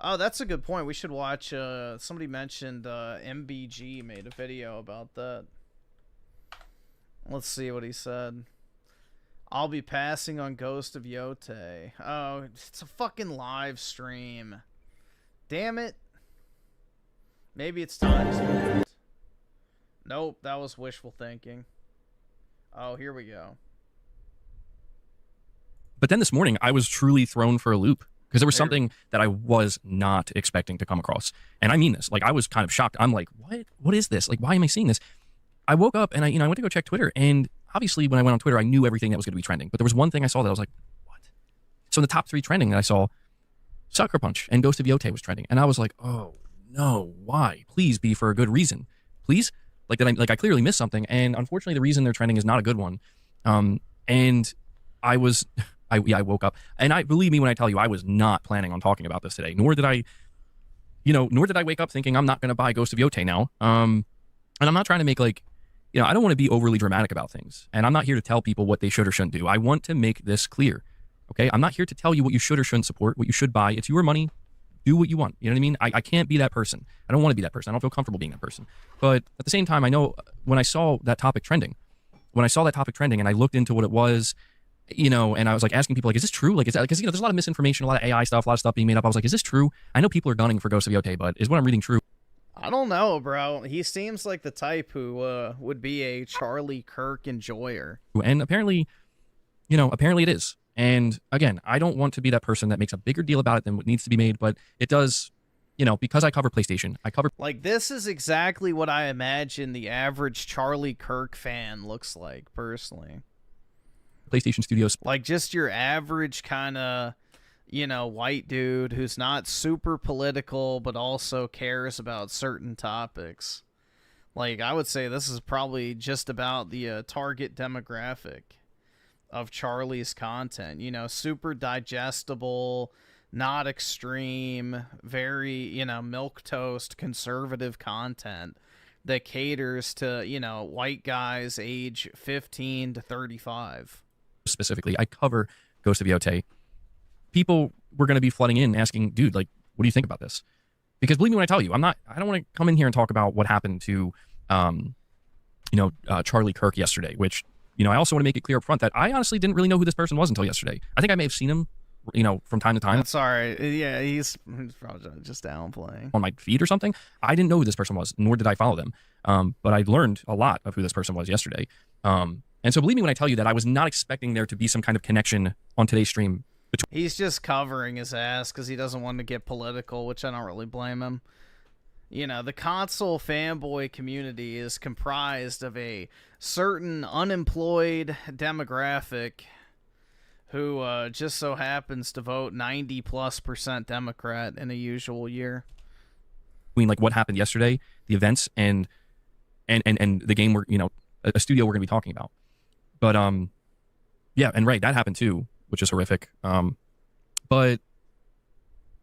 Oh, that's a good point. We should watch. Somebody mentioned MBG made a video about that. Let's see what he said. I'll be passing on Ghost of Yote. Oh, it's a fucking live stream. Damn it. Maybe it's time. Nope, that was wishful thinking. Oh, here we go. But then this morning, I was truly thrown for a loop because there was something that I was not expecting to come across. And I mean this. Like, I was kind of shocked. I'm like, what? What is this? Like, why am I seeing this? I woke up and I went to go check Twitter. And obviously, when I went on Twitter, I knew everything that was going to be trending. But there was one thing I saw that I was like, what? So in the top 3 trending that I saw, Sucker Punch and Ghost of Yote was trending. And I was like, oh, no, why? Please be for a good reason. Please? Like, I clearly missed something. And unfortunately, the reason they're trending is not a good one. And I woke up, and believe me when I tell you, I was not planning on talking about this today, nor did I wake up thinking I'm not going to buy Ghost of Yote now. And I'm not trying to make I don't want to be overly dramatic about things, and I'm not here to tell people what they should or shouldn't do. I want to make this clear, okay? I'm not here to tell you what you should or shouldn't support, what you should buy. It's your money. Do what you want. You know what I mean? I can't be that person. I don't want to be that person. I don't feel comfortable being that person. But at the same time, I know when I saw that topic trending, and I looked into what it was, and I was like asking people, like, is this true? Like, is that, because, there's a lot of misinformation, a lot of AI stuff, a lot of stuff being made up. I was like, is this true? I know people are gunning for Ghost of Yote, but is what I'm reading true? I don't know, bro. He seems like the type who would be a Charlie Kirk enjoyer. And apparently it is. And again, I don't want to be that person that makes a bigger deal about it than what needs to be made, but it does, because I cover PlayStation, like, this is exactly what I imagine the average Charlie Kirk fan looks like, personally. PlayStation Studios. Like, just your average kind of, white dude who's not super political, but also cares about certain topics. Like, I would say this is probably just about the target demographic of Charlie's content. Super digestible, not extreme, very, milquetoast conservative content that caters to, white guys age 15 to 35. Specifically, I cover Ghost of Yote. People were going to be flooding in asking, dude, like, what do you think about this? Because believe me when I tell you, I don't want to come in here and talk about what happened to, Charlie Kirk yesterday, which, I also want to make it clear up front that I honestly didn't really know who this person was until yesterday. I think I may have seen him, from time to time. That's all right. Yeah, he's probably just downplaying on my feed or something. I didn't know who this person was, nor did I follow them. But I learned a lot of who this person was yesterday. And so believe me when I tell you that I was not expecting there to be some kind of connection on today's stream. He's just covering his ass because he doesn't want to get political, which I don't really blame him. The console fanboy community is comprised of a certain unemployed demographic who just so happens to vote 90+% Democrat in a usual year. I mean, like, what happened yesterday, the events, and the game we're, a studio we're going to be talking about. But, yeah, and right, that happened too, which is horrific. But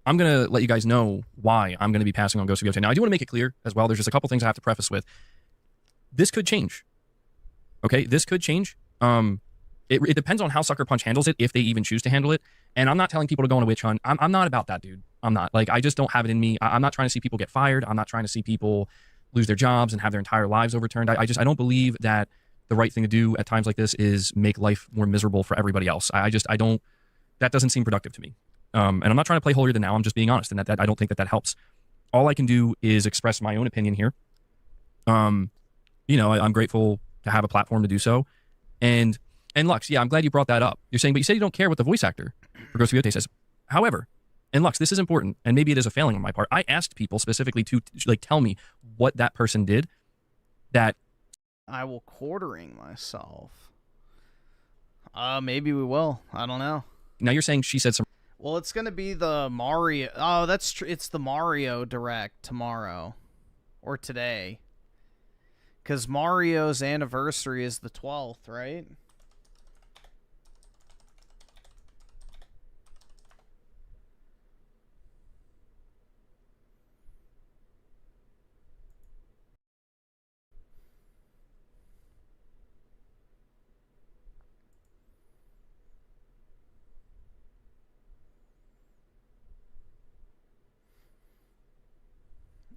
I'm going to let you guys know why I'm going to be passing on Ghost of Yote. Now, I do want to make it clear as well. There's just a couple things I have to preface with. This could change. Okay, this could change. It depends on how Sucker Punch handles it, if they even choose to handle it. And I'm not telling people to go on a witch hunt. I'm not about that, dude. I'm not. Like, I just don't have it in me. I'm not trying to see people get fired. I'm not trying to see people lose their jobs and have their entire lives overturned. I don't believe that the right thing to do at times like this is make life more miserable for everybody else. I don't, that doesn't seem productive to me. And I'm not trying to play holier than thou. I'm just being honest, and that I don't think that helps. All I can do is express my own opinion here. I'm grateful to have a platform to do so. And Lux, yeah, I'm glad you brought that up. You're saying, but you said you don't care what the voice actor for Ghost of Yote says. However, and Lux, this is important, and maybe it is a failing on my part. I asked people specifically to tell me what that person did. That I will quartering myself. Maybe we will. I don't know. Now you're saying she said some. Well, it's gonna be the Mario. Oh, that's true. It's the Mario Direct tomorrow, or today. Because Mario's anniversary is the 12th, right?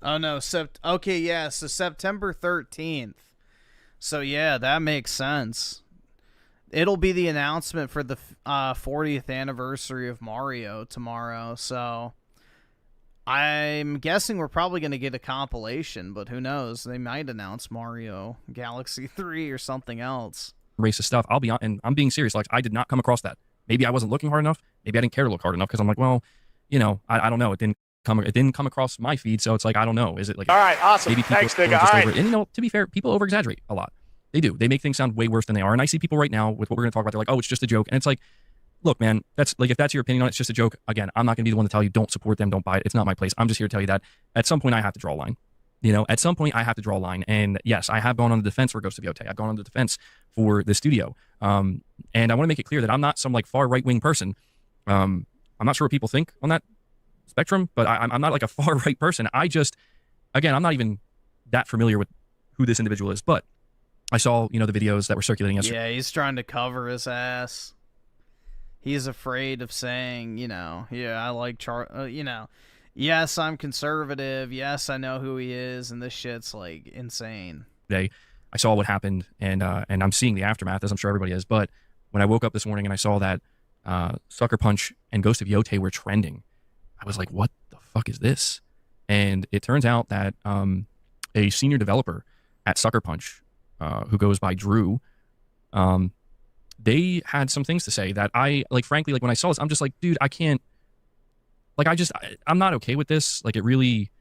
Oh no, okay, yeah, so September 13th. So yeah, that makes sense. It'll be the announcement for the 40th anniversary of Mario tomorrow. So I'm guessing we're probably going to get a compilation, but who knows? They might announce Mario Galaxy 3 or something else. Racist stuff. I'll be on, and I'm being serious. Like, I did not come across that. Maybe I wasn't looking hard enough. Maybe I didn't care to look hard enough because I'm like, well, you know, I don't know. It didn't come across my feed, so it's like, I don't know. Is it like, all right, awesome. Maybe people Thanks, nigga. just All right. and you know, to be fair, people over exaggerate a lot. They do. They make things sound way worse than they are. And I see people right now with what we're going to talk about. They're like, oh, it's just a joke. And it's like, look, man, that's like, if that's your opinion on it, it's just a joke. Again, I'm not going to be the one to tell you don't support them, don't buy it. It's not my place. I'm just here to tell you that at some point I have to draw a line. You know, at some point I have to draw a line. And yes, I have gone on the defense for Ghost of Yotei. I've gone on the defense for the studio. And I want to make it clear that I'm not some like far right-wing person. I'm not sure what people think on that spectrum, but I'm not like a far right person. I just, again, I'm not even that familiar with who this individual is, but I saw, you know, the videos that were circulating yesterday. Yeah, he's trying to cover his ass. He's afraid of saying, you know, yeah, I like you know, yes, I'm conservative. Yes, I know who he is, and this shit's like insane. I saw what happened, and I'm seeing the aftermath, as I'm sure everybody is. But when I woke up this morning and I saw that Sucker Punch and Ghost of Yotei were trending, I was like, what the fuck is this? And it turns out that a senior developer at Sucker Punch, who goes by Drew, they had some things to say that I, like, frankly, like, when I saw this, I'm just like, dude, I can't, like, I'm not okay with this. Like, it really,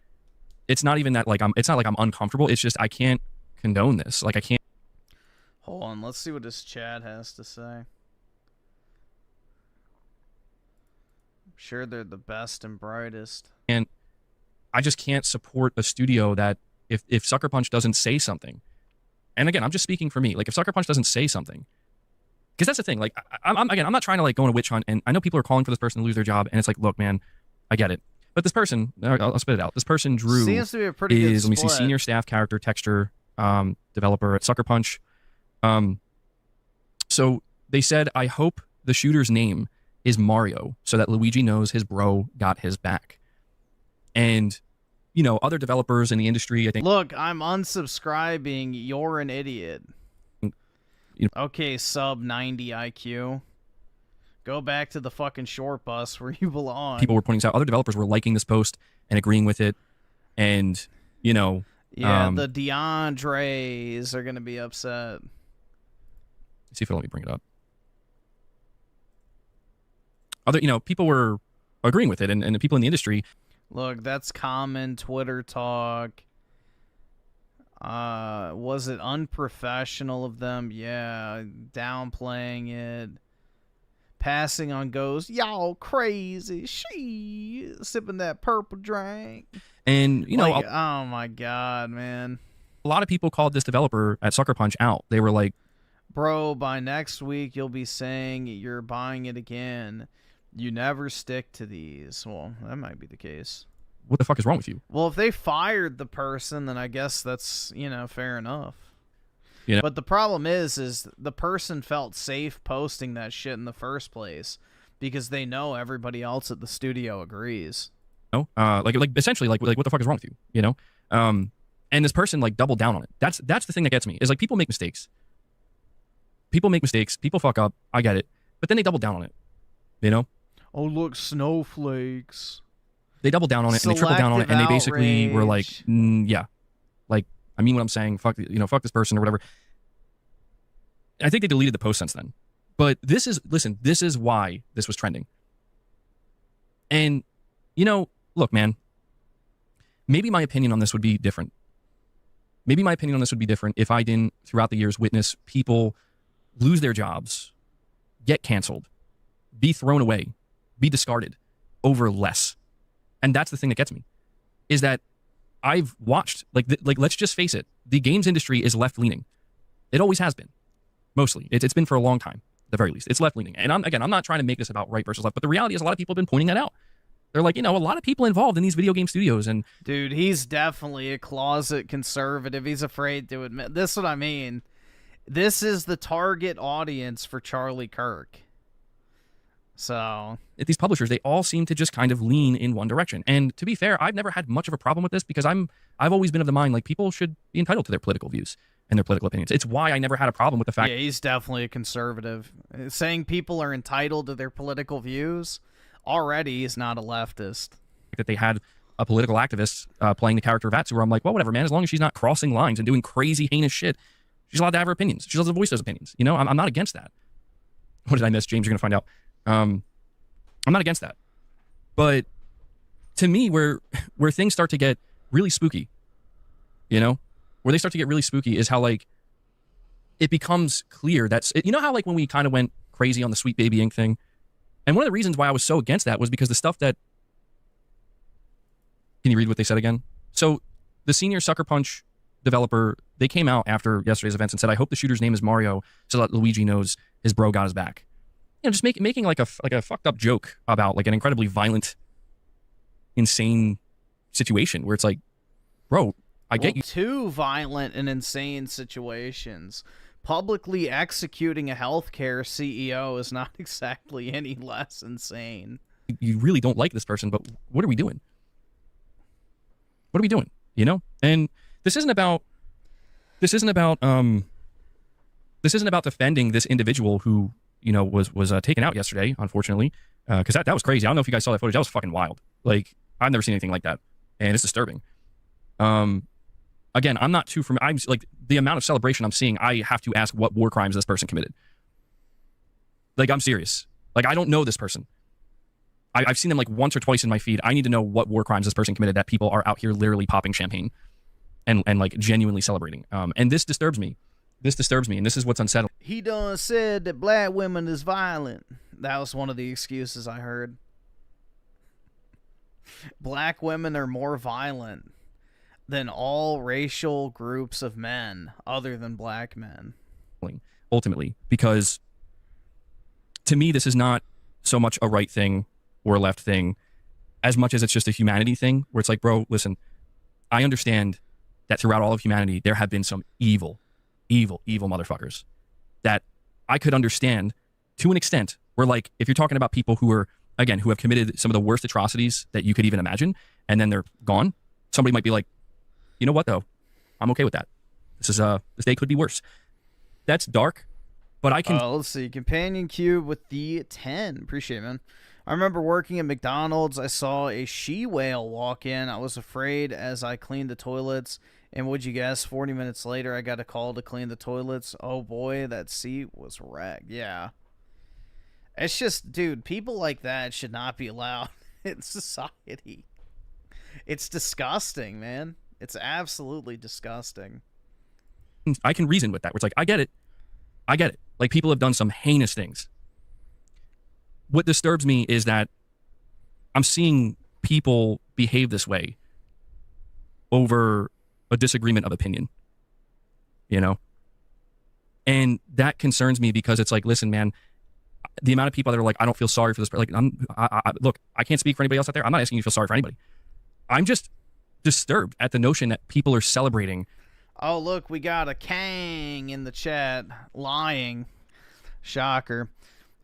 it's not even that, like, it's not like I'm uncomfortable. It's just, I can't condone this. Like, I can't. Hold on, let's see what this chat has to say. I'm sure they're the best and brightest. And I just can't support a studio that if Sucker Punch doesn't say something, and again, I'm just speaking for me, like, if Sucker Punch doesn't say something, because that's the thing, like, I'm not trying to, like, go on a witch hunt, and I know people are calling for this person to lose their job, and it's like, look, man, I get it. But this person, I'll spit it out. This person, Drew, seems to be a pretty good let me see, split. senior staff character texture developer at Sucker Punch. So they said, I hope the shooter's name is Mario so that Luigi knows his bro got his back. And, you know, other developers in the industry, I think. Look, I'm unsubscribing. You're an idiot. You know, okay, sub 90 IQ. Go back to the fucking short bus where you belong. people were pointing this out. Other developers were liking this post and agreeing with it. And, you know. Yeah, the DeAndres are going to be upset. See if it'll let me bring it up. Other, you know, people were agreeing with it, and the people in the industry. Look, that's common Twitter talk. Was it unprofessional of them? Yeah, downplaying it. Passing on Ghost. Y'all crazy. She sipping that purple drink. And, you know, like, oh my God, man. A lot of people called this developer at Sucker Punch out. They were like, bro, by next week, you'll be saying you're buying it again. You never stick to these. Well, that might be the case. what the fuck is wrong with you? Well, if they fired the person, then I guess that's, you know, fair enough. You know? But the problem is the person felt safe posting that shit in the first place because they know everybody else at the studio agrees. You know? Like essentially, like what the fuck is wrong with you? You know? And this person, like, doubled down on it. That's the thing that gets me, is, like, people make mistakes. People make mistakes. People fuck up. I get it. But then they double down on it. You know? Oh, look, snowflakes. They doubled down on it, and they tripled down on it, and they basically were like, yeah. Like, I mean what I'm saying. Fuck, you know, fuck this person or whatever. And I think they deleted the post since then. But this is why this was trending. And, you know, look, man, maybe my opinion on this would be different. Maybe my opinion on this would be different if I didn't, throughout the years, witness people lose their jobs, get canceled, be thrown away, be discarded over less. And that's the thing that gets me, is that I've watched, like, let's just face it, the games industry is left-leaning. It always has been, mostly. It's been for a long time, at the very least. It's left-leaning. And I'm not trying to make this about right versus left, but the reality is a lot of people have been pointing that out. They're like, you know, a lot of people involved in these video game studios. And dude, he's definitely a closet conservative. He's afraid to admit. This is what I mean. This is the target audience for Charlie Kirk. So these publishers, they all seem to just kind of lean in one direction. And to be fair, I've never had much of a problem with this because I've always been of the mind like people should be entitled to their political views and their political opinions. It's why I never had a problem with the fact. Yeah, he's definitely a conservative. Saying people are entitled to their political views, already he's not a leftist. That they had a political activist playing the character of Atsu, where I'm like, well, whatever, man. As long as she's not crossing lines and doing crazy, heinous shit, she's allowed to have her opinions. She's allowed to voice those opinions. You know, I'm not against that. What did I miss, James? You're gonna find out. I'm not against that. But to me, where things start to get really spooky, you know, where they start to get really spooky is how like it becomes clear that you know how like when we kind of went crazy on the Sweet Baby Inc. thing, and one of the reasons why I was so against that was because the stuff that. Can you read what they said again? So the senior Sucker Punch developer, they came out after yesterday's events and said, I hope the shooter's name is Mario so that Luigi knows his bro got his back. You know, just making like a fucked up joke about like an incredibly violent, insane situation where it's like, bro, I get you. Two violent and insane situations. Publicly executing a healthcare CEO is not exactly any less insane. You really don't like this person, but what are we doing? What are we doing? You know? And this isn't about defending this individual who, you know, was taken out yesterday, unfortunately. Because that was crazy. I don't know if you guys saw that footage. That was fucking wild. Like, I've never seen anything like that. And it's disturbing. Again, I'm not too familiar. I'm like, the amount of celebration I'm seeing, I have to ask what war crimes this person committed. Like, I'm serious. Like, I don't know this person. I've seen them like once or twice in my feed. I need to know what war crimes this person committed that people are out here literally popping champagne and like genuinely celebrating. And this disturbs me. This disturbs me, and this is what's unsettling. He done said that black women is violent. That was one of the excuses I heard. Black women are more violent than all racial groups of men other than black men. Ultimately, because to me, this is not so much a right thing or a left thing, as much as it's just a humanity thing, where it's like, bro, listen, I understand that throughout all of humanity, there have been some evil motherfuckers that I could understand to an extent where, like, if you're talking about people who are, again, who have committed some of the worst atrocities that you could even imagine, and then they're gone, somebody might be like, you know what, though? I'm okay with that. This day could be worse. That's dark, but I can... let's see. Companion Cube with the 10. Appreciate it, man. I remember working at McDonald's. I saw a she whale walk in. I was afraid as I cleaned the toilets. And would you guess, 40 minutes later, I got a call to clean the toilets. Oh, boy, that seat was wrecked. Yeah. It's just, dude, people like that should not be allowed in society. It's disgusting, man. It's absolutely disgusting. I can reason with that. Where it's like, I get it. Like, people have done some heinous things. What disturbs me is that I'm seeing people behave this way over a disagreement of opinion, you know? And that concerns me because it's like, listen, man, the amount of people that are like, I don't feel sorry for this. Like, look, I can't speak for anybody else out there. I'm not asking you to feel sorry for anybody. I'm just disturbed at the notion that people are celebrating. Oh, look, we got a Kang in the chat. Lying. Shocker.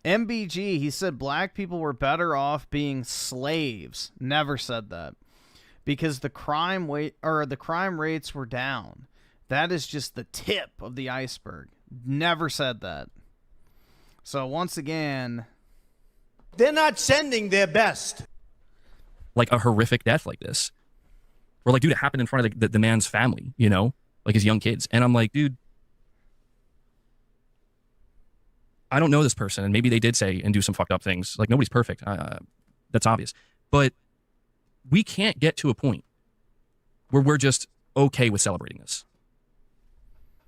MBG, he said black people were better off being slaves. Never said that. Because the crime rates were down. That is just the tip of the iceberg. Never said that. So once again, they're not sending their best. Like a horrific death like this. Or like, dude, it happened in front of the man's family, you know? Like his young kids. And I'm like, dude, I don't know this person, and maybe they did say and do some fucked up things. Like, nobody's perfect. That's obvious. But we can't get to a point where we're just okay with celebrating this.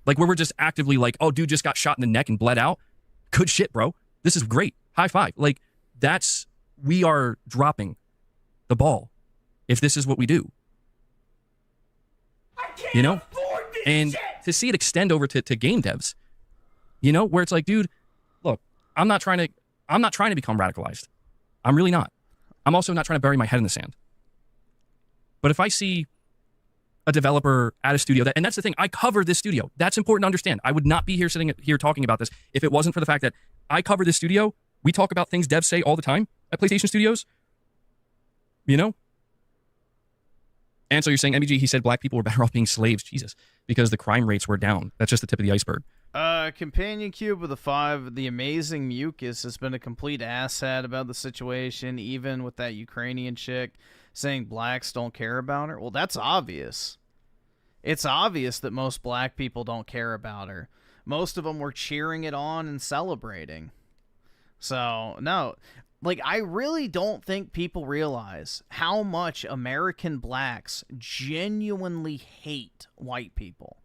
Like, where we're just actively like, oh, dude just got shot in the neck and bled out. Good shit, bro. This is great. High five. Like, we are dropping the ball if this is what we do. You know? And to see it extend over to game devs, you know, where it's like, dude, look, I'm not trying to become radicalized. I'm really not. I'm also not trying to bury my head in the sand. But if I see a developer at a studio and that's the thing, I cover this studio. That's important to understand. I would not be here sitting here talking about this if it wasn't for the fact that I cover this studio We talk about things devs say all the time at PlayStation Studios. You know? And so you're saying, MBG, he said black people were better off being slaves. Jesus. Because the crime rates were down. That's just the tip of the iceberg. Companion Cube with a 5, the amazing Mucus has been a complete asshat about the situation, even with that Ukrainian chick saying blacks don't care about her. Well, that's obvious. It's obvious that most black people don't care about her. Most of them were cheering it on and celebrating. So, no. Like, I really don't think people realize how much American blacks genuinely hate white people.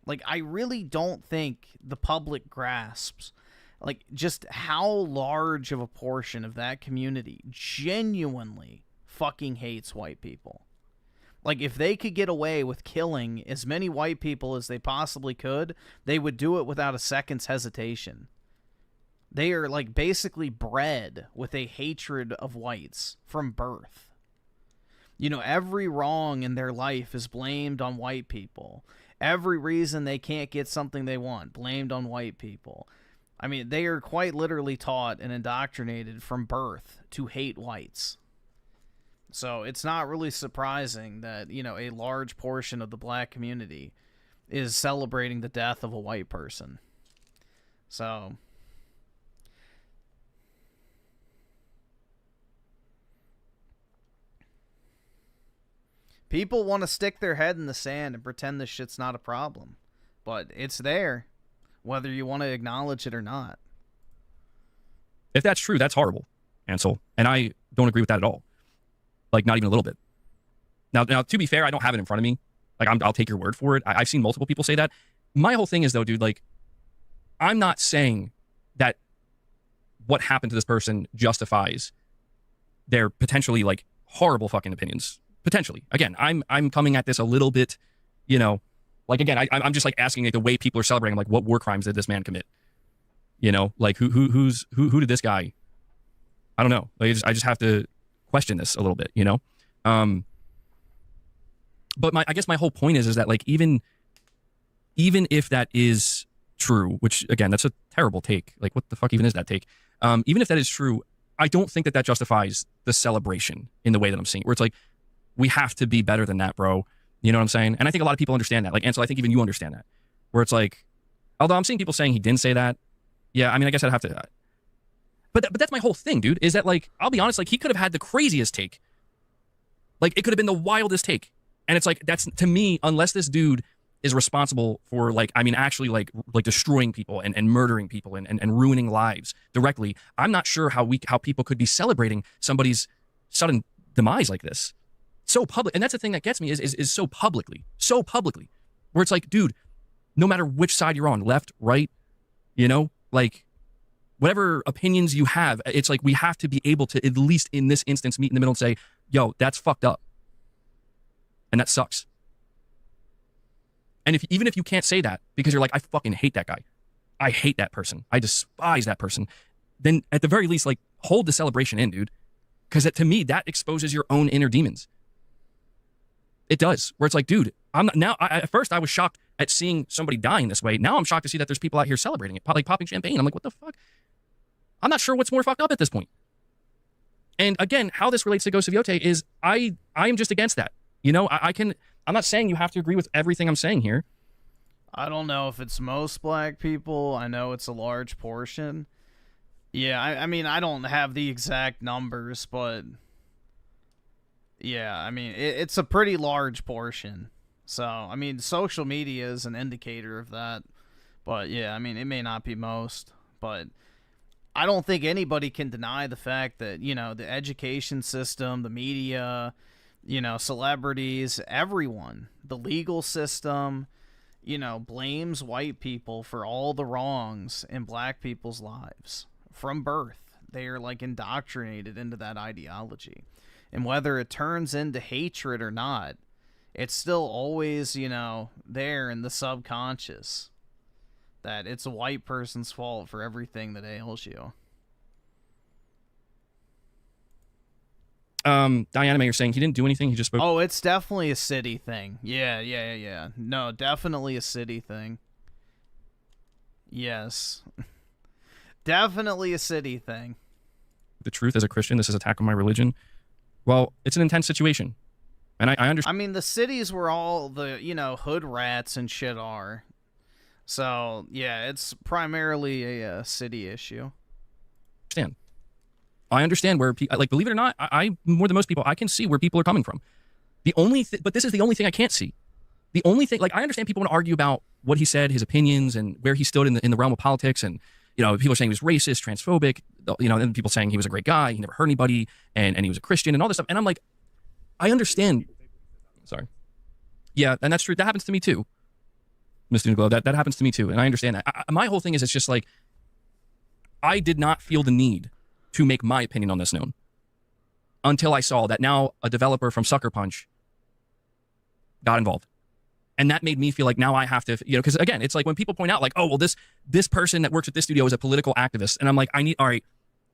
Like, I really don't think the public grasps, like, just how large of a portion of that community genuinely fucking hates white people. Like, if they could get away with killing as many white people as they possibly could, they would do it without a second's hesitation. They are, like, basically bred with a hatred of whites from birth. You know, every wrong in their life is blamed on white people. Every reason they can't get something they want, blamed on white people. I mean, they are quite literally taught and indoctrinated from birth to hate whites. So it's not really surprising that, you know, a large portion of the black community is celebrating the death of a white person. So people want to stick their head in the sand and pretend this shit's not a problem. But it's there, whether you want to acknowledge it or not. If that's true, that's horrible, Ansel. And I don't agree with that at all. Like, not even a little bit. Now, to be fair, I don't have it in front of me. Like, I'll take your word for it. I've seen multiple people say that. My whole thing is, though, dude, like, I'm not saying that what happened to this person justifies their potentially, like, horrible fucking opinions. Potentially. Again, I'm coming at this a little bit, you know, like, again, I'm just, like, asking, like, the way people are celebrating, like, what war crimes did this man commit? You know, like, who did this guy? I don't know. Like, I just have to question this a little bit, you know? But I guess my whole point is that, like, even if that is true, which, again, that's a terrible take. Like, what the fuck even is that take? Even if that is true, I don't think that justifies the celebration in the way that I'm seeing it, where it's like, we have to be better than that, bro. You know what I'm saying? And I think a lot of people understand that. Like, Ansel, I think even you understand that. Where it's like, although I'm seeing people saying he didn't say that. Yeah, I mean, I guess I'd have to. But that's my whole thing, dude, is that, like, I'll be honest, like, he could have had the craziest take. Like, it could have been the wildest take. And it's like, that's, to me, unless this dude is responsible for, like, I mean, actually, like destroying people and murdering people and ruining lives directly, I'm not sure how people could be celebrating somebody's sudden demise like this. So public. And that's the thing that gets me is so publicly, where it's like, dude, no matter which side you're on, left, right, you know, like, whatever opinions you have, it's like, we have to be able to, at least in this instance, meet in the middle and say, yo, that's fucked up. And that sucks. And even if you can't say that because you're like, I fucking hate that guy, I hate that person, I despise that person, then at the very least, like, hold the celebration in, dude. Because to me, that exposes your own inner demons. It does. Where it's like, dude, I'm not, now, at first I was shocked at seeing somebody dying this way. Now I'm shocked to see that there's people out here celebrating it, like popping champagne. I'm like, what the fuck? I'm not sure what's more fucked up at this point. And again, how this relates to Ghost of Yote is I am just against that. You know, I'm not saying you have to agree with everything I'm saying here. I don't know if it's most black people. I know it's a large portion. Yeah, I mean, I don't have the exact numbers, but yeah, I mean, it's a pretty large portion. So, I mean, social media is an indicator of that. But yeah, I mean, it may not be most, but I don't think anybody can deny the fact that, you know, the education system, the media, you know, celebrities, everyone, the legal system, you know, blames white people for all the wrongs in black people's lives from birth. They are, like, indoctrinated into that ideology. And whether it turns into hatred or not, it's still always, you know, there in the subconscious that it's a white person's fault for everything that ails you. Diana May, you're saying he didn't do anything, he just spoke. Oh, it's definitely a city thing. Yeah. No, definitely a city thing. Yes. Definitely a city thing. The truth as a Christian, this is attack on my religion. Well, it's an intense situation. And I understand. I mean, the cities where all the, hood rats and shit are. So, yeah, it's primarily a city issue. I understand where people, like, believe it or not, I more than most people, I can see where people are coming from. But this is the only thing I can't see. The only thing, like, I understand people want to argue about what he said, his opinions, and where he stood in the realm of politics, and people are saying he was racist, transphobic, and people saying he was a great guy, he never hurt anybody, and he was a Christian, and all this stuff. And I'm like, I understand. Sorry. Yeah, and that's true. That happens to me too, Mr. Nuglow. That happens to me too, and I understand that. My whole thing is, it's just like, I did not feel the need to make my opinion on this known until I saw that now a developer from Sucker Punch got involved. And that made me feel like now I have to, because again, it's like when people point out like, oh, well, this person that works at this studio is a political activist. And I'm like, all right,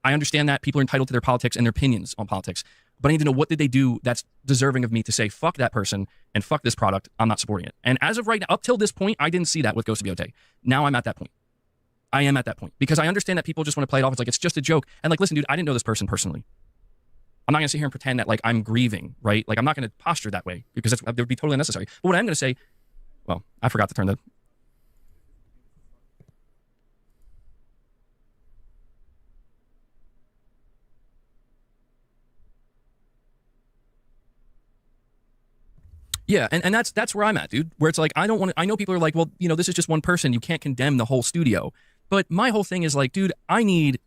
I understand that people are entitled to their politics and their opinions on politics, but I need to know, what did they do that's deserving of me to say, fuck that person and fuck this product, I'm not supporting it. And as of right now, up till this point, I didn't see that with Ghost of Yotei. Now I'm at that point. I am at that point because I understand that people just want to play it off. It's like, it's just a joke. And like, listen, dude, I didn't know this person personally. I'm not going to sit here and pretend that like I'm grieving, right? Like, I'm not going to posture that way because that would be totally unnecessary. But what I'm going to say, well, I forgot to turn the... Yeah, and that's where I'm at, dude. Where it's like, I know people are like, well, this is just one person. You can't condemn the whole studio. But my whole thing is like, dude, I need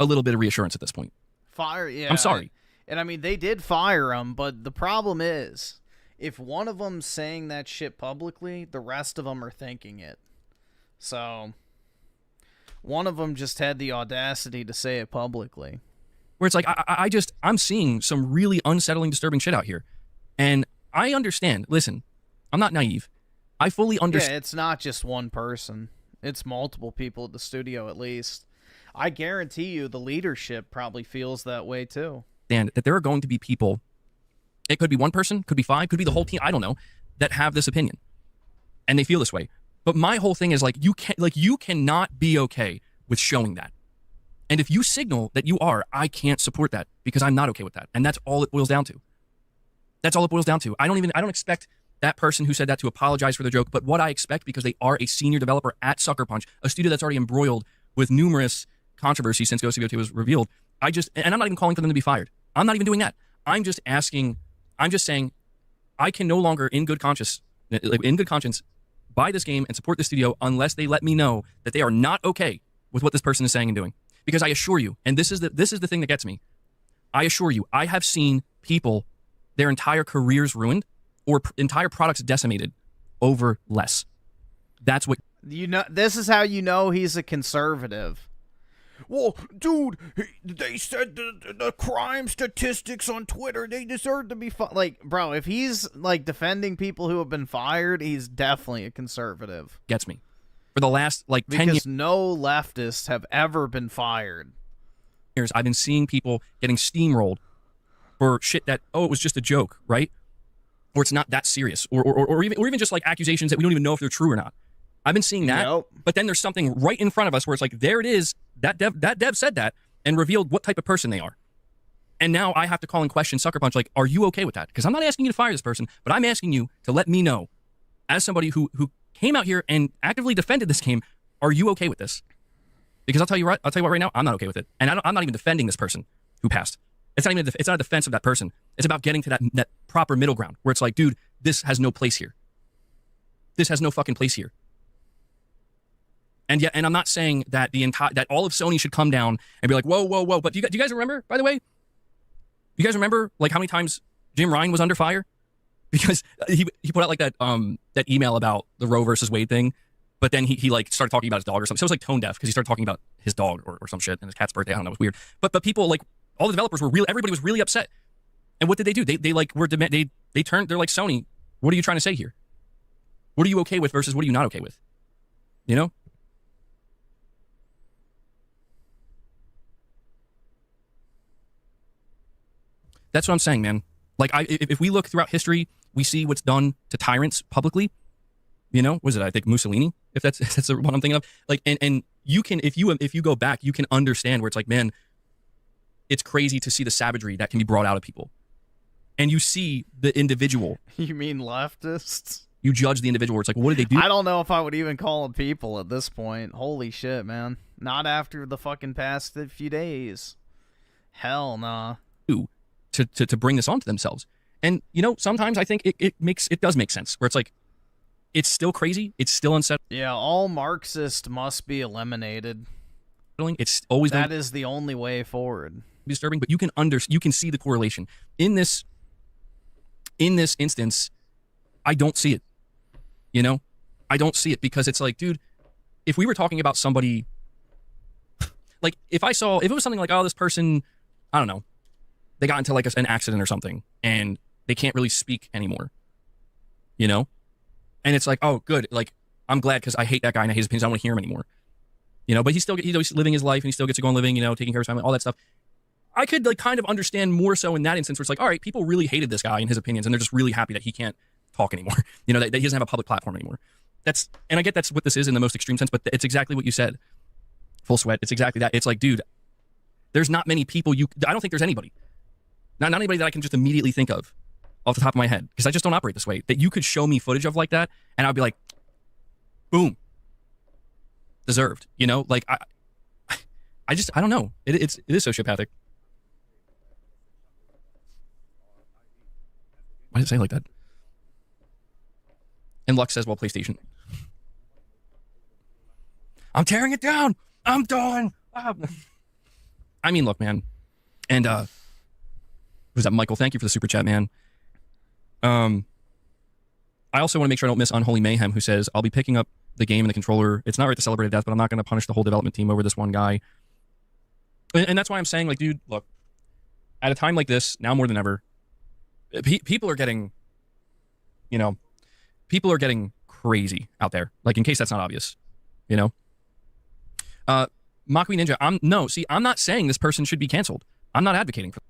a little bit of reassurance at this point. Fire, yeah. I'm sorry. And I mean, they did fire him, but the problem is, if one of them's saying that shit publicly, the rest of them are thinking it. So, one of them just had the audacity to say it publicly. Where it's like, I'm seeing some really unsettling, disturbing shit out here. And I understand. Listen, I'm not naive. I fully understand. Yeah, it's not just one person. It's multiple people at the studio, at least. I guarantee you the leadership probably feels that way, too. And that there are going to be people, it could be one person, could be five, could be the whole team, I don't know, that have this opinion. And they feel this way. But my whole thing is like, you cannot be okay with showing that. And if you signal that you are, I can't support that because I'm not okay with that. And that's all it boils down to. That's all it boils down to. I don't expect that person who said that to apologize for the joke, but what I expect, because they are a senior developer at Sucker Punch, a studio that's already embroiled with numerous controversies since Ghost of Yotei was revealed, and I'm not even calling for them to be fired. I'm not even doing that. I'm just saying, I can no longer, in good conscience, buy this game and support the studio unless they let me know that they are not okay with what this person is saying and doing. Because I assure you, and this is the thing that gets me, I assure you, I have seen people, their entire careers ruined or entire products decimated over less. That's what... This is how you know he's a conservative. Well, dude, they said the crime statistics on Twitter, they deserve to be like, bro, if he's like defending people who have been fired, he's definitely a conservative. Gets me. For the last 10 years, because no leftists have ever been fired. I've been seeing people getting steamrolled for shit that, it was just a joke, right? Or it's not that serious, or even just like accusations that we don't even know if they're true or not. I've been seeing that, Nope. But then there's something right in front of us where it's like, there it is, that dev said that and revealed what type of person they are. And now I have to call in question Sucker Punch, like, are you okay with that? Because I'm not asking you to fire this person, but I'm asking you to let me know, as somebody who came out here and actively defended this game, are you okay with this? Because I'll tell you what right now, I'm not okay with it. And I'm not even defending this person who passed. It's not a defense of that person. It's about getting to that proper middle ground where it's like, dude, this has no place here. This has no fucking place here. And I'm not saying that that all of Sony should come down and be like, whoa. But do you guys remember, by the way? You guys remember like how many times Jim Ryan was under fire? Because he put out like that email about the Roe versus Wade thing, but then he like started talking about his dog or something. So it was like tone deaf because he started talking about his dog or some shit and his cat's birthday. I don't know, it was weird. But people, like, all the developers were everybody was really upset. And what did they do? They turned, they're like, Sony, what are you trying to say here? What are you okay with versus what are you not okay with? You know? That's what I'm saying, man. Like, if we look throughout history, we see what's done to tyrants publicly. You know, was it, I think, Mussolini, if that's the one I'm thinking of. Like, and you can, if you go back, you can understand where it's like, man, it's crazy to see the savagery that can be brought out of people. And you see the individual. You mean leftists? You judge the individual. Where it's like, what did they do? I don't know if I would even call them people at this point. Holy shit, man. Not after the fucking past few days. Hell nah. To bring this onto themselves. And, you know, sometimes I think it does make sense. Where it's like, it's still crazy. It's still unsettling. Yeah, all Marxists must be eliminated. It's always that is the only way forward. Disturbing, but you can see the correlation in this instance. I don't see it. You know, I don't see it because it's like, dude, if we were talking about somebody, like if it was something like, oh, this person, I don't know, they got into like an accident or something and they can't really speak anymore, you know. And it's like, oh, good. Like, I'm glad because I hate that guy and I hate his opinions. I don't want to hear him anymore. You know, but he's living his life and he still gets to go on living, you know, taking care of his family, all that stuff. I could like kind of understand more so in that instance where it's like, all right, people really hated this guy and his opinions and they're just really happy that he can't talk anymore. You know, that he doesn't have a public platform anymore. And I get that's what this is in the most extreme sense, but it's exactly what you said. Full sweat. It's exactly that. It's like, dude, there's not many people I don't think there's anybody. Not anybody that I can just immediately think of off the top of my head, because I just don't operate this way, that you could show me footage of like that, and I'd be like, boom. Deserved. You know? Like, I don't know. It is sociopathic. Why did it say it like that? And Lux says, well, PlayStation. I'm tearing it down. I'm done. I mean, look, man. And, was that Michael? Thank you for the super chat, man. I also want to make sure I don't miss Unholy Mayhem, who says, I'll be picking up the game and the controller. It's not right to celebrate a death, but I'm not going to punish the whole development team over this one guy. And that's why I'm saying, like, dude, look, at a time like this, now more than ever, people are getting, you know, people are getting crazy out there. Like, in case that's not obvious, you know? Makui Ninja, I'm not saying this person should be canceled. I'm not advocating for.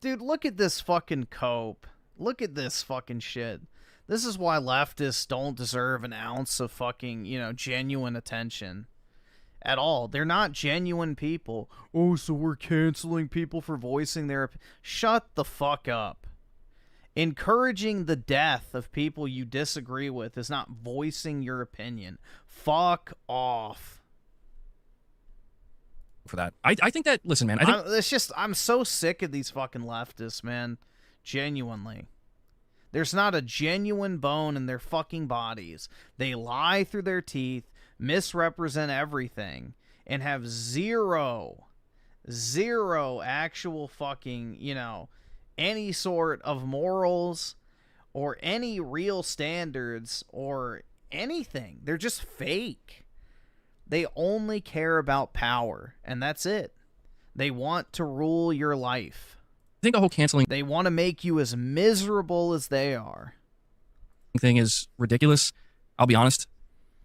Dude, look at this fucking cope. Look at this fucking shit. This is why leftists don't deserve an ounce of fucking, you know, genuine attention at all. They're not genuine people. Oh, so we're canceling people for voicing their Shut the fuck up. Encouraging the death of people you disagree with is not voicing your opinion. Fuck off. For that. I think that, listen, man, I'm so sick of these fucking leftists, man. Genuinely. There's not a genuine bone in their fucking bodies. They lie through their teeth, misrepresent everything, and have zero actual fucking, you know, any sort of morals or any real standards or anything. They're just fake. They only care about power, and that's it. They want to rule your life. I think the whole canceling They want to make you as miserable as they are. thing is ridiculous. I'll be honest.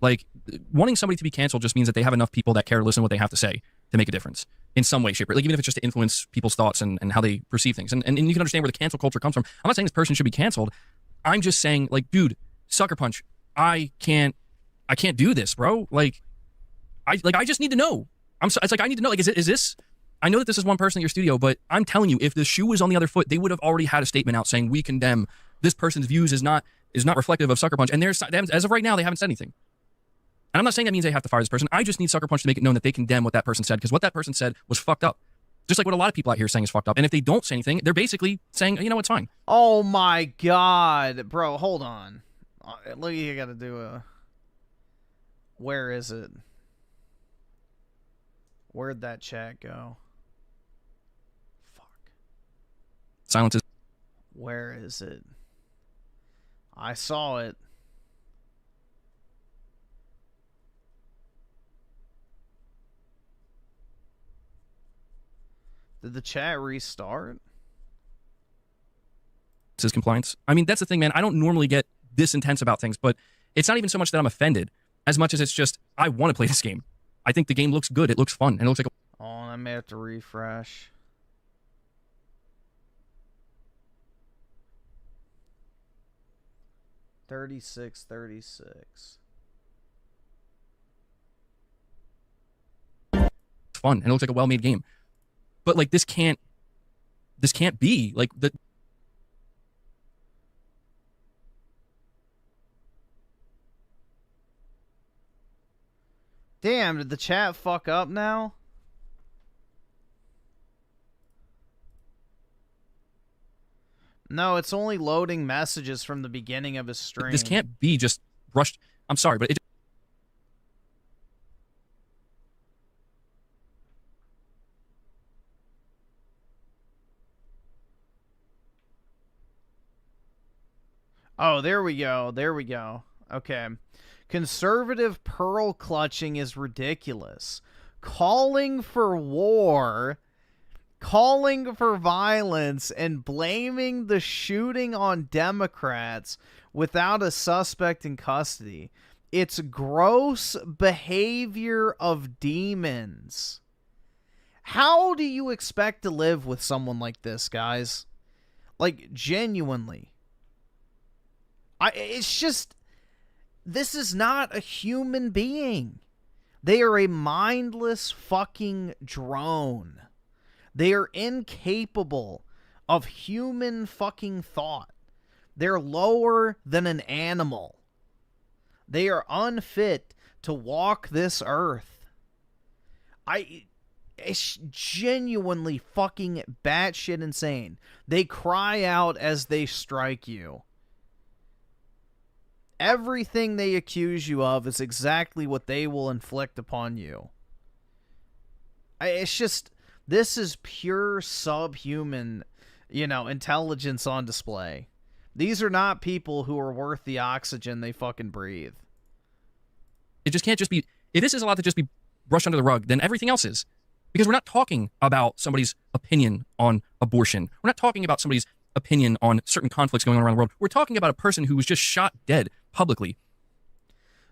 Like, wanting somebody to be canceled just means that they have enough people that care to listen to what they have to say to make a difference in some way, shape, or like even if it's just to influence people's thoughts and how they perceive things. And you can understand where the cancel culture comes from. I'm not saying this person should be canceled. I'm just saying, like, dude, sucker punch. I can't do this, bro. Like, I just need to know. It's like, I need to know, like, is this, I know that this is one person at your studio, but I'm telling you, if the shoe was on the other foot, they would have already had a statement out saying, we condemn this person's views is not reflective of Sucker Punch. And as of right now, they haven't said anything. And I'm not saying that means they have to fire this person. I just need Sucker Punch to make it known that they condemn what that person said, because what that person said was fucked up. Just like what a lot of people out here are saying is fucked up. And if they don't say anything, they're basically saying, you know, it's fine. Oh my God, bro, hold on. Look, you gotta do a, where is it? Where'd that chat go? Fuck. Silence is. Where is it? I saw it. Did the chat restart? His compliance. I mean, that's the thing, man. I don't normally get this intense about things, but it's not even so much that I'm offended as much as it's just, I want to play this game. I think the game looks good. It looks fun. And it looks like Oh, I may have to refresh. 36. It's fun and it looks like a well-made game. But like this can't be like the Damn, did the chat fuck up now? No, it's only loading messages from the beginning of his stream. This can't be just rushed. I'm sorry, but it. Oh, there we go. There we go. Okay. Conservative pearl clutching is ridiculous. Calling for war, calling for violence, and blaming the shooting on Democrats without a suspect in custody. It's gross behavior of demons. How do you expect to live with someone like this, guys? Like, genuinely. It's just... This is not a human being. They are a mindless fucking drone. They are incapable of human fucking thought. They're lower than an animal. They are unfit to walk this earth. It's genuinely fucking batshit insane. They cry out as they strike you. Everything they accuse you of is exactly what they will inflict upon you. It's just, this is pure subhuman, intelligence on display. These are not people who are worth the oxygen they fucking breathe. It just can't just be, if this is allowed to just be brushed under the rug, then everything else is. Because we're not talking about somebody's opinion on abortion. We're not talking about somebody's opinion on certain conflicts going on around the world. We're talking about a person who was just shot dead publicly.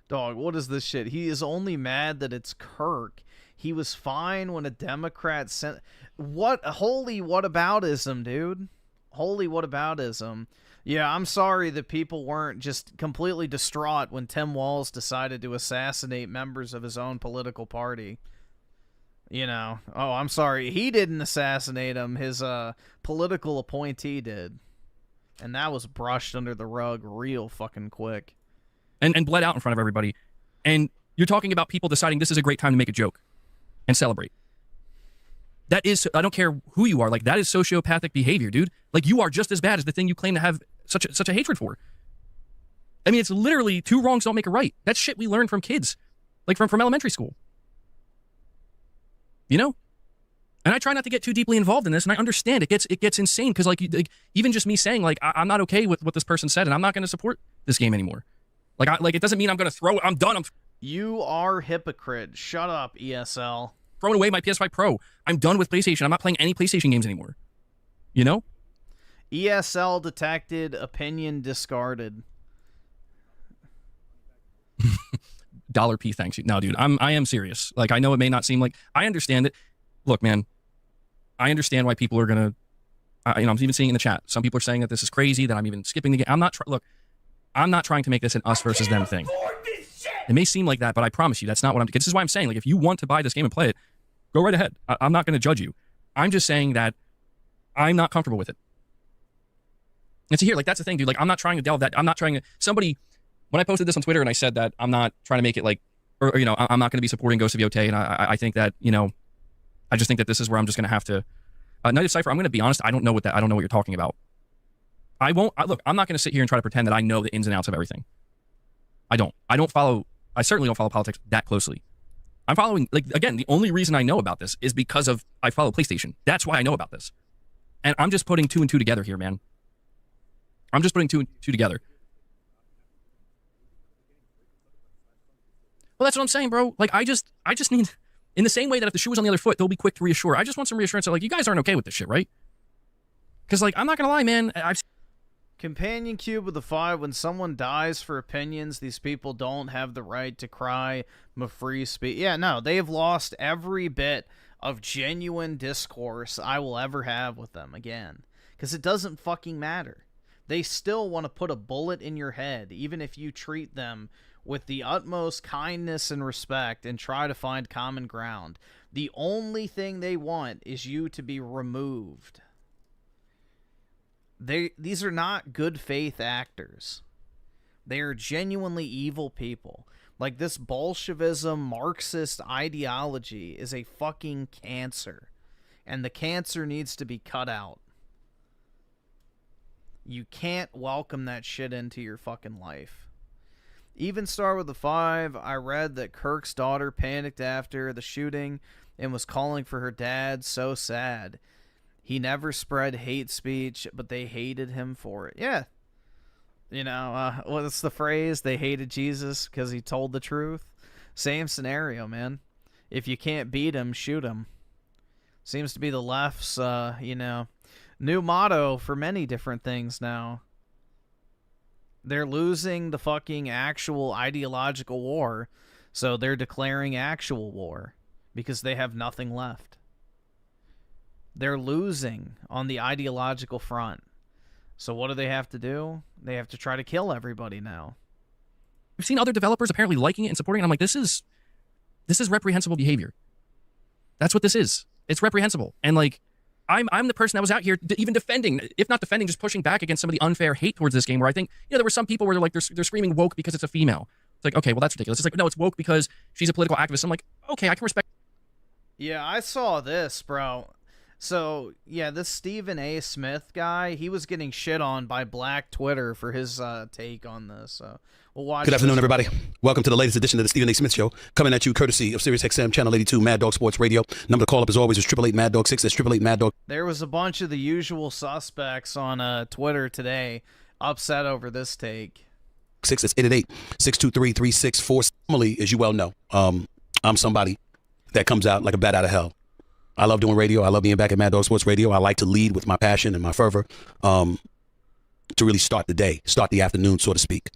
Dog, what is this shit? He is only mad that it's Kirk. He was fine when a Democrat sent... What? Holy whataboutism, dude. Holy whataboutism. Yeah, I'm sorry that people weren't just completely distraught when Tim Walz decided to assassinate members of his own political party. Oh, I'm sorry. He didn't assassinate him. His political appointee did. And that was brushed under the rug real fucking quick. And bled out in front of everybody. And you're talking about people deciding this is a great time to make a joke and celebrate. That is, I don't care who you are, like, that is sociopathic behavior, dude. Like, you are just as bad as the thing you claim to have such a hatred for. I mean, it's literally two wrongs don't make a right. That's shit we learned from kids. Like, from elementary school. And I try not to get too deeply involved in this, and I understand it gets insane because like even just me saying like I'm not okay with what this person said, and I'm not going to support this game anymore. Like it doesn't mean I'm going to throw it. I'm done. You are hypocrite. Shut up, ESL. Throwing away my PS5 Pro. I'm done with PlayStation. I'm not playing any PlayStation games anymore. ESL detected. Opinion discarded. $P, thanks you. No, dude, I am serious. Like, I know it may not seem like, I understand it. Look, man, I understand why people are gonna, I'm even seeing in the chat, some people are saying that this is crazy, that I'm even skipping the game. I'm not trying to make this an us versus them thing. It may seem like that, but I promise you, that's not what this is why I'm saying, like, if you want to buy this game and play it, go right ahead. I'm not going to judge you. I'm just saying that I'm not comfortable with it. And so here, like, that's the thing, dude. Like, I'm not trying to delve that. I'm not trying to, when I posted this on Twitter and I said that I'm not trying to make it like, or I'm not going to be supporting Ghost of Yotei, and I think that, I just think that this is where I'm just going to have to, Night of Cypher, I'm going to be honest, I don't know what you're talking about. Look, I'm not going to sit here and try to pretend that I know the ins and outs of everything. I certainly don't follow politics that closely. I'm following, like, again, the only reason I know about this is because I follow PlayStation. That's why I know about this. And I'm just putting two and two together here, man. I'm just putting two and two together. Well, that's what I'm saying, bro. Like, I just need, in the same way that if the shoe was on the other foot, they'll be quick to reassure. I just want some reassurance that, like, you guys aren't okay with this shit, right? Because, like, I'm not going to lie, man. Companion Cube with the 5, when someone dies for opinions, these people don't have the right to cry free speech. Yeah, no, they have lost every bit of genuine discourse I will ever have with them again. Because it doesn't fucking matter. They still want to put a bullet in your head, even if you treat them with the utmost kindness and respect and try to find common ground. The only thing they want is you to be removed. These are not good faith actors. They are genuinely evil people. Like, this Bolshevism, Marxist ideology is a fucking cancer. And the cancer needs to be cut out. You can't welcome that shit into your fucking life. Even Star with the 5, I read that Kirk's daughter panicked after the shooting and was calling for her dad. So sad. He never spread hate speech, but they hated him for it. Yeah. You know, what's the phrase? They hated Jesus because he told the truth. Same scenario, man. If you can't beat him, shoot him. Seems to be the left's, new motto for many different things now. They're losing the fucking actual ideological war, so they're declaring actual war because they have nothing left. They're losing on the ideological front. So what do they have to do? They have to try to kill everybody now. We've seen other developers apparently liking it and supporting it. I'm like, this is reprehensible behavior. That's what this is. It's reprehensible. And like, I'm the person that was out here even defending, if not defending, just pushing back against some of the unfair hate towards this game, where I think, there were some people where they're screaming woke because it's a female. It's like, okay, well, that's ridiculous. It's like, no, it's woke because she's a political activist. I'm like, okay, I can respect. Yeah, I saw this, bro. So, yeah, this Stephen A. Smith guy, he was getting shit on by Black Twitter for his take on this. So we'll watch. Good afternoon, everybody. Welcome to the latest edition of the Stephen A. Smith Show, coming at you courtesy of SiriusXM Channel 82, Mad Dog Sports Radio. Number to call up, as always, is 888 Mad Dog 6. That's 888 Mad Dog. There was a bunch of the usual suspects on Twitter today upset over this take. 6. That's 888-623-3646. Normally, as you well know, I'm somebody that comes out like a bat out of hell. I love doing radio. I love being back at Mad Dog Sports Radio. I like to lead with my passion and my fervor to really start the day, start the afternoon, so to speak.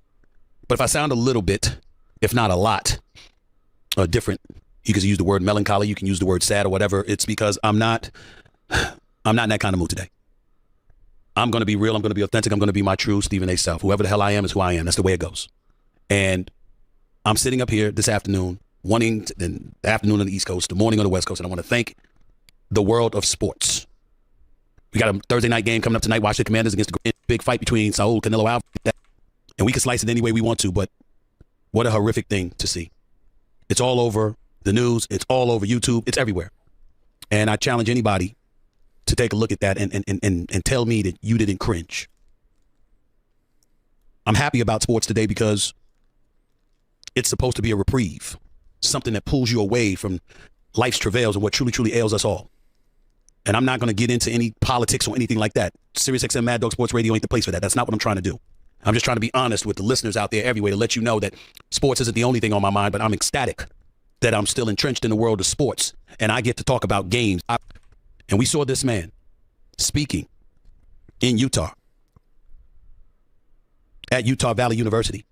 But if I sound a little bit, if not a lot, different, you can use the word melancholy, you can use the word sad or whatever. It's because I'm not in that kind of mood today. I'm going to be real. I'm going to be authentic. I'm going to be my true Stephen A. self. Whoever the hell I am is who I am. That's the way it goes. And I'm sitting up here this afternoon, the afternoon on the East Coast, the morning on the West Coast, and I want to thank the world of sports. We got a Thursday night game coming up tonight. Washington Commanders against the big fight between Saul Canelo Alvarez. And we can slice it any way we want to, but what a horrific thing to see. It's all over the news. It's all over YouTube. It's everywhere. And I challenge anybody to take a look at that and tell me that you didn't cringe. I'm happy about sports today because it's supposed to be a reprieve, something that pulls you away from life's travails and what truly, truly ails us all. And I'm not going to get into any politics or anything like that. SiriusXM Mad Dog Sports Radio ain't the place for that. That's not what I'm trying to do. I'm just trying to be honest with the listeners out there everywhere to let you know that sports isn't the only thing on my mind, but I'm ecstatic that I'm still entrenched in the world of sports and I get to talk about games. And we saw this man speaking in Utah at Utah Valley University.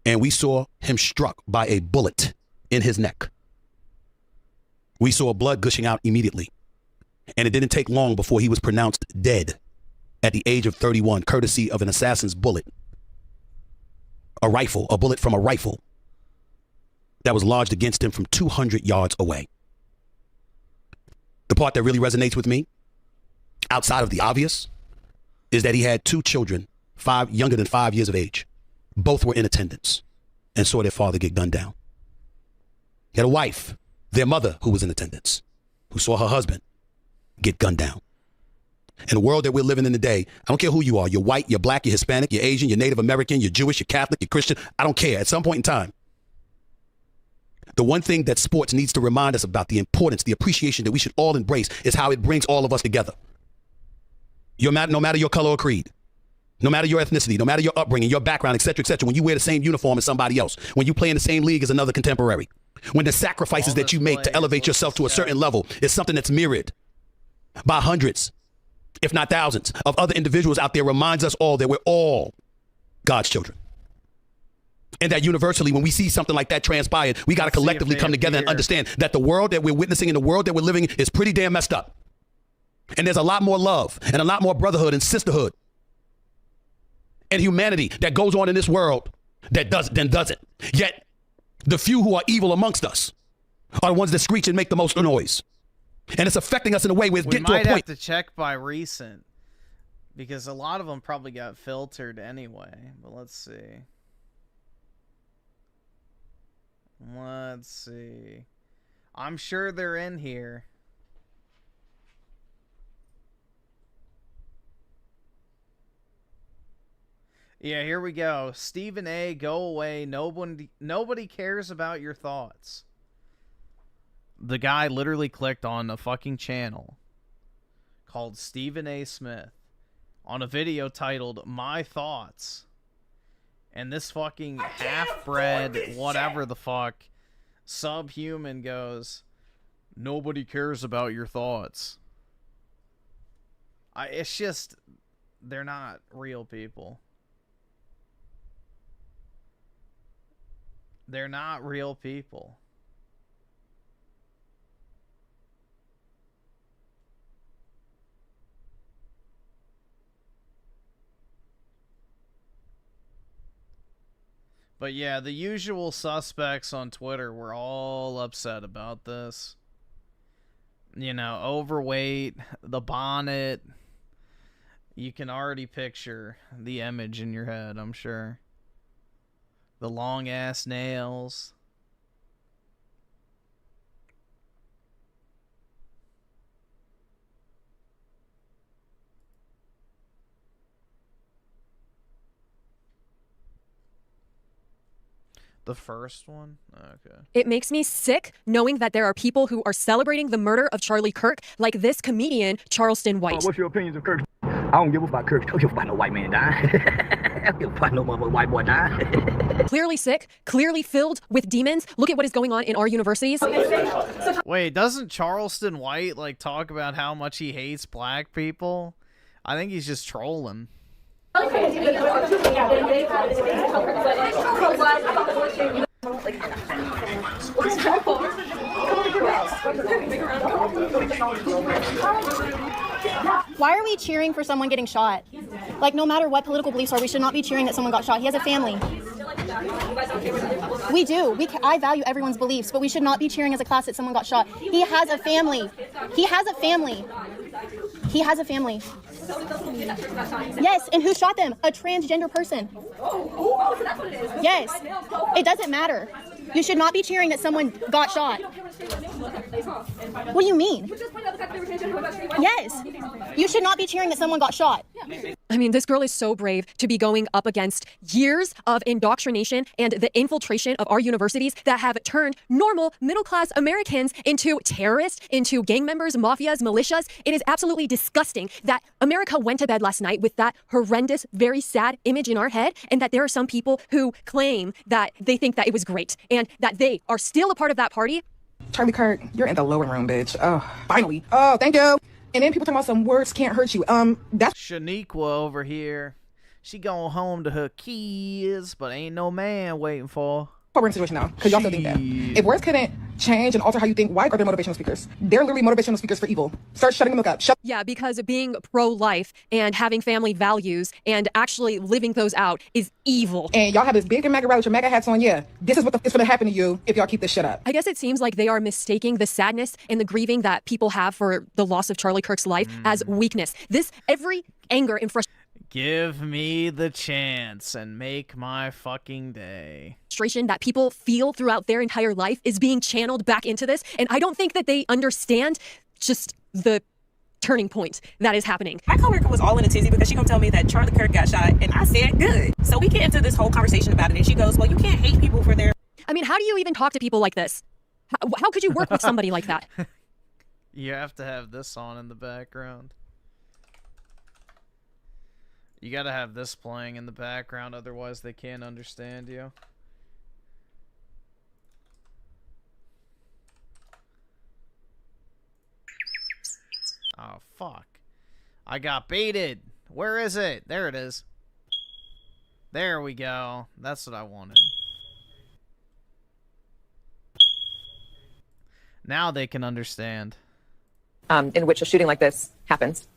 And we saw him struck by a bullet in his neck. We saw blood gushing out immediately. And it didn't take long before he was pronounced dead at the age of 31, courtesy of an assassin's bullet. A bullet from a rifle that was lodged against him from 200 yards away. The part that really resonates with me, outside of the obvious, is that he had 2 children, younger than 5 years of age. Both were in attendance and saw their father get gunned down. He had a wife, their mother, who was in attendance, who saw her husband get gunned down. In the world that we're living in today, I don't care who you are. You're white, you're black, you're Hispanic, you're Asian, you're Native American, you're Jewish, you're Catholic, you're Christian. I don't care. At some point in time, the one thing that sports needs to remind us about, the importance, the appreciation that we should all embrace, is how it brings all of us together. No matter your color or creed, no matter your ethnicity, no matter your upbringing, your background, et cetera, when you wear the same uniform as somebody else, when you play in the same league as another contemporary, when the sacrifices that you make to elevate yourself to a certain level is something that's mirrored by hundreds, if not thousands, of other individuals out there, reminds us all that we're all God's children. And that universally, when we see something like that transpire, we got to collectively come together and understand that the world that we're witnessing and the world that we're living in is pretty damn messed up. And there's a lot more love and a lot more brotherhood and sisterhood and humanity that goes on in this world that doesn't. Yet, the few who are evil amongst us are the ones that screech and make the most noise. And it's affecting us in a way where it's getting to a point. We might have to check by recent, because a lot of them probably got filtered anyway. But let's see. Let's see. I'm sure they're in here. Yeah, here we go. Stephen A., go away. Nobody cares about your thoughts. The guy literally clicked on a fucking channel called Stephen A. Smith on a video titled My Thoughts. And this fucking half-bred, whatever the fuck, subhuman goes, nobody cares about your thoughts. It's just, they're not real people. They're not real people. But yeah, the usual suspects on Twitter were all upset about this. You know, overweight, the bonnet. You can already picture the image in your head, I'm sure. The long-ass nails. The first one? Okay. It makes me sick knowing that there are people who are celebrating the murder of Charlie Kirk, like this comedian, Charleston White. What's your opinions of Kirk? I don't give a fuck about Kirk. I don't give a fuck about no white man dying. I don't give a fuck no white boy dying. Clearly sick, clearly filled with demons. Look at what is going on in our universities. Wait, doesn't Charleston White like talk about how much he hates black people? I think he's just trolling. Why are we cheering for someone getting shot? Like, no matter what political beliefs are, we should not be cheering that someone got shot. He has a family. We do. I value everyone's beliefs, but we should not be cheering as a class that someone got shot. He has a family. He has a family. He has a family. Yes, and who shot them? A transgender person. Yes, it doesn't matter. You should not be cheering that someone got shot. What do you mean? Yes, you should not be cheering that someone got shot. I mean, this girl is so brave to be going up against years of indoctrination and the infiltration of our universities that have turned normal middle-class Americans into terrorists, into gang members, mafias, militias. It is absolutely disgusting that America went to bed last night with that horrendous, very sad image in our head, and that there are some people who claim that they think that it was great and that they are still a part of that party. Charlie Kirk, you're in the lower room, bitch. Oh, finally. Oh, thank you. And then people talking about some words can't hurt you. That's Shaniqua over here. She going home to her kids, but ain't no man waiting for her. we're in a situation now, because y'all still think that. If words couldn't change and alter how you think, why are they motivational speakers? They're literally motivational speakers for evil. Start shutting the milk up. Yeah, because being pro-life and having family values and actually living those out is evil. And y'all have this big MAGA rally with your MAGA hats on. Yeah, this is what is going to happen to you if y'all keep this shit up. I guess it seems like they are mistaking the sadness and the grieving that people have for the loss of Charlie Kirk's life as weakness. Every anger and frustration. Give me the chance and make my fucking day. Frustration that people feel throughout their entire life is being channeled back into this. And I don't think that they understand just the turning point that is happening. My coworker was all in a tizzy because she gonna tell me that Charlie Kirk got shot, and I said good. So we get into this whole conversation about it, and she goes, well, you can't hate people for their... I mean, how do you even talk to people like this? How could you work with somebody like that? You have to have this on in the background. You gotta have this playing in the background, otherwise they can't understand you. Oh, fuck. I got baited. Where is it? There it is. There we go. That's what I wanted. Now they can understand. In which a shooting like this happens.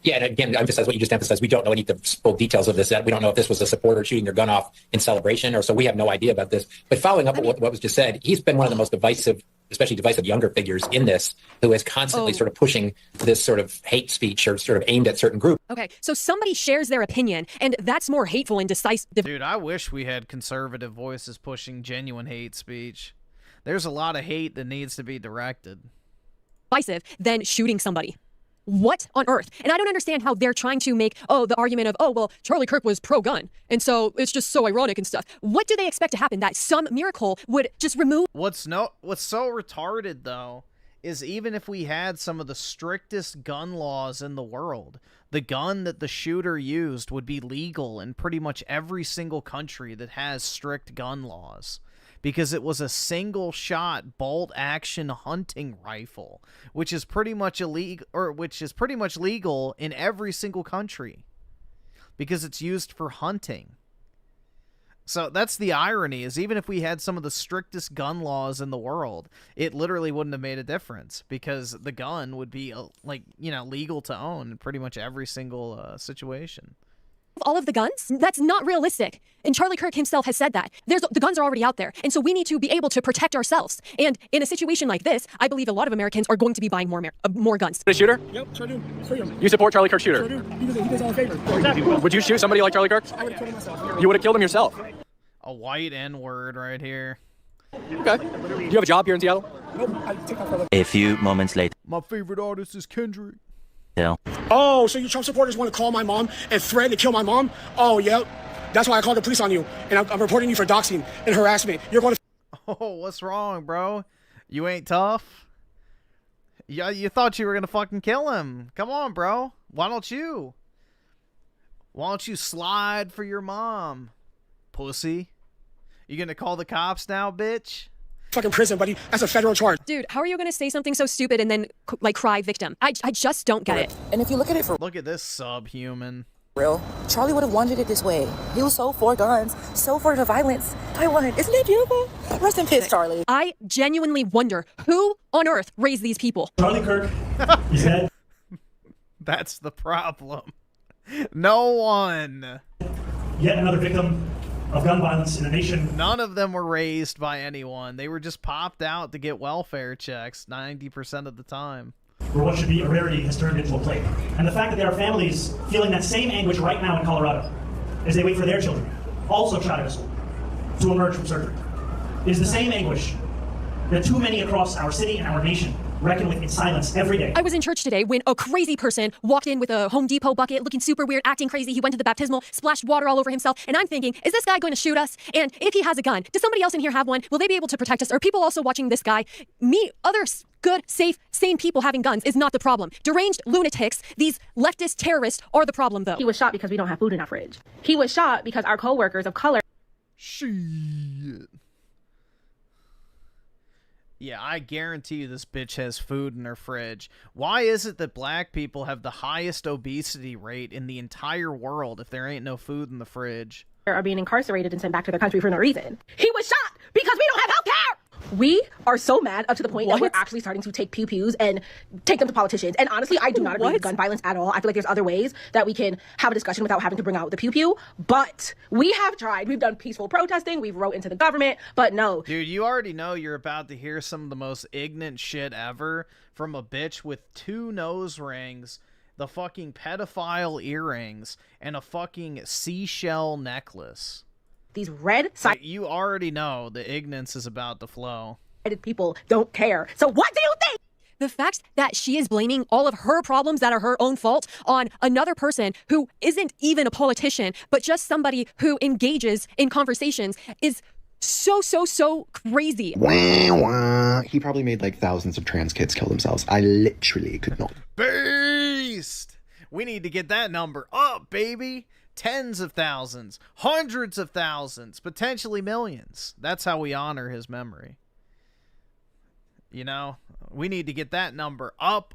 Yeah, and again, emphasize what you just emphasized. We don't know any of the full details of this. We don't know if this was a supporter shooting their gun off in celebration, or so we have no idea about this. But following up on what was just said, he's been one of the most divisive, especially divisive younger figures in this, who is constantly sort of pushing this sort of hate speech or sort of aimed at certain groups. Okay, so somebody shares their opinion, and that's more hateful and decisive. Dude, I wish we had conservative voices pushing genuine hate speech. There's a lot of hate that needs to be directed. Decisive than shooting somebody. What on earth? And I don't understand how they're trying to make, the argument of, well, Charlie Kirk was pro-gun, and so it's just so ironic and stuff. What do they expect to happen? That some miracle would just remove... What's so retarded, though, is even if we had some of the strictest gun laws in the world, the gun that the shooter used would be legal in pretty much every single country that has strict gun laws. Because it was a single-shot bolt-action hunting rifle, which is pretty much illegal, or which is pretty much legal in every single country, because it's used for hunting. So that's the irony: is even if we had some of the strictest gun laws in the world, it literally wouldn't have made a difference, because the gun would be legal to own in pretty much every single situation. All of the guns? That's not realistic. And Charlie Kirk himself has said that. The guns are already out there. And so we need to be able to protect ourselves. And in a situation like this, I believe a lot of Americans are going to be buying more guns. A shooter? Yep, sure do. Freedom. You support Charlie Kirk's shooter? Sure do. He does all a favor. Exactly. Would you shoot somebody like Charlie Kirk? I would have killed him myself. You would have killed him yourself. A white N-word right here. Okay. Do you have a job here in Seattle? Nope. I take that for A few moments later. My favorite artist is Kendrick. Yeah. Oh, so you Trump supporters want to call my mom and threaten to kill my mom? Oh, yep. That's why I called the police on you, and I'm reporting you for doxing and harassment. You're going to... Oh, what's wrong, bro? You ain't tough? Yeah, you thought you were gonna fucking kill him. Come on, bro. Why don't you slide for your mom, pussy? You gonna call the cops now, bitch? Fucking prison, buddy. That's a federal charge. Dude, how are you going to say something so stupid and then, cry victim? I just don't get it. And if you look at it for Look at this subhuman. real, Charlie would have wanted it this way. He was so for guns, so for the violence. Taiwan, isn't that beautiful? Rest in peace, Charlie. I genuinely wonder who on earth raised these people. Charlie Kirk is dead. That's the problem. No one. Yet another victim of gun violence in a nation. None of them were raised by anyone. They were just popped out to get welfare checks 90% of the time. Where what should be a rarity has turned into a plague. And the fact that there are families feeling that same anguish right now in Colorado as they wait for their children, also shot at school, to emerge from surgery, is the same anguish that too many across our city and our nation reckon with in silence every day. I was in church today when a crazy person walked in with a Home Depot bucket, looking super weird, acting crazy. He went to the baptismal, splashed water all over himself, and I'm thinking, is this guy going to shoot us? And if he has a gun, does somebody else in here have one? Will they be able to protect us? Are people also watching this guy? Me, other good, safe, sane people having guns is not the problem. Deranged lunatics, these leftist terrorists are the problem, though. He was shot because we don't have food in our fridge. He was shot because our co-workers of color... Shit. Yeah, I guarantee you this bitch has food in her fridge. Why is it that black people have the highest obesity rate in the entire world if there ain't no food in the fridge? are being incarcerated and sent back to their country for no reason. He was shot because we don't have health care! We are so mad up to the point that we're actually starting to take pew-pews and take them to politicians. And honestly, I do not agree with gun violence at all. I feel like there's other ways that we can have a discussion without having to bring out the pew-pew. But we have tried. We've done peaceful protesting. We've wrote into the government. But no. Dude, you already know you're about to hear some of the most ignorant shit ever from a bitch with 2 nose rings, the fucking pedophile earrings, and a fucking seashell necklace. These red you already know the ignorance is about to flow. People don't care. So what do you think? The fact that she is blaming all of her problems that are her own fault on another person who isn't even a politician, but just somebody who engages in conversations is so crazy. Wah, wah. He probably made like thousands of trans kids kill themselves. I literally could not. Beast! We need to get that number up, baby. Tens of thousands, hundreds of thousands, potentially millions. That's how we honor his memory. You know, we need to get that number up.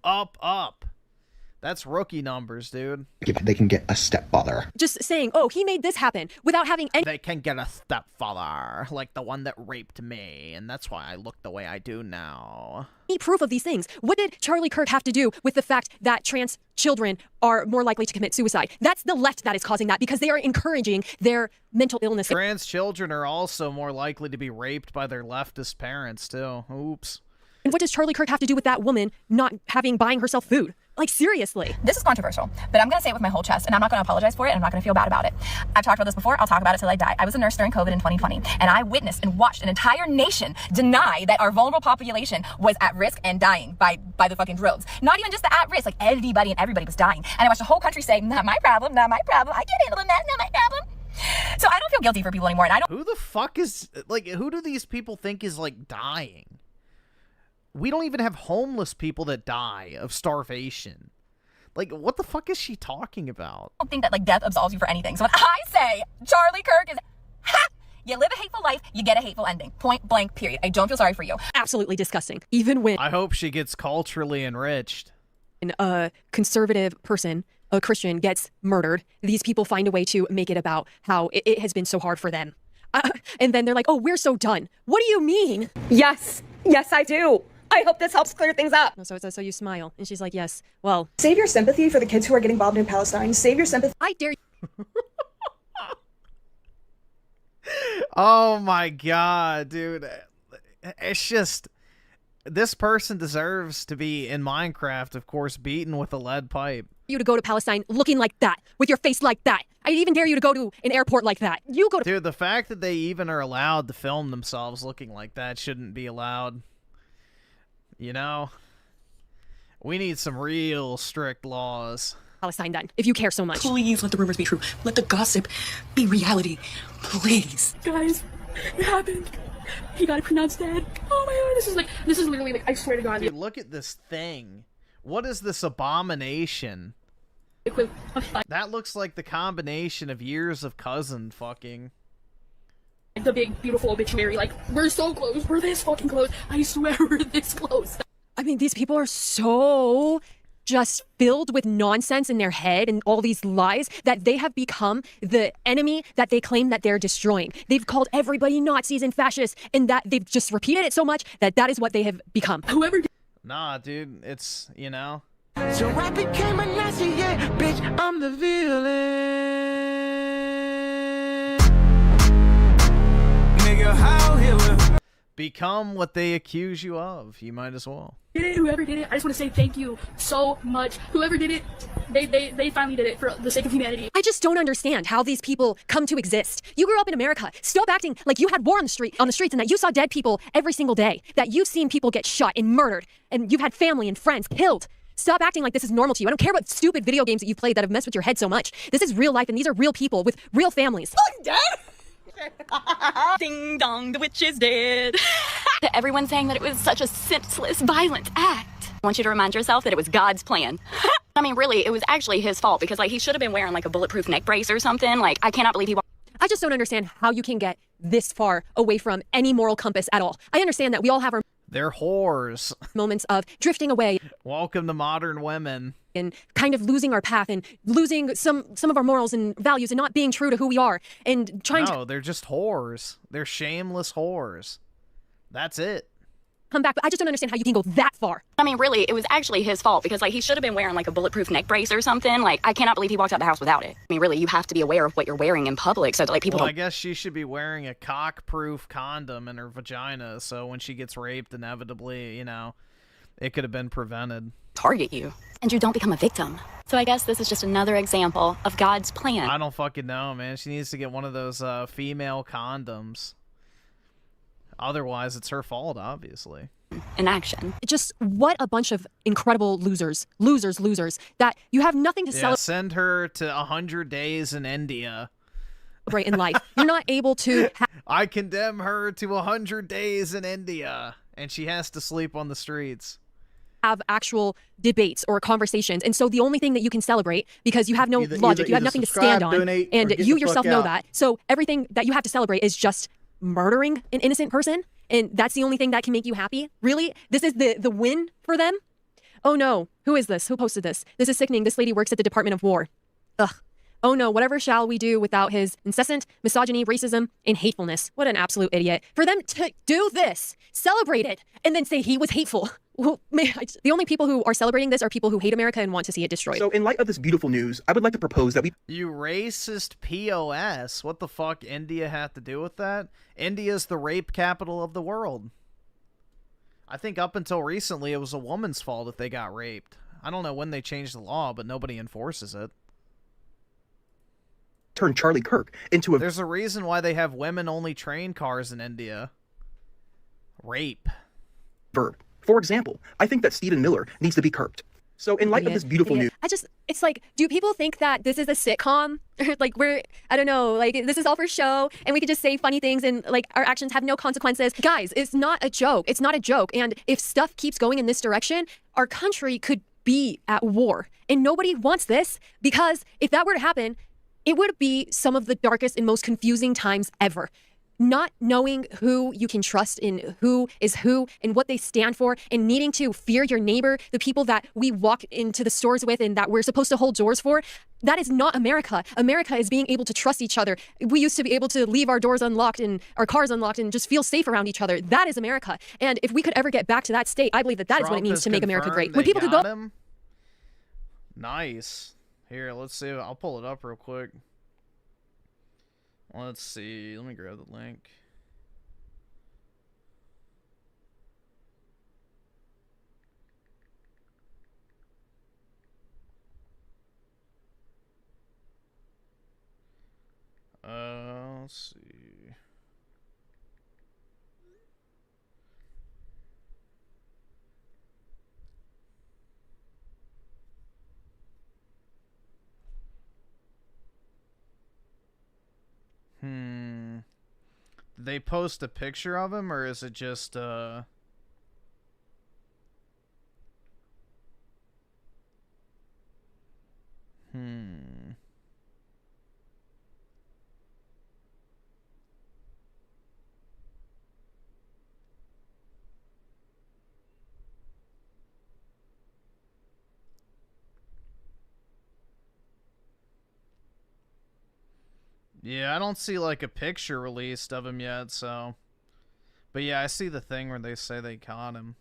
That's rookie numbers, dude. They can get a stepfather. Just saying, oh, he made this happen without having any. They can get a stepfather, like the one that raped me, and that's why I look the way I do now. Any proof of these things. What did Charlie Kirk have to do with the fact that trans children are more likely to commit suicide? That's the left that is causing that because they are encouraging their mental illness. Trans children are also more likely to be raped by their leftist parents, too. Oops. And what does Charlie Kirk have to do with that woman not buying herself food? Like, seriously. This is controversial, but I'm going to say it with my whole chest, and I'm not going to apologize for it, and I'm not going to feel bad about it. I've talked about this before. I'll talk about it till I die. I was a nurse during COVID in 2020, and I witnessed and watched an entire nation deny that our vulnerable population was at risk and dying by the fucking droves. Not even just the at risk, like anybody and everybody was dying. And I watched the whole country say, not my problem, not my problem. I can't handle that, not my problem. So I don't feel guilty for people anymore, and I don't. Who the fuck is, like, who do these people think is, like, dying? We don't even have homeless people that die of starvation. Like, what the fuck is she talking about? I don't think that, like, death absolves you for anything. So when I say Charlie Kirk is, you live a hateful life, you get a hateful ending. Point blank, period. I don't feel sorry for you. Absolutely disgusting. Even when I hope she gets culturally enriched. A conservative person, a Christian, gets murdered, these people find a way to make it about how it has been so hard for them. And then they're like, oh, we're so done. What do you mean? Yes, I do. I hope this helps clear things up. So you smile. And she's like, yes, well. Save your sympathy for the kids who are getting bombed in Palestine. Save your sympathy. I dare you. Oh my god, dude. It's just, this person deserves to be in Minecraft, of course, beaten with a lead pipe. You to go to Palestine looking like that, with your face like that. I even dare you to go to an airport like that. You go to— Dude, the fact that they even are allowed to film themselves looking like that shouldn't be allowed. You know? We need some real strict laws. Palestine then, if you care so much. Please let the rumors be true. Let the gossip be reality. Please. Guys, it happened. He got pronounced dead. Oh my god, this is literally, like, I swear to God. Dude, look at this thing. What is this abomination? That looks like the combination of years of cousin fucking. The big, beautiful obituary, like, we're so close, we're this fucking close, I swear we're this close. I mean, these people are so just filled with nonsense in their head and all these lies that they have become the enemy that they claim that they're destroying. They've called everybody Nazis and fascists, and that they've just repeated it so much that that is what they have become. Whoever— Nah, dude, it's, you know. So I became a Nazi, yeah, bitch, I'm the villain. Nigga, how here with— Become what they accuse you of. You might as well. Whoever did it, I just want to say thank you so much. Whoever did it, they finally did it for the sake of humanity. I just don't understand how these people come to exist. You grew up in America. Stop acting like you had war on the streets, and that you saw dead people every single day, that you've seen people get shot and murdered, and you've had family and friends killed. Stop acting like this is normal to you. I don't care what stupid video games that you've played that have messed with your head so much. This is real life, and these are real people with real families. I'm dead? Ding dong, the witch is dead. Everyone's saying that it was such a senseless, violent act. I want you to remind yourself that it was God's plan. I mean, really, it was actually his fault because, like, he should have been wearing, like, a bulletproof neck brace or something. Like, I cannot believe he— I just don't understand how you can get this far away from any moral compass at all. I understand that we all have our— They're whores. Moments of drifting away. Welcome to modern women. And kind of losing our path and losing some of our morals and values and not being true to who we are and trying to— No, they're just whores. They're shameless whores. That's it. Come back, but I just don't understand how you can go that far. I mean, really, it was actually his fault because, like, he should have been wearing, like, a bulletproof neck brace or something. Like, I cannot believe he walked out the house without it. I mean, really, you have to be aware of what you're wearing in public so that, like, people Well, don't— I guess she should be wearing a cock-proof condom in her vagina, so when she gets raped, inevitably, you know, it could have been prevented. Target you. And you don't become a victim. So I guess this is just another example of God's plan. I don't fucking know, man. She needs to get one of those female condoms. Otherwise, it's her fault, obviously. In action. Just what a bunch of incredible losers, that you have nothing to celebrate. Send her to 100 days in India. In life. You're not able to— I condemn her to 100 days in India, and she has to sleep on the streets. Have actual debates or conversations, and so the only thing that you can celebrate, because you have no logic, you have nothing to stand on, and you yourself know that, so everything that you have to celebrate is just murdering an innocent person, and that's the only thing that can make you happy? Really? This is the win for them? Oh no. Who is this? Who posted this? This is sickening. This lady works at the Department of War. Ugh. Oh no, whatever shall we do without his incessant misogyny, racism, and hatefulness? What an absolute idiot. For them to do this, celebrate it, and then say he was hateful. Well, the only people who are celebrating this are people who hate America and want to see it destroyed. So in light of this beautiful news, I would like to propose that we... You racist POS. What the fuck India had to do with that? India's the rape capital of the world. I think up until recently it was a woman's fault if they got raped. I don't know when they changed the law, but nobody enforces it. Turn Charlie Kirk into a... There's a reason why they have women-only train cars in India. Rape. Verb. For example, I think that Stephen Miller needs to be curbed. So in light of this beautiful news... It's like, do people think that this is a sitcom? Like, I don't know, like, this is all for show, and we could just say funny things, and, like, our actions have no consequences. Guys, it's not a joke. It's not a joke. And if stuff keeps going in this direction, our country could be at war. And nobody wants this, because if that were to happen, it would be some of the darkest and most confusing times ever. Not knowing who you can trust and who is who and what they stand for, and needing to fear your neighbor, the people that we walk into the stores with and that we're supposed to hold doors for. That is not America. America is being able to trust each other. We used to be able to leave our doors unlocked and our cars unlocked and just feel safe around each other. That is America. And if we could ever get back to that state, I believe that is what it means to make America great. When people could go... Him? Nice. Here, let's see. I'll pull it up real quick. Let's see. Let me grab the link. Let's see. Did they post a picture of him, or is it just, Yeah, I don't see, like, a picture released of him yet, so... But yeah, I see the thing where they say they caught him.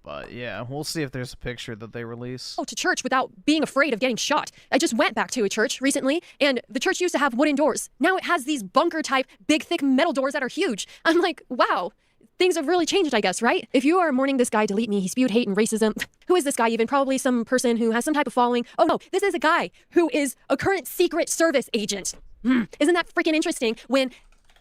But yeah, we'll see if there's a picture that they release. To church without being afraid of getting shot. I just went back to a church recently, and the church used to have wooden doors. Now it has these bunker-type, big, thick metal doors that are huge. I'm like, wow. Things have really changed, I guess, right? If you are mourning this guy, delete me. He spewed hate and racism. Who is this guy even? Probably some person who has some type of following. Oh no, this is a guy who is a current Secret Service agent. Isn't that freaking interesting?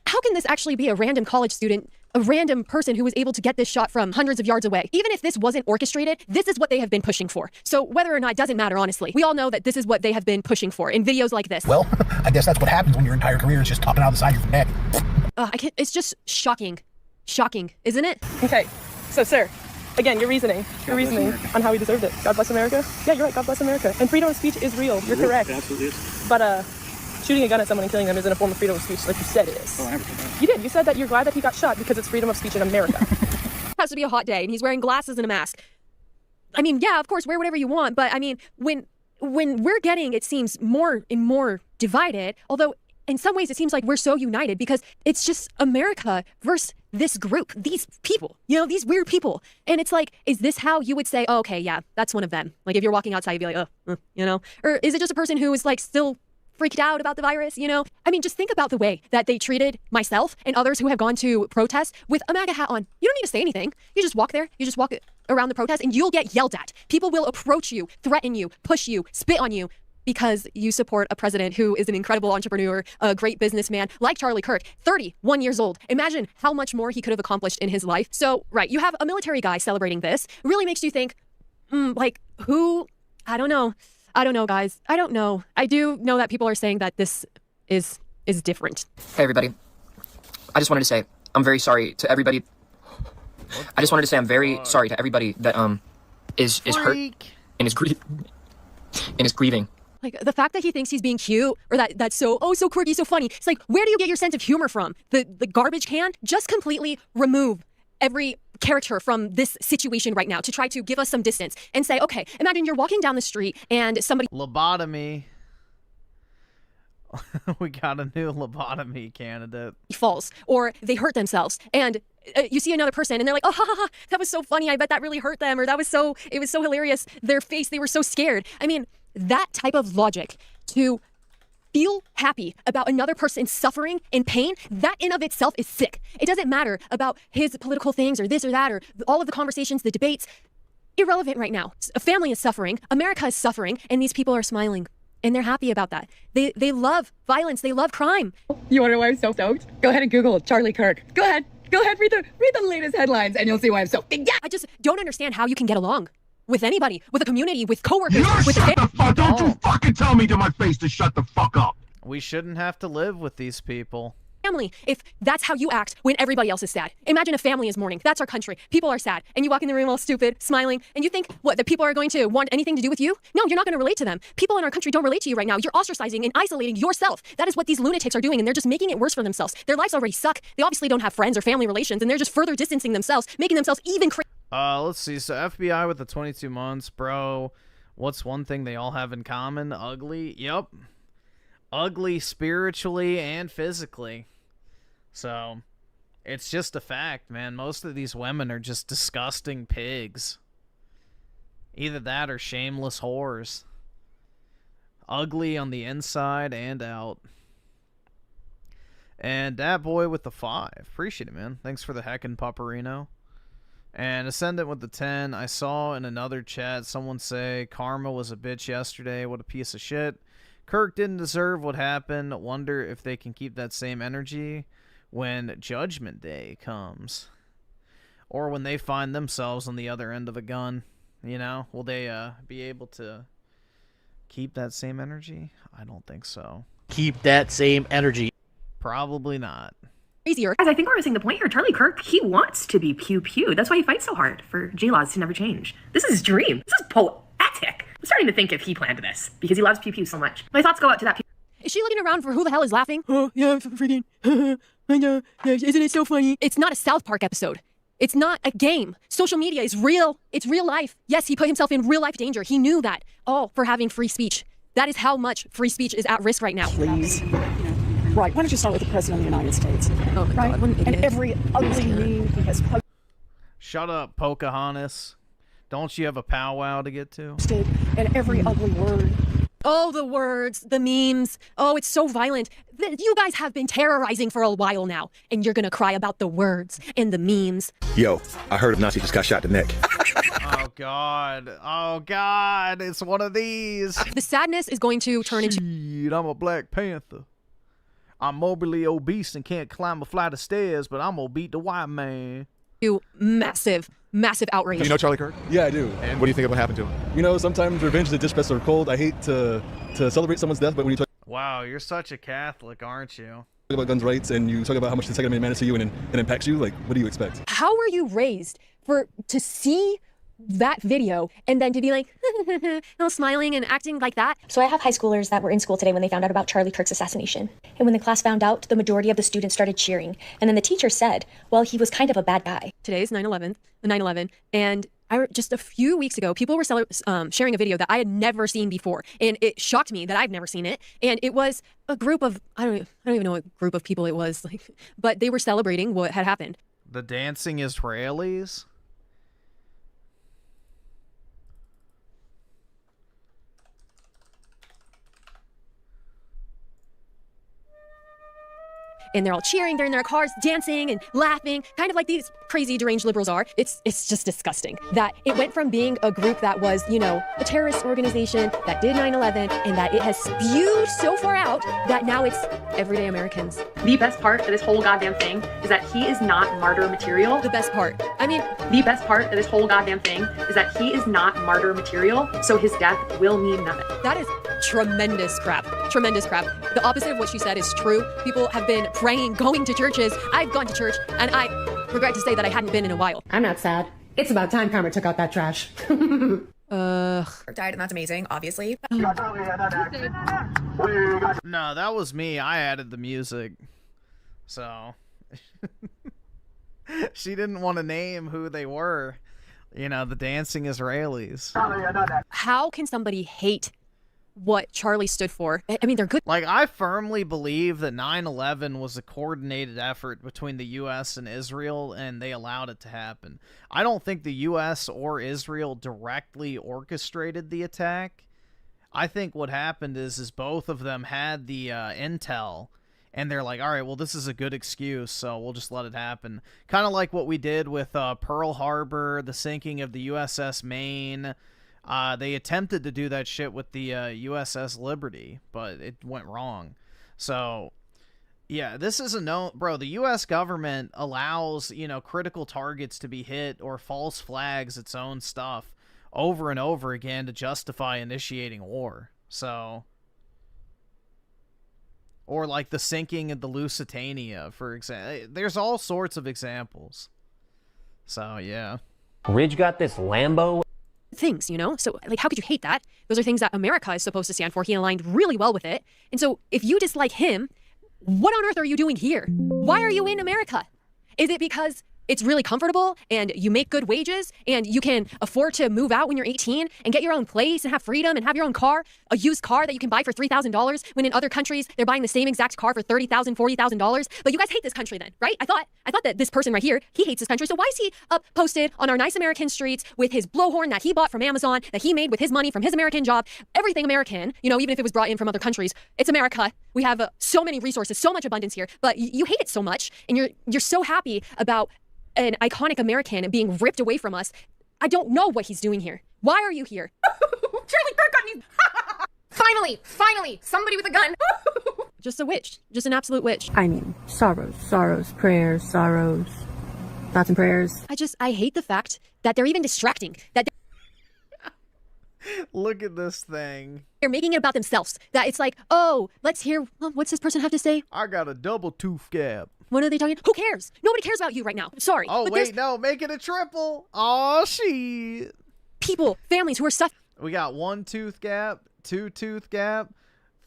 How can this actually be a random college student, a random person who was able to get this shot from hundreds of yards away? Even if this wasn't orchestrated, this is what they have been pushing for. So whether or not, it doesn't matter, honestly. We all know that this is what they have been pushing for in videos like this. Well, I guess that's what happens when your entire career is just talking out the side of your neck. It's just shocking. Shocking, isn't it? Okay, so sir, again, your reasoning on how we deserved it. God bless America? Yeah, you're right, God bless America. And freedom of speech is real, you're correct. Absolutely is. But shooting a gun at someone and killing them isn't a form of freedom of speech like you said it is. Oh, I never said that. You did, you said that you're glad that he got shot because it's freedom of speech in America. It has to be a hot day and he's wearing glasses and a mask. I mean, yeah, of course, wear whatever you want, but I mean, when we're getting, it seems, more and more divided, although in some ways it seems like we're so united because it's just America versus this group, these people, these weird people. And it's like, is this how you would say, oh, okay, yeah, that's one of them? Like if you're walking outside, you'd be like, or is it just a person who is like still freaked out about the virus, I mean, just think about the way that they treated myself and others who have gone to protest with a MAGA hat on. You don't need to say anything. You just walk there, you just walk around the protest and you'll get yelled at. People will approach you, threaten you, push you, spit on you, because you support a president who is an incredible entrepreneur, a great businessman, like Charlie Kirk, 31 years old. Imagine how much more he could have accomplished in his life. So, right, you have a military guy celebrating this. It really makes you think, like, who? I don't know. I don't know, guys. I don't know. I do know that people are saying that this is different. Hey, everybody. I just wanted to say, I'm very sorry to everybody. I just wanted to say I'm very sorry to everybody that, is hurt and is grieving. Like, the fact that he thinks he's being cute, or that's so quirky, so funny. It's like, where do you get your sense of humor from? The garbage can? Just completely remove every character from this situation right now to try to give us some distance and say, okay, imagine you're walking down the street and somebody... Lobotomy. We got a new lobotomy candidate. falls or they hurt themselves, and you see another person and they're like, oh, ha, ha, ha, that was so funny, I bet that really hurt them, or it was so hilarious, their face, they were so scared. I mean, that type of logic to feel happy about another person suffering in pain, that in of itself is sick. It doesn't matter about his political things or this or that or all of the conversations, the debates. Irrelevant right now. A family is suffering, America is suffering, and these people are smiling. And they're happy about that. They love violence. They love crime. You want to know why I'm so stoked? Go ahead and Google Charlie Kirk. Go ahead, read the latest headlines, and you'll see why I'm so. Yeah. I just don't understand how you can get along with anybody, with a community, with coworkers. Shut the fuck! Don't you fucking tell me to my face to shut the fuck up. We shouldn't have to live with these people. Family, if that's how you act when everybody else is sad. Imagine a family is mourning. That's our country. People are sad. And you walk in the room all stupid, smiling, and you think, what, that people are going to want anything to do with you? No, you're not going to relate to them. People in our country don't relate to you right now. You're ostracizing and isolating yourself. That is what these lunatics are doing, and they're just making it worse for themselves. Their lives already suck. They obviously don't have friends or family relations, and they're just further distancing themselves, making themselves even crazy. Let's see. So FBI with the 22 months, bro. What's one thing they all have in common? Ugly. Yep. Ugly spiritually and physically. So, it's just a fact, man. Most of these women are just disgusting pigs. Either that or shameless whores. Ugly on the inside and out. And that boy with the 5. Appreciate it, man. Thanks for the heckin' pupperino. And Ascendant with the 10. I saw in another chat someone say Karma was a bitch yesterday. What a piece of shit. Kirk didn't deserve what happened. Wonder if they can keep that same energy when Judgment Day comes, or when they find themselves on the other end of a gun. You know, will they be able to keep that same energy? I don't think so. Keep that same energy. Probably not. Easier. Guys, I think we're missing the point here. Charlie Kirk, he wants to be pew pew. That's why he fights so hard for J-laws to never change. This is his dream. This is poetic. I'm starting to think if he planned this because he loves pew pew so much. My thoughts go out to that. Is she looking around for who the hell is laughing? Oh, yeah, freaking. I know. Isn't it so funny? It's not a South Park episode. It's not a game. Social media is real. It's real life. Yes, he put himself in real life danger. He knew that. All for having free speech. That is how much free speech is at risk right now. Please. Right. Why don't you start with the President of the United States? Oh my God. And every ugly meme he has posted. Shut up, Pocahontas. Don't you have a powwow to get to? And every ugly word. Oh, the words, the memes. Oh, it's so violent. You guys have been terrorizing for a while now, and you're gonna cry about the words and the memes. Yo, I heard Nazi just got shot in the neck. Oh, God. Oh, God. It's one of these. The sadness is going to turn into... Shit, I'm a Black Panther. I'm morbidly obese and can't climb a flight of stairs, but I'm gonna beat the white man. Massive outrage. Do you know Charlie Kirk? Yeah, I do. And what do you think about happened to him? You know, sometimes revenge is a dish best served cold. I hate to celebrate someone's death, but when you talk Wow, you're such a Catholic, aren't you? about guns' rights and you talk about how much the Second Amendment matters to you and it impacts you, like, what do you expect? How were you raised to see that video and then to be like, smiling and acting like that? So I have high schoolers that were in school today when they found out about Charlie Kirk's assassination. And when the class found out, the majority of the students started cheering. And then the teacher said, well, he was kind of a bad guy. Today's 9/11, and just a few weeks ago, people were sharing a video that I had never seen before, and it shocked me that I've never seen it. And it was a group of I don't even know what group of people it was, but they were celebrating what had happened. The dancing Israelis. And they're all cheering, they're in their cars dancing and laughing, kind of like these crazy deranged liberals are. It's just disgusting that it went from being a group that was, a terrorist organization that did 9/11, and that it has spewed so far out that now it's everyday Americans. The best part of this whole goddamn thing is that he is not martyr material. The best part. The best part of this whole goddamn thing is that he is not martyr material, so his death will mean nothing. That is tremendous crap. Tremendous crap. The opposite of what she said is true. People have been praying, going to churches. I've gone to church, and I regret to say that I hadn't been in a while. I'm not sad. It's about time Karma took out that trash. Died, and that's amazing, obviously. No, that was me. I added the music. So. She didn't want to name who they were. You know, the dancing Israelis. How can somebody hate what Charlie stood for? I mean, they're good. Like, I firmly believe that 9/11 was a coordinated effort between the U.S. and Israel, and they allowed it to happen. I don't think the U.S. or Israel directly orchestrated the attack. I think what happened is both of them had the intel, and they're like, all right, well, this is a good excuse, so we'll just let it happen. Kind of like what we did with Pearl Harbor, the sinking of the USS Maine. They attempted to do that shit with the USS Liberty, but it went wrong. So, yeah, this is a no... Bro, the U.S. government allows, you know, critical targets to be hit or false flags its own stuff over and over again to justify initiating war. So... Or like the sinking of the Lusitania, for example. There's all sorts of examples. So, yeah. Ridge got this Lambo. Things, you know? So, like, how could you hate that? Those are things that America is supposed to stand for. He aligned really well with it. And so, if you dislike him, what on earth are you doing here? Why are you in America? Is it because it's really comfortable and you make good wages and you can afford to move out when you're 18 and get your own place and have freedom and have your own car, a used car that you can buy for $3,000 when in other countries they're buying the same exact car for $30,000, $40,000? But you guys hate this country then, right? I thought that this person right here, he hates this country. So why is he up posted on our nice American streets with his blowhorn that he bought from Amazon, that he made with his money from his American job, everything American, you know, even if it was brought in from other countries? It's America. We have so many resources, so much abundance here, but you hate it so much and you're so happy about an iconic American being ripped away from us. I don't know what he's doing here. Why are you here? Charlie Kirk got me. Finally, somebody with a gun. Just a witch. Just an absolute witch. I mean, sorrows, prayers, sorrows, thoughts and prayers. I hate the fact that they're even distracting. That Look at this thing. They're making it about themselves. That it's like, oh, let's hear, what's this person have to say? I got a double tooth gap. What are they talking? Who cares? Nobody cares about you right now. Sorry. Oh, wait, no, make it a triple. Oh, shit. People, families who are suffering. We got 1 tooth gap, 2 tooth gap,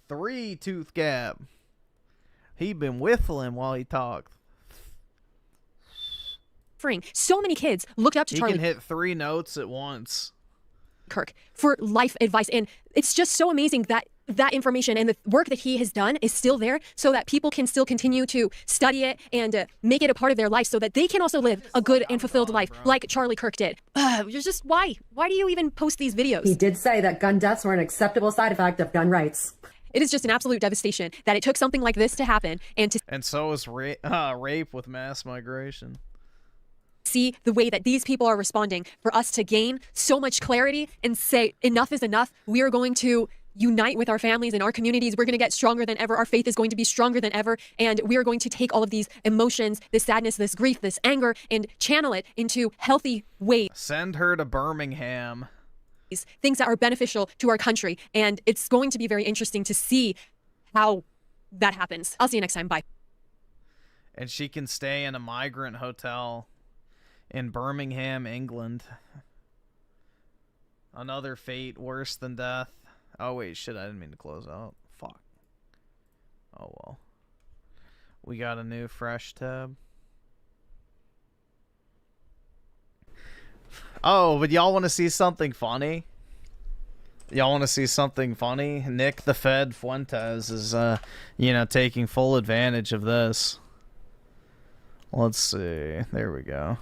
3 tooth gap. He been whistling while he talked. So many kids looked up to Charlie. He can hit 3 notes at once. Kirk for life advice, and it's just so amazing that that information and the work that he has done is still there so that people can still continue to study it and make it a part of their life so that they can also live a good and fulfilled life like Charlie Kirk did. Just why do you even post these videos? He did say that gun deaths were an acceptable side effect of gun rights. It is just an absolute devastation that it took something like this to happen and so is rape with mass migration. See the way that these people are responding, for us to gain so much clarity and say enough is enough. We are going to unite with our families and our communities. We're going to get stronger than ever. Our faith is going to be stronger than ever. And we are going to take all of these emotions, this sadness, this grief, this anger, and channel it into healthy ways. Send her to Birmingham. Things that are beneficial to our country. And it's going to be very interesting to see how that happens. I'll see you next time. Bye. And she can stay in a migrant hotel in Birmingham, England. Another fate worse than death. Oh, wait, shit, I didn't mean to close out. Fuck. Oh, well. We got a new fresh tab. Oh, but y'all want to see something funny? Y'all want to see something funny? Nick the Fed Fuentes is, taking full advantage of this. Let's see. There we go.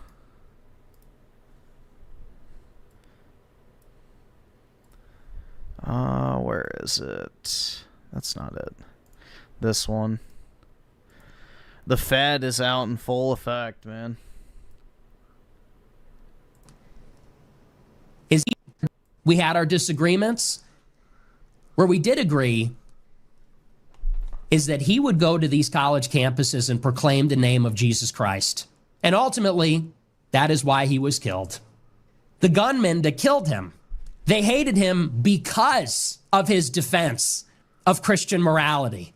Where is it? That's not it. This one. The Fed is out in full effect, man. We had our disagreements. Where we did agree is that he would go to these college campuses and proclaim the name of Jesus Christ. And ultimately, that is why he was killed. The gunmen that killed him, they hated him because of his defense of Christian morality.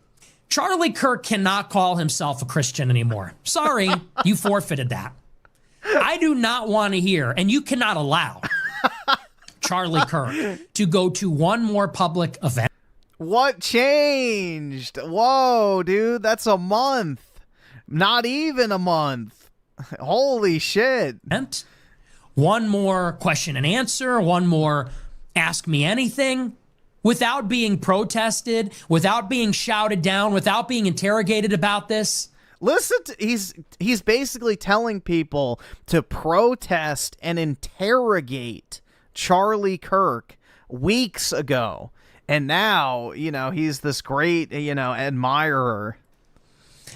Charlie Kirk cannot call himself a Christian anymore. Sorry, you forfeited that. I do not want to hear, and you cannot allow Charlie Kirk to go to one more public event. What changed? Whoa, dude, that's a month. Not even a month. Holy shit. One more question and answer, one more ask me anything, without being protested, without being shouted down, without being interrogated about this. Listen, he's basically telling people to protest and interrogate Charlie Kirk weeks ago. And now, you know, he's this great, you know, admirer.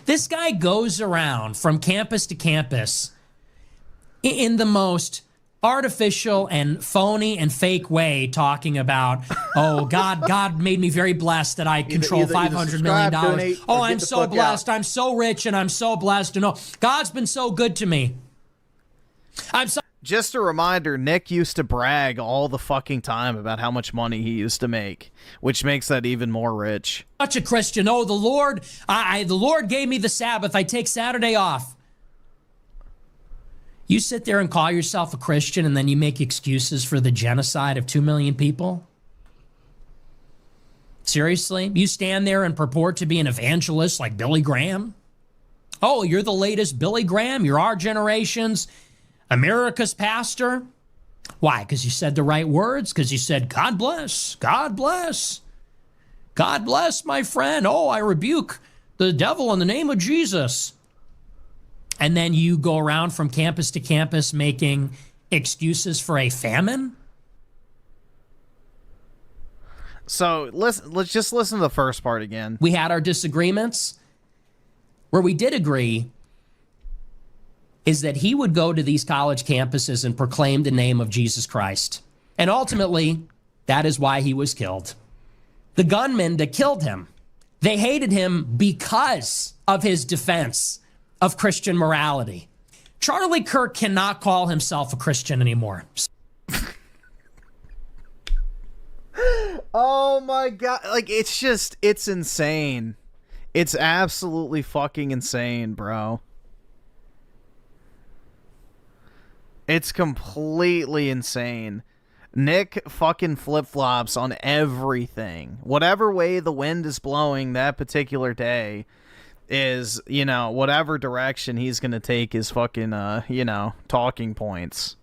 This guy goes around from campus to campus in the most artificial and phony and fake way, talking about, oh, God made me very blessed that I control $500 million. Oh, I'm so blessed. I'm so rich and I'm so blessed. And oh, God's been so good to me. Just a reminder, Nick used to brag all the fucking time about how much money he used to make, which makes that even more rich. Such a Christian. Oh, the Lord gave me the Sabbath. I take Saturday off. You sit there and call yourself a Christian and then you make excuses for the genocide of 2 million people? Seriously? You stand there and purport to be an evangelist like Billy Graham? Oh, you're the latest Billy Graham? You're our generation's America's pastor? Why? Because you said the right words? Because you said, God bless, God bless, God bless, my friend. Oh, I rebuke the devil in the name of Jesus. And then you go around from campus to campus making excuses for a famine? So let's just listen to the first part again. We had our disagreements. Where we did agree is that he would go to these college campuses and proclaim the name of Jesus Christ. And ultimately, that is why he was killed. The gunmen that killed him, they hated him because of his defense of Christian morality. Charlie Kirk cannot call himself a Christian anymore. Oh my God. Like, it's insane. It's absolutely fucking insane, bro. It's completely insane. Nick fucking flip-flops on everything. Whatever way the wind is blowing that particular day is, you know, whatever direction he's gonna take his fucking, you know, talking points.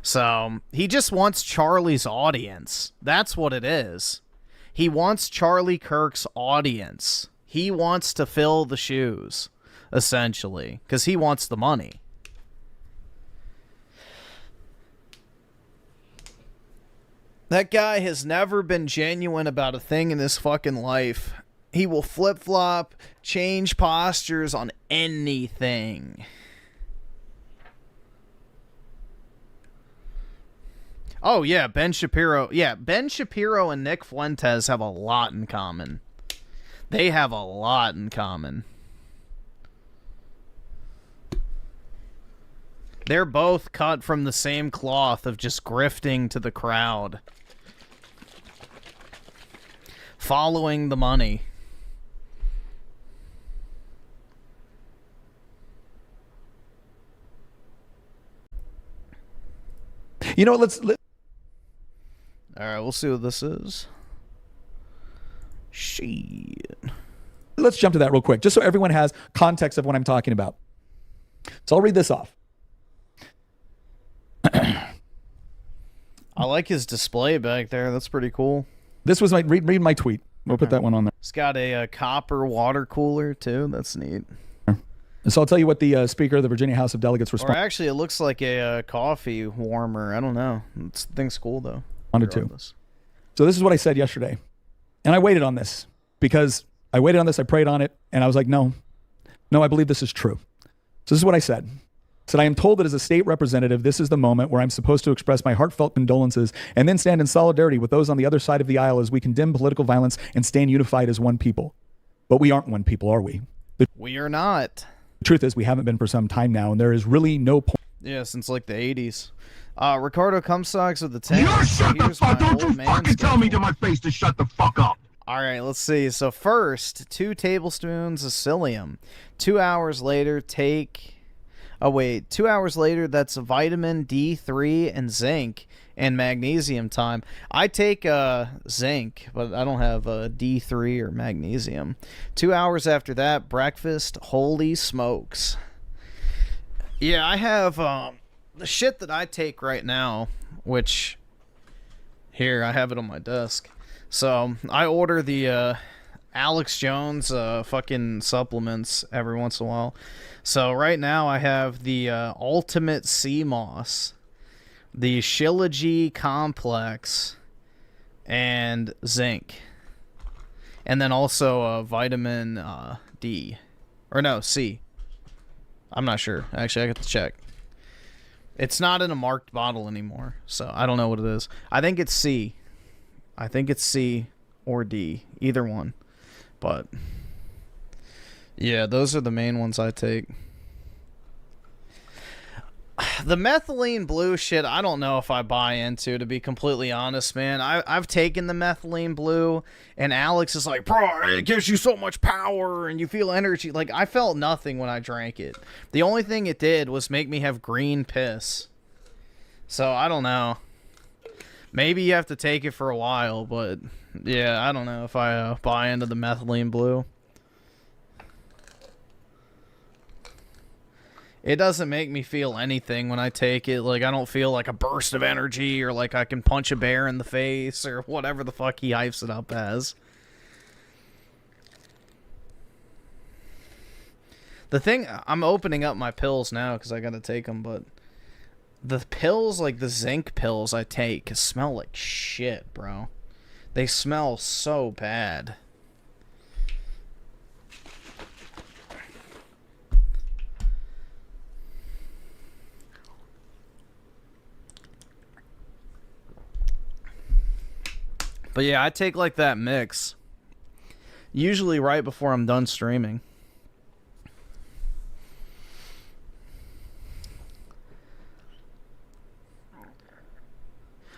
So, he just wants Charlie's audience. That's what it is. He wants Charlie Kirk's audience. He wants to fill the shoes, essentially, because he wants the money. That guy has never been genuine about a thing in his fucking life. He will flip-flop, change postures on anything. Oh, yeah, Ben Shapiro. Yeah, Ben Shapiro and Nick Fuentes have a lot in common. They have a lot in common. They're both cut from the same cloth of just grifting to the crowd. Following the money. You know, let's Alright, we'll see what this is. Shit. Let's jump to that real quick, just so everyone has context of what I'm talking about. So I'll read this off. I like his display back there. That's pretty cool. This was my read my tweet. We'll put that one on there. It's got a copper water cooler too. That's neat. So I'll tell you what the Speaker of the Virginia House of Delegates Or responded. actually, it looks like a coffee warmer. I don't know. This thing's cool though. To. So this is what I said yesterday, and I waited on this because I waited on this. I prayed on it, and I was like, no, I believe this is true. So this is what I said. I am told that as a state representative, this is the moment where I'm supposed to express my heartfelt condolences and then stand in solidarity with those on the other side of the aisle as we condemn political violence and stand unified as one people. But we aren't one people, are we? We are not. The truth is we haven't been for some time now, and there is really no point. Yeah, since like the 80s. Ricardo Comstocks with the 10. You shut the fuck! Don't you fucking tell me to my face to shut the fuck up! Alright, let's see. So first, 2 tablespoons of psyllium. 2 hours later, take... Oh, wait. 2 hours later, that's vitamin D3 and zinc and magnesium time. I take zinc, but I don't have D3 or magnesium. 2 hours after that, breakfast. Holy smokes. Yeah, I have the shit that I take right now, which here I have it on my desk. So I order the Alex Jones fucking supplements every once in a while. So right now I have the Ultimate Sea Moss, the Shilajit Complex, and zinc. And then also vitamin D. Or no, C. I'm not sure. Actually, I got to check. It's not in a marked bottle anymore, so I don't know what it is. I think it's C. I think it's C or D. Either one. But yeah, those are the main ones I take. The methylene blue shit, I don't know if I buy into, to be completely honest, man. I've taken the methylene blue, and Alex is like, bro, it gives you so much power, and you feel energy. Like, I felt nothing when I drank it. The only thing it did was make me have green piss. So, I don't know. Maybe you have to take it for a while, but yeah, I don't know if I buy into the methylene blue. It doesn't make me feel anything when I take it. Like, I don't feel like a burst of energy or like I can punch a bear in the face or whatever the fuck he hypes it up as. The thing, I'm opening up my pills now because I gotta take them, but the pills, like the zinc pills I take, smell like shit, bro. They smell so bad. But yeah, I take like that mix. Usually right before I'm done streaming.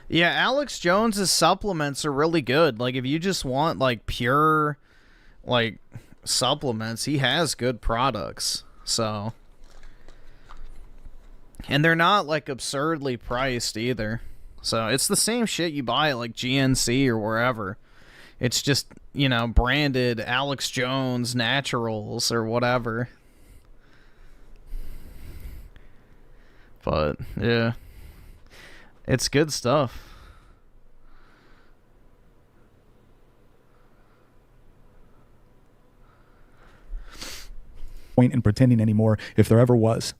Yeah, Alex Jones's supplements are really good. Like, if you just want like pure like supplements, he has good products. So, and they're not like absurdly priced either. So it's the same shit you buy at like GNC or wherever. It's just, you know, branded Alex Jones Naturals or whatever. But yeah, it's good stuff. Point in pretending anymore, if there ever was.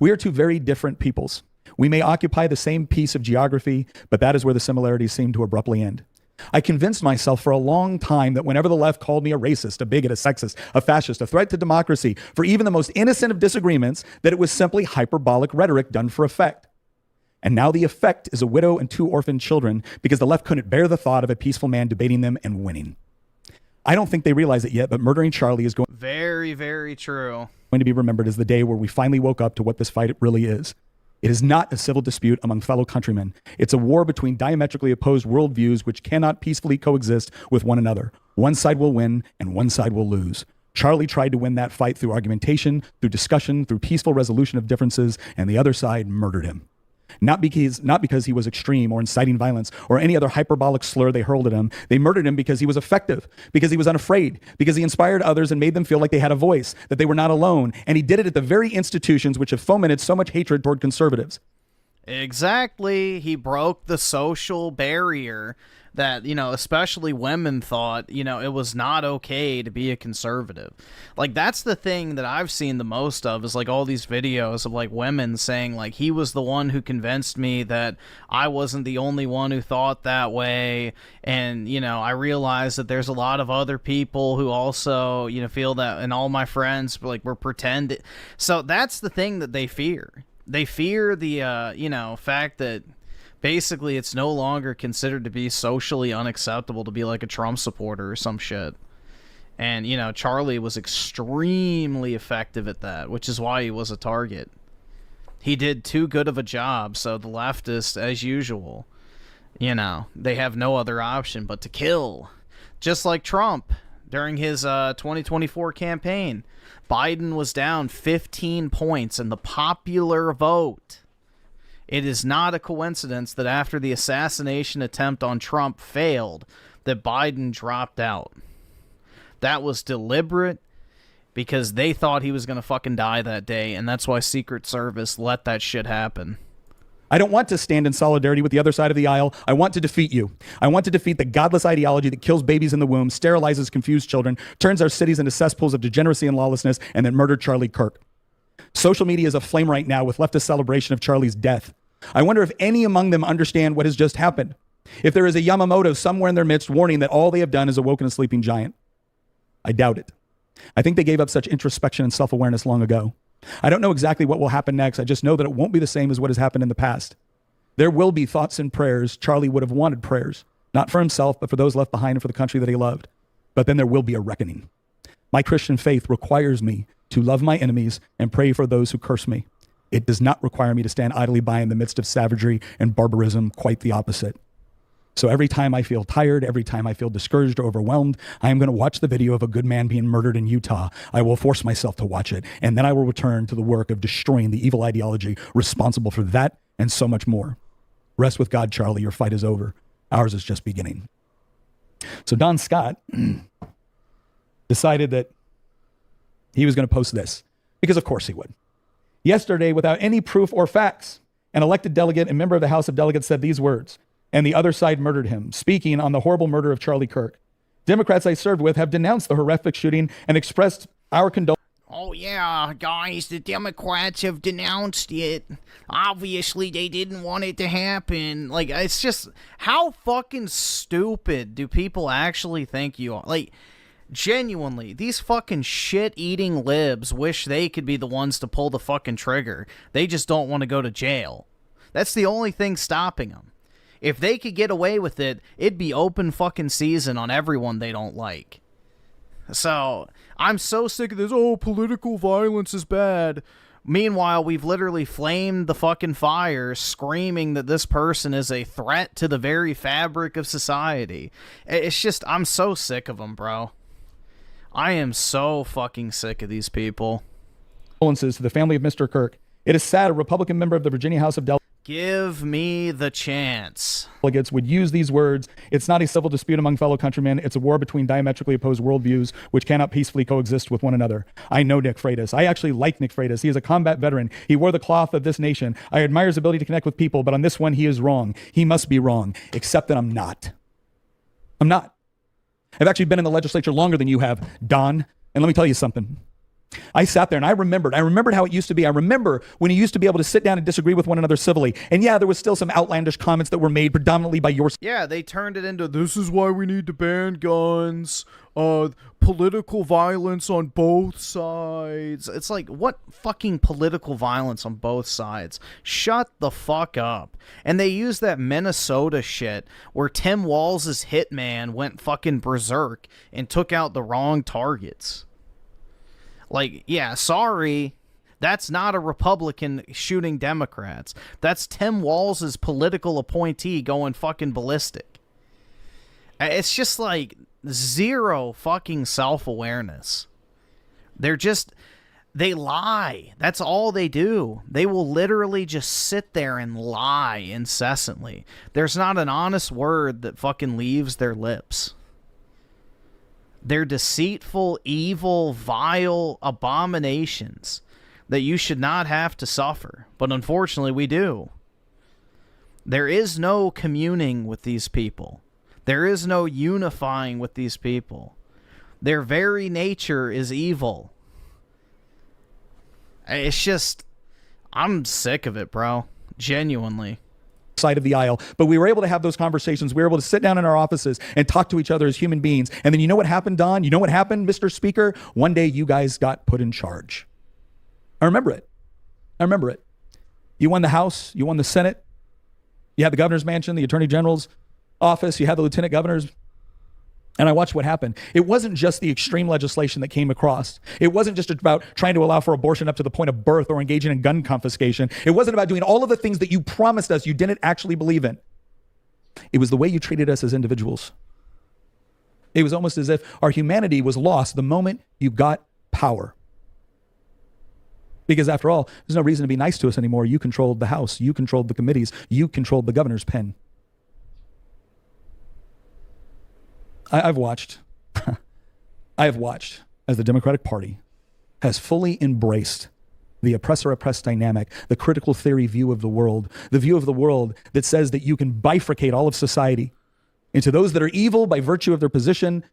We are two very different peoples. We may occupy the same piece of geography, but that is where the similarities seem to abruptly end. I convinced myself for a long time that whenever the left called me a racist, a bigot, a sexist, a fascist, a threat to democracy, for even the most innocent of disagreements, that it was simply hyperbolic rhetoric done for effect. And now the effect is a widow and 2 orphaned children because the left couldn't bear the thought of a peaceful man debating them and winning. I don't think they realize it yet, but murdering Charlie is going very true. To be remembered as the day where we finally woke up to what this fight really is. It is not a civil dispute among fellow countrymen. It's a war between diametrically opposed worldviews which cannot peacefully coexist with one another. One side will win and one side will lose. Charlie tried to win that fight through argumentation, through discussion, through peaceful resolution of differences, and the other side murdered him. Not because he was extreme or inciting violence or any other hyperbolic slur they hurled at him. They murdered him because he was effective, because he was unafraid, because he inspired others and made them feel like they had a voice, that they were not alone. And he did it at the very institutions which have fomented so much hatred toward conservatives. Exactly. He broke the social barrier that, you know, especially women thought, you know, it was not okay to be a conservative. Like, that's the thing that I've seen the most of, is like all these videos of like women saying like, he was the one who convinced me that I wasn't the only one who thought that way. And, you know, I realized that there's a lot of other people who also, you know, feel that, and all my friends like were pretending. So that's the thing that they fear. They fear the, you know, fact that basically it's no longer considered to be socially unacceptable to be like a Trump supporter or some shit. And, you know, Charlie was extremely effective at that, which is why he was a target. He did too good of a job, so the leftists, as usual, you know, they have no other option but to kill. Just like Trump during his 2024 campaign. Biden was down 15 points in the popular vote. It is not a coincidence that after the assassination attempt on Trump failed, that Biden dropped out. That was deliberate because they thought he was going to fucking die that day, and that's why Secret Service let that shit happen. I don't want to stand in solidarity with the other side of the aisle. I want to defeat you. I want to defeat the godless ideology that kills babies in the womb, sterilizes confused children, turns our cities into cesspools of degeneracy and lawlessness, and that murdered Charlie Kirk. Social media is aflame right now with leftist celebration of Charlie's death. I wonder if any among them understand what has just happened. If there is a Yamamoto somewhere in their midst warning that all they have done is awoken a sleeping giant. I doubt it. I think they gave up such introspection and self-awareness long ago. I don't know exactly what will happen next. I just know that it won't be the same as what has happened in the past. There will be thoughts and prayers. Charlie would have wanted prayers, not for himself, but for those left behind and for the country that he loved. But then there will be a reckoning. My Christian faith requires me to love my enemies and pray for those who curse me. It does not require me to stand idly by in the midst of savagery and barbarism, quite the opposite. So every time I feel tired, every time I feel discouraged or overwhelmed, I am going to watch the video of a good man being murdered in Utah. I will force myself to watch it, and then I will return to the work of destroying the evil ideology responsible for that and so much more. Rest with God, Charlie. Your fight is over. Ours is just beginning. So Don Scott decided that he was going to post this, because of course he would. Yesterday, without any proof or facts, an elected delegate and member of the House of Delegates said these words, "And the other side murdered him," speaking on the horrible murder of Charlie Kirk. Democrats I served with have denounced the horrific shooting and expressed our condolences. Oh yeah, guys, the Democrats have denounced it. Obviously, they didn't want it to happen. Like, it's just, how fucking stupid do people actually think you are? Like, genuinely, these fucking shit-eating libs wish they could be the ones to pull the fucking trigger. They just don't want to go to jail. That's the only thing stopping them. If they could get away with it, it'd be open fucking season on everyone they don't like. So, I'm so sick of this, oh, political violence is bad. Meanwhile, we've literally flamed the fucking fire, screaming that this person is a threat to the very fabric of society. It's just, I'm so sick of them, bro. I am so fucking sick of these people. Condolences to the family of Mr. Kirk. It is sad a Republican member of the Virginia House of Delegates Give me the chance. Delegates would use these words. It's not a civil dispute among fellow countrymen. It's a war between diametrically opposed worldviews which cannot peacefully coexist with one another. I know Nick Freitas. I actually like Nick Freitas. He is a combat veteran. He wore the cloth of this nation. I admire his ability to connect with people, but on this one, he is wrong. He must be wrong, except that I'm not. I'm not. I've actually been in the legislature longer than you have, Don. And let me tell you something. I sat there and I remembered how it used to be. I remember when you used to be able to sit down and disagree with one another civilly. And yeah, there was still some outlandish comments that were made predominantly by your... Yeah, they turned it into, this is why we need to ban guns, political violence on both sides. It's like, what fucking political violence on both sides? Shut the fuck up. And they used that Minnesota shit where Tim Walz's hitman went fucking berserk and took out the wrong targets. Like, yeah, sorry, that's not a Republican shooting Democrats. That's Tim Walz's political appointee going fucking ballistic. It's just like zero fucking self-awareness. They lie. That's all they do. They will literally just sit there and lie incessantly. There's not an honest word that fucking leaves their lips. They're deceitful, evil, vile abominations that you should not have to suffer. But unfortunately, we do. There is no communing with these people. There is no unifying with these people. Their very nature is evil. It's just, I'm sick of it, bro. Genuinely. Side of the aisle, but we were able to have those conversations. We were able to sit down in our offices and talk to each other as human beings. And then you know what happened, Don? You know what happened, Mr. Speaker? One day you guys got put in charge. I remember it. You won the House, you won the Senate, you had the governor's mansion, the attorney general's office, you had the lieutenant governors. And I watched what happened. It wasn't just the extreme legislation that came across. It wasn't just about trying to allow for abortion up to the point of birth or engaging in gun confiscation. It wasn't about doing all of the things that you promised us you didn't actually believe in. It was the way you treated us as individuals. It was almost as if our humanity was lost the moment you got power. Because after all, there's no reason to be nice to us anymore. You controlled the House. You controlled the committees. You controlled the governor's pen. I've watched. I have watched as the Democratic Party has fully embraced the oppressor-oppressed dynamic, the critical theory view of the world, the view of the world that says that you can bifurcate all of society into those that are evil by virtue of their position,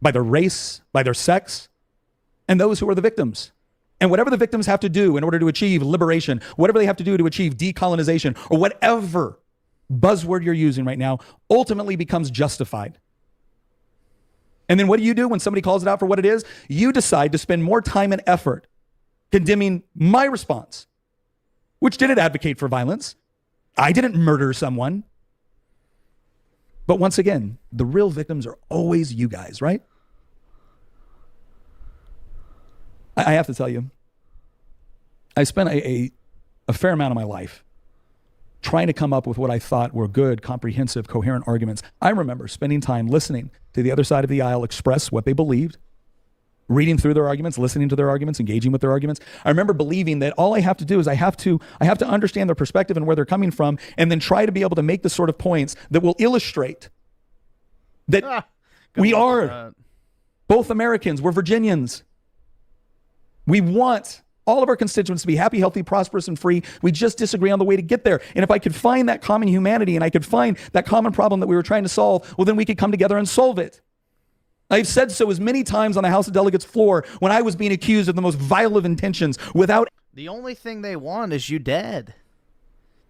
by their race, by their sex, and those who are the victims. And whatever the victims have to do in order to achieve liberation, whatever they have to do to achieve decolonization, or whatever buzzword you're using right now, ultimately becomes justified. And then what do when somebody calls it out for what it is? You decide to spend more time and effort condemning my response, which didn't advocate for violence. I didn't murder someone. But once again, the real victims are always you guys, right? I have to tell you, I spent a fair amount of my life trying to come up with what I thought were good, comprehensive, coherent arguments. I remember spending time listening to the other side of the aisle express what they believed, reading through their arguments, listening to their arguments, engaging with their arguments. I remember believing that all I have to do is I have to understand their perspective and where they're coming from, and then try to be able to make the sort of points that will illustrate that we are both Americans, we're Virginians. We want all of our constituents to be happy, healthy, prosperous, and free. We just disagree on the way to get there. And if I could find that common humanity and I could find that common problem that we were trying to solve, well, then we could come together and solve it. I've said so as many times on the House of Delegates floor when I was being accused of the most vile of intentions without... The only thing they want is you dead.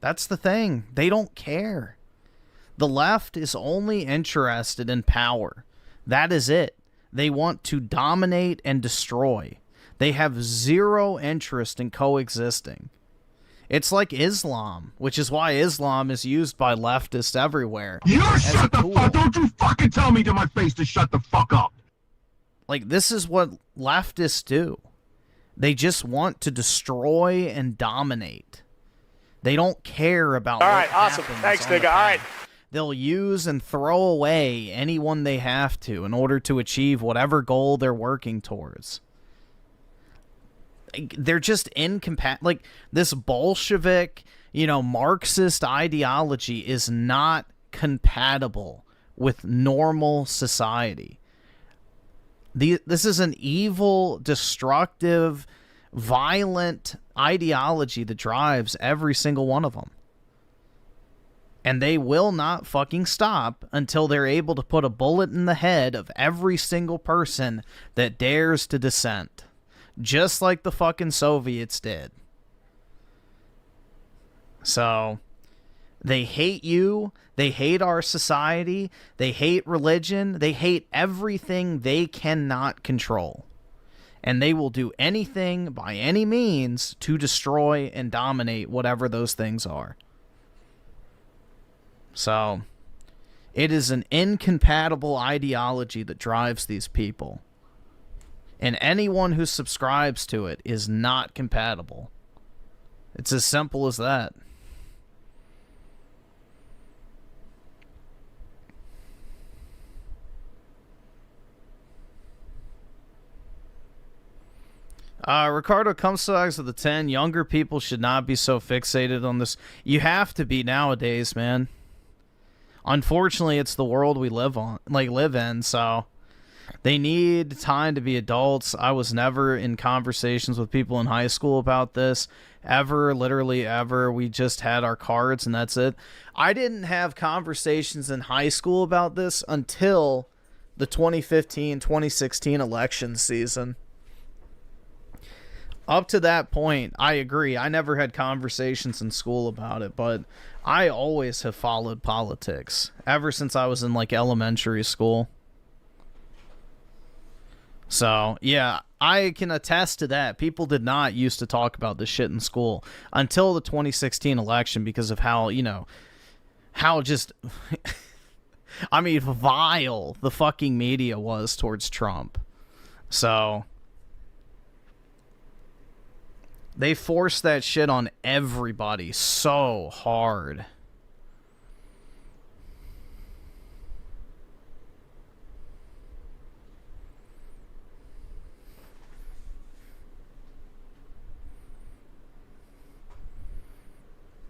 That's the thing. They don't care. The left is only interested in power. That is it. They want to dominate and destroy. They have zero interest in coexisting. It's like Islam, which is why Islam is used by leftists everywhere. You shut the fuck! Don't you fucking tell me to my face to shut the fuck up! Like, this is what leftists do. They just want to destroy and dominate. They don't care about all right, awesome. Thanks, nigga. All right. They'll use and throw away anyone they have to in order to achieve whatever goal they're working towards. They're just incompatible. Like, this Bolshevik, Marxist ideology is not compatible with normal society. This is an evil, destructive, violent ideology that drives every single one of them. And they will not fucking stop until they're able to put a bullet in the head of every single person that dares to dissent. Just like the fucking Soviets did. So, they hate you. They hate our society. They hate religion. They hate everything they cannot control. And they will do anything by any means to destroy and dominate whatever those things are. So, it is an incompatible ideology that drives these people. And anyone who subscribes to it is not compatible. It's as simple as that. Ricardo Comstock's of the 10. Younger people should not be so fixated on this. You have to be nowadays, man. Unfortunately, it's the world we live in, so they need time to be adults. I was never in conversations with people in high school about this. Ever, literally ever. We just had our cards and that's it. I didn't have conversations in high school about this until the 2015-2016 election season. Up to that point, I agree. I never had conversations in school about it, but I always have followed politics ever since I was in elementary school. So, yeah, I can attest to that. People did not used to talk about this shit in school until the 2016 election because of how, how just, vile the fucking media was towards Trump. So, they forced that shit on everybody so hard.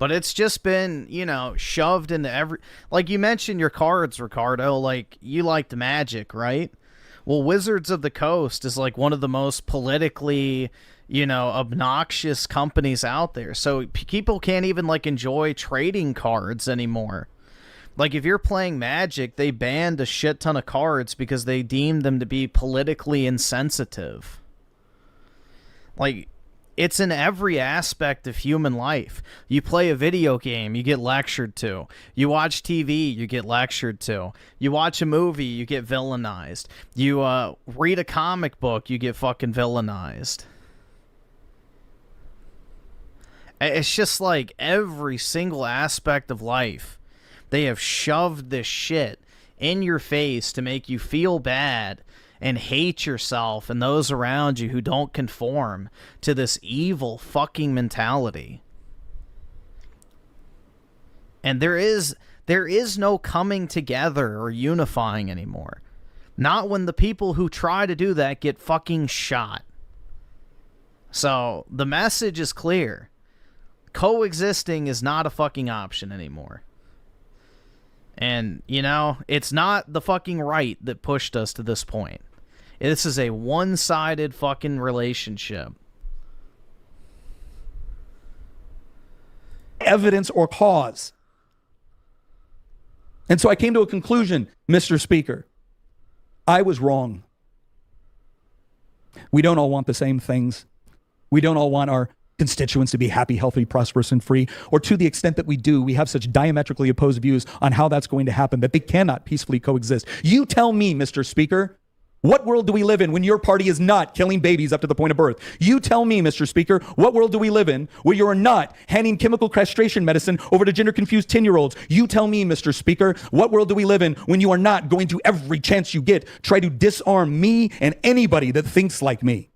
But it's just been, you know, shoved into every... Like you mentioned your cards, Ricardo. Like, you liked Magic, right? Well, Wizards of the Coast is like one of the most politically, you know, obnoxious companies out there. So people can't even like enjoy trading cards anymore. Like if you're playing Magic, they banned a shit ton of cards because they deemed them to be politically insensitive. Like, it's in every aspect of human life. You play a video game, you get lectured to. You watch TV, you get lectured to. You watch a movie, you get villainized. You read a comic book, you get fucking villainized. It's just like every single aspect of life. They have shoved this shit in your face to make you feel bad and hate yourself and those around you who don't conform to this evil fucking mentality. And there is no coming together or unifying anymore. Not when the people who try to do that get fucking shot. So the message is clear. Coexisting is not a fucking option anymore. And, you know, it's not the fucking right that pushed us to this point. This is a one-sided fucking relationship. Evidence or cause. And so I came to a conclusion, Mr. Speaker. I was wrong. We don't all want the same things. We don't all want our constituents to be happy, healthy, prosperous, and free. Or to the extent that we do, we have such diametrically opposed views on how that's going to happen that they cannot peacefully coexist. You tell me, Mr. Speaker, what world do we live in when your party is not killing babies up to the point of birth? You tell me, Mr. Speaker, what world do we live in where you are not handing chemical castration medicine over to gender-confused 10-year-olds? You tell me, Mr. Speaker, what world do we live in when you are not going to every chance you get try to disarm me and anybody that thinks like me?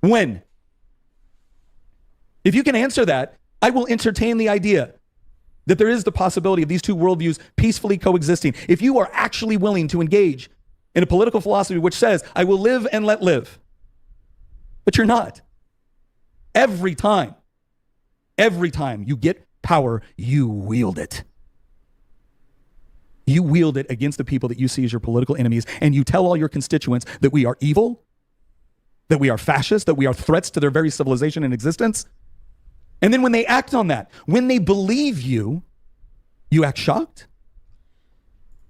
When? If you can answer that, I will entertain the idea that there is the possibility of these two worldviews peacefully coexisting. If you are actually willing to engage in a political philosophy which says, I will live and let live. But you're not. Every time you get power, you wield it. You wield it against the people that you see as your political enemies, and you tell all your constituents that we are evil, that we are fascist, that we are threats to their very civilization and existence. And then when they act on that, when they believe you, you act shocked.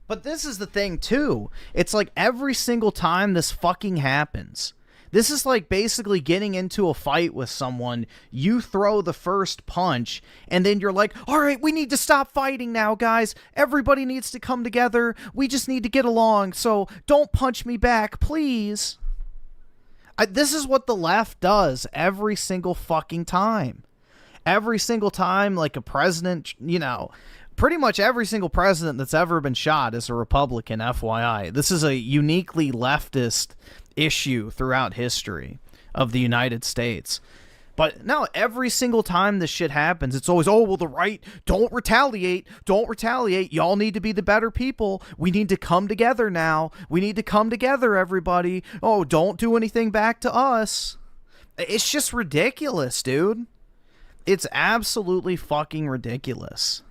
But this is the thing, too. It's like every single time this fucking happens, this is like basically getting into a fight with someone, you throw the first punch, and then you're like, all right, we need to stop fighting now, guys. Everybody needs to come together. We just need to get along, so don't punch me back, please. This is what the left does every single fucking time. Every single time, like a president, you know, pretty much every single president that's ever been shot is a Republican, FYI. This is a uniquely leftist issue throughout history of the United States. But no, every single time this shit happens, it's always, oh, well, the right, don't retaliate. Don't retaliate. Y'all need to be the better people. We need to come together now. We need to come together, everybody. Oh, don't do anything back to us. It's just ridiculous, dude. It's absolutely fucking ridiculous.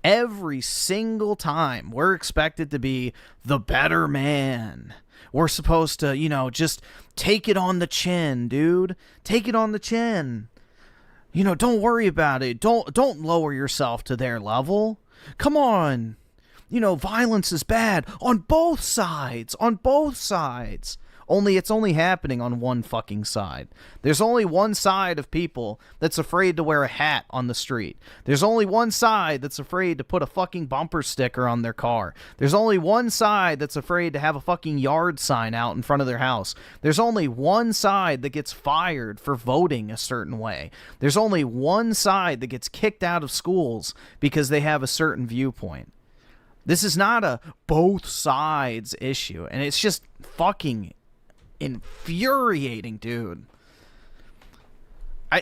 Every single time we're expected to be the better man. We're supposed to, you know, just take it on the chin, dude. Take it on the chin. You know, don't worry about it. Don't lower yourself to their level. Come on. You know, violence is bad on both sides. On both sides. Only it's only happening on one fucking side. There's only one side of people that's afraid to wear a hat on the street. There's only one side that's afraid to put a fucking bumper sticker on their car. There's only one side that's afraid to have a fucking yard sign out in front of their house. There's only one side that gets fired for voting a certain way. There's only one side that gets kicked out of schools because they have a certain viewpoint. This is not a both sides issue, and it's just fucking infuriating, dude.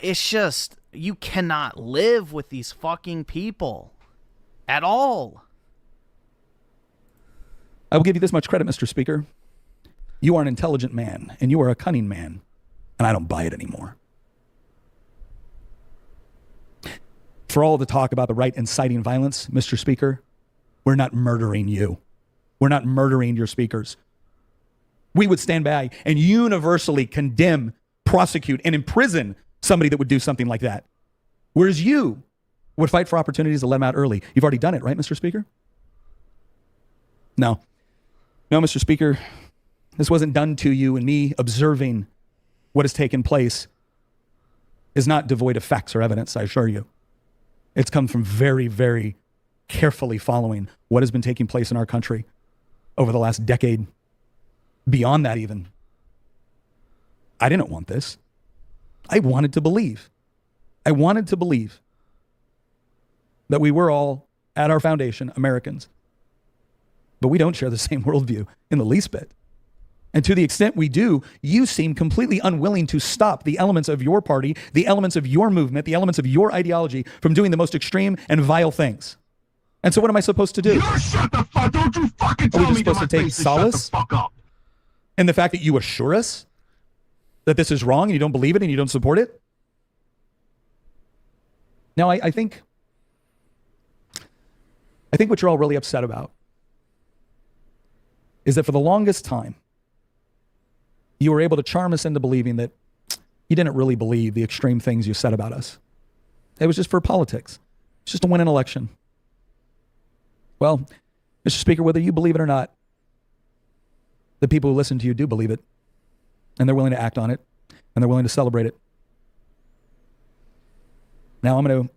It's just, you cannot live with these fucking people at all. I will give you this much credit, Mr. Speaker. You are an intelligent man, and you are a cunning man, and I don't buy it anymore. for all the talk about the right inciting violence, Mr. Speaker, we're not murdering you. We're not murdering your speakers. We would stand by and universally condemn, prosecute, and imprison somebody that would do something like that. Whereas you would fight for opportunities to let them out early. You've already done it, right, Mr. Speaker? No. No, Mr. Speaker, this wasn't done to you, and me observing what has taken place is not devoid of facts or evidence, I assure you. It's come from very, very carefully following what has been taking place in our country over the last decade, beyond that even. I didn't want this. I wanted to believe. I wanted to believe that we were all, at our foundation, Americans. But we don't share the same worldview in the least bit. And to the extent we do, you seem completely unwilling to stop the elements of your party, the elements of your movement, the elements of your ideology from doing the most extreme and vile things. And so what am I supposed to do? You shut the fuck! Don't you fucking Are we tell just me to supposed my to take face to solace shut the fuck up? in the fact that you assure us that this is wrong and you don't believe it and you don't support it? Now, I think what you're all really upset about is that for the longest time, you were able to charm us into believing that you didn't really believe the extreme things you said about us. It was just for politics. It's just to win an election. Well, Mr. Speaker, whether you believe it or not, the people who listen to you do believe it, and they're willing to act on it, and they're willing to celebrate it. Now I'm going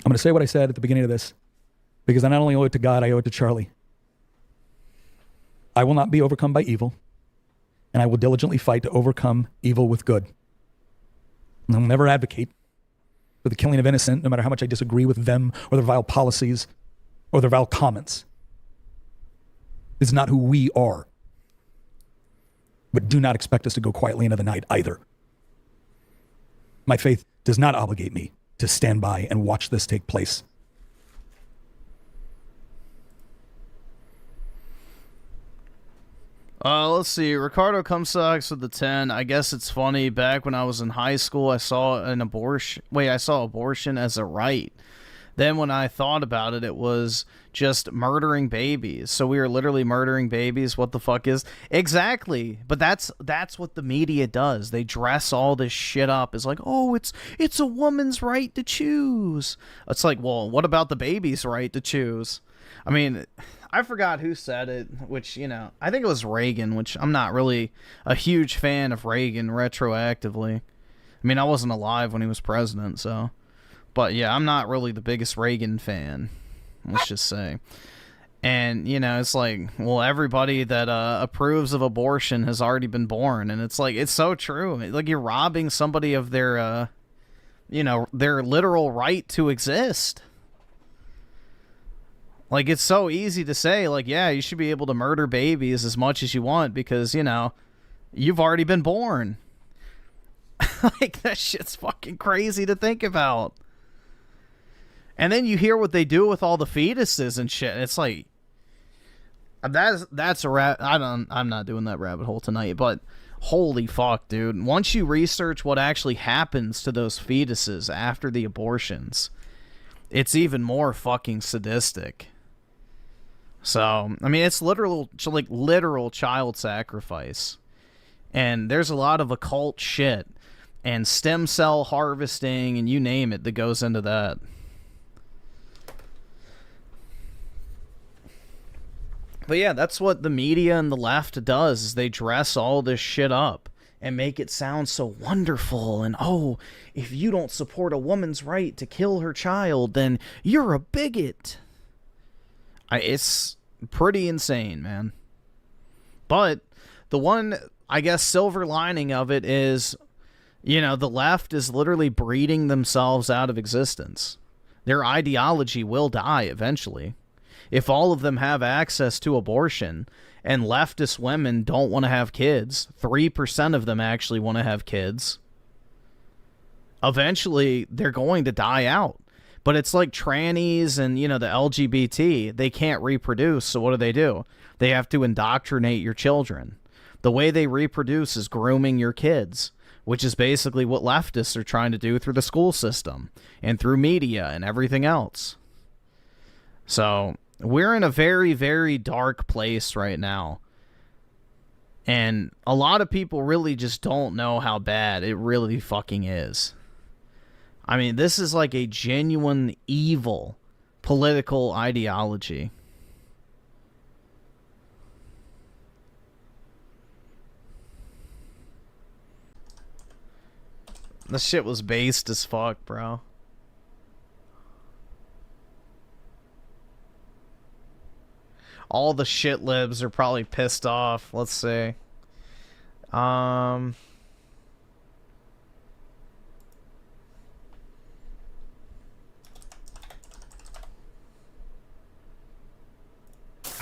to say what I said at the beginning of this, because I not only owe it to God, I owe it to Charlie. I will not be overcome by evil, and I will diligently fight to overcome evil with good. And I'll never advocate for the killing of innocent, no matter how much I disagree with them or their vile policies or their vile comments. It's not who we are. But do not expect us to go quietly into the night either. My faith does not obligate me to stand by and watch this take place. Let's see. Ricardo Comstocks with the 10. I guess it's funny. Back when I was in high school, I saw abortion as a right. Then when I thought about it, it was just murdering babies. So we were literally murdering babies. What the fuck is... Exactly. But that's what the media does. They dress all this shit up. It's like, oh, it's a woman's right to choose. It's like, well, what about the baby's right to choose? I mean... I forgot who said it, which, I think it was Reagan, which I'm not really a huge fan of Reagan retroactively. I mean, I wasn't alive when he was president, so. But yeah, I'm not really the biggest Reagan fan, let's just say. And, it's like, well, everybody that approves of abortion has already been born. And it's like, it's so true. Like, you're robbing somebody of their, their literal right to exist. Like, it's so easy to say, like, yeah, you should be able to murder babies as much as you want because, you've already been born. Like, that shit's fucking crazy to think about. And then you hear what they do with all the fetuses and shit. It's like, that's a I'm not doing that rabbit hole tonight, but holy fuck, dude. Once you research what actually happens to those fetuses after the abortions, it's even more fucking sadistic. So, I mean, it's literal child sacrifice. And there's a lot of occult shit and stem cell harvesting and you name it that goes into that. But yeah, that's what the media and the left does, is they dress all this shit up and make it sound so wonderful. And, oh, if you don't support a woman's right to kill her child, then you're a bigot. It's pretty insane, man. But the one, I guess, silver lining of it is, the left is literally breeding themselves out of existence. Their ideology will die eventually. If all of them have access to abortion and leftist women don't want to have kids, 3% of them actually want to have kids, eventually they're going to die out. But it's like trannies and, the LGBT, they can't reproduce, so what do? They have to indoctrinate your children. The way they reproduce is grooming your kids, which is basically what leftists are trying to do through the school system and through media and everything else. So we're in a very, very dark place right now. And a lot of people really just don't know how bad it really fucking is. I mean, this is like a genuine evil political ideology. This shit was based as fuck, bro. All the shit libs are probably pissed off. Let's see.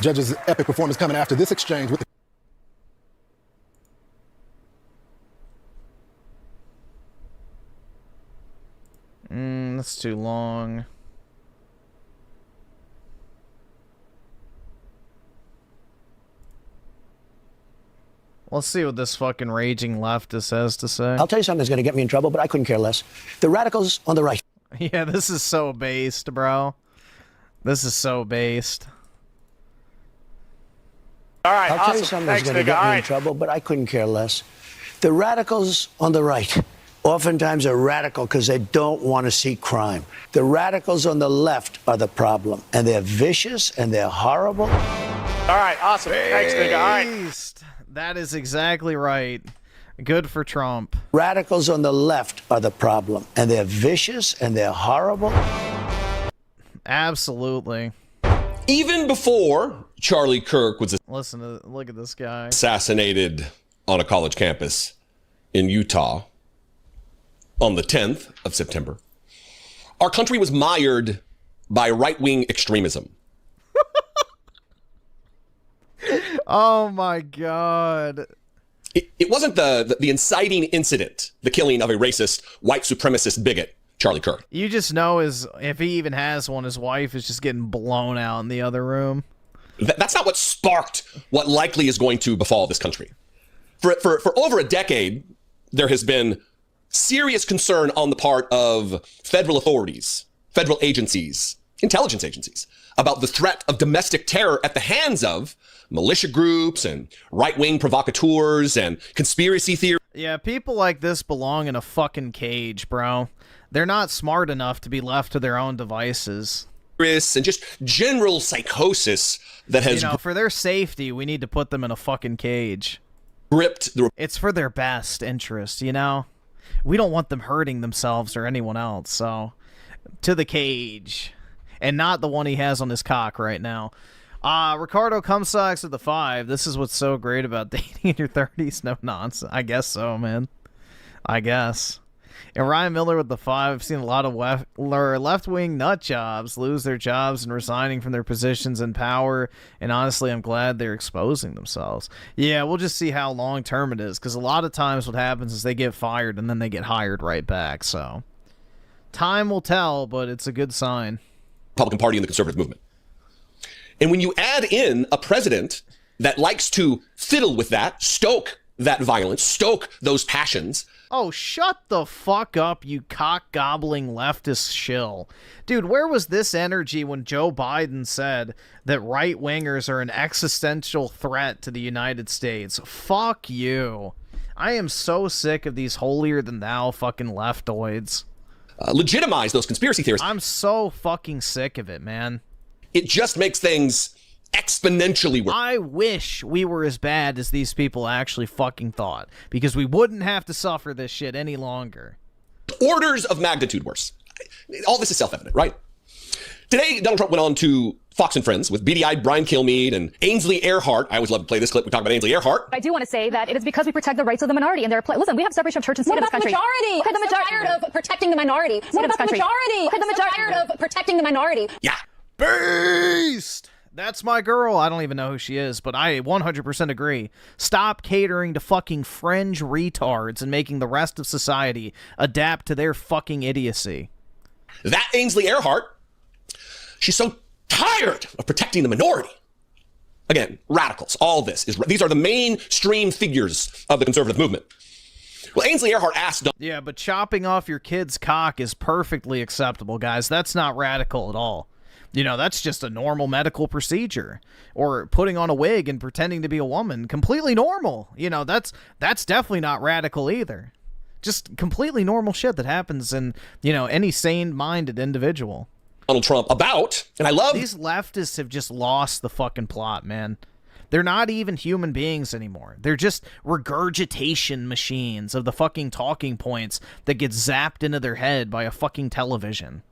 Judge's epic performance coming after this exchange with the That's too long. Let's see what this fucking raging leftist has to say. I'll tell you something that's going to get me in trouble, but I couldn't care less. The radicals on the right. Yeah, this is so based, bro. This is so based. All right, I'll awesome. tell you something Thanks, that's going to nigga. get All me in right. trouble, but I couldn't care less. The radicals on the right oftentimes are radical because they don't want to see crime. The radicals on the left are the problem, and they're vicious and they're horrible. All right, awesome. Thanks, nigga. All right. Based. That is exactly right. Good for Trump. Radicals on the left are the problem, and they're vicious and they're horrible. Absolutely. Even before Charlie Kirk was Listen to look at this guy. assassinated on a college campus in Utah on the 10th of September, our country was mired by right-wing extremism. Oh my God. It wasn't the inciting incident, the killing of a racist, white supremacist bigot, Charlie Kirk. You just know if he even has one, his wife is just getting blown out in the other room. That's not what sparked what likely is going to befall this country. For over a decade, there has been serious concern on the part of federal authorities, federal agencies, intelligence agencies, about the threat of domestic terror at the hands of militia groups and right-wing provocateurs and conspiracy theories. Yeah, people like this belong in a fucking cage, bro. They're not smart enough to be left to their own devices. And just general psychosis that has, for their safety, we need to put them in a fucking cage. Gripped the... It's for their best interest, We don't want them hurting themselves or anyone else, so to the cage. And not the one he has on his cock right now. Ricardo Cumsocks at the 5. This is what's so great about dating in your 30s. No nonsense. I guess so, man. I guess. And Ryan Miller with the 5. I've seen a lot of left-wing nut jobs lose their jobs and resigning from their positions in power. And honestly, I'm glad they're exposing themselves. Yeah, we'll just see how long-term it is. Because a lot of times what happens is they get fired and then they get hired right back. So time will tell, but it's a good sign. Republican Party and the conservative movement. And when you add in a president that likes to fiddle with that, stoke that violence, stoke those passions. Oh, shut the fuck up, you cock-gobbling leftist shill. Dude, where was this energy when Joe Biden said that right-wingers are an existential threat to the United States? Fuck you. I am so sick of these holier-than-thou fucking leftoids. Legitimize those conspiracy theories. I'm so fucking sick of it, man. It just makes things exponentially worse. I wish we were as bad as these people actually fucking thought, because we wouldn't have to suffer this shit any longer. Orders of magnitude worse. All this is self-evident, right? Today, Donald Trump went on to Fox and Friends with beady-eyed Brian Kilmeade and Ainsley Earhart. I always love to play this clip. We talk about Ainsley Earhart. I do want to say that it is because we protect the rights of the minority and their listen, we have separation of church and state in this country. Majority? Okay, the majority. Tired of protecting the minority. What about the majority? Okay, the majority. Tired of protecting the minority. Yeah. Beast! That's my girl. I don't even know who she is, but I 100% agree. Stop catering to fucking fringe retards and making the rest of society adapt to their fucking idiocy. That Ainsley Earhart, she's so tired of protecting the minority. Again, radicals, all this. These are the mainstream figures of the conservative movement. Well, Ainsley Earhart asked... Yeah, but chopping off your kid's cock is perfectly acceptable, guys. That's not radical at all. You know, that's just a normal medical procedure. Or putting on a wig and pretending to be a woman. Completely normal. You know, that's definitely not radical either. Just completely normal shit that happens in, you know, any sane-minded individual. Donald Trump about, and I love... These leftists have just lost the fucking plot, man. They're not even human beings anymore. They're just regurgitation machines of the fucking talking points that get zapped into their head by a fucking television.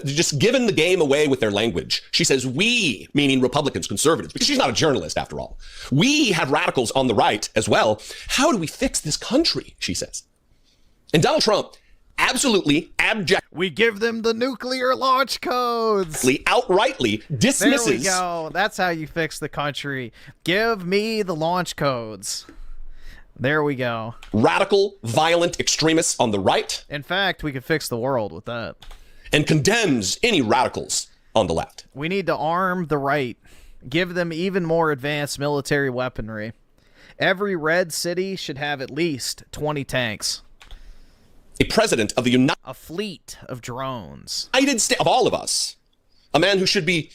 Just giving the game away with their language. She says, we, meaning Republicans, conservatives, because she's not a journalist after all. We have radicals on the right as well. How do we fix this country, she says. And Donald Trump absolutely abject. We give them the nuclear launch codes. Outrightly dismisses. There we go. That's how you fix the country. Give me the launch codes. There we go. Radical, violent extremists on the right. In fact, we could fix the world with that. And condemns any radicals on the left. We need to arm the right. Give them even more advanced military weaponry. Every red city should have at least 20 tanks. A president of the a fleet of drones. United States, of all of us, a man who should be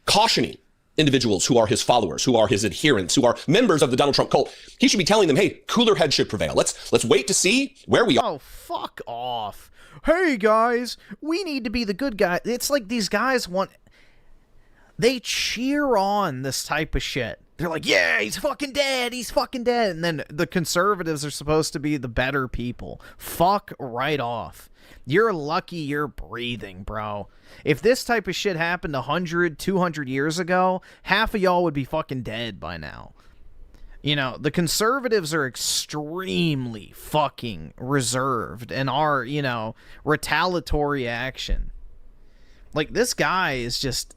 cautioning individuals who are his followers, who are his adherents, who are members of the Donald Trump cult. He should be telling them, hey, cooler heads should prevail. Let's wait to see where we are. Oh, fuck off. Hey, guys, we need to be the good guy. It's like these guys they cheer on this type of shit. They're like, yeah, he's fucking dead. He's fucking dead. And then the conservatives are supposed to be the better people. Fuck right off. You're lucky you're breathing, bro. If this type of shit happened 100, 200 years ago, half of y'all would be fucking dead by now. You know, the conservatives are extremely fucking reserved and are, you know, retaliatory action. Like, this guy is just...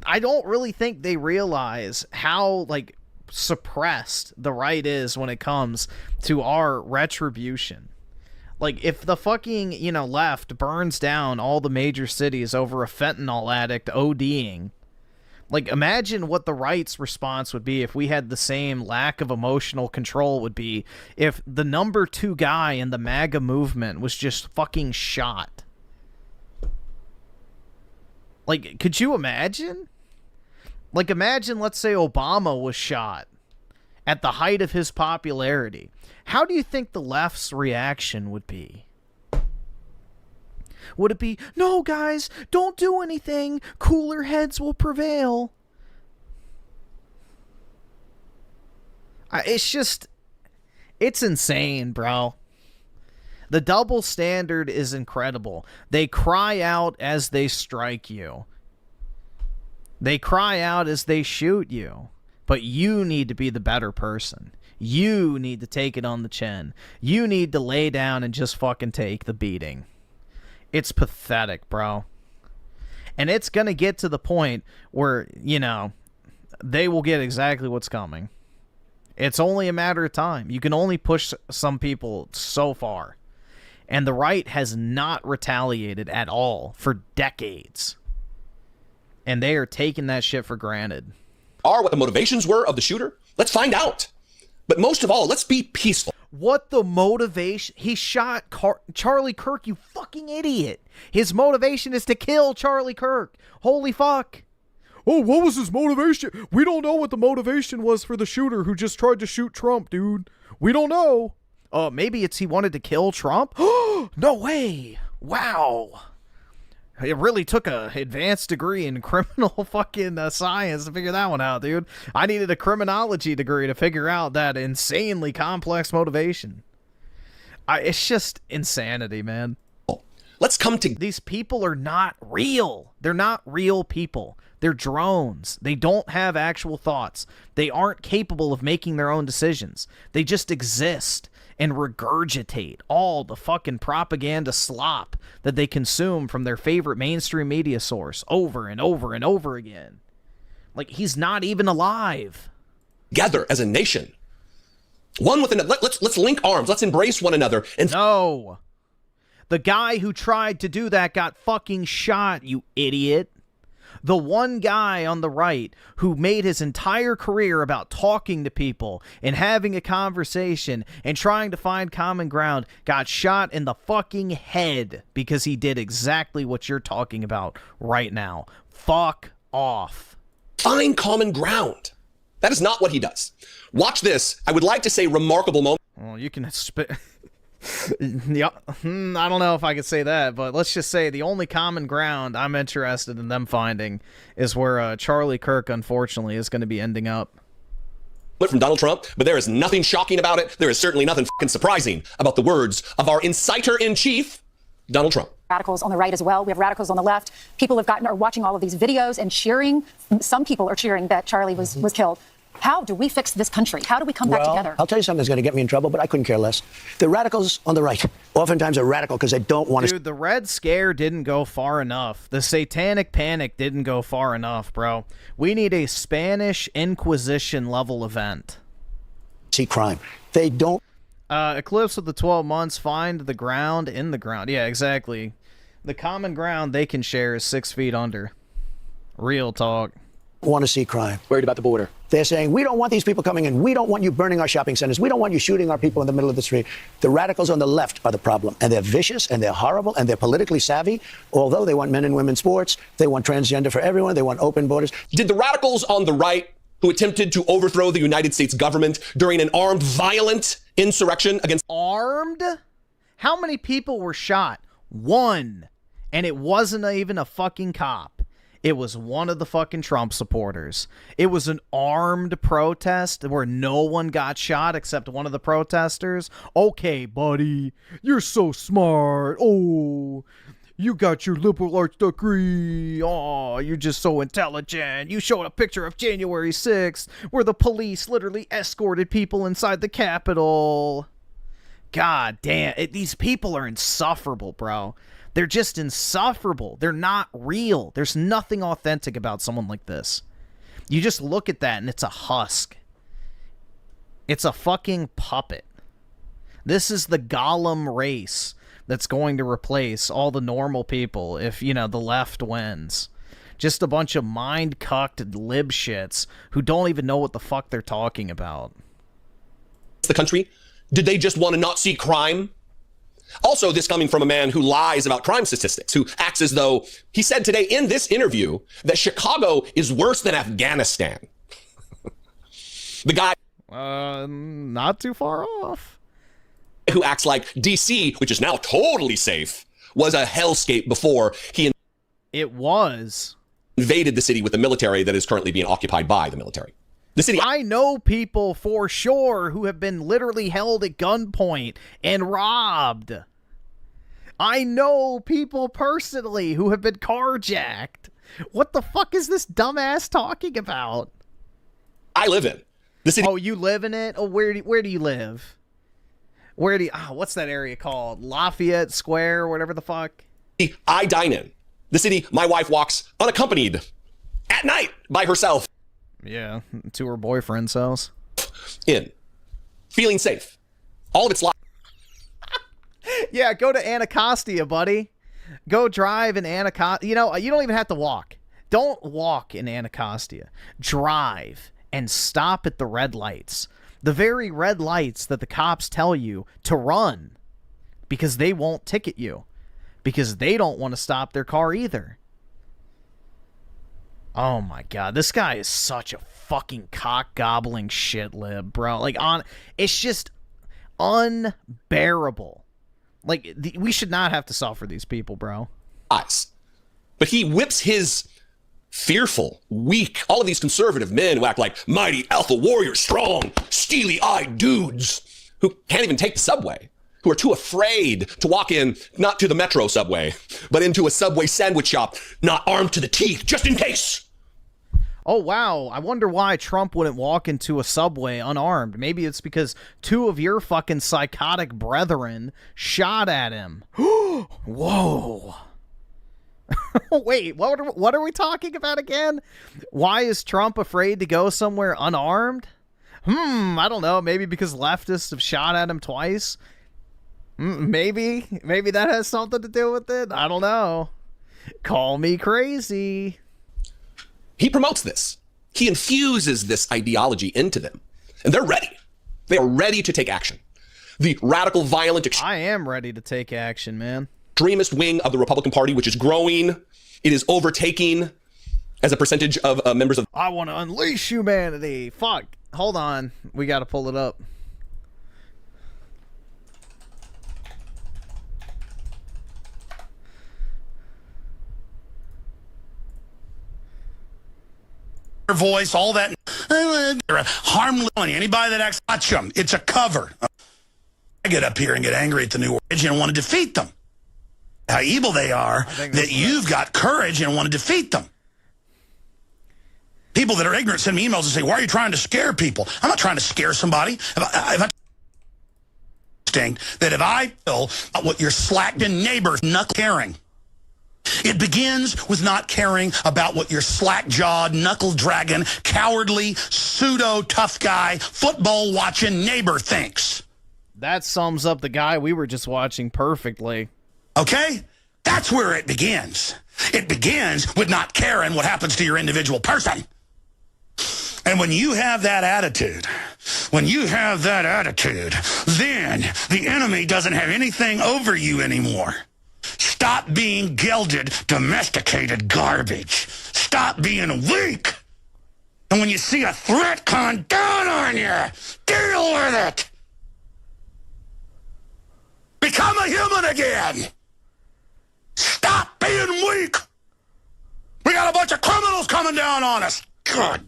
I don't really think they realize how, like, suppressed the right is when it comes to our retribution. Like, if the fucking, you know, left burns down all the major cities over a fentanyl addict ODing, like, imagine what the right's response would be if we had the same lack of emotional control would be if the number 2 guy in the MAGA movement was just fucking shot. Like, could you imagine? Like, imagine, let's say Obama was shot at the height of his popularity. How do you think the left's reaction would be? Would it be, no, guys, don't do anything. Cooler heads will prevail. It's insane, bro. The double standard is incredible. They cry out as they strike you. They cry out as they shoot you. But you need to be the better person. You need to take it on the chin. You need to lay down and just fucking take the beating. It's pathetic, bro. And it's going to get to the point where, you know, they will get exactly what's coming. It's only a matter of time. You can only push some people so far. And the right has not retaliated at all for decades. And they are taking that shit for granted. What the motivations were of the shooter? Let's find out. But most of all, let's be peaceful. What the motivation? He shot Charlie Kirk, you fucking idiot. His motivation is to kill Charlie Kirk. Holy fuck. Oh, what was his motivation? We don't know what the motivation was for the shooter who just tried to shoot Trump, dude. We don't know. Maybe it's he wanted to kill Trump? No way. Wow. It really took a advanced degree in criminal fucking science to figure that one out, dude. I needed a criminology degree to figure out that insanely complex motivation. It's just insanity, man. Let's come to... These people are not real. They're not real people. They're drones. They don't have actual thoughts. They aren't capable of making their own decisions. They just exist and regurgitate all the fucking propaganda slop that they consume from their favorite mainstream media source over and over and over again. Like, he's not even alive. Together as a nation. One with another. Let's link arms. Let's embrace one another. And no. The guy who tried to do that got fucking shot, you idiot. The one guy on the right who made his entire career about talking to people and having a conversation and trying to find common ground got shot in the fucking head because he did exactly what you're talking about right now. Fuck off. Find common ground. That is not what he does. Watch this. I would like to say remarkable moment. Well, you can yeah, I don't know if I could say that, but let's just say the only common ground I'm interested in them finding is where Charlie Kirk, unfortunately, is going to be ending up. From Donald Trump, but there is nothing shocking about it. There is certainly nothing fucking surprising about the words of our inciter-in-chief, Donald Trump. Radicals on the right as well. We have radicals on the left. People are watching all of these videos and cheering. Some people are cheering that Charlie was killed. How do we fix this country? How do we come back together? I'll tell you something that's going to get me in trouble, but I couldn't care less. The radicals on the right oftentimes are radical because they don't want to... Dude, the Red Scare didn't go far enough. The Satanic Panic didn't go far enough, bro. We need a Spanish Inquisition level event. See crime. They don't... Eclipse of the 12 months, find the ground in the ground. Yeah, exactly. The common ground they can share is 6 feet under. Real talk. Want to see crime. Worried about the border. They're saying, we don't want these people coming in. We don't want you burning our shopping centers. We don't want you shooting our people in the middle of the street. The radicals on the left are the problem. And they're vicious, and they're horrible, and they're politically savvy. Although they want men and women sports, they want transgender for everyone, they want open borders. Did the radicals on the right who attempted to overthrow the United States government during an armed, violent insurrection against... Armed? How many people were shot? One. And it wasn't even a fucking cop. It was one of the fucking Trump supporters. It was an armed protest where no one got shot except one of the protesters. Okay, buddy, you're so smart. Oh, you got your liberal arts degree. Oh, you're just so intelligent. You showed a picture of January 6th where the police literally escorted people inside the Capitol. God damn, these people are insufferable, bro. They're just insufferable. They're not real. There's nothing authentic about someone like this. You just look at that and it's a husk. It's a fucking puppet. This is the Gollum race that's going to replace all the normal people if, you know, the left wins. Just a bunch of mind-cucked lib shits who don't even know what the fuck they're talking about. The country? Did they just want to not see crime? Also, this coming from a man who lies about crime statistics, who acts as though he said today in this interview that Chicago is worse than Afghanistan. The guy... not too far off. Who acts like DC, which is now totally safe, was a hellscape before he... It was. ...invaded the city with the military that is currently being occupied by the military. The city. I know people for sure who have been literally held at gunpoint and robbed. I know people personally who have been carjacked. What the fuck is this dumbass talking about? I live in the city. Oh, you live in it? Oh, where do you live? Where do you... what's that area called? Lafayette Square or whatever the fuck? I dine in. The city my wife walks unaccompanied at night by herself. Yeah, to her boyfriend's house. In. Feeling safe. All of its life. Yeah, go to Anacostia, buddy. Go drive in Anacostia. You know, you don't even have to walk. Don't walk in Anacostia. Drive and stop at the red lights. The very red lights that the cops tell you to run. Because they won't ticket you. Because they don't want to stop their car either. Oh my god, this guy is such a fucking cock-gobbling shit lib, bro. Like, it's just unbearable. Like, we should not have to suffer these people, bro. But he whips his fearful, weak, all of these conservative men who act like mighty alpha warrior, strong, steely-eyed dudes who can't even take the subway, who are too afraid to walk in, not to the metro subway, but into a Subway sandwich shop, not armed to the teeth, just in case. Oh, wow. I wonder why Trump wouldn't walk into a Subway unarmed. Maybe it's because two of your fucking psychotic brethren shot at him. Whoa. Wait, what are we talking about again? Why is Trump afraid to go somewhere unarmed? I don't know. Maybe because leftists have shot at him twice? Maybe that has something to do with it. I don't know. Call me crazy. He promotes this. He infuses this ideology into them. And they're ready. They are ready to take action. The radical, violent, I am ready to take action, man. Extremist wing of the Republican Party, which is growing. It is overtaking as a percentage of members of... I want to unleash humanity. Fuck. Hold on. We got to pull it up. Voice, all that. Harmless. Anybody that acts, watch them. It's a cover. I get up here and get angry at the new age and want to defeat them. How evil they are that you've got courage and want to defeat them. People that are ignorant send me emails and say, why are you trying to scare people? I'm not trying to scare somebody. If I feel what your slacked-in neighbor knuckle caring. It begins with not caring about what your slack-jawed, knuckle-dragging, cowardly, pseudo-tough guy, football-watching neighbor thinks. That sums up the guy we were just watching perfectly. Okay? That's where it begins. It begins with not caring what happens to your individual person. And when you have that attitude, then the enemy doesn't have anything over you anymore. Stop being gelded, domesticated garbage. Stop being weak. And when you see a threat coming down on you, deal with it. Become a human again. Stop being weak. We got a bunch of criminals coming down on us. God.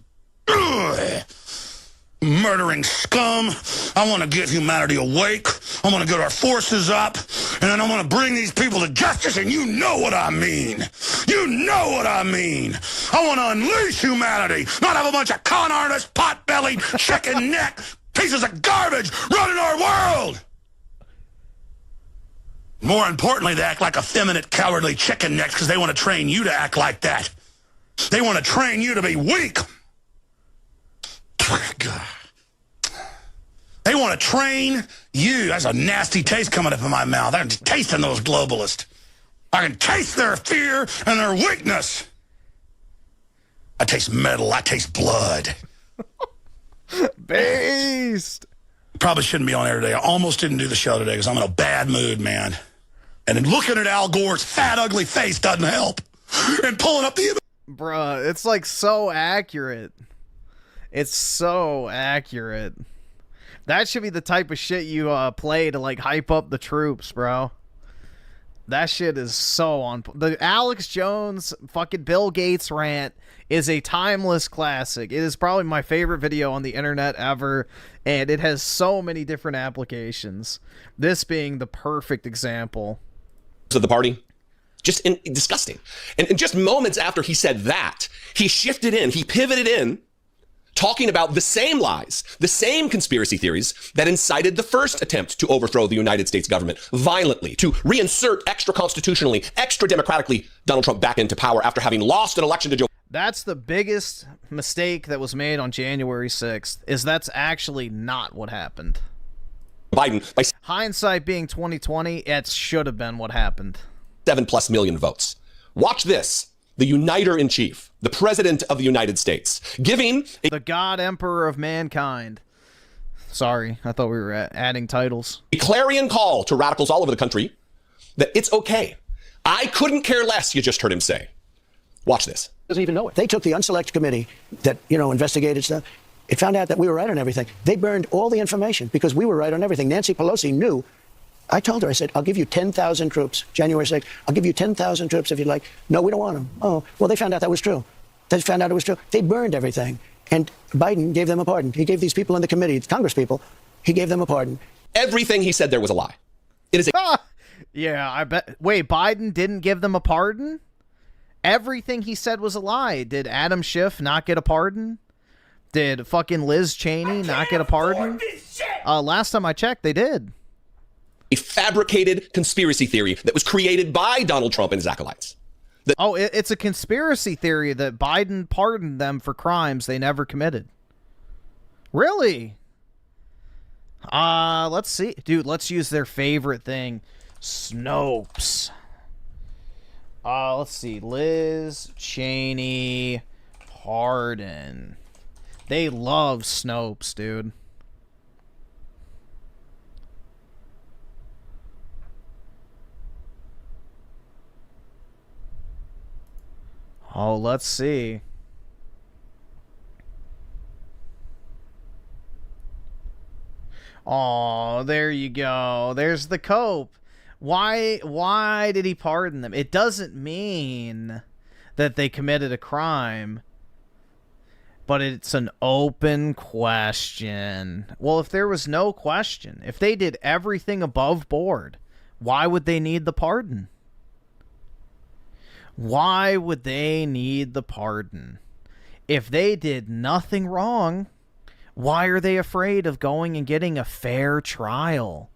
Ugh. Murdering scum. I want to get humanity awake. I want to get our forces up. And then I want to bring these people to justice, and you know what I mean. You know what I mean. I want to unleash humanity, not have a bunch of con artists, pot-bellied, chicken neck, pieces of garbage running our world. More importantly, they act like effeminate, cowardly chicken necks because they want to train you to act like that. They want to train you to be weak. God. They want to train you. That's a nasty taste coming up in my mouth. I'm tasting those globalists. I can taste their fear and their weakness. I taste metal. I taste blood. Based. Probably shouldn't be on air today. I almost didn't do the show today because I'm in a bad mood, man. And then looking at Al Gore's fat, ugly face doesn't help. And pulling up the... Bruh, it's like so accurate. It's so accurate. That should be the type of shit you play to like hype up the troops, bro. That shit is so on. The Alex Jones fucking Bill Gates rant is a timeless classic. It is probably my favorite video on the internet ever, and it has so many different applications. This being the perfect example. Of the party. Just disgusting. And just moments after he said that, he shifted in, he pivoted in, talking about the same lies, the same conspiracy theories that incited the first attempt to overthrow the United States government violently, to reinsert extra-constitutionally, extra-democratically Donald Trump back into power after having lost an election to Joe. That's the biggest mistake that was made on January 6th, is that's actually not what happened. Biden, by hindsight being 2020, it should have been what happened. 7+ million votes. Watch this. The uniter-in-chief, the president of the United States, giving the God Emperor of mankind. Sorry, I thought we were adding titles. A clarion call to radicals all over the country that it's okay. I couldn't care less, you just heard him say. Watch this. Doesn't even know it. They took the unselected committee that, investigated stuff. It found out that we were right on everything. They burned all the information because we were right on everything. Nancy Pelosi knew. I told her, I said, I'll give you 10,000 troops, January 6th. I'll give you 10,000 troops if you'd like. No, we don't want them. Oh, well, they found out that was true. They found out it was true. They burned everything. And Biden gave them a pardon. He gave these people in the committee, Congress people, he gave them a pardon. Everything he said there was a lie. It is a... Yeah, I bet. Wait, Biden didn't give them a pardon? Everything he said was a lie. Did Adam Schiff not get a pardon? Did fucking Liz Cheney not get a pardon? Last time I checked, they did. A fabricated conspiracy theory that was created by Donald Trump and his acolytes. It's a conspiracy theory that Biden pardoned them for crimes they never committed. Really? Let's see. Dude, let's use their favorite thing. Snopes. Let's see. Liz Cheney pardon. They love Snopes, dude. Oh, let's see. Oh, there you go. There's the cope. Why did he pardon them? It doesn't mean that they committed a crime, but it's an open question. Well, if there was no question, if they did everything above board, why would they need the pardon? Why would they need the pardon? If they did nothing wrong, why are they afraid of going and getting a fair trial?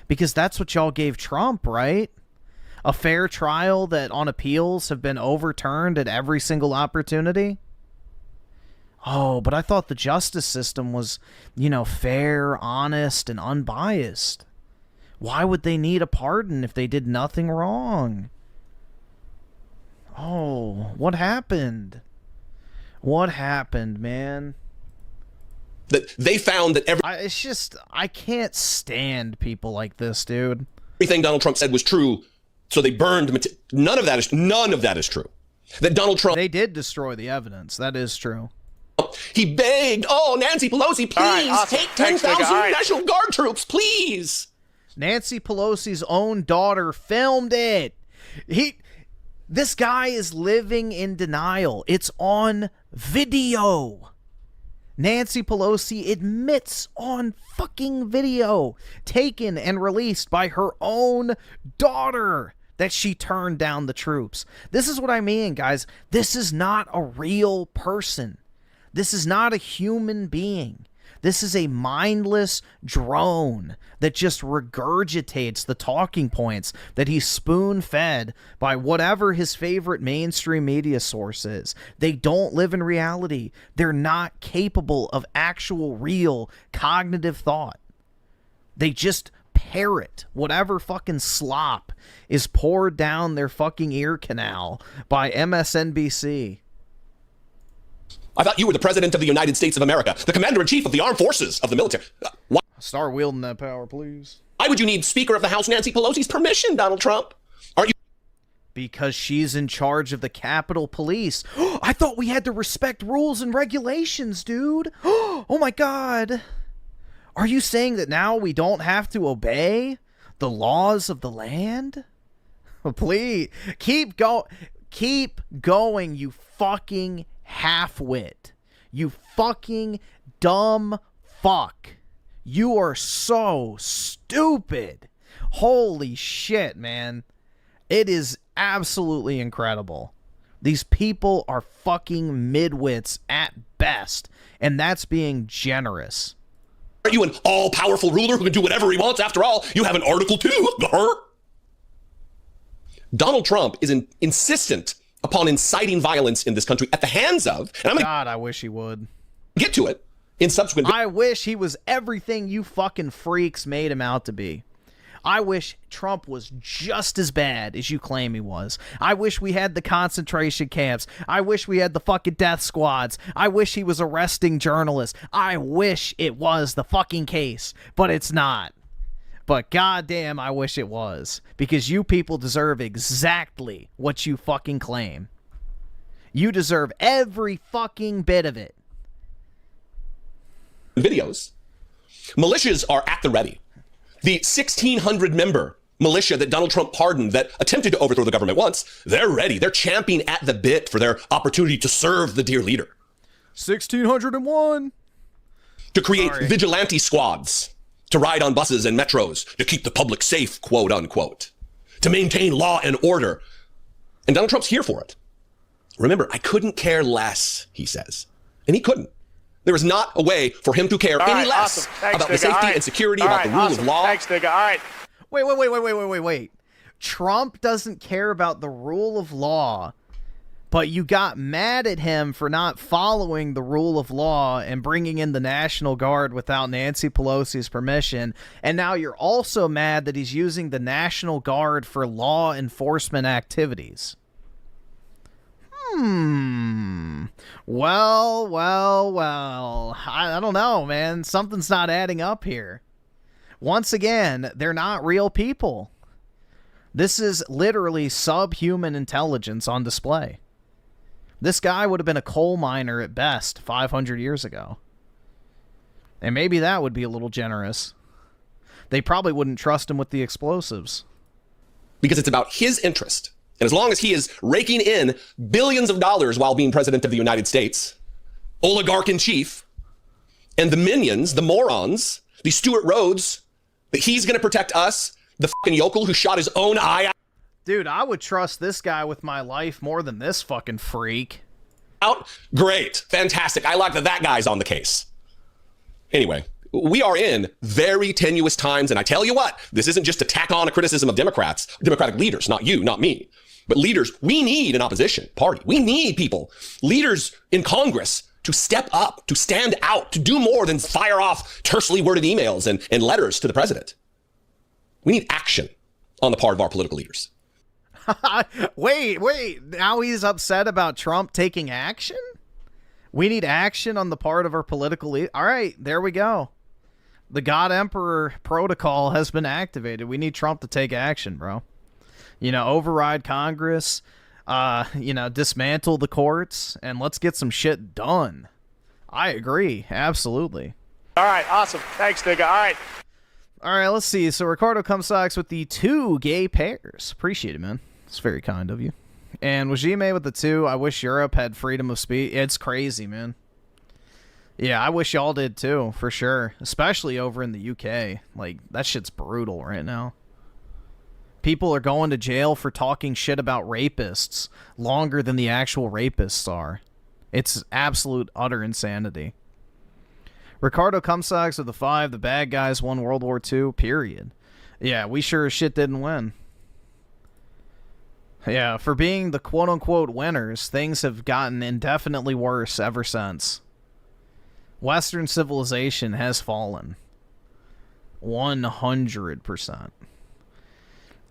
Because that's what y'all gave Trump, right? A fair trial that on appeals have been overturned at every single opportunity? Oh, but I thought the justice system was, you know, fair, honest, and unbiased. Why would they need a pardon if they did nothing wrong? Oh, what happened? What happened, man? That they found that it's just, I can't stand people like this, dude. Everything Donald Trump said was true, so they burned. None of that is true. That Donald Trump. They did destroy the evidence. That is true. He begged, "Oh, Nancy Pelosi, please awesome. take Thanks, 10,000 nigga. National Guard troops, please." Nancy Pelosi's own daughter filmed it. This guy is living in denial. It's on video. Nancy Pelosi admits on fucking video, taken and released by her own daughter, that she turned down the troops. This is what I mean, guys. This is not a real person. This is not a human being. This is a mindless drone that just regurgitates the talking points that he's spoon-fed by whatever his favorite mainstream media source is. They don't live in reality. They're not capable of actual, real, cognitive thought. They just parrot whatever fucking slop is poured down their fucking ear canal by MSNBC. I thought you were the president of the United States of America, the commander-in-chief of the armed forces of the military. Why? Start wielding that power, please. Why would you need Speaker of the House Nancy Pelosi's permission, Donald Trump? Aren't you? Because she's in charge of the Capitol Police. I thought we had to respect rules and regulations, dude. Oh my God. Are you saying that now we don't have to obey the laws of the land? Please, keep going, you fucking half-wit. You fucking dumb fuck. You are so stupid. Holy shit, man. It is absolutely incredible. These people are fucking midwits at best, and that's being generous. Aren't you an all-powerful ruler who can do whatever he wants? After all, you have an Article 2. Donald Trump is insistent upon inciting violence in this country at the hands of, and I'm God, I wish he would. Get to it in subsequent. I wish he was everything you fucking freaks made him out to be. I wish Trump was just as bad as you claim he was. I wish we had the concentration camps. I wish we had the fucking death squads. I wish he was arresting journalists. I wish it was the fucking case, but it's not. But goddamn, I wish it was. Because you people deserve exactly what you fucking claim. You deserve every fucking bit of it. Videos. Militias are at the ready. The 1,600-member militia that Donald Trump pardoned that attempted to overthrow the government once, they're ready. They're champing at the bit for their opportunity to serve the dear leader. 1,601. To create vigilante squads. To ride on buses and metros, to keep the public safe, quote unquote, to maintain law and order. And Donald Trump's here for it. Remember, I couldn't care less, he says. And he couldn't. There is not a way for him to care any less awesome. Thanks, about the nigga. safety and security, about the rule of law. Thanks, nigga. All right. Wait. Trump doesn't care about the rule of law, but you got mad at him for not following the rule of law and bringing in the National Guard without Nancy Pelosi's permission. And now you're also mad that he's using the National Guard for law enforcement activities. Well. I don't know, man. Something's not adding up here. Once again, they're not real people. This is literally subhuman intelligence on display. This guy would have been a coal miner at best 500 years ago. And maybe that would be a little generous. They probably wouldn't trust him with the explosives. Because it's about his interest. And as long as he is raking in billions of dollars while being president of the United States, oligarch in chief, and the minions, the morons, the Stuart Rhodes, that he's going to protect us, the fucking yokel who shot his own eye out. Dude, I would trust this guy with my life more than this fucking freak. Great. Fantastic. I like that guy's on the case. Anyway, we are in very tenuous times, and I tell you what, this isn't just to tack on a criticism of Democratic leaders, not you, not me, but leaders. We need an opposition party. We need people, leaders in Congress, to step up, to stand out, to do more than fire off tersely worded emails and letters to the president. We need action on the part of our political leaders. Wait. Now he's upset about Trump taking action? We need action on the part of our political leaders. All right, there we go. The God Emperor protocol has been activated. We need Trump to take action, bro. Override Congress, dismantle the courts, and let's get some shit done. I agree. Absolutely. All right, awesome. Thanks, nigga. All right, let's see. So Ricardo Comstock's with the 2 gay pairs. Appreciate it, man. It's very kind of you. And Wajime with the 2. I wish Europe had freedom of speech. It's crazy, man. Yeah, I wish y'all did too, for sure. Especially over in the UK. Like, that shit's brutal right now. People are going to jail for talking shit about rapists longer than the actual rapists are. It's absolute, utter insanity. Ricardo Comstocks with the 5. The bad guys won World War II, period. Yeah, we sure as shit didn't win. Yeah, for being the quote-unquote winners, things have gotten indefinitely worse ever since. Western civilization has fallen. 100%.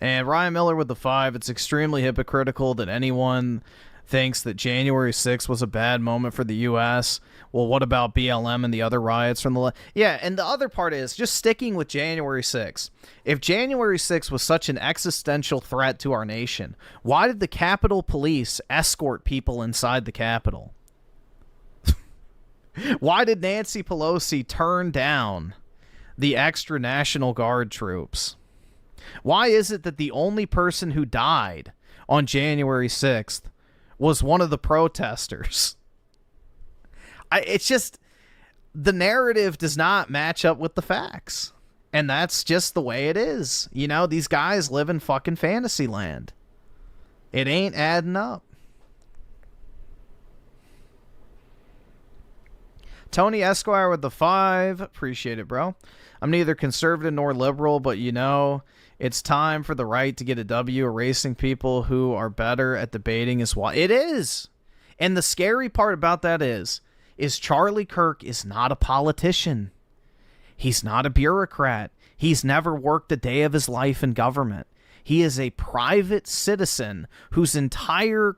And Ryan Miller with the 5. It's extremely hypocritical that anyone thinks that January 6th was a bad moment for the U.S. Well, what about BLM and the other riots from the... Yeah, and the other part is, just sticking with January 6th. If January 6th was such an existential threat to our nation, why did the Capitol Police escort people inside the Capitol? Why did Nancy Pelosi turn down the extra National Guard troops? Why is it that the only person who died on January 6th was one of the protesters? It's just, the narrative does not match up with the facts. And that's just the way it is. These guys live in fucking fantasy land. It ain't adding up. Tony Esquire with the 5. Appreciate it, bro. I'm neither conservative nor liberal, but it's time for the right to get a W. Erasing people who are better at debating is why. It is. And the scary part about that is Charlie Kirk is not a politician. He's not a bureaucrat. He's never worked a day of his life in government. He is a private citizen whose entire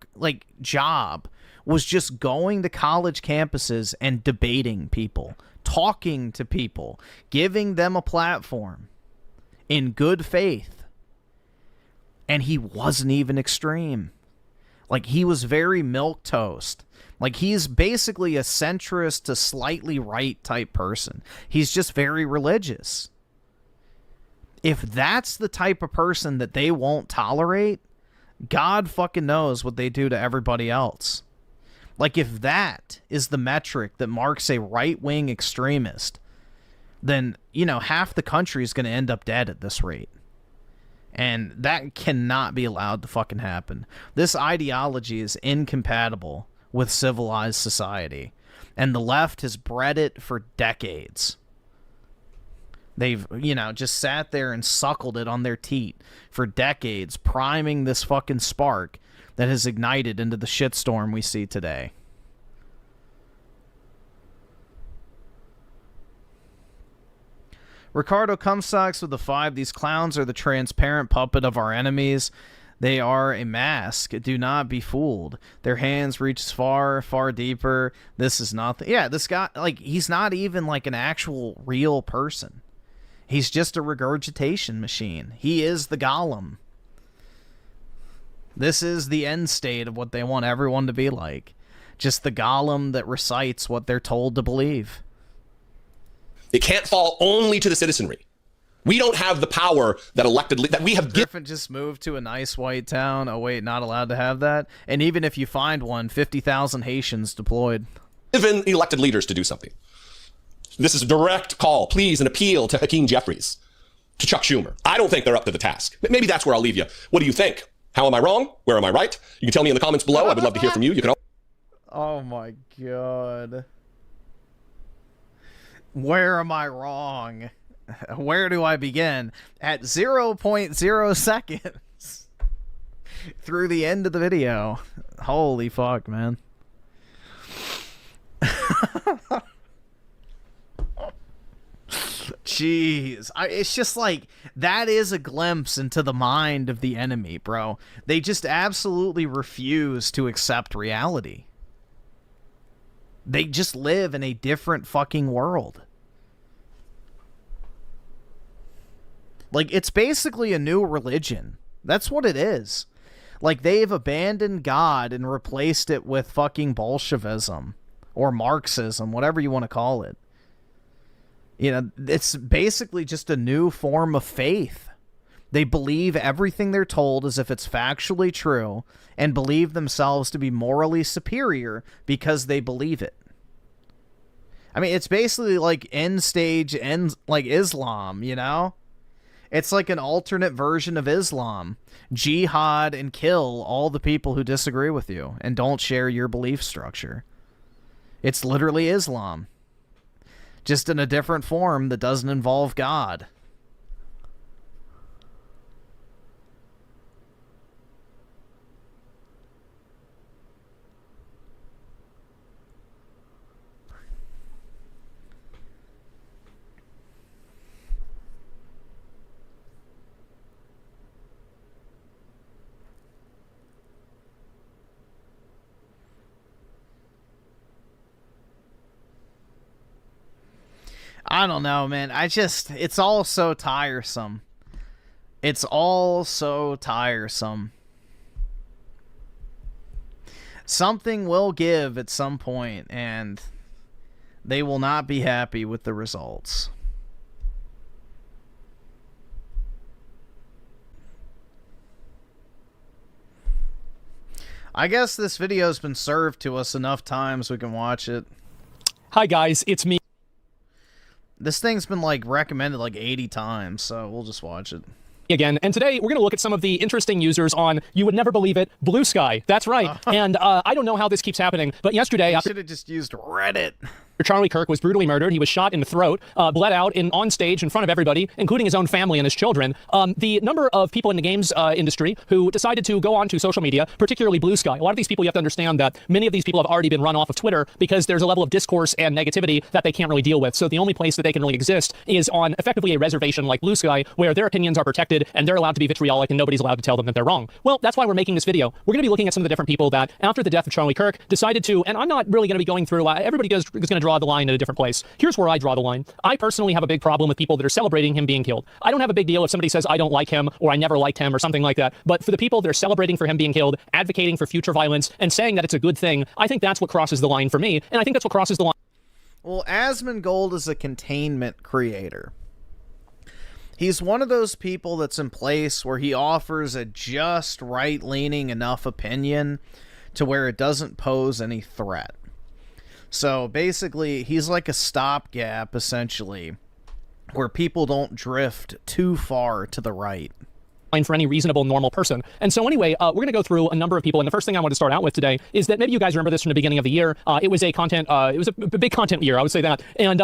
job was just going to college campuses and debating people, talking to people, giving them a platform in good faith. And he wasn't even extreme. He was very milquetoast. He's basically a centrist to slightly right type person. He's just very religious. If that's the type of person that they won't tolerate, God fucking knows what they do to everybody else. If that is the metric that marks a right-wing extremist, then, half the country is going to end up dead at this rate. And that cannot be allowed to fucking happen. This ideology is incompatible with civilized society. And the left has bred it for decades. They've, just sat there and suckled it on their teat for decades, priming this fucking spark that has ignited into the shitstorm we see today. Ricardo Comstocks with the 5. These clowns are the transparent puppet of our enemies. They are a mask. Do not be fooled. Their hands reach far, far deeper. This is not this guy, like, he's not even like an actual real person. He's just a regurgitation machine. He is the golem. This is the end state of what they want everyone to be like. Just the golem that recites what they're told to believe. It can't fall only to the citizenry. We don't have the power that that we have. Griffin just moved to a nice white town. Oh wait, not allowed to have that. And even if you find one, 50,000 Haitians deployed. Given elected leaders to do something. This is a direct call, please, an appeal to Hakeem Jeffries, to Chuck Schumer. I don't think they're up to the task. Maybe that's where I'll leave you. What do you think? How am I wrong? Where am I right? You can tell me in the comments below. I would love to hear from you. You can. Oh my god. Where am I wrong? Where do I begin? At 0.0 seconds through the end of the video. Holy fuck, man. Jeez. It's just like, that is a glimpse into the mind of the enemy, bro. They just absolutely refuse to accept reality. They just live in a different fucking world. Like, it's basically a new religion. That's what it is. Like, they've abandoned God and replaced it with fucking Bolshevism or Marxism, whatever you want to call it. You know, it's basically just a new form of faith. They believe everything they're told as if it's factually true and believe themselves to be morally superior because they believe it. I mean, it's basically like like Islam, you know? It's like an alternate version of Islam. Jihad and kill all the people who disagree with you and don't share your belief structure. It's literally Islam. Just in a different form that doesn't involve God. I don't know, man. It's all so tiresome. It's all so tiresome. Something will give at some point, and they will not be happy with the results. I guess this video's been served to us enough times we can watch it. Hi guys, it's me. This thing's been, like, recommended, like, 80 times, so we'll just watch it. Again, and today we're going to look at some of the interesting users on, you would never believe it, Blue Sky. That's right. And I don't know how this keeps happening, but yesterday... I should have just used Reddit. Charlie Kirk was brutally murdered. He was shot in the throat, bled out on stage in front of everybody, including his own family and his children. The number of people in the games industry who decided to go onto social media, particularly Blue Sky, a lot of these people, you have to understand that many of these people have already been run off of Twitter because there's a level of discourse and negativity that they can't really deal with. So the only place that they can really exist is on effectively a reservation like Blue Sky, where their opinions are protected and they're allowed to be vitriolic and nobody's allowed to tell them that they're wrong. Well, that's why we're making this video. We're going to be looking at some of the different people that, after the death of Charlie Kirk, decided to, and I'm not really going to be going through, everybody is going to draw the line at a different place. Here's where I draw the line. I personally have a big problem with people that are celebrating him being killed. I don't have a big deal if somebody says I don't like him or I never liked him or something like that. But for the people that are celebrating for him being killed, advocating for future violence, and saying that it's a good thing, I think that's what crosses the line for me. And I think that's what crosses the line. Well, Asmongold is a containment creator. He's one of those people that's in place where he offers a just right-leaning enough opinion to where it doesn't pose any threat. So basically, he's like a stopgap, essentially, where people don't drift too far to the right. For any reasonable, normal person. And so anyway, we're going to go through a number of people. And the first thing I want to start out with today is that maybe you guys remember this from the beginning of the year. It was a big content year, I would say that. And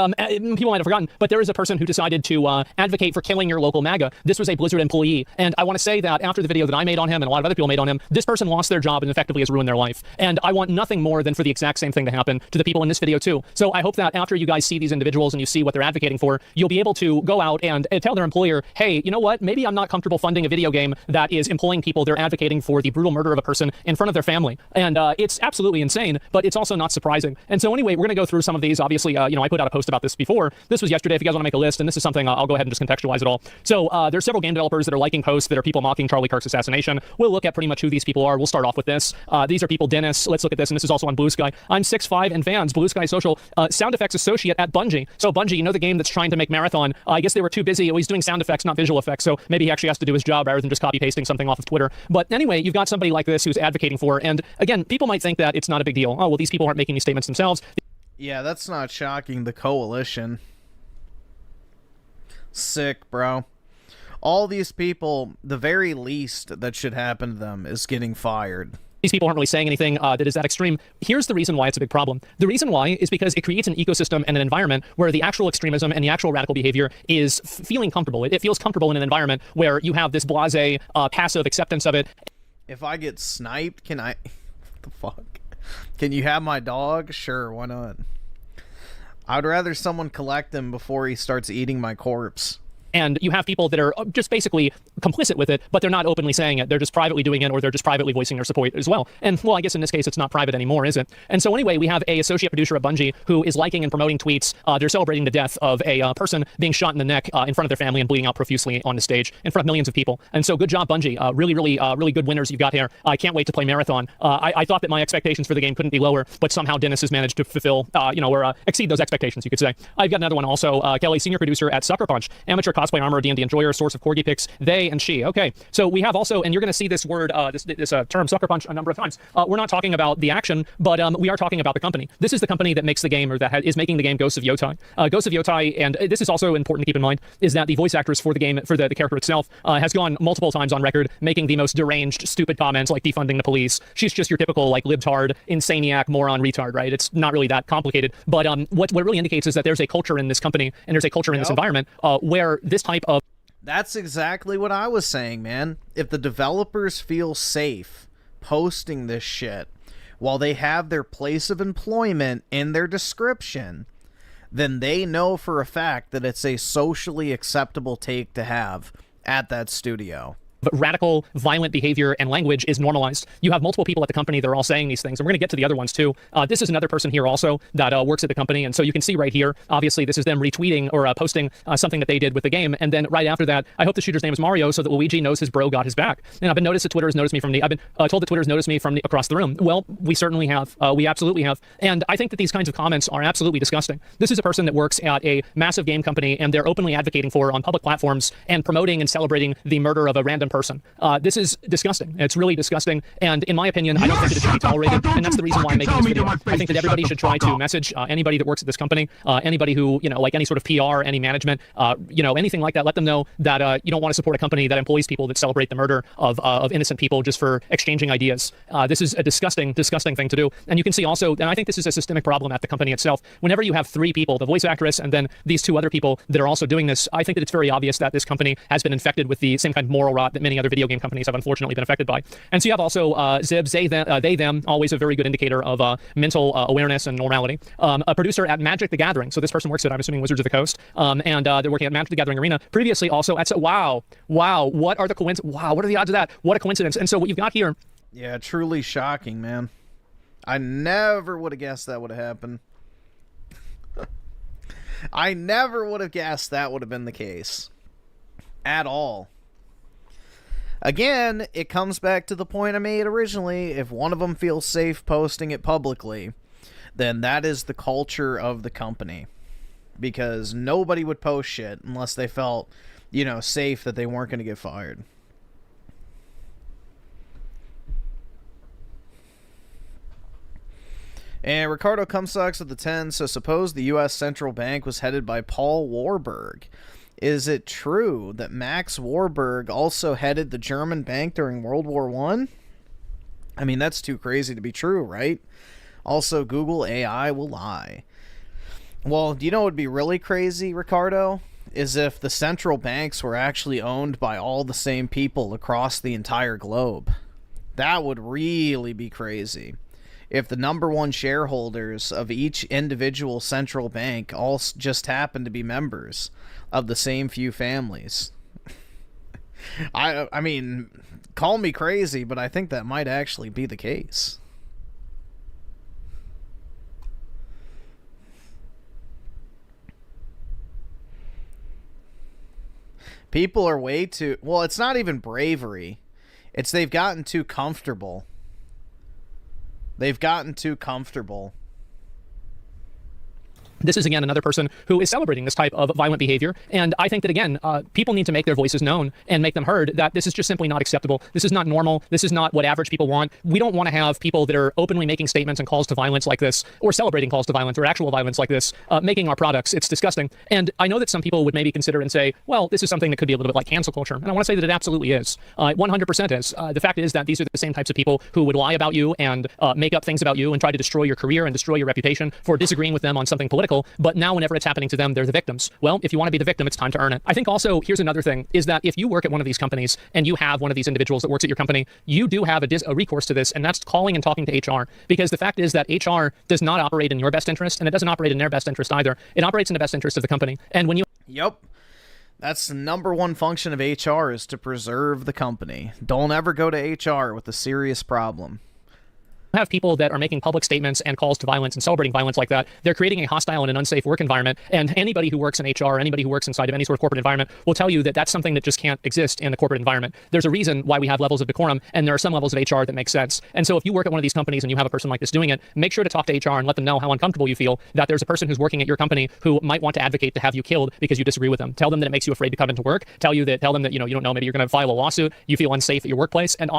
people might have forgotten, but there is a person who decided to advocate for killing your local MAGA. This was a Blizzard employee. And I want to say that after the video that I made on him and a lot of other people made on him, this person lost their job and effectively has ruined their life. And I want nothing more than for the exact same thing to happen to the people in this video too. So I hope that after you guys see these individuals and you see what they're advocating for, you'll be able to go out and tell their employer, hey, you know what? Maybe I'm not comfortable funding a video video game that is employing people. They're advocating for the brutal murder of a person in front of their family. And it's absolutely insane, but it's also not surprising. And so anyway, we're going to go through some of these. Obviously, you know, I put out a post about this before. This was yesterday. If you guys want to make a list, and this is something I'll go ahead and just contextualize it all. So there's several game developers that are liking posts that are people mocking Charlie Kirk's assassination. We'll look at pretty much who these people are. We'll start off with this. These are people. Dennis, let's look at this. And this is also on Blue Sky. I'm 6'5" and fans. Blue Sky Social, sound effects associate at Bungie. So Bungie, you know the game that's trying to make Marathon. I guess they were too busy. He's doing sound effects, not visual effects. So maybe he actually has to do his job rather than just copy pasting something off of Twitter. But anyway, you've got somebody like this who's advocating for, and again, people might think that it's not a big deal. Oh, well, these people aren't making these statements themselves. Yeah, that's not shocking. The coalition. Sick, bro. All these people, the very least that should happen to them is getting fired. These people aren't really saying anything that is that extreme. Here's the reason why it's a big problem. The reason why is because it creates an ecosystem and an environment where the actual extremism and the actual radical behavior is feeling comfortable. It feels comfortable in an environment where you have this blasé, passive acceptance of it. If I get sniped, can I... What the fuck? Can you have my dog? Sure, why not? I'd rather someone collect him before he starts eating my corpse. And you have people that are just basically complicit with it, but they're not openly saying it. They're just privately doing it, or they're just privately voicing their support as well. And, well, I guess in this case, it's not private anymore, is it? And so anyway, we have a associate producer at Bungie who is liking and promoting tweets. They're celebrating the death of a person being shot in the neck in front of their family and bleeding out profusely on the stage in front of millions of people. And so good job, Bungie. Really good winners you've got here. I can't wait to play Marathon. I thought that my expectations for the game couldn't be lower, but somehow Dennis has managed to fulfill, or exceed those expectations, you could say. I've got another one also. Kelly, senior producer at Sucker Punch, amateur cosplay armor, D&D enjoyer, source of corgi pics, they and she. Okay, so we have also, and you're going to see this word, this term, Sucker Punch, a number of times. We're not talking about the action, but we are talking about the company. This is the company that makes the game, or that is making the game Ghosts of Yotai. Ghosts of Yotai, and this is also important to keep in mind, is that the voice actress for the game, for the character itself, has gone multiple times on record making the most deranged, stupid comments like defunding the police. She's just your typical like libtard, insaniac, moron, retard, right? It's not really that complicated. But what it really indicates is that there's a culture in this company and there's a culture in this environment where this type of... That's exactly what I was saying, man. If the developers feel safe posting this shit while they have their place of employment in their description, then they know for a fact that it's a socially acceptable take to have at that studio. But radical, violent behavior and language is normalized. You have multiple people at the company that are all saying these things, and we're going to get to the other ones too. This is another person here also that works at the company, and so you can see right here, obviously this is them retweeting or posting something that they did with the game, and then right after that, I hope the shooter's name is Mario so that Luigi knows his bro got his back. And I've been noticed that Twitter has noticed me from the, I've been told that Twitter's noticed me from across the room. Well, we certainly have. We absolutely have. And I think that these kinds of comments are absolutely disgusting. This is a person that works at a massive game company, and they're openly advocating for on public platforms and promoting and celebrating the murder of a random person. This is disgusting. It's really disgusting. And in my opinion, I don't think that it should be tolerated. And that's the reason why I'm making this video. I think that everybody should try to message anybody that works at this company, anybody who, like any sort of PR, any management, anything like that. Let them know that you don't want to support a company that employs people that celebrate the murder of innocent people just for exchanging ideas. This is a disgusting, disgusting thing to do. And you can see also, and I think this is a systemic problem at the company itself. Whenever you have three people, the voice actress and then these two other people that are also doing this, I think that it's very obvious that this company has been infected with the same kind of moral rot that many other video game companies have unfortunately been affected by. And so you have also Zibs, they, them, always a very good indicator of mental awareness and normality. A producer at Magic the Gathering. So this person works at, I'm assuming, Wizards of the Coast. And they're working at Magic the Gathering Arena. Previously also at, wow, what are the coincidences? Wow, what are the odds of that? What a coincidence. And so what you've got here. Yeah, truly shocking, man. I never would have guessed that would have happened. I never would have guessed that would have been the case. At all. Again, it comes back to the point I made originally. If one of them feels safe posting it publicly, then that is the culture of the company. Because nobody would post shit unless they felt, safe that they weren't going to get fired. And Ricardo Cumsucks at the 10, so suppose the U.S. Central Bank was headed by Paul Warburg. Is it true that Max Warburg also headed the German bank during World War I? I mean, that's too crazy to be true, right? Also, Google AI will lie. Well, do you know what would be really crazy, Ricardo? Is if the central banks were actually owned by all the same people across the entire globe. That would really be crazy. If the number one shareholders of each individual central bank all just happen to be members of the same few families. I mean, call me crazy, but I think that might actually be the case. People are way too... Well, it's not even bravery. It's they've gotten too comfortable. They've gotten too comfortable. This is, again, another person who is celebrating this type of violent behavior. And I think that, again, people need to make their voices known and make them heard that this is just simply not acceptable. This is not normal. This is not what average people want. We don't want to have people that are openly making statements and calls to violence like this, or celebrating calls to violence or actual violence like this, making our products. It's disgusting. And I know that some people would maybe consider and say, well, this is something that could be a little bit like cancel culture. And I want to say that it absolutely is. 100% is. The fact is that these are the same types of people who would lie about you and make up things about you and try to destroy your career and destroy your reputation for disagreeing with them on something political. But now whenever it's happening to them, they're the victims. Well, if you want to be the victim, it's time to earn it. I think also, here's another thing, is that if you work at one of these companies and you have one of these individuals that works at your company, you do have a recourse to this, and that's calling and talking to HR. Because the fact is that HR does not operate in your best interest, and it doesn't operate in their best interest either. It operates in the best interest of the company. And when you... Yep. That's the number one function of HR, is to preserve the company. Don't ever go to HR with a serious problem. Have people that are making public statements and calls to violence and celebrating violence like that, they're creating a hostile and an unsafe work environment. And anybody who works in HR, anybody who works inside of any sort of corporate environment will tell you that that's something that just can't exist in the corporate environment. There's a reason why we have levels of decorum, and there are some levels of HR that make sense. And so if you work at one of these companies and you have a person like this doing it, make sure to talk to HR and let them know how uncomfortable you feel that there's a person who's working at your company who might want to advocate to have you killed because you disagree with them. Tell them that it makes you afraid to come into work. Tell them that, you don't know, maybe you're going to file a lawsuit, you feel unsafe at your workplace, and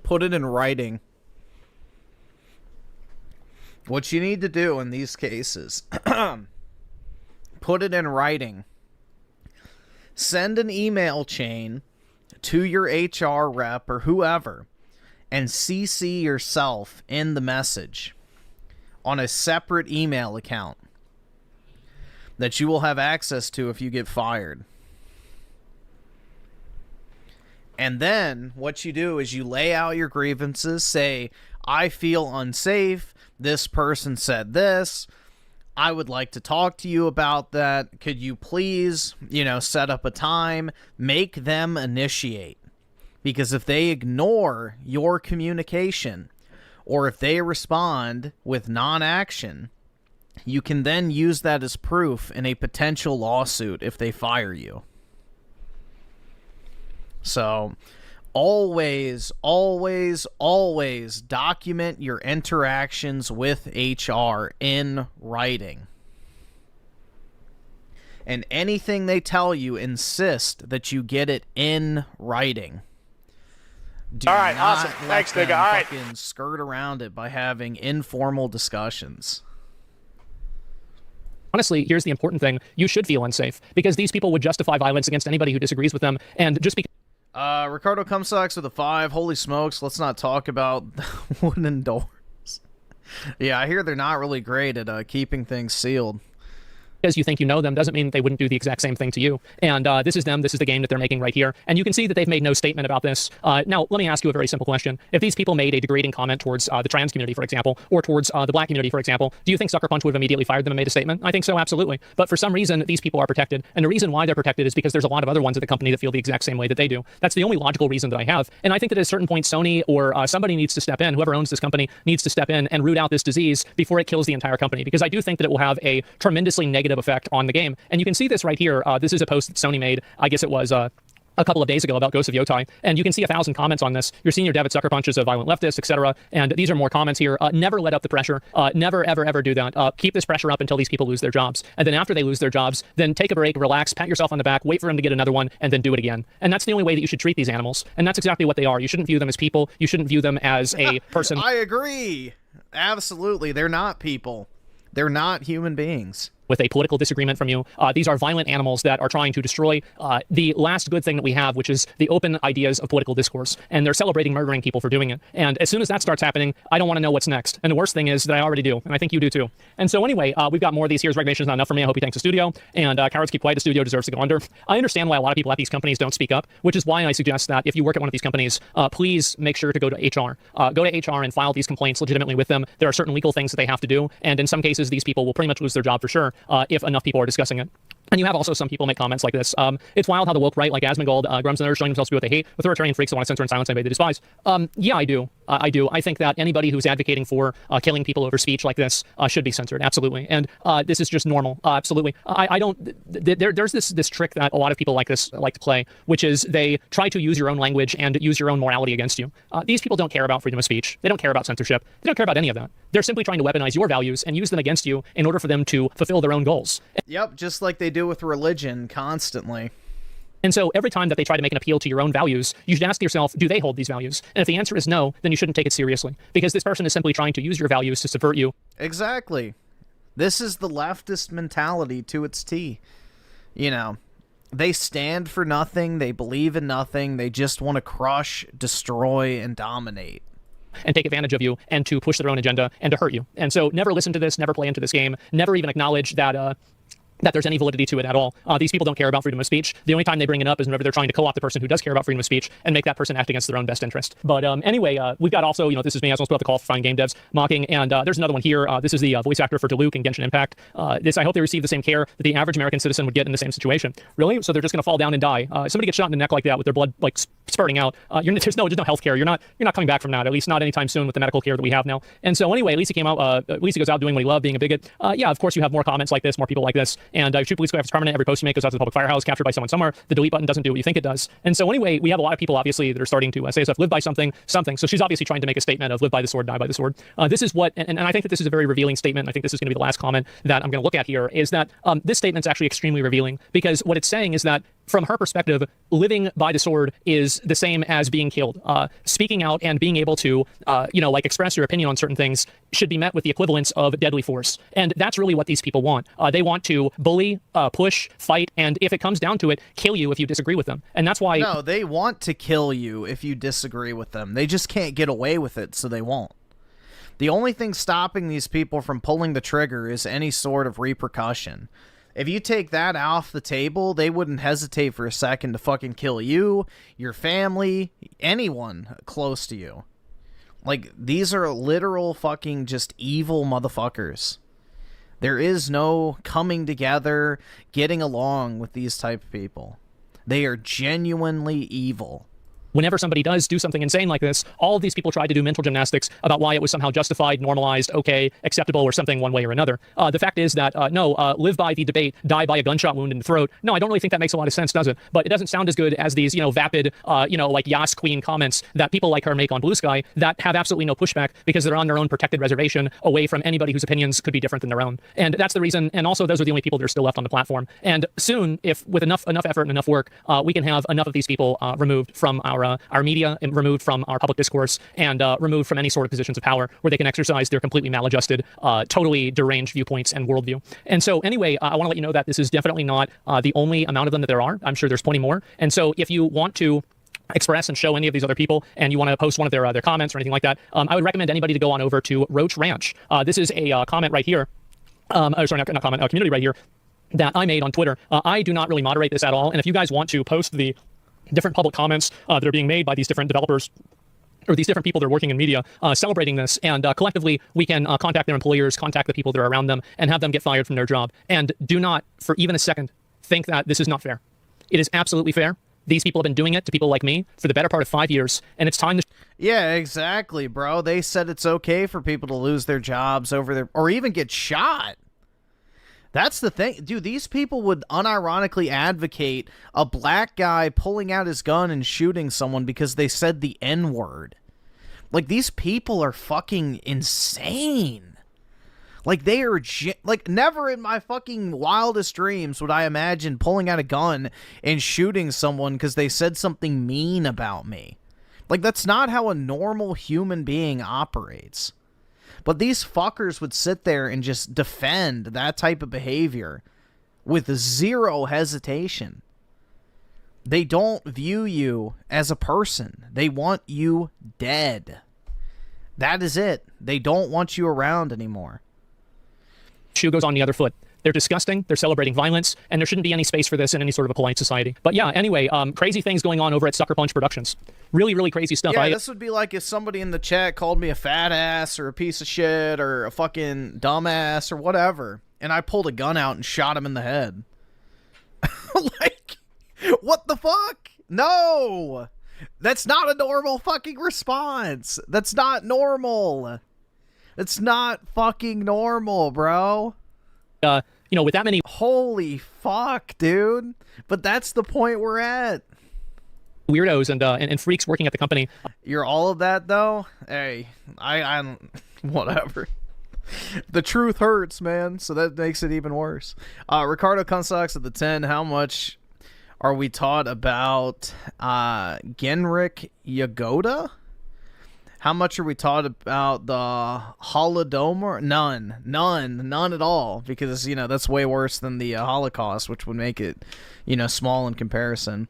put it in writing. What you need to do in these cases, put it in writing. Send an email chain to your HR rep or whoever and CC yourself in the message on a separate email account that you will have access to if you get fired. And then what you do is you lay out your grievances, say, I feel unsafe, this person said this, I would like to talk to you about that, could you please, set up a time, make them initiate. Because if they ignore your communication, or if they respond with non-action, you can then use that as proof in a potential lawsuit if they fire you. So, always, always, always document your interactions with HR in writing. And anything they tell you, insist that you get it in writing. All right, awesome. Thanks, nigga. All right. Fucking skirt around it by having informal discussions. Honestly, here's the important thing. You should feel unsafe because these people would justify violence against anybody who disagrees with them. And just because... Ricardo Cumsucks with a 5. Holy smokes, let's not talk about wooden doors. Yeah, I hear they're not really great at keeping things sealed. Because you think you know them doesn't mean they wouldn't do the exact same thing to you. And this is them. This is the game that they're making right here. And you can see that they've made no statement about this. Now, let me ask you a very simple question. If these people made a degrading comment towards the trans community, for example, or towards the black community, for example, do you think Sucker Punch would have immediately fired them and made a statement? I think so, absolutely. But for some reason, these people are protected. And the reason why they're protected is because there's a lot of other ones at the company that feel the exact same way that they do. That's the only logical reason that I have. And I think that at a certain point, Sony or somebody needs to step in, whoever owns this company needs to step in and root out this disease before it kills the entire company. Because I do think that it will have a tremendously negative effect on the game. And you can see this right here. This is a post that Sony made. I guess it was a couple of days ago about Ghosts of Yotai. And you can see 1,000 comments on this. Your senior dev at Sucker Punch is a violent leftist, etc. And these are more comments here. Never let up the pressure. Never, ever, ever do that. Keep this pressure up until these people lose their jobs. And then after they lose their jobs, then take a break, relax, pat yourself on the back, wait for them to get another one, and then do it again. And that's the only way that you should treat these animals. And that's exactly what they are. You shouldn't view them as people. You shouldn't view them as a person. I agree. Absolutely. They're not people. They're not human beings. With a political disagreement from you. These are violent animals that are trying to destroy the last good thing that we have, which is the open ideas of political discourse. And they're celebrating murdering people for doing it. And as soon as that starts happening, I don't want to know what's next. And the worst thing is that I already do. And I think you do too. And so anyway, we've got more of these. Here's Regulations Not Enough for Me. I hope he thanks the studio. And Cowards Keep Quiet. The studio deserves to go under. I understand why a lot of people at these companies don't speak up, which is why I suggest that if you work at one of these companies, please make sure to go to HR. Go to HR and file these complaints legitimately with them. There are certain legal things that they have to do. And in some cases, these people will pretty much lose their job for sure if enough people are discussing it. And you have also some people make comments like this. It's wild how the woke right, like Asmongold, grums and others, showing themselves to be what they hate, authoritarian freaks that want to censor and silence anybody they despise. Yeah, I do. I do. I think that anybody who's advocating for killing people over speech like this should be censored. Absolutely. And this is just normal. Absolutely. I don't. There's this trick that a lot of people like this like to play, which is they try to use your own language and use your own morality against you. These people don't care about freedom of speech. They don't care about censorship. They don't care about any of that. They're simply trying to weaponize your values and use them against you in order for them to fulfill their own goals. Yep, just like they do with religion constantly. And so every time that they try to make an appeal to your own values, you should ask yourself, do they hold these values? And if the answer is no, then you shouldn't take it seriously, because this person is simply trying to use your values to subvert you. Exactly. This is the leftist mentality to its T. You know, they stand for nothing, they believe in nothing, they just want to crush, destroy, and dominate. And take advantage of you and to push their own agenda and to hurt you. And so never listen to this, never play into this game, never even acknowledge that that there's any validity to it at all. These people don't care about freedom of speech. The only time they bring it up is whenever they're trying to co-opt the person who does care about freedom of speech and make that person act against their own best interest. But anyway, we've got also, this is me, I was supposed to put up the qualifying game devs mocking, and there's another one here. This is the voice actor for Diluc in Genshin Impact. I hope they receive the same care that the average American citizen would get in the same situation. Really? So they're just going to fall down and die. Somebody gets shot in the neck like that with their blood like spurting out. There's no health care. You're not coming back from that, at least not anytime soon with the medical care that we have now. And so anyway, at least he came out, at least he goes out doing what he loved, being a bigot. Yeah, of course you have more comments like this, more people like this, and shoot police go permanent. Every post you make goes out to the public firehouse, captured by someone somewhere. The delete button doesn't do what you think it does. And so anyway, we have a lot of people obviously that are starting to say stuff, live by something. So she's obviously trying to make a statement of live by the sword, die by the sword. This is what, and I think that this is a very revealing statement. I think this is going to be the last comment that I'm going to look at here, is that this statement's actually extremely revealing, because what it's saying is that from her perspective, living by the sword is the same as being killed. Speaking out and being able to, express your opinion on certain things should be met with the equivalence of deadly force. And that's really what these people want. They want to bully, push, fight, and if it comes down to it, kill you if you disagree with them. And that's why... No, they want to kill you if you disagree with them. They just can't get away with it, so they won't. The only thing stopping these people from pulling the trigger is any sort of repercussion. If you take that off the table, they wouldn't hesitate for a second to fucking kill you, your family, anyone close to you. Like, these are literal fucking just evil motherfuckers. There is no coming together, getting along with these type of people. They are genuinely evil. Whenever somebody does do something insane like this, all of these people try to do mental gymnastics about why it was somehow justified, normalized, okay, acceptable, or something one way or another. The fact is that, live by the debate, die by a gunshot wound in the throat. No, I don't really think that makes a lot of sense, does it? But it doesn't sound as good as these, vapid, like Yas Queen comments that people like her make on Blue Sky that have absolutely no pushback because they're on their own protected reservation away from anybody whose opinions could be different than their own. And that's the reason, and also those are the only people that are still left on the platform. And soon, if with enough effort and enough work, we can have enough of these people removed from our media, and removed from our public discourse, and removed from any sort of positions of power where they can exercise their completely maladjusted, totally deranged viewpoints and worldview. And so anyway, I want to let you know that this is definitely not the only amount of them that there are. I'm sure there's plenty more. And so if you want to express and show any of these other people, and you want to post one of their comments or anything like that, I would recommend anybody to go on over to Roach Ranch. This is a comment right here. Community right here that I made on Twitter. I do not really moderate this at all. And if you guys want to post the different public comments that are being made by these different developers or these different people that are working in media celebrating this, and collectively we can contact their employers, contact the people that are around them, and have them get fired from their job. And do not, for even a second, think that this is not fair. It is absolutely fair. These people have been doing it to people like me for the better part of 5 years, and it's time to... Yeah, exactly, bro. They said it's okay for people to lose their jobs over their... or even get shot. That's the thing. Dude, these people would unironically advocate a black guy pulling out his gun and shooting someone because they said the N-word. Like, these people are fucking insane. Like, they are... like, never in my fucking wildest dreams would I imagine pulling out a gun and shooting someone because they said something mean about me. Like, that's not how a normal human being operates. But these fuckers would sit there and just defend that type of behavior with zero hesitation. They don't view you as a person. They want you dead. That is it. They don't want you around anymore. Shoe goes on the other foot. They're disgusting, they're celebrating violence, and there shouldn't be any space for this in any sort of a polite society. But yeah, anyway, crazy things going on over at Sucker Punch Productions. Really, really crazy stuff. Yeah, this would be like if somebody in the chat called me a fat ass or a piece of shit or a fucking dumbass or whatever, and I pulled a gun out and shot him in the head. Like, what the fuck? No! That's not a normal fucking response. That's not normal. It's not fucking normal, bro. You know, with that many... Holy fuck, dude. But that's the point we're at. Weirdos and freaks working at the company. You're all of that, though? Hey, I'm... Whatever. The truth hurts, man, so that makes it even worse. Ricardo Kunstocks at the 10. How much are we taught about Genrik Yagoda? How much are we taught about the Holodomor? None at all, because, you know, that's way worse than the Holocaust, which would make it, you know, small in comparison.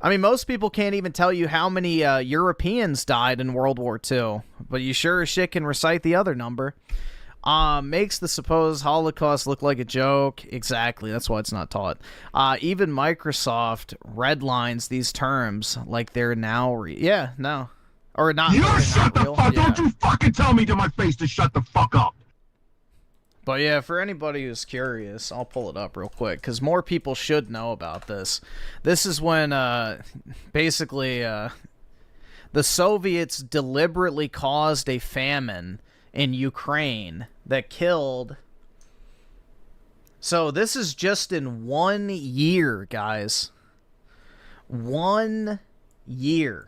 I mean, most people can't even tell you how many Europeans died in World War II, but you sure as shit can recite the other number. Makes the supposed Holocaust look like a joke. Exactly, that's why it's not taught. Even Microsoft redlines these terms like they're now... Yeah, no. Or not. You really, shut the real. fuck! Yeah. Don't you fucking tell me to my face to shut the fuck up! But yeah, for anybody who's curious, I'll pull it up real quick, because more people should know about this. This is when, basically, the Soviets deliberately caused a famine in Ukraine that killed... So this is just in 1 year, guys. 1 year.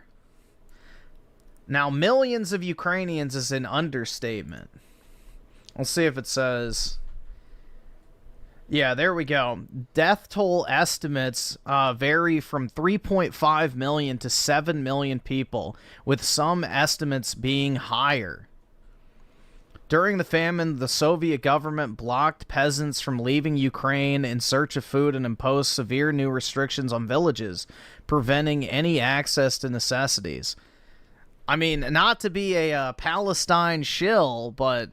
Now, millions of Ukrainians is an understatement. Let's see if it says... Yeah, there we go. Death toll estimates vary from 3.5 million to 7 million people, with some estimates being higher. During the famine, the Soviet government blocked peasants from leaving Ukraine in search of food and imposed severe new restrictions on villages, preventing any access to necessities. I mean, not to be a Palestine shill, but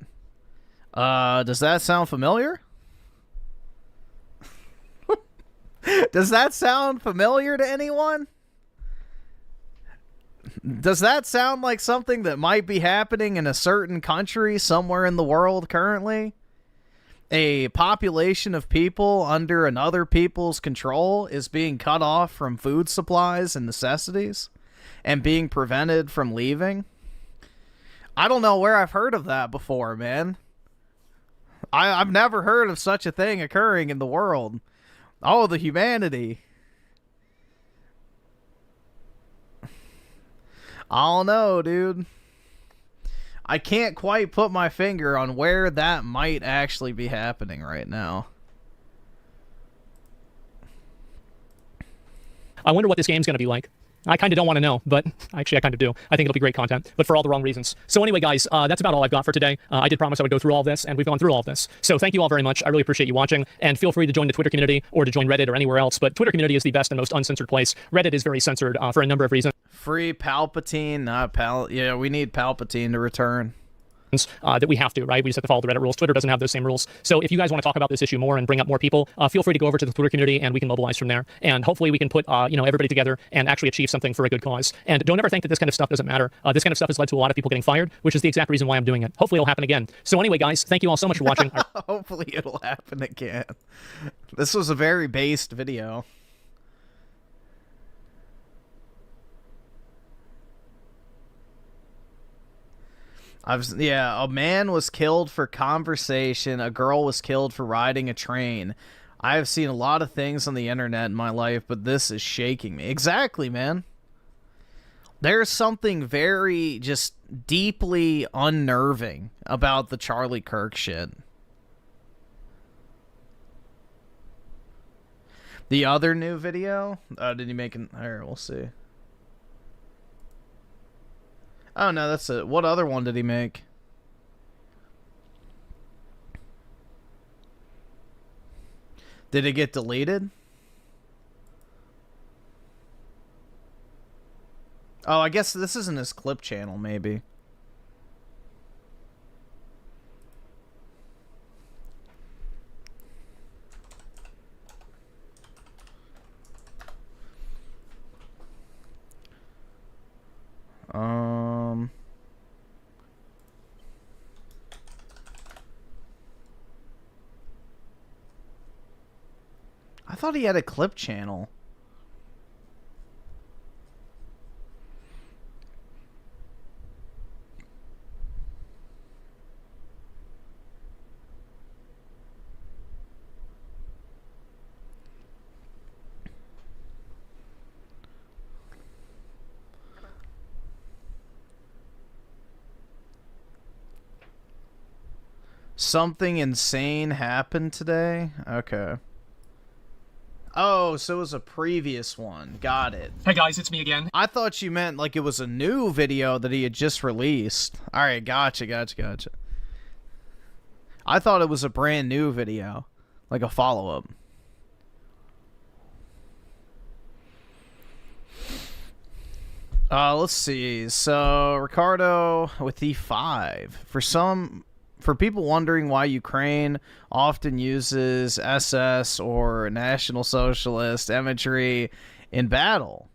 does that sound familiar? Does that sound familiar to anyone? Does that sound like something that might be happening in a certain country somewhere in the world currently? A population of people under another people's control is being cut off from food supplies and necessities and being prevented from leaving? I don't know where I've heard of that before, man. I've never heard of such a thing occurring in the world. Oh, the humanity. I don't know, dude. I can't quite put my finger on where that might actually be happening right now. I wonder what this game's going to be like. I kind of don't want to know, but actually I kind of do. I think it'll be great content, but for all the wrong reasons. So anyway, guys, that's about all I've got for today. I did promise I would go through all this, and we've gone through all of this. So thank you all very much. I really appreciate you watching, and feel free to join the Twitter community or to join Reddit or anywhere else, but Twitter community is the best and most uncensored place. Reddit is very censored for a number of reasons. Free Palpatine, not yeah, we need Palpatine to return. That we have to, right? We just have to follow the Reddit rules. Twitter doesn't have those same rules. So if you guys want to talk about this issue more and bring up more people, feel free to go over to the Twitter community and we can mobilize from there. And hopefully we can put, everybody together and actually achieve something for a good cause. And don't ever think that this kind of stuff doesn't matter. This kind of stuff has led to a lot of people getting fired, which is the exact reason why I'm doing it. Hopefully it'll happen again. So anyway, guys, thank you all so much for watching. Hopefully it'll happen again. This was a very based video. Yeah, a man was killed for conversation. A girl was killed for riding a train. I have seen a lot of things on the internet in my life, but this is shaking me. Exactly, man. There's something very just deeply unnerving about the Charlie Kirk shit. The other new video? Did he make an... Alright, we'll see. Oh, no, that's it. What other one did he make? Did it get deleted? Oh, I guess this isn't his clip channel, maybe. I thought he had a clip channel. Something insane happened today? Okay. Oh, so it was a previous one. Got it. Hey guys, it's me again. I thought you meant like it was a new video that he had just released. Alright, gotcha. I thought it was a brand new video. Like a follow-up. Let's see. So, Ricardo with E5. For people wondering why Ukraine often uses SS or National Socialist imagery in battle,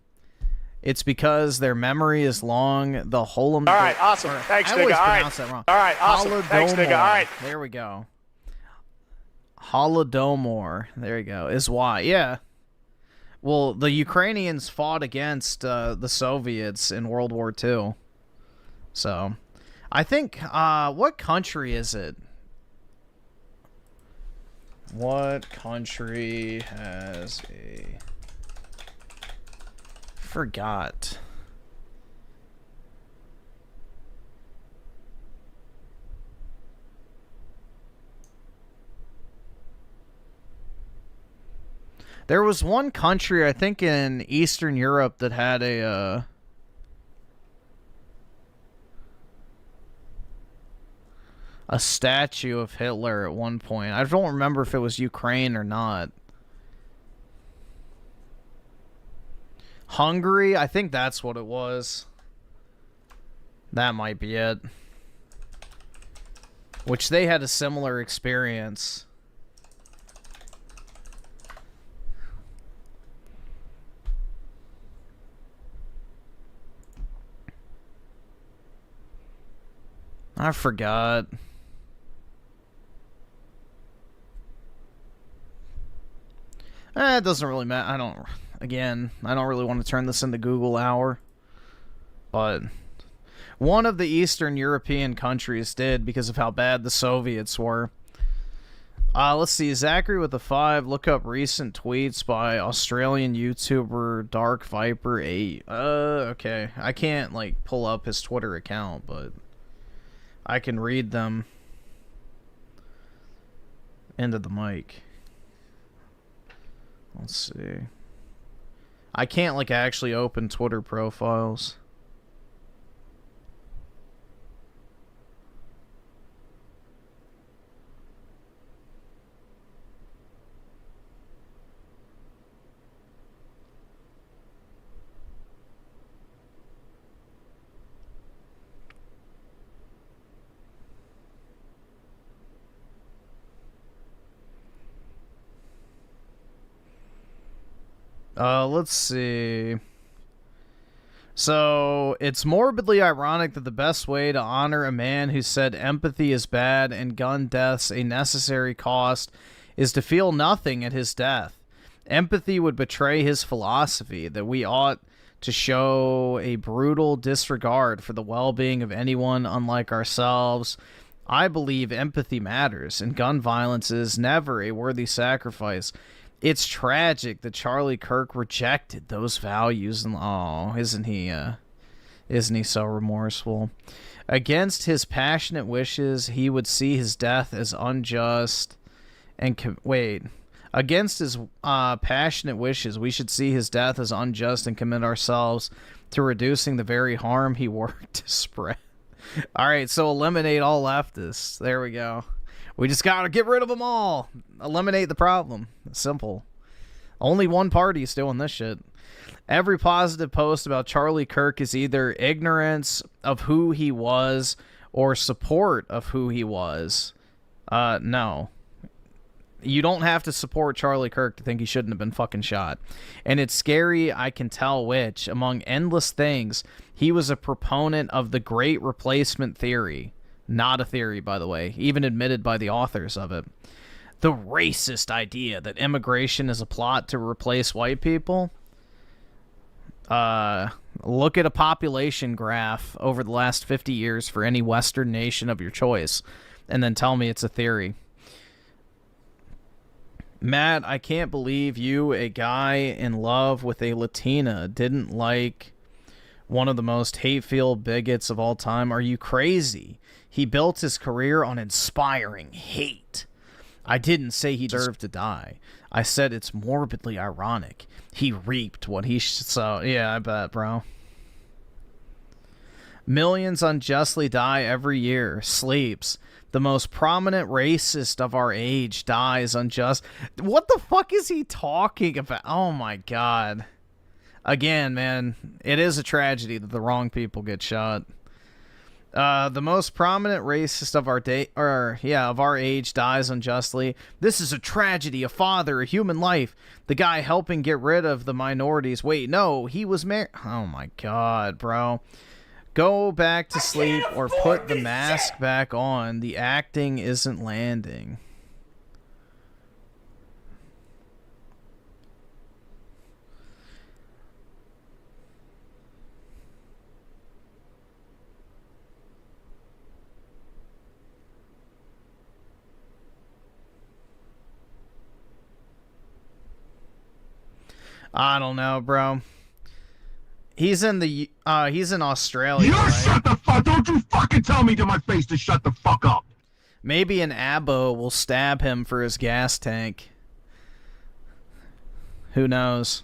it's because their memory is long. The Holom. All right, awesome. Thanks, I always nigga. All right. pronounce that wrong. All right, awesome. Thanks, nigga. All right. There we go. Holodomor. There you go. Is why. Yeah. Well, the Ukrainians fought against the Soviets in World War II. So, I think, what country is it? What country has a... Forgot. There was one country, I think in Eastern Europe, that had a statue of Hitler at one point. I don't remember if it was Ukraine or not. Hungary? I think that's what it was. That might be it. Which they had a similar experience. I forgot. It doesn't really matter. I don't really want to turn this into Google Hour. But one of the Eastern European countries did because of how bad the Soviets were. Let's see. Zachary with a 5. Look up recent tweets by Australian YouTuber Dark Viper 8. Okay. I can't, like, pull up his Twitter account, but I can read them into the mic. Let's see. I can't, like, actually open Twitter profiles. Let's see. So, it's morbidly ironic that the best way to honor a man who said empathy is bad and gun deaths a necessary cost is to feel nothing at his death. Empathy would betray his philosophy that we ought to show a brutal disregard for the well-being of anyone unlike ourselves. I believe empathy matters, and gun violence is never a worthy sacrifice. It's tragic that Charlie Kirk rejected those values, and isn't he so remorseful? Against his passionate wishes, he would see his death as unjust. Against his passionate wishes, we should see his death as unjust and commit ourselves to reducing the very harm he worked to spread. All right, so eliminate all leftists. There we go. We just gotta get rid of them all. Eliminate the problem. Simple. Only one party's doing this shit. Every positive post about Charlie Kirk is either ignorance of who he was or support of who he was. No. You don't have to support Charlie Kirk to think he shouldn't have been fucking shot. And it's scary, I can tell which, among endless things, he was a proponent of the great replacement theory. Not a theory, by the way, even admitted by the authors of it. the racist idea that immigration is a plot to replace white people. Look at a population graph over the last 50 years for any Western nation of your choice, and then tell me it's a theory. Matt, I can't believe you, a guy in love with a Latina, didn't like one of the most hate-filled bigots of all time. Are you crazy? He built his career on inspiring hate. I didn't say he deserved to die. I said it's morbidly ironic. He reaped what he sowed. Yeah, I bet, bro. Millions unjustly die every year. Sleeps. The most prominent racist of our age dies unjust. What the fuck is he talking about? Oh my god. Again, man, it is a tragedy that the wrong people get shot. The most prominent racist of our age dies unjustly. This is a tragedy, a father, a human life. The guy helping get rid of the minorities. Wait, no, he was married. Oh my god, bro. Go back to sleep or put the mask back on. The acting isn't landing. I don't know, bro. He's in Australia. You right? shut the fuck! Don't you fucking tell me to my face to shut the fuck up! Maybe an abo will stab him for his gas tank. Who knows?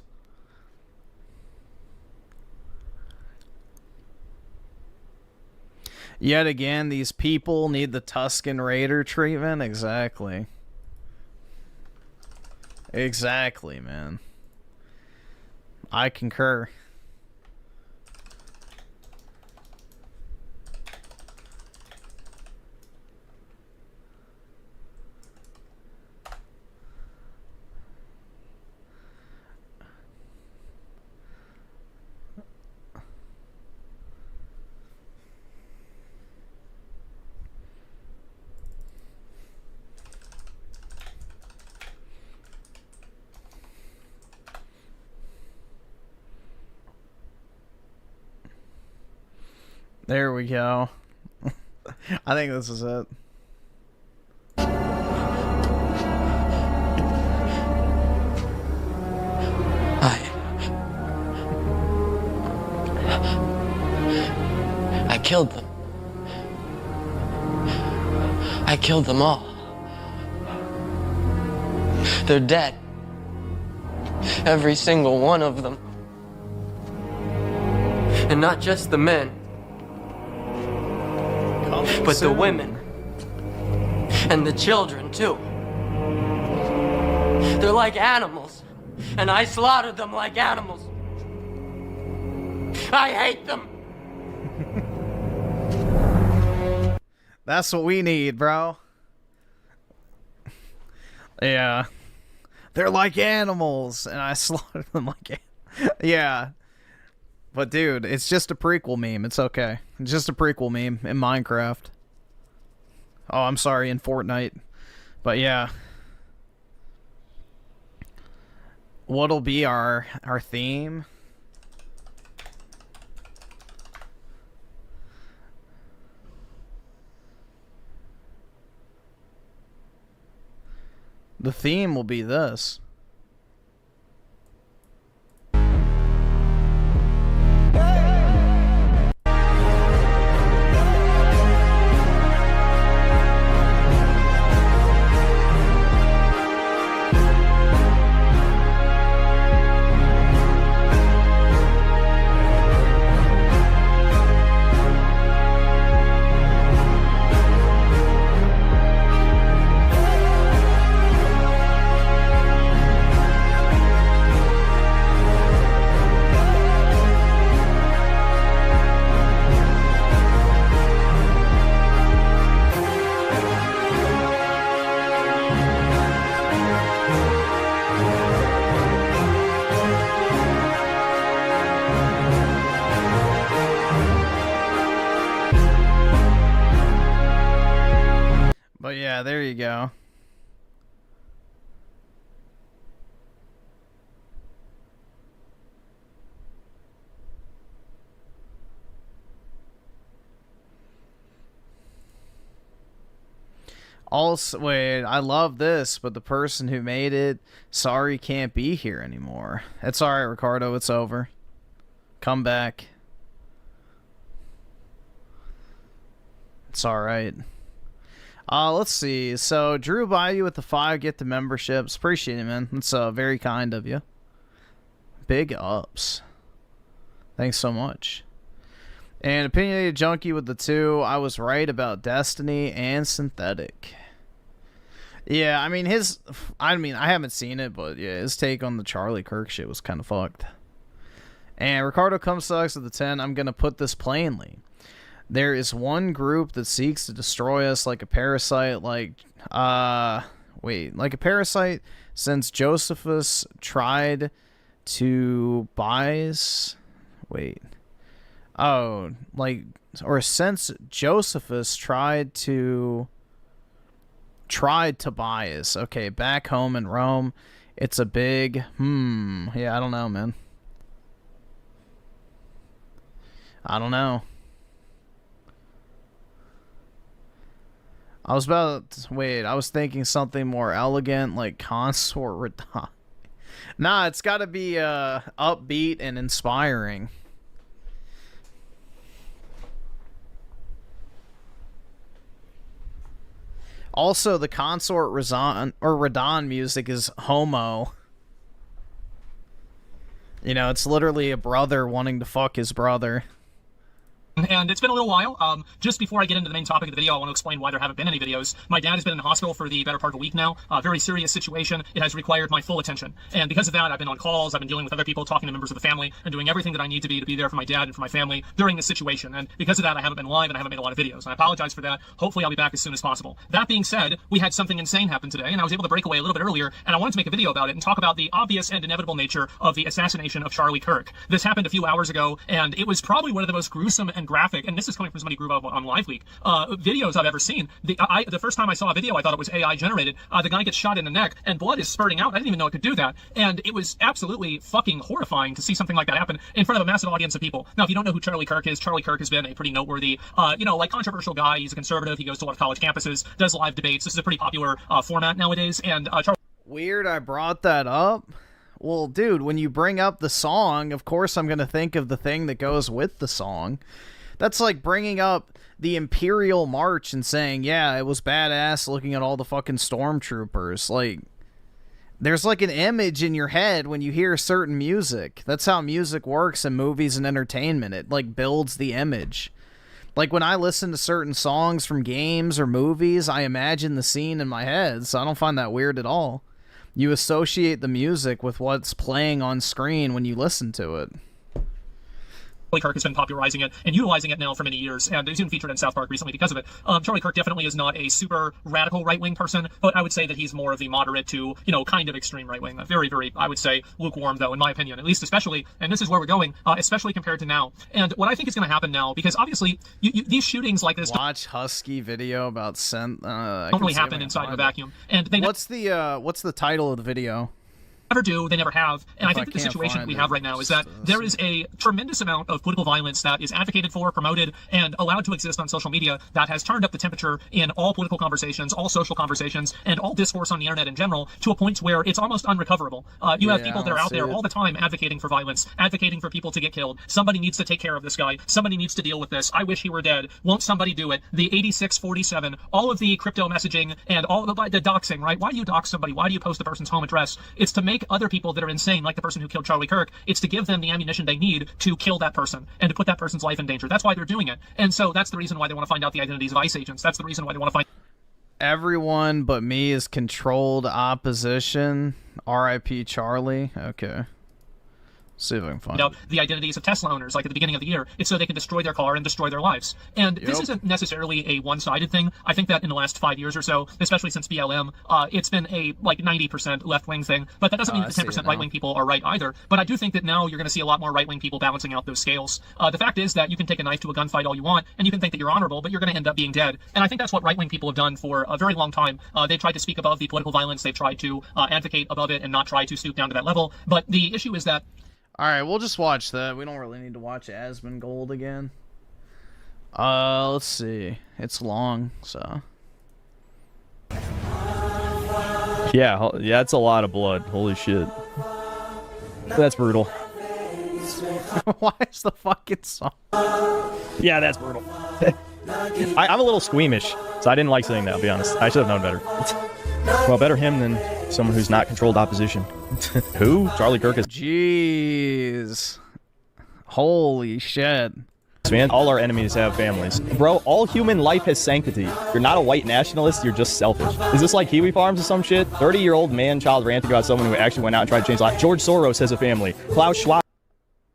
Yet again, these people need the Tusken Raider treatment. Exactly. Exactly, man. I concur. There we go. I think this is it. I killed them. I killed them all. They're dead. Every single one of them. And not just the men, but the women. And the children, too. They're like animals. And I slaughtered them like animals. I hate them. That's what we need, bro. Yeah. They're like animals, and I slaughtered them like yeah. But dude, it's just a prequel meme. It's okay. It's just a prequel meme in Minecraft. Oh, I'm sorry, in Fortnite. But yeah. What'll be our theme? The theme will be this. But yeah, there you go. Also, wait, I love this, but the person who made it, sorry, can't be here anymore. It's alright, Ricardo, it's over. Come back. It's alright. Let's see. So, Drew Bayou with the 5, get the memberships. Appreciate it, man. That's very kind of you. Big ups. Thanks so much. And Opinionated Junkie with the 2, I was right about Destiny and Synthetic. Yeah, I mean, I haven't seen it, but yeah, his take on the Charlie Kirk shit was kind of fucked. And Ricardo Comes Sucks at the 10, I'm going to put this plainly. There is one group that seeks to destroy us like a parasite, like a parasite, since Josephus tried to since Josephus tried to buy us. Okay, back home in Rome, it's a big, yeah, I don't know, man. I don't know. I was thinking something more elegant, like Consort Radon. Nah, it's gotta be upbeat and inspiring. Also, the Consort Radon music is homo. You know, it's literally a brother wanting to fuck his brother. And it's been a little while. Just before I get into the main topic of the video, I want to explain why there haven't been any videos. My dad has been in the hospital for the better part of a week now. Very serious situation. It has required my full attention. And because of that, I've been on calls, I've been dealing with other people, talking to members of the family, and doing everything that I need to be there for my dad and for my family during this situation. And because of that, I haven't been live and I haven't made a lot of videos. And I apologize for that. Hopefully I'll be back as soon as possible. That being said, we had something insane happen today, and I was able to break away a little bit earlier, and I wanted to make a video about it and talk about the obvious and inevitable nature of the assassination of Charlie Kirk. This happened a few hours ago, and it was probably one of the most gruesome and graphic, and this is coming from somebody who grew up on Live Leak, videos I've ever seen. The first time I saw a video, I thought it was AI generated. The guy gets shot in the neck and blood is spurting out. I didn't even know it could do that. And it was absolutely fucking horrifying to see something like that happen in front of a massive audience of people. Now, if you don't know who Charlie Kirk is, Charlie Kirk has been a pretty noteworthy, controversial guy. He's a conservative. He goes to a lot of college campuses, does live debates. This is a pretty popular format nowadays. And Weird I brought that up. Well, dude, when you bring up the song, of course I'm going to think of the thing that goes with the song. That's like bringing up the Imperial March and saying, yeah, it was badass looking at all the fucking stormtroopers. Like, there's like an image in your head when you hear certain music. That's how music works in movies and entertainment. It like builds the image. Like when I listen to certain songs from games or movies, I imagine the scene in my head, so I don't find that weird at all. You associate the music with what's playing on screen when you listen to it. Charlie Kirk has been popularizing it and utilizing it now for many years, and he's even featured in South Park recently because of it. Charlie Kirk definitely is not a super radical right-wing person, but I would say that he's more of the moderate to, kind of extreme right-wing. Very, very, I would say, lukewarm, though, in my opinion, at least especially, and this is where we're going, especially compared to now. And what I think is going to happen now, because obviously, these shootings like this... Watch Husky video about don't really happen inside of a vacuum. And they what's the title of the video? Never do, they never have, and I think that the situation we have right now is that there is a tremendous amount of political violence that is advocated for, promoted, and allowed to exist on social media that has turned up the temperature in all political conversations, all social conversations, and all discourse on the internet in general to a point where it's almost unrecoverable. You have people that are out there all the time advocating for violence, advocating for people to get killed. Somebody needs to take care of this guy. Somebody needs to deal with this. I wish he were dead. Won't somebody do it? The 8647, all of the crypto messaging and all of the doxing, right? Why do you dox somebody? Why do you post the person's home address? It's to make other people that are insane, like the person who killed Charlie Kirk, it's to give them the ammunition they need to kill that person and to put that person's life in danger. That's why they're doing it. And so that's the reason why they want to find out the identities of ICE agents. That's the reason why they want to find... Everyone but me is controlled opposition. R.I.P. Charlie. Okay. See if I can find the identities of Tesla owners, like at the beginning of the year. It's so they can destroy their car and destroy their lives. And this isn't necessarily a one-sided thing. I think that in the last 5 years or so, especially since BLM, it's been a 90% left-wing thing. But that doesn't mean that the 10% right-wing people are right either. But I do think that now you're going to see a lot more right-wing people balancing out those scales. The fact is that you can take a knife to a gunfight all you want, and you can think that you're honorable, but you're going to end up being dead. And I think that's what right-wing people have done for a very long time. They've tried to speak above the political violence. They've tried to advocate above it and not try to stoop down to that level. But the issue is that... Alright, we'll just watch that. We don't really need to watch Asmongold again. Let's see. It's long, so... Yeah, that's a lot of blood. Holy shit. That's brutal. Why is the fucking song? Yeah, that's brutal. I'm a little squeamish, so I didn't like saying that, I'll be honest. I should have known better. Well, better him than someone who's not controlled opposition. Who? Charlie Kirk is... Jeez. Holy shit. Man, all our enemies have families. Bro, all human life has sanctity. You're not a white nationalist, you're just selfish. Is this like Kiwi Farms or some shit? 30-year-old man-child ranting about someone who actually went out and tried to change lives. George Soros has a family. Klaus Schwab...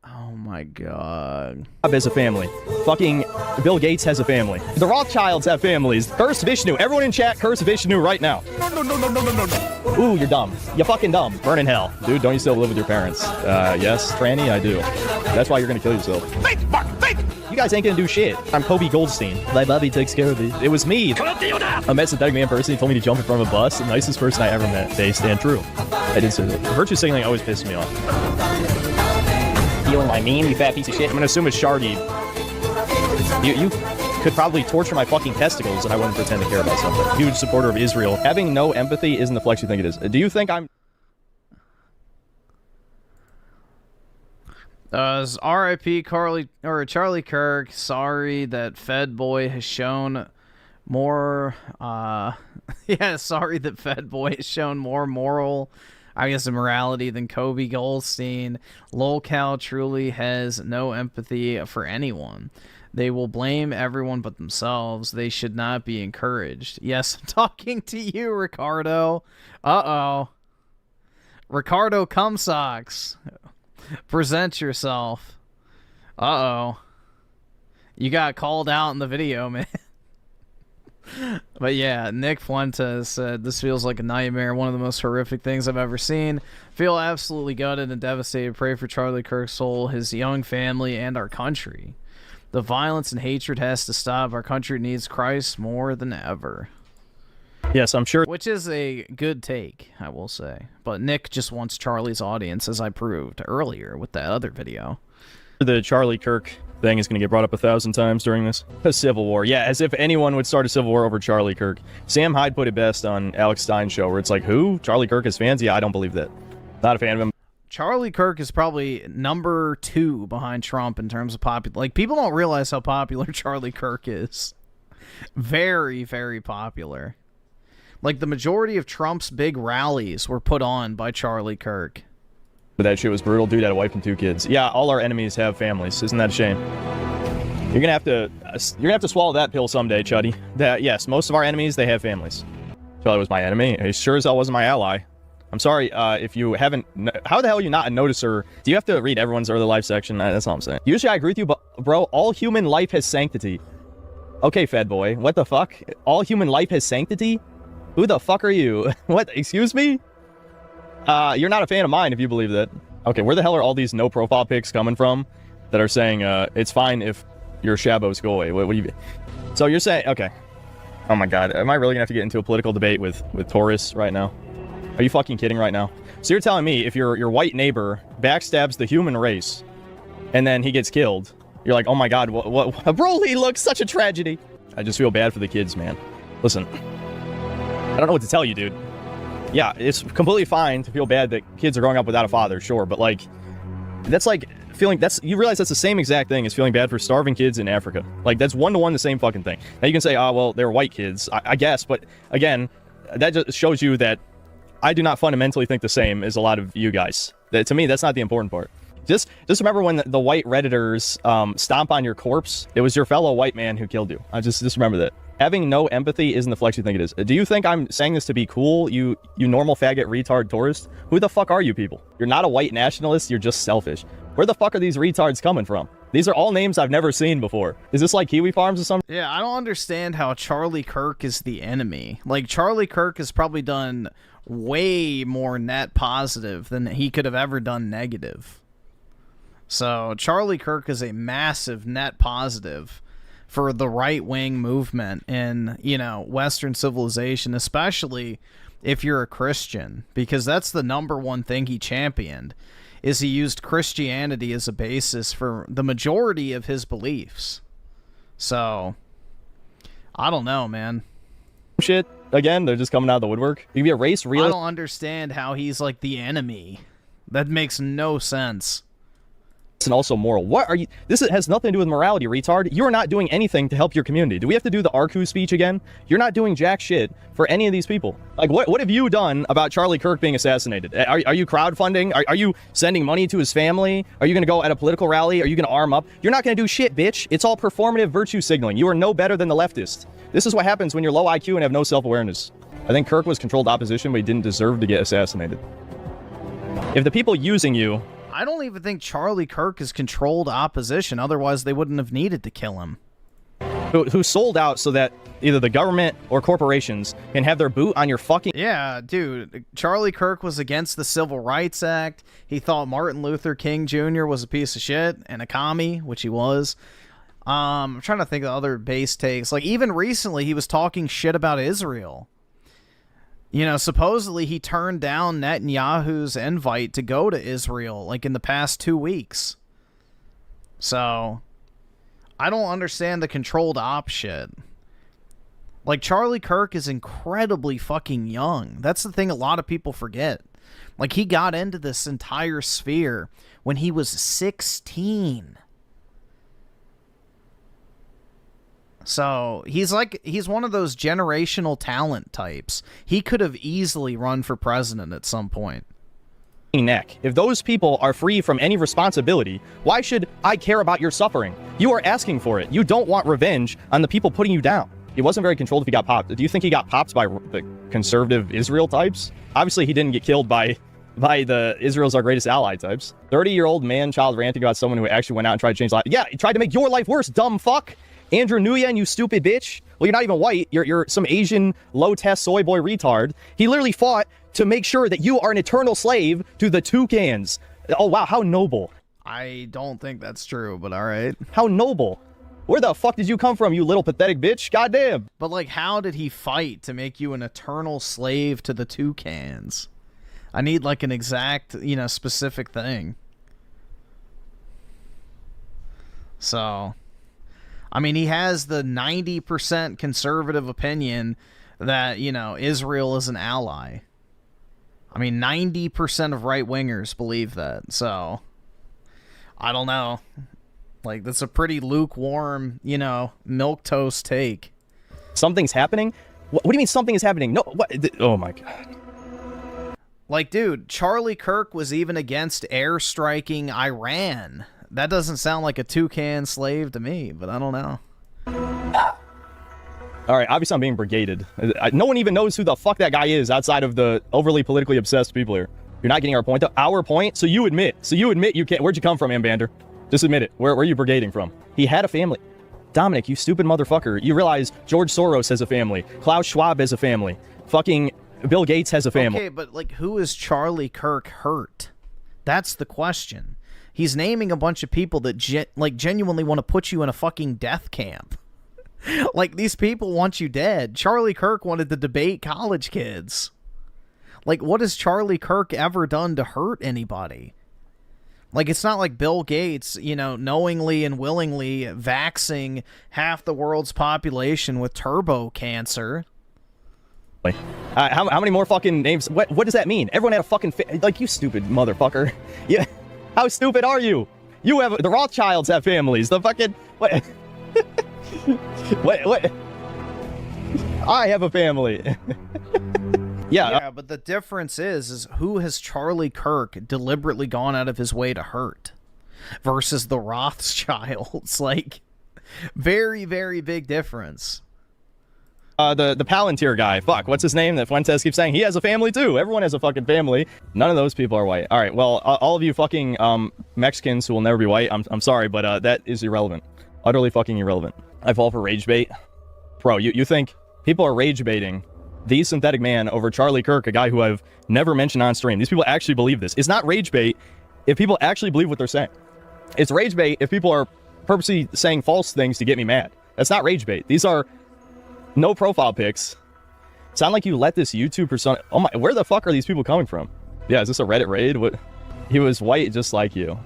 Oh my god. ...has a family. Fucking Bill Gates has a family. The Rothschilds have families. Curse Vishnu. Everyone in chat, curse Vishnu right now. No. Ooh, you're dumb. You're fucking dumb. Burn in hell. Dude, don't you still live with your parents? Yes, Franny, I do. That's why you're gonna kill yourself. Think, Mark, think! You guys ain't gonna do shit. I'm Kobe Goldstein. My Bobby takes care of me. It was me. I met synthetic man person. He told me to jump in front of a bus. The nicest person I ever met. They stand true. I did say that. Virtue signaling always pisses me off. Feeling my meme, you fat piece of shit. I'm gonna assume it's Shardy. You could probably torture my fucking testicles and I wouldn't pretend to care about something. Huge supporter of Israel. Having no empathy isn't the flex you think it is. Do you think I'm... R.I.P. Charlie Kirk. Sorry that Fed Boy has shown more. Yeah, sorry that Fed Boy has shown more moral, I guess, immorality than Kobe Goldstein. Lolcow truly has no empathy for anyone. They will blame everyone but themselves. They should not be encouraged. Yes, I'm talking to you, Ricardo. Uh-oh. Ricardo Cumsocks. Present yourself. Uh-oh. You got called out in the video, man. But yeah, Nick Fuentes said, this feels like a nightmare, one of the most horrific things I've ever seen. Feel absolutely gutted and devastated. Pray for Charlie Kirk's soul, his young family, and our country. The violence and hatred has to stop. Our country needs Christ more than ever. Yes, I'm sure. Which is a good take, I will say. But Nick just wants Charlie's audience, as I proved earlier with that other video. The Charlie Kirk thing is going to get brought up 1,000 times during this. A civil war. Yeah, as if anyone would start a civil war over Charlie Kirk. Sam Hyde put it best on Alex Stein's show, where it's like, who? Charlie Kirk has fans? Yeah, I don't believe that. Not a fan of him. Charlie Kirk is probably number 2 behind Trump in terms of popular. Like, people don't realize how popular Charlie Kirk is. Very, very popular. Like, the majority of Trump's big rallies were put on by Charlie Kirk. But that shit was brutal. Dude had a wife and 2 kids. Yeah, all our enemies have families. Isn't that a shame? You're gonna have to swallow that pill someday, Chuddy. That, yes, most of our enemies, they have families. Charlie was my enemy. He sure as hell wasn't my ally. I'm sorry if you haven't... How the hell are you not a noticer? Do you have to read everyone's early life section? That's all I'm saying. Usually I agree with you, but, bro, all human life has sanctity. Okay, Fed Boy. What the fuck? All human life has sanctity? Who the fuck are you? What? Excuse me? You're not a fan of mine if you believe that. Okay, where the hell are all these no-profile pics coming from that are saying, it's fine if your shabos go away? What do you... So you're saying... Okay. Oh my god. Am I really gonna have to get into a political debate with Taurus right now? Are you fucking kidding right now? So you're telling me if your white neighbor backstabs the human race and then he gets killed, you're like, oh my god, what Broly looks such a tragedy. I just feel bad for the kids, man. Listen, I don't know what to tell you, dude. Yeah, it's completely fine to feel bad that kids are growing up without a father, sure, but like, that's like feeling, you realize that's the same exact thing as feeling bad for starving kids in Africa. Like, that's one-to-one the same fucking thing. Now you can say, oh, well, they're white kids, I guess, but again, that just shows you that I do not fundamentally think the same as a lot of you guys. To me, that's not the important part. Just remember when the white Redditors stomp on your corpse, it was your fellow white man who killed you. Just remember that. Having no empathy isn't the flex you think it is. Do you think I'm saying this to be cool, you normal faggot retard tourist? Who the fuck are you people? You're not a white nationalist, you're just selfish. Where the fuck are these retards coming from? These are all names I've never seen before. Is this like Kiwi Farms or something? Yeah, I don't understand how Charlie Kirk is the enemy. Like, Charlie Kirk has probably done way more net positive than he could have ever done negative. So Charlie Kirk is a massive net positive for the right-wing movement in, you know, Western civilization, especially if you're a Christian, because that's the number one thing he championed, is he used Christianity as a basis for the majority of his beliefs. So, I don't know, man. Shit. again? They're just coming out of the woodwork. You can be a race I realist. don't understand how he's like the enemy. That makes no sense. And also moral. What are you? This has nothing to do with morality, retard. You are not doing anything to help your community. Do we have to do the Arku speech again? You're not doing jack shit for any of these people. Like, what have you done about Charlie Kirk being assassinated? Are you crowdfunding? Are you sending money to his family? Are you going to go at a political rally? Are you going to arm up? You're not going to do shit, bitch. It's all performative virtue signaling. You are no better than the leftist. This is what happens when you're low IQ and have no self-awareness. I think Kirk was controlled opposition, but he didn't deserve to get assassinated. If the people using you... I don't even think Charlie Kirk is controlled opposition. Otherwise, they wouldn't have needed to kill him. Who sold out so that either the government or corporations can have their boot on your fucking... Yeah, dude. Charlie Kirk was against the Civil Rights Act. He thought Martin Luther King Jr. was a piece of shit and a commie, which he was. I'm trying to think of other base takes. Like, even recently, he was talking shit about Israel. You know, supposedly he turned down Netanyahu's invite to go to Israel, like, in the past 2 weeks. So, I don't understand the controlled op shit. Like, Charlie Kirk is incredibly fucking young. That's the thing a lot of people forget. Like, he got into this entire sphere when he was 16. So, he's one of those generational talent types. He could have easily run for president at some point. Neck. If those people are free from any responsibility, why should I care about your suffering? You are asking for it. You don't want revenge on the people putting you down. He wasn't very controlled if he got popped. Do you think he got popped by the conservative Israel types? Obviously, he didn't get killed by the Israel's our greatest ally types. 30-year-old man-child ranting about someone who actually went out and tried to change life. Yeah, he tried to make your life worse, dumb fuck. Andrew Nguyen, you stupid bitch. Well, you're not even white. You're some Asian low-test soy boy retard. He literally fought to make sure that you are an eternal slave to the toucans. Oh, wow, how noble. I don't think that's true, but all right. How noble. Where the fuck did you come from, you little pathetic bitch? Goddamn. But, like, how did he fight to make you an eternal slave to the toucans? I need, like, an exact, you know, specific thing. So... I mean, he has the 90% conservative opinion that, you know, Israel is an ally. I mean, 90% of right-wingers believe that. So, I don't know. Like, that's a pretty lukewarm, you know, milquetoast take. Something's happening? What do you mean something is happening? No, what? Oh, my God. Like, dude, Charlie Kirk was even against airstriking Iran. That doesn't sound like a toucan slave to me, but I don't know. All right, obviously I'm being brigaded. No one even knows who the fuck that guy is outside of the overly politically obsessed people here. You're not getting our point, though. Our point? So you admit you can't. Where'd you come from, Ambander? Just admit it. Where are you brigading from? He had a family. Dominic, you stupid motherfucker. You realize George Soros has a family. Klaus Schwab has a family. Fucking Bill Gates has a family. Okay, but, like, who is Charlie Kirk hurt? That's the question. He's naming a bunch of people that genuinely want to put you in a fucking death camp. Like, these people want you dead. Charlie Kirk wanted to debate college kids. Like, what has Charlie Kirk ever done to hurt anybody? Like, it's not like Bill Gates, you know, knowingly and willingly vaxing half the world's population with turbo cancer. How many more fucking names? What does that mean? Everyone had a fucking... like, you stupid motherfucker. Yeah. How stupid are you? You have... The Rothschilds have families. The fucking... What? What? I have a family. Yeah, but the difference is who has Charlie Kirk deliberately gone out of his way to hurt versus the Rothschilds? Like, very, very big difference. The Palantir guy. Fuck, what's his name? That Fuentes keeps saying he has a family too. Everyone has a fucking family. None of those people are white. All right, well, all of you fucking Mexicans who will never be white, I'm sorry, but that is irrelevant. Utterly fucking irrelevant. I fall for rage bait. Bro, you think people are rage baiting the synthetic man over Charlie Kirk, a guy who I've never mentioned on stream. These people actually believe this. It's not rage bait if people actually believe what they're saying. It's rage bait if people are purposely saying false things to get me mad. That's not rage bait. These are no profile pics. Sound like you let this YouTube persona... Oh my, where the fuck are these people coming from? Yeah, is this a Reddit raid? What? He was white just like you.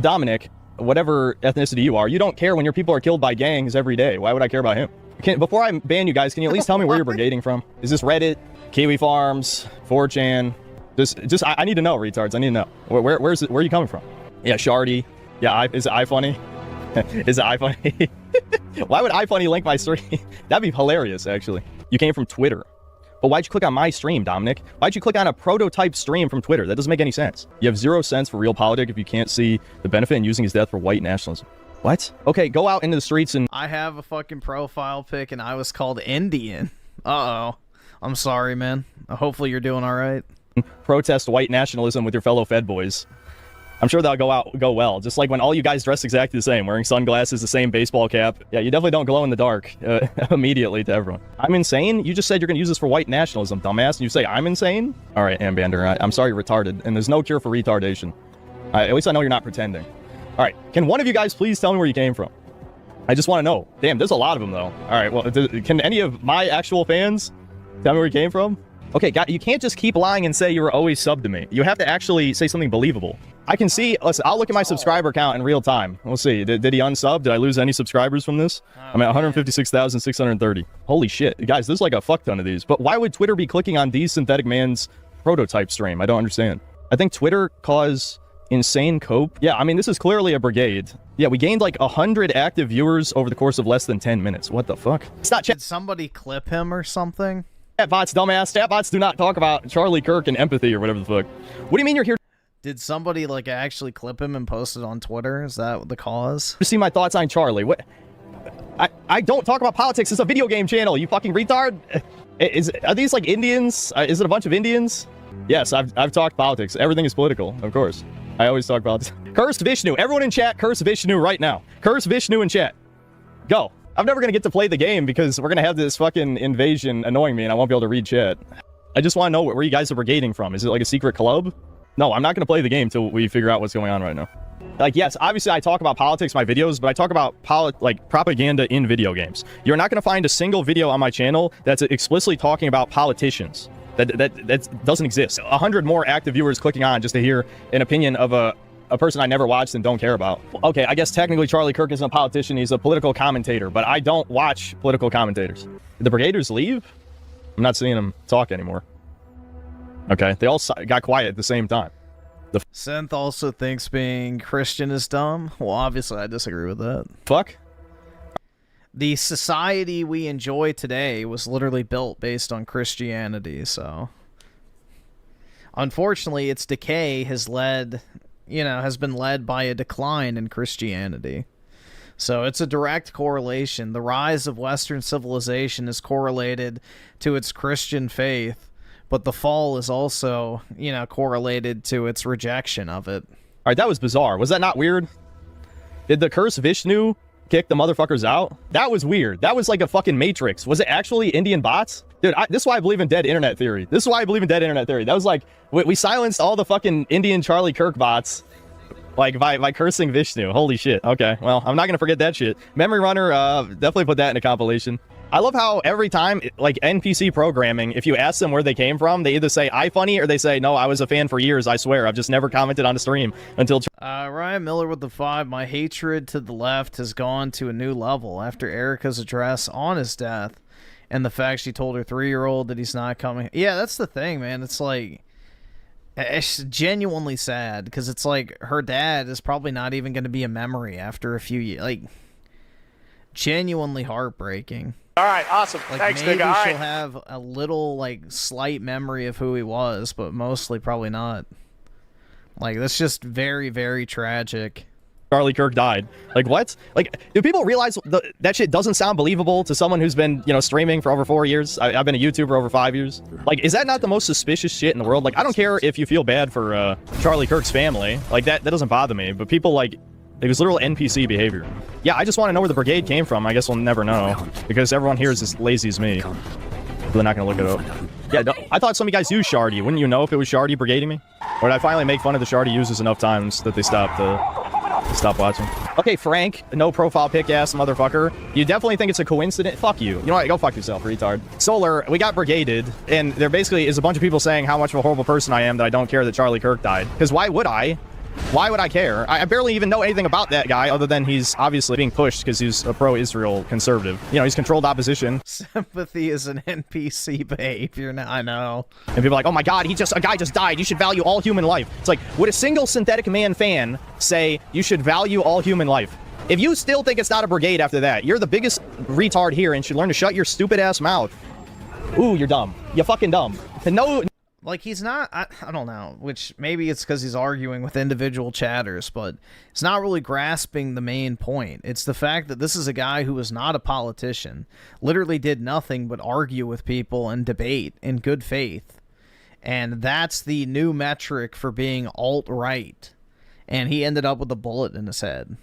Dominic, whatever ethnicity you are, you don't care when your people are killed by gangs every day. Why would I care about him? Before I ban you guys, can you at least tell me where you're brigading from? Is this Reddit, Kiwi Farms, 4chan? I need to know, retards. I need to know. Where are you coming from? Yeah, Shardy. Yeah, is it iFunny? Is it iFunny? Why would iFunny link my stream? That'd be hilarious, actually. You came from Twitter. But why'd you click on my stream, Dominic? Why'd you click on a prototype stream from Twitter? That doesn't make any sense. You have 0 cents for realpolitik if you can't see the benefit in using his death for white nationalism. What? Okay, go out into the streets and... I have a fucking profile pic and I was called Indian. Uh-oh. I'm sorry, man. Hopefully you're doing all right. Protest white nationalism with your fellow Fed boys. I'm sure that'll go well. Just like when all you guys dress exactly the same, wearing sunglasses, the same baseball cap. Yeah, you definitely don't glow in the dark immediately to everyone. I'm insane? You just said you're going to use this for white nationalism, dumbass. And you say I'm insane? All right, Ambander, I'm sorry you're retarded. And there's no cure for retardation. At least I know you're not pretending. All right, can one of you guys please tell me where you came from? I just want to know. Damn, there's a lot of them, though. All right, well, can any of my actual fans tell me where you came from? Okay, you can't just keep lying and say you were always subbed to me. You have to actually say something believable. I can see, listen, I'll look at my subscriber count in real time. We'll see. Did he unsub? Did I lose any subscribers from this? I'm at 156,630. Holy shit. Guys, there's like a fuck ton of these. But why would Twitter be clicking on these synthetic man's prototype stream? I don't understand. I think Twitter caused insane cope. Yeah, I mean, this is clearly a brigade. Yeah, we gained like 100 active viewers over the course of less than 10 minutes. What the fuck? It's not Did somebody clip him or something? Chatbots, dumbass. Chatbots do not talk about Charlie Kirk and empathy or whatever the fuck. What do you mean you're here? Did somebody like actually clip him and post it on Twitter? Is that the cause? To see my thoughts on Charlie. What? I don't talk about politics. It's a video game channel. You fucking retard. Are these like Indians? Is it a bunch of Indians? Yes, I've talked politics. Everything is political, of course. I always talk politics. Curse Vishnu. Everyone in chat, curse Vishnu right now. Curse Vishnu in chat. Go. I'm never going to get to play the game because we're going to have this fucking invasion annoying me and I won't be able to read chat. I just want to know where you guys are brigading from. Is it like a secret club? No, I'm not going to play the game till we figure out what's going on right now. Like, yes, obviously I talk about politics in my videos, but I talk about propaganda in video games. You're not going to find a single video on my channel that's explicitly talking about politicians. That doesn't exist. 100 more active viewers clicking on just to hear an opinion of a person I never watched and don't care about. Okay, I guess technically Charlie Kirk isn't a politician, he's a political commentator, but I don't watch political commentators. Did the brigaders leave? I'm not seeing them talk anymore. Okay, they all got quiet at the same time. Synth also thinks being Christian is dumb. Well, obviously I disagree with that. Fuck? The society we enjoy today was literally built based on Christianity, so... Unfortunately, its decay has been led by a decline in Christianity. So it's a direct correlation. The rise of Western civilization is correlated to its Christian faith, but the fall is also, correlated to its rejection of it. All right, that was bizarre. Was that not weird? Did the curse Vishnu kick the motherfuckers out? That was weird. That was like a fucking Matrix. Was it actually Indian bots? Dude, this is why I believe in dead internet theory. This is why I believe in dead internet theory. That was like, we silenced all the fucking Indian Charlie Kirk bots, like, by cursing Vishnu. Holy shit. Okay, well, I'm not gonna forget that shit. Memory Runner, definitely put that in a compilation. I love how every time, like, NPC programming, if you ask them where they came from, they either say, iFunny, or they say, no, I was a fan for years, I swear. I've just never commented on a stream until... Ryan Miller with the 5. My hatred to the left has gone to a new level after Erica's address on his death and the fact she told her 3-year-old that he's not coming. Yeah, that's the thing, man. It's like... It's genuinely sad, because it's like her dad is probably not even going to be a memory after a few years. Like, genuinely heartbreaking. All right, awesome. Like, thanks, maybe nigga. All she'll right. have a little, like, slight memory of who he was, but mostly probably not. Like, that's just very, very tragic. Charlie Kirk died. Like, what? Like, do people realize that shit doesn't sound believable to someone who's been, streaming for over 4 years? I've been a YouTuber over 5 years. Like, is that not the most suspicious shit in the world? Like, I don't care if you feel bad for Charlie Kirk's family. Like, that doesn't bother me. But people, like, it was literal NPC behavior. Yeah, I just want to know where the brigade came from. I guess we'll never know, because everyone here is as lazy as me. They're not going to look it up. Yeah, I thought some of you guys used Shardy. Wouldn't you know if it was Shardy brigading me? Or did I finally make fun of the Shardy users enough times that they stopped watching? Okay, Frank, no profile pic ass motherfucker. You definitely think it's a coincidence? Fuck you. You know what? Go fuck yourself, retard. Solar, we got brigaded, and there basically is a bunch of people saying how much of a horrible person I am that I don't care that Charlie Kirk died. Because why would I? Why would I care? I barely even know anything about that guy other than he's obviously being pushed because he's a pro-Israel conservative. You know, he's controlled opposition. Sympathy is an NPC behavior now, I know. And people are like, oh my god, a guy just died. You should value all human life. It's like, would a single Synthetic Man fan say you should value all human life? If you still think it's not a brigade after that, you're the biggest retard here and should learn to shut your stupid ass mouth. Ooh, you're dumb. You're fucking dumb. No. Like, he's not, I don't know, which maybe it's because he's arguing with individual chatters, but it's not really grasping the main point. It's the fact that this is a guy who was not a politician, literally did nothing but argue with people and debate in good faith. And that's the new metric for being alt-right. And he ended up with a bullet in his head.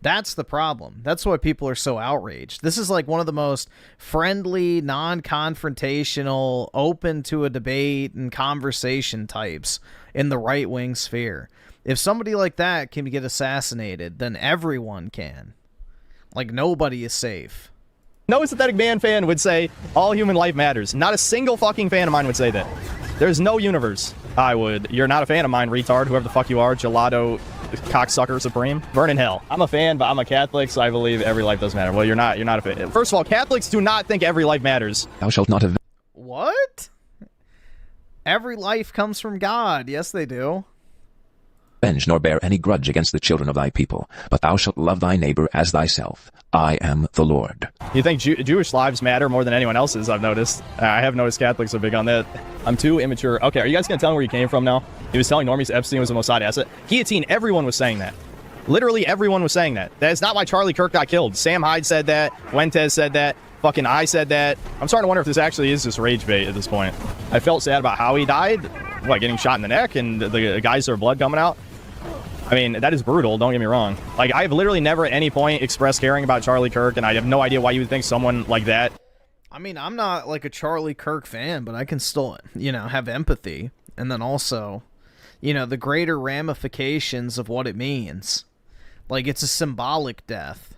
That's the problem. That's why people are so outraged. This is like one of the most friendly, non-confrontational, open to a debate and conversation types in the right-wing sphere. If somebody like that can get assassinated, then everyone can. Like, nobody is safe. No Synthetic Man fan would say all human life matters. Not a single fucking fan of mine would say that. There's no universe. I would. You're not a fan of mine, retard, whoever the fuck you are, gelato cocksucker supreme. Burn in hell. I'm a fan, but I'm a Catholic, so I believe every life does matter. Well, you're not a fan. First of all, Catholics do not think every life matters. Thou shalt not have... What? Every life comes from God. Yes, they do. ...avenge nor bear any grudge against the children of thy people, but thou shalt love thy neighbor as thyself. I am the Lord. You think Jewish lives matter more than anyone else's, I've noticed. I have noticed Catholics are big on that. I'm too immature. Okay, are you guys going to tell me where you came from now? He was telling normies Epstein was a Mossad asset. Guillotine, everyone was saying that. Literally everyone was saying that. That is not why Charlie Kirk got killed. Sam Hyde said that. Fuentes said that. Fucking I said that. I'm starting to wonder if this actually is just rage bait at this point. I felt sad about how he died. What, getting shot in the neck and the guys are blood coming out? I mean, that is brutal, don't get me wrong. Like, I have literally never at any point expressed caring about Charlie Kirk, and I have no idea why you would think someone like that. I mean, I'm not like a Charlie Kirk fan, but I can still, you know, have empathy. And then also, you know, the greater ramifications of what it means. Like, it's a symbolic death.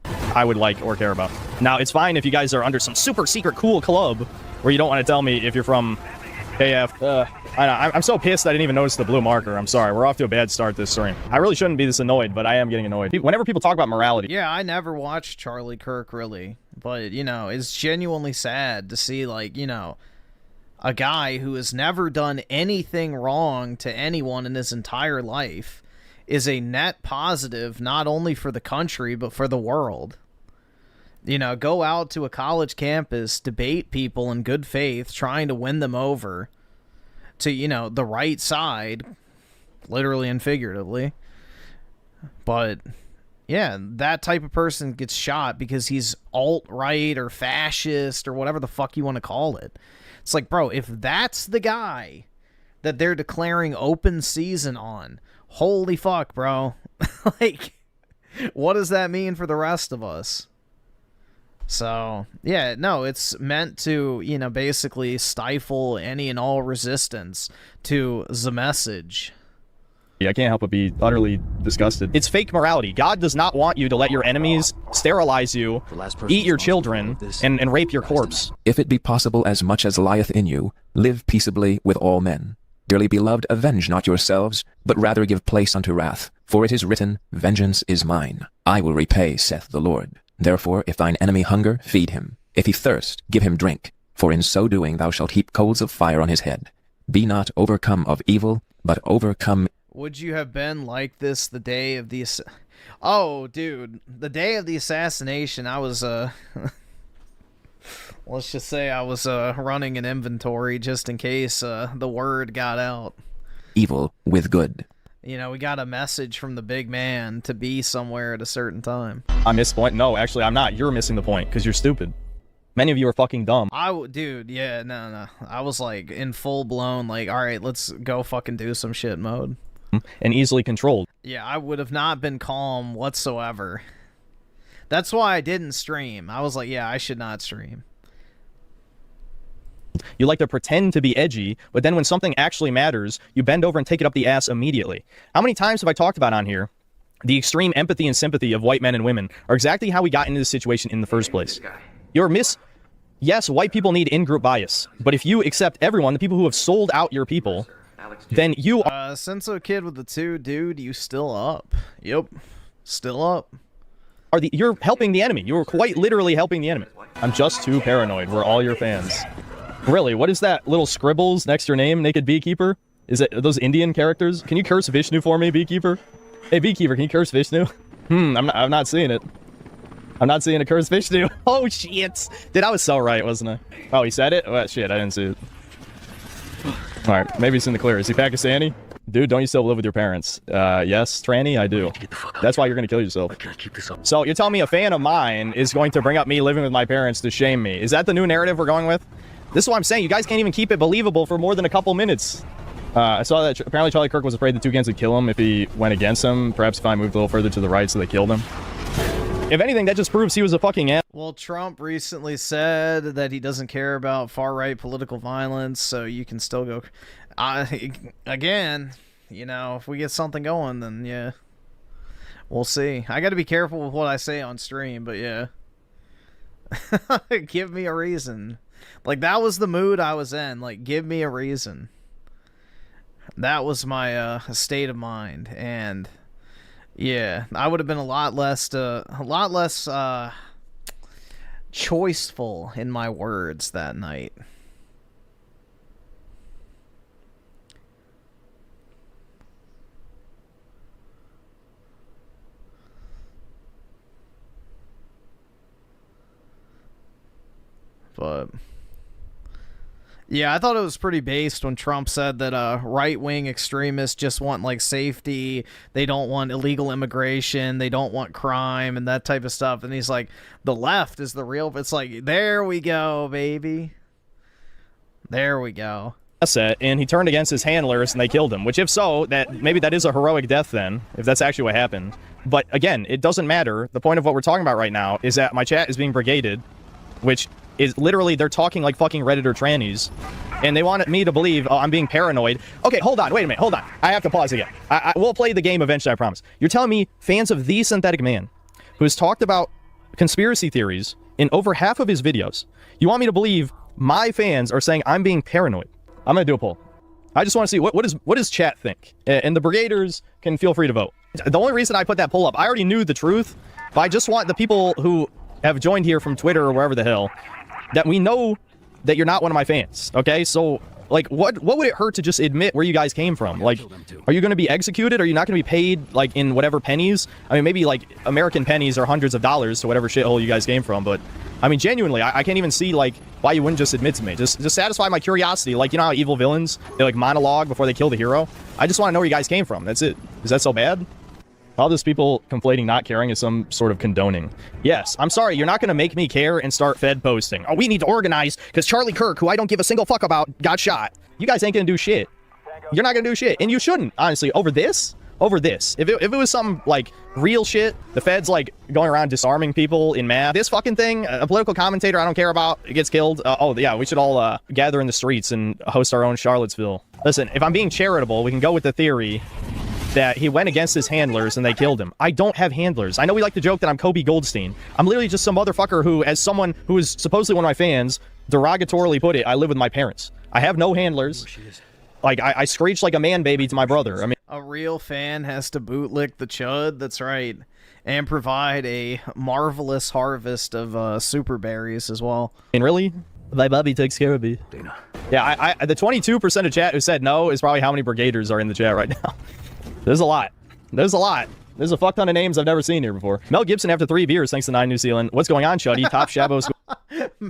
I would like or care about. Now, it's fine if you guys are under some super secret cool club where you don't want to tell me if you're from KF. I'm so pissed I didn't even notice the blue marker. I'm sorry. We're off to a bad start this stream. I really shouldn't be this annoyed, but I am getting annoyed. Whenever people talk about morality. Yeah, I never watched Charlie Kirk, really. But, you know, it's genuinely sad to see, like, you know, a guy who has never done anything wrong to anyone in his entire life is a net positive, not only for the country, but for the world. You know, go out to a college campus, debate people in good faith, trying to win them over to, you know, the right side, literally and figuratively. But, yeah, that type of person gets shot because he's alt-right or fascist or whatever the fuck you want to call it. It's like, bro, if that's the guy that they're declaring open season on, holy fuck, bro. Like, what does that mean for the rest of us? So, yeah, no, it's meant to, you know, basically stifle any and all resistance to the message. I can't help but be utterly disgusted. It's fake morality. God does not want you to let your enemies sterilize you, eat your children, and rape your corpse. If it be possible as much as lieth in you, live peaceably with all men. Dearly beloved, avenge not yourselves, but rather give place unto wrath. For it is written, Vengeance is mine. I will repay, saith the Lord. Therefore, if thine enemy hunger, feed him. If he thirst, give him drink. For in so doing thou shalt heap coals of fire on his head. Be not overcome of evil, but overcome. Would you have been like this the day of the... Oh, dude. The day of the assassination, I was, let's just say I was, running an inventory just in case, the word got out. Evil with good. You know, we got a message from the big man to be somewhere at a certain time. I missed the point. No, actually, I'm not. You're missing the point because you're stupid. Many of you are fucking dumb. Dude, yeah, no. I was like in full blown, like, all right, let's go fucking do some shit mode. And easily controlled. Yeah, I would have not been calm whatsoever. That's why I didn't stream. I was like, yeah, I should not stream. You like to pretend to be edgy, but then when something actually matters, you bend over and take it up the ass immediately. How many times have I talked about on here? The extreme empathy and sympathy of white men and women are exactly how we got into this situation in the first place. Yes, white people need in-group bias, but if you accept everyone, the people who have sold out your people, then you Senso Kid with the 2, dude, you still up. Yep. Still up. You're helping the enemy. You're quite literally helping the enemy. I'm just too paranoid. We're all your fans. Really, what is that little scribbles next to your name, Naked Beekeeper? Is it those Indian characters? Can you curse Vishnu for me, Beekeeper? Hey, Beekeeper, can you curse Vishnu? I'm not seeing it. I'm not seeing a curse Vishnu. Oh, shit. Dude, I was so right, wasn't I? Oh, he said it? Oh, shit, I didn't see it. Alright, maybe it's in the clear. Is he Pakistani? Dude, don't you still live with your parents? Yes, tranny, I do. That's why you're gonna kill yourself. So, you're telling me a fan of mine is going to bring up me living with my parents to shame me. Is that the new narrative we're going with? This is what I'm saying. You guys can't even keep it believable for more than a couple minutes. I saw that apparently Charlie Kirk was afraid the Toucans would kill him if he went against him. Perhaps if I moved a little further to the right so they killed him. If anything, that just proves he was a fucking ass. Well, Trump recently said that he doesn't care about far-right political violence, so you can still go... again, you know, if we get something going, then yeah. We'll see. I gotta be careful with what I say on stream, but yeah. Give me a reason. Like, that was the mood I was in. Like, give me a reason. That was my state of mind, and yeah, I would have been a lot less choiceful in my words that night. But yeah, I thought it was pretty based when Trump said that right-wing extremists just want, like, safety, they don't want illegal immigration, they don't want crime, and that type of stuff. And he's like, the left is the real... It's like, there we go, baby. There we go. And he turned against his handlers and they killed him, which if so, maybe that is a heroic death then, if that's actually what happened. But again, it doesn't matter. The point of what we're talking about right now is that my chat is being brigaded, which... is literally, they're talking like fucking Redditor trannies, and they wanted me to believe, oh, I'm being paranoid. Okay, hold on, wait a minute, hold on. I have to pause again. I will play the game eventually, I promise. You're telling me fans of The Synthetic Man, who has talked about conspiracy theories in over half of his videos, you want me to believe my fans are saying I'm being paranoid? I'm gonna do a poll. I just want to see, what does chat think? And the brigaders can feel free to vote. The only reason I put that poll up, I already knew the truth, but I just want the people who have joined here from Twitter or wherever the hell, that we know that you're not one of my fans, okay? So, like, what would it hurt to just admit where you guys came from? Like, are you going to be executed? Are you not going to be paid, like, in whatever pennies? I mean, maybe, like, American pennies are hundreds of dollars to whatever shithole you guys came from, but, I mean, genuinely, I can't even see, like, why you wouldn't just admit to me. Just satisfy my curiosity. Like, you know how evil villains, they, like, monologue before they kill the hero? I just want to know where you guys came from. That's it. Is that so bad? All those people conflating not caring is some sort of condoning. Yes, I'm sorry, you're not going to make me care and start Fed posting. Oh, we need to organize because Charlie Kirk, who I don't give a single fuck about, got shot. You guys ain't going to do shit. You're not going to do shit. And you shouldn't, honestly. Over this? Over this. If it was some, like, real shit, the Fed's, like, going around disarming people in mass. This fucking thing, a political commentator I don't care about, gets killed. Oh, yeah, we should all gather in the streets and host our own Charlottesville. Listen, if I'm being charitable, we can go with the theory that he went against his handlers and they killed him. I don't have handlers. I know we like to joke that I'm Kobe Goldstein. I'm literally just some motherfucker who, as someone who is supposedly one of my fans, derogatorily put it, I live with my parents. I have no handlers. Like, I screech like a man baby to my brother. I mean, a real fan has to bootlick the chud, that's right, and provide a marvelous harvest of super berries as well. And really? My Bobby takes care of me. Dana. Yeah, the 22% of chat who said no is probably how many brigaders are in the chat right now. There's a lot. There's a lot. There's a fuck ton of names I've never seen here before. Mel Gibson after 3 beers, thanks to 9 New Zealand. What's going on, Chuddy? Top Shabos.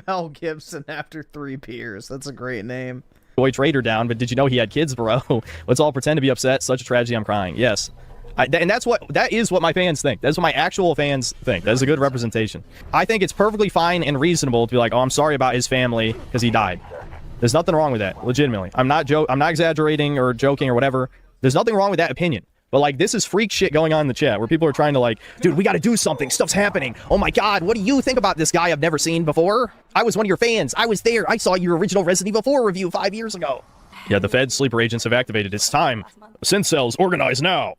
Mel Gibson after 3 beers. That's a great name. Boy Trader down, but did you know he had kids, bro? Let's all pretend to be upset. Such a tragedy, I'm crying. Yes. And that is what my fans think. That's what my actual fans think. That's a good representation. I think it's perfectly fine and reasonable to be like, oh, I'm sorry about his family because he died. There's nothing wrong with that, legitimately. I'm not exaggerating or joking or whatever. There's nothing wrong with that opinion. But, like, this is freak shit going on in the chat where people are trying to, like, dude, we got to do something. Stuff's happening. Oh, my God. What do you think about this guy I've never seen before? I was one of your fans. I was there. I saw your original Resident Evil 4 review 5 years ago. Yeah, the Fed's sleeper agents have activated. It's time. Synth cells, organize now.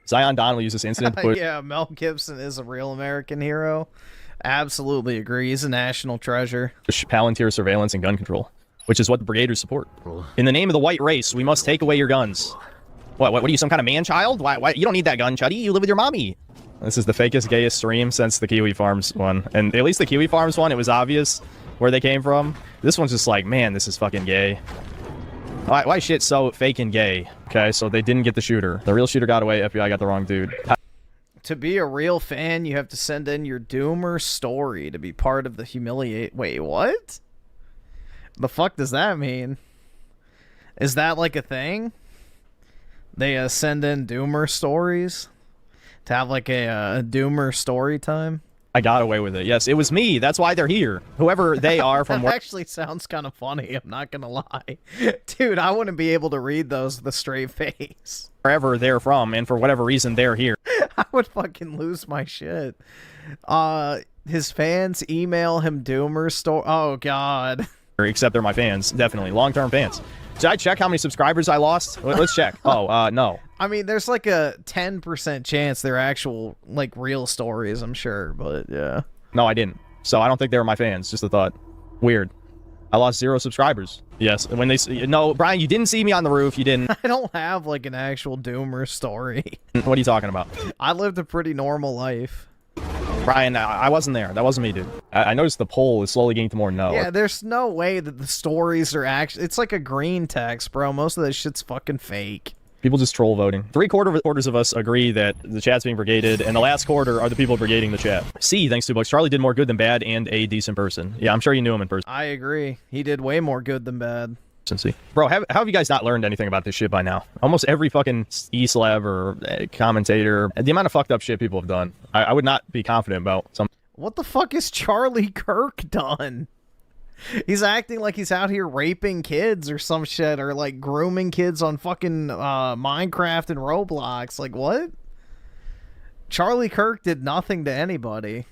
Zion Donnelly used this incident to put... Yeah, Mel Gibson is a real American hero. Absolutely agree. He's a national treasure. Palantir surveillance and gun control. which is what the Brigaders support. In the name of the white race, we must take away your guns. What are you, some kind of man-child? Why? You don't need that gun, Chuddy. You live with your mommy. This is the fakest, gayest stream since the Kiwi Farms one. And at least the Kiwi Farms one, it was obvious where they came from. This one's just like, man, this is fucking gay. Why shit so fake and gay? Okay, so they didn't get the shooter. The real shooter got away. FBI got the wrong dude. To be a real fan, you have to send in your doomer story to be part of the humiliate. Wait, what? The fuck does that mean? Is that like a thing? They send in doomer stories to have like a doomer story time? I got away with it. Yes, it was me. That's why they're here. Whoever they are from That actually sounds kind of funny. I'm not gonna lie. Dude, I wouldn't be able to read those with a straight face. wherever they're from, and for whatever reason they're here. I would fucking lose my shit. His fans email him doomer story. Oh, God. Except they're my fans, definitely. Long-term fans. Should I check how many subscribers I lost? Let's check. Oh, no. I mean, there's like a 10% chance they're actual, like, real stories, I'm sure, but yeah. No, I didn't. So I don't think they were my fans. Just a thought. Weird. I lost 0 subscribers. Yes. When they no, Brian, you didn't see me on the roof. You didn't. I don't have like an actual doomer story. What are you talking about? I lived a pretty normal life. Brian, I wasn't there. That wasn't me, dude. I noticed the poll is slowly getting to more no. Yeah, there's no way that the stories are actually... It's like a green text, bro. Most of that shit's fucking fake. People just troll voting. 3/4 of us agree that the chat's being brigaded, and the last quarter are the people brigading the chat. C, thanks to Bucks. Charlie did more good than bad and a decent person. Yeah, I'm sure you knew him in person. I agree. He did way more good than bad. Bro, how have you guys not learned anything about this shit by now? Almost every fucking E-Slab or commentator, the amount of fucked up shit people have done, I would not be confident about some. What the fuck has Charlie Kirk done? He's acting like he's out here raping kids or some shit, or like grooming kids on fucking Minecraft and Roblox. Like, what? Charlie Kirk did nothing to anybody.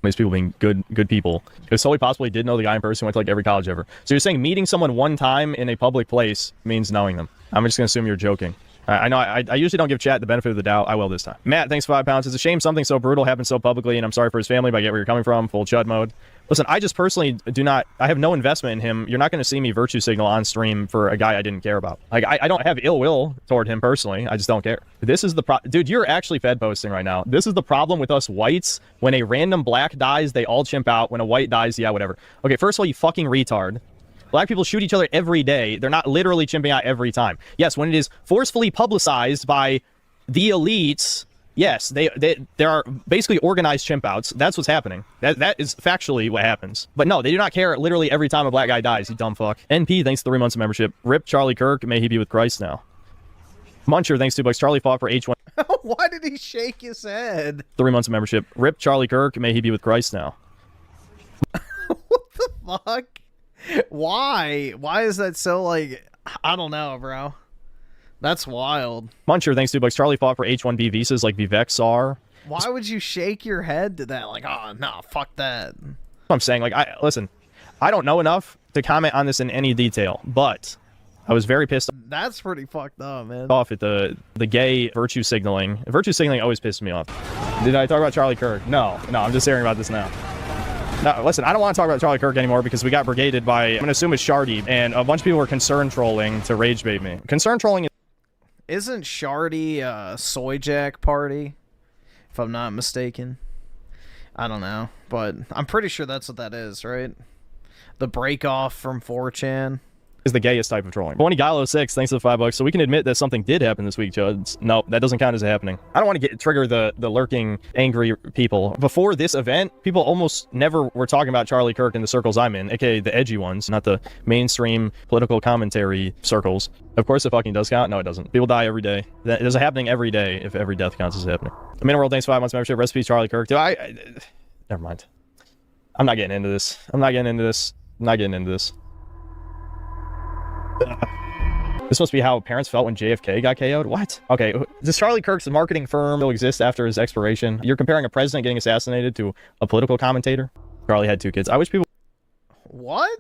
These people being good people. It was solely possible he did know the guy in person, went to like every college ever. So you're saying meeting someone one time in a public place means knowing them. I'm just gonna assume you're joking. I know I usually don't give chat the benefit of the doubt. I will this time. Matt, thanks for 5 pounds. It's a shame something so brutal happened so publicly, and I'm sorry for his family, but I get where you're coming from. Full chud mode. Listen, I just personally do not... I have no investment in him. You're not going to see me virtue signal on stream for a guy I didn't care about. Like, I don't have ill will toward him personally. I just don't care. This is the Dude, you're actually Fed posting right now. This is the problem with us whites. When a random black dies, they all chimp out. When a white dies, yeah, whatever. Okay, first of all, you fucking retard. Black people shoot each other every day. They're not literally chimping out every time. Yes, when it is forcefully publicized by the elites... Yes, there are basically organized chimp outs. That's what's happening. That is factually what happens. But no, they do not care literally every time a black guy dies, you dumb fuck. NP, thanks to 3 months of membership. Rip Charlie Kirk, may he be with Christ now. Muncher, thanks to $2. Charlie fought for H1. Why did he shake his head? 3 months of membership. Rip Charlie Kirk, may he be with Christ now. What the fuck? Why? Why is that so, like... I don't know, bro. That's wild. Muncher, thanks to $2. Charlie fought for H-1B visas like Vivek Sar. Why would you shake your head to that? Like, oh, no, fuck that. I'm saying, like, listen, I don't know enough to comment on this in any detail, but I was very pissed. That's pretty fucked up, man. Off at the gay virtue signaling. Virtue signaling always pisses me off. Did I talk about Charlie Kirk? No, I'm just hearing about this now. No, listen, I don't want to talk about Charlie Kirk anymore because we got brigaded by, I'm going to assume it's Shardy, and a bunch of people were concern trolling to rage bait me. Concern trolling is... Isn't Shardy a soy jack party, if I'm not mistaken? I don't know, but I'm pretty sure that's what that is, right? The break off from 4chan. Is the gayest type of trolling. 20Galo6, thanks to the $5. So we can admit that something did happen this week, Chuds. No, that doesn't count as happening. I don't want to trigger the lurking, angry people. Before this event, people almost never were talking about Charlie Kirk in the circles I'm in, aka the edgy ones, not the mainstream political commentary circles. Of course it fucking does count. No, it doesn't. People die every day. That is happening every day if every death counts as happening. World, thanks for 5 months membership. Recipes Charlie Kirk. Never mind. I'm not getting into this. I'm not getting into this. This must be how parents felt when JFK got KO'd? What? Okay, does Charlie Kirk's marketing firm still exist after his expiration? You're comparing a president getting assassinated to a political commentator? Charlie had 2 kids. I wish people... What?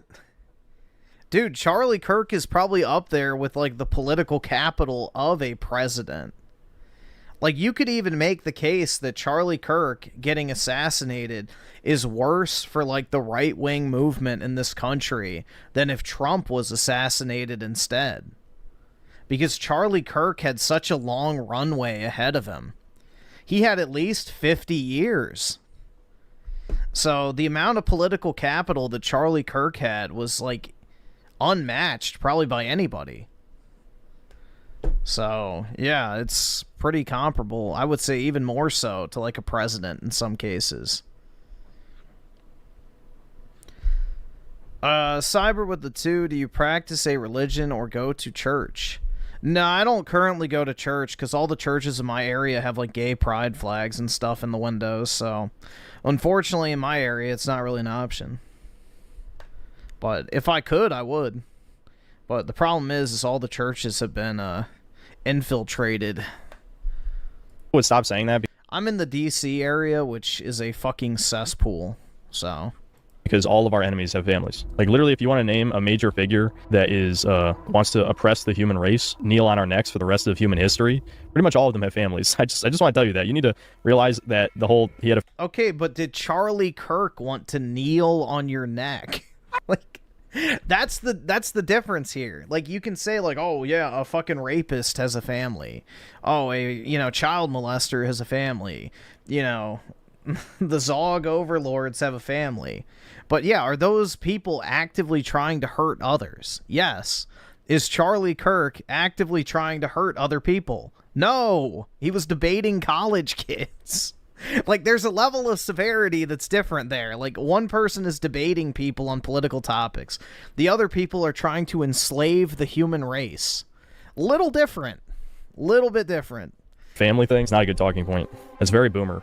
Dude, Charlie Kirk is probably up there with, like, the political capital of a president. Like, you could even make the case that Charlie Kirk getting assassinated is worse for, like, the right-wing movement in this country than if Trump was assassinated instead. Because Charlie Kirk had such a long runway ahead of him. He had at least 50 years. So the amount of political capital that Charlie Kirk had was, like, unmatched probably by anybody. So, yeah, it's pretty comparable. I would say even more so to, like, a president in some cases. Cyber with the 2, do you practice a religion or go to church? No, I don't currently go to church because all the churches in my area have, like, gay pride flags and stuff in the windows, so unfortunately in my area it's not really an option. But if I could, I would. But the problem is all the churches have been infiltrated. Would stop saying that. I'm in the DC area, which is a fucking cesspool, so... Because all of our enemies have families. Like, literally, if you want to name a major figure that is wants to oppress the human race, kneel on our necks for the rest of human history, pretty much all of them have families. I just want to tell you that. You need to realize that he had a... Okay, but did Charlie Kirk want to kneel on your neck? Like, that's the difference here. Like, you can say, like, oh, yeah, a fucking rapist has a family. Oh, a, child molester has a family. The Zog overlords have a family. But yeah, are those people actively trying to hurt others? Yes. Is Charlie Kirk actively trying to hurt other people? No. He was debating college kids. Like, there's a level of severity that's different there. Like, one person is debating people on political topics. The other people are trying to enslave the human race. Little different. Little bit different. Family thing's not a good talking point. It's very boomer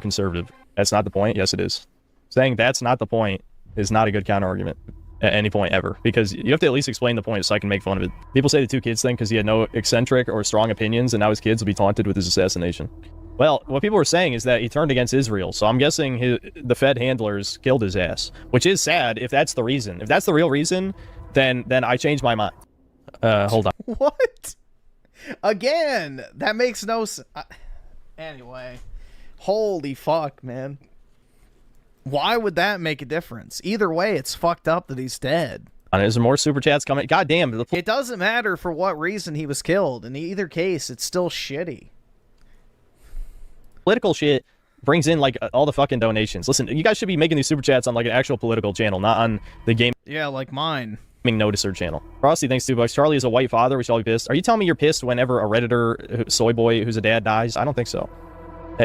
conservative. That's not the point. Yes, it is. Saying that's not the point is not a good counter argument at any point ever, because you have to at least explain the point so I can make fun of it. People say the 2 kids thing because he had no eccentric or strong opinions, and now his kids will be taunted with his assassination. Well, what people were saying is that he turned against Israel, so I'm guessing the Fed handlers killed his ass, which is sad if that's the reason. If that's the real reason, then I changed my mind. Hold on. What? Again, that makes no sense. Anyway, holy fuck, man. Why would that make a difference? Either way, it's fucked up that he's dead. And there's more super chats coming. God damn. It doesn't matter for what reason he was killed. In either case, it's still shitty. Political shit brings in, like, all the fucking donations. Listen, you guys should be making these super chats on, like, an actual political channel, not on the game. Yeah, like mine. Noticer channel. Frosty, thanks $2. Charlie is a white father. We should all be pissed. Are you telling me you're pissed whenever a Redditor soy boy who's a dad dies? I don't think so.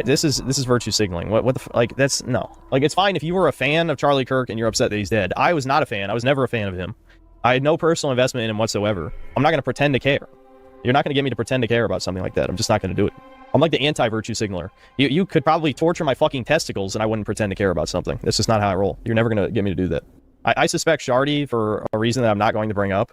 This is virtue signaling. What the like? That's no. Like, it's fine if you were a fan of Charlie Kirk and you're upset that he's dead. I was not a fan. I was never a fan of him. I had no personal investment in him whatsoever. I'm not going to pretend to care. You're not going to get me to pretend to care about something like that. I'm just not going to do it. I'm like the anti-virtue signaler. You could probably torture my fucking testicles and I wouldn't pretend to care about something. That's just not how I roll. You're never going to get me to do that. I suspect Shardy for a reason that I'm not going to bring up,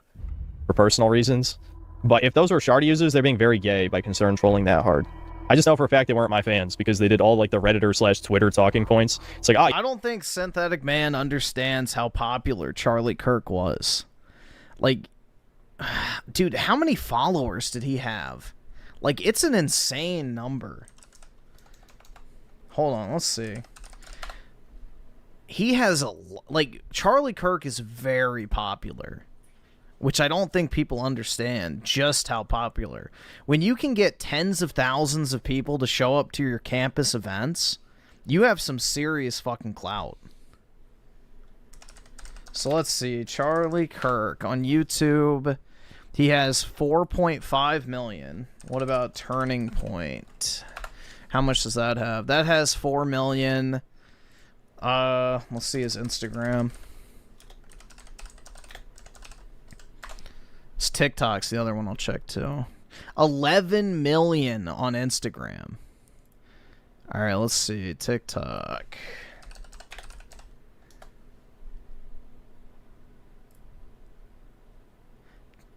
for personal reasons. But if those were Shardy users, they're being very gay by concern trolling that hard. I just know for a fact they weren't my fans because they did all, like, the Redditor/Twitter talking points. It's like, I don't think Synthetic Man understands how popular Charlie Kirk was. Like, dude, how many followers did he have? Like, it's an insane number. Hold on, let's see. He has Charlie Kirk is very popular, which I don't think people understand just how popular. When you can get tens of thousands of people to show up to your campus events, you have some serious fucking clout. So let's see, Charlie Kirk on YouTube, he has 4.5 million. What about Turning Point? How much does that have? That has 4 million. Let's see his Instagram. His TikTok's the other one I'll check too. 11 million on Instagram. All right, let's see TikTok.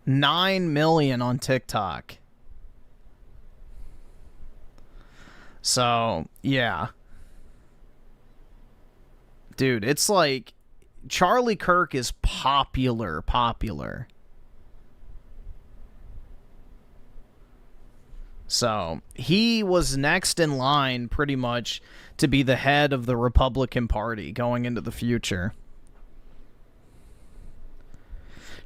$9 million on TikTok. So, yeah. Dude, it's like Charlie Kirk is popular. So he was next in line pretty much to be the head of the Republican Party going into the future.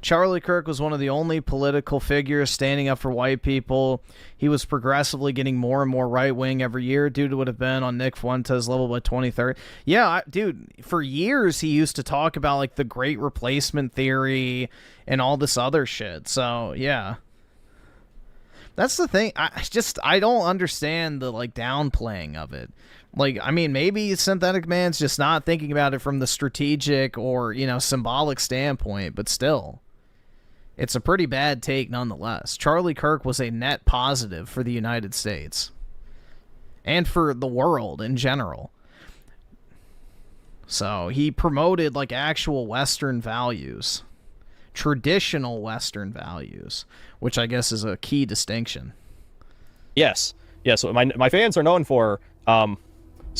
Charlie Kirk was one of the only political figures standing up for white people. He was progressively getting more and more right-wing every year. Dude would have been on Nick Fuentes' level by 2030. Yeah, dude, for years he used to talk about, like, the Great Replacement Theory and all this other shit. So, yeah. That's the thing. I don't understand the, like, downplaying of it. Like, I mean, maybe Synthetic Man's just not thinking about it from the strategic or, you know, symbolic standpoint, but still. It's a pretty bad take nonetheless. Charlie Kirk was a net positive for the United States. And for the world in general. So, he promoted, like, actual Western values. Traditional Western values. Which I guess is a key distinction. Yes. Yes, what my fans are known for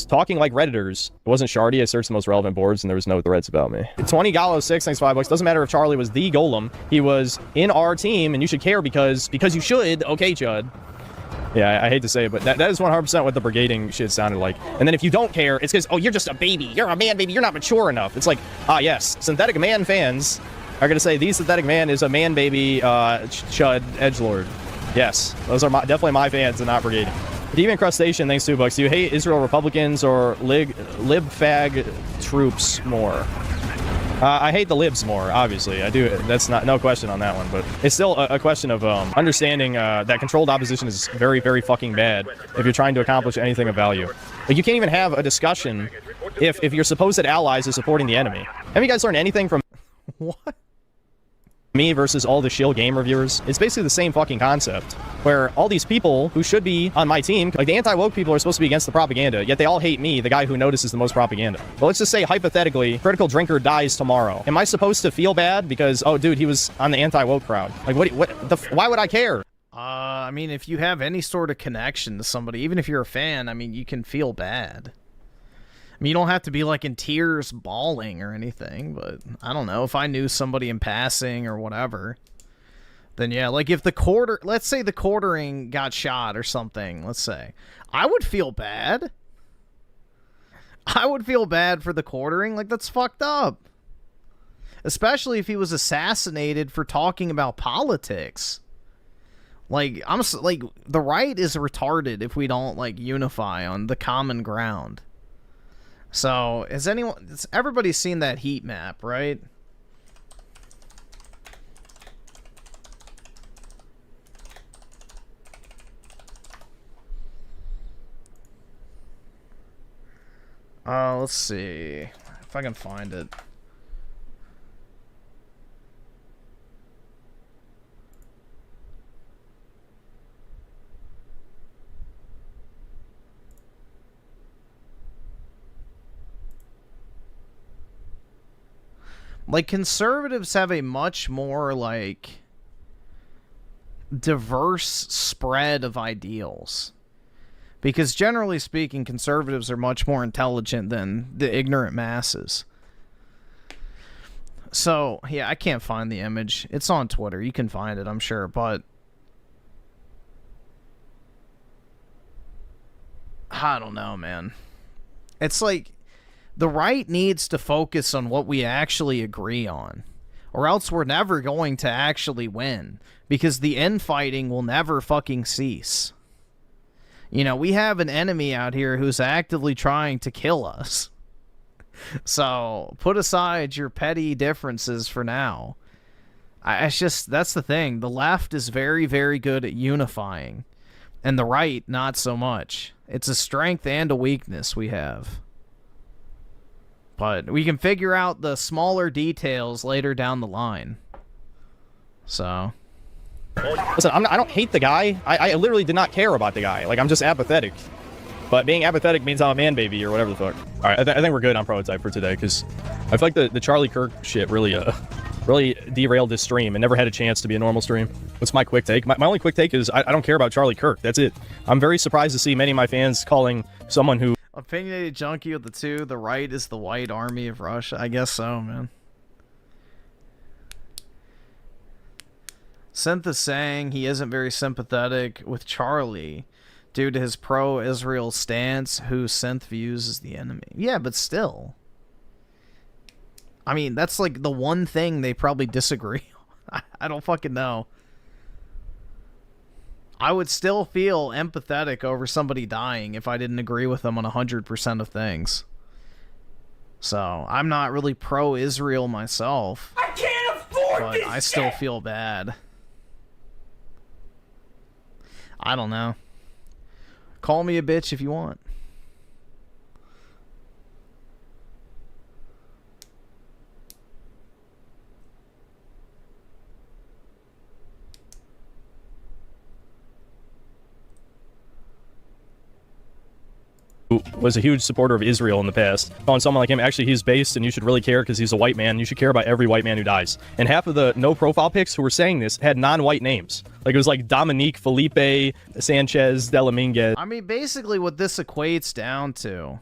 talking like Redditors. It wasn't Shardy. I searched the most relevant boards and there was no threads about me. 20 Gallo 6, thanks $5. Doesn't matter if Charlie was the golem. He was in our team and you should care because you should. Okay, Chud. Yeah, I hate to say it, but that is 100% what the brigading shit sounded like. And then if you don't care, it's because, oh, you're just a baby. You're a man baby. You're not mature enough. It's like, yes, Synthetic Man fans are going to say the Synthetic Man is a man baby Chud edgelord. Yes, those are definitely my fans and not brigading. Demon Crustacean, thanks $2. Do you hate Israel Republicans or lib fag troops more? I hate the libs more, obviously. I do. That's no question on that one. But it's still a question of understanding that controlled opposition is very, very fucking bad if you're trying to accomplish anything of value. Like, you can't even have a discussion if your supposed allies are supporting the enemy. Have you guys learned anything from what? Me versus all the shill game reviewers? It's basically the same fucking concept, where all these people who should be on my team, like the anti-woke people, are supposed to be against the propaganda, yet they all hate me, the guy who notices the most propaganda. But let's just say, hypothetically, Critical Drinker dies tomorrow. Am I supposed to feel bad because, oh dude, he was on the anti-woke crowd? Like, why would I care? I mean, if you have any sort of connection to somebody, even if you're a fan, I mean, you can feel bad. I mean, you don't have to be, like, in tears bawling or anything, but I don't know. If I knew somebody in passing or whatever, then yeah, like, if let's say the quartering got shot or something, let's say, I would feel bad. I would feel bad for the quartering. Like, that's fucked up. Especially if he was assassinated for talking about politics. Like, the right is retarded if we don't, like, unify on the common ground. So, everybody's seen that heat map, right? Let's see if I can find it. Like, conservatives have a much more, like, diverse spread of ideals. Because generally speaking, conservatives are much more intelligent than the ignorant masses. So, yeah, I can't find the image. It's on Twitter. You can find it, I'm sure, but I don't know, man. It's like, the right needs to focus on what we actually agree on, or else we're never going to actually win, because the infighting will never fucking cease. You know, we have an enemy out here who's actively trying to kill us. So, put aside your petty differences for now. That's the thing. The left is very, very good at unifying, and the right, not so much. It's a strength and a weakness we have. But we can figure out the smaller details later down the line. So. Listen, I don't hate the guy. I literally did not care about the guy. Like, I'm just apathetic. But being apathetic means I'm a man baby or whatever the fuck. All right, I think we're good on Prototype for today, because I feel like the Charlie Kirk shit really derailed this stream and never had a chance to be a normal stream. What's my quick take? My only quick take is I don't care about Charlie Kirk. That's it. I'm very surprised to see many of my fans calling someone who... Opinionated junkie with the two. The right is the white army of Russia. I guess so, man. Synth is saying he isn't very sympathetic with Charlie due to his pro-Israel stance, who Synth views as the enemy. Yeah, but still. I mean, that's like the one thing they probably disagree on. I don't fucking know. I would still feel empathetic over somebody dying if I didn't agree with them on 100% of things. So, I'm not really pro-Israel myself. I can't afford but this I still feel bad. I don't know. Call me a bitch if you want. Who was a huge supporter of Israel in the past, calling someone like him, actually he's based and you should really care because he's a white man. You should care about every white man who dies. And half of the no profile pics who were saying this had non-white names. Like it was like Dominique, Felipe, Sanchez, Delaminguez. I mean, basically what this equates down to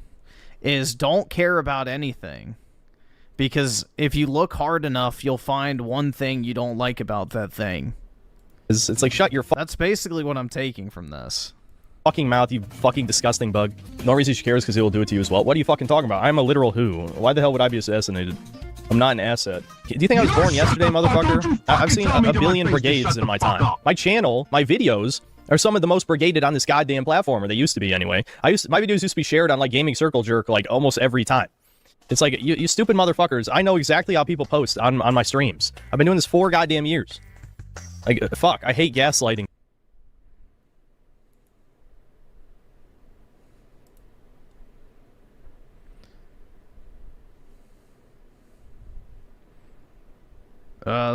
is don't care about anything. Because if you look hard enough, you'll find one thing you don't like about that thing. It's like, shut your That's basically what I'm taking from this. Fucking mouth, you fucking disgusting bug. No reason you should care is because he will do it to you as well. What are you fucking talking about? I'm a literal who. Why the hell would I be assassinated? I'm not an asset. Do you think I was born yesterday, motherfucker? I've seen a billion brigades in my time. My channel, my videos, are some of the most brigaded on this goddamn platform, or they used to be anyway. My videos used to be shared on like Gaming Circle Jerk like almost every time. It's like, you stupid motherfuckers, I know exactly how people post on my streams. I've been doing this 4 goddamn years. Like, fuck, I hate gaslighting.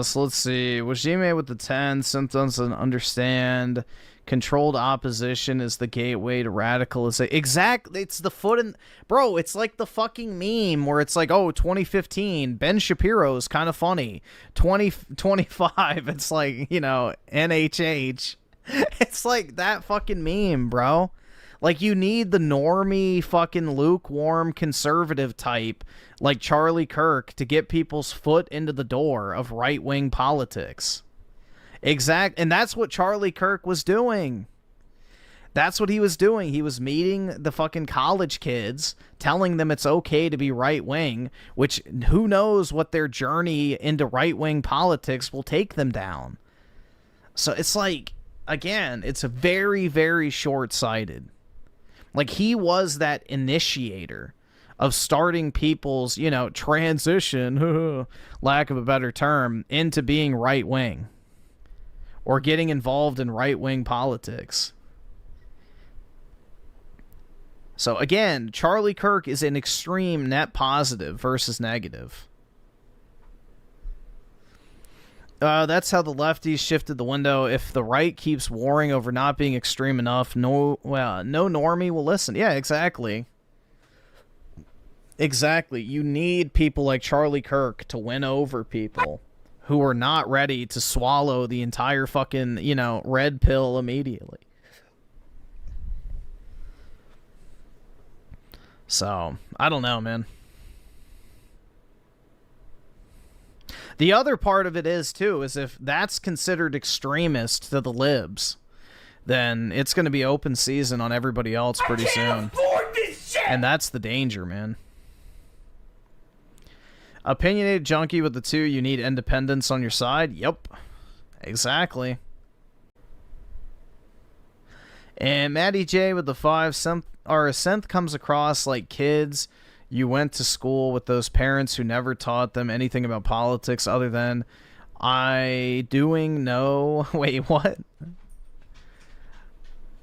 So let's see. Wajime with the 10 symptoms and understand. Controlled opposition is the gateway to radicalization. Exactly. It's the foot in... Bro, it's like the fucking meme where it's like, oh, 2015, Ben Shapiro's kind of funny. 2025, it's like, you know, NHH. It's like that fucking meme, bro. Like, you need the normie, fucking lukewarm conservative type, like Charlie Kirk, to get people's foot into the door of right-wing politics. And that's what Charlie Kirk was doing. That's what he was doing. He was meeting the fucking college kids, telling them it's okay to be right-wing, which who knows what their journey into right-wing politics will take them down. So it's like, again, it's a very, very short-sighted. Like, he was that initiator of starting people's, you know, transition, lack of a better term, into being right-wing. Or getting involved in right-wing politics. So, again, Charlie Kirk is an extreme net positive versus negative. That's how the lefties shifted the window. If the right keeps warring over not being extreme enough, no normie will listen. Yeah, exactly. Exactly. You need people like Charlie Kirk to win over people who are not ready to swallow the entire fucking, you know, red pill immediately. So, I don't know, man. The other part of it is, too, is if that's considered extremist to the libs, then it's going to be open season on everybody else pretty soon. And that's the danger, man. Opinionated junkie with the 2, you need independence on your side. Yep. Exactly. And Maddie J with the 5, synth comes across like kids you went to school with those parents who never taught them anything about politics other than wait, what?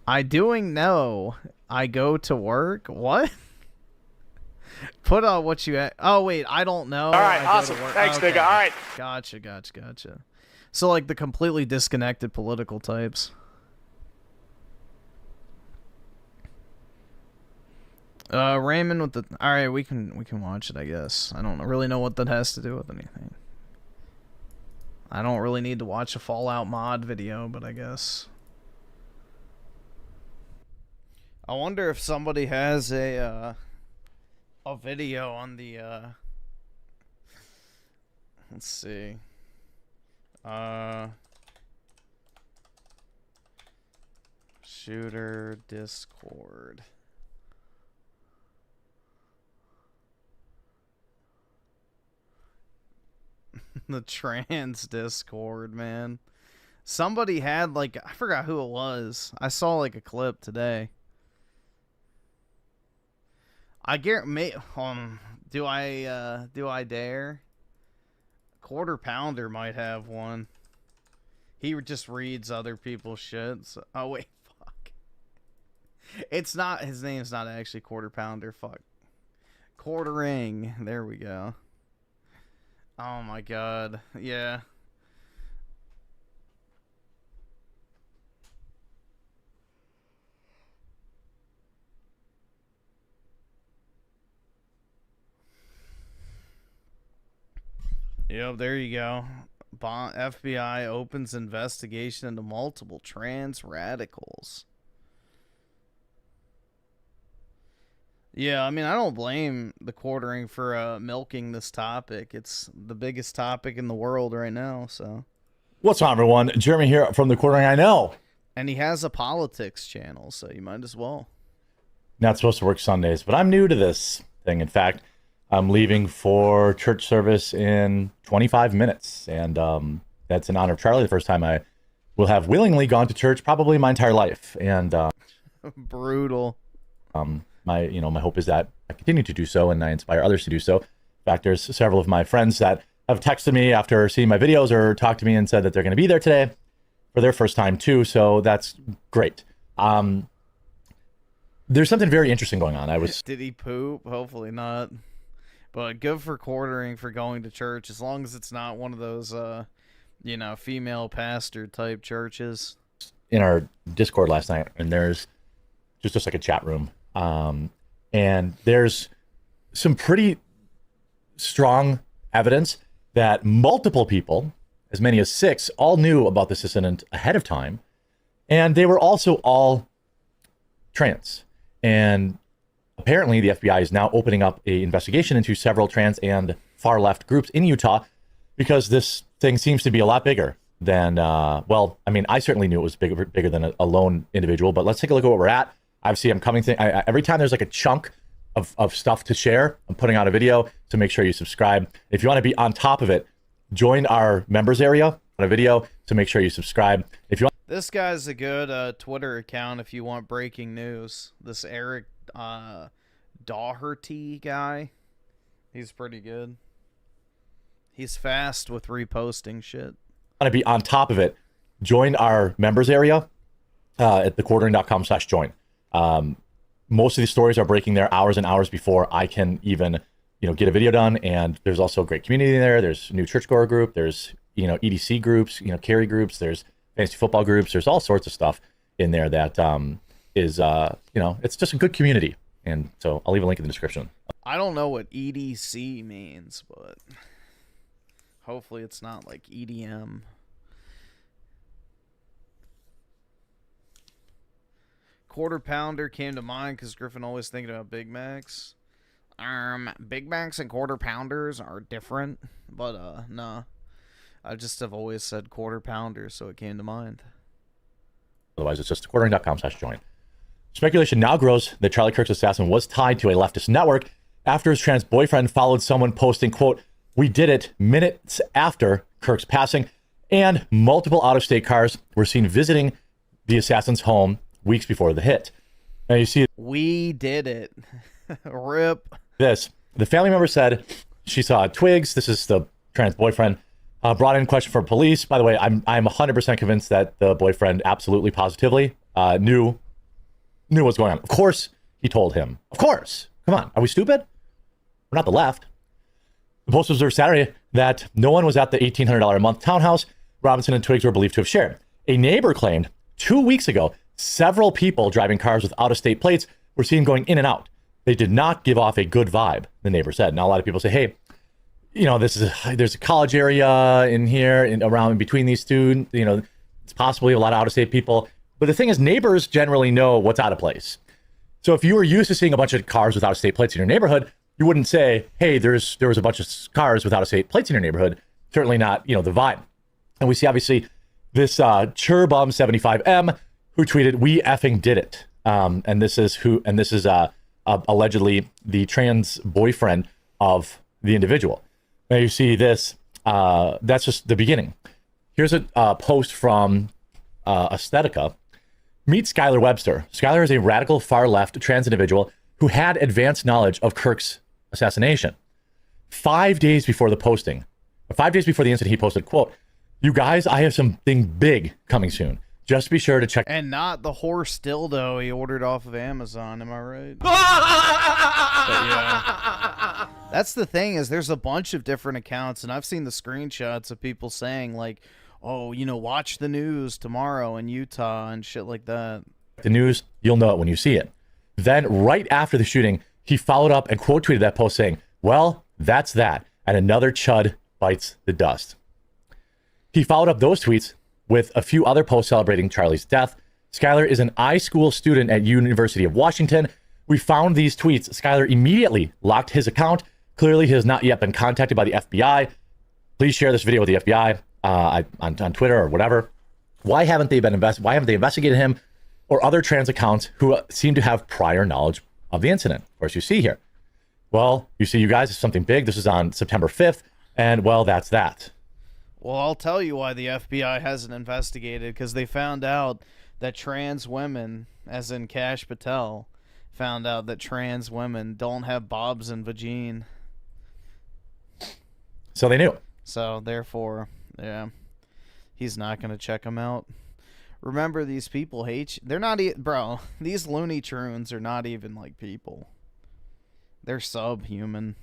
I go to work? What? Put on what you... Oh, wait, I don't know. All right, awesome. Thanks, okay. nigga. All right. Gotcha. So, like, the completely disconnected political types. Raymond with the... Alright, we can watch it, I guess. I don't really know what that has to do with anything. I don't really need to watch a Fallout mod video, but I guess. I wonder if somebody has a video on the, let's see. Shooter Discord. The trans Discord, man. Somebody had like, I forgot who it was. I saw like a clip today. I guarantee. Do I dare? Quarter Pounder might have one. He just reads other people's shit. So, oh wait, fuck. It's not. His name's not actually Quarter Pounder. Fuck. Quartering. There we go. Oh my god. Yeah. Yep, there you go. FBI opens investigation into multiple trans radicals. Yeah, I mean, I don't blame the Quartering for milking this topic. It's the biggest topic in the world right now, so. What's on, everyone? Jeremy here from the Quartering I Know. And he has a politics channel, so you might as well. Not supposed to work Sundays, but I'm new to this thing. In fact, I'm leaving for church service in 25 minutes, and that's in honor of Charlie. The first time I will have willingly gone to church probably my entire life, and brutal. My hope is that I continue to do so, and I inspire others to do so. In fact, there's several of my friends that have texted me after seeing my videos or talked to me and said that they're going to be there today for their first time too. So that's great. There's something very interesting going on. Did he poop? Hopefully not. But good for Quartering for going to church, as long as it's not one of those, female pastor type churches. In our Discord last night, and there's just like a chat room, and there's some pretty strong evidence that multiple people, as many as 6, all knew about this incident ahead of time, and they were also all trans. And apparently, the FBI is now opening up an investigation into several trans and far left groups in Utah because this thing seems to be a lot bigger than, I certainly knew it was bigger than a lone individual, but let's take a look at where we're at. Obviously, I'm coming every time there's like a chunk of stuff to share, I'm putting out a video, so make sure you subscribe. If you want to be on top of it, join our members area on a video, so make sure you subscribe. If you want. This guy's a good Twitter account if you want breaking news. This Eric Doherty guy, he's pretty good. He's fast with reposting shit. Want to be on top of it, join our members area at thequartering.com/join. Most of these stories are breaking there hours and hours before I can even get a video done, and there's also a great community there. There's a new churchgoer group, there's EDC groups, carry groups, there's fantasy football groups, there's all sorts of stuff in there that is it's just a good community. And so I'll leave a link in the description. I don't know what EDC means, but hopefully it's not like EDM. Quarter Pounder came to mind because Griffin always thinking about Big Macs. Big Macs and Quarter Pounders are different, but no. I just have always said Quarter Pounder, so it came to mind. Otherwise, it's just quartering.com/join. Speculation now grows that Charlie Kirk's assassin was tied to a leftist network after his trans boyfriend followed someone posting, quote, "We did it," minutes after Kirk's passing, and multiple out-of-state cars were seen visiting the assassin's home weeks before the hit. Now you see, we did it. Rip. This. The family member said she saw Twigs. This is the trans boyfriend. Brought in question for police. By the way, I'm 100% convinced that the boyfriend absolutely positively knew what's going on. Of course, he told him. Of course. Come on. Are we stupid? We're not the left. The Post observed Saturday that no one was at the $1,800 a month townhouse Robinson and Twigs were believed to have shared. A neighbor claimed 2 weeks ago several people driving cars with out-of-state plates were seen going in and out. They did not give off a good vibe, the neighbor said. Now, a lot of people say, hey, there's a college area in here and around in between these two. It's possibly a lot of out-of-state people. But the thing is, neighbors generally know what's out of place. So if you were used to seeing a bunch of cars with out-of-state plates in your neighborhood, you wouldn't say, hey, there was a bunch of cars with out-of-state plates in your neighborhood. Certainly not, the vibe. And we see, obviously, this Churbum 75M, who tweeted, "We effing did it." And this is allegedly the trans boyfriend of the individual. Now you see this. That's just the beginning. Here's a post from Aesthetica. Meet Skylar Webster. Skylar is a radical far-left trans individual who had advanced knowledge of Kirk's assassination. 5 days before the posting, 5 days before the incident, he posted, quote, "You guys, I have something big coming soon. Just be sure to check." And not the horse dildo he ordered off of Amazon, am I right? Yeah. That's the thing, is there's a bunch of different accounts, and I've seen the screenshots of people saying, like, oh, watch the news tomorrow in Utah and shit like that. The news, you'll know it when you see it. Then right after the shooting, he followed up and quote tweeted that post saying, "Well, that's that. And another chud bites the dust." He followed up those tweets with a few other posts celebrating Charlie's death. Skylar is an iSchool student at University of Washington. We found these tweets. Skylar immediately locked his account. Clearly, he has not yet been contacted by the FBI. Please share this video with the FBI on Twitter or whatever. Why haven't they investigated him or other trans accounts who seem to have prior knowledge of the incident? Of course, you see here. Well, you see, you guys, it's something big. This is on September 5th. And, well, that's that. Well, I'll tell you why the FBI hasn't investigated, because they found out that trans women, as in Kash Patel, found out that trans women don't have bobs and vagine. So they knew. So, therefore, yeah, he's not going to check them out. Remember, these people hate you. They're not, bro, these Looney Tunes are not even like people. They're subhuman.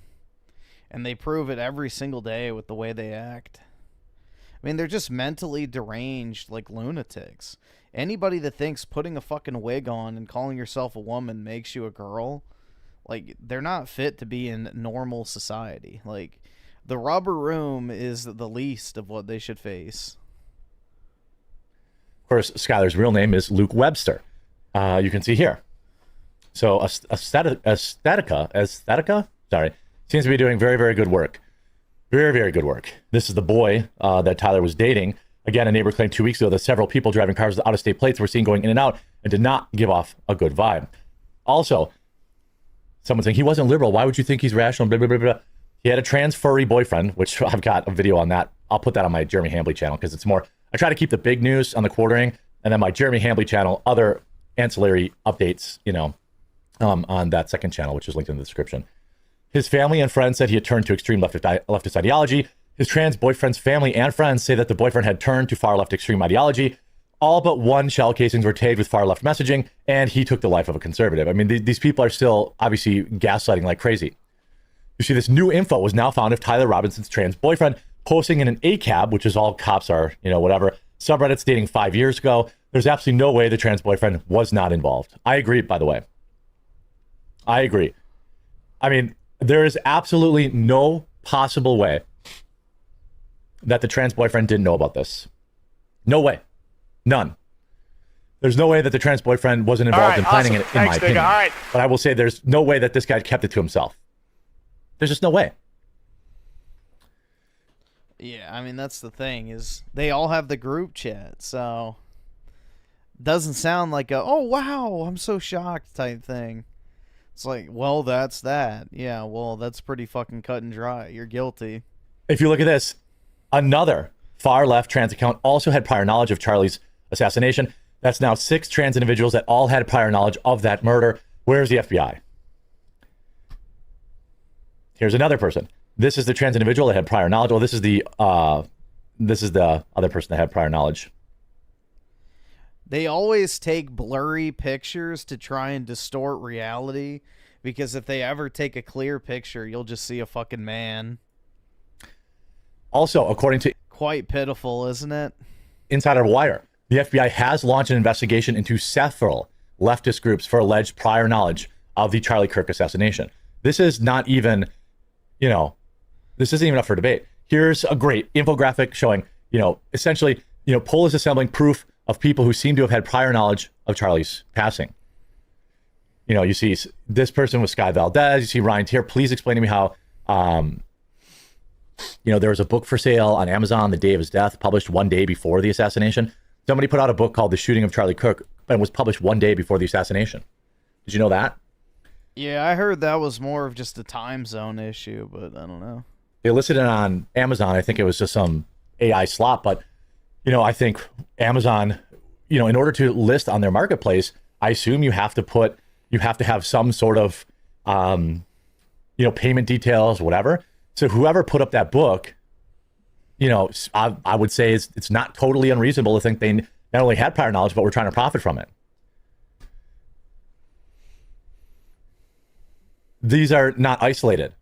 And they prove it every single day with the way they act. I mean, they're just mentally deranged like lunatics. Anybody that thinks putting a fucking wig on and calling yourself a woman makes you a girl, like, they're not fit to be in normal society. Like, the rubber room is the least of what they should face. Of course, Skylar's real name is Luke Webster. You can see here. So Aesthetica, sorry, seems to be doing very, very good work. Very, very good work. This is the boy that Tyler was dating. Again, a neighbor claimed 2 weeks ago that several people driving cars with out-of-state plates were seen going in and out and did not give off a good vibe. Also, someone saying he wasn't liberal. Why would you think he's rational? Blah, blah, blah, blah. He had a trans furry boyfriend, which I've got a video on that. I'll put that on my Jeremy Hambley channel because it's more, I try to keep the big news on the quartering, and then my Jeremy Hambley channel, other ancillary updates, on that second channel, which is linked in the description. His family and friends said he had turned to extreme leftist ideology. His trans boyfriend's family and friends say that the boyfriend had turned to far left extreme ideology. All but one shell casings were tagged with far left messaging, and he took the life of a conservative. I mean, these people are still obviously gaslighting like crazy. You see, this new info was now found of Tyler Robinson's trans boyfriend posting in an ACAB, which is all cops are, whatever, subreddits dating 5 years ago. There's absolutely no way the trans boyfriend was not involved. I agree, by the way. I agree. I mean, there is absolutely no possible way that the trans boyfriend didn't know about this. No way. None. There's no way that the trans boyfriend wasn't involved in planning it, in my opinion. All right. But I will say there's no way that this guy kept it to himself. There's just no way. Yeah, I mean, that's the thing, is they all have the group chat, so doesn't sound like a, oh, wow, I'm so shocked type thing. It's like, well, that's that. Yeah, well, that's pretty fucking cut and dry. You're guilty. If you look at this, another far-left trans account also had prior knowledge of Charlie's assassination. That's now 6 trans individuals that all had prior knowledge of that murder. Where's the FBI? Here's another person. This is the trans individual that had prior knowledge. Well, this is the other person that had prior knowledge. They always take blurry pictures to try and distort reality, because if they ever take a clear picture, you'll just see a fucking man. Also, according to... Quite pitiful, isn't it? Insider Wire, the FBI has launched an investigation into several leftist groups for alleged prior knowledge of the Charlie Kirk assassination. This is not even, this isn't even up for debate. Here's a great infographic showing, essentially, Poll is assembling proof of people who seem to have had prior knowledge of Charlie's passing. You see this person was Sky Valdez. You see Ryan Tier. Please explain to me how, there was a book for sale on Amazon the day of his death, published one day before the assassination. Somebody put out a book called The Shooting of Charlie Kirk, and was published one day before the assassination. Did you know that? Yeah, I heard that was more of just a time zone issue, but I don't know. They listed it on Amazon. I think it was just some AI slop, but I think Amazon, in order to list on their marketplace, I assume you have to have some sort of, payment details, whatever. So whoever put up that book, I would say it's not totally unreasonable to think they not only had prior knowledge, but were trying to profit from it. These are not isolated.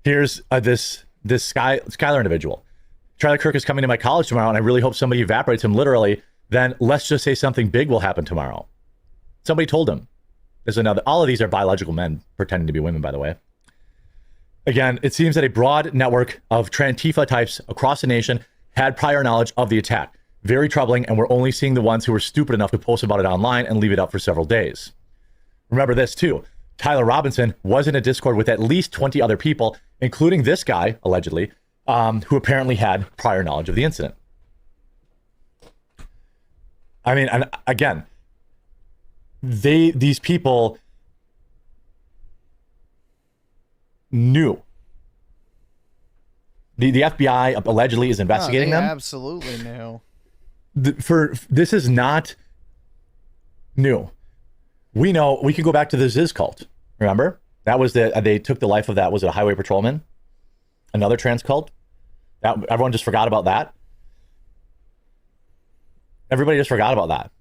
Here's this Skylar individual. Charlie Kirk is coming to my college tomorrow, and I really hope somebody evaporates him literally. Then let's just say something big will happen tomorrow. Somebody told him. There's another. All of these are biological men pretending to be women, by the way. Again, it seems that a broad network of Trantifa types across the nation had prior knowledge of the attack. Very troubling, and we're only seeing the ones who were stupid enough to post about it online and leave it up for several days. Remember this, too. Tyler Robinson was in a Discord with at least 20 other people, including this guy, allegedly, who apparently had prior knowledge of the incident. I mean, and again, these people knew. The FBI allegedly is investigating them. Absolutely knew. This is not new. We know. We can go back to the Ziz cult. Remember, that was they took the life of that. Was it a highway patrolman? Another trans cult. That everyone just forgot about that. Everybody just forgot about that.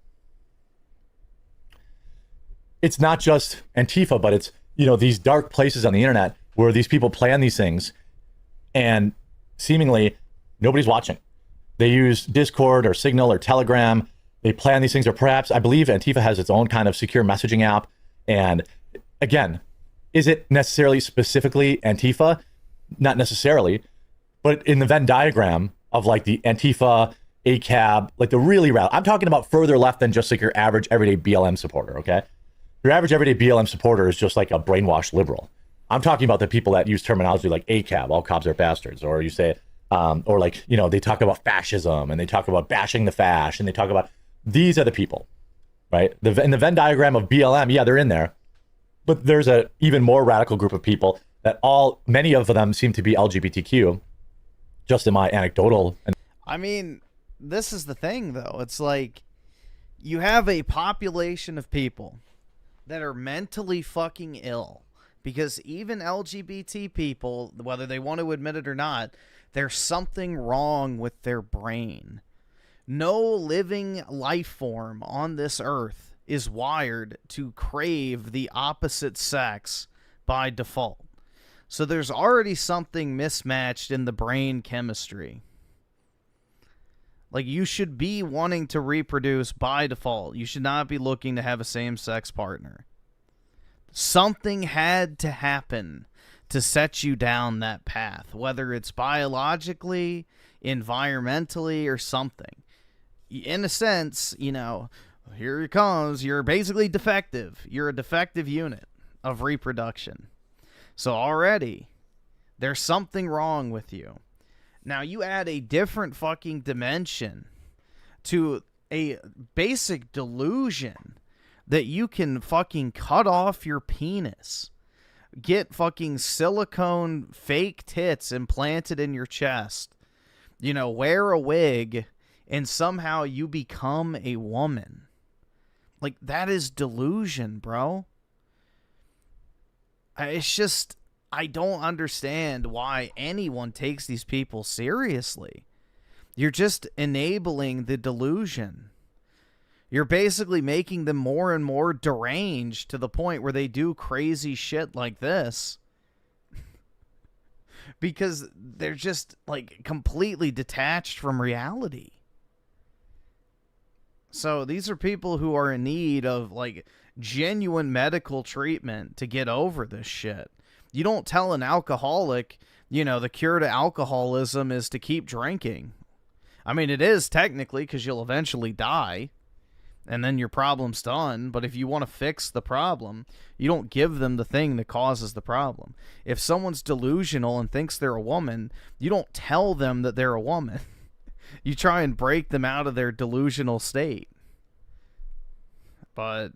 It's not just Antifa, but it's these dark places on the internet where these people plan these things, and seemingly nobody's watching. They use Discord or Signal or Telegram. They plan these things, or perhaps I believe Antifa has its own kind of secure messaging app. And again, is it necessarily specifically Antifa? Not necessarily, but in the Venn diagram of like the Antifa, ACAB, like the really I'm talking about further left than just like your average everyday BLM supporter, okay? Your average everyday BLM supporter is just like a brainwashed liberal. I'm talking about the people that use terminology like ACAB, all cops are bastards, or you say, or like, they talk about fascism and they talk about bashing the fash and they talk about, these are the people, right? In the Venn diagram of BLM, yeah, they're in there, but there's a even more radical group of people that many of them seem to be LGBTQ, just in my anecdotal. I mean, this is the thing though. It's like you have a population of people that are mentally fucking ill. Because even LGBT people, whether they want to admit it or not, there's something wrong with their brain. No living life form on this earth is wired to crave the opposite sex by default. So there's already something mismatched in the brain chemistry. Like, you should be wanting to reproduce by default. You should not be looking to have a same-sex partner. Something had to happen to set you down that path, whether it's biologically, environmentally, or something. In a sense, here it comes. You're basically defective. You're a defective unit of reproduction. So already, there's something wrong with you. Now, you add a different fucking dimension to a basic delusion that you can fucking cut off your penis, get fucking silicone fake tits implanted in your chest, wear a wig, and somehow you become a woman. Like, that is delusion, bro. It's just, I don't understand why anyone takes these people seriously. You're just enabling the delusion. You're basically making them more and more deranged to the point where they do crazy shit like this. Because they're just, like, completely detached from reality. So these are people who are in need of, like, genuine medical treatment to get over this shit. You don't tell an alcoholic, the cure to alcoholism is to keep drinking. I mean, it is technically, because you'll eventually die. And then your problem's done. But if you want to fix the problem, you don't give them the thing that causes the problem. If someone's delusional and thinks they're a woman, you don't tell them that they're a woman. You try and break them out of their delusional state. But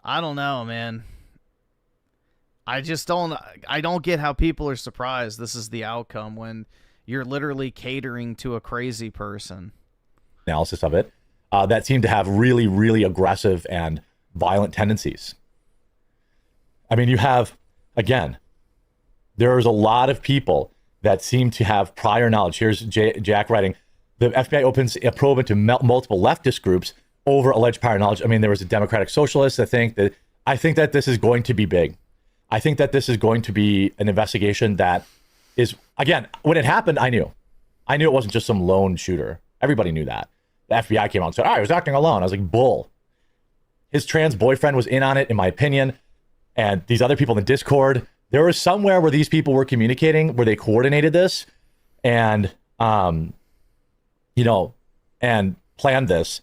I don't know, man. I don't get how people are surprised this is the outcome when you're literally catering to a crazy person. Analysis of it that seemed to have really, really aggressive and violent tendencies. I mean, you have, again, there's a lot of people that seem to have prior knowledge. Here's Jack writing, the FBI opens a probe into multiple leftist groups over alleged prior knowledge. I mean, there was a Democratic Socialist. I think that this is going to be big. I think that this is going to be an investigation that is, again, when it happened, I knew it wasn't just some lone shooter. Everybody knew that. The FBI came out and said, I was acting alone. I was like, bull. His trans boyfriend was in on it, in my opinion. And these other people in the Discord, there was somewhere where these people were communicating, where they coordinated this and, and planned this.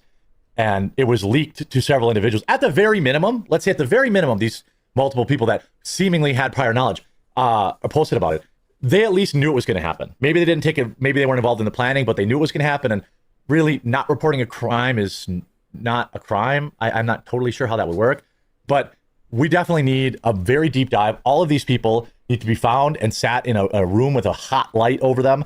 And it was leaked to several individuals. At the very minimum, let's say at the very minimum, these multiple people that seemingly had prior knowledge posted about it. They at least knew it was going to happen. Maybe they didn't take it. Maybe they weren't involved in the planning, but they knew it was going to happen. And really, not reporting a crime is not a crime. I'm not totally sure how that would work, but we definitely need a very deep dive. All of these people need to be found and sat in a room with a hot light over them.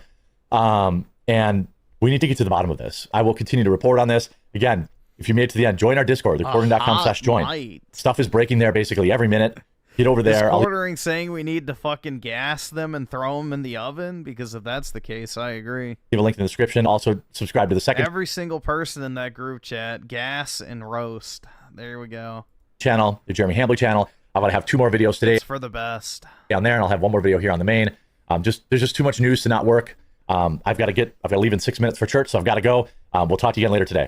And we need to get to the bottom of this. I will continue to report on this. Again, if you made it to the end, join our Discord, thequartering.com/join. Stuff is breaking there basically every minute. Get over there. Is Quartering saying we need to fucking gas them and throw them in the oven? Because if that's the case, I agree. Leave a link in the description. Also, subscribe to the second Every single person in that group chat, gas and roast. There we go. Channel, the Jeremy Hambley channel. I'm gonna have 2 more videos today. It's for the best. Down there, and I'll have 1 more video here on the main. There's just too much news to not work. I've got to leave in 6 minutes for church, so I've got to go. We'll talk to you again later today.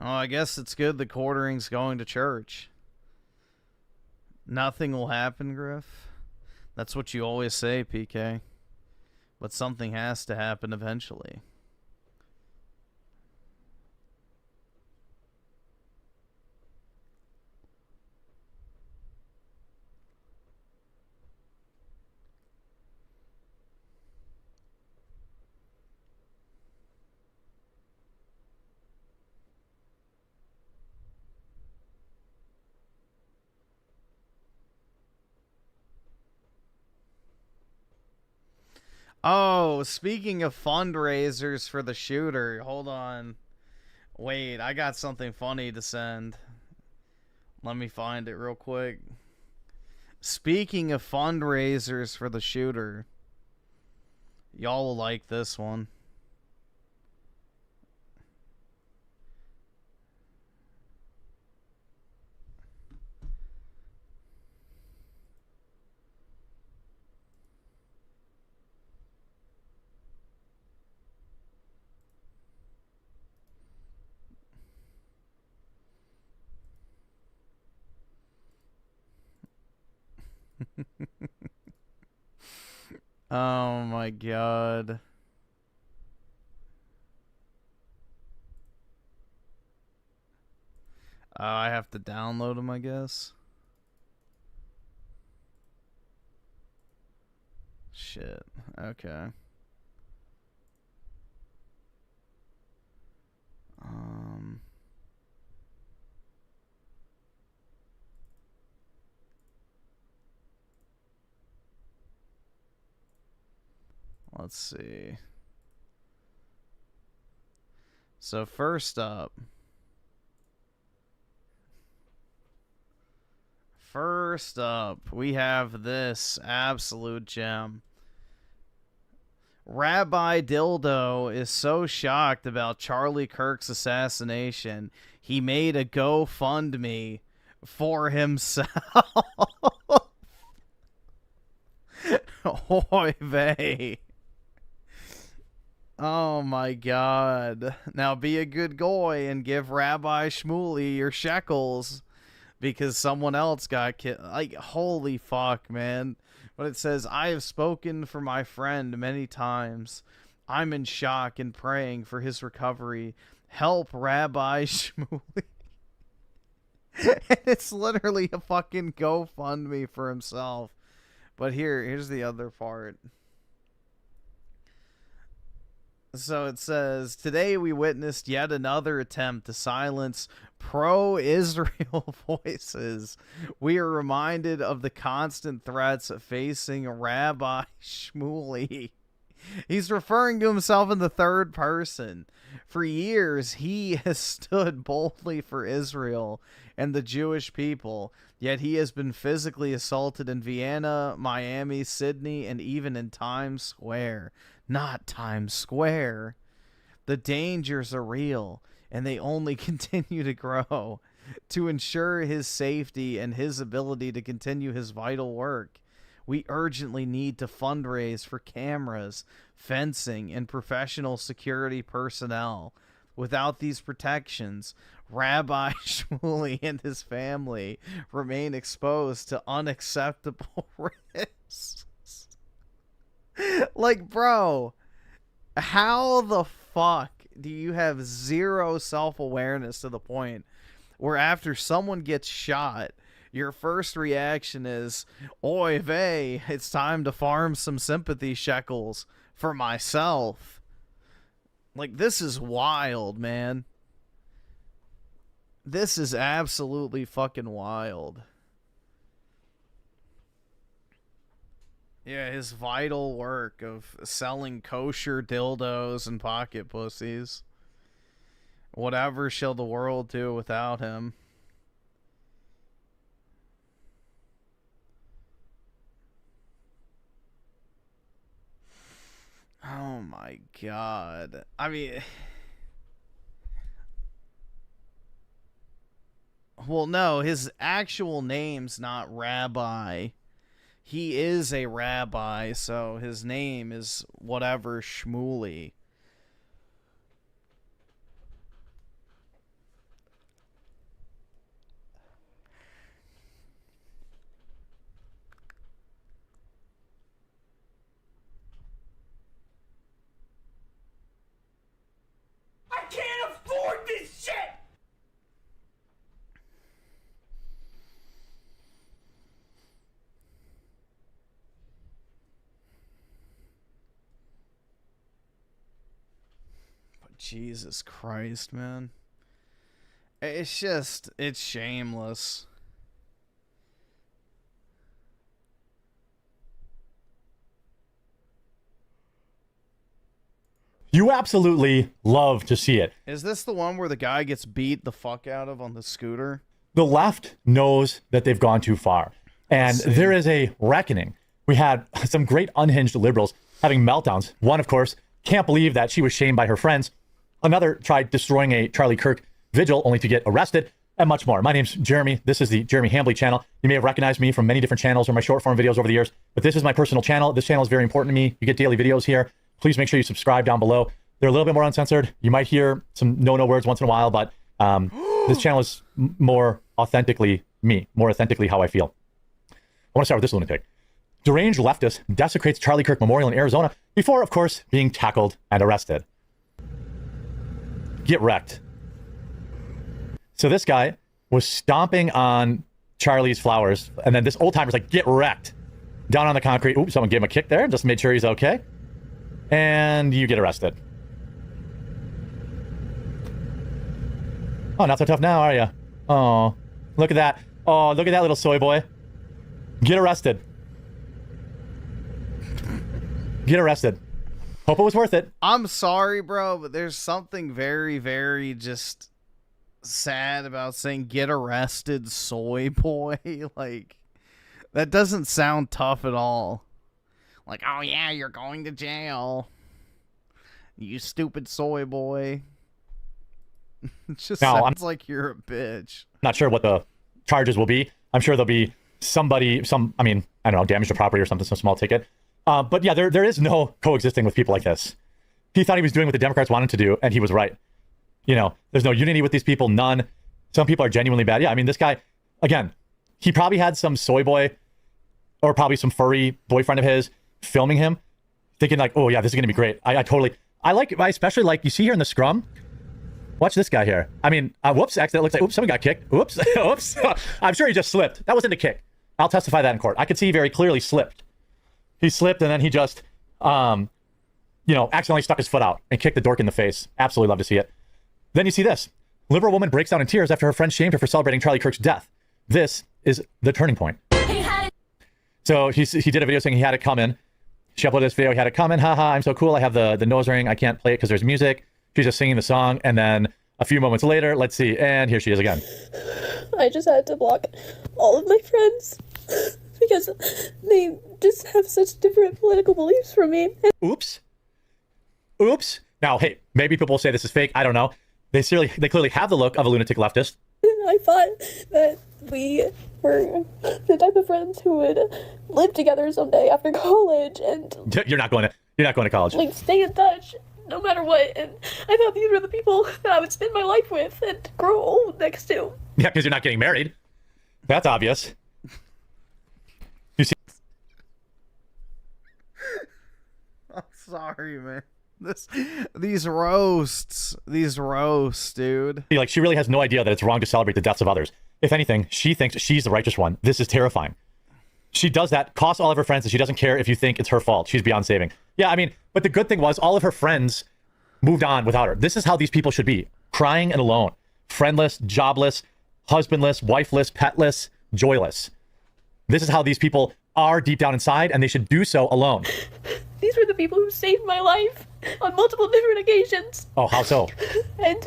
Oh, I guess it's good the Quartering's going to church. Nothing will happen, Griff. That's what you always say, PK. But something has to happen eventually. Oh, speaking of fundraisers for the shooter, hold on. Wait, I got something funny to send. Let me find it real quick. Speaking of fundraisers for the shooter, y'all will like this one. Oh my god. I have to download them, I guess. Shit. Okay. Let's see. So first up, we have this absolute gem. Rabbi Dildo is so shocked about Charlie Kirk's assassination, he made a GoFundMe for himself. Oy vey. Oh my god. Now be a good goy and give Rabbi Shmuley your shekels because someone else got killed. Like, holy fuck, man. But it says, I have spoken for my friend many times. I'm in shock and praying for his recovery. Help Rabbi Shmuley. And it's literally a fucking GoFundMe for himself. But here's the other part. So it says, today we witnessed yet another attempt to silence pro-Israel voices. We are reminded of the constant threats facing Rabbi Shmuley. He's referring to himself in the third person. For years, he has stood boldly for Israel and the Jewish people, yet he has been physically assaulted in Vienna, Miami, Sydney, and even in Times Square. Not Times Square. The dangers are real, and they only continue to grow. To ensure his safety and his ability to continue his vital work, we urgently need to fundraise for cameras, fencing, and professional security personnel. Without these protections, Rabbi Shmuley and his family remain exposed to unacceptable risks. Like, bro, how the fuck do you have zero self-awareness to the point where after someone gets shot, your first reaction is, oy vey, it's time to farm some sympathy shekels for myself? Like, this is wild, man. This is absolutely fucking wild. Yeah, his vital work of selling kosher dildos and pocket pussies. Whatever shall the world do without him? Oh my god. I mean... Well, no, his actual name's not Rabbi. He is a rabbi, so his name is whatever Shmuley. I can't afford this shit! Jesus Christ, man. It's just, it's shameless. You absolutely love to see it. Is this the one where the guy gets beat the fuck out of on the scooter? The left knows that they've gone too far, and there is a reckoning. We had some great unhinged liberals having meltdowns. One, of course, can't believe that she was shamed by her friends. Another tried destroying a Charlie Kirk vigil only to get arrested, and much more. My name's Jeremy. This is the Jeremy Hambley channel. You may have recognized me from many different channels or my short form videos over the years, but this is my personal channel. This channel is very important to me. You get daily videos here. Please make sure you subscribe down below. They're a little bit more uncensored. You might hear some no words once in a while, but this channel is more authentically me, more authentically how I feel. I want to start with this lunatic. Deranged leftist desecrates Charlie Kirk Memorial in Arizona before, of course, being tackled and arrested. Get wrecked. So this guy was stomping on Charlie's flowers, and then this old timer's like, get wrecked. Down on the concrete. Oops, someone gave him a kick there, just made sure he's okay. And you get arrested. Oh, not so tough now, are you? Oh, look at that. Oh, look at that little soy boy. Get arrested. Get arrested. Hope it was worth it. I'm sorry, bro, but there's something very, very just sad about saying get arrested, soy boy. Like, that doesn't sound tough at all. Like, oh yeah, you're going to jail. You stupid soy boy. It just sounds like you're a bitch. Not sure what the charges will be. I'm sure there'll be somebody, I don't know, damage to property or something, some small ticket. But yeah, there is no coexisting with people like this. He thought he was doing what the Democrats wanted to do, and he was right. You know, there's no unity with these people, none. Some people are genuinely bad. Yeah, I mean, this guy, Again, he probably had some soy boy or probably some furry boyfriend of his filming him, thinking like, oh yeah, this is going to be great. I especially like, you see here in the scrum, watch this guy here. I mean, whoops, accident looks like, oops, someone got kicked. Oops, oops. I'm sure he just slipped. That wasn't a kick. I'll testify that in court. I could see he very clearly slipped. He slipped and then he just, accidentally stuck his foot out and kicked the dork in the face. Absolutely love to see it. Then you see this. Liberal woman breaks down in tears after her friend shamed her for celebrating Charlie Kirk's death. This is the turning point. So he did a video saying he had it coming. She uploaded this video. He had it coming. Haha, I'm so cool. I have the nose ring. I can't play it because there's music. She's just singing the song. And then a few moments later, let's see. And here she is again. I just had to block all of my friends because they just have such different political beliefs from me. Oops. Oops. Now, hey, maybe people say this is fake. I don't know. They clearly have the look of a lunatic leftist. I thought that we were the type of friends who would live together someday after college and You're not going to college. like stay in touch no matter what. And I thought these were the people that I would spend my life with and grow old next to. Yeah, because you're not getting married. That's obvious. You see? I'm sorry, man. These roasts, dude. Like, she really has no idea that it's wrong to celebrate the deaths of others. If anything, she thinks she's the righteous one. This is terrifying. She does that, costs all of her friends, and she doesn't care if you think it's her fault. She's beyond saving. Yeah, I mean, but the good thing was all of her friends moved on without her. This is how these people should be. Crying and alone. Friendless, jobless, husbandless, wifeless, petless, joyless. This is how these people are deep down inside, and they should do so alone. These were the people who saved my life on multiple different occasions. Oh, how so? And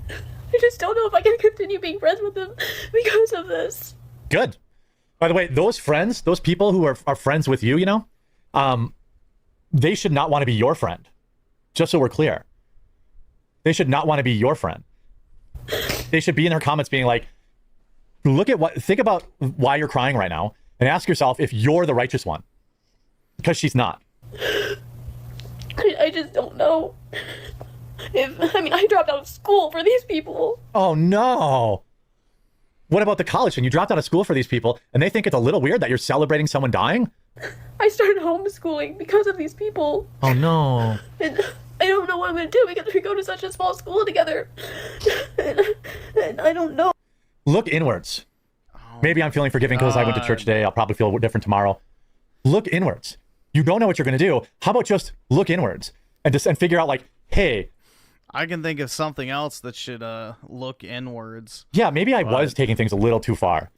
I just don't know if I can continue being friends with them because of this. Good. By the way, those friends, those people who are friends with you, they should not want to be your friend. Just so we're clear. They should not want to be your friend. They should be in her comments being like, think about why you're crying right now and ask yourself if you're the righteous one. Because she's not. I just don't know. I dropped out of school for these people. Oh, no. What about the college thing? You dropped out of school for these people, and they think it's a little weird that you're celebrating someone dying? I started homeschooling because of these people. Oh, no. And I don't know what I'm going to do because we go to such a small school together. And I don't know. Look inwards. Maybe I'm feeling forgiving because I went to church today. I'll probably feel different tomorrow. Look inwards. You don't know what you're going to do. How about just look inwards and figure out like, hey, I can think of something else that should look inwards. Yeah, maybe I was taking things a little too far.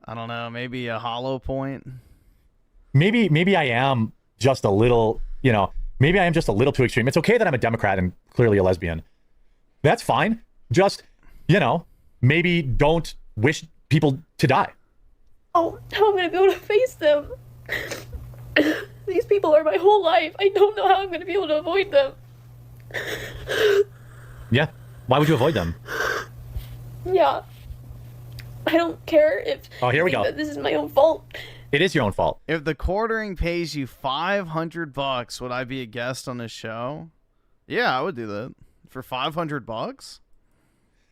I don't know, maybe a hollow point. Maybe I am just a little, maybe I am just a little too extreme. It's okay that I'm a Democrat and clearly a lesbian. That's fine. Just, maybe don't wish people to die. Oh, how am I going to be able to face them? These people are my whole life. I don't know how I'm going to be able to avoid them. Yeah. Why would you avoid them? Yeah. I don't care if here we go. This is my own fault. It is your own fault. If the quartering pays you $500, would I be a guest on this show? Yeah, I would do that. For $500?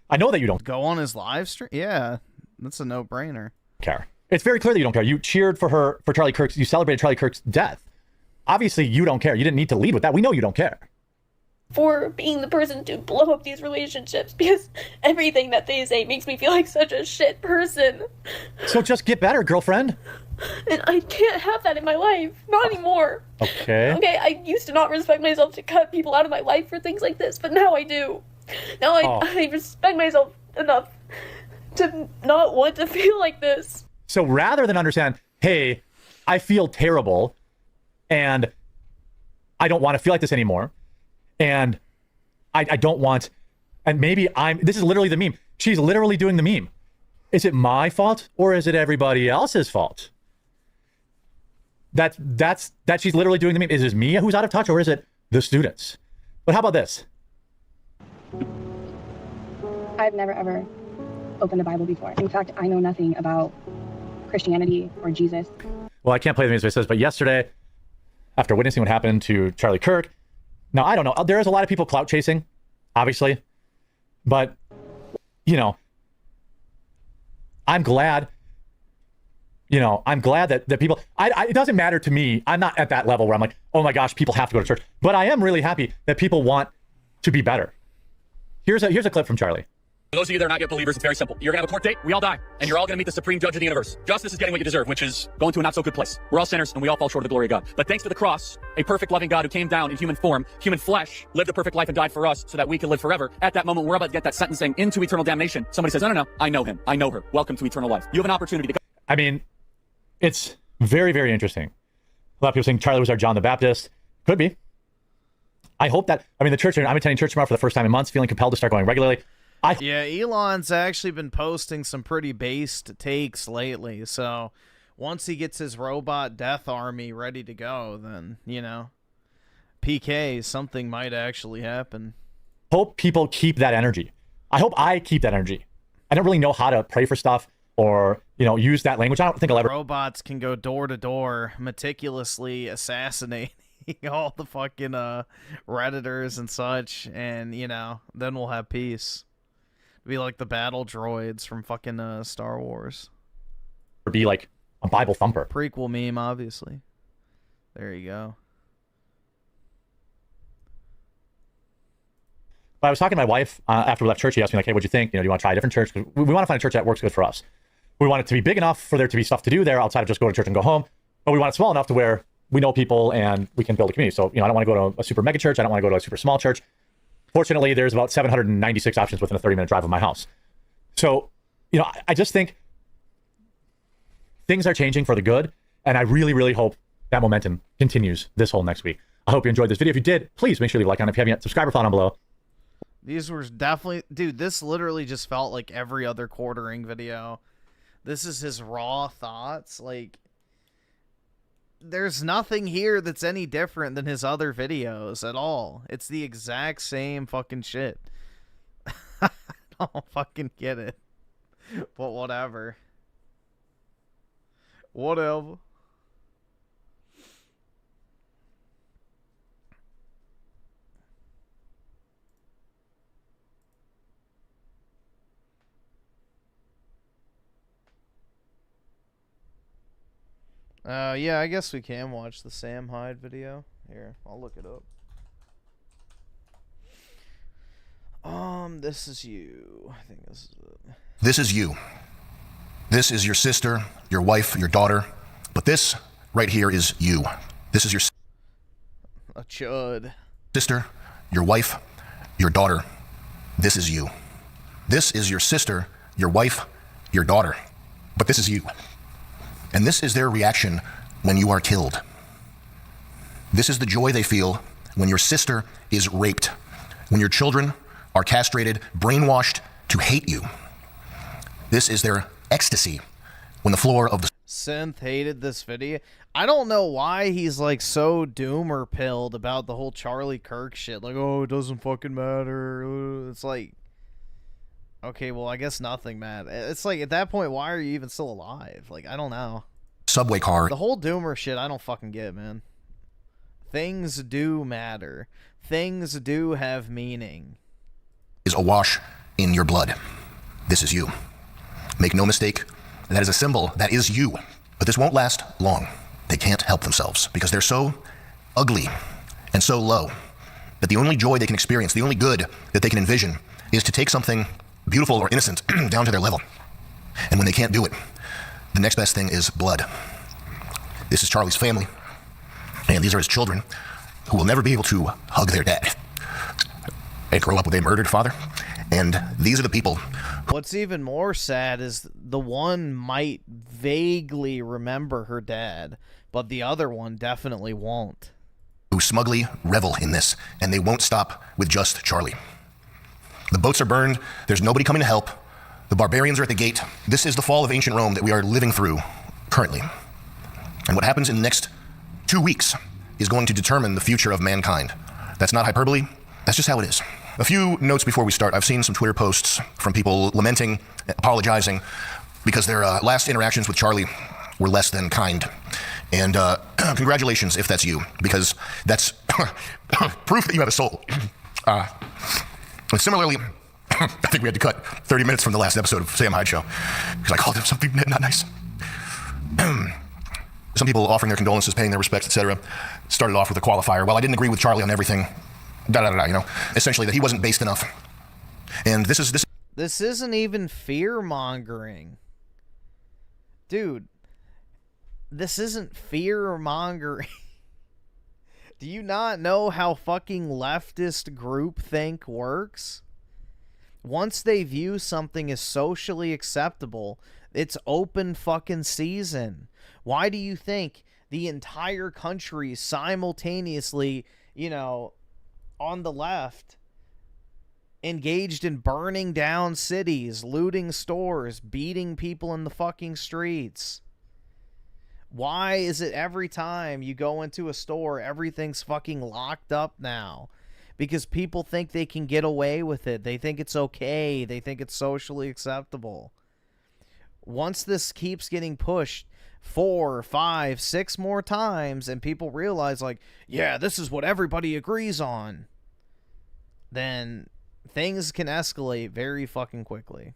I know that you don't go on his live stream. Yeah, that's a no-brainer. Care. It's very clear that you don't care. You cheered for Charlie Kirk's. You celebrated Charlie Kirk's death. Obviously, you don't care. You didn't need to lead with that. We know you don't care. For being the person to blow up these relationships because everything that they say makes me feel like such a shit person. So just get better, girlfriend. And I can't have that in my life. Not anymore. Okay. Okay, I used to not respect myself to cut people out of my life for things like this, but now I do. Now I respect myself enough to not want to feel like this. So rather than understand, hey, I feel terrible and I don't want to feel like this anymore. And I don't want, and maybe this is literally the meme. She's literally doing the meme. Is it my fault or is it everybody else's fault? That she's literally doing the meme. Is it me who's out of touch or is it the students? But how about this? I've never ever opened a Bible before. In fact, I know nothing about Christianity or Jesus. Well, I can't play the music it says, but yesterday, after witnessing what happened to Charlie Kirk, now I don't know, there is a lot of people clout chasing, obviously, but I'm glad, I'm glad that people, it doesn't matter to me. I'm not at that level where I'm like, oh my gosh, people have to go to church. But I am really happy that people want to be better. Here's a clip from Charlie. For those of you that are not yet believers, it's very simple. You're going to have a court date, we all die, and you're all going to meet the supreme judge of the universe. Justice is getting what you deserve, which is going to a not so good place. We're all sinners, and we all fall short of the glory of God. But thanks to the cross, a perfect loving God who came down in human form, human flesh, lived a perfect life and died for us so that we could live forever. At that moment, we're about to get that sentencing into eternal damnation. Somebody says, no, I know him. I know her. Welcome to eternal life. You have an opportunity to go. I mean, it's very, very interesting. A lot of people saying Charlie was our John the Baptist. Could be. I hope that, the church, I'm attending church tomorrow for the first time in months, feeling compelled to start going regularly. Yeah, Elon's actually been posting some pretty based takes lately, so once he gets his robot death army ready to go, then, PK, something might actually happen. Hope people keep that energy. I hope I keep that energy. I don't really know how to pray for stuff or, use that language. I don't think I'll ever. Robots can go door to door, meticulously assassinating all the fucking Redditors and such, and, then we'll have peace. Be like the battle droids from fucking Star Wars. Or be like a Bible thumper. Prequel meme, obviously. There you go. But I was talking to my wife after we left church. She asked me, like, hey, what'd you think? Do you want to try a different church? We want to find a church that works good for us. We want it to be big enough for there to be stuff to do there outside of just go to church and go home. But we want it small enough to where we know people and we can build a community. So, I don't want to go to a super mega church. I don't want to go to a super small church. Fortunately, there's about 796 options within a 30-minute drive of my house. So, I just think things are changing for the good, and I really, really hope that momentum continues this whole next week. I hope you enjoyed this video. If you did, please make sure you leave a like on it. If you haven't yet, subscribe or follow down below. These were definitely... Dude, this literally just felt like every other quartering video. This is his raw thoughts. Like, there's nothing here that's any different than his other videos at all. It's the exact same fucking shit. I don't fucking get it. But whatever. Whatever. Yeah, I guess we can watch the Sam Hyde video. Here, I'll look it up. This is you. I think this is it. This is you. This is your sister, your wife, your daughter. But this right here is you. This is your a chud. Sister, your wife, your daughter. This is you. This is your sister, your wife, your daughter. But this is you. And this is their reaction when you are killed. This is the joy they feel when your sister is raped, when your children are castrated, brainwashed to hate you. This is their ecstasy when the floor of the... Synth hated this video. I don't know why he's like so doomer pilled about the whole Charlie Kirk shit. Like, oh, it doesn't fucking matter. It's like, okay, well, I guess nothing matters. It's like, at that point, why are you even still alive? Like, I don't know. Subway car. The whole doomer shit, I don't fucking get, man. Things do matter. Things do have meaning. Is awash in your blood. This is you. Make no mistake, that is a symbol. That is you. But this won't last long. They can't help themselves because they're so ugly and so low that the only joy they can experience, the only good that they can envision is to take something beautiful or innocent down to their level. And when they can't do it, the next best thing is blood. This is Charlie's family, and these are his children who will never be able to hug their dad. They grow up with a murdered father, and these are the people. What's even more sad is the one might vaguely remember her dad, but the other one definitely won't. Who smugly revel in this, and they won't stop with just Charlie. The boats are burned. There's nobody coming to help. The barbarians are at the gate. This is the fall of ancient Rome that we are living through currently. And what happens in the next 2 weeks is going to determine the future of mankind. That's not hyperbole. That's just how it is. A few notes before we start. I've seen some Twitter posts from people lamenting, apologizing, because their last interactions with Charlie were less than kind. And congratulations if that's you, because that's proof that you have a soul. And similarly, I think we had to cut 30 minutes from the last episode of Sam Hyde Show because I called him something not nice. Some people offering their condolences, paying their respects, etc. Started off with a qualifier. Well, I didn't agree with Charlie on everything. You know, essentially that he wasn't based enough. And this isn't even fear mongering, dude. This isn't fear mongering. Do you not know how fucking leftist groupthink works? Once they view something as socially acceptable, it's open fucking season. Why do you think the entire country simultaneously, you know, on the left, engaged in burning down cities, looting stores, beating people in the fucking streets? Why is it every time you go into a store, everything's fucking locked up now? Because people think they can get away with it. They think it's okay. They think it's socially acceptable. Once this keeps getting pushed 4, 5, 6 more times and people realize, like, yeah, this is what everybody agrees on, then things can escalate very fucking quickly.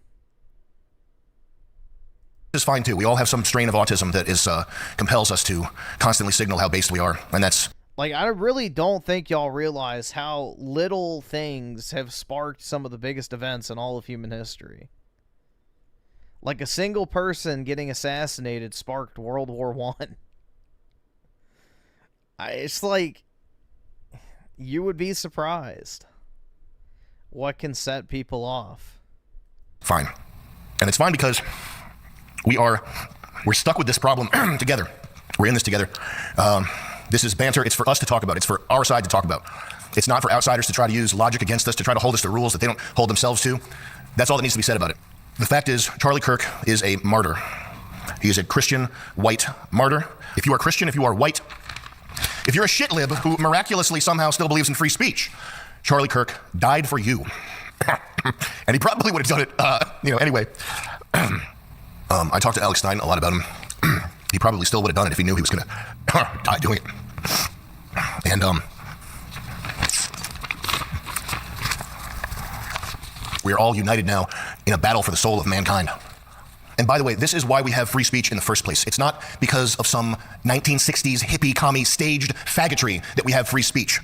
is fine too. We all have some strain of autism that is compels us to constantly signal how based we are, and that's... Like, I really don't think y'all realize how little things have sparked some of the biggest events in all of human history. Like, a single person getting assassinated sparked World War I. It's like, you would be surprised what can set people off. Fine. And it's fine because we're stuck with this problem together. We're in this together. This is banter. It's for us to talk about. It's for our side to talk about. It's not for outsiders to try to use logic against us, to try to hold us to rules that they don't hold themselves to. That's all that needs to be said about it. The fact is, Charlie Kirk is a martyr. He is a Christian white martyr. If you are Christian, if you are white, if you're a shit lib who miraculously somehow still believes in free speech, Charlie Kirk died for you. And he probably would have done it, anyway. I talked to Alex Stein a lot about him. He probably still would have done it if he knew he was going to die doing it. And we are all united now in a battle for the soul of mankind. And by the way, this is why we have free speech in the first place. It's not because of some 1960s hippie commie staged faggotry that we have free speech.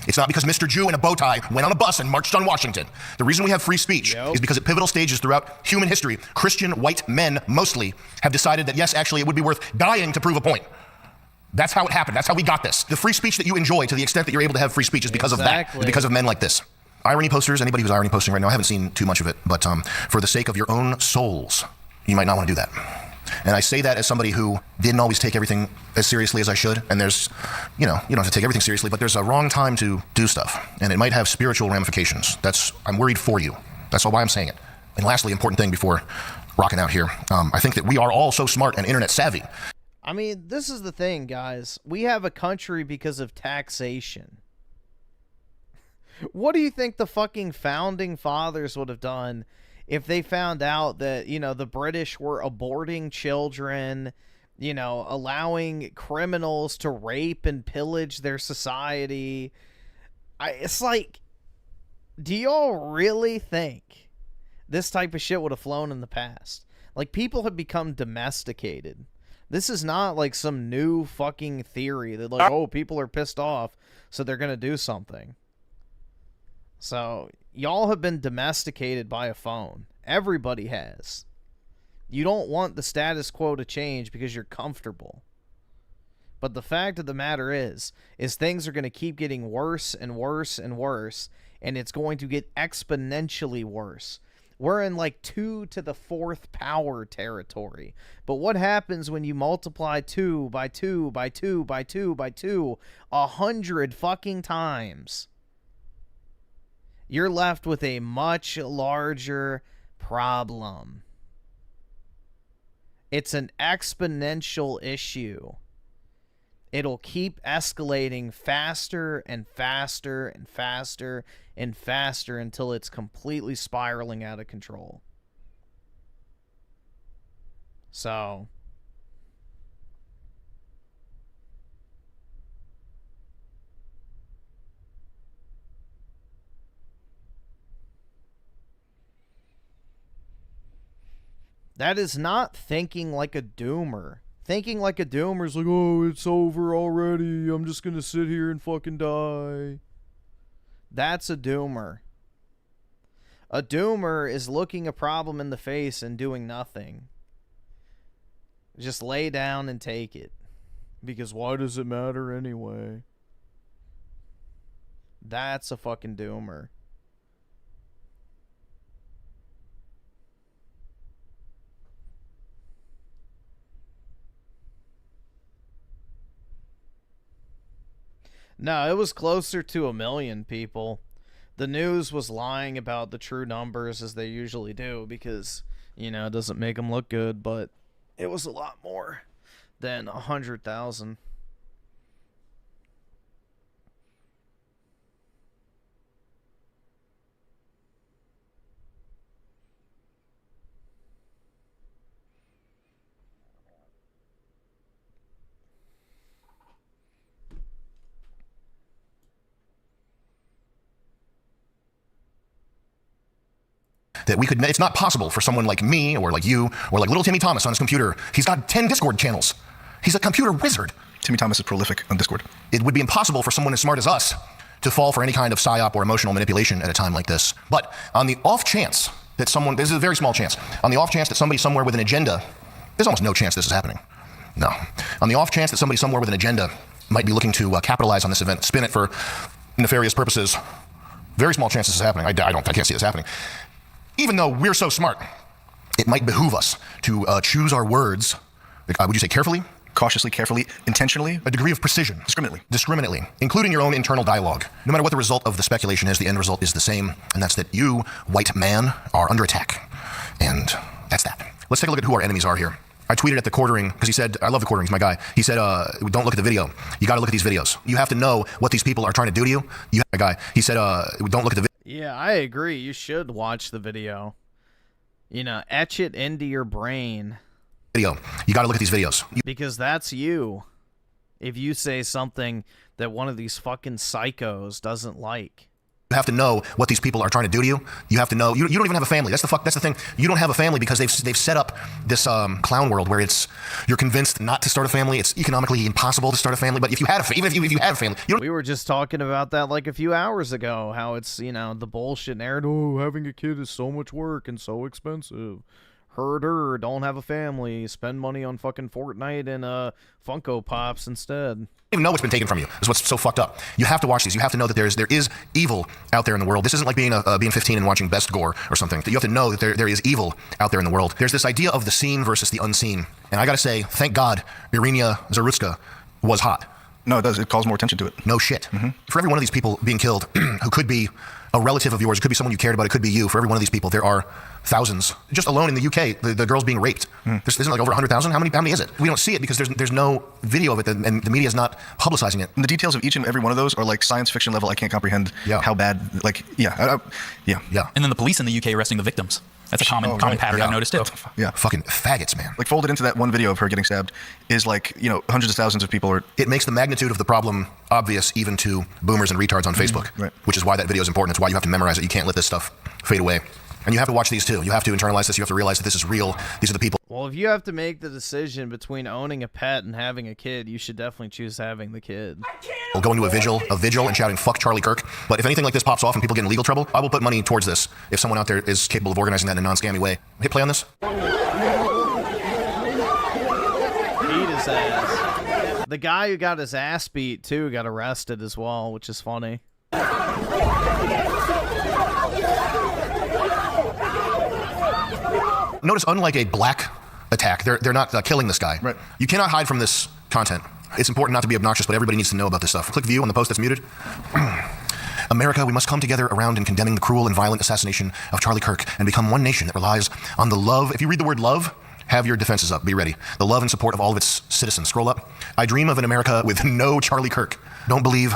It's not because Mr. Jew in a bow tie went on a bus and marched on Washington. The reason we have free speech is because at pivotal stages throughout human history, Christian white men mostly have decided that, yes, actually, it would be worth dying to prove a point. That's how it happened. That's how we got this. The free speech that you enjoy, to the extent that you're able to have free speech, is because of that, because of men like this. Irony posters, anybody who's irony posting right now, I haven't seen too much of it, but for the sake of your own souls, you might not want to do that. And I say that as somebody who didn't always take everything as seriously as I should. And there's, you don't have to take everything seriously, but there's a wrong time to do stuff. And it might have spiritual ramifications. I'm worried for you. That's all why I'm saying it. And lastly, important thing before rocking out here, I think that we are all so smart and internet savvy. I mean, this is the thing, guys. We have a country because of taxation. What do you think the fucking founding fathers would have done if they found out that, the British were aborting children, allowing criminals to rape and pillage their society? It's like, do y'all really think this type of shit would have flown in the past? Like, people have become domesticated. This is not like some new fucking theory that, like, oh, people are pissed off, so they're gonna do something. So, y'all have been domesticated by a phone. Everybody has. You don't want the status quo to change because you're comfortable. But the fact of the matter is things are going to keep getting worse and worse and worse, and it's going to get exponentially worse. We're in like 2 to the 4th power territory. But what happens when you multiply 2 by 2 by 2 by 2 by 2 100 fucking times? You're left with a much larger problem. It's an exponential issue. It'll keep escalating faster and faster and faster and faster until it's completely spiraling out of control. So, That is not thinking like a doomer. Thinking like a doomer is like, oh, it's over already. I'm just going to sit here and fucking die. That's a doomer. A doomer is looking a problem in the face and doing nothing. Just lay down and take it. Because why does it matter anyway? That's a fucking doomer. No, it was closer to 1 million people. The news was lying about the true numbers as they usually do because, you know, it doesn't make them look good, but it was a lot more than 100,000. That we could, it's not possible for someone like me or like you or like little Timmy Thomas on his computer. He's got 10 Discord channels. He's a computer wizard. Timmy Thomas is prolific on Discord. It would be impossible for someone as smart as us to fall for any kind of psyop or emotional manipulation at a time like this. But on the off chance that someone, this is a very small chance, on the off chance that somebody somewhere with an agenda, there's almost no chance this is happening. No. On the off chance that somebody somewhere with an agenda might be looking to capitalize on this event, spin it for nefarious purposes, very small chance this is happening. I can't see this happening. Even though we're so smart, it might behoove us to choose our words, would you say carefully? Cautiously, carefully, intentionally. A degree of precision. Discriminately, including your own internal dialogue. No matter what the result of the speculation is, the end result is the same, and that's that you, white man, are under attack. And that's that. Let's take a look at who our enemies are here. I tweeted at the Quartering, because he said, I love the Quartering, he's my guy. He said, don't look at the video. You got to look at these videos. You have to know what these people are trying to do to you. My guy. He said, don't look at the video. Yeah, I agree. You should watch the video. You know, etch it into your brain. You got to look at these videos. Because that's you. If you say something that one of these fucking psychos doesn't like. You have to know what these people are trying to do to you. You have to know. You don't even have a family. That's the thing. You don't have a family because they've set up this clown world where you're convinced not to start a family. It's economically impossible to start a family. But if you had if you had a family, we were just talking about that like a few hours ago. How it's, you know, the bullshit narrative. Oh, having a kid is so much work and so expensive. Herder, don't have a family. Spend money on fucking Fortnite and Funko Pops instead. You don't even know what's been taken from you. Is what's so fucked up. You have to watch these. You have to know that there is evil out there in the world. This isn't like being 15 and watching Best Gore or something. You have to know that there is evil out there in the world. There's this idea of the seen versus the unseen. And I gotta say, thank God, Irina Zarutska was hot. No, it does. It calls more attention to it. No shit. Mm-hmm. For every one of these people being killed, who could be a relative of yours, it could be someone you cared about, it could be you. For every one of these people, there are thousands. Just alone in the UK, the girls being raped. Isn't like over 100,000? How many is it? We don't see it because there's no video of it, and the media is not publicizing it. And the details of each and every one of those are like science fiction level. I can't comprehend how bad. Like, yeah. And then the police in the UK arresting the victims. That's a common pattern I've noticed too. Yeah. Fucking faggots, man. Like folded into that one video of her getting stabbed is like, you know, hundreds of thousands of people are. It makes the magnitude of the problem obvious even to boomers and retards on Facebook, which is why that video is important. It's why you have to memorize it. You can't let this stuff fade away. And you have to watch these too. You have to internalize this. You have to realize that this is real. These are the people. Well, if you have to make the decision between owning a pet and having a kid, you should definitely choose having the kid. Going to a vigil and shouting, fuck Charlie Kirk. But if anything like this pops off and people get in legal trouble, I will put money towards this if someone out there is capable of organizing that in a non-scammy way. Hit play on this. Beat his ass. The guy who got his ass beat, too, got arrested as well, which is funny. Notice, unlike a black attack, they're not killing this guy. Right. You cannot hide from this content. It's important not to be obnoxious, but everybody needs to know about this stuff. Click view on the post that's muted. America, we must come together around in condemning the cruel and violent assassination of Charlie Kirk and become one nation that relies on the love. If you read the word love, have your defenses up. Be ready. The love and support of all of its citizens. Scroll up. I dream of an America with no Charlie Kirk. Don't believe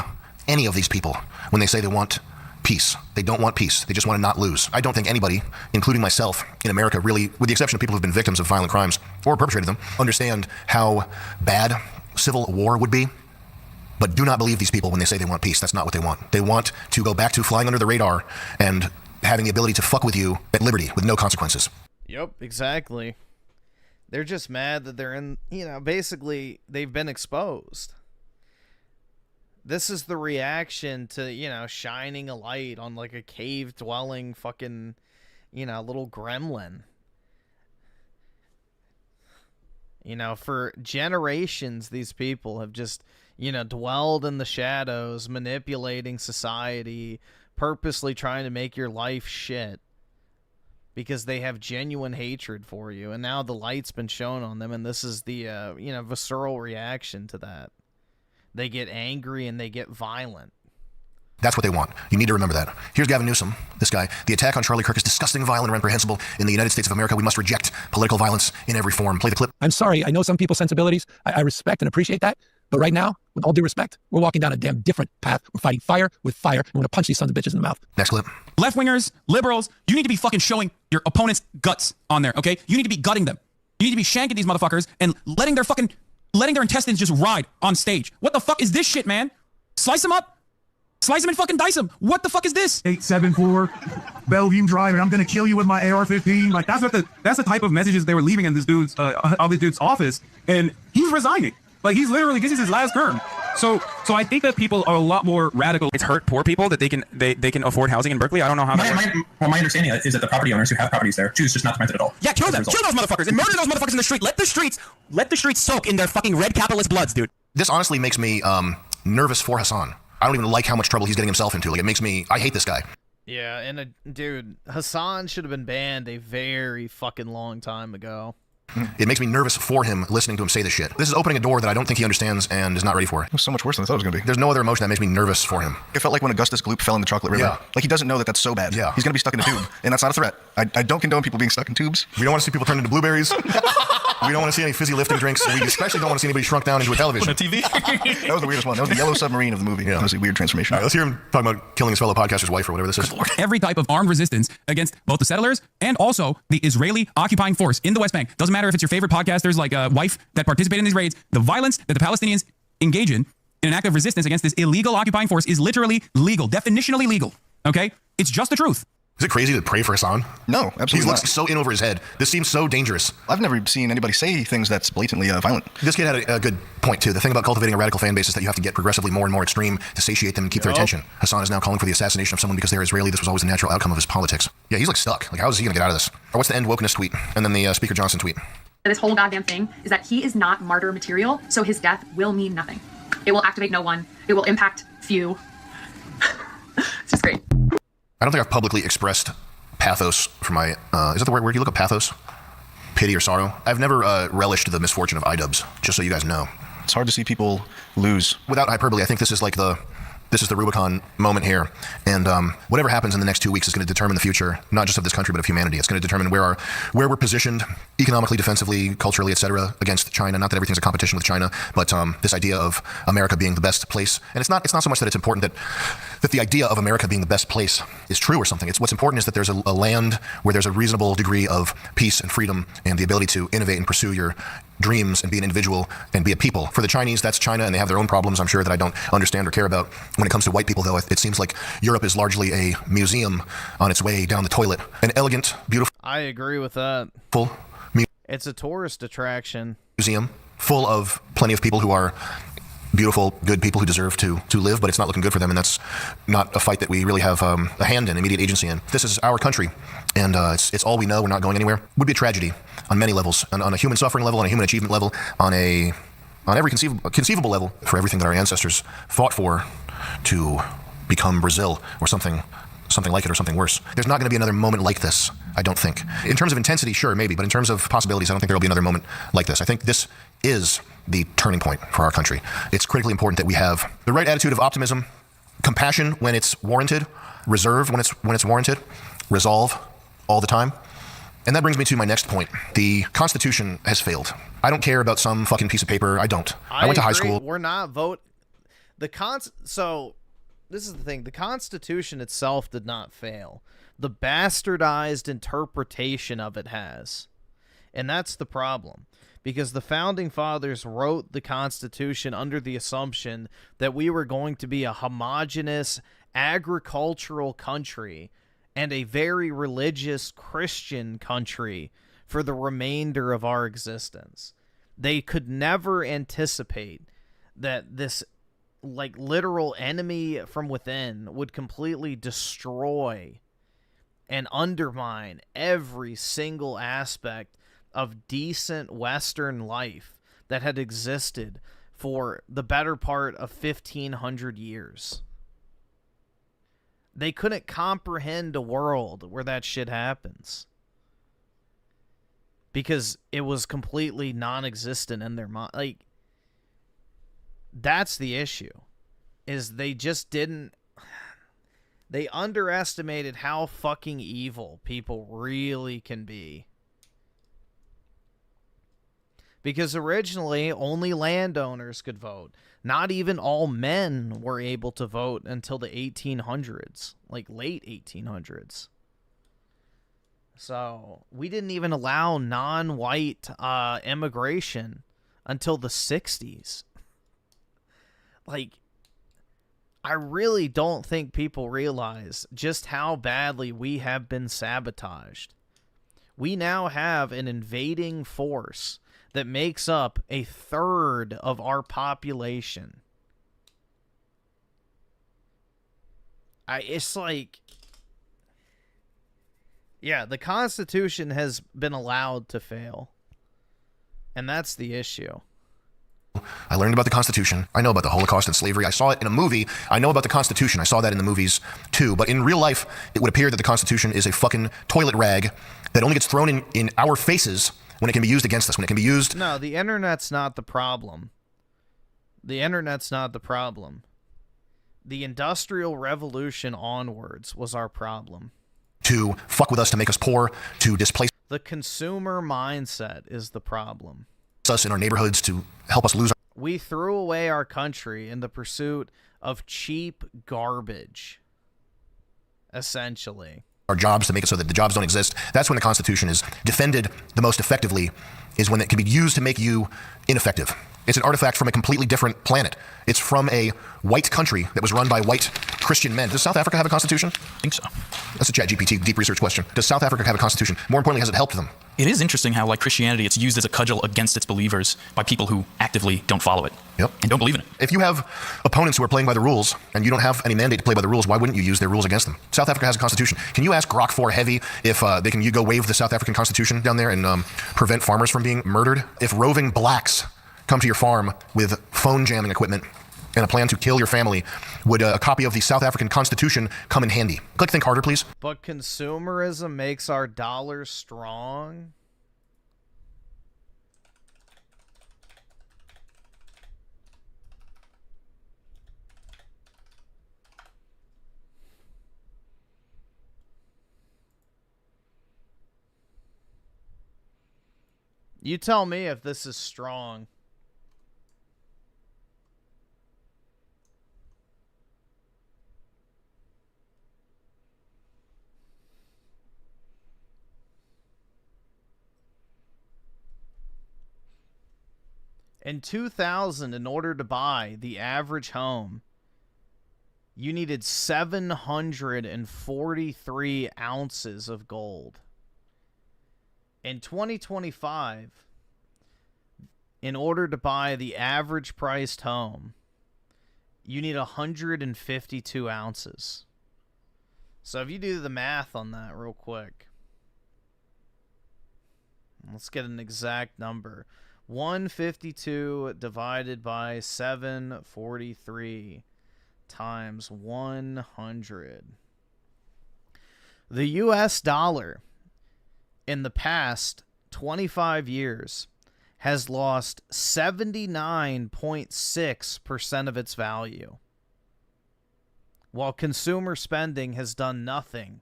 any of these people when they say they want peace. They don't want peace. They just want to not lose. I don't think anybody, including myself, in America really, with the exception of people who have been victims of violent crimes or perpetrated them, understand how bad civil war would be. But do not believe these people when they say they want peace. That's not what they want. They want to go back to flying under the radar and having the ability to fuck with you at liberty with no consequences. Yep, exactly. They're just mad that they're in, basically they've been exposed. This is the reaction to, shining a light on like a cave-dwelling fucking, little gremlin. For generations, these people have just, dwelled in the shadows, manipulating society, purposely trying to make your life shit because they have genuine hatred for you. And now the light's been shown on them, and this is the, visceral reaction to that. They get angry and they get violent. That's what they want. You need to remember that. Here's Gavin Newsom, this guy. The attack on Charlie Kirk is disgusting, violent, and reprehensible. In the United States of America, we must reject political violence in every form. Play the clip. I'm sorry. I know some people's sensibilities. I respect and appreciate that. But right now, with all due respect, we're walking down a damn different path. We're fighting fire with fire. We're going to punch these sons of bitches in the mouth. Next clip. Left-wingers, liberals, you need to be fucking showing your opponent's guts on there, okay? You need to be gutting them. You need to be shanking these motherfuckers and letting their intestines just ride on stage. What the fuck is this shit, man? Slice them up. Slice them and fucking dice them. What the fuck is this? 874 Bellevue Drive, and I'm gonna kill you with my AR-15. Like that's the type of messages they were leaving in this dude's office, and he's resigning. Like this is his last term. So I think that people are a lot more radical. It's hurt poor people that they can afford housing in Berkeley. I don't know how that works. My understanding is that the property owners who have properties there choose just not to rent it at all. Yeah, kill them. Kill those motherfuckers and murder those motherfuckers in the street. Let the streets soak in their fucking red capitalist bloods, dude. This honestly makes me nervous for Hassan. I don't even like how much trouble he's getting himself into. Like, I hate this guy. Yeah, and dude, Hassan should have been banned a very fucking long time ago. It makes me nervous for him listening to him say this shit. This is opening a door that I don't think he understands and is not ready for. It was so much worse than I thought it was going to be. There's no other emotion that makes me nervous for him. It felt like when Augustus Gloop fell in the chocolate river. Yeah. Like he doesn't know that that's so bad. Yeah. He's going to be stuck in a tube, and that's not a threat. I don't condone people being stuck in tubes. We don't want to see people turn into blueberries. We don't want to see any fizzy lifting drinks. We especially don't want to see anybody shrunk down into a television. On a TV. That was the weirdest one. That was the yellow submarine of the movie. Yeah. That was a weird transformation. All right, let's hear him talking about killing his fellow podcaster's wife or whatever this is. Every type of armed resistance against both the settlers and also the Israeli occupying force in the West Bank. Doesn't matter if it's your favorite podcasters like Wife that participate in these raids. The violence that the Palestinians engage in an act of resistance against this illegal occupying force is literally legal, definitionally legal. Okay? It's just the truth. Is it crazy to pray for Hassan? No, absolutely He looks not. so in over his head. This seems so dangerous. I've never seen anybody say things that's blatantly violent. This kid had a good point, too. The thing about cultivating a radical fan base is that you have to get progressively more and more extreme to satiate them and keep their attention. Hassan is now calling for the assassination of someone because they're Israeli. This was always the natural outcome of his politics. Yeah, he's like stuck. Like, how is he going to get out of this? Or what's the end wokeness tweet? And then the Speaker Johnson tweet. This whole goddamn thing is that he is not martyr material, so his death will mean nothing. It will activate no one. It will impact few. It's just great. I don't think I've publicly expressed pathos for my, is that the word you look up, pathos? Pity or sorrow? I've never relished the misfortune of iDubbbz, just so you guys know. It's hard to see people lose. Without hyperbole, I think this is like the Rubicon moment here. And whatever happens in the next 2 weeks is going to determine the future, not just of this country, but of humanity. It's going to determine where we're positioned economically, defensively, culturally, etc., against China. Not that everything's a competition with China, but this idea of America being the best place. And it's not so much that it's important that the idea of America being the best place is true or something. It's what's important is that there's a land where there's a reasonable degree of peace and freedom and the ability to innovate and pursue your dreams and be an individual and be a people. For the Chinese, that's China, and they have their own problems, I'm sure, that I don't understand or care about. When it comes to white people, though, it seems like Europe is largely a museum on its way down the toilet. An elegant, beautiful... I agree with that. It's a tourist attraction. Museum full of plenty of people who are beautiful, good people who deserve to live, but it's not looking good for them, and that's not a fight that we really have a hand in, immediate agency in. This is our country, and it's all we know. We're not going anywhere. It would be a tragedy on many levels, on a human suffering level, on a human achievement level, on every conceivable level, for everything that our ancestors fought for to become Brazil or something like it or something worse. There's not going to be another moment like this, I don't think. In terms of intensity, sure, maybe, but in terms of possibilities, I don't think there will be another moment like this. I think this is the turning point for our country. It's critically important that we have the right attitude of optimism, compassion when it's warranted, reserve when it's warranted, resolve all the time. And that brings me to my next point. The Constitution has failed. I don't care about some fucking piece of paper. I don't. I went to high school. We're not So this is the thing. The Constitution itself did not fail. The bastardized interpretation of it has. And that's the problem. Because the Founding Fathers wrote the Constitution under the assumption that we were going to be a homogeneous agricultural country and a very religious Christian country for the remainder of our existence. They could never anticipate that this like literal enemy from within would completely destroy and undermine every single aspect of decent Western life that had existed for the better part of 1,500 years. They couldn't comprehend a world where that shit happens because it was completely non-existent in their mind. Like, that's the issue, is they just didn't... They underestimated how fucking evil people really can be. Because originally, only landowners could vote. Not even all men were able to vote until the 1800s, like late 1800s. So, we didn't even allow non-white immigration until the 60s. Like, I really don't think people realize just how badly we have been sabotaged. We now have an invading force that makes up a third of our population. It's like... Yeah, the Constitution has been allowed to fail. And that's the issue. I learned about the Constitution. I know about the Holocaust and slavery. I saw it in a movie. I know about the Constitution. I saw that in the movies too. But in real life, it would appear that the Constitution is a fucking toilet rag that only gets thrown in our faces when it can be used against us, when it can be used... No, the internet's not the problem. The internet's not the problem. The Industrial Revolution onwards was our problem. To fuck with us, to make us poor, to displace... The consumer mindset is the problem. ...us in our neighborhoods, to help us lose... We threw away our country in the pursuit of cheap garbage, essentially. ...our jobs, to make it so that the jobs don't exist. That's when the Constitution is defended the most effectively, is when it can be used to make you ineffective. It's an artifact from a completely different planet. It's from a white country that was run by white Christian men. Does South Africa have a constitution? I think so. That's a ChatGPT deep research question. Does South Africa have a constitution? More importantly, has it helped them? It is interesting how, like Christianity, it's used as a cudgel against its believers by people who actively don't follow it. Yep. And don't believe in it. If you have opponents who are playing by the rules and you don't have any mandate to play by the rules, why wouldn't you use their rules against them? South Africa has a constitution. Can you ask Grok 4 Heavy if they can go wave the South African constitution down there and prevent farmers from being murdered? If roving blacks come to your farm with phone jamming equipment and a plan to kill your family, would a copy of the South African Constitution come in handy? Click think harder, please. But consumerism makes our dollar strong. You tell me if this is strong. In 2000, in order to buy the average home, you needed 743 ounces of gold. In 2025, in order to buy the average priced home, you need 152 ounces. So if you do the math on that real quick, let's get an exact number. 152 divided by 743 times 100. The US dollar in the past 25 years has lost 79.6% of its value, while consumer spending has done nothing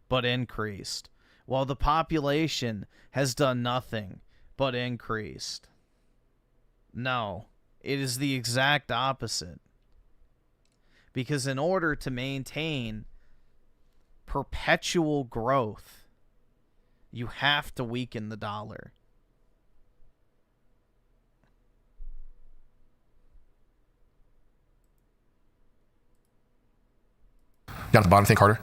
but increased, while the population has done nothing but increased. No, it is the exact opposite. Because in order to maintain perpetual growth, you have to weaken the dollar. Down at the bottom, think harder.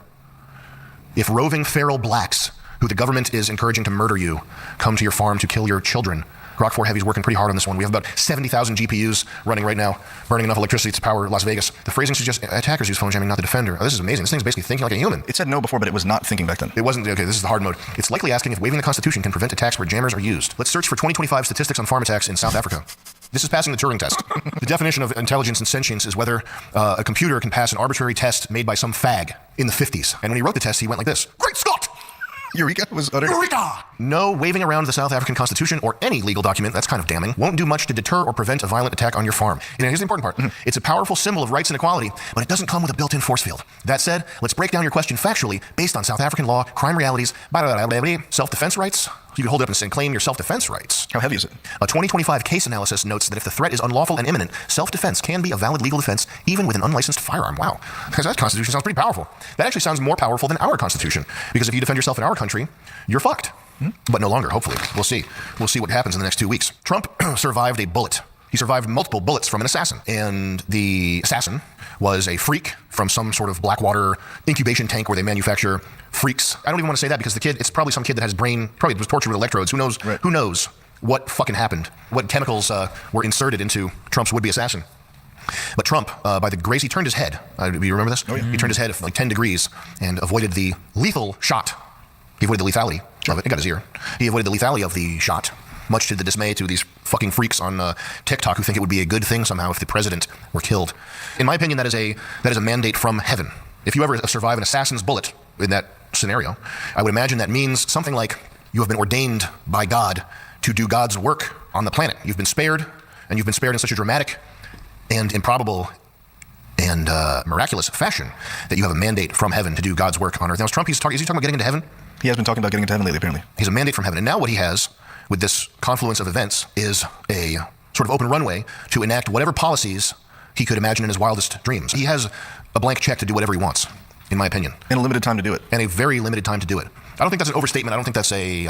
If roving feral blacks who the government is encouraging to murder you, come to your farm to kill your children. Grok 4 Heavy's working pretty hard on this one. We have about 70,000 GPUs running right now, burning enough electricity to power Las Vegas. The phrasing suggests attackers use phone jamming, not the defender. Oh, this is amazing. This thing's basically thinking like a human. It said no before, but it was not thinking back then. It wasn't. Okay, this is the hard mode. It's likely asking if waiving the Constitution can prevent attacks where jammers are used. Let's search for 2025 statistics on farm attacks in South Africa. This is passing the Turing test. The definition of intelligence and sentience is whether a computer can pass an arbitrary test made by some fag in the 50s. And when he wrote the test, he went like this. Great Scott! Eureka was uttered. Eureka! No waving around the South African Constitution or any legal document, that's kind of damning, won't do much to deter or prevent a violent attack on your farm. Here's the important part. It's a powerful symbol of rights and equality, but it doesn't come with a built-in force field. That said, let's break down your question factually based on South African law, crime realities, self-defense rights. You can hold it up and claim your self-defense rights. How heavy is it? A 2025 case analysis notes that if the threat is unlawful and imminent, self-defense can be a valid legal defense even with an unlicensed firearm. Wow. Because that Constitution sounds pretty powerful. That actually sounds more powerful than our Constitution. Because if you defend yourself in our country, you're fucked. But no longer, hopefully. We'll see. We'll see what happens in the next 2 weeks. Trump survived a bullet. He survived multiple bullets from an assassin. And the assassin was a freak from some sort of Blackwater incubation tank where they manufacture freaks. I don't even want to say that because the kid, it's probably some kid that has brain, probably was tortured with electrodes. Who knows? Right. Who knows what fucking happened? What chemicals were inserted into Trump's would-be assassin? But Trump, by the grace, he turned his head. Do you remember this? Oh, yeah. He turned his head like 10 degrees and avoided the lethal shot. He avoided the lethality of it. It got his ear. He avoided the lethality of the shot, much to the dismay to these fucking freaks on TikTok who think it would be a good thing somehow if the president were killed. In my opinion, that is a mandate from heaven. If you ever survive an assassin's bullet in that scenario, I would imagine that means something like you have been ordained by God to do God's work on the planet. You've been spared, and you've been spared in such a dramatic and improbable and miraculous fashion that you have a mandate from heaven to do God's work on earth. Now, is he talking about getting into heaven? He has been talking about getting into heaven lately, apparently. He's a mandate from heaven. And now what he has with this confluence of events is a sort of open runway to enact whatever policies he could imagine in his wildest dreams. He has a blank check to do whatever he wants, in my opinion. And a limited time to do it. And a very limited time to do it. I don't think that's an overstatement. I don't think that's They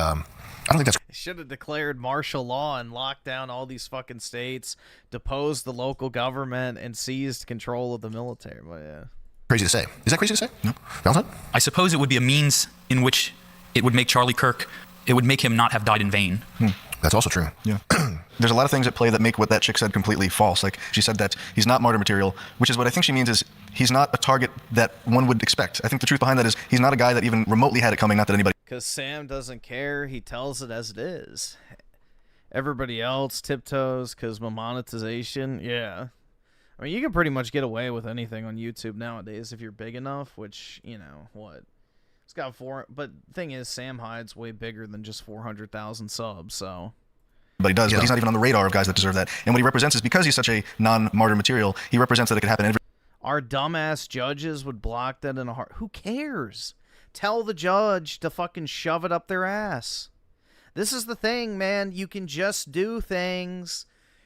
should have declared martial law and locked down all these fucking states, deposed the local government, and seized control of the military. But yeah. Crazy to say. Is that crazy to say? No. Valentine? I suppose it would be a means in which it would make Charlie Kirk, it would make him not have died in vain. That's also true. Yeah. There's a lot of things at play that make what that chick said completely false. Like, she said that he's not martyr material, which is what I think she means is he's not a target that one would expect. I think the truth behind that is he's not a guy that even remotely had it coming, not that anybody... Because Sam doesn't care. He tells it as it is. Everybody else tiptoes because monetization. Yeah. I mean, you can pretty much get away with anything on YouTube nowadays if you're big enough, which, you know, what? It's got but the thing is, Sam Hyde's way bigger than just 400,000 subs, so... But he does, but he's not even on the radar of guys that deserve that. And what he represents is because he's such a non-martyr material, he represents that it could happen every... Our dumbass judges would block that in a heart. Who cares? Tell the judge to fucking shove it up their ass. This is the thing, man. You can just do things.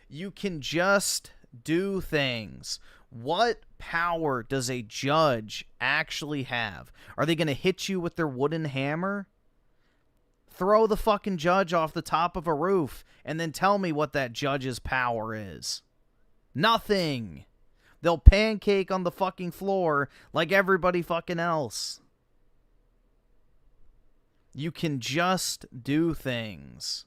You can just do things. What power does a judge actually have? Are they going to hit you with their wooden hammer? Throw the fucking judge off the top of a roof and then tell me what that judge's power is. Nothing. They'll pancake on the fucking floor like everybody fucking else. You can just do things.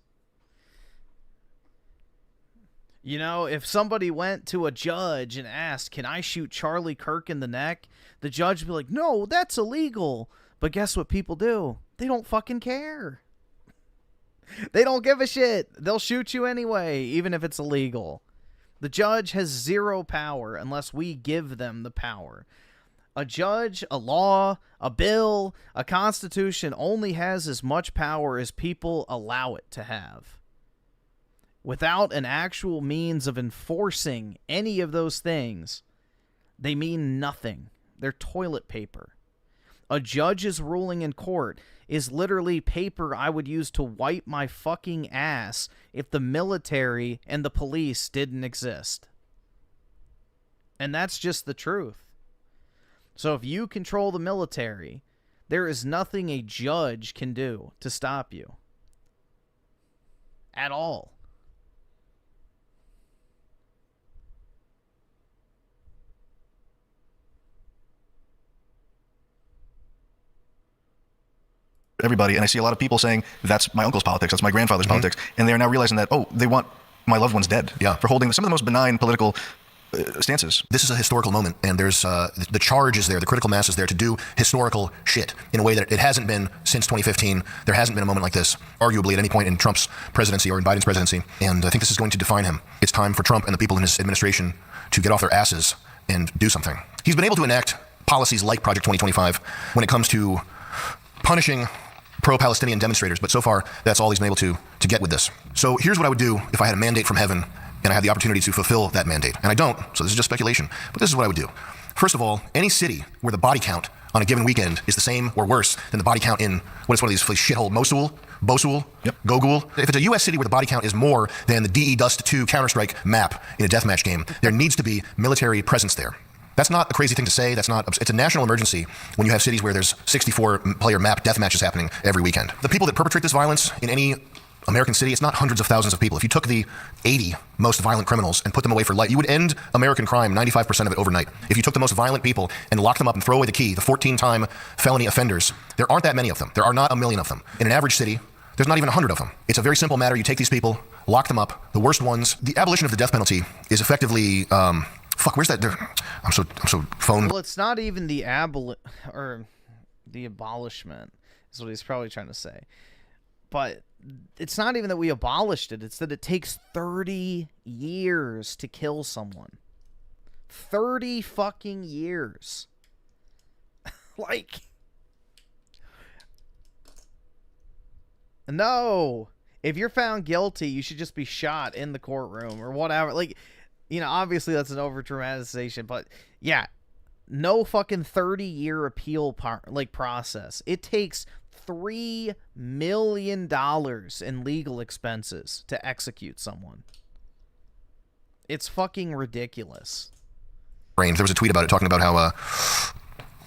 You know, if somebody went to a judge and asked, can I shoot Charlie Kirk in the neck? The judge would be like, no, that's illegal. But guess what people do? They don't fucking care. They don't give a shit. They'll shoot you anyway, even if it's illegal. The judge has zero power unless we give them the power. A judge, a law, a bill, a constitution only has as much power as people allow it to have. Without an actual means of enforcing any of those things, they mean nothing. They're toilet paper. A judge's ruling in court is literally paper I would use to wipe my fucking ass if the military and the police didn't exist. And that's just the truth. So if you control the military, there is nothing a judge can do to stop you. At all. everybody, and I see a lot of people saying, that's my uncle's politics, that's my grandfather's politics, and they're now realizing that, oh, they want my loved ones dead for holding some of the most benign political stances. This is a historical moment, and there's the charge is there, the critical mass is there to do historical shit in a way that it hasn't been since 2015. There hasn't been a moment like this, arguably at any point in Trump's presidency or in Biden's presidency, and I think this is going to define him. It's time for Trump and the people in his administration to get off their asses and do something. He's been able to enact policies like Project 2025 when it comes to punishing pro-Palestinian demonstrators, but so far that's all he's been able to get with this. So here's what I would do if I had a mandate from heaven and I had the opportunity to fulfill that mandate. And I don't, so this is just speculation, but this is what I would do. First of all, any city where the body count on a given weekend is the same or worse than the body count in, what is one of these shithole, Mosul, Gogul. If it's a U.S. city where the body count is more than the DE Dust 2 Counter-Strike map in a deathmatch game, there needs to be military presence there. That's not a crazy thing to say. It's a national emergency when you have cities where there's 64-player map deathmatches happening every weekend. The people that perpetrate this violence in any American city, it's not hundreds of thousands of people. If you took the 80 most violent criminals and put them away for life, you would end American crime, 95% of it overnight. If you took the most violent people and locked them up and throw away the key, the 14-time felony offenders, there aren't that many of them. There are not a million of them. In an average city, there's not even 100 of them. It's a very simple matter. You take these people, lock them up, the worst ones. The abolition of the death penalty is effectively... where's that? I'm so phoned. Well, it's not even the abolishment is what he's probably trying to say. But it's not even that we abolished it. It's that it takes 30 years to kill someone. 30 fucking years. Like, no. If you're found guilty, you should just be shot in the courtroom or whatever. Like, you know, obviously that's an over-dramatization, but yeah, no fucking 30-year appeal process. It takes $3 million in legal expenses to execute someone. It's fucking ridiculous. There was a tweet about it talking about how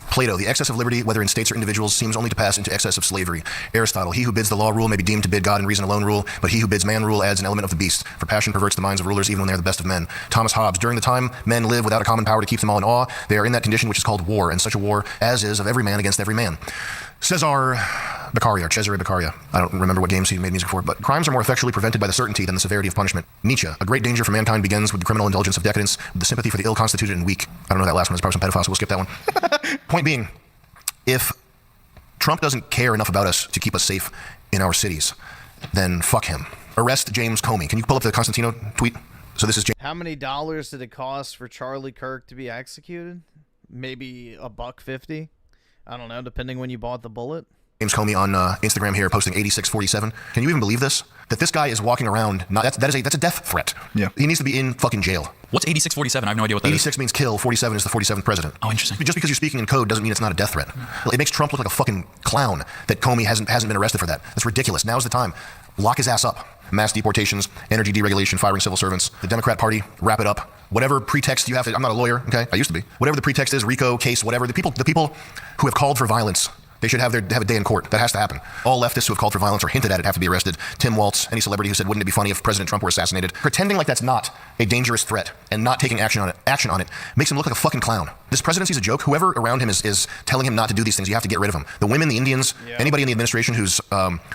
Plato, the excess of liberty, whether in states or individuals, seems only to pass into excess of slavery. Aristotle, he who bids the law rule may be deemed to bid God and reason alone rule, but he who bids man rule adds an element of the beast, for passion perverts the minds of rulers even when they are the best of men. Thomas Hobbes, during the time men live without a common power to keep them all in awe, they are in that condition which is called war, and such a war as is of every man against every man. Cesare Beccaria, I don't remember what games he made music for, but crimes are more effectually prevented by the certainty than the severity of punishment. Nietzsche, a great danger for mankind begins with the criminal indulgence of decadence, with the sympathy for the ill-constituted and weak. I don't know that last one, it's probably some pedophile, so we'll skip that one. Point being, if Trump doesn't care enough about us to keep us safe in our cities, then fuck him. Arrest James Comey. Can you pull up the Constantino tweet? So this is James. How many dollars did it cost for Charlie Kirk to be executed? Maybe $1.50. I don't know, depending when you bought the bullet. James Comey on Instagram here posting 8647. Can you even believe this? That this guy is walking around, that's a death threat. Yeah. He needs to be in fucking jail. What's 8647? I have no idea what that 86 means kill, 47 is the 47th president. Oh, interesting. Just because you're speaking in code doesn't mean it's not a death threat. It makes Trump look like a fucking clown that Comey hasn't been arrested for that. That's ridiculous. Now's the time. Lock his ass up. Mass deportations, energy deregulation, firing civil servants. The Democrat Party, wrap it up. Whatever pretext you have to, I'm not a lawyer, okay? I used to be. Whatever the pretext is, RICO, case, whatever. The people who have called for violence, they should have a day in court. That has to happen. All leftists who have called for violence or hinted at it have to be arrested. Tim Waltz, any celebrity who said, wouldn't it be funny if President Trump were assassinated? Pretending like that's not a dangerous threat and not taking action on it makes him look like a fucking clown. This presidency's a joke. Whoever around him is telling him not to do these things, you have to get rid of them. The women, the Indians, anybody in the administration who's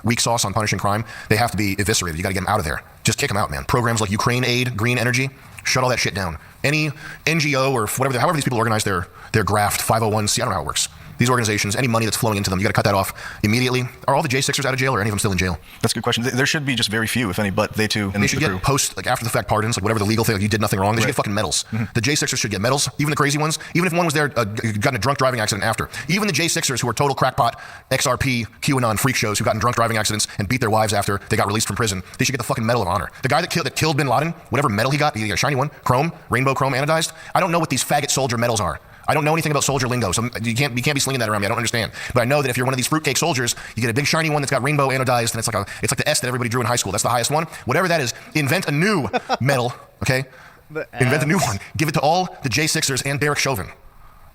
weak sauce on punishing crime, they have to be eviscerated. You got to get them out of there. Just kick them out, man. Programs like Ukraine Aid, Green Energy, shut all that shit down. Any NGO or whatever, however these people organize their graft, 501c, I don't know how it works. These organizations, any money that's flowing into them, you got to cut that off immediately. Are all the J6ers out of jail, or any of them still in jail? That's a good question. There should be just very few, if any, but they too. And they should get post, like after the fact pardons, like whatever the legal thing, like you did nothing wrong. They should get fucking medals. Mm-hmm. The J6ers should get medals, even the crazy ones. Even if one was there, got in a drunk driving accident after. Even the J6ers who are total crackpot, XRP, QAnon freak shows who got in drunk driving accidents and beat their wives after they got released from prison, they should get the fucking Medal of Honor. The guy that killed Bin Laden, whatever medal he got a shiny one, chrome, rainbow chrome anodized. I don't know what these faggot soldier medals are. I don't know anything about soldier lingo, so you can't be slinging that around me. I don't understand. But I know that if you're one of these fruitcake soldiers, you get a big shiny one that's got rainbow anodized, and it's like the S that everybody drew in high school. That's the highest one. Whatever that is, invent a new medal, okay? Invent a new one. Give it to all the J6ers and Derek Chauvin.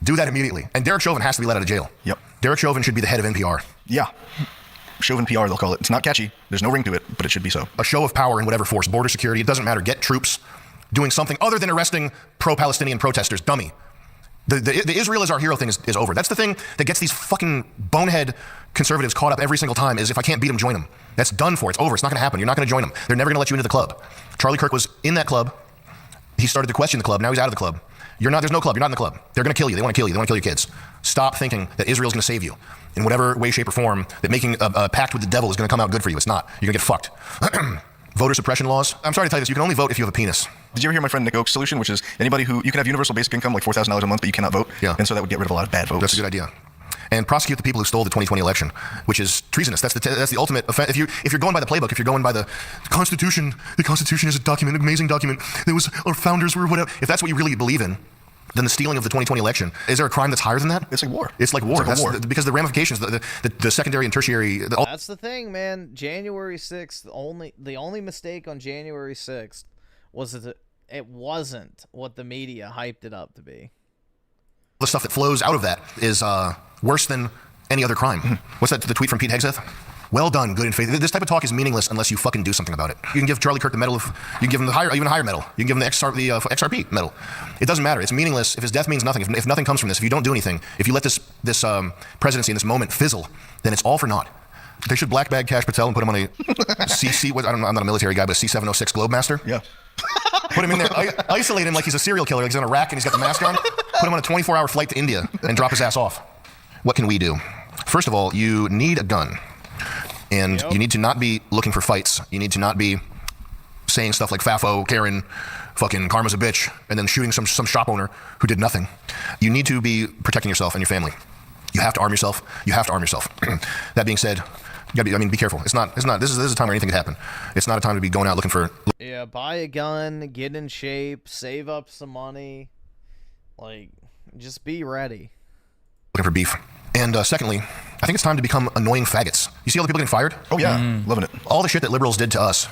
Do that immediately. And Derek Chauvin has to be let out of jail. Yep. Derek Chauvin should be the head of NPR. Yeah. Chauvin PR, they'll call it. It's not catchy. There's no ring to it, but it should be so. A show of power in whatever force, border security, it doesn't matter. Get troops doing something other than arresting pro-Palestinian protesters. Dummy. The Israel is our hero thing is over. That's the thing that gets these fucking bonehead conservatives caught up every single time, is if I can't beat them, join them. That's done for. It's over. It's not going to happen. You're not going to join them. They're never going to let you into the club. Charlie Kirk was in that club. He started to question the club. Now he's out of the club. You're not. There's no club. You're not in the club. They're going to kill you. They want to kill you. They want to kill your kids. Stop thinking that Israel's going to save you in whatever way, shape, or form, that making a pact with the devil is going to come out good for you. It's not. You're going to get fucked. Voter suppression laws. I'm sorry to tell you this. You can only vote if you have a penis. Did you ever hear my friend Nick Oak's solution, which is anybody who, you can have universal basic income, like $4,000 a month, but you cannot vote? Yeah. And so that would get rid of a lot of bad votes. That's a good idea. And prosecute the people who stole the 2020 election, which is treasonous. That's the ultimate offense. If you're going by the playbook, if you're going by the Constitution is a document, an amazing document. There was, our founders were whatever. If that's what you really believe in, then the stealing of the 2020 election, is there a crime that's higher than that? It's like war. It's like war. It's like a war. Because the ramifications, the secondary and tertiary. That's the thing, man. January 6th, the only mistake on January 6th was that it wasn't what the media hyped it up to be. The stuff that flows out of that is worse than any other crime. What's that? The tweet from Pete Hegseth? Well done, good and faith. This type of talk is meaningless unless you fucking do something about it. You can give Charlie Kirk the medal you can give him the even higher medal. You can give him the XRP medal. It doesn't matter. It's meaningless if his death means nothing. If nothing comes from this, if you don't do anything, if you let this presidency in this moment fizzle, then it's all for naught. They should black bag Kash Patel and put him on a I'm not a military guy, but a C-706 Globemaster. Yeah. Put him in there, isolate him like he's a serial killer, like he's in Iraq and he's got the mask on. Put him on a 24-hour flight to India and drop his ass off. What can we do? First of all, you need a gun. And you need to not be looking for fights. You need to not be saying stuff like Fafo, Karen, fucking karma's a bitch, and then shooting some shop owner who did nothing. You need to be protecting yourself and your family. You have to arm yourself. You have to arm yourself. That being said, you gotta be careful. This is a time where anything could happen. It's not a time to be going out looking for. Yeah, buy a gun, get in shape, save up some money. Like, just be ready. Looking for beef. And secondly, I think it's time to become annoying faggots. You see all the people getting fired? Oh yeah, loving it. All the shit that liberals did to us,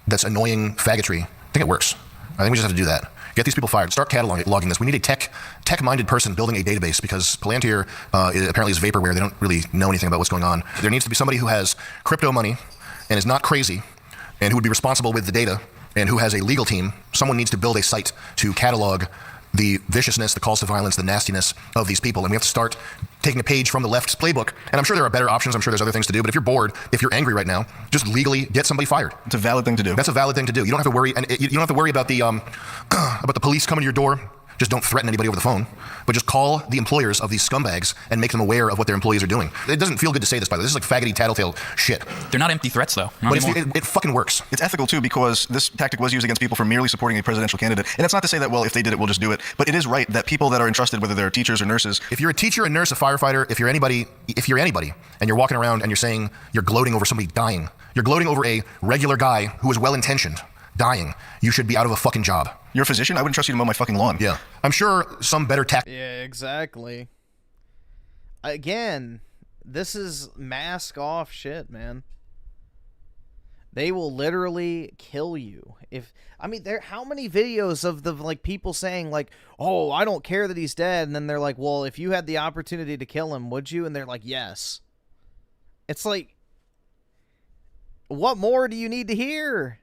that's annoying faggotry. I think it works. I think we just have to do that. Get these people fired. Start cataloging this. We need a tech-minded person building a database, because Palantir apparently is vaporware. They don't really know anything about what's going on. There needs to be somebody who has crypto money and is not crazy, and who would be responsible with the data, and who has a legal team. Someone needs to build a site to catalog the viciousness, the calls to violence, the nastiness of these people. And we have to start taking a page from the left's playbook. And I'm sure there are better options. I'm sure there's other things to do. But if you're bored, if you're angry right now, just legally get somebody fired. It's a valid thing to do. That's a valid thing to do. You don't have to worry. And you don't have to worry about the police coming to your door. Just don't threaten anybody over the phone, but just call the employers of these scumbags and make them aware of what their employees are doing. It doesn't feel good to say this, by the way. This is like faggoty tattletale shit. They're not empty threats, though. But it fucking works. It's ethical, too, because this tactic was used against people for merely supporting a presidential candidate. And it's not to say that, well, if they did it, we'll just do it. But it is right that people that are entrusted, whether they're teachers or nurses. If you're a teacher, a nurse, a firefighter, if you're anybody, and you're walking around and you're saying you're gloating over somebody dying, you're gloating over a regular guy who is well-intentioned dying, you should be out of a fucking job. You're a physician? I wouldn't trust you to mow my fucking lawn. Yeah. I'm sure some better tactic. Yeah, exactly. Again, this is mask off shit, man. They will literally kill you. How many videos of the people saying like, "Oh, I don't care that he's dead," and then they're like, "Well, if you had the opportunity to kill him, would you?" And they're like, "Yes." It's like, what more do you need to hear?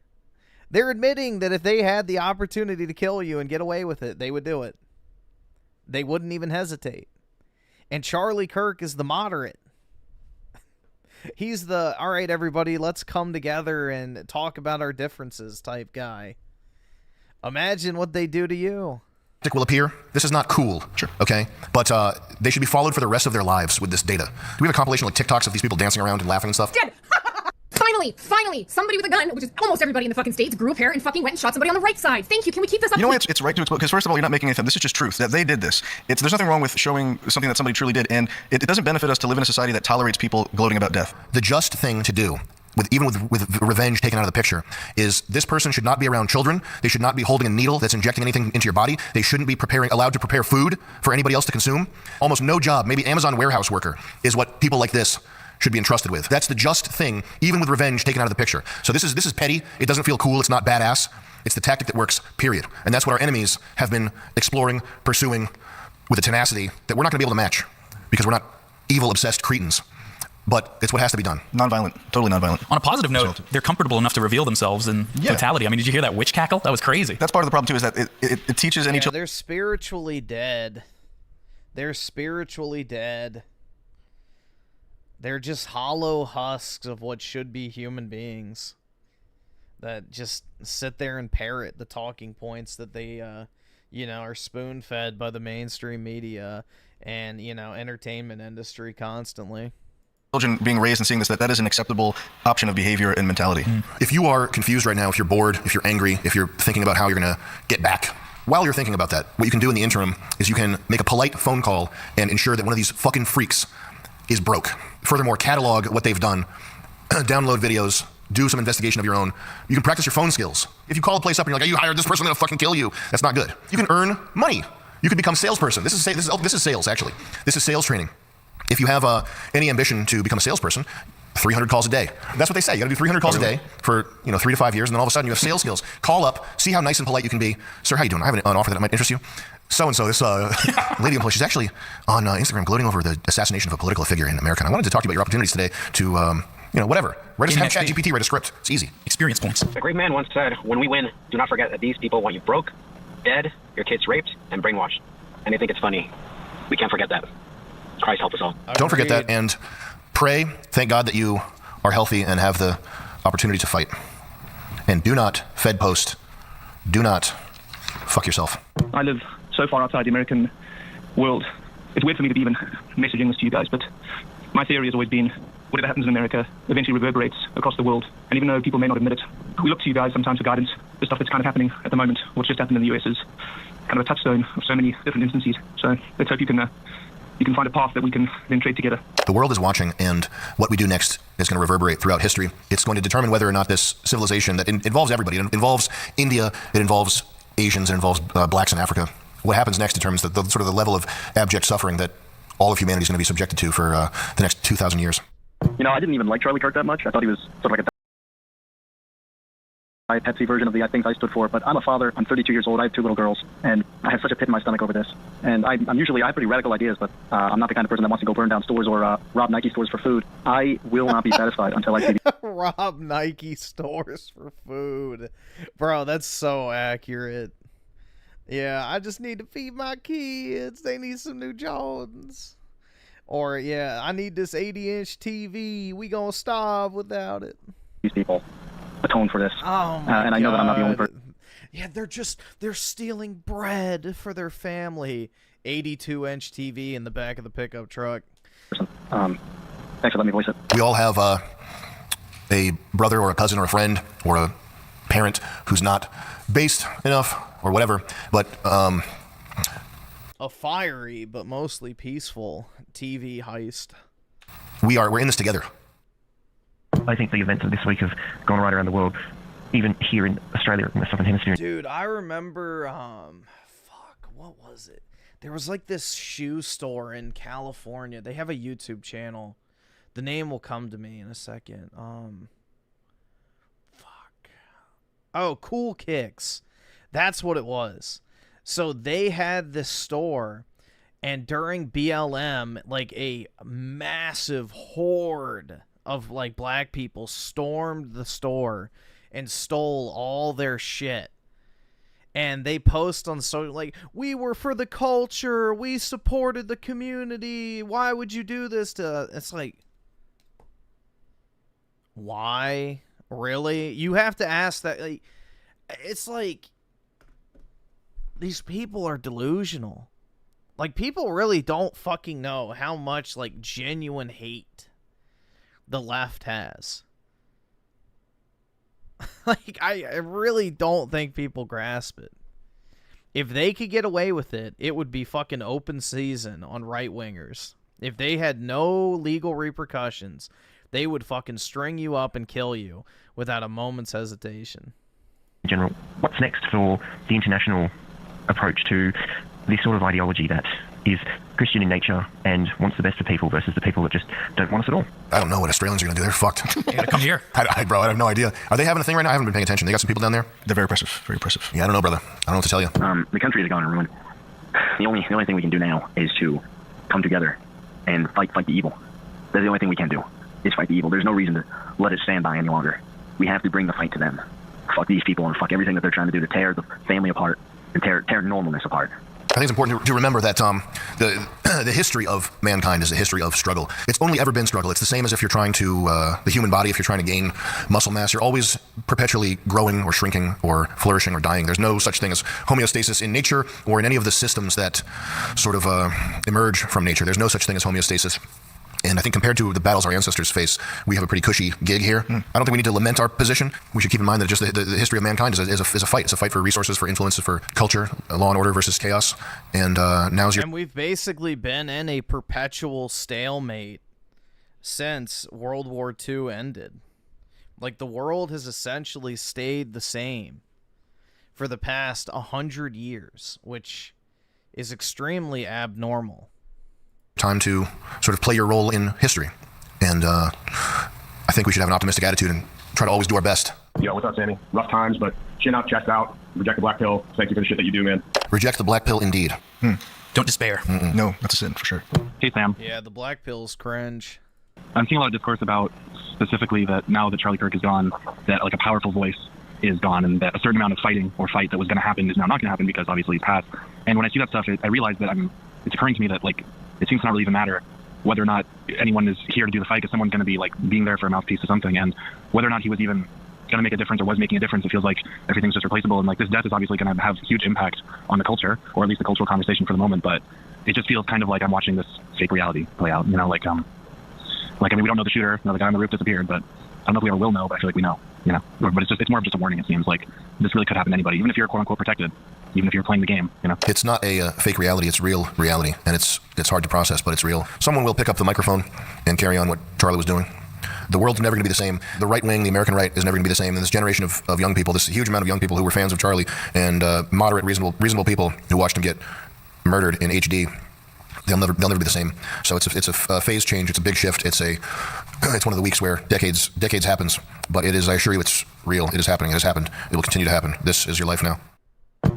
They're admitting that if they had the opportunity to kill you and get away with it, they would do it. They wouldn't even hesitate. And Charlie Kirk is the moderate. He's the, all right, everybody, let's come together and talk about our differences type guy. Imagine what they do to you. Will appear. This is not cool. Sure. Okay? But they should be followed for the rest of their lives with this data. Do we have a compilation like TikToks of these people dancing around and laughing and stuff? Dead. Finally, somebody with a gun, which is almost everybody in the fucking States, grew a pair and fucking went and shot somebody on the right side. Thank you. Can we keep this up? You know what? It's right to explain, because first of all, you're not making anything. This is just truth. That they did this. There's nothing wrong with showing something that somebody truly did, and it doesn't benefit us to live in a society that tolerates people gloating about death. The just thing to do, even with revenge taken out of the picture, is this person should not be around children. They should not be holding a needle that's injecting anything into your body. They shouldn't be allowed to prepare food for anybody else to consume. Almost no job, maybe Amazon warehouse worker, is what people like this should be entrusted with. That's the just thing, even with revenge taken out of the picture. So this is petty. It doesn't feel cool. It's not badass. It's the tactic that works, period. And that's what our enemies have been exploring, pursuing with a tenacity that we're not going to be able to match, because we're not evil, obsessed cretins. But it's what has to be done. Nonviolent, totally nonviolent. On a positive note, they're comfortable enough to reveal themselves in totality. I mean, did you hear that witch cackle? That was crazy. That's part of the problem too, is that it teaches any child. They're spiritually dead. They're spiritually dead. They're just hollow husks of what should be human beings that just sit there and parrot the talking points that they, are spoon-fed by the mainstream media and, entertainment industry constantly. Children being raised and seeing this, that is an acceptable option of behavior and mentality. If you are confused right now, if you're bored, if you're angry, if you're thinking about how you're going to get back, while you're thinking about that, what you can do in the interim is you can make a polite phone call and ensure that one of these fucking freaks is broke. Furthermore, catalog what they've done, download videos, do some investigation of your own. You can practice your phone skills. If you call a place up and you're like, "Hey, you hired this person, I'm gonna fucking kill you," that's not good. You can earn money. You could become a salesperson. This is sales, actually. This is sales training. If you have any ambition to become a salesperson, 300 calls a day. That's what they say. You gotta do 300 calls a day for 3 to 5 years, and then all of a sudden you have sales skills. Call up, see how nice and polite you can be. "Sir, how you doing? I have an offer that might interest you." So-and-so, this lady employee, she's actually on Instagram gloating over the assassination of a political figure in America. And I wanted to talk to you about your opportunities today to, whatever. Have ChatGPT write a script. It's easy. Experience points. A great man once said, "When we win, do not forget that these people want you broke, dead, your kids raped, and brainwashed." And they think it's funny. We can't forget that. Christ help us all. Don't forget that, and pray, thank God that you are healthy and have the opportunity to fight. And do not Fed post. Do not fuck yourself. I live so far outside the American world. It's weird for me to be even messaging this to you guys, but my theory has always been whatever happens in America eventually reverberates across the world. And even though people may not admit it, we look to you guys sometimes for guidance. The stuff that's kind of happening at the moment, what's just happened in the US, is kind of a touchstone of so many different instances. So let's hope you can find a path that we can then trade together. The world is watching, and what we do next is going to reverberate throughout history. It's going to determine whether or not this civilization that involves everybody, it involves India, it involves Asians, it involves blacks in Africa. What happens next determines the sort of the level of abject suffering that all of humanity is going to be subjected to for the next 2,000 years. I didn't even like Charlie Kirk that much. I thought he was sort of like a Pepsi version of the things I stood for. But I'm a father. I'm 32 years old. I have 2 little girls, and I have such a pit in my stomach over this. And I have pretty radical ideas, but I'm not the kind of person that wants to go burn down stores or rob Nike stores for food. I will not be satisfied until I see rob Nike stores for food. Bro, that's so accurate. Yeah, I just need to feed my kids. They need some new Jordans. Or, yeah, I need this 80-inch TV. We gonna starve without it. These people atone for this. Oh, my and I know that I'm not the only person. Yeah, they're stealing bread for their family. 82-inch TV in the back of the pickup truck. Thanks for letting me voice it. We all have a brother or a cousin or a friend or a parent who's not based enough or whatever, but a fiery but mostly peaceful TV heist. We're in this together. I think the events of this week have gone right around the world, even here in Australia, in the Southern Hemisphere. Dude, I remember, what was it? There was like this shoe store in California. They have a YouTube channel. The name will come to me in a second. Oh, Cool Kicks. That's what it was. So they had this store, and during BLM, like a massive horde of like black people stormed the store and stole all their shit. And they post on social like, "We were for the culture, we supported the community, why would you do this to us?" It's like, why? Really? You have to ask that. Like, it's like, these people are delusional. Like, people really don't fucking know how much, like, genuine hate the left has. Like, I really don't think people grasp it. If they could get away with it, it would be fucking open season on right-wingers. If they had no legal repercussions, they would fucking string you up and kill you without a moment's hesitation. General, what's next for the international approach to this sort of ideology that is Christian in nature and wants the best for people versus the people that just don't want us at all? I don't know what Australians are going to do. They're fucked. They gotta come here. Bro, I have no idea. Are they having a thing right now? I haven't been paying attention. They got some people down there? They're very oppressive. Very oppressive. Yeah, I don't know, brother. I don't know what to tell you. The country has gone in ruin. The only thing we can do now is to come together and fight the evil. That's the only thing we can do, is fight the evil. There's no reason to let it stand by any longer. We have to bring the fight to them. Fuck these people and fuck everything that they're trying to do to tear the family apart and tear normalness apart. I think it's important to remember that the history of mankind is a history of struggle. It's only ever been struggle. It's the same as if you're trying to, the human body, if you're trying to gain muscle mass, you're always perpetually growing or shrinking or flourishing or dying. There's no such thing as homeostasis in nature or in any of the systems that sort of emerge from nature. There's no such thing as homeostasis. And I think compared to the battles our ancestors face, we have a pretty cushy gig here. I don't think we need to lament our position. We should keep in mind that just the history of mankind is a fight. It's a fight for resources, for influences, for culture, law and order versus chaos. And now's your... And we've basically been in a perpetual stalemate since World War II ended. Like, the world has essentially stayed the same for the past 100 years, which is extremely abnormal. Time to sort of play your role in history. And I think we should have an optimistic attitude and try to always do our best. Yo, what's up, Sammy? Rough times, but chin out, chest out. Reject the black pill. Thank you for the shit that you do, man. Reject the black pill, indeed. Don't despair. No, that's a sin, for sure. Hey, Sam. Yeah, the black pill's cringe. I'm seeing a lot of discourse about specifically that now that Charlie Kirk is gone, that like a powerful voice is gone, and that a certain amount of fighting or fight that was going to happen is now not going to happen because obviously he's passed. And when I see that stuff, I realize that it's occurring to me that like it seems to not really even matter whether or not anyone is here to do the fight, because someone's going to be like being there for a mouthpiece or something, and whether or not he was even going to make a difference or was making a difference, it feels like everything's just replaceable. And like this death is obviously going to have huge impact on the culture, or at least the cultural conversation for the moment. But it just feels kind of like I'm watching this fake reality play out. You know, like I mean, we don't know the shooter. You know, the guy on the roof disappeared, but I don't know if we ever will know. But I feel like we know. You know, but it's more of just a warning. It seems like this really could happen to anybody, even if you're quote unquote protected. Even if you're playing the game, you know. It's not a fake reality, it's real reality, and it's hard to process, but it's real. Someone will pick up the microphone and carry on what Charlie was doing. The world's never going to be the same. The right wing, the American right, is never going to be the same. And this generation of young people, this huge amount of young people who were fans of Charlie, and moderate, reasonable people who watched him get murdered in HD, they'll never be the same. So it's a phase change. It's a big shift. It's one of the weeks where decades happens, but it is. I assure you, it's real. It is happening. It has happened. It will continue to happen. This is your life now.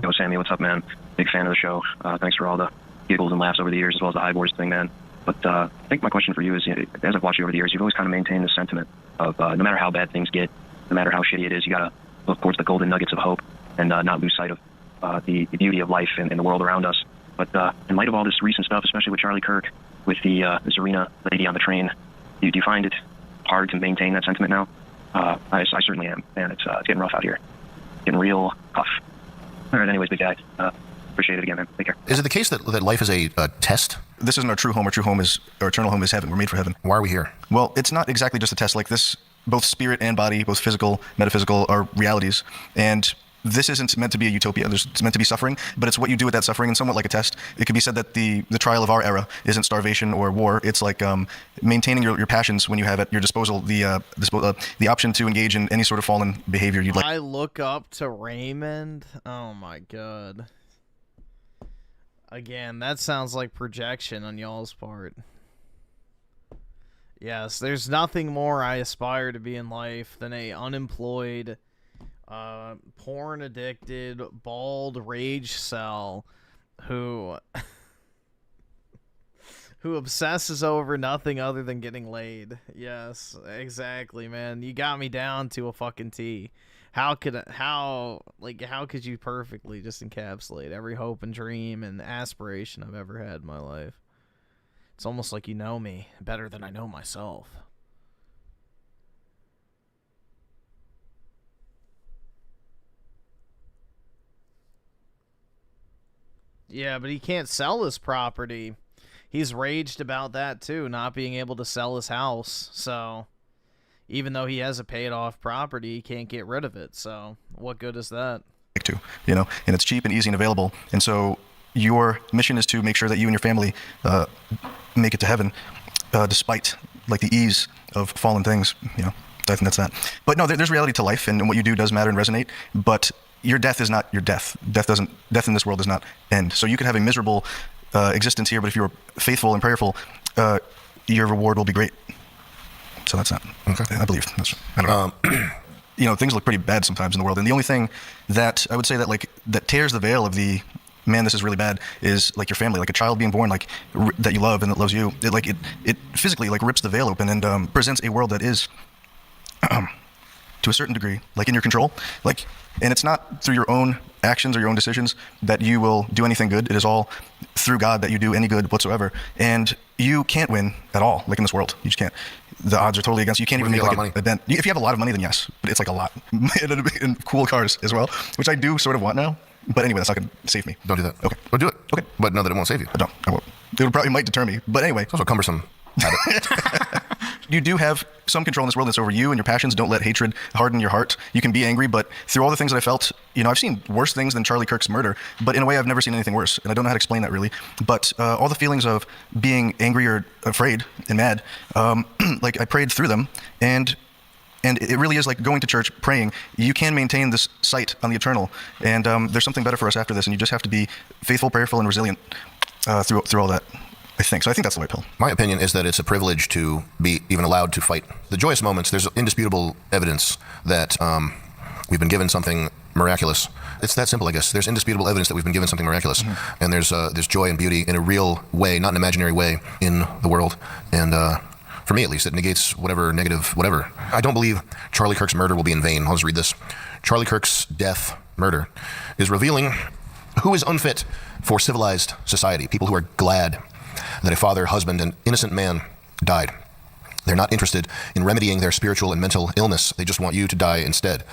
Yo, Sammy, what's up, man? Big fan of the show. Thanks for all the giggles and laughs over the years, as well as the high boards thing, man. But I think my question for you is, as I've watched you over the years, you've always kind of maintained the sentiment of no matter how bad things get, no matter how shitty it is, you got to look towards the golden nuggets of hope and not lose sight of the beauty of life and the world around us. But in light of all this recent stuff, especially with Charlie Kirk, with the Serena lady on the train, do you find it hard to maintain that sentiment now? I certainly am, and it's getting rough out here. Getting real tough. All right, anyways, big guy. Appreciate it again, man. Take care. Is it the case that life is a test? This isn't our true home. Our eternal home is heaven. We're made for heaven. Why are we here? Well, it's not exactly just a test. Like this, both spirit and body, both physical, metaphysical, are realities. And this isn't meant to be a utopia. It's meant to be suffering, but it's what you do with that suffering, and somewhat like a test. It could be said that the trial of our era isn't starvation or war. It's like maintaining your passions when you have at your disposal the option to engage in any sort of fallen behavior you'd like. I look up to Raymond. Oh my god. Again, that sounds like projection on y'all's part. Yes, there's nothing more I aspire to be in life than a unemployed, porn addicted, bald rage cell who obsesses over nothing other than getting laid. Yes, exactly, man. You got me down to a fucking T. How could you perfectly just encapsulate every hope and dream and aspiration I've ever had in my life? It's almost like you know me better than I know myself. Yeah, but he can't sell his property. He's raged about that too, not being able to sell his house. So, even though he has a paid-off property, he can't get rid of it. So, what good is that? And it's cheap and easy and available. And so, your mission is to make sure that you and your family make it to heaven, despite like the ease of fallen things. I think that's that. But no, there's reality to life, and what you do does matter and resonate. But your death is not your death. Death in this world does not end. So you could have a miserable existence here, but if you're faithful and prayerful, your reward will be great. So that's that. Okay, I believe. I don't know. Things look pretty bad sometimes in the world, and the only thing that I would say that tears the veil of the man, this is really bad, is like your family, like a child being born, that you love and that loves you. It physically rips the veil open and presents a world that is, to a certain degree, in your control. And it's not through your own actions or your own decisions that you will do anything good. It is all through God that you do any good whatsoever. And you can't win at all, like in this world. You just can't. The odds are totally against you. You can't even make like a dent. If you have a lot of money, then yes, but it's like a lot. And cool cars as well, which I do sort of want now. But anyway, that's not going to save me. Don't do that. Okay. Well, do it. Okay. But know that it won't save you. I won't. It might deter me. But anyway. It's also cumbersome. You do have some control in this world that's over you and your passions. Don't let hatred harden your heart. You can be angry, but through all the things that I felt, I've seen worse things than Charlie Kirk's murder, but in a way I've never seen anything worse, and I don't know how to explain that really. But all the feelings of being angry or afraid and mad, like I prayed through them, and it really is like going to church, praying. You can maintain this sight on the eternal, and there's something better for us after this, and you just have to be faithful, prayerful, and resilient through all that. I think that's the white pill. My opinion is that it's a privilege to be even allowed to fight. The joyous moments, there's indisputable evidence that we've been given something miraculous. It's that simple, I guess. There's indisputable evidence that we've been given something miraculous. Mm-hmm. And there's joy and beauty in a real way, not an imaginary way, in the world. And for me, at least, it negates whatever negative, whatever. I don't believe Charlie Kirk's murder will be in vain. I'll just read this. Charlie Kirk's death, murder, is revealing who is unfit for civilized society. People who are glad that a father, husband, and innocent man died. They're not interested in remedying their spiritual and mental illness. They just want you to die instead.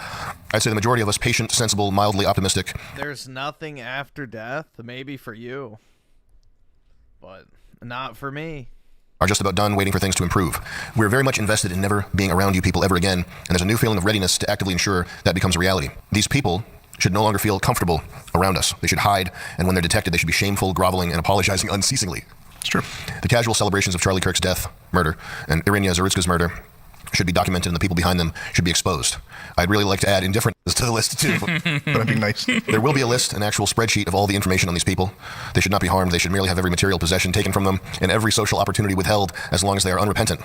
I'd say the majority of us, patient, sensible, mildly optimistic. There's nothing after death, maybe for you, but not for me. Are just about done waiting for things to improve. We're very much invested in never being around you people ever again, and there's a new feeling of readiness to actively ensure that becomes a reality. These people should no longer feel comfortable around us. They should hide, and when they're detected, they should be shameful, groveling, and apologizing unceasingly. It's true. The casual celebrations of Charlie Kirk's death, murder, and Iryna Zarutska's murder should be documented, and the people behind them should be exposed. I'd really like to add indifferent to the list too, but I'm being nice. There will be a list, an actual spreadsheet of all the information on these people. They should not be harmed. They should merely have every material possession taken from them and every social opportunity withheld as long as they are unrepentant.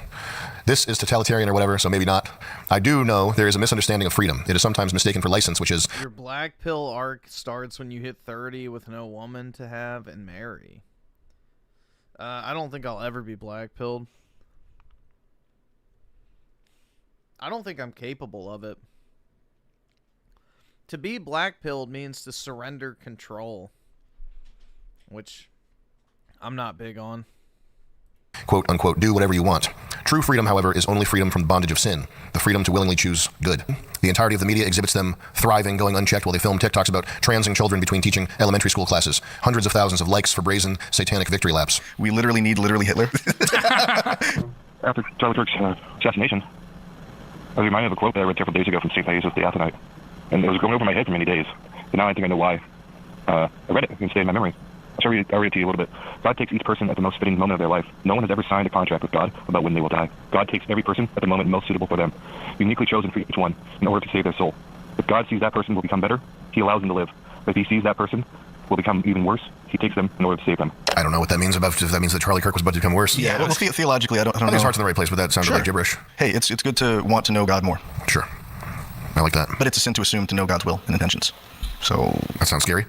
This is totalitarian or whatever, so maybe not. I do know there is a misunderstanding of freedom. It is sometimes mistaken for license, which is... Your black pill arc starts when you hit 30 with no woman to have and marry. I don't think I'll ever be black-pilled. I don't think I'm capable of it. To be black-pilled means to surrender control, which I'm not big on. Quote, unquote, do whatever you want. True freedom, however, is only freedom from the bondage of sin, the freedom to willingly choose good. The entirety of the media exhibits them thriving, going unchecked while they film TikToks about transing children between teaching elementary school classes. Hundreds of thousands of likes for brazen, satanic victory laps. We literally need Hitler. After Charlie Kirk's assassination, I was reminded of a quote that I read several days ago from St. Thais the Athonite, and it was going over my head for many days. And now I think I know why. I read it and stayed in my memory. I'll read it to you a little bit. God takes each person at the most fitting moment of their life. No one has ever signed a contract with God about when they will die. God takes every person at the moment most suitable for them, uniquely chosen for each one, in order to save their soul. If God sees that person will become better, he allows them to live. But if he sees that person will become even worse, he takes them in order to save them. I don't know what that means if that means that Charlie Kirk was about to become worse. Yeah, well, theologically, I don't know. His heart's in the right place, but that sounded like gibberish. Hey, it's good to want to know God more. Sure. I like that. But it's a sin to assume to know God's will and intentions. So... That sounds scary.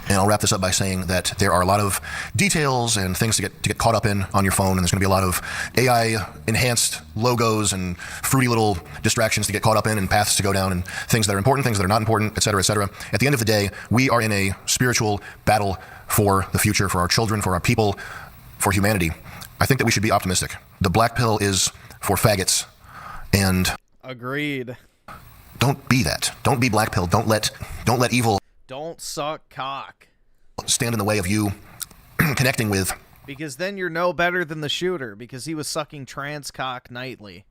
And I'll wrap this up by saying that there are a lot of details and things to get caught up in on your phone, and there's going to be a lot of AI-enhanced logos and fruity little distractions to get caught up in and paths to go down and things that are important, things that are not important, et cetera, et cetera. At the end of the day, we are in a spiritual battle for the future, for our children, for our people, for humanity. I think that we should be optimistic. The black pill is for faggots, and... Agreed. Don't be that. Don't be black pill. Don't let evil... Don't suck cock. Stand in the way of you connecting with... Because then you're no better than the shooter, because he was sucking trans cock nightly.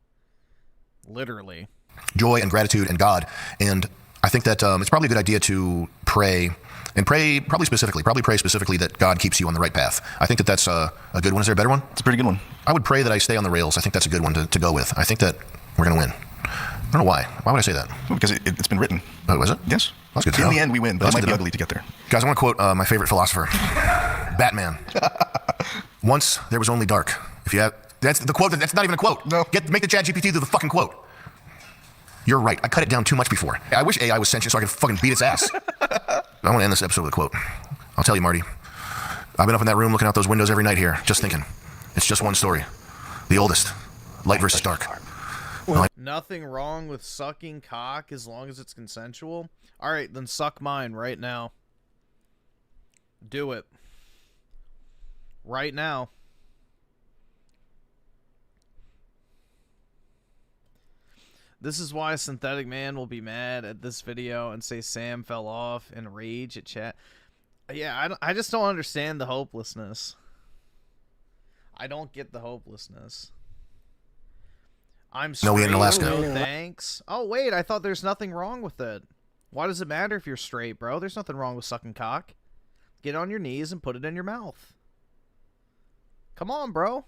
Literally. Joy and gratitude and God. And I think that it's probably a good idea to pray, and pray specifically that God keeps you on the right path. I think that that's a good one. Is there a better one? It's a pretty good one. I would pray that I stay on the rails. I think that's a good one to go with. I think that we're going to win. I don't know why. Why would I say that? Well, because it's been written. Oh, was it? Yes. That's good. In the end, we win, but it might be ugly to get there. Guys, I want to quote my favorite philosopher, Batman. Once there was only dark. If you have, that's the quote. That's not even a quote. No. Make the ChatGPT do the fucking quote. You're right. I cut it down too much before. I wish AI was sentient so I could fucking beat its ass. I want to end this episode with a quote. I'll tell you, Marty. I've been up in that room looking out those windows every night here, just thinking. It's just one story. The oldest. Light versus dark. Nothing wrong with sucking cock as long as it's consensual. All right, then suck mine right now. Do it. Right now. This is why Synthetic Man will be mad at this video and say Sam fell off and rage at chat. Yeah, I just don't understand the hopelessness. I don't get the hopelessness. I'm straight. No, we in Alaska. No thanks. Oh, wait, I thought there's nothing wrong with it. Why does it matter if you're straight, bro? There's nothing wrong with sucking cock. Get on your knees and put it in your mouth. Come on, bro.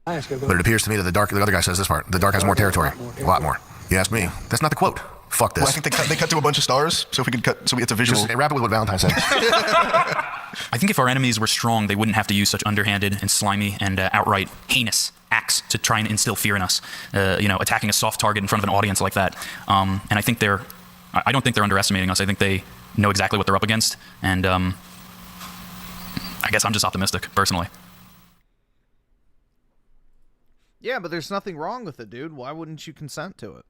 But it appears to me that the other guy says this part. The dark has more territory. A lot more. You ask me. That's not the quote. Fuck this. Well, I think they cut to a bunch of stars, so if we could cut, so it's a visual. Just wrap it with what Valentine said. I think if our enemies were strong, they wouldn't have to use such underhanded and slimy and outright heinous acts to try and instill fear in us. Attacking a soft target in front of an audience like that. And I think I don't think they're underestimating us. I think they know exactly what they're up against. And I guess I'm just optimistic, personally. Yeah, but there's nothing wrong with it, dude. Why wouldn't you consent to it?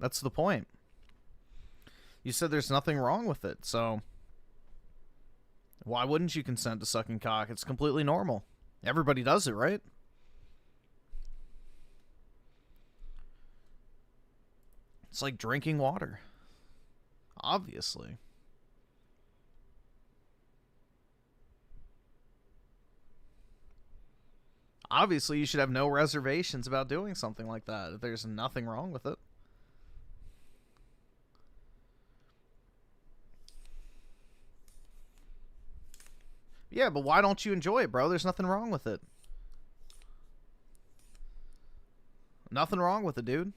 That's the point. You said there's nothing wrong with it, so why wouldn't you consent to sucking cock? It's completely normal. Everybody does it, right? It's like drinking water. Obviously. Obviously, you should have no reservations about doing something like that. There's nothing wrong with it. Yeah, but why don't you enjoy it, bro? There's nothing wrong with it. Nothing wrong with it, dude.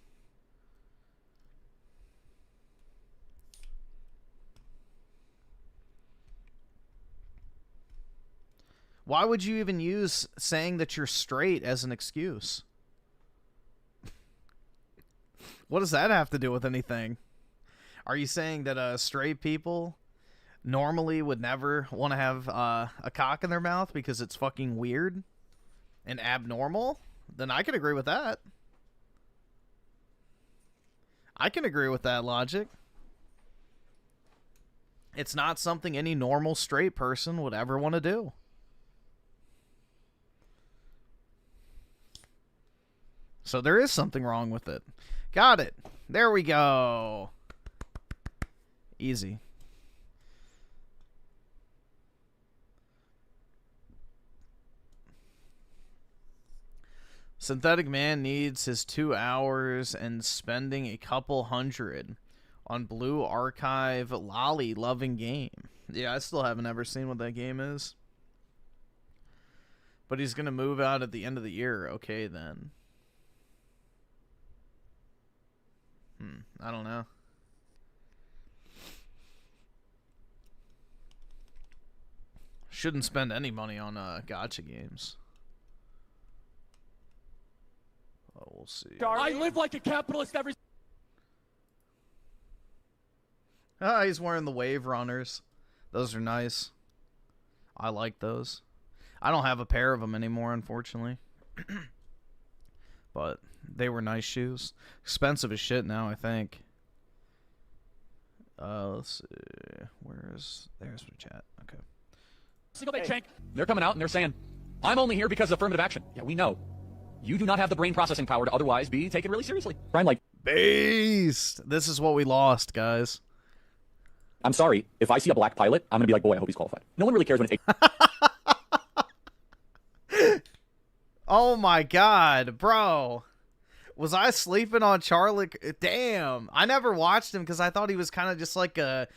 Why would you even use saying that you're straight as an excuse? What does that have to do with anything? Are you saying that straight people normally would never want to have a cock in their mouth because it's fucking weird and abnormal? Then I can agree with that. I can agree with that logic. It's not something any normal straight person would ever want to do. So there is something wrong with it. Got it. There we go. Easy. Synthetic Man needs his 2 hours and spending a couple hundred on Blue Archive lolly loving game. Yeah, I still haven't ever seen what that game is. But he's going to move out at the end of the year. Okay, then. I don't know. Shouldn't spend any money on gacha games. Oh, we'll see. I live like a capitalist every... Ah, he's wearing the Wave Runners. Those are nice. I like those. I don't have a pair of them anymore, unfortunately. But they were nice shoes. Expensive as shit now, I think. Let's see. There's my chat. Okay. Single day Shank. They're coming out and they're saying, I'm only here because of affirmative action. Yeah, we know. You do not have the brain processing power to otherwise be taken really seriously. Brian, like... Beast! This is what we lost, guys. I'm sorry. If I see a black pilot, I'm going to be like, boy, I hope he's qualified. No one really cares when it's... Oh my god, bro. Was I sleeping on Charlie? Damn. I never watched him because I thought he was kind of just like a,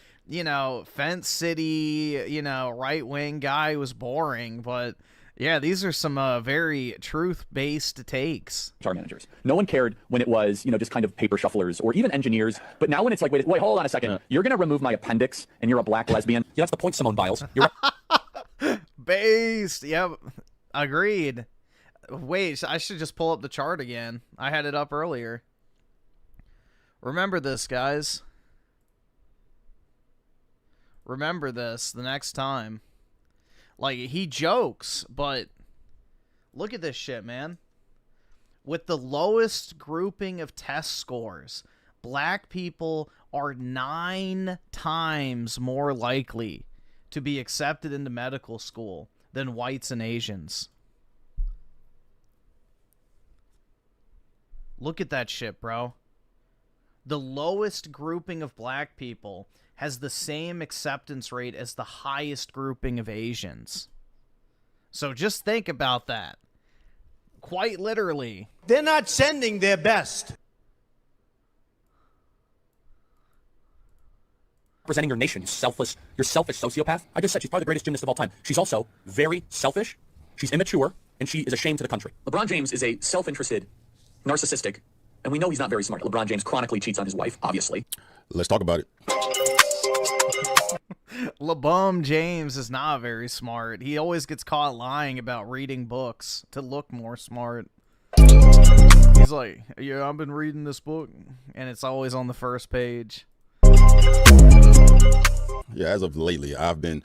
Fence City, right-wing guy who was boring. But, yeah, these are some very truth-based takes. HR managers. No one cared when it was, just kind of paper shufflers or even engineers. But now when it's like, wait, hold on a second. You're going to remove my appendix and you're a black lesbian. Yeah, that's the point, Simone Biles. You're Based. Yep. Agreed. Wait, I should just pull up the chart again. I had it up earlier. Remember this, guys. Remember this the next time. Like, he jokes, but Look at this shit, man. With the lowest grouping of test scores, black people are 9 times more likely to be accepted into medical school than whites and Asians. Look at that shit, bro. The lowest grouping of black people has the same acceptance rate as the highest grouping of Asians. So just think about that. Quite literally. They're not sending their best. Representing your nation, you selfish sociopath. I just said she's probably the greatest gymnast of all time. She's also very selfish, she's immature, and she is a shame to the country. LeBron James is a self-interested, narcissistic, and we know he's not very smart. LeBron James chronically cheats on his wife, obviously. Let's talk about it. LeBron James is not very smart. He always gets caught lying about reading books to look more smart. He's like, yeah, I've been reading this book, and it's always on the first page. Yeah, as of lately, I've been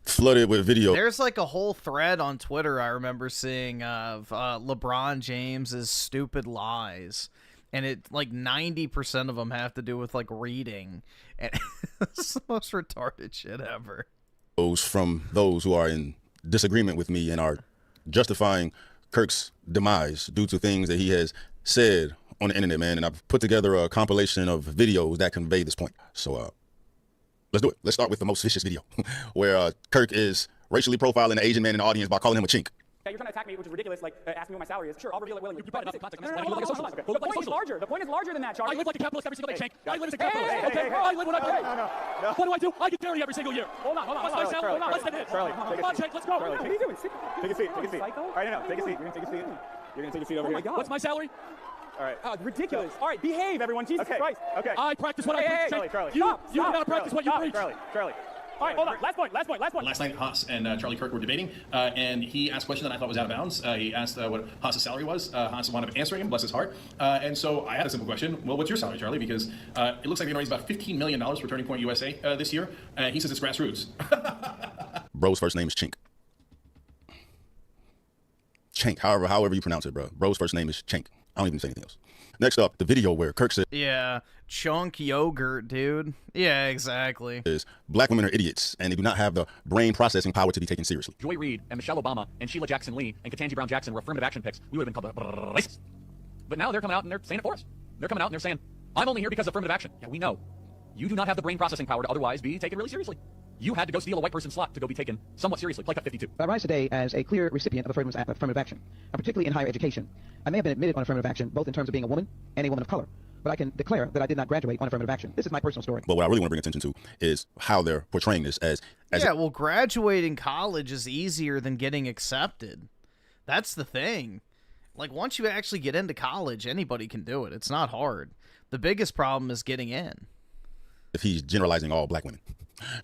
flooded with video. There's like a whole thread on Twitter I remember seeing of LeBron James's stupid lies. And it like 90% of them have to do with like reading. And it's the most retarded shit ever. From those who are in disagreement with me and are justifying Kirk's demise due to things that he has said on the internet, man. And I've put together a compilation of videos that convey this point. So let's do it. Let's start with the most vicious video where Kirk is racially profiling an Asian man in the audience by calling him a chink. Yeah, you're trying to attack me, which is ridiculous. Like, ask me what my salary is. Sure, I'll reveal it willingly. You brought it up in context. The point is larger. The point is larger than that, Charlie. I live like a capitalist every single day, Shank. I live as a capitalist. Okay, I live when I pay. No. What do? I get dairy every single year. Hold on. What's my salary? Hold on. Let's take it. Charlie, come on, Shank. Let's go. What are you doing? Take a seat. All right, no. Take a seat. You're gonna take a seat. You're gonna take a seat over here. Oh my God. What's my salary? All right. Ridiculous. All right, behave, everyone. Jesus Christ. Okay. I practice what I preach. Charlie. You gotta practice what you preach. Charlie. All right, hold on. Last point. Last night, Haas and Charlie Kirk were debating, and he asked a question that I thought was out of bounds. He asked what Haas's salary was. Haas wound up answering him, bless his heart. And so I had a simple question. Well, what's your salary, Charlie? Because it looks like they're going to raise about $15 million for Turning Point USA this year. He says it's grassroots. Bro's first name is Chink. Chink, however you pronounce it, bro. Bro's first name is Chink. I don't even say anything else. Next up, the video where Kirk said, yeah, chunk yogurt, dude. Yeah, exactly. Is black women are idiots, and they do not have the brain processing power to be taken seriously. Joy Reid and Michelle Obama and Sheila Jackson Lee and Ketanji Brown Jackson were affirmative action picks. We would have been called racist. But now they're coming out and they're saying it for us. They're coming out and they're saying, I'm only here because of affirmative action. Yeah, we know. You do not have the brain processing power to otherwise be taken really seriously. You had to go steal a white person's slot to go be taken somewhat seriously. Play cut 52. I rise today as a clear recipient of affirmative action, and particularly in higher education. I may have been admitted on affirmative action, both in terms of being a woman and a woman of color, but I can declare that I did not graduate on affirmative action. This is my personal story. But what I really want to bring attention to is how they're portraying this as yeah, well, graduating college is easier than getting accepted. That's the thing. Like, once you actually get into college, anybody can do it. It's not hard. The biggest problem is getting in. If he's generalizing all black women.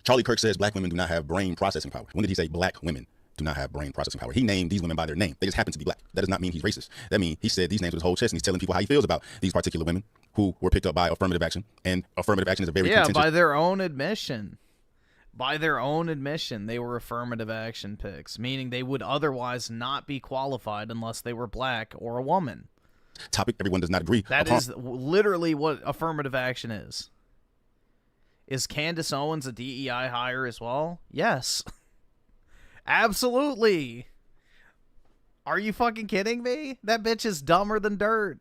Charlie Kirk says black women do not have brain processing power. When did he say black women do not have brain processing power? He named these women by their name. They just happen to be black. That does not mean he's racist. That means he said these names with his whole chest, and he's telling people how he feels about these particular women who were picked up by affirmative action. And affirmative action is a very contentious... by their own admission. By their own admission, they were affirmative action picks, meaning they would otherwise not be qualified unless they were black or a woman. Topic everyone does not agree That is literally what affirmative action is. Is Candace Owens a DEI hire as well? Yes. Absolutely. Are you fucking kidding me? That bitch is dumber than dirt.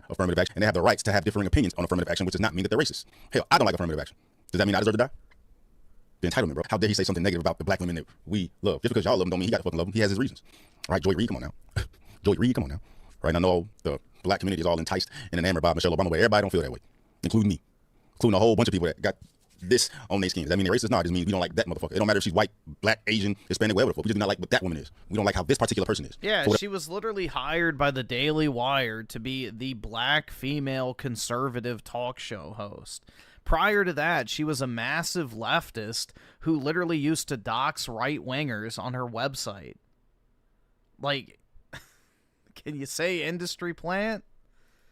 Affirmative action, and they have the rights to have differing opinions on affirmative action, which does not mean that they're racist. Hell, I don't like affirmative action. Does that mean I deserve to die? The entitlement, bro. How dare he say something negative about the black women that we love? Just because y'all love them don't mean he got to fucking love them. He has his reasons. All right, Joy Reid, come on now. Joy Reid, come on now. All right, I know the black community is all enticed and enamored by Michelle Obama, but everybody don't feel that way, including me. Including a whole bunch of people that got this on their skin. Does that mean they're racist? No, it just means we don't like that motherfucker. It don't matter if she's white, black, Asian, Hispanic, whatever. We just do not like what that woman is. We don't like how this particular person is. Yeah, she was literally hired by the Daily Wire to be the black female conservative talk show host. Prior to that, she was a massive leftist who literally used to dox right-wingers on her website. Like, can you say industry plant?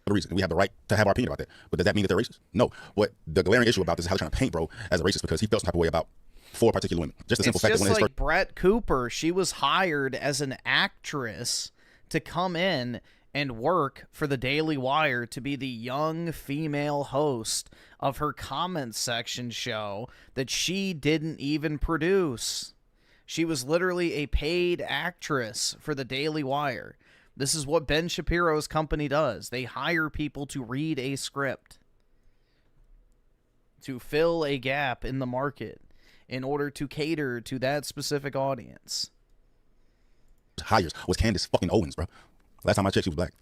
Reason we have the right to have our opinion about that, but does that mean that they're racist? No. What the glaring issue about this is how they're trying to paint bro as a racist because he felt some type of way about for particular women. Just the simple It's fact that just when like Brett Cooper. She was hired as an actress to come in and work for the Daily Wire to be the young female host of her comment section show that she didn't even produce. She was literally a paid actress for the Daily Wire. This is what Ben Shapiro's company does. They hire people to read a script to fill a gap in the market in order to cater to that specific audience. hires was Candace fucking Owens, bro. Last time I checked, she was black.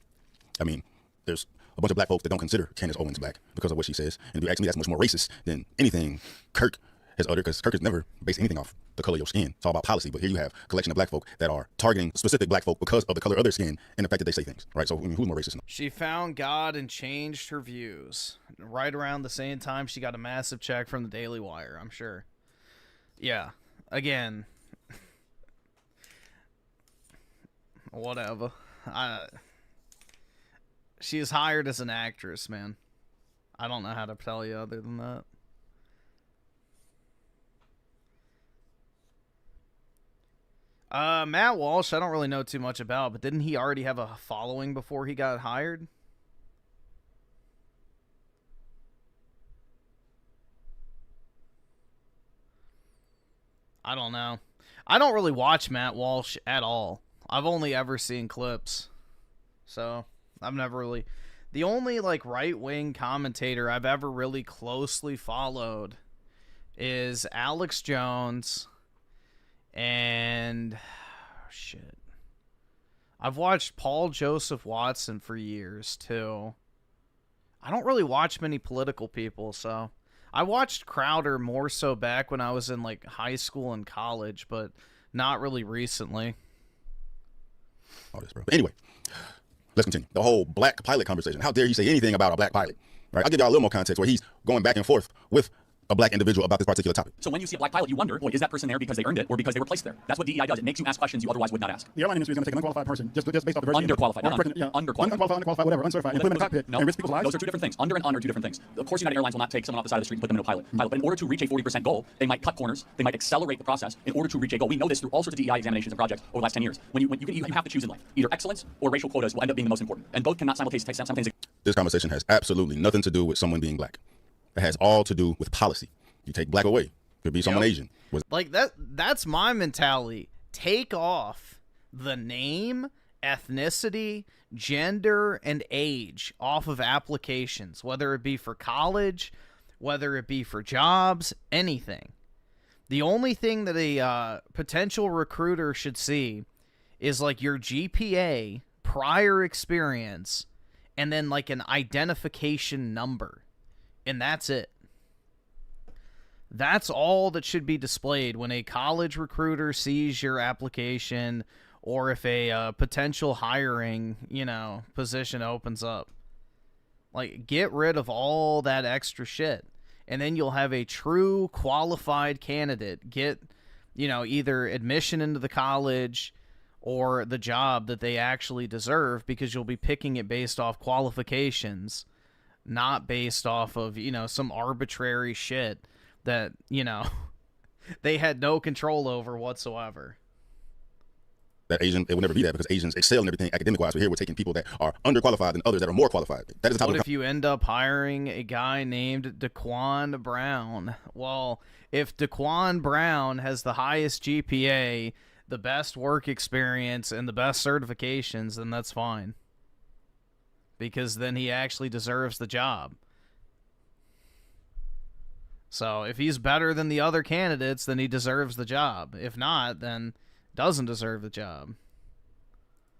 I mean, there's a bunch of black folks that don't consider Candace Owens black because of what she says. And if you ask me, that's much more racist than anything Kirk has uttered, because Kirk has never based anything off the color of your skin. It's all about policy. But here you have a collection of black folk that are targeting specific black folk because of the color of their skin and the fact that they say things, right? So I mean, who's more racist? She found God and changed her views. Right around the same time, she got a massive check from the Daily Wire, I'm sure. Yeah. Again. Whatever. She is hired as an actress, man. I don't know how to tell you other than that. Matt Walsh, I don't really know too much about, but didn't he already have a following before he got hired? I don't know. I don't really watch Matt Walsh at all. I've only ever seen clips. So, I've never really... The only, like, right-wing commentator I've ever really closely followed is Alex Jones and... shit. I've watched Paul Joseph Watson for years, too. I don't really watch many political people, so... I watched Crowder more so back when I was in, like, high school and college, but not really recently. All this, bro. But anyway, let's continue. The whole black pilot conversation. How dare you say anything about a black pilot? Right? I'll give y'all a little more context where he's going back and forth with a black individual about this particular topic. So when you see a black pilot, you wonder, well, is that person there because they earned it or because they were placed there? That's what DEI does. It makes you ask questions you otherwise would not ask. The airline industry is going to take an unqualified person just based off the virtue. Underqualified, not unqualified, whatever, uncertified, and put them in a cockpit and risk people's lives. Those are two different things. Under and un are two different things. Of course, United Airlines will not take someone off the side of the street and put them into a pilot. But in order to reach a 40% goal, they might cut corners. They might accelerate the process in order to reach a goal. We know this through all sorts of DEI examinations and projects over the last 10 years. When you have to choose in life, either excellence or racial quotas will end up being the most important, and both cannot simultaneously. This conversation has absolutely nothing to do with someone being black. It has all to do with policy. You take black away. Could be someone Asian. Like that's my mentality. Take off the name, ethnicity, gender, and age off of applications, whether it be for college, whether it be for jobs, anything. The only thing that a potential recruiter should see is like your GPA, prior experience, and then like an identification number. And that's it. That's all that should be displayed when a college recruiter sees your application or if a potential hiring, position opens up. Like, get rid of all that extra shit. And then you'll have a true qualified candidate get, either admission into the college or the job that they actually deserve, because you'll be picking it based off qualifications, not based off of, some arbitrary shit that, they had no control over whatsoever. That Asian, it will never be that, because Asians excel in everything academic-wise. But here we're taking people that are underqualified and others that are more qualified. That is the type What if you end up hiring a guy named Daquan Brown? Well, if Daquan Brown has the highest GPA, the best work experience, and the best certifications, then that's fine. Because then he actually deserves the job. So if he's better than the other candidates, then he deserves the job. If not, then doesn't deserve the job.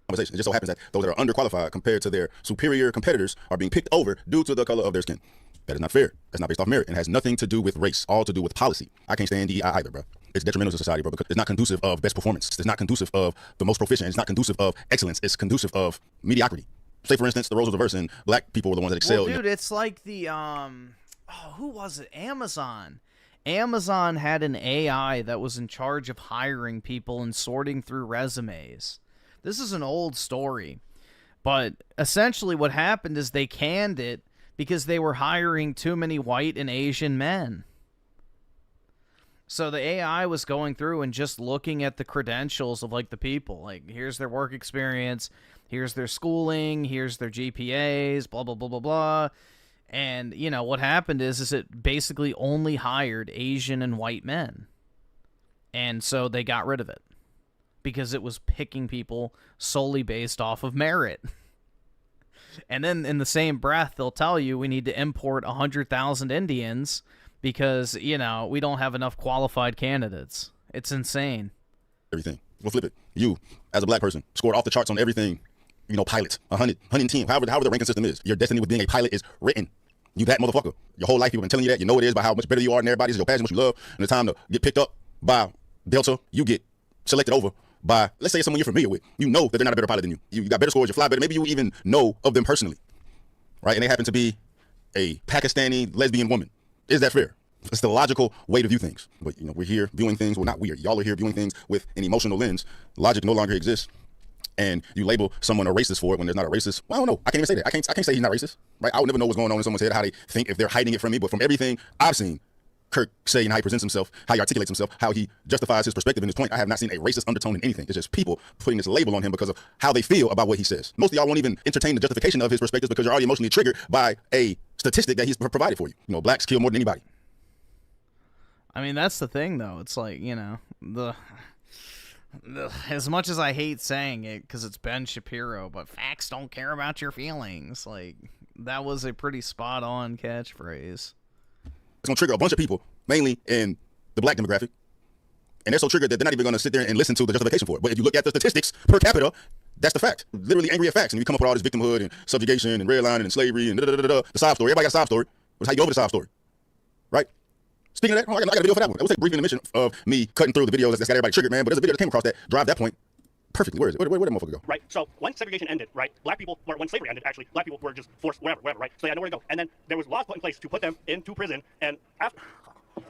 Conversation. It just so happens that those that are underqualified compared to their superior competitors are being picked over due to the color of their skin. That is not fair. That's not based off merit, and has nothing to do with race, all to do with policy. I can't stand DEI either, bro. It's detrimental to society, bro, because it's not conducive of best performance. It's not conducive of the most proficient. It's not conducive of excellence. It's conducive of mediocrity. Say, for instance, the roles of reverse, and black people were the ones that excel. Well, dude, it's like the who was it? Amazon. Amazon had an AI that was in charge of hiring people and sorting through resumes. This is an old story. But essentially what happened is they canned it because they were hiring too many white and Asian men. So the AI was going through and just looking at the credentials of like the people. Like, here's their work experience, here's their schooling, here's their GPAs, blah, blah, blah, blah, blah. And, you know, what happened is it basically only hired Asian and white men. And so they got rid of it because it was picking people solely based off of merit. And then in the same breath, they'll tell you we need to import 100,000 Indians because, you know, we don't have enough qualified candidates. It's insane. Everything. We'll flip it. You, as a black person, scored off the charts on everything. You know, pilot, 100, 110, however the ranking system is. Your destiny with being a pilot is written. You that motherfucker. Your whole life people been telling you that. You know it is by how much better you are than everybody. It's your passion, what you love. And the time to get picked up by Delta, you get selected over by, let's say, someone you're familiar with. You know that they're not a better pilot than you. You got better scores, you fly better. Maybe you even know of them personally, right? And they happen to be a Pakistani lesbian woman. Is that fair? It's the logical way to view things. But, you know, we're here viewing things. Well, not weird. Y'all are here viewing things with an emotional lens. Logic no longer exists. And you label someone a racist for it when there's not a racist. Well, I don't know. I can't even say that. I can't say he's not racist, right? I would never know what's going on in someone's head, how they think, if they're hiding it from me. But from everything I've seen Kirk say and how he presents himself, how he articulates himself, how he justifies his perspective and his point, I have not seen a racist undertone in anything. It's just people putting this label on him because of how they feel about what he says. Most of y'all won't even entertain the justification of his perspectives because you're already emotionally triggered by a statistic that he's provided for you. You know, blacks kill more than anybody. I mean, that's the thing, though. It's like, you know, as much as I hate saying it because it's Ben Shapiro, but facts don't care about your feelings. Like, that was a pretty spot-on catchphrase. It's going to trigger a bunch of people, mainly in the black demographic. And they're so triggered that they're not even going to sit there and listen to the justification for it. But if you look at the statistics per capita, that's the fact. Literally angry at facts. And you come up with all this victimhood and subjugation and redlining and slavery and the sob story. Everybody got a sob story. That's how you go over the sob story. Right? Speaking of that, I got a video for that one. It was a brief intermission of me cutting through the videos that's got everybody triggered, man. But there's a video that came across that drive that point perfectly. Where is it? Where did that motherfucker go? Right. So when segregation ended, right, black people, or when slavery ended, actually, black people were just forced wherever, right? So they had nowhere to go. And then there was laws put in place to put them into prison. And after.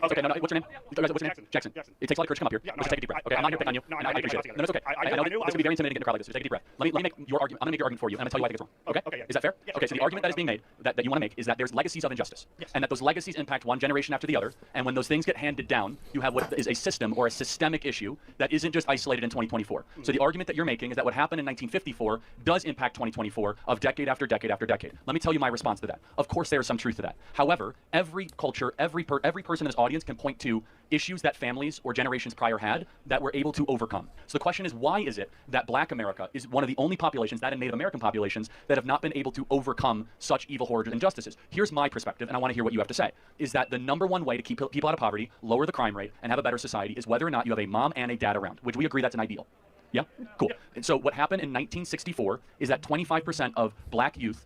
Okay, no, what's your name? What's your name? Jackson. It takes a lot of courage to come up here. Yeah, Just take a deep breath. Okay, I'm not here to pick on you. No, I appreciate it. No, it's okay. I know I knew this would be very intimidating to get in a crowd like this. So take a deep breath. Let me make your argument. I'm going to make your argument for you, and I'm going to tell you why I think it's wrong. Okay? Yeah. Is that fair? Yeah. Okay, so the argument that is being made, that you want to make, is that there's legacies of injustice. Yes. And that those legacies impact one generation after the other, and when those things get handed down, you have what is a system or a systemic issue that isn't just isolated in 2024. So the argument that you're making is that what happened in 1954 does impact 2024 of decade after decade after decade. Let me tell you my response to that. Of course there is some truth to that. However, every culture, every person in this audience can point to issues that families or generations prior had that we're able to overcome. So the question is, why is it that Black America is one of the only populations, that and Native American populations, that have not been able to overcome such evil, horrid injustices? Here's my perspective, and I want to hear what you have to say, is that the number one way to keep people out of poverty, lower the crime rate, and have a better society is whether or not you have a mom and a dad around, which we agree that's an ideal. Yeah? Cool. And so what happened in 1964 is that 25% of black youth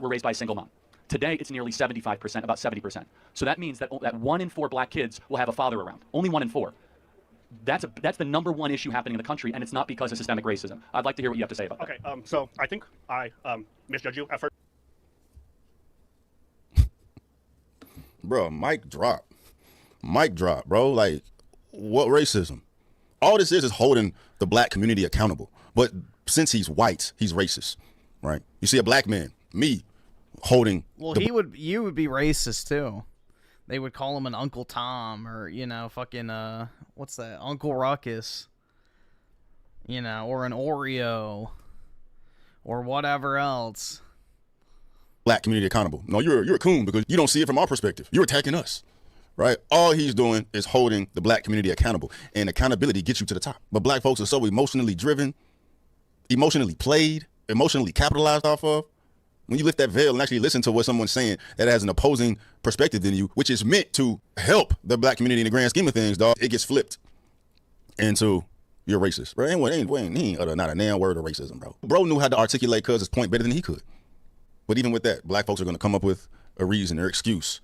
were raised by a single mom. Today, it's nearly 75%, about 70%. So that means that 1 in 4 black kids will have a father around. Only 1 in 4. That's the number one issue happening in the country, and it's not because of systemic racism. I'd like to hear what you have to say about that. Okay, so I think I misjudged you at first. Bro, mic drop. Mic drop, bro. Like, what racism? All this is holding the black community accountable. But since he's white, he's racist, right? You see a black man, me, holding. Well, you would be racist too. They would call him an Uncle Tom or, you know, fucking what's that? Uncle Ruckus. You know, or an Oreo or whatever else. Black community accountable. No, you're a coon because you don't see it from our perspective. You're attacking us. Right? All he's doing is holding the black community accountable, and accountability gets you to the top. But black folks are so emotionally driven, emotionally played, emotionally capitalized off of. When you lift that veil and actually listen to what someone's saying that has an opposing perspective than you, which is meant to help the black community in the grand scheme of things, dog, it gets flipped into you're racist. Bro, he ain't utter not a damn word of racism, bro. Bro knew how to articulate Cuz's point better than he could. But even with that, black folks are going to come up with a reason or excuse.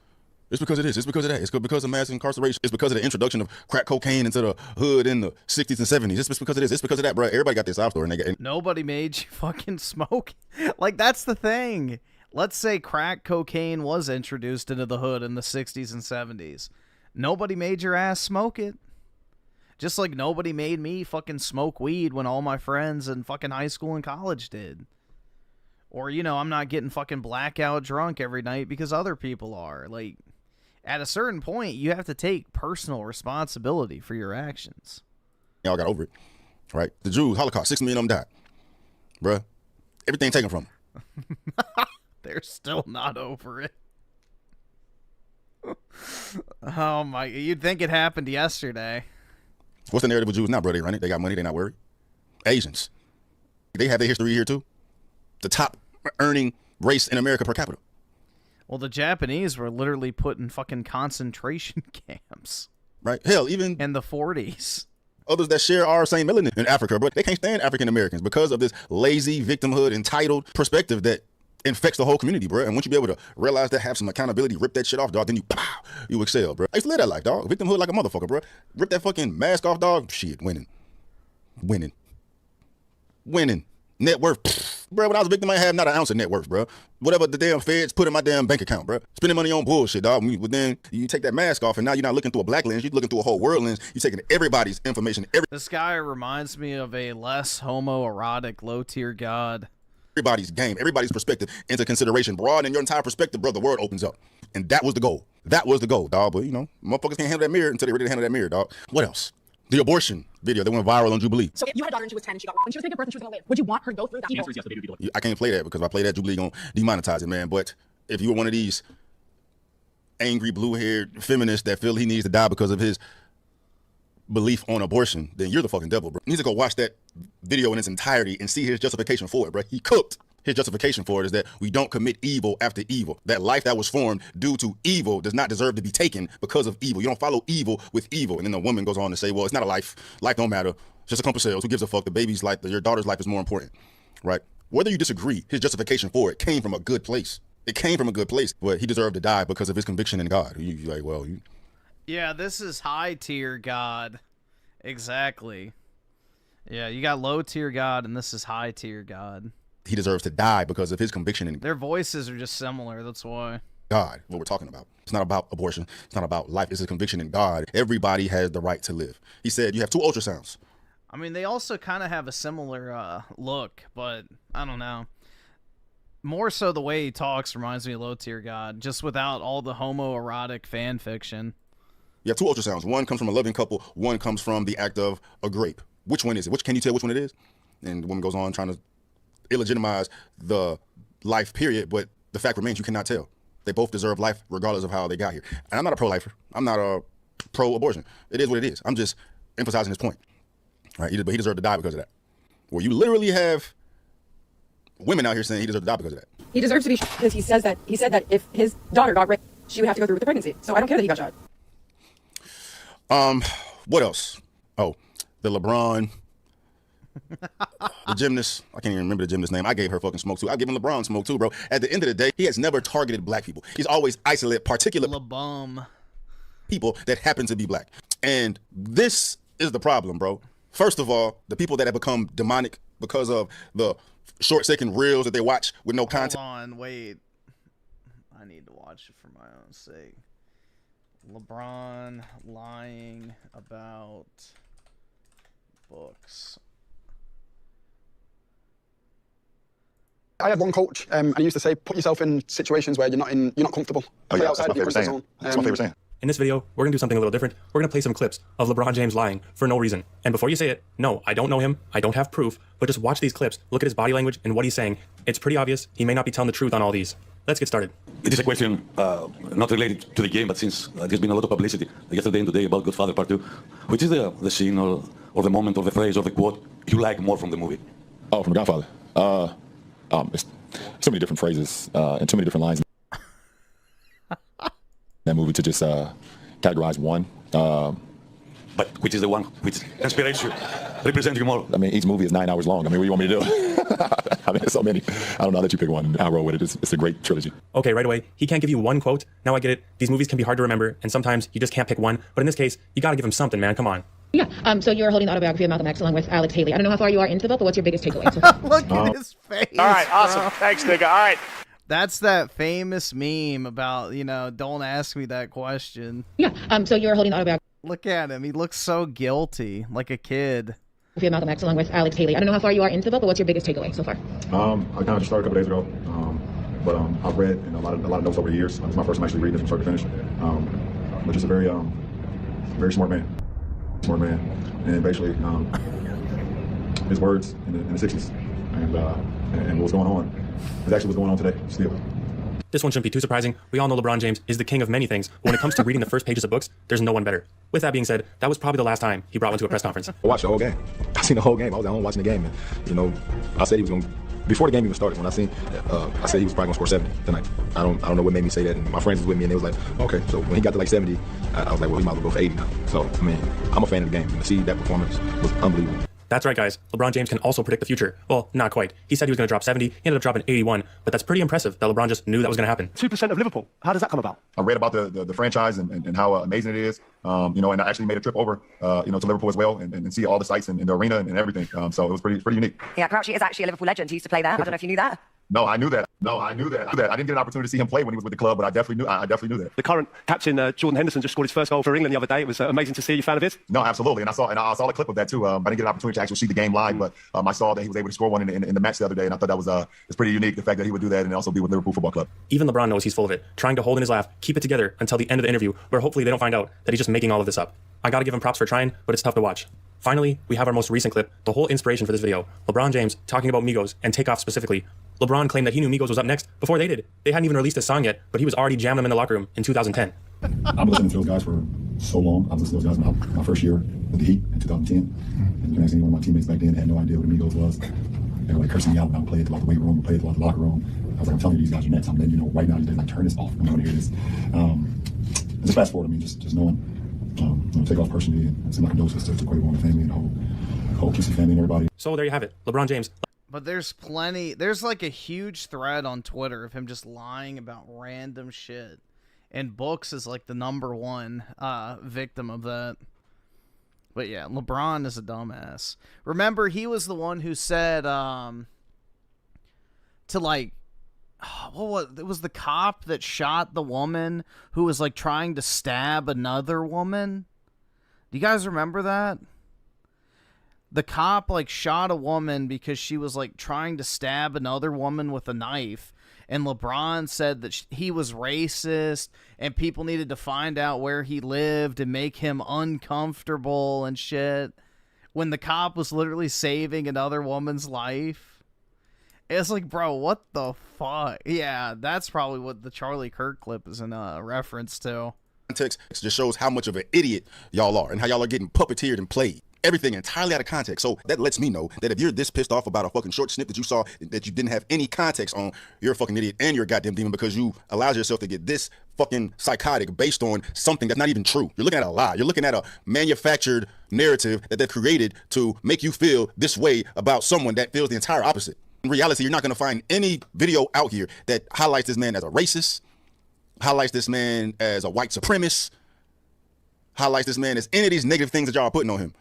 It's because of this. It's because of that. It's because of mass incarceration. It's because of the introduction of crack cocaine into the hood in the 60s and 70s. It's because of this. It's because of that, bro. Everybody got this sob story. Nobody made you fucking smoke. Like, that's the thing. Let's say crack cocaine was introduced into the hood in the 60s and 70s. Nobody made your ass smoke it. Just like nobody made me fucking smoke weed when all my friends in fucking high school and college did. Or, you know, I'm not getting fucking blackout drunk every night because other people are. Like, at a certain point, you have to take personal responsibility for your actions. Y'all got over it, right? The Jews, Holocaust, 6 million of them died. Bruh, everything taken from them. They're still not over it. Oh my, you'd think it happened yesterday. What's the narrative with Jews now, bro? They run it. They got money. They not worried. Asians, they have their history here too. The top earning race in America per capita. Well, the Japanese were literally put in fucking concentration camps. Right? Hell, even in the 40s. Others that share our same melanin in Africa, but they can't stand African Americans because of this lazy, victimhood, entitled perspective that infects the whole community, bro. And once you be able to realize that, have some accountability, rip that shit off, dog, then you excel, bro. I used to live that life, dog. Victimhood like a motherfucker, bro. Rip that fucking mask off, dog. Shit, winning. Net worth, bro. When I was a victim, I have not an ounce of net worth, bro. Whatever the damn feds put in my damn bank account, bro. Spending money on bullshit, dog. But then you take that mask off, and now you're not looking through a black lens. You're looking through a whole world lens. You're taking everybody's information. This guy reminds me of a less homoerotic, low-tier god. Everybody's game, everybody's perspective into consideration. Broaden your entire perspective, bro. The world opens up. And that was the goal. That was the goal, dog. But, you know, motherfuckers can't handle that mirror until they ready to handle that mirror, dog. What else? The abortion video that went viral on Jubilee. So if you had a daughter and she was 10 and she got when she was giving birth and she was going to live, would you want her to go through that? The answer is yes, the baby would be I can't play that because if I play that, Jubilee gonna demonetize it, man. But if you were one of these angry blue-haired feminists that feel he needs to die because of his belief on abortion, then you're the fucking devil, bro. You need to go watch that video in its entirety and see his justification for it, bro. He cooked. His justification for it is that we don't commit evil after evil. That life that was formed due to evil does not deserve to be taken because of evil. You don't follow evil with evil. And then the woman goes on to say, well, it's not a life. Life don't matter. It's just a clump of cells. Who gives a fuck? The baby's life, your daughter's life is more important, right? Whether you disagree, his justification for it came from a good place. It came from a good place, but he deserved to die because of his conviction in God. You're like, well, you... Yeah, this is high-tier God. Exactly. Yeah, you got low-tier God, and this is high-tier God. He deserves to die because of his conviction in Their voices are just similar, that's why. God, what we're talking about. It's not about abortion. It's not about life. It's a conviction in God. Everybody has the right to live. He said you have 2 ultrasounds. I mean, they also kind of have a similar look, but I don't know. More so the way he talks reminds me of low-tier God, just without all the homoerotic fan fiction. You have 2 ultrasounds. One comes from a loving couple. One comes from the act of a grape. Which one is it? Can you tell which one it is? And the woman goes on trying to illegitimize the life period, but the fact remains you cannot tell. They both deserve life regardless of how they got here. And I'm not a pro-lifer. I'm not a pro-abortion. It is what it is. I'm just emphasizing his point. Right? But he deserved to die because of that. Well, you literally have women out here saying he deserved to die because of that. He deserves to be shot because he said that if his daughter got raped, she would have to go through with the pregnancy. So I don't care that he got shot. What else? Oh, the LeBron, the gymnast. I can't even remember the gymnast's name. I gave her fucking smoke too. I give him LeBron smoke too, bro. At the end of the day, he has never targeted black people. He's always isolated particular people that happen to be black. And this is the problem, bro. First of all, the people that have become demonic because of the short-second reels that they watch with no content. Hold on, wait. I need to watch it for my own sake. LeBron lying about books. I had one coach, and he used to say, put yourself in situations where you're not comfortable. Oh yeah, that's my favorite saying. That's my favorite saying. In this video, we're going to do something a little different. We're going to play some clips of LeBron James lying for no reason. And before you say it, no, I don't know him. I don't have proof. But just watch these clips. Look at his body language and what he's saying. It's pretty obvious he may not be telling the truth on all these. Let's get started. It is a question not related to the game, but since there's been a lot of publicity yesterday and today about Godfather Part 2, which is the scene or the moment or the phrase or the quote you like more from the movie? Oh, from Godfather. There's so many different phrases and too many different lines in that movie to just categorize one. But which is the one which inspires you, represents you more? I mean, each movie is 9 hours long. I mean, what do you want me to do? I mean, there's so many. I don't know. I'll let you pick one and I'll roll with it. It's a great trilogy. Okay, right away. He can't give you one quote. Now I get it. These movies can be hard to remember, and sometimes you just can't pick one. But in this case, you got to give him something, man. Come on. Yeah. So you're holding the autobiography of Malcolm X along with Alex Haley. I don't know how far you are into the book, but what's your biggest takeaway? Look at his face. All right, awesome. Thanks, nigga. All right. That's that famous meme about, don't ask me that question. Yeah. So you're holding the autobiography. Look at him. He looks so guilty, like a kid. Of Malcolm X along with Alex Haley. I don't know how far you are into the book, but what's your biggest takeaway so far? I kind of just started a couple days ago. but I've read a lot of notes over the years. It's my first time actually reading this from start to finish. But just a very smart man, and basically his words in the 60s and what's going on is actually what's going on today still. This one shouldn't be too surprising. We all know LeBron James is the king of many things, but when it comes to reading the first pages of books, there's no one better. With that being said, that was probably the last time he brought one to a press conference. I watched the whole game. I seen the whole game. I was at home watching the game, and I said he was going. Before the game even started, when I said he was probably going to score 70 tonight. I don't know what made me say that. And my friends was with me, and they was like, okay. So when he got to like 70, I was like, well, he might as well go for 80 now. So I mean, I'm a fan of the game, and to see that performance was unbelievable. That's right, guys. LeBron James can also predict the future. Well, not quite. He said he was going to drop 70. He ended up dropping 81. But that's pretty impressive that LeBron just knew that was going to happen. 2% of Liverpool. How does that come about? I read about the franchise and how amazing it is. And I actually made a trip over, to Liverpool as well and see all the sights and the arena and everything. So it was pretty unique. Yeah, Crouchy is actually a Liverpool legend. He used to play there. I don't know if you knew that. No, I knew that. I didn't get an opportunity to see him play when he was with the club, but I definitely knew that. The current captain, Jordan Henderson, just scored his first goal for England the other day. It was amazing to see. You fan of his? No, absolutely. And I saw a clip of that too. I didn't get an opportunity to actually see the game live, but I saw that he was able to score one in the match the other day, and I thought that was it's pretty unique, the fact that he would do that and also be with Liverpool Football Club. Even LeBron knows he's full of it, trying to hold in his laugh, keep it together until the end of the interview, where hopefully they don't find out that he's just making all of this up. I gotta give him props for trying, but it's tough to watch. Finally, we have our most recent clip, the whole inspiration for this video. LeBron James talking about Migos and Takeoff specifically. LeBron claimed that he knew Migos was up next before they did. They hadn't even released a song yet, but he was already jamming them in the locker room in 2010. I've been listening to those guys for so long. I was listening to those guys my first year with the Heat in 2010. And the next thing, one of my teammates back then had no idea what Migos was. They were like cursing me out when I would play it throughout the weight room, would play it throughout the locker room. I was like, I'm telling you, these guys are next. I'm letting you know right now, you like turn this off. I'm going to hear this. Just fast forward, just knowing, take off personally and send my condolences to Quavo and the family and the whole QC family and everybody. So there you have it, LeBron James. But there's like a huge thread on Twitter of him just lying about random shit. And Books is like the #1 victim of that. But yeah, LeBron is a dumbass. Remember, he was the one who said it was the cop that shot the woman who was like trying to stab another woman. Do you guys remember that? The cop like shot a woman because she was like trying to stab another woman with a knife. And LeBron said that he was racist and people needed to find out where he lived and make him uncomfortable and shit. When the cop was literally saving another woman's life. It's like, bro, what the fuck? Yeah, that's probably what the Charlie Kirk clip is in reference to. Context just shows how much of an idiot y'all are and how y'all are getting puppeteered and played. Everything entirely out of context. So that lets me know that if you're this pissed off about a fucking short snip that you saw that you didn't have any context on, you're a fucking idiot and you're a goddamn demon because you allowed yourself to get this fucking psychotic based on something that's not even true. You're looking at a lie. You're looking at a manufactured narrative that they've created to make you feel this way about someone that feels the entire opposite. In reality, you're not going to find any video out here that highlights this man as a racist, highlights this man as a white supremacist, highlights this man as any of these negative things that y'all are putting on him.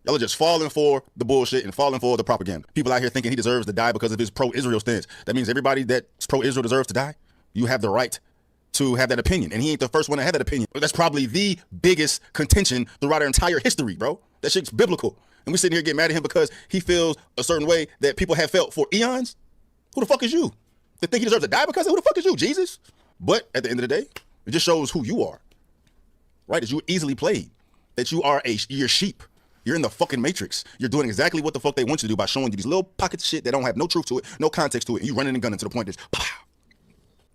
Y'all are just falling for the bullshit and falling for the propaganda. People out here thinking he deserves to die because of his pro-Israel stance. That means everybody that's pro-Israel deserves to die. You have the right to have that opinion. And he ain't the first one to have that opinion. That's probably the biggest contention throughout our entire history, bro. That shit's biblical. And we sitting here getting mad at him because he feels a certain way that people have felt for eons. Who the fuck is you? They think he deserves to die because of who the fuck is you, Jesus? But at the end of the day, it just shows who you are. Right? That you easily played. That you're sheep. You're in the fucking matrix. You're doing exactly what the fuck they want you to do by showing you these little pockets of shit that don't have no truth to it, no context to it. And you running and gunning to the point that's pow.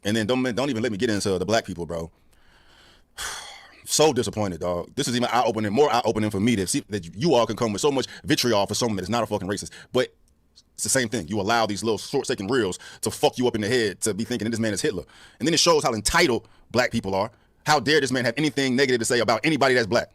And then don't even let me get into the black people, bro. So disappointed, dog. This is even more eye-opening for me to see that you all can come with so much vitriol for someone that is not a fucking racist. But it's the same thing. You allow these little short-second reels to fuck you up in the head to be thinking that this man is Hitler. And then it shows how entitled black people are. How dare this man have anything negative to say about anybody that's black?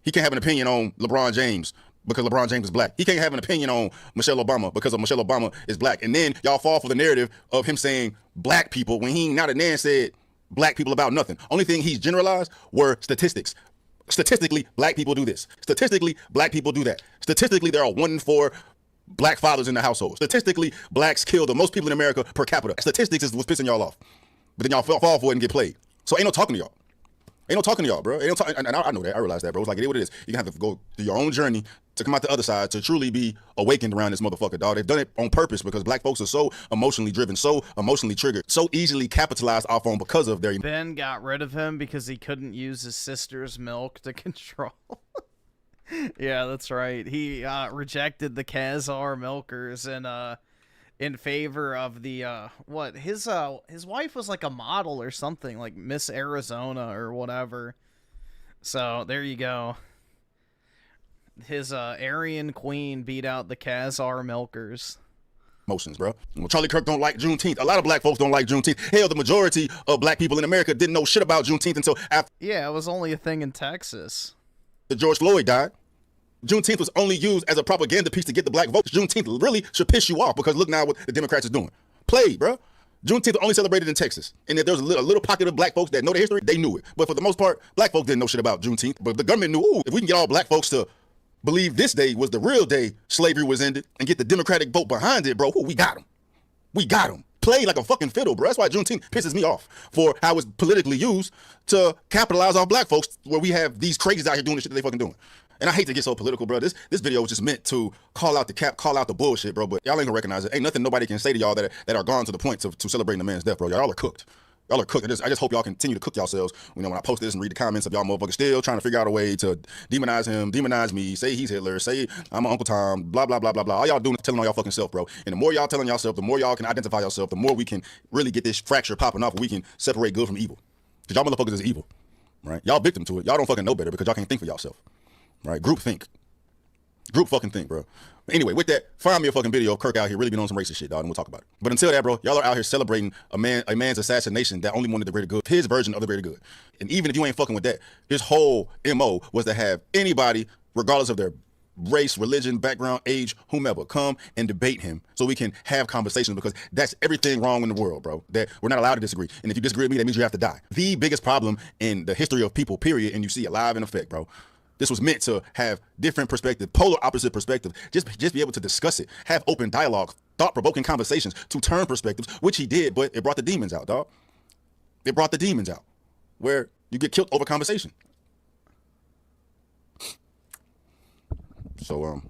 He can't have an opinion on LeBron James because LeBron James is black. He can't have an opinion on Michelle Obama because Michelle Obama is black. And then y'all fall for the narrative of him saying black people when he not a man said black people about nothing. Only thing he's generalized were statistics. Statistically, black people do this. Statistically, black people do that. Statistically, there are 1 in 4 black fathers in the household. Statistically, blacks kill the most people in America per capita. Statistics is what's pissing y'all off. But then y'all fall for it and get played. So ain't no talking to y'all. Ain't no talking to y'all, bro. And I know that. I realize that, bro. It's like, it is what it is. You're going to have to go through your own journey to come out the other side, to truly be awakened around this motherfucker, dog. They've done it on purpose because black folks are so emotionally driven, so emotionally triggered, so easily capitalized off on because of their... Ben got rid of him because he couldn't use his sister's milk to control. Yeah, that's right. He rejected the Khazar milkers and in favor of the what his wife was like a model or something, like Miss Arizona or whatever. So there you go. His Aryan queen beat out the Khazar milkers. Emotions, bro. Well, Charlie Kirk don't like Juneteenth. A lot of black folks don't like Juneteenth. Hell, the majority of black people in America didn't know shit about Juneteenth until after. Yeah, it was only a thing in Texas. George Floyd died. Juneteenth was only used as a propaganda piece to get the black votes. Juneteenth really should piss you off because look now what the Democrats is doing. Played, bro. Juneteenth only celebrated in Texas. And if there was a little pocket of black folks that know the history, they knew it. But for the most part, black folks didn't know shit about Juneteenth. But the government knew, ooh, if we can get all black folks to believe this day was the real day slavery was ended and get the Democratic vote behind it, bro, ooh, we got them. We got them. Played like a fucking fiddle, bro. That's why Juneteenth pisses me off for how it's politically used to capitalize on black folks where we have these crazies out here doing the shit that they fucking doing. And I hate to get so political, bro. This video was just meant to call out the cap, call out the bullshit, bro. But y'all ain't gonna recognize it. Ain't nothing nobody can say to y'all that are gone to the point to celebrating the man's death, bro. Y'all are cooked. Y'all are cooked. I just hope y'all continue to cook yourselves. You know, when I post this and read the comments of y'all motherfuckers still trying to figure out a way to demonize him, demonize me, say he's Hitler, say I'm Uncle Tom, blah, blah, blah, blah, blah. All y'all doing is telling on y'all fucking self, bro. And the more y'all telling yourself, the more y'all can identify yourself, the more we can really get this fracture popping off. We can separate good from evil. Because y'all motherfuckers is evil, right? Y'all victim to it. Y'all don't fucking know better because y'all can't think for yourself, right? Group think. Group fucking think, bro. But anyway, with that, find me a fucking video of Kirk out here really been on some racist shit, dog, and we'll talk about it. But until that, bro, y'all are out here celebrating a man's assassination that only wanted the greater good, his version of the greater good. And even if you ain't fucking with that, his whole MO was to have anybody, regardless of their race, religion, background, age, whomever, come and debate him so we can have conversations because that's everything wrong in the world, bro. That we're not allowed to disagree. And if you disagree with me, that means you have to die. The biggest problem in the history of people, period, and you see it live in effect, bro. This was meant to have different perspective, polar opposite perspective, just be able to discuss it, have open dialogue, thought-provoking conversations to turn perspectives, which he did, but it brought the demons out, dog. It brought the demons out, where you get killed over conversation. So,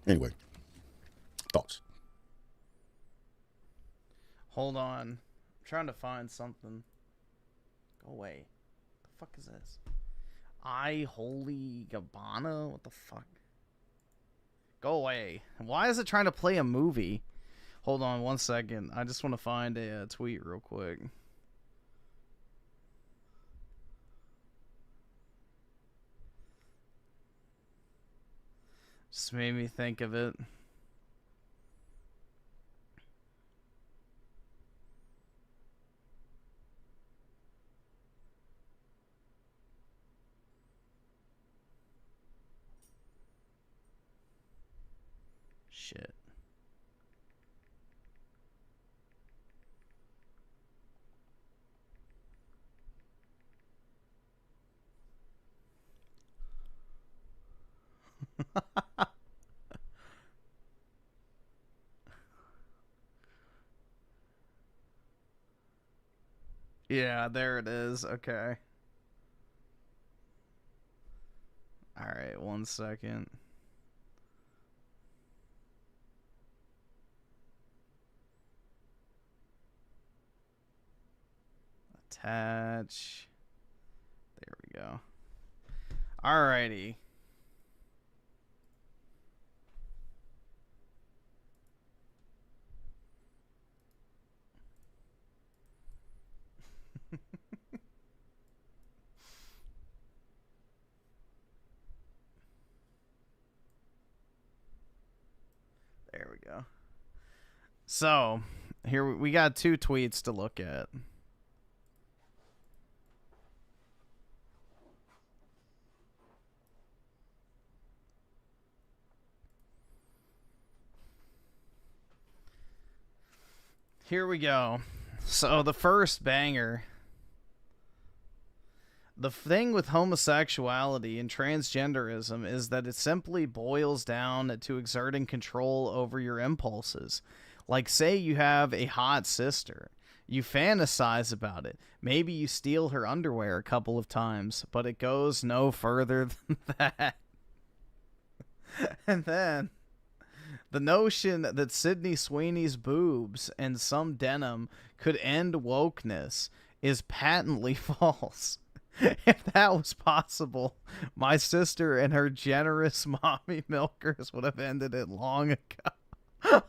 anyway, thoughts? Hold on. I'm trying to find something. Go away. Fuck is this? Holy Gabbana? What the fuck? Go away. Why is it trying to play a movie? Hold on 1 second. I just want to find a tweet real quick. Just made me think of it. Shit. Yeah, there it is. Okay. All right, 1 second. Attach. There we go. Alrighty. There we go. So, here we got 2 tweets to look at. Here we go. So the first banger. The thing with homosexuality and transgenderism is that it simply boils down to exerting control over your impulses. Like, say you have a hot sister. You fantasize about it. Maybe you steal her underwear a couple of times, but it goes no further than that. And then, the notion that Sydney Sweeney's boobs and some denim could end wokeness is patently false. If that was possible, my sister and her generous mommy milkers would have ended it long ago.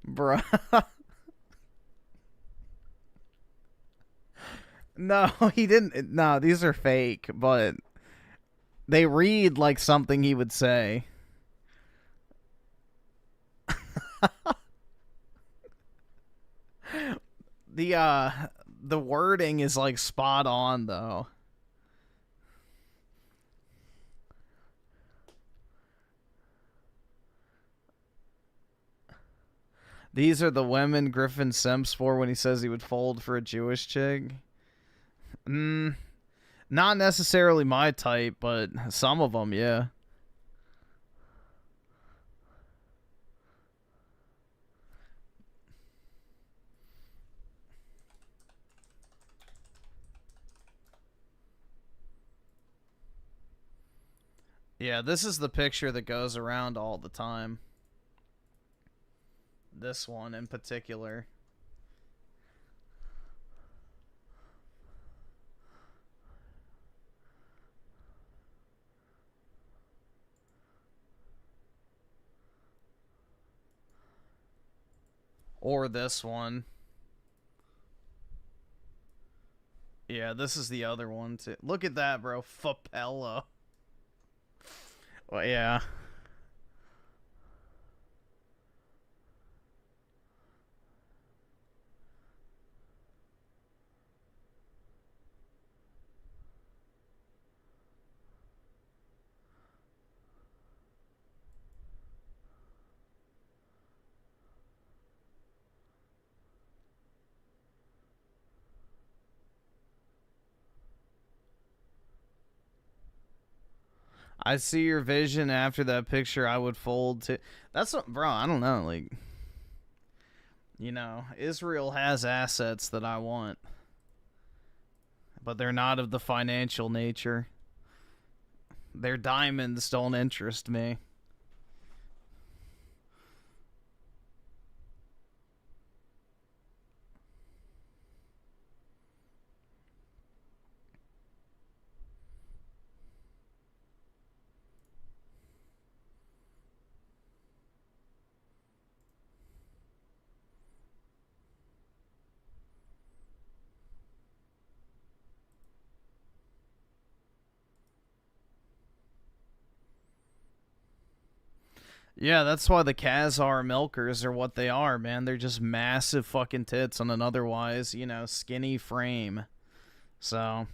Bruh. No, he didn't. No, these are fake, but they read like something he would say. The wording is like spot on though. These are the women Griffin simps for when he says he would fold for a Jewish chick. Not necessarily my type, but some of them, yeah. Yeah, this is the picture that goes around all the time. This one in particular. Or this one. Yeah, this is the other one too. Look at that, bro. Fapella. Well, yeah. I see your vision after that picture. I would fold to. That's what, bro. I don't know. Like, you know, Israel has assets that I want, but they're not of the financial nature. Their diamonds don't interest me. Yeah, that's why the Khazar milkers are what they are, man. They're just massive fucking tits on an otherwise, you know, skinny frame. So...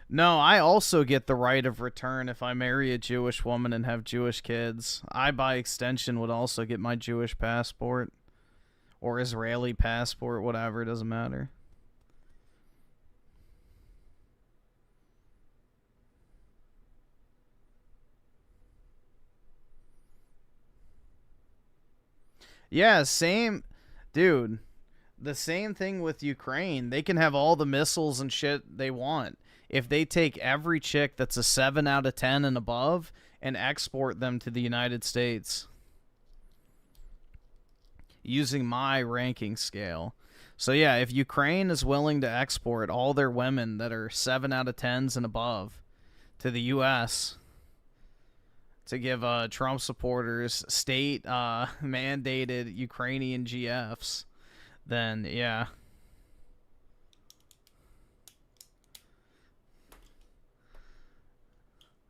No, I also get the right of return if I marry a Jewish woman and have Jewish kids. I, by extension, would also get my Jewish passport. Or Israeli passport, whatever, it doesn't matter. Yeah, same... Dude, the same thing with Ukraine. They can have all the missiles and shit they want. If they take every chick that's a 7 out of 10 and above and export them to the United States using my ranking scale. So yeah, if Ukraine is willing to export all their women that are 7 out of 10s and above to the U.S. to give Trump supporters state mandated Ukrainian GFs, then yeah.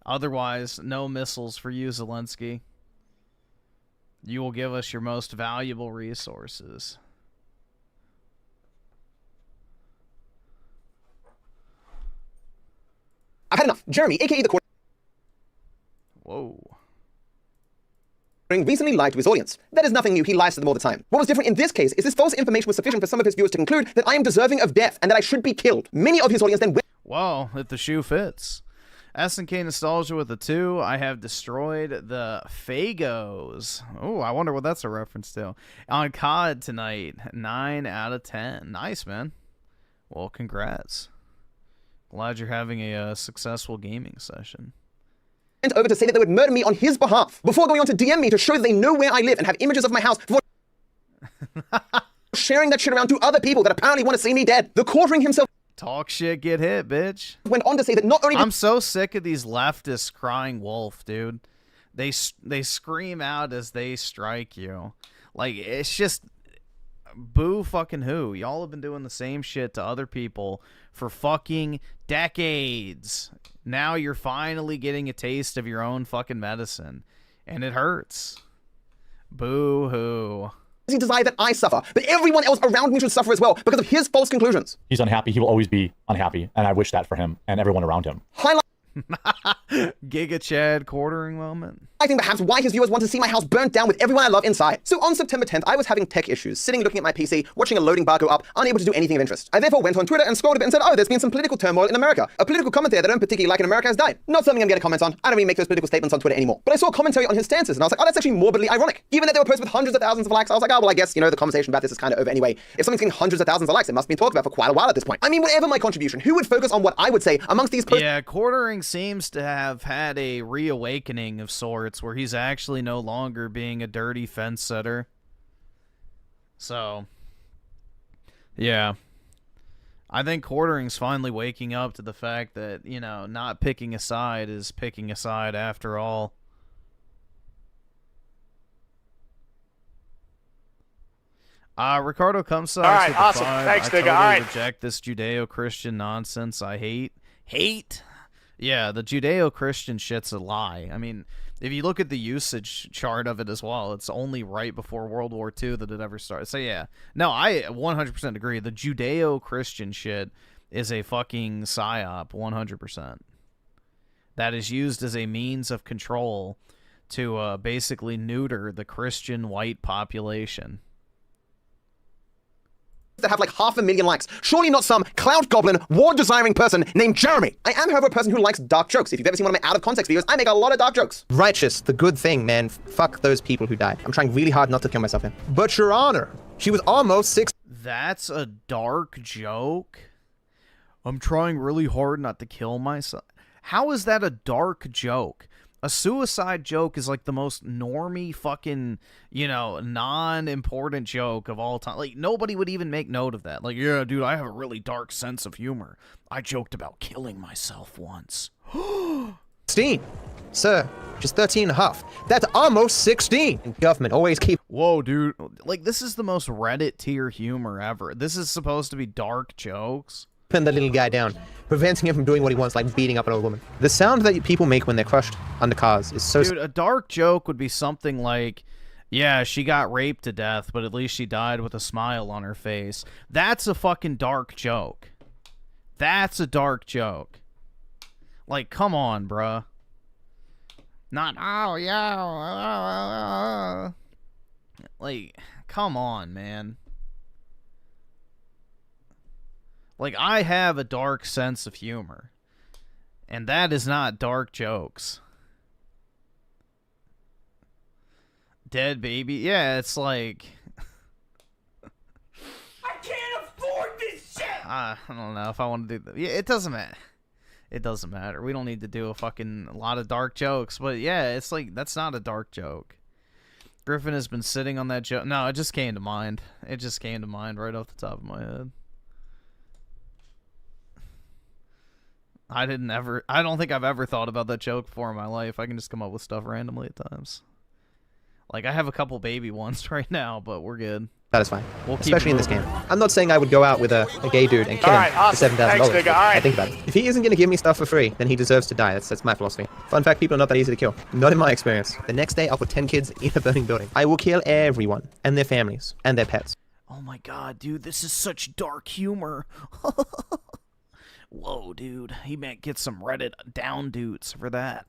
Otherwise, no missiles for you, Zelensky. You will give us your most valuable resources. I've had enough. Jeremy, a.k.a. the Whoa. recently lied to his audience. That is nothing new, he lies to them all the time. What was different in this case is this false information was sufficient for some of his viewers to conclude that I am deserving of death and that I should be killed. Many of his audience then went— Well, if the shoe fits. SNK Nostalgia with a 2. I have destroyed the Fagos. Oh, I wonder what that's a reference to. On COD tonight, 9 out of 10. Nice, man. Well, congrats. Glad you're having a successful gaming session. Over to say that they would murder me on his behalf before going on to DM me to show that they know where I live and have images of my house before sharing that shit around to other people that apparently want to see me dead. The quartering himself Talk shit, get hit, bitch. Went on to say that not only I'm so sick of these leftists crying wolf, dude. They scream out as they strike you. Like, it's just boo fucking who. Y'all have been doing the same shit to other people for fucking decades. Now you're finally getting a taste of your own fucking medicine. And it hurts. Boo hoo. He desire that I suffer, but everyone else around me should suffer as well because of his false conclusions. He's unhappy. He will always be unhappy. And I wish that for him and everyone around him. Giga Chad quartering moment. I think perhaps why his viewers want to see my house burnt down with everyone I love inside. So on September 10th, I was having tech issues, sitting looking at my PC, watching a loading bar go up, unable to do anything of interest. I therefore went on Twitter and scrolled a bit and said, oh, there's been some political turmoil in America. A political commentator that I don't particularly like in America has died. Not something I'm going to comment on. I don't really make those political statements on Twitter anymore. But I saw commentary on his stances, and I was like, oh, that's actually morbidly ironic. Given that they were posted with hundreds of thousands of likes, I was like, oh, well, I guess, you know, the conversation about this is kind of over anyway. If something's getting hundreds of thousands of likes, it must have been talked about for quite a while at this point. I mean, whatever my contribution, who would focus on what I would say amongst these posts? Yeah, quartering seems to have had a reawakening of sorts where he's actually no longer being a dirty fence setter. So, yeah. I think quartering's finally waking up to the fact that, you know, not picking a side is picking a side after all. Ricardo Comsize. All right, awesome. Thanks, I nigga. All right. reject this Judeo-Christian nonsense. I hate. Yeah, the Judeo-Christian shit's a lie. I mean, if you look at the usage chart of it as well, it's only right before World War II that it ever started. So yeah, no, I 100% agree. The Judeo-Christian shit is a fucking psyop, 100%. That is used as a means of control to basically neuter the Christian white population. That have like 500,000 likes. Surely not some clout goblin, war-desiring person named Jeremy. I am, however, a person who likes dark jokes. If you've ever seen one of my out-of-context videos, I make a lot of dark jokes. Righteous, the good thing, man. Fuck those people who died. I'm trying really hard not to kill myself here. But Your Honor, she was almost 6. That's a dark joke? I'm trying really hard not to kill myself. How is that a dark joke? A suicide joke is like the most normie fucking, you know, non-important joke of all time. Like, nobody would even make note of that. Like, yeah, dude, I have a really dark sense of humor. I joked about killing myself once. 16. Sir, just 13 and a half. That's almost 16. And government always keep... Whoa, dude. Like, this is the most Reddit tier humor ever. This is supposed to be dark jokes. Pin the little guy down, preventing him from doing what he wants, like beating up an old woman. The sound that people make when they're crushed under cars is so... Dude, a dark joke would be something like, yeah, she got raped to death, but at least she died with a smile on her face. That's a fucking dark joke. That's a dark joke. Like, come on, bruh. Not, oh, yeah. Like, come on, man. Like, I have a dark sense of humor. And that is not dark jokes. Dead baby. Yeah, it's like... I can't afford this shit! I don't know if I want to do that. Yeah, it doesn't matter. It doesn't matter. We don't need to do a lot of dark jokes. But yeah, it's like, that's not a dark joke. Griffin has been sitting on that joke. No, it just came to mind. It just came to mind right off the top of my head. I don't think I've ever thought about that joke before in my life. I can just come up with stuff randomly at times. Like, I have a couple baby ones right now, but we're good. Satisfying. We'll keep especially in this game. I'm not saying I would go out with a gay dude and kill him for $7,000. Thanks, nigga. All right. I think about it. If he isn't going to give me stuff for free, then he deserves to die. That's my philosophy. Fun fact, people are not that easy to kill. Not in my experience. The next day, I'll put 10 kids in a burning building. I will kill everyone, and their families, and their pets. Oh my god, dude, this is such dark humor. Whoa, dude. He might get some Reddit down dudes for that.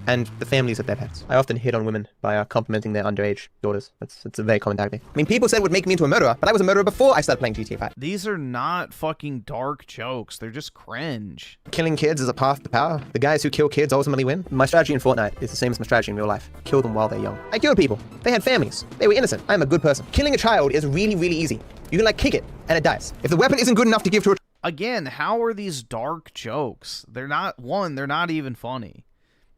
And the families of their pets. I often hit on women by complimenting their underage daughters. It's a very common tactic. I mean, people said it would make me into a murderer, but I was a murderer before I started playing GTA 5. These are not fucking dark jokes. They're just cringe. Killing kids is a path to power. The guys who kill kids ultimately win. My strategy in Fortnite is the same as my strategy in real life. Kill them while they're young. I killed people. They had families. They were innocent. I'm a good person. Killing a child is really, really easy. You can, like, kick it, and it dies. If the weapon isn't good enough to give to a... Again, how are these dark jokes? They're not, one, they're not even funny.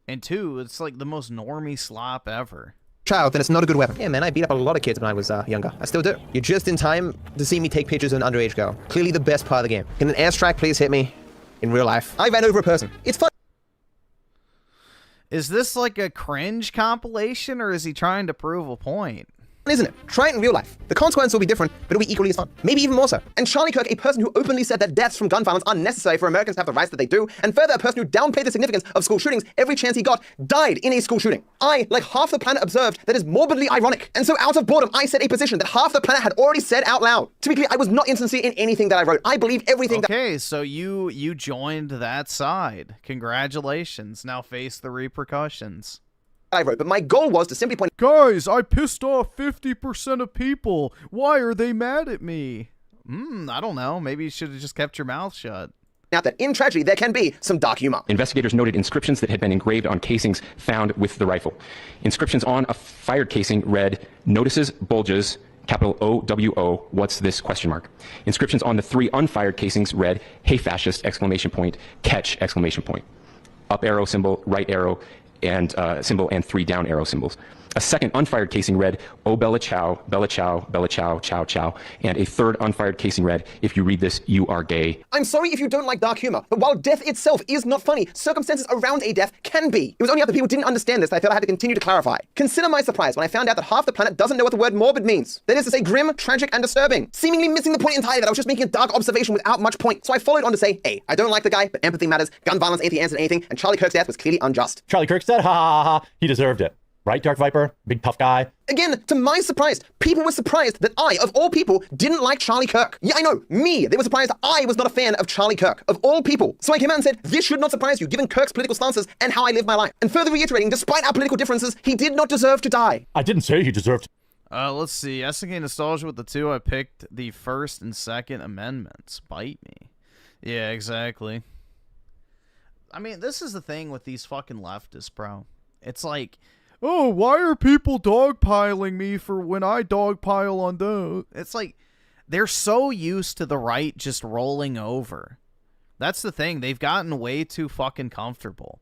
And two, it's like the most normie slop ever. Child, then it's not a good weapon. Yeah, man, I beat up a lot of kids when I was younger. I still do. You're just in time to see me take pictures of an underage girl. Clearly the best part of the game. Can an airstrike please hit me in real life? I ran over a person. It's fun. Is this like a cringe compilation, or is he trying to prove a point? Isn't it? Try it in real life. The consequence will be different, but it'll be equally as fun. Maybe even more so. And Charlie Kirk, a person who openly said that deaths from gun violence are necessary for Americans to have the rights that they do, and further, a person who downplayed the significance of school shootings every chance he got, died in a school shooting. I, like half the planet, observed that is morbidly ironic. And so out of boredom, I said a position that half the planet had already said out loud. To be clear, I was not insincere in anything that I wrote. I believe everything Okay, so you joined that side. Congratulations. Now face the repercussions. I wrote, but my goal was to simply point... Guys, I pissed off 50% of people. Why are they mad at me? I don't know. Maybe you should have just kept your mouth shut. Out that in tragedy, there can be some dark humor. Investigators noted inscriptions that had been engraved on casings found with the rifle. Inscriptions on a fired casing read, "Notices, bulges, capital O-W-O, what's this, question mark." Inscriptions on the 3 unfired casings read, "Hey fascist, exclamation point, catch, exclamation point." Up arrow symbol, right arrow, and symbol, and 3 down arrow symbols. A second unfired casing read, "Oh Bella Chow, Bella Chow, Bella Chow, Chow Chow." And a third unfired casing read, "If you read this, you are gay." I'm sorry if you don't like dark humor, but while death itself is not funny, circumstances around a death can be. It was only after people didn't understand this that I felt I had to continue to clarify. Consider my surprise when I found out that half the planet doesn't know what the word morbid means. That is to say grim, tragic, and disturbing. Seemingly missing the point entirely that I was just making a dark observation without much point. So I followed on to say, hey, I don't like the guy, but empathy matters, gun violence ain't the answer to anything, and Charlie Kirk's death was clearly unjust. Charlie Kirk said, ha ha ha, he deserved it. Right, Dark Viper? Big tough guy. Again, to my surprise, people were surprised that I, of all people, didn't like Charlie Kirk. Yeah, I know, me. They were surprised I was not a fan of Charlie Kirk, of all people. So I came out and said, this should not surprise you, given Kirk's political stances and how I live my life. And further reiterating, despite our political differences, he did not deserve to die. I didn't say he deserved to. Let's see. SNK Nostalgia with the 2, I picked the First and Second Amendments. Bite me. Yeah, exactly. I mean, this is the thing with these fucking leftists, bro. It's like, oh, why are people dogpiling me for when I dogpile on those? It's like, they're so used to the right just rolling over. That's the thing. They've gotten way too fucking comfortable.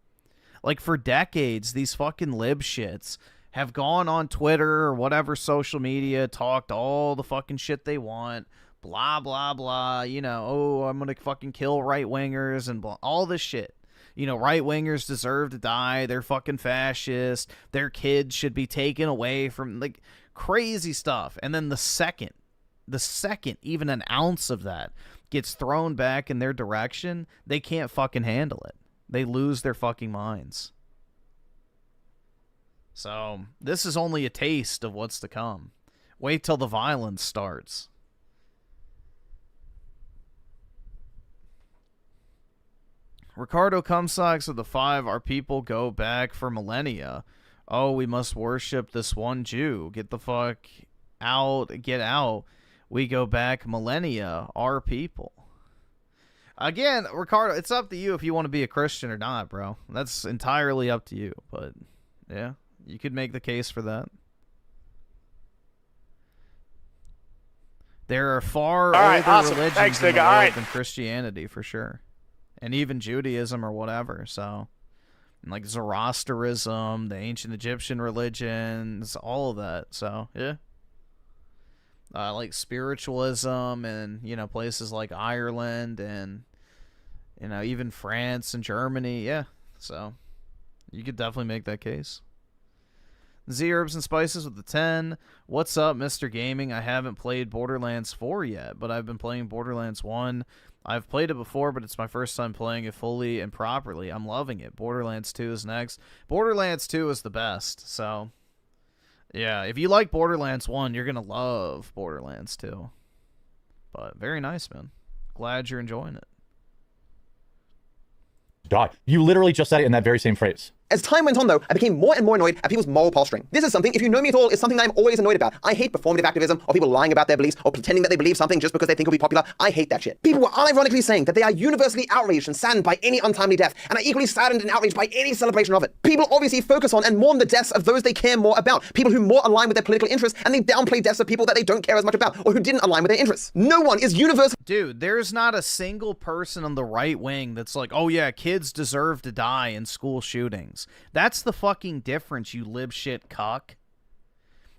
Like, for decades, these fucking lib shits have gone on Twitter or whatever social media, talked all the fucking shit they want, blah, blah, blah, you know, oh, I'm gonna fucking kill right-wingers and blah, all this shit. You know, right-wingers deserve to die, they're fucking fascist, their kids should be taken away from, like, crazy stuff. And then the second even an ounce of that gets thrown back in their direction, they can't fucking handle it. They lose their fucking minds. So, this is only a taste of what's to come. Wait till the violence starts. Ricardo Cumsocks with the 5, our people go back for millennia. Oh, we must worship this one Jew. Get the fuck out, get out. We go back millennia, our people. Again, Ricardo, it's up to you if you want to be a Christian or not, bro. That's entirely up to you, but yeah, you could make the case for that. There are far older religions in the world than Christianity, for sure. And even Judaism or whatever, so. And like Zoroastrianism, the ancient Egyptian religions, all of that, so, yeah. Like spiritualism and, you know, places like Ireland and, you know, even France and Germany, yeah. So, you could definitely make that case. Z Herbs and Spices with the 10. What's up, Mr. Gaming? I haven't played Borderlands 4 yet, but I've been playing Borderlands 1. I've played it before, but it's my first time playing it fully and properly. I'm loving it. Borderlands 2 is next. Borderlands 2 is the best, so yeah, if you like Borderlands 1, you're going to love Borderlands 2. But very nice, man. Glad you're enjoying it. die. You literally just said it in that very same phrase. As time went on, though, I became more and more annoyed at people's moral posturing. This is something, if you know me at all, is something that I'm always annoyed about. I hate performative activism, or people lying about their beliefs, or pretending that they believe something just because they think it'll be popular. I hate that shit. People were unironically saying that they are universally outraged and saddened by any untimely death, and are equally saddened and outraged by any celebration of it. People obviously focus on and mourn the deaths of those they care more about, people who more align with their political interests, and they downplay deaths of people that they don't care as much about, or who didn't align with their interests. No one is universally— Dude, there's not a single person on the right wing that's like, oh yeah, kids deserve to die in school shootings. That's the fucking difference, you lib shit cuck.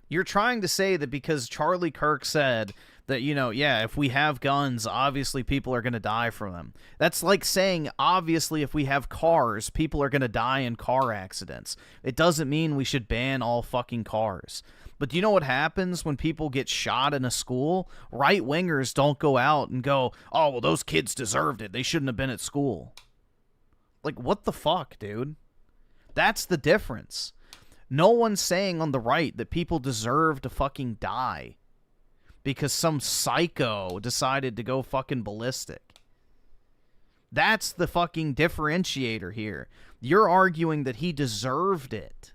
You're trying to say that because Charlie Kirk said that, you know, yeah, if we have guns, obviously people are going to die from them. That's like saying, obviously, if we have cars, people are going to die in car accidents. It doesn't mean we should ban all fucking cars. But do you know what happens when people get shot in a school? Right-wingers don't go out and go, oh, well, those kids deserved it. They shouldn't have been at school. Like, what the fuck, dude? That's the difference. No one's saying on the right that people deserve to fucking die because some psycho decided to go fucking ballistic. That's the fucking differentiator here. You're arguing that he deserved it.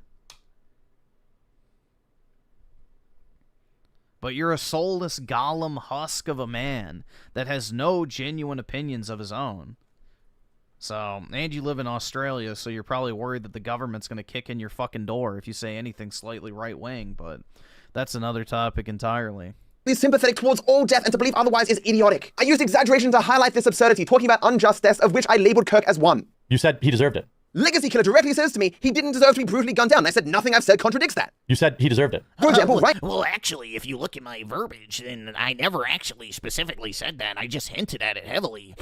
But you're a soulless golem husk of a man that has no genuine opinions of his own. So, and you live in Australia, so you're probably worried that the government's going to kick in your fucking door if you say anything slightly right-wing, but that's another topic entirely. Sympathetic towards all death, and to believe otherwise is idiotic. I used exaggeration to highlight this absurdity, talking about unjust deaths, of which I labeled Kirk as one. You said he deserved it. Legacy Killer directly says to me he didn't deserve to be brutally gunned down. I said nothing I've said contradicts that. You said he deserved it. For example, right? Well, actually, if you look at my verbiage, then I never actually specifically said that. I just hinted at it heavily.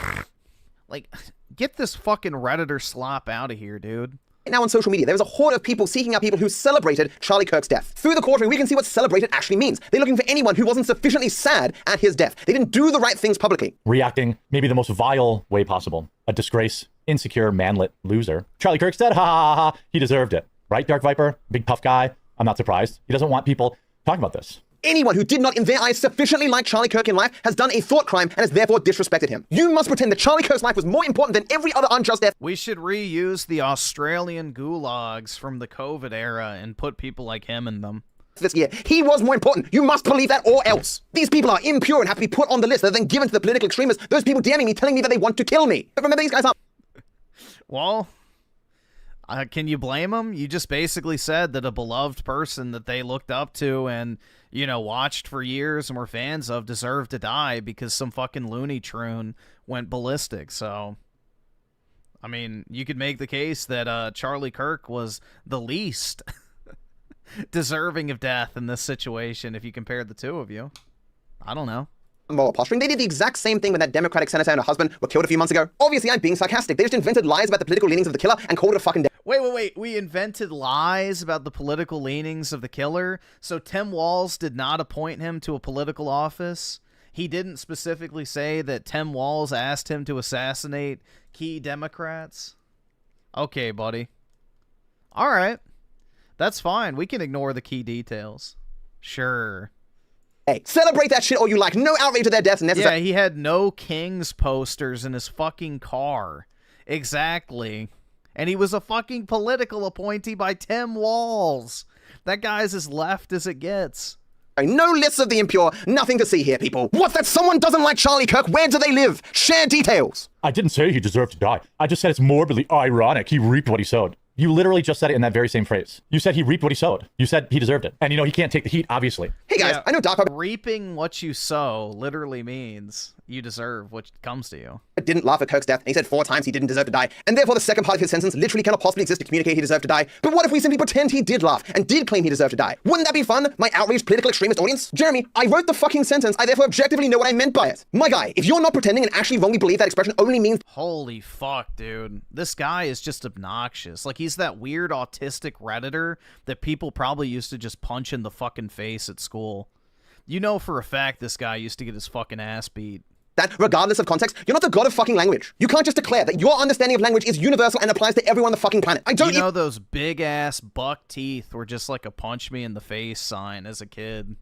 Like, get this fucking Redditor slop out of here, dude. Now on social media, there is a horde of people seeking out people who celebrated Charlie Kirk's death. Through the quartering, we can see what celebrated actually means. They're looking for anyone who wasn't sufficiently sad at his death. They didn't do the right things publicly. Reacting maybe the most vile way possible. A disgrace, insecure, manlet loser. Charlie Kirk said, ha ha ha ha, he deserved it. Right, Dark Viper? Big tough guy? I'm not surprised. He doesn't want people talking about this. Anyone who did not, in their eyes, sufficiently like Charlie Kirk in life has done a thought crime and has therefore disrespected him. You must pretend that Charlie Kirk's life was more important than every other unjust death. We should reuse the Australian gulags from the COVID era and put people like him in them. This year, he was more important. You must believe that or else. These people are impure and have to be put on the list. They're then given to the political extremists. Those people DMing me, telling me that they want to kill me. But remember, these guys are... Well, can you blame them? You just basically said that a beloved person that they looked up to and, you know, watched for years and were fans of deserved to die because some fucking loony troon went ballistic. So, I mean, you could make the case that Charlie Kirk was the least deserving of death in this situation if you compared the two of you. I don't know. Moral posturing. They did the exact same thing when that Democratic senator and her husband were killed a few months ago. Obviously, I'm being sarcastic. They just invented lies about the political leanings of the killer and called it a fucking death. Wait. We invented lies about the political leanings of the killer? So Tim Walz did not appoint him to a political office? He didn't specifically say that Tim Walz asked him to assassinate key Democrats? Okay, buddy. All right. That's fine. We can ignore the key details. Sure. Hey, celebrate that shit all you like. No outrage at their deaths necessary. Yeah, he had no Kings posters in his fucking car. Exactly. And he was a fucking political appointee by Tim Walz. That guy's as left as it gets. No lists of the impure. Nothing to see here, people. What, that someone doesn't like Charlie Kirk? Where do they live? Share details. I didn't say he deserved to die. I just said it's morbidly ironic. He reaped what he sowed. You literally just said it in that very same phrase. You said he reaped what he sowed. You said he deserved it. And you know, he can't take the heat, obviously. Hey guys, I know Dark Viper reaping what you sow literally means you deserve what comes to you. Didn't laugh at Kirk's death, and he said 4 times he didn't deserve to die, and therefore the second part of his sentence literally cannot possibly exist to communicate he deserved to die. But what if we simply pretend he did laugh and did claim he deserved to die? Wouldn't that be fun, my outraged political extremist audience? Jeremy, I wrote the fucking sentence, I therefore objectively know what I meant by it. My guy, if you're not pretending and actually wrongly believe that expression only means— Holy fuck, dude. This guy is just obnoxious. Like, he's that weird autistic Redditor that people probably used to just punch in the fucking face at school. You know for a fact this guy used to get his fucking ass beat. That, regardless of context, you're not the god of fucking language. You can't just declare that your understanding of language is universal and applies to everyone on the fucking planet. I don't— You know those big-ass buck teeth were just like a punch me in the face sign as a kid.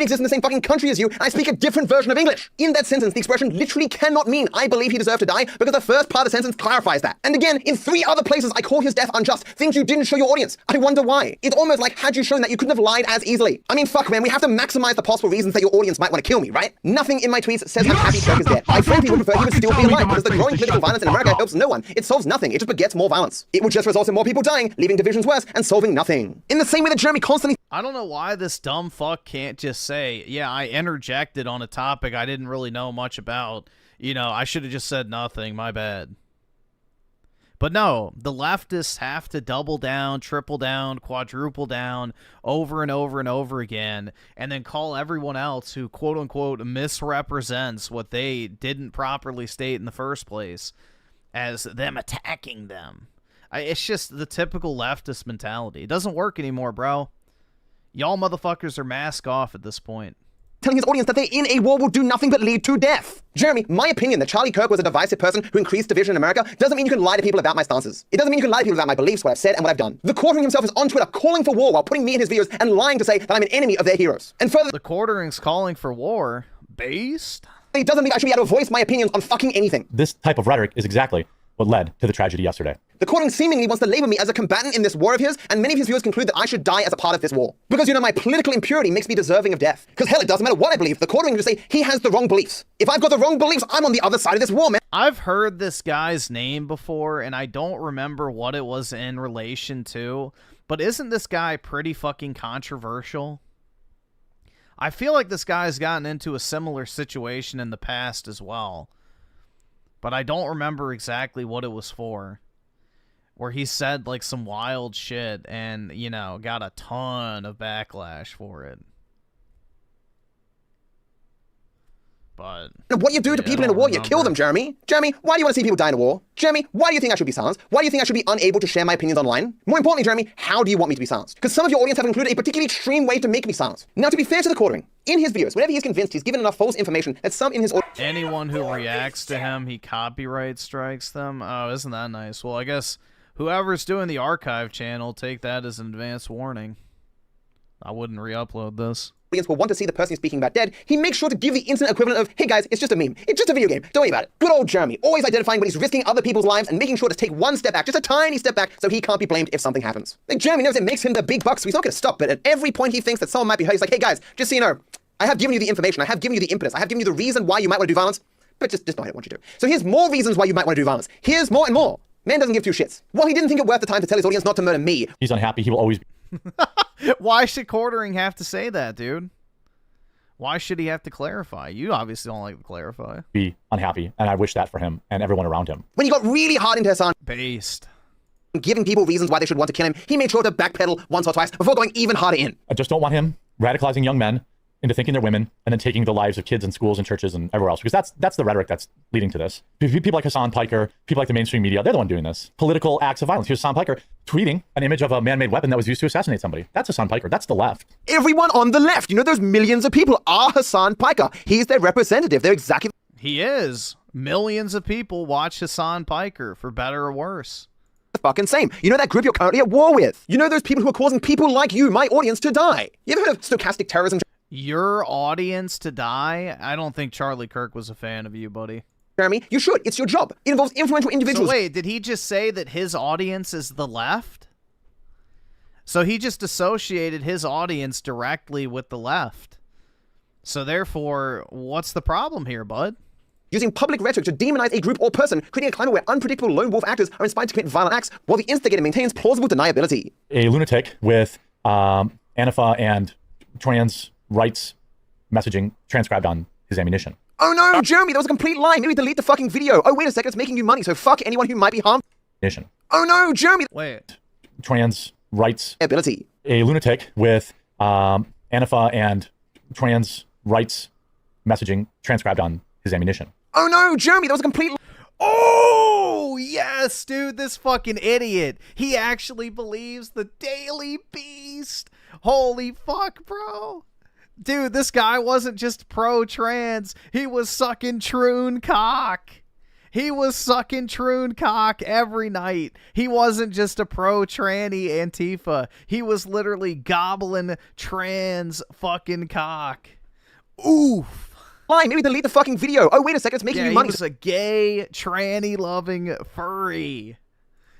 exist in the same fucking country as you, and I speak a different version of English. In that sentence, the expression literally cannot mean I believe he deserved to die, because the first part of the sentence clarifies that. And again, in 3 other places, I call his death unjust, things you didn't show your audience. I wonder why. It's almost like, had you shown that, you couldn't have lied as easily. I mean, fuck, man, we have to maximize the possible reasons that your audience might want to kill me, right? Nothing in my tweets says I'm happy Kirk is dead. I frankly would prefer he would still be alive, because the growing political violence in America helps no one. It solves nothing. It just begets more violence. It would just result in more people dying, leaving divisions worse, and solving nothing. In the same way that Jeremy constantly... I don't know why this dumb fuck can't just say, yeah, I interjected on a topic I didn't really know much about. You know, I should have just said nothing. My bad. But no, the leftists have to double down, triple down, quadruple down over and over and over again, and then call everyone else who quote-unquote misrepresents what they didn't properly state in the first place as them attacking them. It's just the typical leftist mentality. It doesn't work anymore, bro. Y'all motherfuckers are mask off at this point. Telling his audience that they're in a war will do nothing but lead to death. Jeremy, my opinion that Charlie Kirk was a divisive person who increased division in America doesn't mean you can lie to people about my stances. It doesn't mean you can lie to people about my beliefs, what I've said, and what I've done. The Quartering himself is on Twitter calling for war while putting me in his videos and lying to say that I'm an enemy of their heroes. And further, the Quartering's calling for war? Based? It doesn't mean I should be able to voice my opinions on fucking anything. This type of rhetoric is exactly what led to the tragedy yesterday. The Quartering seemingly wants to label me as a combatant in this war of his, and many of his viewers conclude that I should die as a part of this war. Because, you know, my political impurity makes me deserving of death. Because hell, it doesn't matter what I believe. The Quartering will just say he has the wrong beliefs. If I've got the wrong beliefs, I'm on the other side of this war, man. I've heard this guy's name before, and I don't remember what it was in relation to, but isn't this guy pretty fucking controversial? I feel like this guy's gotten into a similar situation in the past as well. But I don't remember exactly what it was for. Where he said, like, some wild shit and, you know, got a ton of backlash for it. But what you do to people in a war, you kill them, Jeremy. Jeremy, why do you want to see people die in a war? Jeremy, why do you think I should be silenced? Why do you think I should be unable to share my opinions online? More importantly, Jeremy, how do you want me to be silenced? Because some of your audience have included a particularly extreme way to make me silenced. Now, to be fair to the Quartering, in his videos, whenever he's convinced he's given enough false information that some in his audience... Anyone who reacts to him, he copyright strikes them. Oh, isn't that nice? Well, I guess whoever's doing the archive channel, take that as an advance warning. I wouldn't re-upload this. Audience will want to see the person he's speaking about dead, he makes sure to give the instant equivalent of, hey guys, it's just a meme. It's just a video game. Don't worry about it. Good old Jeremy, always identifying when he's risking other people's lives and making sure to take one step back, just a tiny step back, so he can't be blamed if something happens. Like, Jeremy knows it makes him the big bucks, so he's not going to stop, but at every point he thinks that someone might be hurt, he's like, hey guys, just so you know, I have given you the information, I have given you the impetus, I have given you the reason why you might want to do violence, but just not what I want you to do. So here's more reasons why you might want to do violence. Here's more and more. Man doesn't give 2 shits. Well, he didn't think it worth the time to tell his audience not to murder me. He's unhappy, he will always be. Why should Quartering have to say that, dude? Why should he have to clarify? You obviously don't like to clarify. Be unhappy, and I wish that for him and everyone around him. When he got really hard into Hassan, based, giving people reasons why they should want to kill him, he made sure to backpedal once or twice before going even harder in. I just don't want him radicalizing young men into thinking they're women and then taking the lives of kids in schools and churches and everywhere else, because that's the rhetoric that's leading to this. People like Hassan Piker, people like the mainstream media, they're the one doing this. Political acts of violence. Here's Hassan Piker tweeting an image of a man-made weapon that was used to assassinate somebody. That's Hassan Piker. That's the left. Everyone on the left, you know, those millions of people are Hassan Piker. He's their representative. They're exactly... He is. Millions of people watch Hassan Piker, for better or worse. The fucking same. You know that group you're currently at war with. You know those people who are causing people like you, my audience, to die. You ever heard of stochastic terrorism? Your audience to die? I don't think Charlie Kirk was a fan of you, buddy. Jeremy, you should. It's your job. It involves influential individuals. So wait, did he just say that his audience is the left? So he just associated his audience directly with the left. So therefore, what's the problem here, bud? Using public rhetoric to demonize a group or person, creating a climate where unpredictable lone wolf actors are inspired to commit violent acts, while the instigator maintains plausible deniability. A lunatic with Antifa and trans rights messaging transcribed on his ammunition. Oh no, Jeremy, that was a complete lie. Maybe delete the fucking video. Oh, wait a second, it's making you money, so fuck anyone who might be harmed. Ammunition. Oh no, Jeremy. Wait. Trans rights. Ability. A lunatic with Antifa and trans rights messaging transcribed on his ammunition. Oh no, Jeremy, that was a complete... Oh, yes, dude, this fucking idiot. He actually believes the Daily Beast. Holy fuck, bro. Dude, this guy wasn't just pro-trans. He was sucking troon cock. He was sucking troon cock every night. He wasn't just a pro-tranny Antifa. He was literally gobbling trans fucking cock. Oof. Lie, maybe delete the fucking video. Oh, wait a second, it's making you money. He was a gay, tranny-loving furry.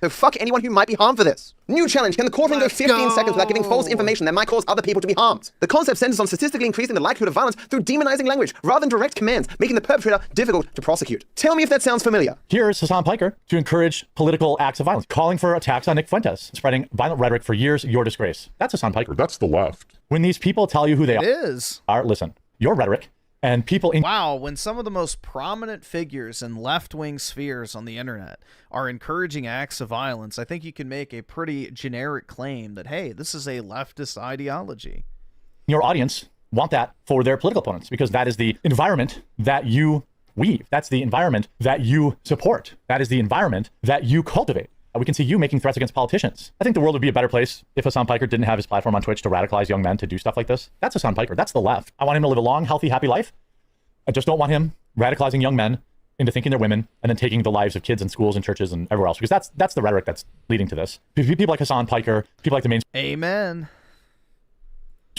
So fuck anyone who might be harmed for this. New challenge, can the courtroom go 15 seconds without giving false information that might cause other people to be harmed? The concept centers on statistically increasing the likelihood of violence through demonizing language rather than direct commands, making the perpetrator difficult to prosecute. Tell me if that sounds familiar. Here's Hassan Piker to encourage political acts of violence, calling for attacks on Nick Fuentes, spreading violent rhetoric for years, your disgrace. That's Hassan Piker. That's the left. When these people tell you who they is. are, listen, your rhetoric and people in wow, when some of the most prominent figures in left-wing spheres on the internet are encouraging acts of violence, I think you can make a pretty generic claim that, hey, this is a leftist ideology. Your audience want that for their political opponents because that is the environment that you weave. That's the environment that you support. That is the environment that you cultivate. We can see you making threats against politicians. I think the world would be a better place if Hassan Piker didn't have his platform on Twitch to radicalize young men to do stuff like this. That's Hassan Piker. That's the left. I want him to live a long, healthy, happy life. I just don't want him radicalizing young men into thinking they're women and then taking the lives of kids in schools and churches and everywhere else, because that's the rhetoric that's leading to this. People like Hassan Piker, people like the mainstream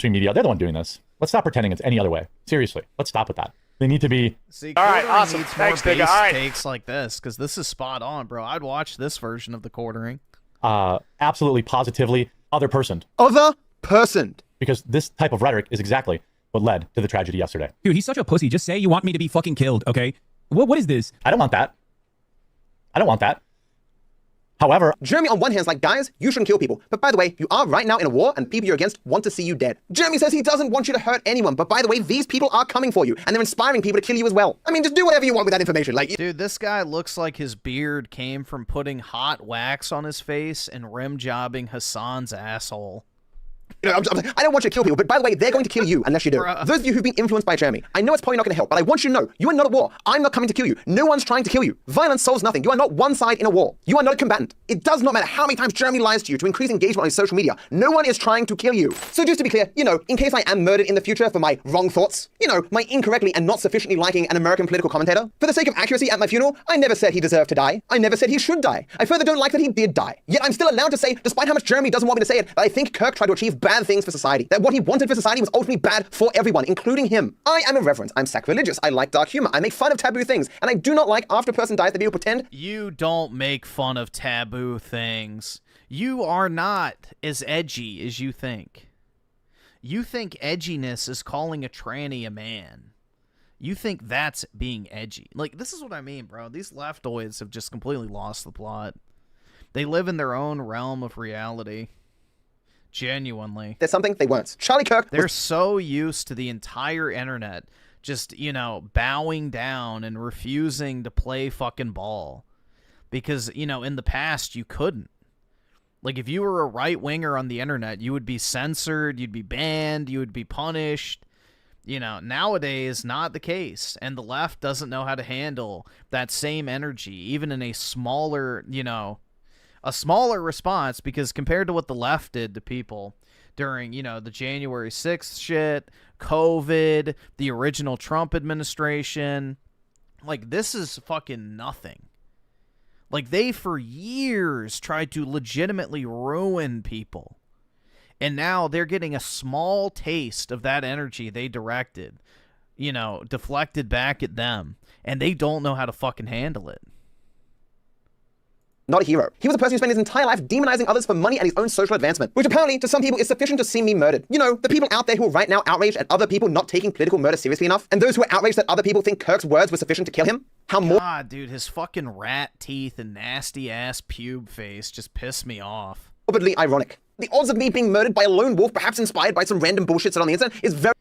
media, they're the one doing this. Let's stop pretending it's any other way. Seriously, let's stop with that. They need to be. See, all right, awesome. Needs Thanks, more nigga. base All right. takes like this, because this is spot on, bro. I'd watch this version of the quartering. Absolutely, positively, other personed. Other personed. Because this type of rhetoric is exactly what led to the tragedy yesterday. Dude, he's such a pussy. Just say you want me to be fucking killed, okay? What is this? I don't want that. I don't want that. However, Jeremy on one hand is like, guys, you shouldn't kill people. But by the way, you are right now in a war and people you're against want to see you dead. Jeremy says he doesn't want you to hurt anyone. But by the way, these people are coming for you and they're inspiring people to kill you as well. I mean, just do whatever you want with that information. Like, dude, this guy looks like his beard came from putting hot wax on his face and rim jobbing Hassan's asshole. You know, I don't want you to kill people, but by the way, they're going to kill you unless you do. Those of you who've been influenced by Jeremy, I know it's probably not going to help, but I want you to know, you are not at war. I'm not coming to kill you. No one's trying to kill you. Violence solves nothing. You are not one side in a war. You are not a combatant. It does not matter how many times Jeremy lies to you to increase engagement on his social media. No one is trying to kill you. So just to be clear, you know, in case I am murdered in the future for my wrong thoughts, you know, my incorrectly and not sufficiently liking an American political commentator, for the sake of accuracy at my funeral, I never said he deserved to die. I never said he should die. I further don't like that he did die. Yet I'm still allowed to say, despite how much Jeremy doesn't want me to say it, that I think Kirk tried to achieve bad things for society. That what he wanted for society was ultimately bad for everyone, including him. I am irreverent. I'm sacrilegious. I like dark humor. I make fun of taboo things. And I do not like after a person dies that people pretend. You don't make fun of taboo things. You are not as edgy as you think. You think edginess is calling a tranny a man. You think that's being edgy. Like, this is what I mean, bro. These leftoids have just completely lost the plot. They live in their own realm of reality. Genuinely. There's something they weren't. Charlie Kirk. They're so used to the entire internet just, you know, bowing down and refusing to play fucking ball. Because, you know, in the past, you couldn't. Like, if you were a right-winger on the internet, you would be censored, you'd be banned, you would be punished. You know, nowadays, not the case. And the left doesn't know how to handle that same energy, even in a smaller, you know, a smaller response, because compared to what the left did to people during, you know, the January 6th shit, COVID, the original Trump administration, like, this is fucking nothing. Like, they for years tried to legitimately ruin people. And now they're getting a small taste of that energy they directed, you know, deflected back at them. And they don't know how to fucking handle it. Not a hero. He was a person who spent his entire life demonizing others for money and his own social advancement, which apparently to some people is sufficient to see me murdered. You know, the people out there who are right now outraged at other people not taking political murder seriously enough, and those who are outraged that other people think Kirk's words were sufficient to kill him. How more— God, dude, his fucking rat teeth and nasty-ass pube face just piss me off. Morbidly ironic. The odds of me being murdered by a lone wolf, perhaps inspired by some random bullshit said on the internet, is very—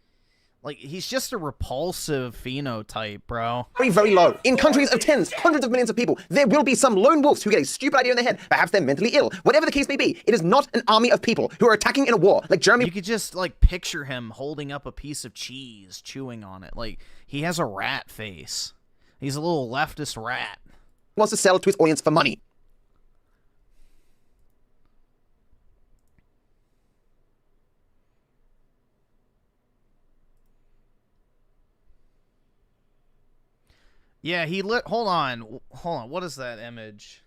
Like, he's just a repulsive phenotype, bro. very, very low. In countries of tens, hundreds of millions of people, there will be some lone wolves who get a stupid idea in their head. Perhaps they're mentally ill. Whatever the case may be, it is not an army of people who are attacking in a war. Like Jeremy— You could just, like, picture him holding up a piece of cheese, chewing on it. Like, he has a rat face. He's a little leftist rat. wants to sell to his audience for money. Yeah, he lit. Hold on. Hold on. What is that image?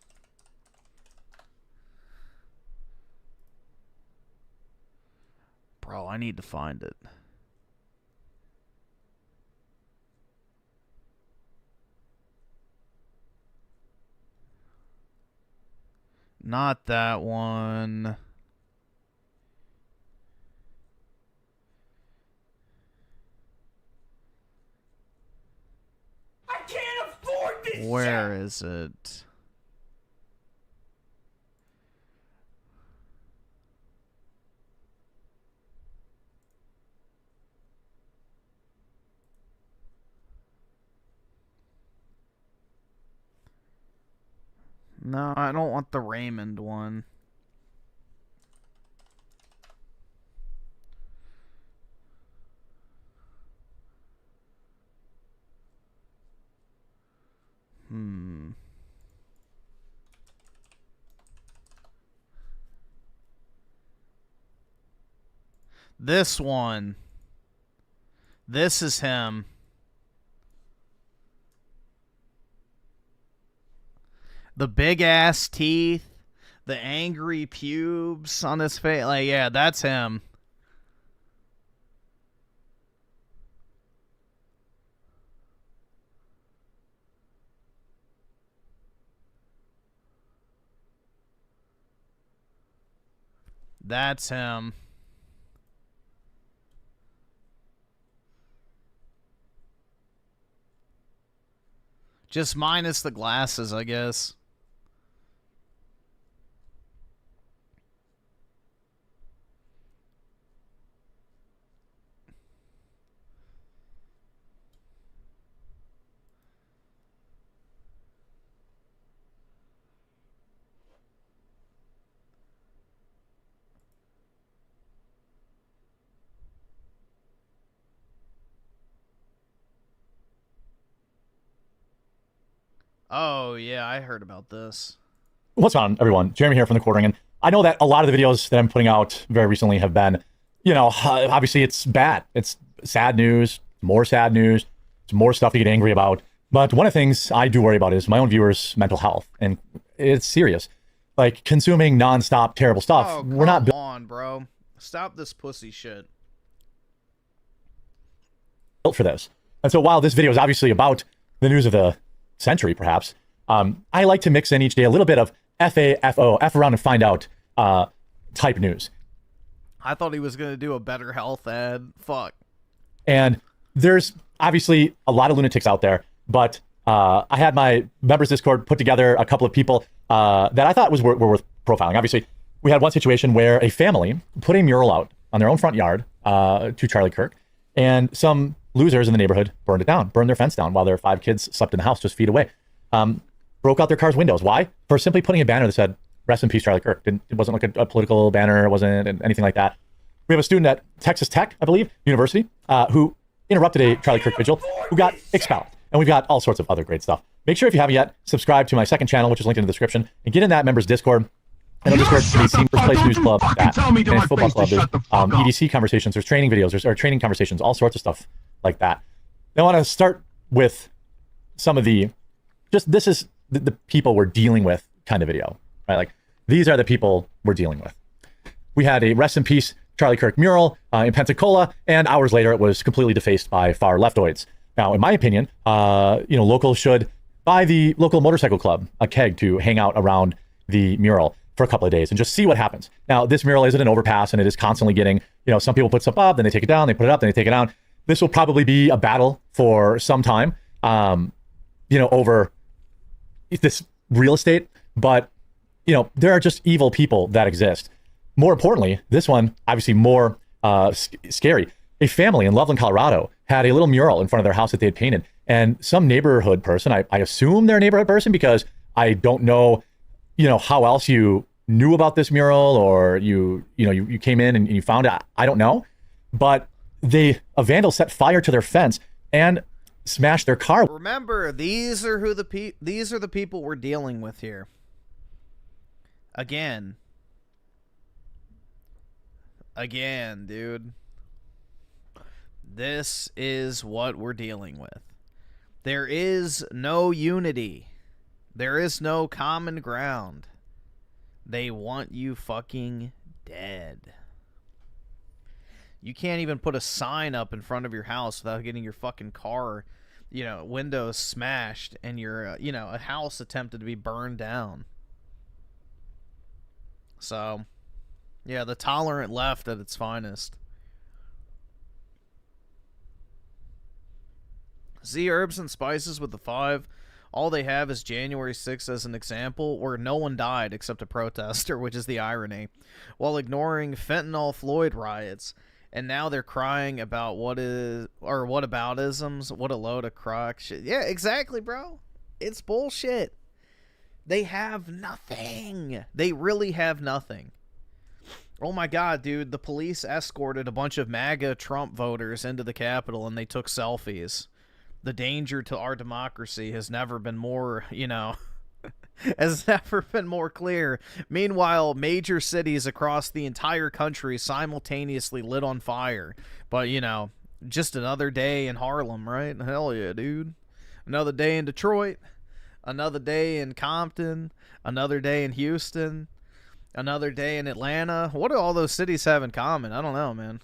Bro, I need to find it. Not that one. I can't afford this Where is it? No, I don't want the Raymond one. This one. This is him. The big ass teeth, the angry pubes on his face. Like, yeah, that's him. That's him. Just minus the glasses, I guess. Oh, yeah, I heard about this. What's on, everyone? Jeremy here from the Quartering. And I know that a lot of the videos that I'm putting out very recently have been, you know, obviously it's bad. It's sad news, more sad news, it's more stuff to get angry about. But one of the things I do worry about is my own viewers' mental health. And it's serious. Like, consuming nonstop terrible stuff. Oh, We're not come on, bro. Stop this pussy shit. built for this. And so while this video is obviously about the news of the century, perhaps, I like to mix in each day a little bit of FAFO, F around and find out type news. I thought he was going to do a better health ad. Fuck. And there's obviously a lot of lunatics out there, but I had my members Discord put together a couple of people that I thought were worth profiling. Obviously, we had one situation where a family put a mural out on their own front yard to Charlie Kirk, and some losers in the neighborhood burned it down, burned their fence down while their 5 kids slept in the house just feet away. Broke out their car's windows. Why? For simply putting a banner that said, "Rest in peace, Charlie Kirk." It wasn't like a political banner. It wasn't anything like that. We have a student at Texas Tech, I believe, University, who interrupted a Charlie Kirk vigil, who got expelled. And we've got all sorts of other great stuff. Make sure if you haven't yet, subscribe to my second channel, which is linked in the description, and get in that members Discord. And on Discord, there's the First Place News Club, that, and Football Club, there's EDC conversations, there's training videos, there's training conversations, all sorts of stuff like that. I want to start with some of the, this is the people we're dealing with kind of video, right? Like, these are the people we're dealing with. We had a rest in peace Charlie Kirk mural in Pensacola, and hours later it was completely defaced by far leftoids. Now, in my opinion, locals should buy the local motorcycle club a keg to hang out around the mural for a couple of days and just see what happens. Now, this mural is at an overpass, and it is constantly getting, some people put stuff up, then they take it down, they put it up, then they take it down. This will probably be a battle for some time, over this real estate, but, there are just evil people that exist. More importantly, this one, obviously more scary. A family in Loveland, Colorado had a little mural in front of their house that they had painted. And some neighborhood person, I assume they're a neighborhood person because I don't know, how else you knew about this mural, or you came in and you found it. I don't know. But a vandal set fire to their fence and smashed their car. Remember, these are the people we're dealing with here. Again, dude. This is what we're dealing with. There is no unity. There is no common ground. They want you fucking dead. You can't even put a sign up in front of your house without getting your fucking car, you know, windows smashed and your, you know, a house attempted to be burned down. So, yeah, the tolerant left at its finest. Z Herbs and Spices with the 5. All they have is January 6th as an example, where no one died except a protester, which is the irony, while ignoring fentanyl Floyd riots. And now they're crying about whataboutisms. What a load of crock shit. Yeah, exactly, bro. It's bullshit. They have nothing. They really have nothing. Oh my god, dude. The police escorted a bunch of MAGA Trump voters into the Capitol and they took selfies. The danger to our democracy has never been more, you know, has never been more clear. Meanwhile, major cities across the entire country simultaneously lit on fire. But, you know, just another day in Harlem, right? Hell yeah, dude. Another day in Detroit. Another day in Compton. Another day in Houston. Another day in Atlanta. What do all those cities have in common? I don't know, man.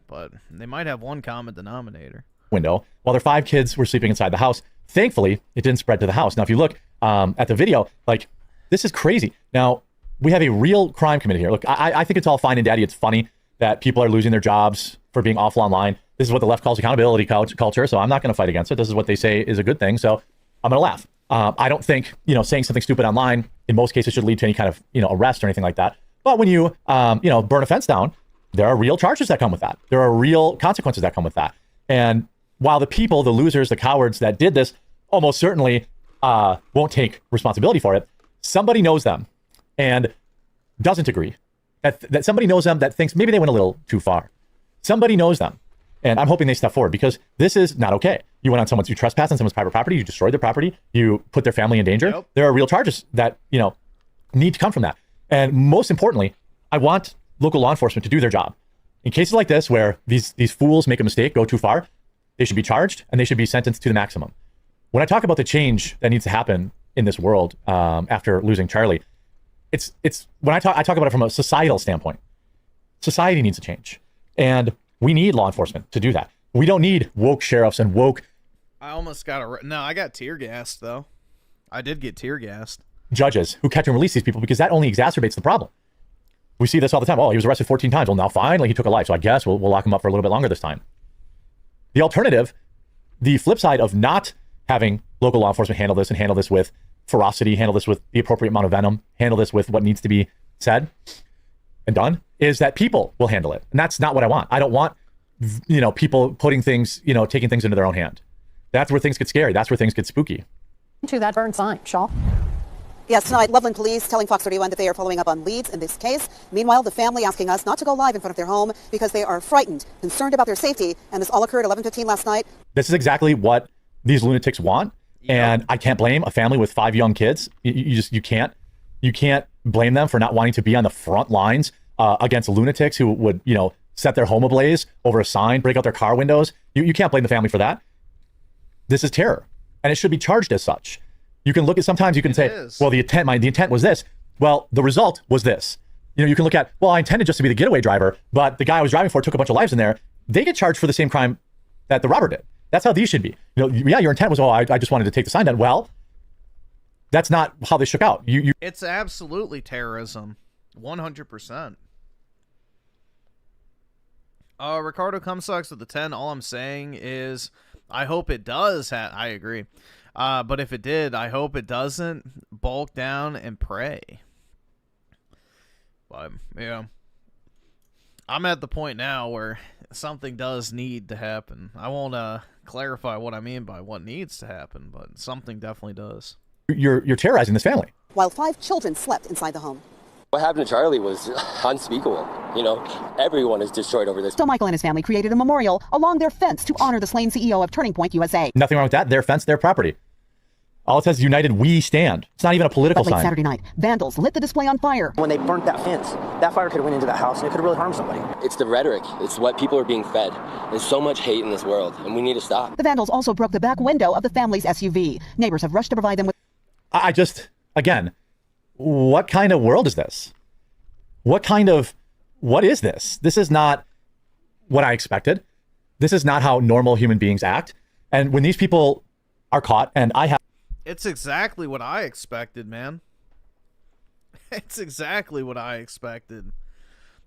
But they might have one common denominator. Window while their 5 kids were sleeping inside the house. Thankfully, it didn't spread to the house. Now, if you look at the video, like, this is crazy. Now, we have a real crime committed here. Look, I think it's all fine and dandy. It's funny that people are losing their jobs for being awful online. This is what the left calls accountability culture, so I'm not going to fight against it. This is what they say is a good thing, so I'm going to laugh. I don't think, you know, saying something stupid online in most cases should lead to any kind of, you know, arrest or anything like that. But when you, you know, burn a fence down, there are real charges that come with that. There are real consequences that come with that. And while the people, the losers, the cowards that did this almost certainly won't take responsibility for it, somebody knows them and doesn't agree. That somebody knows them that thinks maybe they went a little too far. Somebody knows them. And I'm hoping they step forward because this is not okay. You went on you trespassed on someone's private property, you destroyed their property, you put their family in danger. Yep. There are real charges that, you know, need to come from that. And most importantly, I want local law enforcement to do their job. In cases like this, where these fools make a mistake, go too far, they should be charged and they should be sentenced to the maximum. When I talk about the change that needs to happen in this world after losing Charlie, it's when I talk about it from a societal standpoint. Society needs to change, and we need law enforcement to do that. We don't need woke sheriffs and woke. I almost got no. I got tear gassed though. I did get tear gassed. Judges who catch and release these people because that only exacerbates the problem. We see this all the time. Oh, he was arrested 14 times. Well, now finally he took a life, so I guess we'll lock him up for a little bit longer this time. The alternative, the flip side of not having local law enforcement handle this and handle this with ferocity, handle this with the appropriate amount of venom, handle this with what needs to be said and done, is that people will handle it. And that's not what I want. I don't want, you know, people putting things, you know, taking things into their own hand. That's where things get scary. That's where things get spooky. To that burn sign, Shaw. Yes, tonight, Loveland police telling Fox 31 that they are following up on leads in this case. Meanwhile, the family asking us not to go live in front of their home because they are frightened, concerned about their safety. And this all occurred at 11:15 last night. This is exactly what these lunatics want. Yep. And I can't blame a family with 5 young kids. You can't blame them for not wanting to be on the front lines against lunatics who would, you know, set their home ablaze over a sign, break out their car windows. You can't blame the family for that. This is terror, and it should be charged as such. You can look at, sometimes you can say, well, the intent was this. Well, the result was this. You know, you can look at, well, I intended just to be the getaway driver, but the guy I was driving for took a bunch of lives in there. They get charged for the same crime that the robber did. That's how these should be. You know, yeah, your intent was, oh, I just wanted to take the sign down. Well, that's not how they shook out. It's absolutely terrorism. 100%. Ricardo Cumsucks with the 10. All I'm saying is I hope it does. I agree. But if it did, I hope it doesn't. Bulk down and pray. But, yeah. I'm at the point now where something does need to happen. I won't clarify what I mean by what needs to happen, but something definitely does. You're terrorizing this family. While 5 children slept inside the home. What happened to Charlie was unspeakable. You know, everyone is destroyed over this. So Michael and his family created a memorial along their fence to honor the slain CEO of Turning Point USA. Nothing wrong with that. Their fence, their property. All it says is United We Stand. It's not even a political But late sign. Saturday night, vandals lit the display on fire. When they burnt that fence, that fire could have went into that house and it could have really harmed somebody. It's the rhetoric. It's what people are being fed. There's so much hate in this world, and we need to stop. The vandals also broke the back window of the family's SUV. Neighbors have rushed to provide them with... I just, again, what kind of world is this? What is this? This is not what I expected. This is not how normal human beings act. And when these people are caught, and I have... It's exactly what I expected, man. It's exactly what I expected.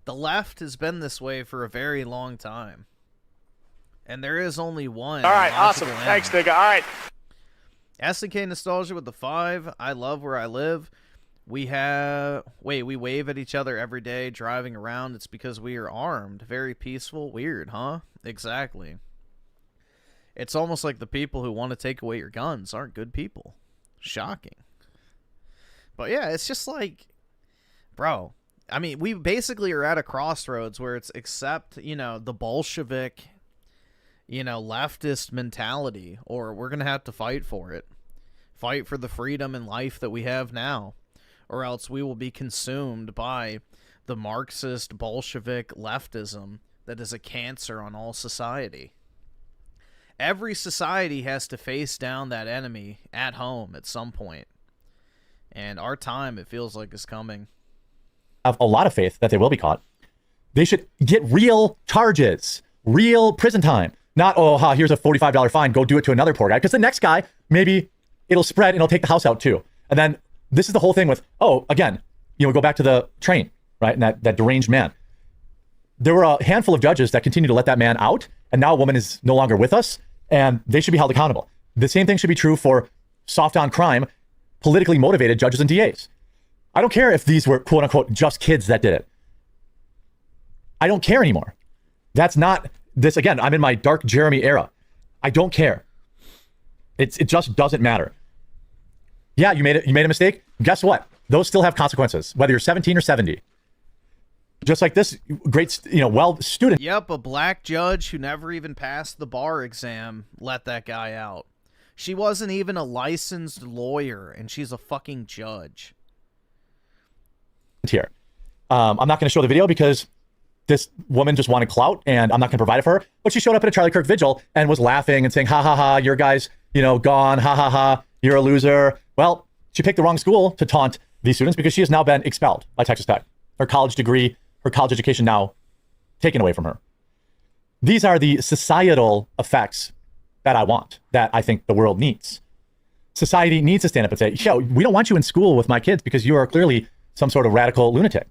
The left has been this way for a very long time. And there is only one. All right, awesome. logical Thanks, end. nigga. All right. SNK Nostalgia with the 5. I love where I live. We wave at each other every day driving around. It's because we are armed. Very peaceful. Weird, huh? Exactly. It's almost like the people who want to take away your guns aren't good people. Shocking. But yeah, it's just like, bro, I mean, we basically are at a crossroads where it's accept, the Bolshevik, leftist mentality, or we're going to have to fight for it. Fight for the freedom and life that we have now, or else we will be consumed by the Marxist Bolshevik leftism that is a cancer on all society. Every society has to face down that enemy at home at some point. And our time, it feels like, is coming. I have a lot of faith that they will be caught. They should get real charges, real prison time. Not, here's a $45 fine, go do it to another poor guy. Because the next guy, maybe it'll spread and it'll take the house out too. And then this is the whole thing with, again, go back to the train, right? And that deranged man. There were a handful of judges that continued to let that man out. And now a woman is no longer with us. And they should be held accountable. The same thing should be true for soft on crime, politically motivated judges and DAs. I don't care if these were quote unquote just kids that did it. I don't care anymore. That's not this. Again, I'm in my dark Jeremy era. I don't care. It just doesn't matter. Yeah, you made a mistake. Guess what? Those still have consequences, whether you're 17 or 70. Just like this great, student. Yep, a black judge who never even passed the bar exam let that guy out. She wasn't even a licensed lawyer, and she's a fucking judge. Here. I'm not going to show the video because this woman just wanted clout, and I'm not going to provide it for her. But she showed up at a Charlie Kirk vigil and was laughing and saying, ha, ha, ha, your guy's, gone, ha, ha, ha, you're a loser. Well, she picked the wrong school to taunt these students because she has now been expelled by Texas Tech. Her college degree, her college education now taken away from her. These are the societal effects that I want, that I think the world needs. Society needs to stand up and say, we don't want you in school with my kids because you are clearly some sort of radical lunatic.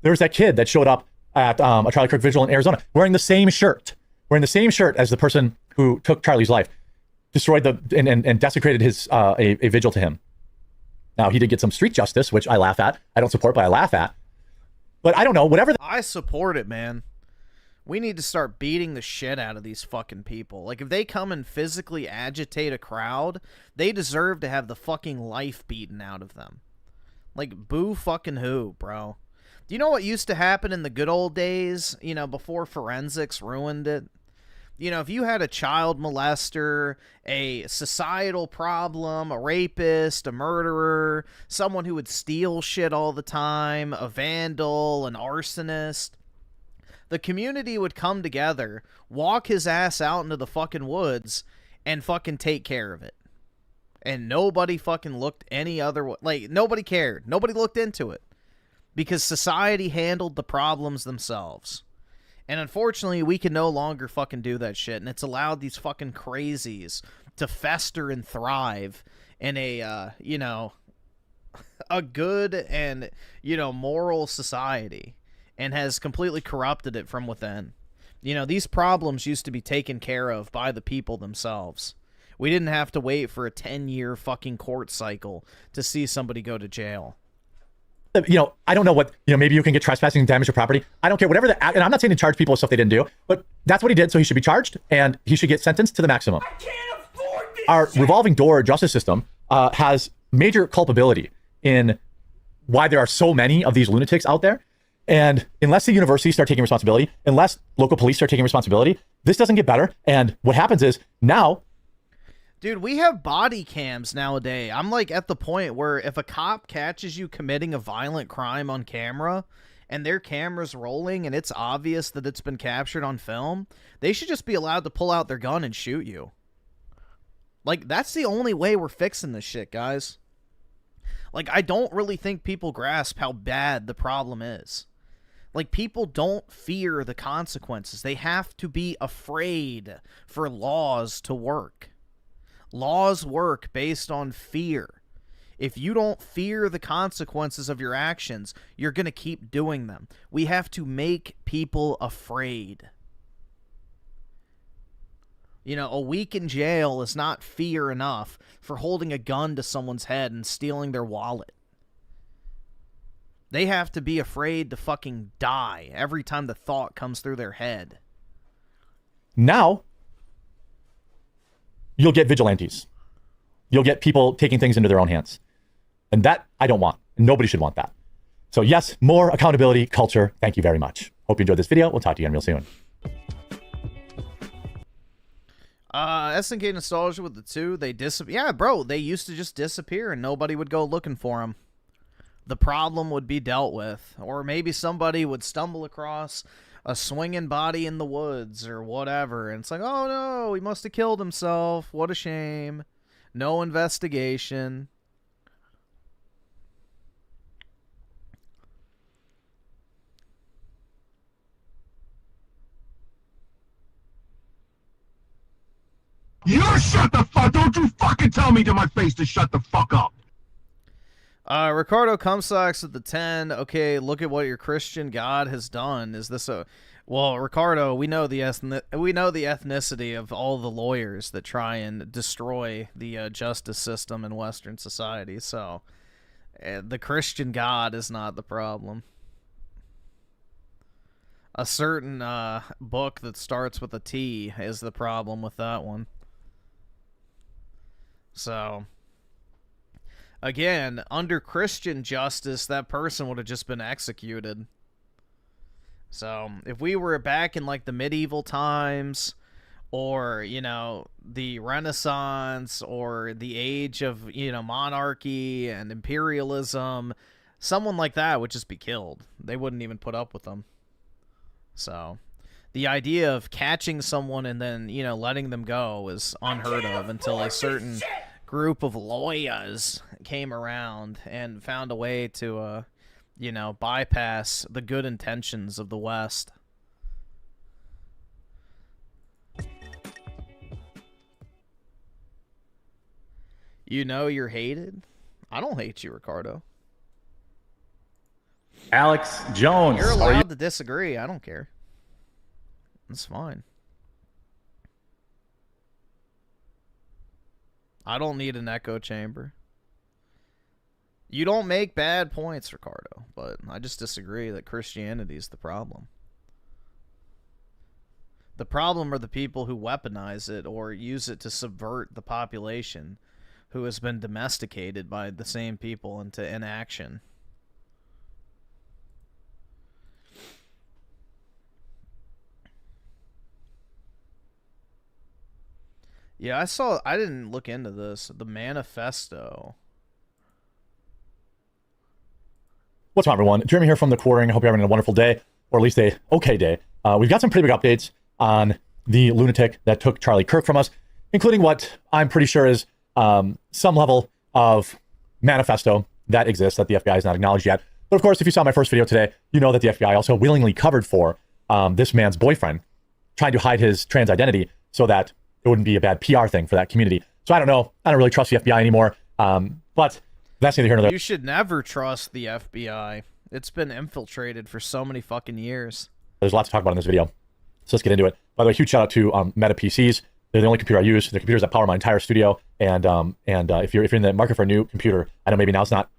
There's that kid that showed up at a Charlie Kirk vigil in Arizona wearing the same shirt as the person who took Charlie's life, destroyed and desecrated his a vigil to him. Now, he did get some street justice, which I laugh at. I don't support, but I laugh at. But I don't know, whatever. I support it, man. We need to start beating the shit out of these fucking people. Like, if they come and physically agitate a crowd, they deserve to have the fucking life beaten out of them. Like, boo fucking who, bro? Do you know what used to happen in the good old days, before forensics ruined it? If you had a child molester, a societal problem, a rapist, a murderer, someone who would steal shit all the time, a vandal, an arsonist, the community would come together, walk his ass out into the fucking woods, and fucking take care of it. And nobody fucking looked any other way. Like, nobody cared. Nobody looked into it. Because society handled the problems themselves. And unfortunately, we can no longer fucking do that shit. And it's allowed these fucking crazies to fester and thrive in a, a good and, moral society. And has completely corrupted it from within. These problems used to be taken care of by the people themselves. We didn't have to wait for a 10-year fucking court cycle to see somebody go to jail. I don't know what, maybe you can get trespassing and damage to property. I don't care, whatever and I'm not saying to charge people with stuff they didn't do, but that's what he did, so he should be charged, and he should get sentenced to the maximum. I can't afford this. Our revolving door justice system has major culpability in why there are so many of these lunatics out there, and unless the universities start taking responsibility, unless local police start taking responsibility, this doesn't get better, and what happens is, now, Dude, we have body cams nowadays. I'm like at the point where if a cop catches you committing a violent crime on camera and their camera's rolling and it's obvious that it's been captured on film, they should just be allowed to pull out their gun and shoot you. Like, that's the only way we're fixing this shit, guys. Like, I don't really think people grasp how bad the problem is. Like, people don't fear the consequences. They have to be afraid for laws to work. Laws work based on fear. If you don't fear the consequences of your actions, you're going to keep doing them. We have to make people afraid. You know, a week in jail is not fear enough for holding a gun to someone's head and stealing their wallet. They have to be afraid to fucking die every time the thought comes through their head. Now, you'll get vigilantes. You'll get people taking things into their own hands. And that I don't want. Nobody should want that. So yes, more accountability culture. Thank you very much. Hope you enjoyed this video. We'll talk to you again real soon. SNK Nostalgia with the 2, they yeah, bro, they used to just disappear and nobody would go looking for them. The problem would be dealt with. Or maybe somebody would stumble across a swinging body in the woods or whatever, and it's like, oh no, he must have killed himself. What a shame. No investigation. You shut the fuck! Don't you fucking tell me to my face to shut the fuck up! Ricardo Comstocks at the 10. Okay, look at what your Christian God has done. Is this a... Well, Ricardo, we know the ethnicity of all the lawyers that try and destroy the justice system in Western society, so the Christian God is not the problem. A certain book that starts with a T is the problem with that one. So, again, under Christian justice, that person would have just been executed. So, if we were back in, like, the medieval times, or, you know, the Renaissance, or the age of, you know, monarchy and imperialism, someone like that would just be killed. They wouldn't even put up with them. So, the idea of catching someone and then, you know, letting them go is unheard of until a certain group of lawyers came around and found a way to, you know, bypass the good intentions of the West. You know you're hated? I don't hate you, Ricardo. Alex Jones. You're allowed to disagree. I don't care. That's fine. I don't need an echo chamber. You don't make bad points, Ricardo, but I just disagree that Christianity is the problem. The problem are the people who weaponize it or use it to subvert the population who has been domesticated by the same people into inaction. Yeah, I didn't look into this. The manifesto. What's up, everyone? Jeremy here from The Quartering. I hope you're having a wonderful day, or at least a okay day. We've got some pretty big updates on the lunatic that took Charlie Kirk from us, including what I'm pretty sure is some level of manifesto that exists that the FBI has not acknowledged yet. But of course, if you saw my first video today, you know that the FBI also willingly covered for this man's boyfriend, trying to hide his trans identity so that it wouldn't be a bad PR thing for that community. So I don't know. I don't really trust the FBI anymore. But that's neither here nor there. You should never trust the FBI. It's been infiltrated for so many fucking years. There's lots to talk about in this video. So let's get into it. By the way, huge shout out to Meta PCs. They're the only computer I use. They're computers that power my entire studio. And if you're in the market for a new computer, I know maybe that's not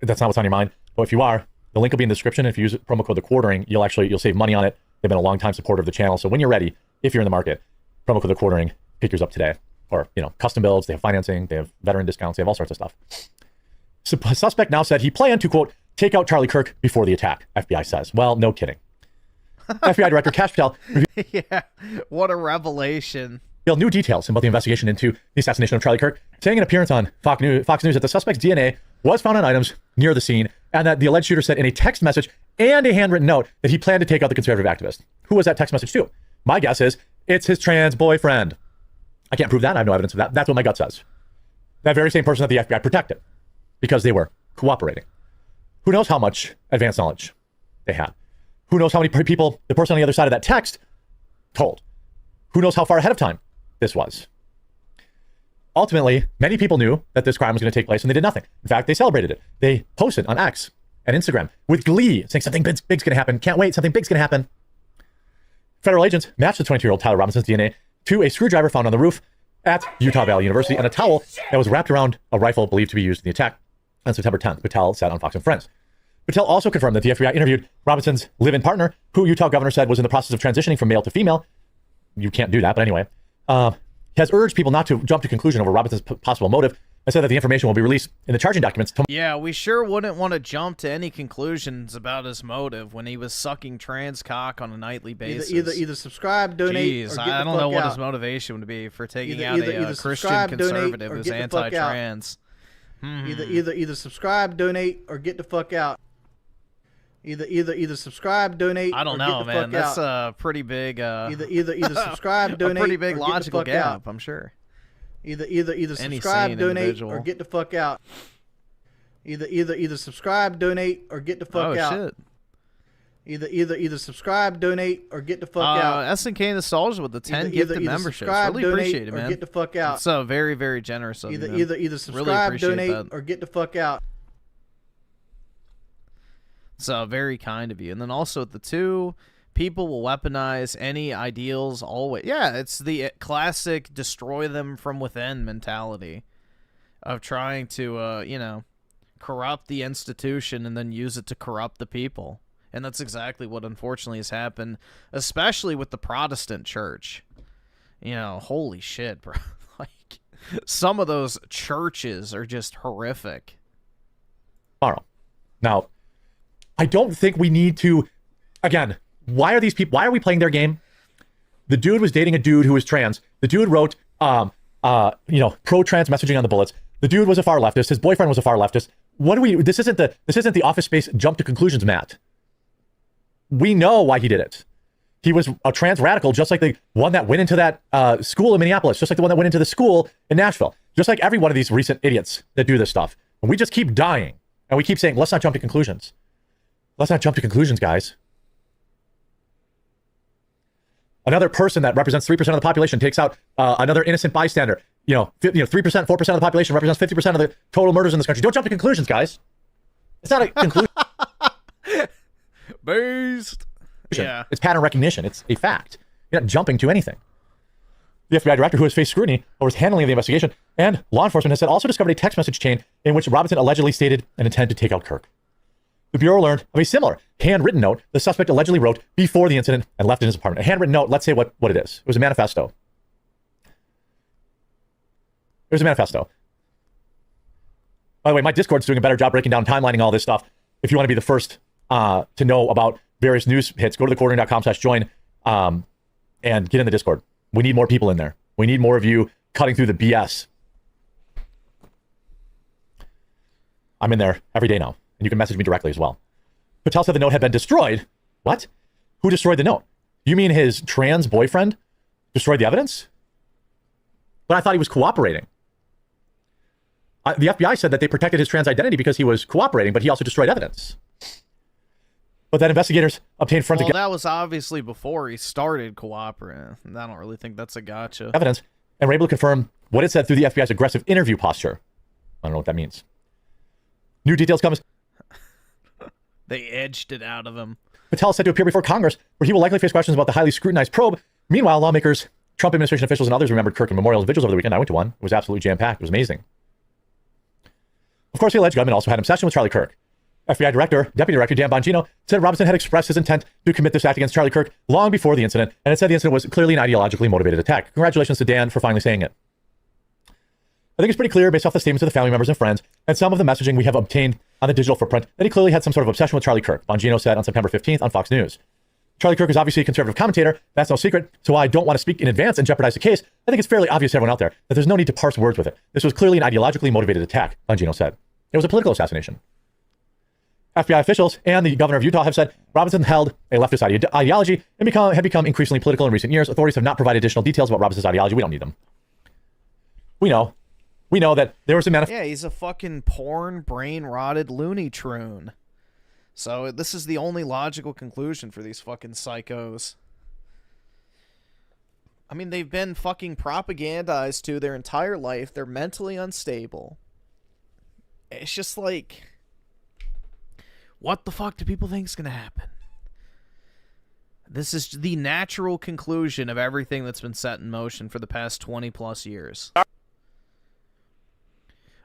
what's on your mind. But if you are, the link will be in the description. If you use promo code The Quartering, you'll save money on it. They've been a long time supporter of the channel. So when you're ready, if you're in the market, promo code The Quartering, pick yours up today. Or, you know, custom builds, they have financing, they have veteran discounts, they have all sorts of stuff. So, suspect now said he planned to, quote, take out Charlie Kirk before the attack, FBI says. Well, no kidding. FBI Director Kash Patel... Yeah, what a revelation. New details about the investigation into the assassination of Charlie Kirk, saying in an appearance on Fox News that the suspect's DNA was found on items near the scene, and that the alleged shooter said in a text message and a handwritten note that he planned to take out the conservative activist. Who was that text message to? My guess is it's his trans boyfriend. I can't prove that. I have no evidence of that. That's what my gut says. That very same person that the FBI protected because they were cooperating. Who knows how much advanced knowledge they had? Who knows how many people the person on the other side of that text told? Who knows how far ahead of time this was? Ultimately, many people knew that this crime was going to take place and they did nothing. In fact, they celebrated it. They posted on X and Instagram with glee, saying something big's going to happen. Can't wait, something big's going to happen. Federal agents matched the 22-year-old Tyler Robinson's DNA to a screwdriver found on the roof at Utah Valley University and a towel that was wrapped around a rifle believed to be used in the attack on September 10th. Patel said on Fox and Friends. Patel also confirmed that the FBI interviewed Robinson's live-in partner, who Utah governor said was in the process of transitioning from male to female. You can't do that, but anyway. Has urged people not to jump to conclusion over Robinson's possible motive and said that the information will be released in the charging documents. Yeah, we sure wouldn't want to jump to any conclusions about his motive when he was sucking trans cock on a nightly basis. Either subscribe, donate, or get the fuck out. I don't know what his motivation would be for taking out a Christian conservative who's anti-trans. Either subscribe, donate, or get the fuck out. Either subscribe, donate. I don't or know, get the man. fuck That's out. a pretty big. Either subscribe, donate, a pretty big or logical get the fuck gap. out. I'm sure. Either subscribe, donate, or get the fuck out. Either subscribe, donate, or get the fuck out. Oh shit. Either subscribe, donate, or get the fuck out. SNK Nostalgia with the 10 gifted memberships. Really appreciate it, man. Or get the fuck out. It's so very, very generous of you, man. Either subscribe, donate, or get the fuck out. So very kind of you. And then also the 2, people will weaponize any ideals always. Yeah, it's the classic destroy them from within mentality of trying to, corrupt the institution and then use it to corrupt the people. And that's exactly what unfortunately has happened, especially with the Protestant church. Holy shit, bro. Like, some of those churches are just horrific. Tomorrow. Now, I don't think we need to, again, why are we playing their game? The dude was dating a dude who was trans. The dude wrote, pro-trans messaging on the bullets. The dude was a far leftist. His boyfriend was a far leftist. This isn't the Office Space jump to conclusions, Matt. We know why he did it. He was a trans radical, just like the one that went into that school in Minneapolis, just like the one that went into the school in Nashville, just like every one of these recent idiots that do this stuff. And we just keep dying. And we keep saying, let's not jump to conclusions. Let's not jump to conclusions, guys. Another person that represents 3% of the population takes out another innocent bystander. 3%, 4% of the population represents 50% of the total murders in this country. Don't jump to conclusions, guys. It's not a conclusion. Based. Yeah. It's pattern recognition. It's a fact. You're not jumping to anything. The FBI director, who has faced scrutiny over his handling of the investigation, and law enforcement has said also discovered a text message chain in which Robinson allegedly stated an intent to take out Kirk. The Bureau learned of a similar handwritten note the suspect allegedly wrote before the incident and left in his apartment. A handwritten note, let's say what it is. It was a manifesto. By the way, my Discord's doing a better job breaking down timelining all this stuff. If you want to be the first to know about various news hits, go to thequartering.com/join and get in the Discord. We need more people in there. We need more of you cutting through the BS. I'm in there every day now, and you can message me directly as well. Patel said the note had been destroyed. What? Who destroyed the note? You mean his trans boyfriend destroyed the evidence? But I thought he was cooperating. The FBI said that they protected his trans identity because he was cooperating, but he also destroyed evidence. But then investigators obtained Well, that was obviously before he started cooperating. I don't really think that's a gotcha. Evidence, and were able to confirm what it said through the FBI's aggressive interview posture. I don't know what that means. New details come. They edged it out of him. Patel is set to appear before Congress, where he will likely face questions about the highly scrutinized probe. Meanwhile, lawmakers, Trump administration officials, and others remembered Kirk and memorials and vigils over the weekend. I went to one. It was absolutely jam-packed. It was amazing. Of course, the alleged gunman also had an obsession with Charlie Kirk. FBI Deputy Director Dan Bongino said Robinson had expressed his intent to commit this act against Charlie Kirk long before the incident, and it said the incident was clearly an ideologically motivated attack. Congratulations to Dan for finally saying it. I think it's pretty clear based off the statements of the family members and friends and some of the messaging we have obtained on the digital footprint that he clearly had some sort of obsession with Charlie Kirk, Bongino said on September 15th on Fox News. Charlie Kirk is obviously a conservative commentator. That's no secret. So while I don't want to speak in advance and jeopardize the case, I think it's fairly obvious to everyone out there that there's no need to parse words with it. This was clearly an ideologically motivated attack, Bongino said. It was a political assassination. FBI officials and the governor of Utah have said Robinson held a leftist ideology and had become increasingly political in recent years. Authorities have not provided additional details about Robinson's ideology. We don't need them. We know that there was a Yeah, he's a fucking porn, brain-rotted looney troon. So this is the only logical conclusion for these fucking psychos. I mean, they've been fucking propagandized to their entire life. They're mentally unstable. It's just like, what the fuck do people think is going to happen? This is the natural conclusion of everything that's been set in motion for the past 20 plus years.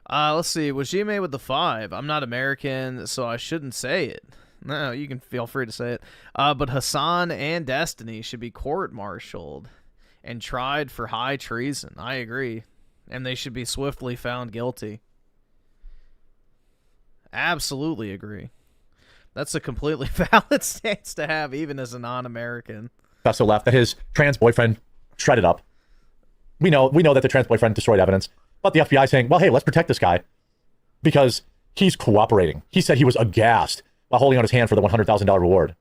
Let's see. Wajime with the 5. I'm not American, so I shouldn't say it. No, you can feel free to say it. But Hassan and Destiny should be court-martialed and tried for high treason. I agree. And they should be swiftly found guilty. Absolutely agree. That's a completely valid stance to have, even as a non-American. That's the left, that his trans boyfriend shredded up. We know that the trans boyfriend destroyed evidence, but the FBI saying, well, hey, let's protect this guy because he's cooperating. He said he was aghast while holding out his hand for the $100,000 reward.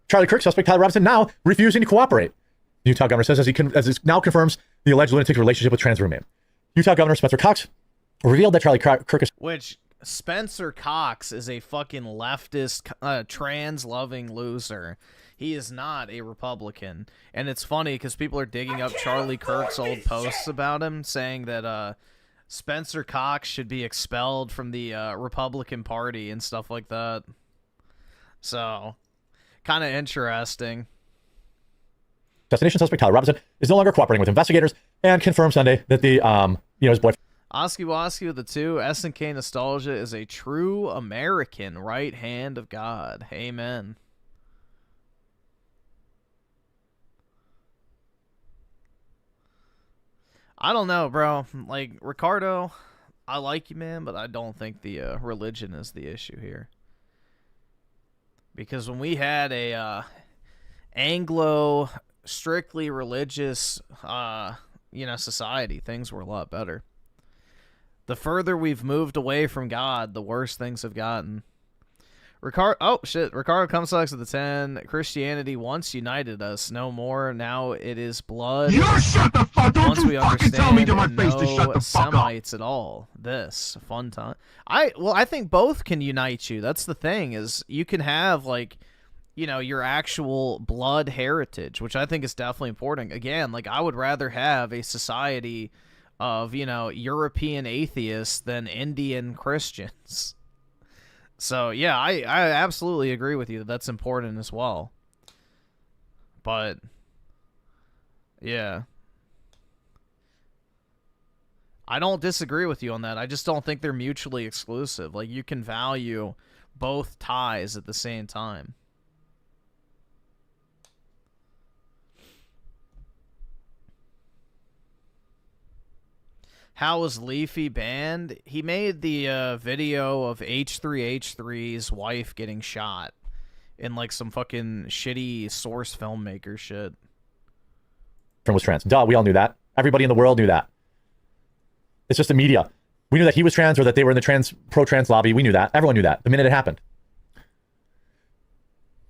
Charlie Kirk suspect Tyler Robinson now refusing to cooperate. The Utah governor says as he now confirms the alleged lunatic relationship with trans roommate. Utah Governor Spencer Cox revealed that Charlie Kirk is... Which... Spencer Cox is a fucking leftist, trans-loving loser. He is not a Republican. And it's funny because people are digging up Charlie Kirk's old posts about him, saying that Spencer Cox should be expelled from the Republican Party and stuff like that. So, kind of interesting. Destination suspect Tyler Robinson is no longer cooperating with investigators and confirmed Sunday that the his boyfriend... Oski Woski with the 2. SNK Nostalgia is a true American right hand of God. Amen. I don't know, bro. Like, Ricardo, I like you, man, but I don't think the religion is the issue here. Because when we had a Anglo, strictly religious, society, things were a lot better. The further we've moved away from God, the worse things have gotten. Ricardo Comstock's at the 10. Christianity once united us. No more. Now it is blood. You shut the fuck! Don't you fucking tell me to my face to shut the fuck up. Semites at all. This fun time. I think both can unite you. That's the thing, is you can have your actual blood heritage, which I think is definitely important. Again, I would rather have a society of, European atheists than Indian Christians. So, yeah, I absolutely agree with you that that's important as well. But, yeah. I don't disagree with you on that. I just don't think they're mutually exclusive. You can value both ties at the same time. How was Leafy banned? He made the video of H3H3's wife getting shot in some fucking shitty source filmmaker shit. Was trans. Duh, we all knew that. Everybody in the world knew that. It's just the media. We knew that he was trans or that they were in the pro-trans lobby. We knew that. Everyone knew that the minute it happened.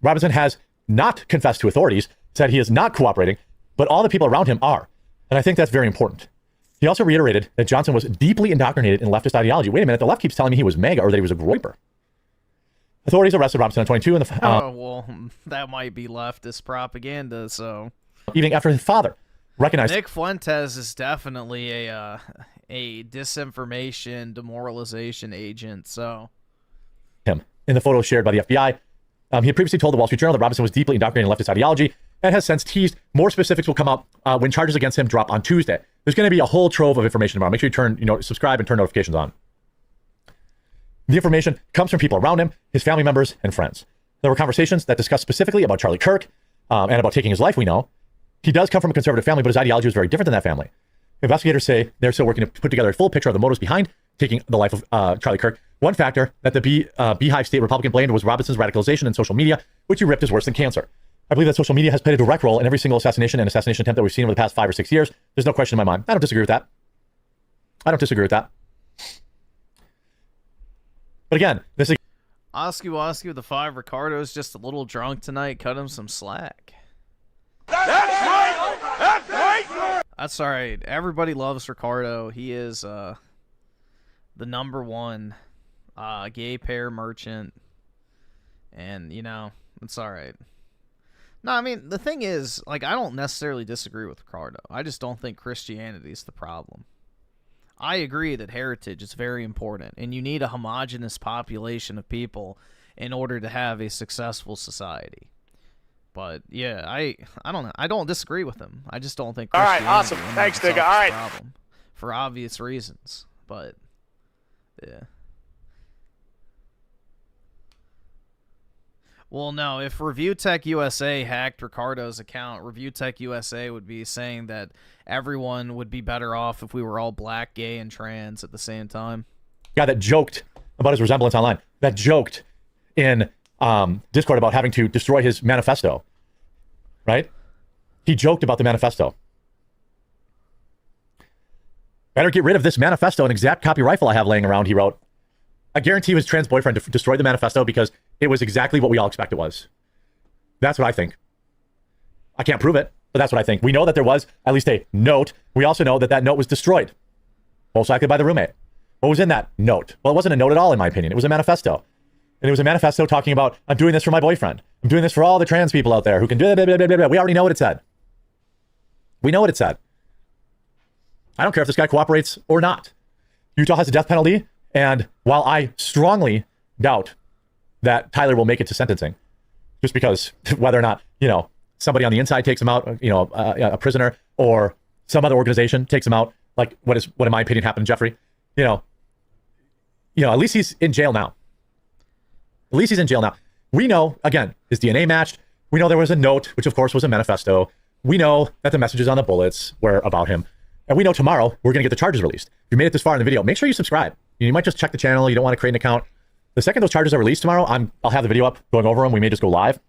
Robinson has not confessed to authorities, said he is not cooperating, but all the people around him are. And I think that's very important. He also reiterated that Johnson was deeply indoctrinated in leftist ideology. Wait a minute, the left keeps telling me he was MAGA or that he was a groiper. Authorities arrested Robinson on 22 in the... well, that might be leftist propaganda, so... Even after his father recognized... Nick Fuentes is definitely a disinformation, demoralization agent, so... Him. In the photo shared by the FBI, he had previously told the Wall Street Journal that Robinson was deeply indoctrinated in leftist ideology and has since teased more specifics will come up when charges against him drop on Tuesday. There's going to be a whole trove of information tomorrow. Make sure you subscribe and turn notifications on. The information comes from people around him, his family members, and friends. There were conversations that discussed specifically about Charlie Kirk and about taking his life, we know. He does come from a conservative family, but his ideology was very different than that family. Investigators say they're still working to put together a full picture of the motives behind taking the life of Charlie Kirk. One factor that the Beehive State Republican blamed was Robinson's radicalization in social media, which he ripped is worse than cancer. I believe that social media has played a direct role in every single assassination and assassination attempt that we've seen over the past 5 or 6 years. There's no question in my mind. I don't disagree with that. I don't disagree with that. But again, this is... Osky with the 5. Ricardo's just a little drunk tonight. Cut him some slack. That's right! That's right! That's all right. Everybody loves Ricardo. He is the #1 gay pair merchant. And, you know, it's all right. No, I mean, the thing is, like, I don't necessarily disagree with Ricardo. I just don't think Christianity is the problem. I agree that heritage is very important, and you need a homogenous population of people in order to have a successful society. But yeah, I don't know. I don't disagree with him. I just don't think Christianity all right, awesome. Thanks, Digga. All right. Problem for obvious reasons. But yeah. Well, no, if ReviewTardUSA hacked Ricardo's account, ReviewTardUSA would be saying that everyone would be better off if we were all black, gay, and trans at the same time. Guy that joked about his resemblance online, that joked in Discord about having to destroy his manifesto, right? He joked about the manifesto. Better get rid of this manifesto, an exact copy rifle I have laying around, he wrote. I guarantee his trans boyfriend destroyed the manifesto because it was exactly what we all expect it was. That's what I think. I can't prove it, but that's what I think. We know that there was at least a note. We also know that that note was destroyed, most likely by the roommate. What was in that note? Well, it wasn't a note at all, in my opinion. It was a manifesto. And it was a manifesto talking about, I'm doing this for my boyfriend. I'm doing this for all the trans people out there who can do blah, blah, blah, blah, blah. We already know what it said. We know what it said. I don't care if this guy cooperates or not. Utah has a death penalty. And while I strongly doubt that Tyler will make it to sentencing, just because whether or not, you know, somebody on the inside takes him out, you know, a prisoner, or some other organization takes him out, like what in my opinion happened to Jeffrey, you know, at least he's in jail now. At least he's in jail now. We know, again, his DNA matched. We know there was a note, which of course was a manifesto. We know that the messages on the bullets were about him. And we know tomorrow we're going to get the charges released. If you made it this far in the video, make sure you subscribe. You might just check the channel. You don't want to create an account. The second those charges are released tomorrow, I'll have the video up going over them. We may just go live.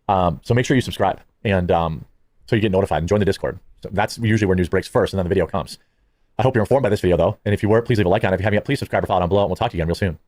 So make sure you subscribe and so you get notified and join the Discord. So that's usually where news breaks first, and then the video comes. I hope you're informed by this video, though. And if you were, please leave a like on it. If you haven't yet, please subscribe or follow down below, and we'll talk to you again real soon.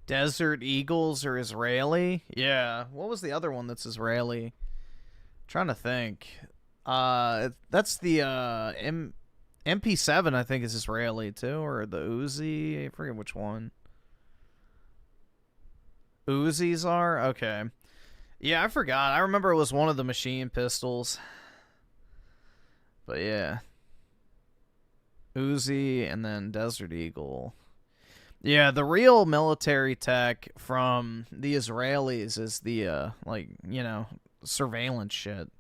Desert Eagles are Israeli? Yeah. What was the other one that's Israeli? I'm trying to think. That's the MP7, I think, is Israeli too, or the Uzi. I forget which one. Uzis are? Okay. Yeah, I forgot. I remember it was one of the machine pistols. But yeah. Uzi and then Desert Eagle. Yeah, the real military tech from the Israelis is the, like, you know, surveillance shit.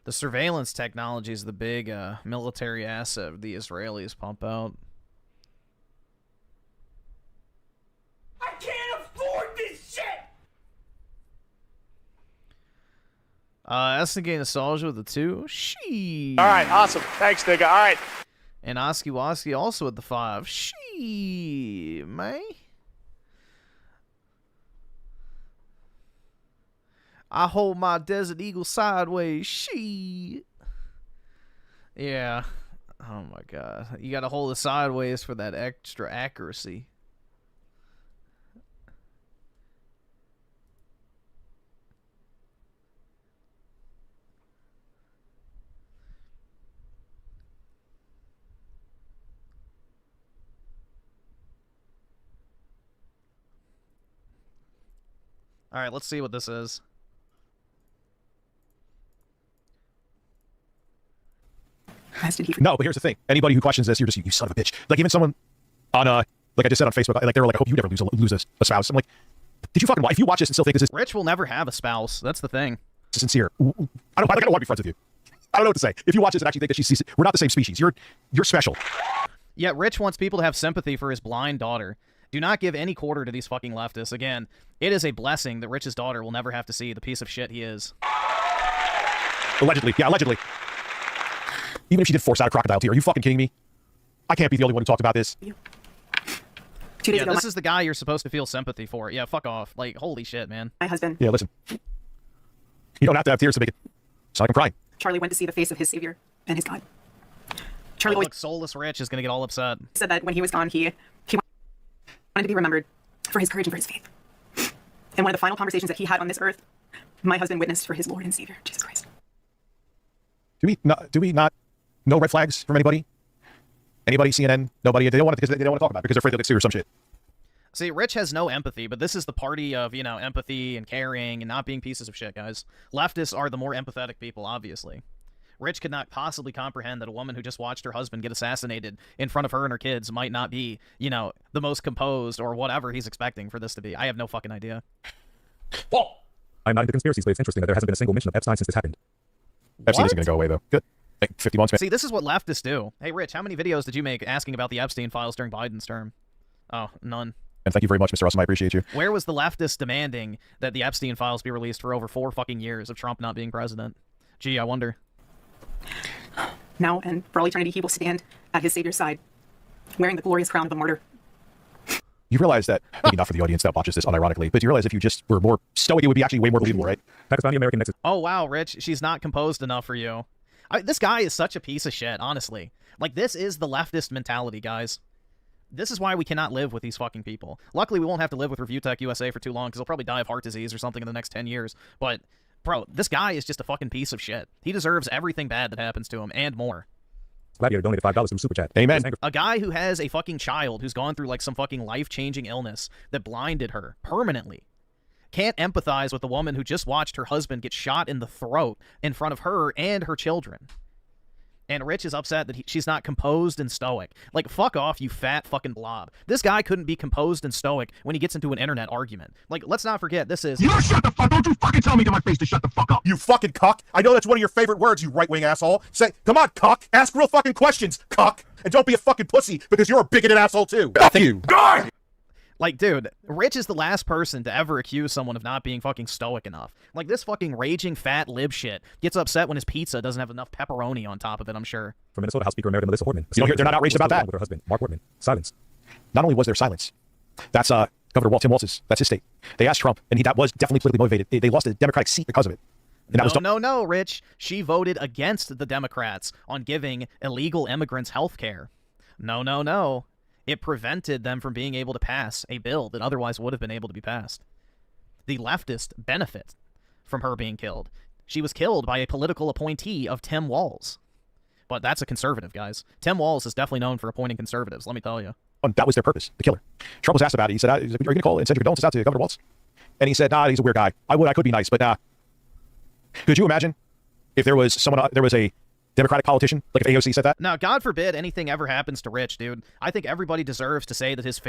The surveillance technology is the big military asset the Israelis pump out. I can't afford this shit! Estigate Nostalgia with the 2. She. All right, awesome. Thanks, nigga. All right. And Oski Woski also with the 5. She, man. I hold my Desert Eagle sideways. She. Yeah. Oh my god. You gotta hold it sideways for that extra accuracy. All right, let's see what this is. No, but here's the thing. Anybody who questions this, you're just, you son of a bitch. Like, even someone on, like I just said on Facebook, like, they were like, I hope you never lose a spouse. I'm like, did you fucking, if you watch this and still think this is... Rich will never have a spouse. That's the thing. sincere. I don't want to be friends with you. I don't know what to say. If you watch this and actually think that she's, we're not the same species. You're special. Yeah, Rich wants people to have sympathy for his blind daughter. Do not give any quarter to these fucking leftists. Again, it is a blessing that Rich's daughter will never have to see the piece of shit he is. Allegedly. Yeah, allegedly. Even if she did force out a crocodile tear. Are you fucking kidding me? I can't be the only one who talked about this. Yeah, this is the guy you're supposed to feel sympathy for. Yeah, fuck off. Like, holy shit, man. My husband. Yeah, listen. You don't have to have tears to make it sound like I'm crying. Charlie went to see the face of his savior and his God. Charlie look, soulless Rich is gonna get all upset. Said that when he was gone, he wanted to be remembered for his courage and for his faith. And one of the final conversations that he had on this earth, my husband witnessed for his Lord and Savior, Jesus Christ. Do we not know red flags from anybody? Anybody? CNN? Nobody? They don't want to, because they don't want to talk about it because they're afraid they'll get sued or some shit. See, Rich has no empathy, but this is the party of, you know, empathy and caring and not being pieces of shit, guys. Leftists are the more empathetic people, obviously. Rich could not possibly comprehend that a woman who just watched her husband get assassinated in front of her and her kids might not be, you know, the most composed or whatever he's expecting for this to be. I have no fucking idea. Whoa! I'm not into conspiracies, but it's interesting that there hasn't been a single mention of Epstein since this happened. Epstein isn't going to go away, though. Good. Like 50 months. See, this is what leftists do. Hey, Rich, how many videos did you make asking about the Epstein files during Biden's term? Oh, none. And thank you very much, Mr. Awesome. I appreciate you. Where was the leftist demanding that the Epstein files be released for over 4 fucking years of Trump not being president? Gee, I wonder. Now and for all eternity, he will stand at his Savior's side, wearing the glorious crown of a martyr. You realize that, maybe not for the audience that watches this unironically, but you realize if you just were more stoic, it would be actually way more believable, right? Pakistani American Mexican. Oh, wow, Rich, she's not composed enough for you. This guy is such a piece of shit, honestly. Like, this is the leftist mentality, guys. This is why we cannot live with these fucking people. Luckily, we won't have to live with ReviewTardUSA for too long, because he'll probably die of heart disease or something in the next 10 years. But, bro, this guy is just a fucking piece of shit. He deserves everything bad that happens to him, and more. Gladiator donated $5 from Super Chat. Amen. A guy who has a fucking child who's gone through, like, some fucking life-changing illness that blinded her permanently can't empathize with a woman who just watched her husband get shot in the throat in front of her and her children. And Rich is upset that she's not composed and stoic. Like, fuck off, you fat fucking blob. This guy couldn't be composed and stoic when he gets into an internet argument. Like, let's not forget, this is... You shut the fuck... Don't you fucking tell me to my face to shut the fuck up. You fucking cuck. I know that's one of your favorite words, you right-wing asshole. Say, come on, cuck. Ask real fucking questions, cuck. And don't be a fucking pussy, because you're a bigoted asshole, too. Fuck you. God! Like, dude, Rich is the last person to ever accuse someone of not being fucking stoic enough. Like, this fucking raging fat lib shit gets upset when his pizza doesn't have enough pepperoni on top of it, I'm sure. From Minnesota, House Speaker American Melissa Hortman. You don't hear, they're not outraged about that. With her husband, Mark Hortman. Silence. Not only was there silence, that's Governor Tim Walz's, that's his state. They asked Trump, and that was definitely politically motivated. They lost a Democratic seat because of it. And No, Rich. She voted against the Democrats on giving illegal immigrants health care. No. It prevented them from being able to pass a bill that otherwise would have been able to be passed. The leftists benefit from her being killed. She was killed by a political appointee of Tim Walz. But that's a conservative, guys. Tim Walz is definitely known for appointing conservatives, let me tell you. That was their purpose, to kill her. Trump was asked about it. He said, are you going to call and send your condolences out to Governor Walz? And he said, nah, he's a weird guy. I could be nice, but nah. Could you imagine if there was a Democratic politician, like if AOC said that? Now, God forbid anything ever happens to Rich, dude. I think everybody deserves to say that his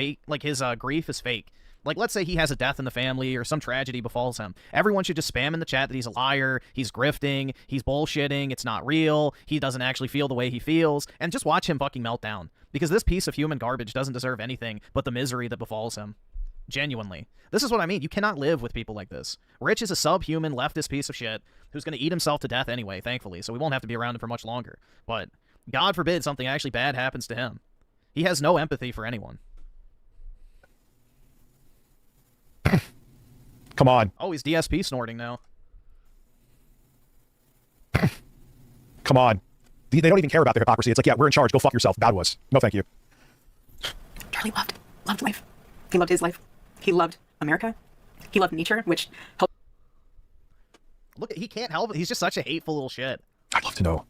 grief is fake. Like, let's say he has a death in the family or some tragedy befalls him. Everyone should just spam in the chat that he's a liar, he's grifting, he's bullshitting, it's not real, he doesn't actually feel the way he feels, and just watch him fucking melt down. Because this piece of human garbage doesn't deserve anything but the misery that befalls him. Genuinely. This is what I mean. You cannot live with people like this. Rich is a subhuman leftist piece of shit who's going to eat himself to death anyway, thankfully, so we won't have to be around him for much longer. But God forbid something actually bad happens to him. He has no empathy for anyone. Come on. Oh, he's DSP snorting now. Come on. They don't even care about their hypocrisy. It's like, yeah, we're in charge. Go fuck yourself. Bad was. No, thank you. Charlie loved life. He loved his life. He loved America. He loved nature, which helped. Look, he can't help it. He's just such a hateful little shit. I'd love to know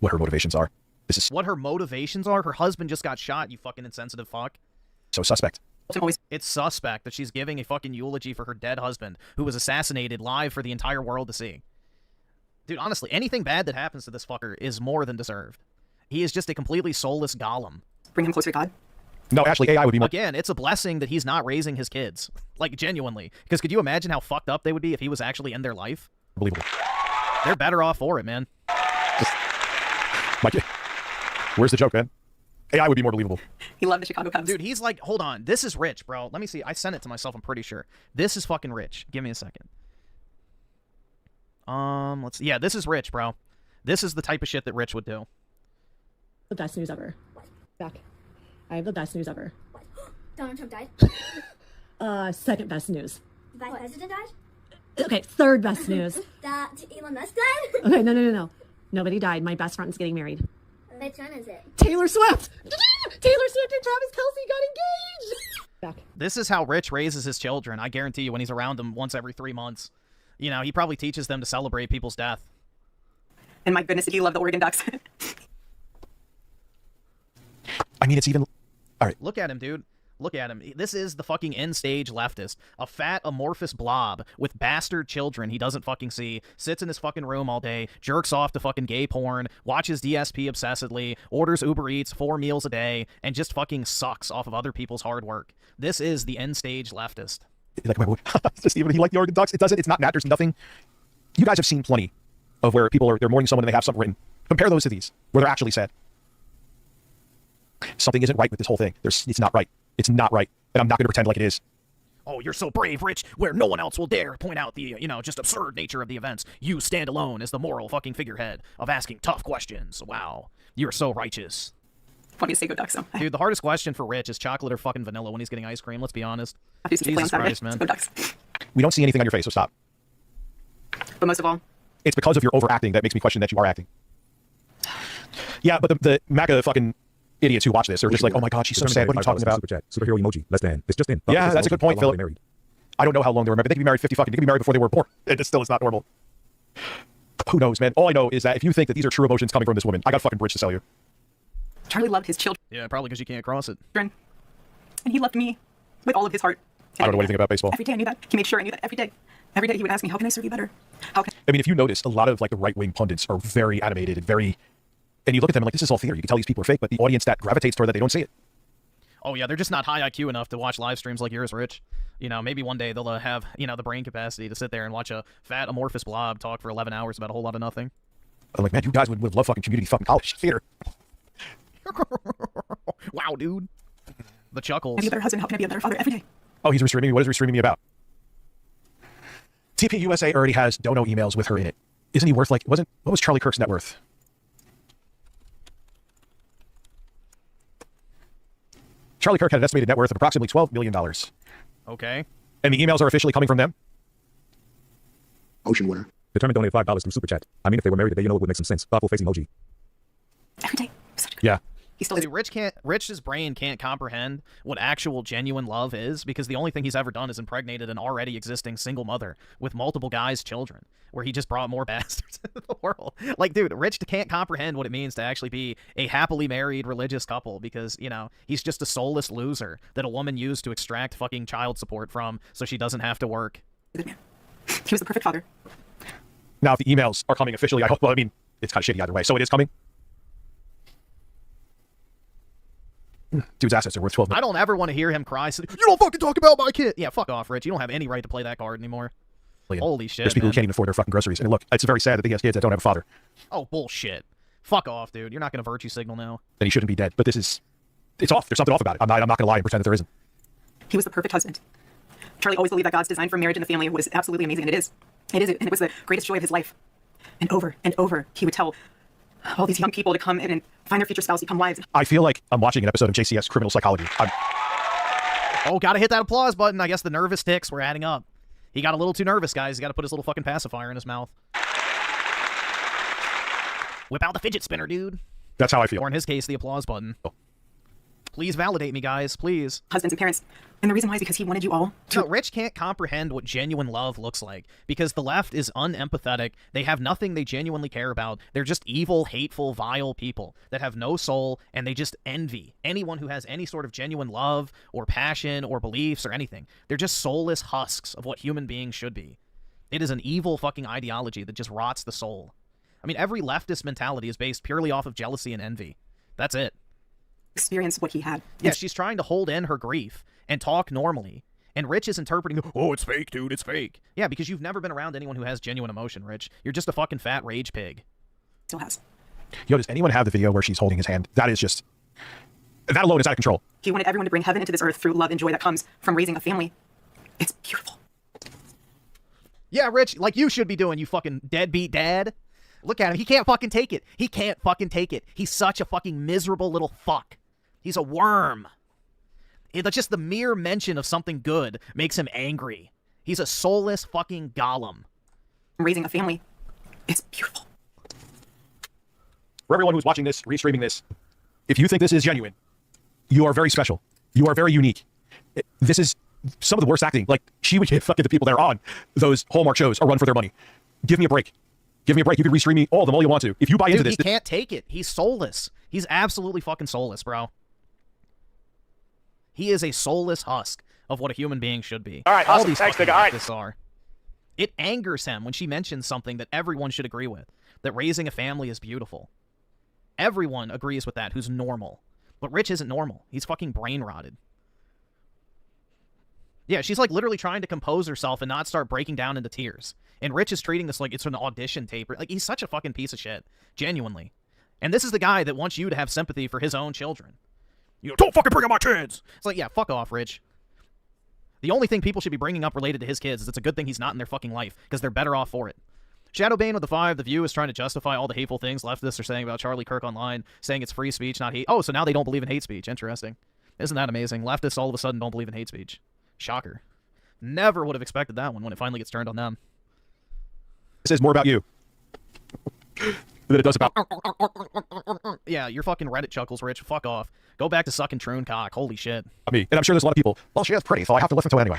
what her motivations are. This is what her motivations are. Her husband just got shot, you fucking insensitive fuck. So suspect. It's suspect that she's giving a fucking eulogy for her dead husband, who was assassinated live for the entire world to see. Dude, honestly, anything bad that happens to this fucker is more than deserved. He is just a completely soulless golem. Bring him closer to God. No, actually, AI would be more... Again, it's a blessing that he's not raising his kids. Like, genuinely. Because could you imagine how fucked up they would be if he was actually in their life? believable. They're better off for it, man. Mike, where's the joke, man? AI would be more believable. He loved the Chicago Cubs. Dude, he's like, hold on. This is Rich, bro. Let me see. I sent it to myself, I'm pretty sure. This is fucking Rich. Give me a second. Let's see. Yeah, this is Rich, bro. This is the type of shit that Rich would do. The best news ever. Back. I have the best news ever. Donald Trump died? Second best news. The vice president died? Okay, third best news. That Elon Musk died? Okay, no. Nobody died. My best friend's getting married. Which one is it? Taylor Swift! Taylor Swift and Travis Kelce got engaged! Back. This is how Rich raises his children. I guarantee you when he's around them once every 3 months. You know, he probably teaches them to celebrate people's death. And my goodness, did he love the Oregon Ducks? I mean, it's even... All right. Look at him, dude. Look at him. This is the fucking end-stage leftist. A fat, amorphous blob with bastard children he doesn't fucking see, sits in his fucking room all day, jerks off to fucking gay porn, watches DSP obsessively, orders Uber Eats 4 meals a day, and just fucking sucks off of other people's hard work. This is the end-stage leftist. Like, just even he liked the Oregon Ducks. It's not there's nothing. You guys have seen plenty of where people they're mourning someone and they have something written. Compare those to these, where they're actually sad. Something isn't right with this whole thing. It's not right. It's not right. And I'm not going to pretend like it is. Oh, you're so brave, Rich, where no one else will dare point out the, just absurd nature of the events. You stand alone as the moral fucking figurehead of asking tough questions. Wow. You're so righteous. Want me to say go Ducks, though? Dude, the hardest question for Rich is chocolate or fucking vanilla when he's getting ice cream. Let's be honest. Jesus Christ, man. Go Ducks. We don't see anything on your face, so stop. But most of all, it's because of your overacting that makes me question that you are acting. Yeah, but the MAGA fucking idiots who watch this are just like, oh my god, she's so sad. What are you talking about? Super chat. Superhero emoji. Less than. It's just in. Yeah, that's a good point, Philip. I don't know how long they were married. They could be married 50 fucking. They could be married before they were born. It still is not normal. Who knows, man? All I know is that if you think that these are true emotions coming from this woman, I got a fucking bridge to sell you. Charlie loved his children. Yeah, probably because you can't cross it. And he loved me with all of his heart. I don't know anything about baseball. Every day I knew that. He made sure I knew that every day. Every day he would ask me, how can I serve you better? How can I mean, if you notice, a lot of like the right-wing pundits are very animated and very... And you look at them and like, this is all theater. You can tell these people are fake, but the audience that gravitates toward that, they don't see it. Oh, yeah, they're just not high IQ enough to watch live streams like yours, Rich. You know, maybe one day they'll have, the brain capacity to sit there and watch a fat, amorphous blob talk for 11 hours about a whole lot of nothing. I'm like, man, you guys would love fucking community fucking college theater. Wow, dude. The chuckles. I be a better husband? How can I be a better father every day? Oh, he's restreaming me? What is restreaming me about? TPUSA already has dono emails with her in it. Isn't he worth like, what was Charlie Kirk's net worth? Charlie Kirk had an estimated net worth of approximately $12 million. Okay. And the emails are officially coming from them? Ocean winner. Determined to donate $5 through Super Chat. I mean, if they were married today, it would make some sense. Thoughtful face emoji. Every day. Yeah. See, Rich's brain can't comprehend what actual genuine love is because the only thing he's ever done is impregnated an already existing single mother with multiple guys' children, where he just brought more bastards into the world. Like, dude, Rich can't comprehend what it means to actually be a happily married religious couple because, he's just a soulless loser that a woman used to extract fucking child support from so she doesn't have to work. He was the perfect father. Now, if the emails are coming officially, I hope, well, I mean, it's kind of shitty either way. So it is coming? Dude's assets are worth $12 million. I don't ever want to hear him cry. So, you don't fucking talk about my kid. Yeah, fuck off, Rich. You don't have any right to play that card anymore. Holy shit, There's people who can't even afford their fucking groceries. And look, it's very sad that he has kids that don't have a father. Oh, bullshit. Fuck off, dude. You're not going to virtue signal now. Then he shouldn't be dead. But it's off. There's something off about it. I'm not going to lie and pretend that there isn't. He was the perfect husband. Charlie always believed that God's design for marriage and the family was absolutely amazing, and it is. And it was the greatest joy of his life. And over, he would tell all these young people to come in and find their future spouse, become wives. I feel like I'm watching an episode of JCS Criminal Psychology. Oh, gotta hit that applause button. I guess the nervous ticks were adding up. He got a little too nervous, guys. He got to put his little fucking pacifier in his mouth. Whip out the fidget spinner, dude. That's how I feel. Or in his case, the applause button. Oh. Please validate me, guys. Please. Husbands and parents. And the reason why is because he wanted you all to... No, Rich can't comprehend what genuine love looks like because the left is unempathetic. They have nothing they genuinely care about. They're just evil, hateful, vile people that have no soul, and they just envy anyone who has any sort of genuine love or passion or beliefs or anything. They're just soulless husks of what human beings should be. It is an evil fucking ideology that just rots the soul. I mean, every leftist mentality is based purely off of jealousy and envy. That's it. Experience what he had. Yeah, she's trying to hold in her grief and talk normally, And Rich is interpreting, oh, it's fake, dude, it's fake. Yeah, because you've never been around anyone who has genuine emotion, Rich. You're just a fucking fat rage pig. Still has. Yo, does anyone have the video where she's holding his hand? That is just... That alone is out of control. He wanted everyone to bring heaven into this earth through love and joy that comes from raising a family. It's beautiful. Yeah, Rich, like you should be doing, you fucking deadbeat dad. Look at him. He can't fucking take it. He can't fucking take it. He's such a fucking miserable little fuck. He's a worm. Just the mere mention of something good makes him angry. He's a soulless fucking golem. Raising a family. It's beautiful. For everyone who's watching this, restreaming this, if you think this is genuine, you are very special. You are very unique. This is some of the worst acting. Like, she would give fucking the people that are on those Hallmark shows a run for their money. Give me a break. Give me a break. You can restream me all of them all you want to. If you buy into this... He can't take it. He's soulless. He's absolutely fucking soulless, bro. He is a soulless husk of what a human being should be. All right, all awesome. these Thanks, fucking nigga. All right. leftists are. It angers him when she mentions something that everyone should agree with, that raising a family is beautiful. Everyone agrees with that who's normal. But Rich isn't normal. He's fucking brain rotted. Yeah, she's like literally trying to compose herself and not start breaking down into tears. And Rich is treating this like it's an audition tape. Like, he's such a fucking piece of shit. Genuinely. And this is the guy that wants you to have sympathy for his own children. You know, don't fucking bring up my kids! It's like, yeah, fuck off, Rich. The only thing people should be bringing up related to his kids is it's a good thing he's not in their fucking life, because they're better off for it. Shadowbane with the 5, The View is trying to justify all the hateful things leftists are saying about Charlie Kirk online, saying it's free speech, not hate. Oh, so now they don't believe in hate speech. Interesting. Isn't that amazing? Leftists all of a sudden don't believe in hate speech. Shocker. Never would have expected that one when it finally gets turned on them. This is more about you than it does about... Yeah, your fucking Reddit chuckles, Rich. Fuck off. Go back to sucking Troon cock. Holy shit. me. And I'm sure there's a lot of people, well, she is pretty, so I have to listen to it anyway.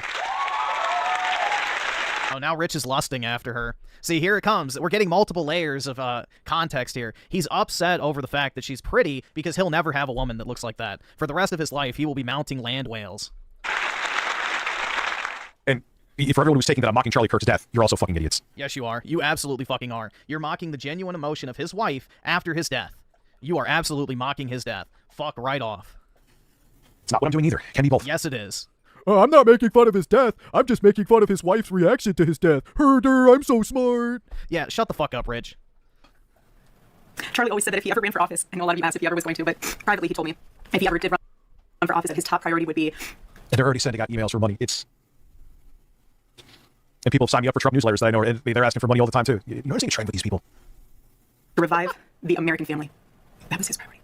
Oh, now Rich is lusting after her. See, here it comes. We're getting multiple layers of context here. He's upset over the fact that she's pretty because he'll never have a woman that looks like that. For the rest of his life, he will be mounting land whales. And for everyone who's taking that I'm mocking Charlie Kirk's death, you're also fucking idiots. Yes, you are. You absolutely fucking are. You're mocking the genuine emotion of his wife after his death. You are absolutely mocking his death. Fuck right off. It's not what I'm doing either. Can be both. Yes, it is. I'm not making fun of his death. I'm just making fun of his wife's reaction to his death. Herder, I'm so smart. Yeah, shut the fuck up, Rich. Charlie always said that if he ever ran for office, I know a lot of you asked if he ever was going to, but privately he told me if he ever did run for office, that his top priority would be... And they're already sending out emails for money. It's... And people have signed me up for Trump newsletters that I know, and they're asking for money all the time, too. You're noticing a trend with these people. To revive the American family. That was his priority.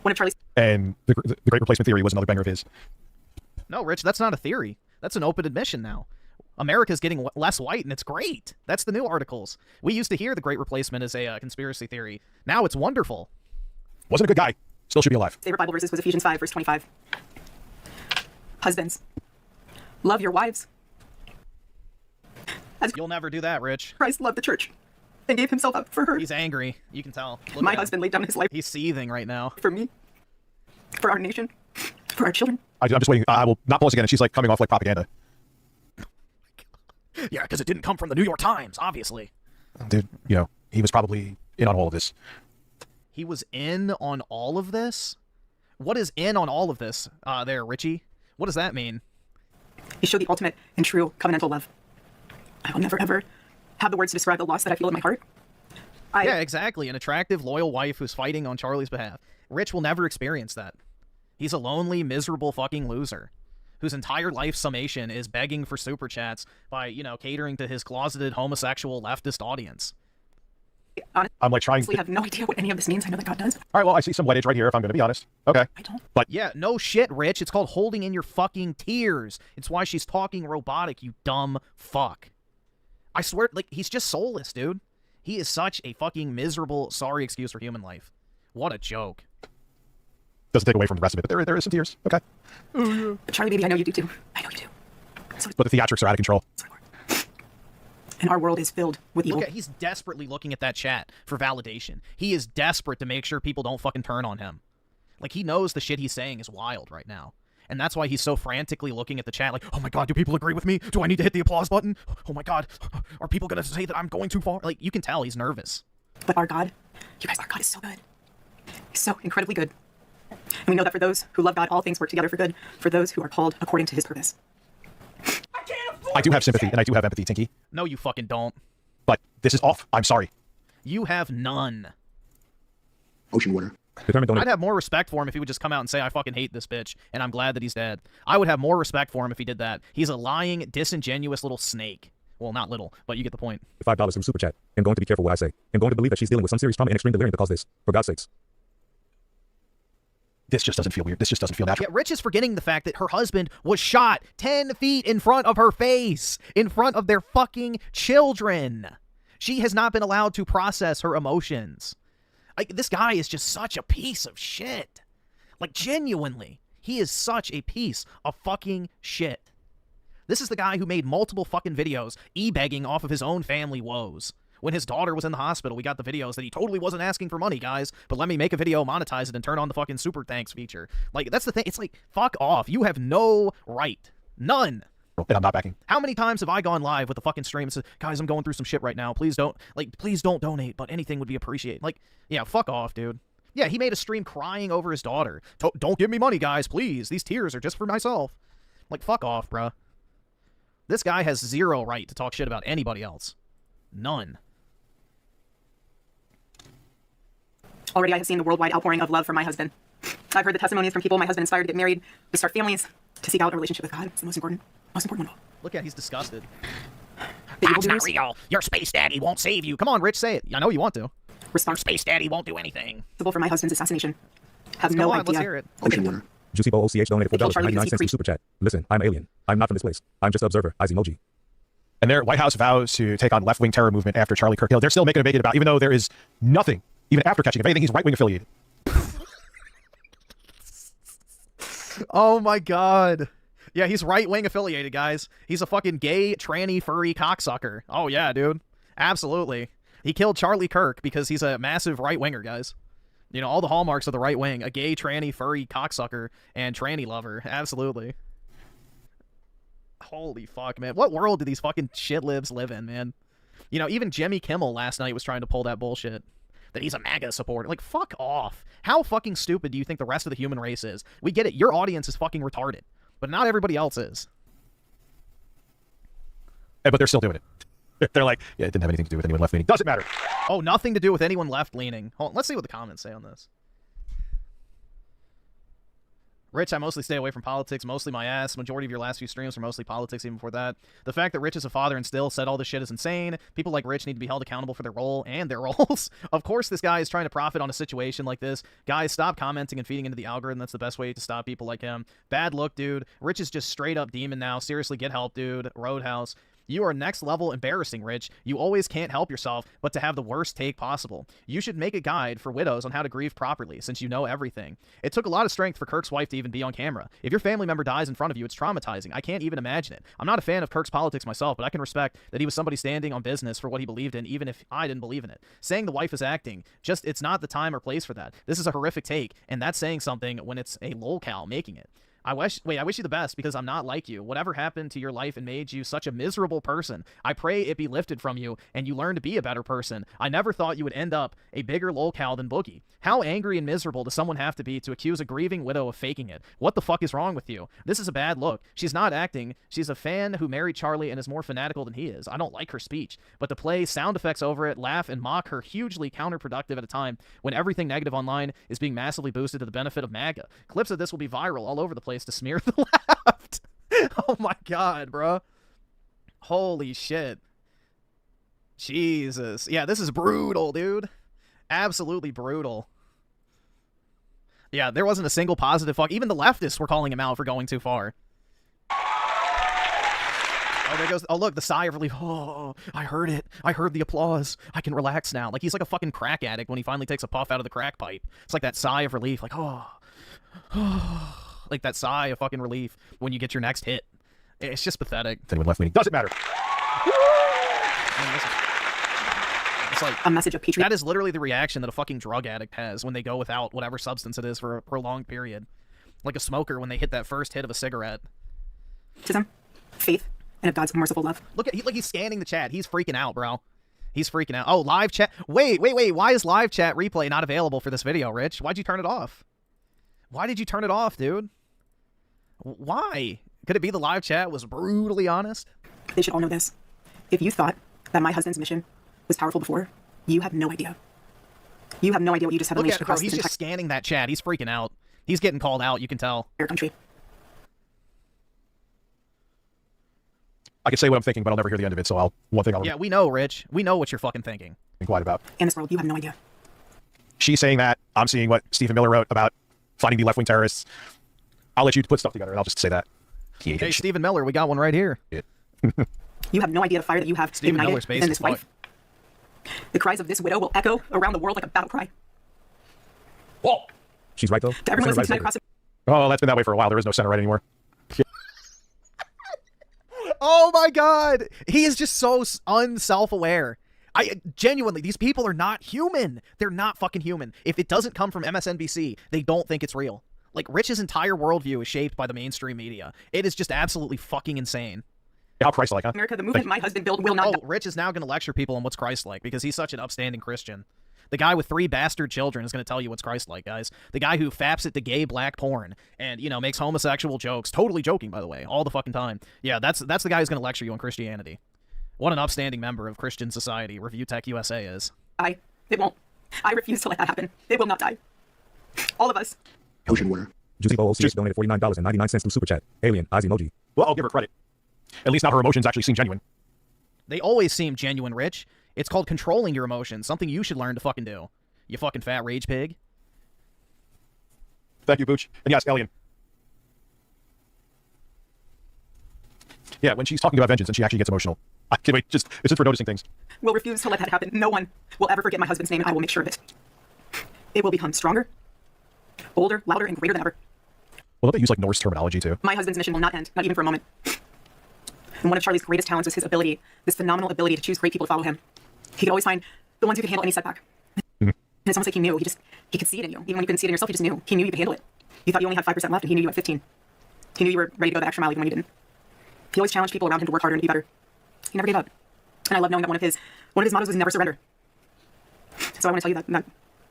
One of Charlie's... And the Great Replacement Theory was another banger of his. No, Rich, that's not a theory. That's an open admission now. America's getting less white, and it's great. That's the new articles. We used to hear the Great Replacement as a conspiracy theory. Now it's wonderful. Wasn't a good guy. Still should be alive. Favorite Bible verses was Ephesians 5, verse 25. Husbands, love your wives. As You'll never do that, Rich. Christ loved the church and gave himself up for her. He's angry. You can tell. Look My husband laid down his life. He's seething right now. For me, for our nation, for our children. I'm just waiting. I will not pause again, and she's like coming off like propaganda. Yeah, because it didn't come from the New York Times, obviously. Dude, you know, he was probably in on all of this. He was in on all of this? What is in on all of this there, Richie? What does that mean? He showed the ultimate and true covenantal love. I will never, ever have the words to describe the loss that I feel in my heart. Yeah, exactly. An attractive, loyal wife who's fighting on Charlie's behalf. Rich will never experience that. He's a lonely, miserable fucking loser whose entire life summation is begging for super chats by, you know, catering to his closeted homosexual leftist audience. I'm like trying to... I have no idea what any of this means. I know that God does. All right, well, I see some wedge right here, if I'm going to be honest. Okay. I don't. But yeah, no shit, Rich. It's called holding in your fucking tears. It's why she's talking robotic, you dumb fuck. I swear, like, he's just soulless, dude. He is such a fucking miserable, sorry excuse for human life. What a joke. Doesn't take away from the rest of it, but there is some tears. Okay. But Charlie, baby, I know you do too. I know you do. So, but the theatrics are out of control. And our world is filled with evil. Look at, he's desperately looking at that chat for validation. He is desperate to make sure people don't fucking turn on him. Like, he knows the shit he's saying is wild right now. And that's why he's so frantically looking at the chat like, oh my god, do people agree with me? Do I need to hit the applause button? Oh my god, are people going to say that I'm going too far? Like, you can tell he's nervous. But our God, you guys, our God is so good. He's so incredibly good. And we know that for those who love God, all things work together for good, for those who are called according to his purpose. I do have sympathy and I do have empathy, Tinky. No, you fucking don't. But this is off. I'm sorry. You have none. Ocean water. I'd have more respect for him if he would just come out and say, I fucking hate this bitch, and I'm glad that he's dead. I would have more respect for him if he did that. He's a lying, disingenuous little snake. Well, not little, but you get the point. $5 from Super Chat. I'm going to be careful what I say. I'm going to believe that she's dealing with some serious trauma and extreme delirium to cause this. For God's sakes. This just doesn't feel weird. This just doesn't feel natural. Yeah, Rich is forgetting the fact that her husband was shot 10 feet in front of her face, in front of their fucking children. She has not been allowed to process her emotions. Like, this guy is just such a piece of shit. Like, genuinely, he is such a piece of fucking shit. This is the guy who made multiple fucking videos e-begging off of his own family woes. When his daughter was in the hospital, we got the videos that he totally wasn't asking for money, guys, but let me make a video, monetize it, and turn on the fucking super thanks feature. Like, that's the thing. It's like, fuck off. You have no right. None. And I'm not backing. How many times have I gone live with a fucking stream and said, guys, I'm going through some shit right now. Please don't donate, but anything would be appreciated. Like, yeah, fuck off, dude. Yeah, he made a stream crying over his daughter. Don't give me money, guys, please. These tears are just for myself. Like, fuck off, bruh. This guy has zero right to talk shit about anybody else. None. Already I have seen the worldwide outpouring of love for my husband. I've heard the testimonies from people my husband inspired to get married, to start families, to seek out a relationship with God. It's the most important one of all. Look at, he's disgusted. That's not real. Your space daddy won't save you. Come on, Rich, say it. I know you want to. Your space daddy won't do anything. For my husband's assassination. Have no idea. Let's hear it. Ocean water. Juicy Bo OCH donated $4.99 from Super Chat. Listen, I'm an alien. I'm not from this place. I'm just an observer. Eyes emoji. And their White House vows to take on left-wing terror movement after Charlie Kirk. They're still making a big deal about, even though there is nothing, even after catching him. If anything, he's right-wing affiliated. Oh my god. Yeah, he's right-wing affiliated, guys. He's a fucking gay, tranny, furry cocksucker. Oh yeah, dude. Absolutely. He killed Charlie Kirk because he's a massive right-winger, guys. You know, all the hallmarks of the right wing. A gay, tranny, furry cocksucker and tranny lover. Absolutely. Holy fuck, man. What world do these fucking shitlibs live in, man? You know, even Jimmy Kimmel last night was trying to pull that bullshit. That he's a MAGA supporter. Like, fuck off. How fucking stupid do you think the rest of the human race is? We get it. Your audience is fucking retarded. But not everybody else is. But they're still doing it. They're like, yeah, it didn't have anything to do with anyone left-leaning. Doesn't matter. Oh, nothing to do with anyone left-leaning. Hold on, let's see what the comments say on this. Rich, I mostly stay away from politics, mostly my ass. Majority of your last few streams were mostly politics, even before that. The fact that Rich is a father and still said all this shit is insane. People like Rich need to be held accountable for their role and their roles. Of course, this guy is trying to profit on a situation like this. Guys, stop commenting and feeding into the algorithm. That's the best way to stop people like him. Bad look, dude. Rich is just straight up demon now. Seriously, get help, dude. Roadhouse. You are next level embarrassing, Rich. You always can't help yourself but to have the worst take possible. You should make a guide for widows on how to grieve properly, since you know everything. It took a lot of strength for Kirk's wife to even be on camera. If your family member dies in front of you, it's traumatizing. I can't even imagine it. I'm not a fan of Kirk's politics myself, but I can respect that he was somebody standing on business for what he believed in, even if I didn't believe in it. Saying the wife is acting, just it's not the time or place for that. This is a horrific take, and that's saying something when it's a lolcow making it. I wish you the best because I'm not like you. Whatever happened to your life and made you such a miserable person, I pray it be lifted from you and you learn to be a better person. I never thought you would end up a bigger lolcow than Boogie. How angry and miserable does someone have to be to accuse a grieving widow of faking it? What the fuck is wrong with you? This is a bad look. She's not acting. She's a fan who married Charlie and is more fanatical than he is. I don't like her speech. But to play sound effects over it, laugh, and mock her hugely counterproductive at a time when everything negative online is being massively boosted to the benefit of MAGA. Clips of this will be viral all over the place to smear the left. Oh my god, bro. Holy shit. Jesus. Yeah, this is brutal, dude. Absolutely brutal. Yeah, there wasn't a single positive fuck. Even the leftists were calling him out for going too far. Oh, there goes. Oh, look, the sigh of relief. Oh, I heard it. I heard the applause. I can relax now. Like he's like a fucking crack addict when he finally takes a puff out of the crack pipe. It's like that sigh of relief. Like, oh. Like that sigh of fucking relief when you get your next hit. It's just pathetic. Anyone left-leaning. Doesn't matter. It's like a message of patriotism. That is literally the reaction that a fucking drug addict has when they go without whatever substance it is for a prolonged period. Like a smoker when they hit that first hit of a cigarette. Faith, and of God's merciful love. Look at he's scanning the chat. He's freaking out, bro. He's freaking out. Oh, live chat. Wait. Why is live chat replay not available for this video, Rich? Why'd you turn it off? Why did you turn it off, dude? Why? Could it be the live chat was brutally honest? They should all know this. If you thought that my husband's mission was powerful before, you have no idea. You have no idea what you just have Look unleashed at it, bro. across He's this just scanning that chat. He's freaking out. He's getting called out. You can tell. entire country. I can say what I'm thinking, but I'll never hear the end of it. So one thing I'll Yeah, we know, Rich. We know what you're fucking thinking. be quiet about. In this world, you have no idea. She's saying that. I'm seeing what Stephen Miller wrote about finding the left-wing terrorists. I'll let you put stuff together, and I'll just say that. Hey, Stephen Miller, we got one right here. You have no idea the fire that you have Stephen ignited Miller's within this wife. The cries of this widow will echo around the world like a battle cry. Whoa! She's right, though. To everyone listening tonight across the... Oh, that's been that way for a while. There is no center right anymore. Oh my god! He is just so unself-aware. Genuinely, these people are not human. They're not fucking human. If it doesn't come from MSNBC, they don't think it's real. Like, Rich's entire worldview is shaped by the mainstream media. It is just absolutely fucking insane. How Christ-like, huh? America, the movement my husband built will not... Oh, Rich is now going to lecture people on what's Christ-like because he's such an upstanding Christian. The guy with 3 bastard children is going to tell you what's Christ-like, guys. The guy who faps it to gay black porn and, you know, makes homosexual jokes. Totally joking, by the way, all the fucking time. Yeah, that's the guy who's going to lecture you on Christianity. What an upstanding member of Christian society ReviewTardUSA is. It won't. I refuse to let that happen. It will not die. All of us. Ocean water. Juicy Bowl OCS donated $49.99 through Super Chat. Alien, eyes emoji. Well, I'll give her credit. At least now her emotions actually seem genuine. They always seem genuine, Rich. It's called controlling your emotions, something you should learn to fucking do. You fucking fat rage pig. Thank you, Booch. And yes, Alien. Yeah, when she's talking about vengeance and she actually gets emotional. I can't wait. It's just for noticing things. Will refuse to let that happen. No one will ever forget my husband's name, and I will make sure of it. It will become stronger, bolder, louder, and greater than ever. Well, don't they use like Norse terminology too? My husband's mission will not end, not even for a moment. And one of Charlie's greatest talents was his ability, this phenomenal ability to choose great people to follow him. He could always find the ones who could handle any setback. And it's almost like he knew. He could see it in you. Even when you couldn't see it in yourself, he just knew. He knew you could handle it. You thought you only had 5% left, and he knew you had 15. He knew you were ready to go the extra mile even when you didn't. He always challenged people around him to work harder and be better. He never gave up. And I love knowing that one of his mottos was never surrender. So I want to tell you that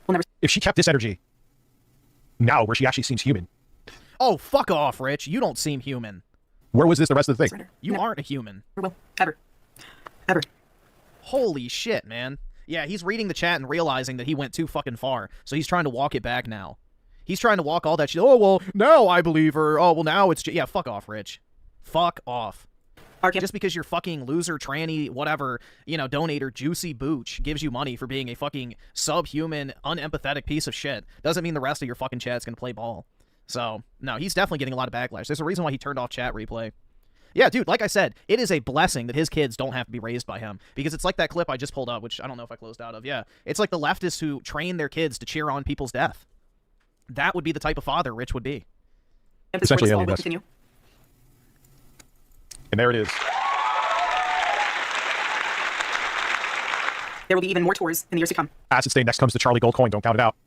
we'll never... If she kept this energy now where she actually seems human. Oh, fuck off, Rich. You don't seem human. Where was this the rest of the thing? Surrender. You aren't a human. Never will. Ever. Ever. Holy shit, man. Yeah, he's reading the chat and realizing that he went too fucking far, so he's trying to walk it back now. He's trying to walk all that shit. Oh, well, now I believe her. Oh, well, now it's... Yeah, fuck off, Rich. Fuck off. Just because your fucking loser, tranny, whatever, you know, donator, Juicy Booch gives you money for being a fucking subhuman, unempathetic piece of shit doesn't mean the rest of your fucking chat's gonna play ball. So, no, he's definitely getting a lot of backlash. There's a reason why he turned off chat replay. Yeah, dude, like I said, it is a blessing that his kids don't have to be raised by him. Because it's like that clip I just pulled up, which I don't know if I closed out of. Yeah, it's like the leftists who train their kids to cheer on people's death. That would be the type of father Rich would be. Essentially, Alien does. And there it is. There will be even more tours in the years to come. Acid Stain, next comes the Charlie Gold Coin. Don't count it out.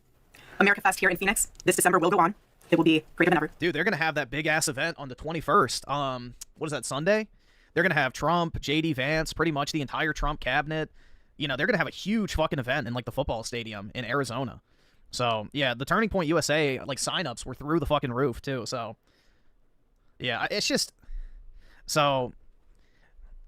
America Fest here in Phoenix this December will go on. It will be greater than ever. Dude, they're going to have that big-ass event on the 21st. What is that, Sunday? They're going to have Trump, J.D. Vance, pretty much the entire Trump cabinet. You know, they're going to have a huge fucking event in, like, the football stadium in Arizona. So, yeah, the Turning Point USA, like, signups were through the fucking roof, too. So, yeah, it's just... So,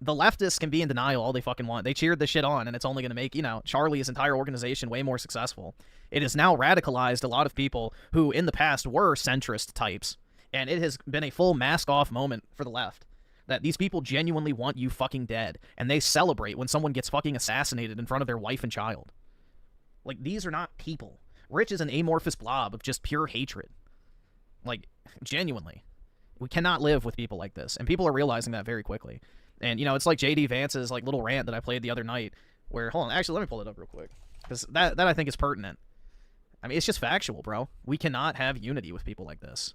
the leftists can be in denial all they fucking want. They cheered this shit on, and it's only going to make, you know, Charlie's entire organization way more successful. It has now radicalized a lot of people who, in the past, were centrist types. And it has been a full mask-off moment for the left. That these people genuinely want you fucking dead. And they celebrate when someone gets fucking assassinated in front of their wife and child. Like, these are not people. Rich is an amorphous blob of just pure hatred. Like, genuinely. We cannot live with people like this, and people are realizing that very quickly. And, you know, it's like J.D. Vance's, like, little rant that I played the other night, where, hold on, actually, let me pull it up real quick, because that I think is pertinent. I mean, it's just factual, bro. We cannot have unity with people like this.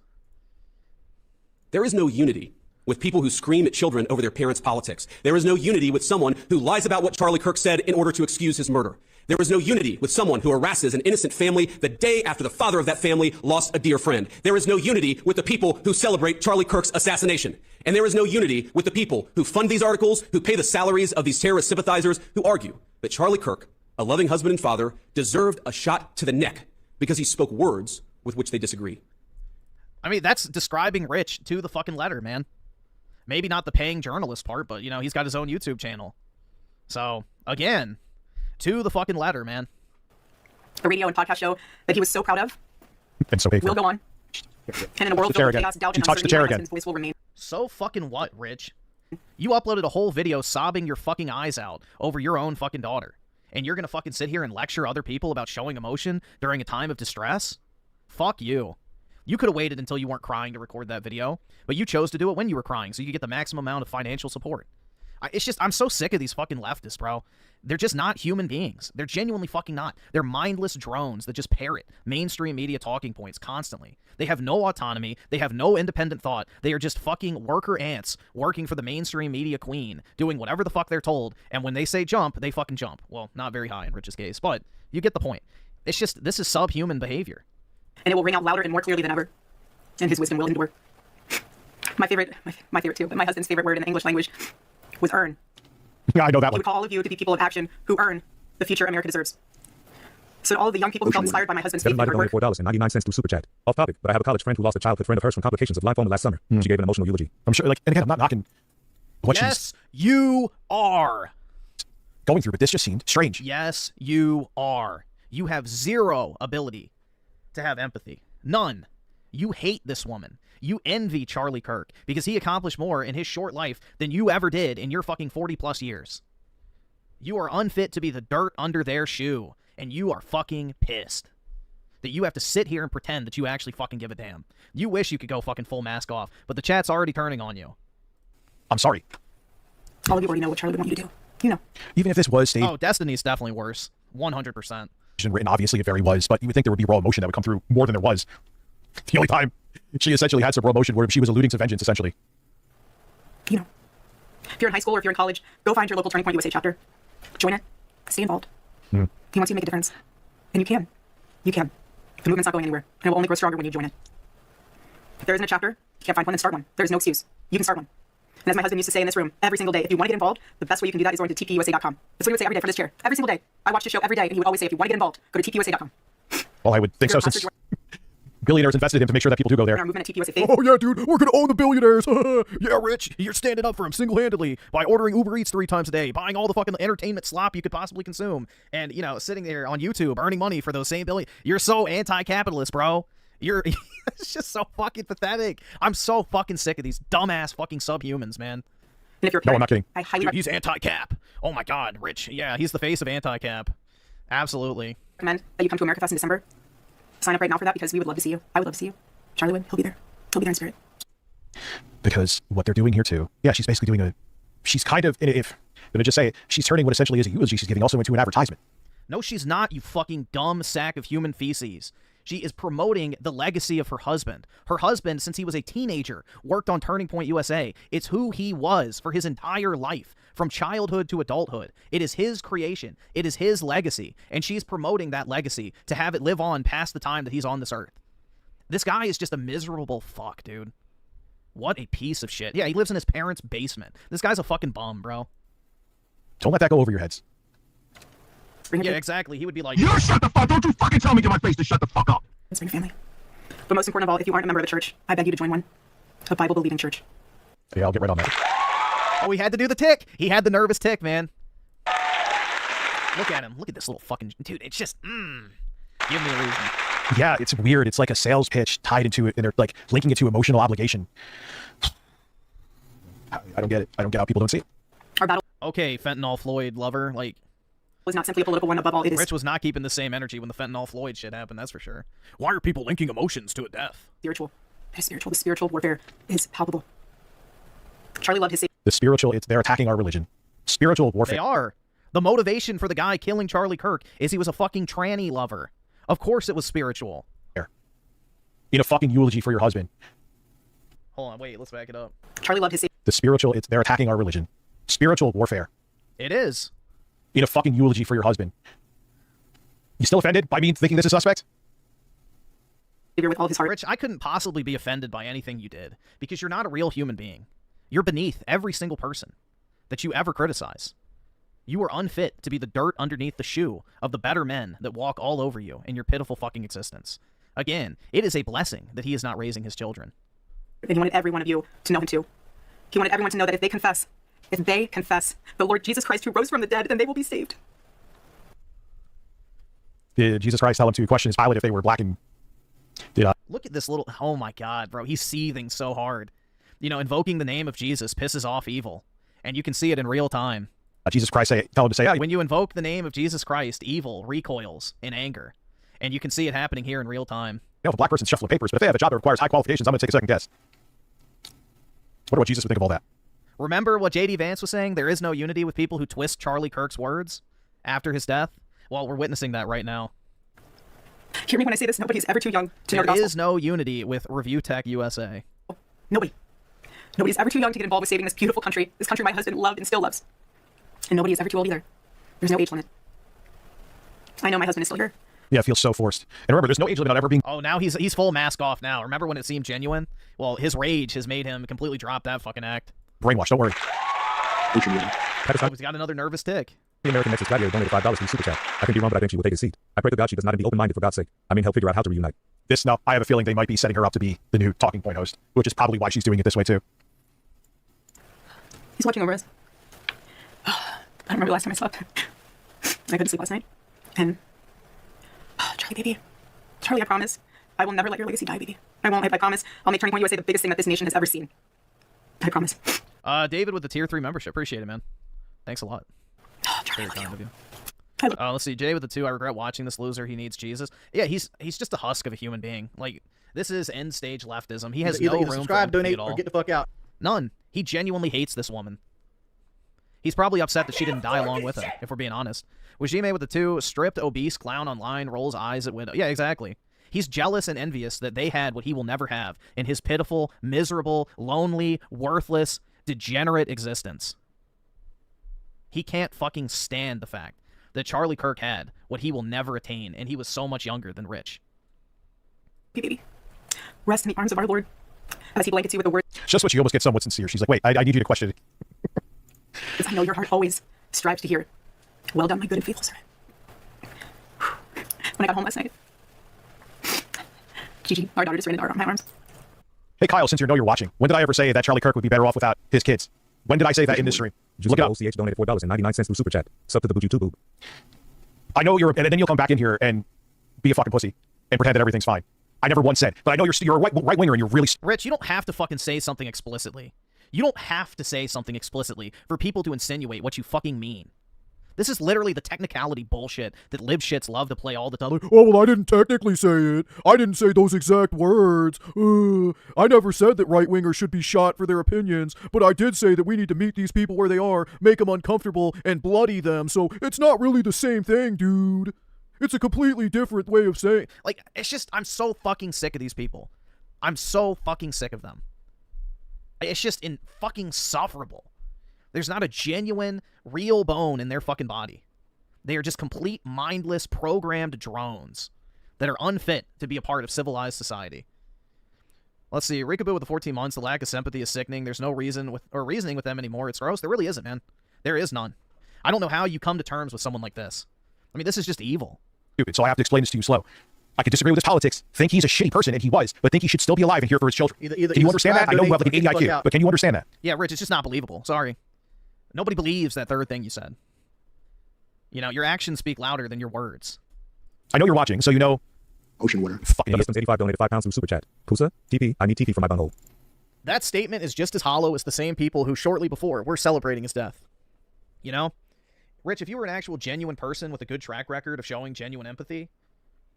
There is no unity with people who scream at children over their parents' politics. There is no unity with someone who lies about what Charlie Kirk said in order to excuse his murder. There is no unity with someone who harasses an innocent family the day after the father of that family lost a dear friend. There is no unity with the people who celebrate Charlie Kirk's assassination. And there is no unity with the people who fund these articles, who pay the salaries of these terrorist sympathizers, who argue that Charlie Kirk, a loving husband and father, deserved a shot to the neck because he spoke words with which they disagree. I mean, that's describing Rich to the fucking letter, man. Maybe not the paying journalist part, but, you know, he's got his own YouTube channel. So, again, to the fucking letter, man. The radio and podcast show that he was so proud of and so paid for will go on. And in a world filled with chaos, doubt, and uncertainty, my husband's voice will remain. So fucking what, Rich? You uploaded a whole video sobbing your fucking eyes out over your own fucking daughter. And you're gonna fucking sit here and lecture other people about showing emotion during a time of distress? Fuck you. You could have waited until you weren't crying to record that video, but you chose to do it when you were crying so you could get the maximum amount of financial support. It's just, I'm so sick of these fucking leftists, bro. They're just not human beings. They're genuinely fucking not. They're mindless drones that just parrot mainstream media talking points constantly. They have no autonomy. They have no independent thought. They are just fucking worker ants working for the mainstream media queen, doing whatever the fuck they're told, and when they say jump, they fucking jump. Well, not very high in Rich's case, but you get the point. It's just, this is subhuman behavior. And it will ring out louder and more clearly than ever. And his wisdom will endure. My favorite too, but my husband's favorite word in the English language was earn. Yeah, I know that He one. would call all of you to be people of action who earn the future America deserves. So to all of the young people who felt inspired by my husband's faith and hard work. $4.99 through Super Chat. Off topic, but I have a college friend who lost a childhood friend of hers from complications of lymphoma last summer. She gave an emotional eulogy. I'm sure, like, and again, I'm not knocking what Yes, you are. going through, but this just seemed strange. Yes, you are. You have zero ability to have empathy. None. You hate this woman. You envy Charlie Kirk because he accomplished more in his short life than you ever did in your fucking 40-plus years. You are unfit to be the dirt under their shoe, and you are fucking pissed that you have to sit here and pretend that you actually fucking give a damn. You wish you could go fucking full mask off, but the chat's already turning on you. I'm sorry. All of you already know what Charlie would want you to do. You know. Even if this was staged Oh, Destiny's definitely worse. 100%. and written, obviously it very was, but you would think there would be raw emotion that would come through more than there was. The only time she essentially had some raw emotion where she was alluding to vengeance, essentially. You know. If you're in high school or if you're in college, go find your local Turning Point USA chapter. Join it. Stay involved. He wants you to make a difference. And you can. You can. The movement's not going anywhere, and it will only grow stronger when you join it. If there isn't a chapter, you can't find one, then start one. There's no excuse. You can start one. And as my husband used to say in this room every single day, if you want to get involved, the best way you can do that is going to tpusa.com. That's what he would say every day from this chair. Every single day. I watched the show every day, and he would always say, if you want to get involved, go to tpusa.com. Well, I would think so, since billionaires invested in him to make sure that people do go there. Our movement at TPUSA faith. Oh yeah, dude, we're gonna own the billionaires. Yeah, Rich, you're standing up for him single-handedly by ordering Uber Eats 3 times a day, buying all the fucking entertainment slop you could possibly consume, and, you know, sitting there on YouTube earning money for those same billion. You're so anti-capitalist, bro. You're it's just so fucking pathetic. I'm so fucking sick of these dumbass fucking subhumans, man. And if you're No, I'm not kidding. I highly Dude, he's anti-cap. Oh my god, Rich. Yeah, he's the face of anti-cap. Absolutely. recommend that you come to America Fest in December. Sign up right now for that because we would love to see you. I would love to see you. Charlie would. He'll be there. He'll be there in spirit. Because what they're doing here too, yeah, she's basically doing she's kind of, if I'm gonna just say it, she's turning what essentially is a eulogy she's giving also into an advertisement. No, she's not, you fucking dumb sack of human feces. She is promoting the legacy of her husband. Her husband, since he was a teenager, worked on Turning Point USA. It's who he was for his entire life, from childhood to adulthood. It is his creation. It is his legacy. And she's promoting that legacy to have it live on past the time that he's on this earth. This guy is just a miserable fuck, dude. What a piece of shit. Yeah, he lives in his parents' basement. This guy's a fucking bum, bro. Don't let that go over your heads. Yeah, exactly. He would be like, You shut the fuck! Don't you fucking tell me to my face to shut the fuck up! It's for your family. But most important of all, if you aren't a member of a church, I beg you to join one. A Bible-believing church. Yeah, I'll get right on that. Oh, he had to do the tick. He had the nervous tick, man. Look at him. Look at this little fucking... Dude, it's just... Give me a reason. Yeah, it's weird. It's like a sales pitch tied into it, and they're like linking it to emotional obligation. I don't get it. I don't get how people don't see it. Our battle... Okay, fentanyl Floyd lover, like... was not simply a political one. Above all, it is... Rich was not keeping the same energy when the fentanyl Floyd shit happened, that's for sure. Why are people linking emotions to a death? Spiritual. It is spiritual. The spiritual warfare is palpable. Charlie loved his... The spiritual, they're attacking our religion. Spiritual warfare. They are. The motivation for the guy killing Charlie Kirk is he was a fucking tranny lover. Of course it was spiritual. In a fucking eulogy for your husband. Hold on, wait, let's back it up. Charlie loved his... The spiritual, they're attacking our religion. Spiritual warfare. It is. In a fucking eulogy for your husband. You still offended by me thinking this is suspect? With all his heart. Rich, I couldn't possibly be offended by anything you did because you're not a real human being. You're beneath every single person that you ever criticize. You are unfit to be the dirt underneath the shoe of the better men that walk all over you in your pitiful fucking existence. Again, it is a blessing that he is not raising his children. And he wanted every one of you to know him too. He wanted everyone to know that if they confess the Lord Jesus Christ who rose from the dead, then they will be saved. Did Jesus Christ tell him to question his Pilate if they were black and... Look at this little... Oh my god, bro. He's seething so hard. You know, invoking the name of Jesus pisses off evil. And you can see it in real time. Jesus Christ tell him to say... When you invoke the name of Jesus Christ, evil recoils in anger. And you can see it happening here in real time. You know, if a black person's shuffling papers, but if they have a job that requires high qualifications, I'm going to take a second guess. Wonder what Jesus would think of all that. Remember what J.D. Vance was saying? There is no unity with people who twist Charlie Kirk's words after his death? Well, we're witnessing that right now. Hear me when I say this, nobody's ever too young to know the gospel. There is no unity with ReviewTardUSA. Nobody. Nobody's ever too young to get involved with saving this beautiful country, this country my husband loved and still loves. And nobody is ever too old either. There's no age limit. I know my husband is still here. Yeah, it feels so forced. And remember, there's no age limit on ever being... Oh, now he's full mask off now. Remember when it seemed genuine? Well, his rage has made him completely drop that fucking act. Brainwashed, don't worry. Oh, he's got another nervous tick. The American Nexus Gladiator donated $5 from Super Chat. I could be wrong, but I think she will take his seat. I pray to God she does not be open-minded, for God's sake. I mean, help figure out how to reunite. No, I have a feeling they might be setting her up to be the new talking point host, which is probably why she's doing it this way, too. He's watching over us. I don't remember the last time I slept. I couldn't sleep last night. And... Charlie, baby. Charlie, I promise. I will never let your legacy die, baby. I won't. I promise. I'll make Turning Point USA the biggest thing that this nation has ever seen. I promise. David with the Tier 3 membership. Appreciate it, man. Thanks a lot. Charlie, very kind of you. Let's see. Jay with the 2. I regret watching this loser. He needs Jesus. Yeah, he's just a husk of a human being. Like, this is end stage leftism. He has no room subscribe, for empathy donate, at all. or get the fuck out. None. He genuinely hates this woman. He's probably upset that she didn't die along with him, if we're being honest. Wajime with the 2. Stripped, obese, clown online, rolls eyes at widow. Yeah, exactly. He's jealous and envious that they had what he will never have in his pitiful, miserable, lonely, worthless, degenerate existence. He can't fucking stand the fact that Charlie Kirk had what he will never attain, and he was so much younger than Rich. Baby, rest in the arms of our Lord as he blankets you with the words. Just what she almost gets somewhat sincere. She's like, wait, I need you to question it. Because I know your heart always strives to hear it. Well done, my good and faithful servant. When I got home last night, Gigi, our daughter, just ran into my arms. Hey, Kyle, since you know you're watching, when did I ever say that Charlie Kirk would be better off without his kids? When did I say that in this stream? Look it up. OCH donated $4.99 through Super Chat. Sub to the YouTube boob. I know and then you'll come back in here and be a fucking pussy and pretend that everything's fine. I never once said, but I know you're a right winger and you're really... Rich, you don't have to fucking say something explicitly. You don't have to say something explicitly for people to insinuate what you fucking mean. This is literally the technicality bullshit that libshits love to play all the time. Oh, well, I didn't technically say it. I didn't say those exact words. I never said that right-wingers should be shot for their opinions, but I did say that we need to meet these people where they are, make them uncomfortable, and bloody them, so it's not really the same thing, dude. It's a completely different way of saying... Like, it's just, I'm so fucking sick of these people. I'm so fucking sick of them. It's just fucking insufferable. There's not a genuine, real bone in their fucking body. They are just complete, mindless, programmed drones that are unfit to be a part of civilized society. Let's see. Rikaboo with the 14 months. The lack of sympathy is sickening. There's no reasoning with them anymore. It's gross. There really isn't, man. There is none. I don't know how you come to terms with someone like this. I mean, this is just evil. Stupid, so I have to explain this to you slow. I could disagree with his politics, think he's a shitty person, and he was, but think he should still be alive and here for his children. Can you understand that? I know you have like an 80 IQ, but can you understand that? Yeah, Rich, it's just not believable. Sorry. Nobody believes that third thing you said. You know, your actions speak louder than your words. I know you're watching, so you know... Ocean water. Fucking Systems 85 donated £5 through Super Chat. Pusa, TP, I need TP for my bunghole. That statement is just as hollow as the same people who shortly before were celebrating his death. You know? Rich, if you were an actual genuine person with a good track record of showing genuine empathy,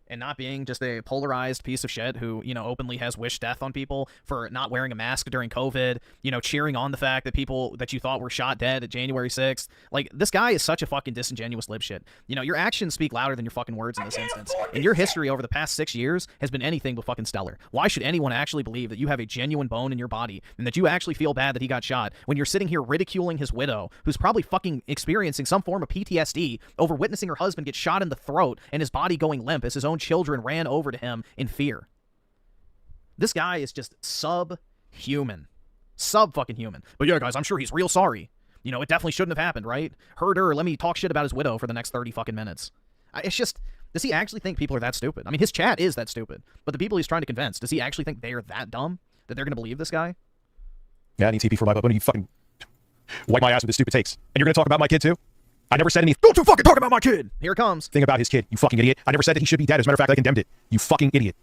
and not being just a polarized piece of shit who, you know, openly has wished death on people for not wearing a mask during COVID, you know, cheering on the fact that people that you thought were shot dead at January 6th. Like, this guy is such a fucking disingenuous lib shit. You know, your actions speak louder than your fucking words in this instance. And your history over the past 6 years has been anything but fucking stellar. Why should anyone actually believe that you have a genuine bone in your body and that you actually feel bad that he got shot when you're sitting here ridiculing his widow, who's probably fucking experiencing some form of PTSD over witnessing her husband get shot in the throat and his body going limp as his own children ran over to him in fear. This guy is just subhuman. Sub-fucking human. But yeah, guys, I'm sure he's real sorry. You know, it definitely shouldn't have happened, right? Let me talk shit about his widow for the next 30 fucking minutes. It's just, does he actually think people are that stupid? I mean, his chat is that stupid. But the people he's trying to convince, does he actually think they are that dumb? That they're going to believe this guy? Yeah, I need TP for my butt. When you fucking wipe my ass with his stupid takes. And you're going to talk about my kid too? I never said anything. Don't you fucking talk about my kid. Here it comes. Thing about his kid, you fucking idiot. I never said that he should be dead. As a matter of fact, I condemned it. You fucking idiot.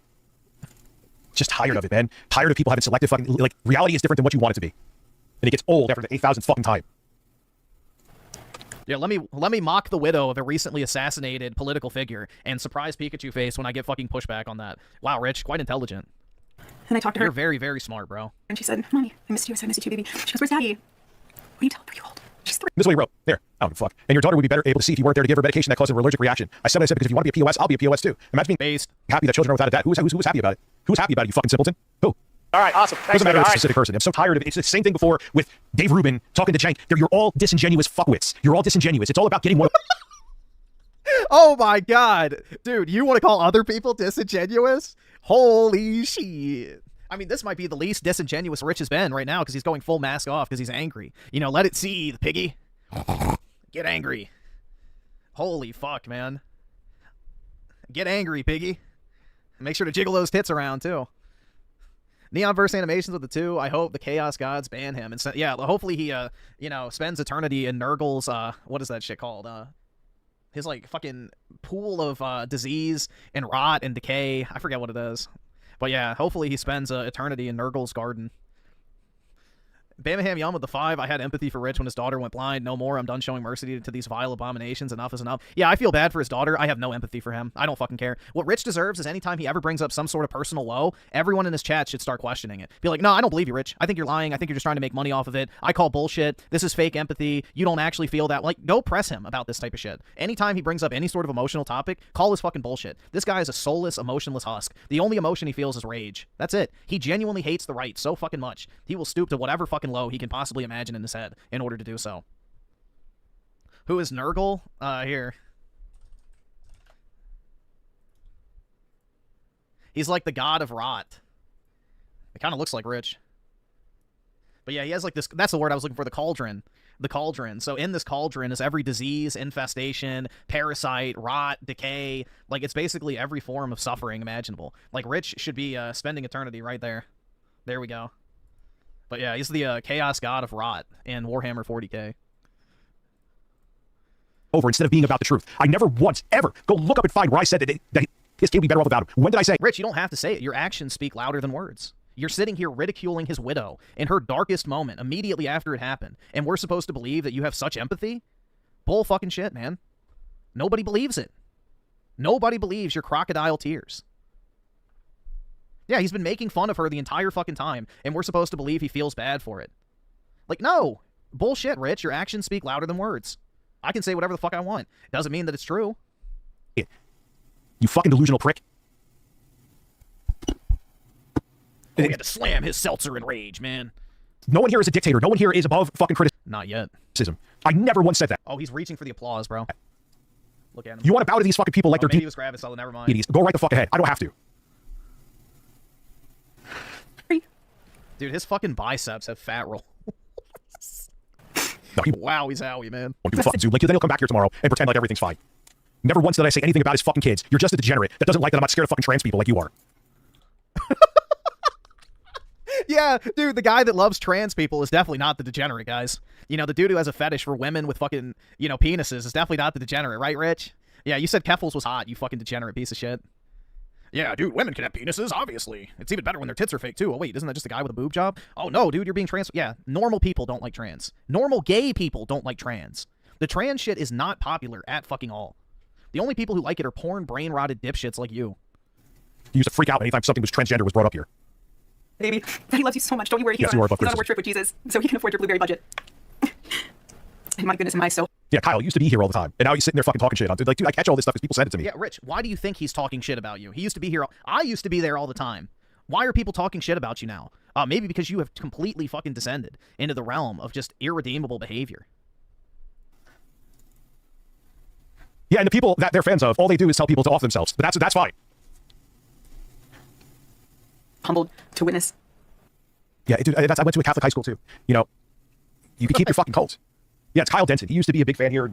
Just tired of it, man. Tired of people having selective fucking, like, reality is different than what you want it to be. And it gets old after the 8,000th fucking time. Yeah, let me mock the widow of a recently assassinated political figure and surprise Pikachu face when I get fucking pushback on that. Wow, Rich, quite intelligent. And I talked to her. You're very, very smart, bro. And she said, Mommy, I missed you. I said, I missed you too, baby. She goes, where's Daddy? What are you telling her? You old? She's 3. This is what he wrote. There. I don't give a fuck. And your daughter would be better able to see if you weren't there to give her medication that causes an allergic reaction. I said what I said because if you want to be a POS, I'll be a POS too. Imagine being based happy that children are without a dad. Who's happy about it? Who's happy about it, you fucking simpleton? Who? All right, awesome. Thanks, Doesn't matter nigga. if it's a specific person. I'm so tired of it. It's the same thing before with Dave Rubin talking to Jank. You're all disingenuous fuckwits. You're all disingenuous. It's all about getting one. Oh my god. Dude, you want to call other people disingenuous? Holy shit. I mean, this might be the least disingenuous Rich has been right now because he's going full mask off because he's angry. You know, let it seethe, piggy. Get angry. Holy fuck, man. Get angry, piggy. Make sure to jiggle those tits around, too. Neonverse animations with the 2. I hope the Chaos Gods ban him. And yeah, hopefully he, you know, spends eternity in Nurgle's, what is that shit called? His, like, fucking pool of disease and rot and decay. I forget what it is. But yeah, hopefully he spends eternity in Nurgle's garden. Bamaham Yum with the 5. I had empathy for Rich when his daughter went blind. No more. I'm done showing mercy to these vile abominations. Enough is enough. Yeah, I feel bad for his daughter. I have no empathy for him. I don't fucking care. What Rich deserves is anytime he ever brings up some sort of personal woe, everyone in his chat should start questioning it. Be like, no, I don't believe you, Rich. I think you're lying. I think you're just trying to make money off of it. I call bullshit. This is fake empathy. You don't actually feel that. Like, go press him about this type of shit. Anytime he brings up any sort of emotional topic, call his fucking bullshit. This guy is a soulless, emotionless husk. The only emotion he feels is rage. That's it. He genuinely hates the right so fucking much. He will stoop to whatever fucking low he can possibly imagine in his head in order to do so. Who is Nurgle? Here. He's like the god of rot. It kind of looks like Rich. But yeah, he has like this, that's the word I was looking for, the cauldron. The cauldron. So in this cauldron is every disease, infestation, parasite, rot, decay. Like, it's basically every form of suffering imaginable. Like, Rich should be spending eternity right there. There we go. But yeah, he's the chaos god of rot in Warhammer 40k. Over instead of being about the truth. I never once, ever, go look up and find where I said that his kid would be better off without him. When did I say? Rich, you don't have to say it. Your actions speak louder than words. You're sitting here ridiculing his widow in her darkest moment immediately after it happened, and we're supposed to believe that you have such empathy? Bull fucking shit, man. Nobody believes it. Nobody believes your crocodile tears. Yeah, he's been making fun of her the entire fucking time, and we're supposed to believe he feels bad for it. Like, no. Bullshit, Rich. Your actions speak louder than words. I can say whatever the fuck I want. Doesn't mean that it's true. You fucking delusional prick. Oh, we had to slam his seltzer in rage, man. No one here is a dictator. No one here is above fucking criticism. Not yet. I never once said that. Oh, he's reaching for the applause, bro. Look at him. You want to bow to these fucking people like they're maybe he was grabbing something. Never mind. Go right the fuck ahead. I don't have to. Dude, his fucking biceps have fat rolls. No, wow, he's Howie, man. Won't give a fucking zoom. Like, then he'll come back here tomorrow and pretend like everything's fine. Never once did I say anything about his fucking kids. You're just a degenerate that doesn't like that I'm not scared of fucking trans people like you are. Yeah, dude, the guy that loves trans people is definitely not the degenerate, guys. You know, the dude who has a fetish for women with fucking, you know, penises is definitely not the degenerate, right, Rich? Yeah, you said Keffels was hot, you fucking degenerate piece of shit. Yeah, dude, women can have penises, obviously. It's even better when their tits are fake, too. Oh, wait, isn't that just a guy with a boob job? Oh, no, dude, you're being trans... Yeah, normal people don't like trans. Normal gay people don't like trans. The trans shit is not popular at fucking all. The only people who like it are porn, brain-rotted dipshits like you. You used to freak out anytime something was transgender was brought up here. Baby, Daddy loves you so much. Don't you worry. Yes, you are above he's on a work trip with Jesus, so he can afford your blueberry budget. And my goodness, am I so... Yeah, Kyle used to be here all the time, and now he's sitting there fucking talking shit. Like, dude, I catch all this stuff because people send it to me. Yeah, Rich, why do you think he's talking shit about you? He used to be here. I used to be there all the time. Why are people talking shit about you now? Maybe because you have completely fucking descended into the realm of just irredeemable behavior. Yeah, and the people that they're fans of, all they do is tell people to off themselves. But that's fine. Humbled to witness. Yeah, dude, I went to a Catholic high school too. You know, you can keep your fucking cult. Yeah, it's Kyle Denton. He used to be a big fan here.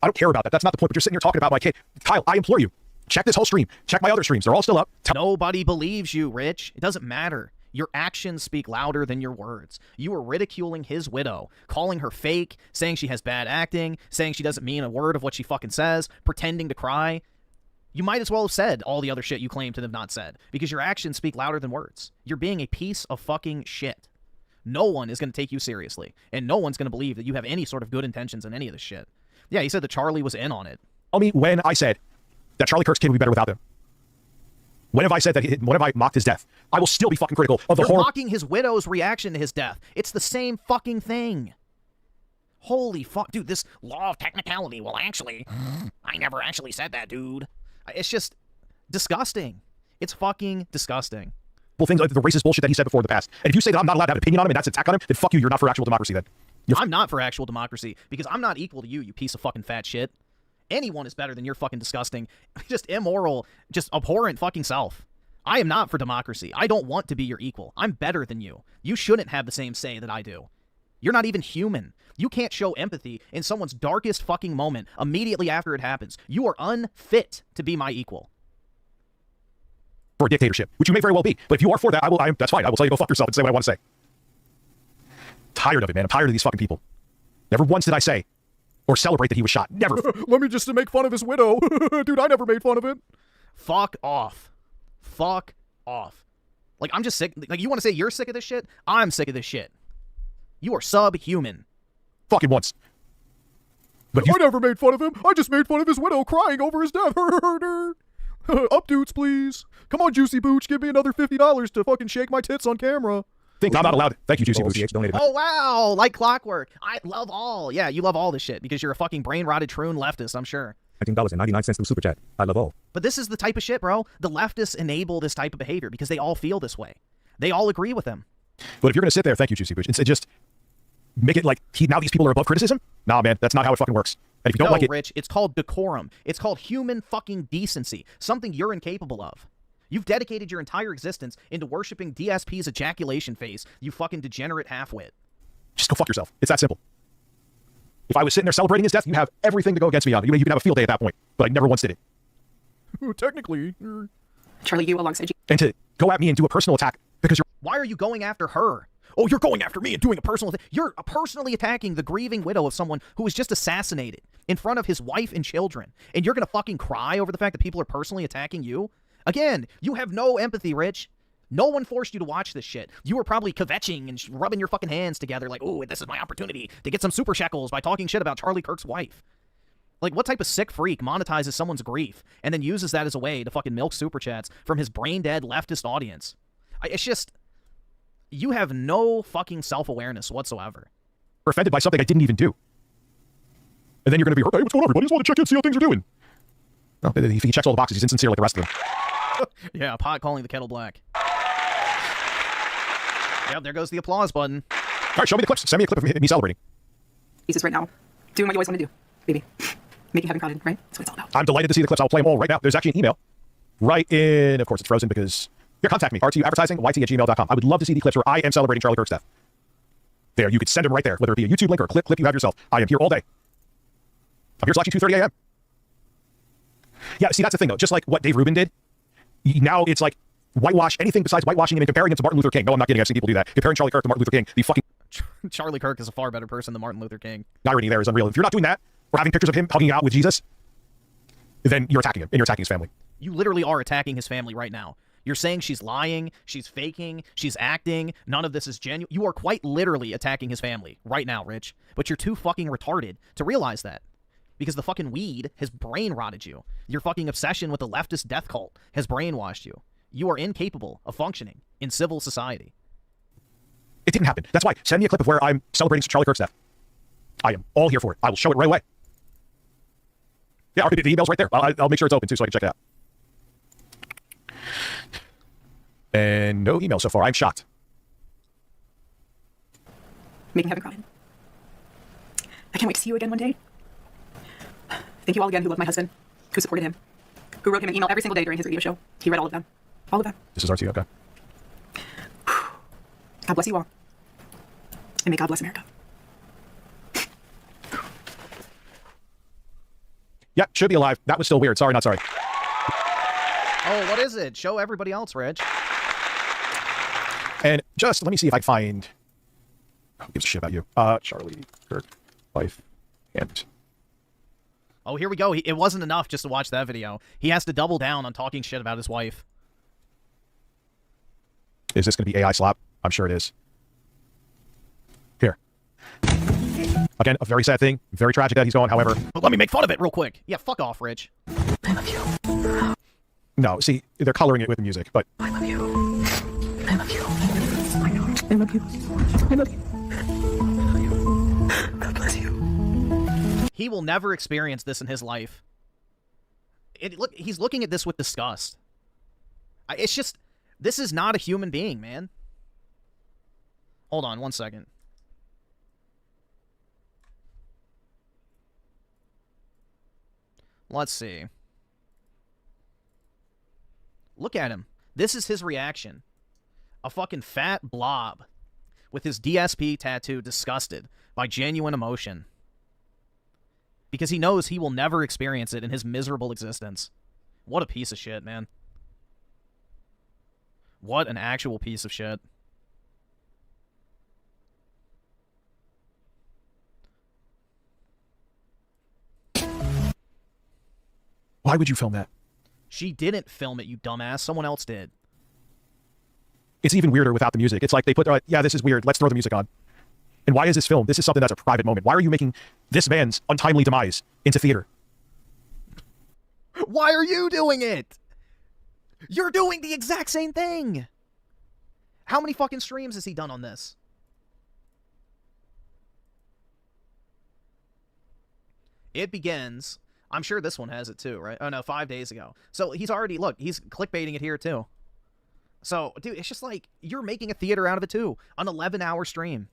I don't care about that. That's not the point. But you're sitting here talking about my kid. Kyle, I implore you, check this whole stream. Check my other streams. They're all still up. Nobody believes you, Rich. It doesn't matter. Your actions speak louder than your words. You are ridiculing his widow, calling her fake, saying she has bad acting, saying she doesn't mean a word of what she fucking says, pretending to cry. You might as well have said all the other shit you claim to have not said, because your actions speak louder than words. You're being a piece of fucking shit. No one is going to take you seriously, and no one's going to believe that you have any sort of good intentions in any of this shit. Yeah, he said that Charlie was in on it. Tell me when I said that Charlie Kirk's kid would be better without him. When have I said that? When have I mocked his death? I will still be fucking critical of the You're mocking his widow's reaction to his death. It's the same fucking thing. Holy fuck. Dude, this law of technicality, well, actually, I never actually said that, dude. It's just disgusting. It's fucking disgusting. Well, things like the racist bullshit that he said before in the past. And if you say that I'm not allowed to have an opinion on him and that's an attack on him, then fuck you, you're not for actual democracy then. I'm not for actual democracy because I'm not equal to you, you piece of fucking fat shit. Anyone is better than your fucking disgusting, just immoral, just abhorrent fucking self. I am not for democracy. I don't want to be your equal. I'm better than you. You shouldn't have the same say that I do. You're not even human. You can't show empathy in someone's darkest fucking moment immediately after it happens. You are unfit to be my equal. For a dictatorship, which you may very well be. But if you are for that, that's fine. I will tell you to go fuck yourself and say what I want to say. Tired of it, man. I'm tired of these fucking people. Never once did I say or celebrate that he was shot. Never. Let me just to make fun of his widow. Dude, I never made fun of it. Fuck off. Fuck off. Like, I'm just sick. Like, you want to say you're sick of this shit? I'm sick of this shit. You are subhuman. Fucking once. But I never made fun of him. I just made fun of his widow crying over his death. Up dudes, please. Come on, Juicy Booch. Give me another $50 to fucking shake my tits on camera. Think I'm not allowed. Thank you, Juicy Booch. Oh, wow. Like clockwork. I love all. Yeah, you love all this shit because you're a fucking brain-rotted troon leftist, I'm sure. $19.99 through Super Chat. I love all. But this is the type of shit, bro. The leftists enable this type of behavior because they all feel this way. They all agree with him. But if you're going to sit there, thank you, Juicy Booch, and just make it like now these people are above criticism? Nah, man, that's not how it fucking works. And if you don't like it... Rich, it's called decorum. It's called human fucking decency. Something you're incapable of. You've dedicated your entire existence into worshiping DSP's ejaculation face, you fucking degenerate halfwit. Just go fuck yourself. It's that simple. If I was sitting there celebrating his death, you have everything to go against me on. You can have a field day at that point. But I never once did it. Technically. Charlie, you alongside you. And to go at me and do a personal attack because you're... Why are you going after her? Oh, you're going after me and doing a personal thing. You're personally attacking the grieving widow of someone who was just assassinated in front of his wife and children. And you're going to fucking cry over the fact that people are personally attacking you? Again, you have no empathy, Rich. No one forced you to watch this shit. You were probably kvetching and rubbing your fucking hands together like, oh, this is my opportunity to get some super shekels by talking shit about Charlie Kirk's wife. Like, what type of sick freak monetizes someone's grief and then uses that as a way to fucking milk super chats from his brain-dead leftist audience? It's just... You have no fucking self-awareness whatsoever. You're offended by something I didn't even do. And then you're going to be, hey, what's going on, everybody? Just want to check in, see how things are doing. No, if he checks all the boxes, he's insincere like the rest of them. Yeah, pot calling the kettle black. Yep, there goes the applause button. All right, show me the clips. Send me a clip of me celebrating. Jesus, right now. Doing what you always want to do, baby. Making heaven crowded, right? That's what it's all about. I'm delighted to see the clips. I'll play them all right now. There's actually an email right in, of course, it's frozen because... Here, contact me, rtuadvertising@yt@gmail.com. I would love to see the clips where I am celebrating Charlie Kirk's death. There, you could send them right there, whether it be a YouTube link or a clip you have yourself. I am here all day. I'm here till actually 2:30 a.m. Yeah, see, that's the thing, though. Just like what Dave Rubin did, now it's like whitewash anything besides whitewashing him and comparing him to Martin Luther King. No, I'm not kidding. I've seen people do that. Comparing Charlie Kirk to Martin Luther King, the fucking... Charlie Kirk is a far better person than Martin Luther King. The irony there is unreal. If you're not doing that, or having pictures of him hugging out with Jesus, then you're attacking him, and you're attacking his family. You literally are attacking his family right now. You're saying she's lying, she's faking, she's acting, none of this is genuine. You are quite literally attacking his family right now, Rich. But you're too fucking retarded to realize that. Because the fucking weed has brain-rotted you. Your fucking obsession with the leftist death cult has brainwashed you. You are incapable of functioning in civil society. It didn't happen. That's why. Send me a clip of where I'm celebrating Charlie Kirk's death. I am all here for it. I will show it right away. Yeah, the email's right there. I'll make sure it's open, too, so I can check it out. And no email so far. I'm shocked. Making heaven crowded. I can't wait to see you again one day. Thank you all again who loved my husband, who supported him, who wrote him an email every single day during his radio show. He read all of them. All of them. This is RT, okay. God bless you all. And may God bless America. Yeah, should be alive. That was still weird. Sorry, not sorry. Oh, what is it? Show everybody else, Reg. And Just let me see if I find. Who gives a shit about you? Charlie, Kirk, wife, and. Oh, here we go. It wasn't enough just to watch that video. He has to double down on talking shit about his wife. Is this going to be AI slap? I'm sure it is. Here. Again, a very sad thing. Very tragic that he's gone, however. But let me make fun of it real quick. Yeah, fuck off, Rich. I love you. No, see, they're coloring it with the music, but... I love you. I love you. I love you. I love you. I love you. God bless you. He will never experience this in his life. Look, he's looking at this with disgust. It's just, this is not a human being, man. Hold on, 1 second. Let's see. Look at him. This is his reaction. A fucking fat blob with his DSP tattoo, disgusted by genuine emotion. Because he knows he will never experience it in his miserable existence. What a piece of shit, man. What an actual piece of shit. Why would you film that? She didn't film it, you dumbass. Someone else did. It's even weirder without the music. It's like they put, yeah, this is weird. Let's throw the music on. And why is this film? This is something that's a private moment. Why are you making this man's untimely demise into theater? Why are you doing it? You're doing the exact same thing. How many fucking streams has he done on this? It begins. I'm sure this one has it too, right? Oh no, 5 days ago. So he's already, look, he's clickbaiting it here too. So, dude, it's just like, you're making a theater out of it too. An 11-hour stream.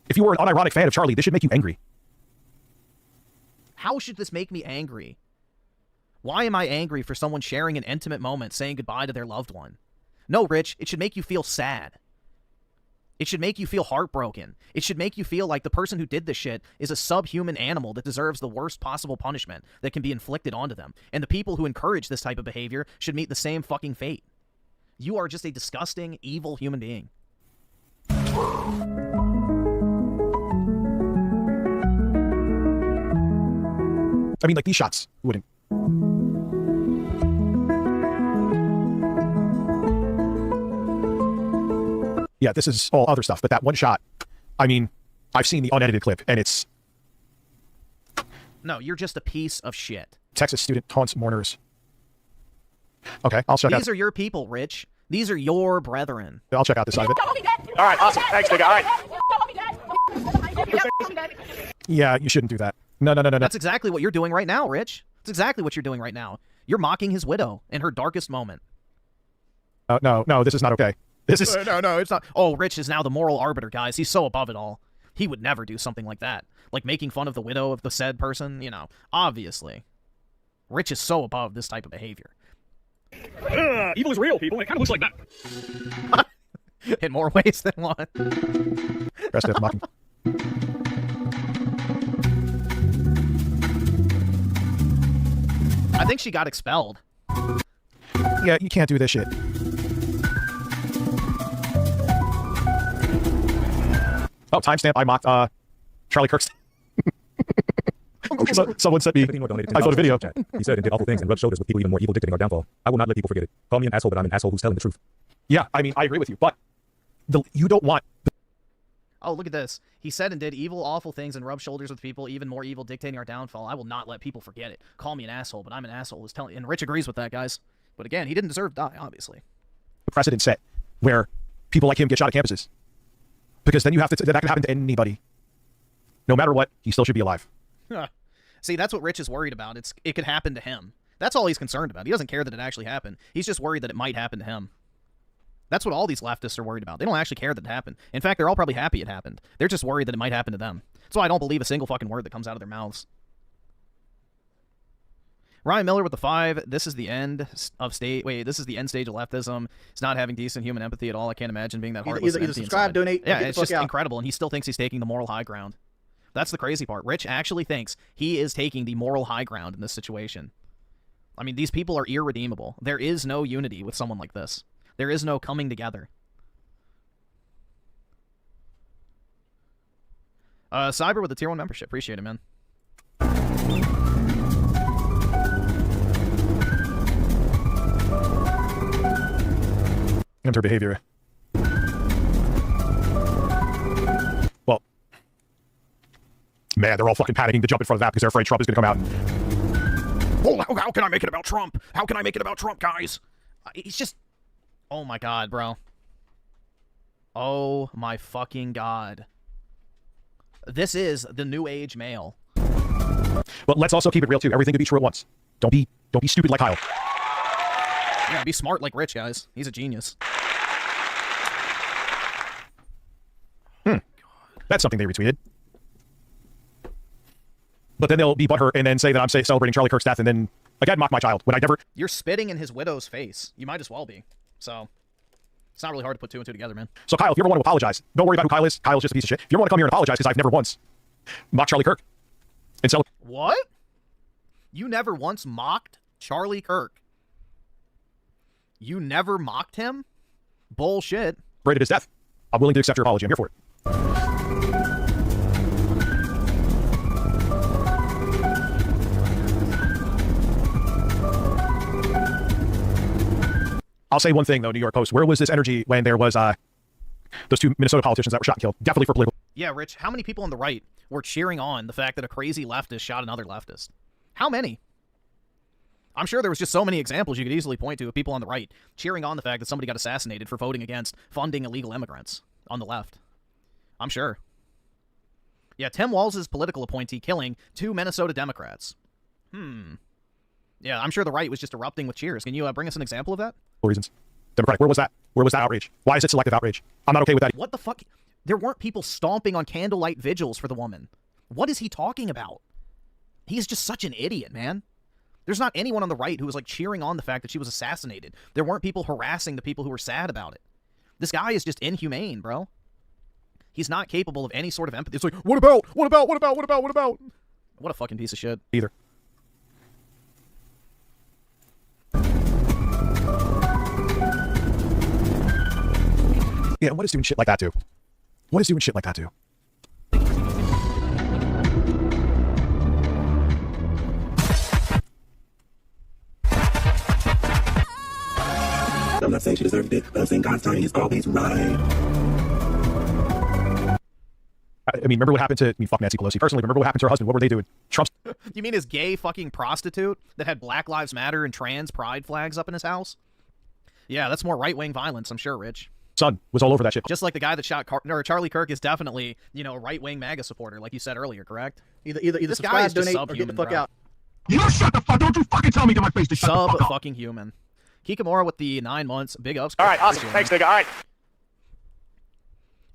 If you were an unironic fan of Charlie, this should make you angry. How should this make me angry? Why am I angry for someone sharing an intimate moment saying goodbye to their loved one? No, Rich, it should make you feel sad. It should make you feel heartbroken. It should make you feel like the person who did this shit is a subhuman animal that deserves the worst possible punishment that can be inflicted onto them. And the people who encourage this type of behavior should meet the same fucking fate. You are just a disgusting, evil human being. I mean, like, these shots wouldn't. Yeah, this is all other stuff, but that one shot, I mean, I've seen the unedited clip, and it's... No, you're just a piece of shit. Texas student taunts mourners. Okay, I'll check out... These are your people, Rich. These are your brethren. I'll check out this side of it. All right, awesome. Thanks, nigga. All right. Yeah, you shouldn't do that. No. That's exactly what you're doing right now, Rich. That's exactly what you're doing right now. You're mocking his widow in her darkest moment. No, this is not okay. This is... No, it's not. Oh, Rich is now the moral arbiter, guys. He's so above it all. He would never do something like that. Like making fun of the widow of the said person, you know. Obviously. Rich is so above this type of behavior. Evil is real, people. It kind of looks like that. In more ways than one. Rest of mocking. I think she got expelled. Yeah, you can't do this shit. Oh, timestamp. I mocked Charlie Kirk's. Someone sent me. I saw the video. He said and did awful things and rubbed shoulders with people even more evil, dictating our downfall. I will not let people forget it. Call me an asshole, but I'm an asshole who's telling the truth. Yeah, I mean, I agree with you, but you don't want... Oh, look at this. He said and did evil, awful things and rubbed shoulders with people even more evil, dictating our downfall. I will not let people forget it. Call me an asshole, but I'm an asshole who's telling... And Rich agrees with that, guys. But again, he didn't deserve to die, obviously. The precedent set where people like him get shot at campuses. Because then you have to... That can happen to anybody. No matter what, he still should be alive. See, that's what Rich is worried about. It could happen to him. That's all he's concerned about. He doesn't care that it actually happened. He's just worried that it might happen to him. That's what all these leftists are worried about. They don't actually care that it happened. In fact, they're all probably happy it happened. They're just worried that it might happen to them. That's why I don't believe a single fucking word that comes out of their mouths. Ryan Miller with the 5. This is the end of state. Wait, this is the end stage of leftism. It's not having decent human empathy at all. I can't imagine being that heartless. Either subscribe, donate. Yeah, it's just incredible, and he still thinks he's taking the moral high ground. That's the crazy part. Rich actually thinks he is taking the moral high ground in this situation. I mean, these people are irredeemable. There is no unity with someone like this. There is no coming together. Cyber with the tier 1 membership. Appreciate it, man. Enter behavior. Well, man, they're all fucking panicking to jump in front of that because they're afraid Trump is going to come out. How can I make it about Trump? How can I make it about Trump, guys? He's just... Oh my god, bro. Oh my fucking god. This is the new age male. But let's also keep it real too. Everything could be true at once. Don't be stupid like Kyle. Yeah, be smart like Rich, guys. He's a genius. That's something they retweeted. But then they'll be butthurt and then say that I'm celebrating Charlie Kirk's death and then, again, mock my child when I never... You're spitting in his widow's face. You might as well be. So, it's not really hard to put two and two together, man. So, Kyle, if you ever want to apologize, don't worry about who Kyle is. Kyle's just a piece of shit. If you ever want to come here and apologize, because I've never once mocked Charlie Kirk and celebrate... What? You never once mocked Charlie Kirk? You never mocked him? Bullshit. ...celebrated his death. I'm willing to accept your apology. I'm here for it. I'll say one thing, though, New York Post. Where was this energy when there was those two Minnesota politicians that were shot and killed? Definitely for political... Yeah, Rich, how many people on the right were cheering on the fact that a crazy leftist shot another leftist? How many? I'm sure there was just so many examples you could easily point to of people on the right cheering on the fact that somebody got assassinated for voting against funding illegal immigrants on the left. I'm sure. Yeah, Tim Walz's political appointee killing 2 Minnesota Democrats. Yeah, I'm sure the right was just erupting with cheers. Can you bring us an example of that? Reasons. Democratic. Where was that? Where was that outrage? Why is it selective outrage? I'm not okay with that. What the fuck? There weren't people stomping on candlelight vigils for the woman. What is he talking about? He's just such an idiot, man. There's not anyone on the right who was like cheering on the fact that she was assassinated. There weren't people harassing the people who were sad about it. This guy is just inhumane, bro. He's not capable of any sort of empathy. It's like, what about? What a fucking piece of shit. Either. Yeah, what is doing shit like that do? What is doing shit like that do? I'm not saying she deserved it, but I'm saying God's timing is always right. I mean, remember what happened to... fuck Nancy Pelosi. Personally, remember what happened to her husband? What were they doing? Trump's... You mean his gay fucking prostitute that had Black Lives Matter and trans pride flags up in his house? Yeah, that's more right-wing violence, I'm sure, Rich. Son was all over that shit. Just like the guy that shot Charlie Kirk is definitely, you know, a right-wing MAGA supporter, like you said earlier, correct? Either subscribe, donate, or get the fuck out. You shut the fuck! Don't you fucking tell me to my face to shut the fuck up. Fucking human. Kikamura with the 9 months. Big ups. All right, awesome. Thanks, nigga. All right.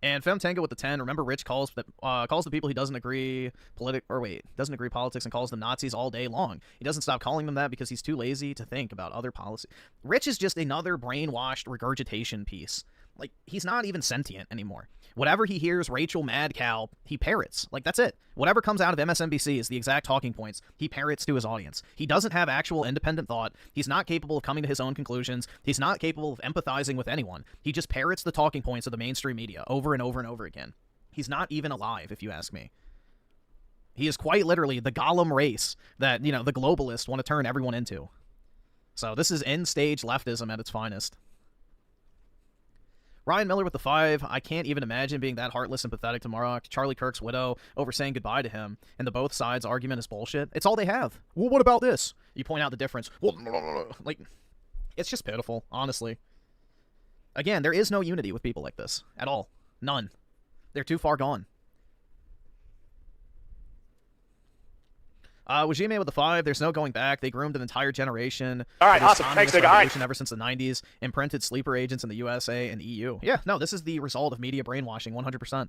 And Femtenga with the 10. Remember, Rich calls the people he doesn't agree doesn't agree politics and calls them Nazis all day long. He doesn't stop calling them that because he's too lazy to think about other policy. Rich is just another brainwashed regurgitation piece. Like, he's not even sentient anymore. Whatever he hears Rachel Mad Cow, he parrots. Like, that's it. Whatever comes out of MSNBC is the exact talking points he parrots to his audience. He doesn't have actual independent thought. He's not capable of coming to his own conclusions. He's not capable of empathizing with anyone. He just parrots the talking points of the mainstream media over and over and over again. He's not even alive, if you ask me. He is quite literally the Gollum race that, you know, the globalists want to turn everyone into. So this is end-stage leftism at its finest. Ryan Miller with the 5. I can't even imagine being that heartless and pathetic to Charlie Kirk's widow over saying goodbye to him, and the both sides argument is bullshit. It's all they have. Well, what about this? You point out the difference. Well, like, it's just pitiful, honestly. Again, there is no unity with people like this. At all. None. They're too far gone. Wajime with the 5. There's no going back. They groomed an entire generation. All right, awesome. Thanks, nigga. All right. Ever since the 90s, imprinted sleeper agents in the USA and EU. Yeah, no, this is the result of media brainwashing, 100%.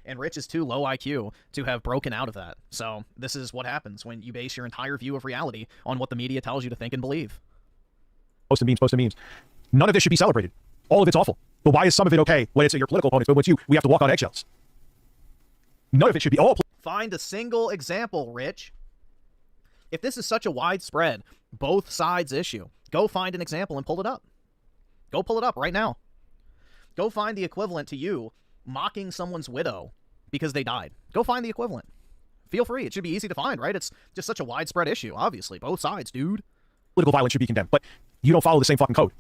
And Rich is too low IQ to have broken out of that. So this is what happens when you base your entire view of reality on what the media tells you to think and believe. Post the memes. None of this should be celebrated. All of it's awful. But why is some of it okay when it's your political opponents, but when it's you, we have to walk on eggshells? None of it should be all... Find a single example, Rich. If this is such a widespread, both sides issue, go find an example and pull it up. Go pull it up right now. Go find the equivalent to you mocking someone's widow because they died. Go find the equivalent. Feel free. It should be easy to find, right? It's just such a widespread issue, obviously. Both sides, dude. Political violence should be condemned, but you don't follow the same fucking code.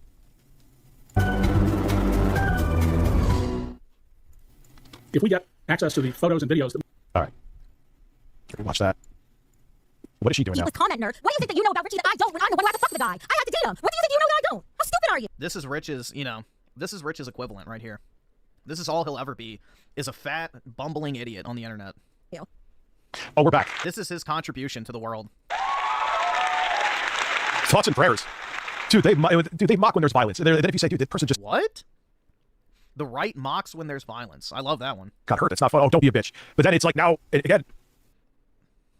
If we get access to the photos and videos... All right. Can we watch that? What is she doing now? Comment nerd. What do you think that you know about Richie that I don't when I know when I have to fuck the guy? I had to date him. What do you think you know that I don't? How stupid are you? This is Rich's, you know, this is Rich's equivalent right here. This is all he'll ever be, is a fat, bumbling idiot on the internet. Oh, we're back. This is his contribution to the world. Thoughts and prayers. Dude, they mock when there's violence. Then if you say, dude, this person just... What? The right mocks when there's violence. I love that one. got hurt. It's not fun. Oh, don't be a bitch. But then it's like now, again...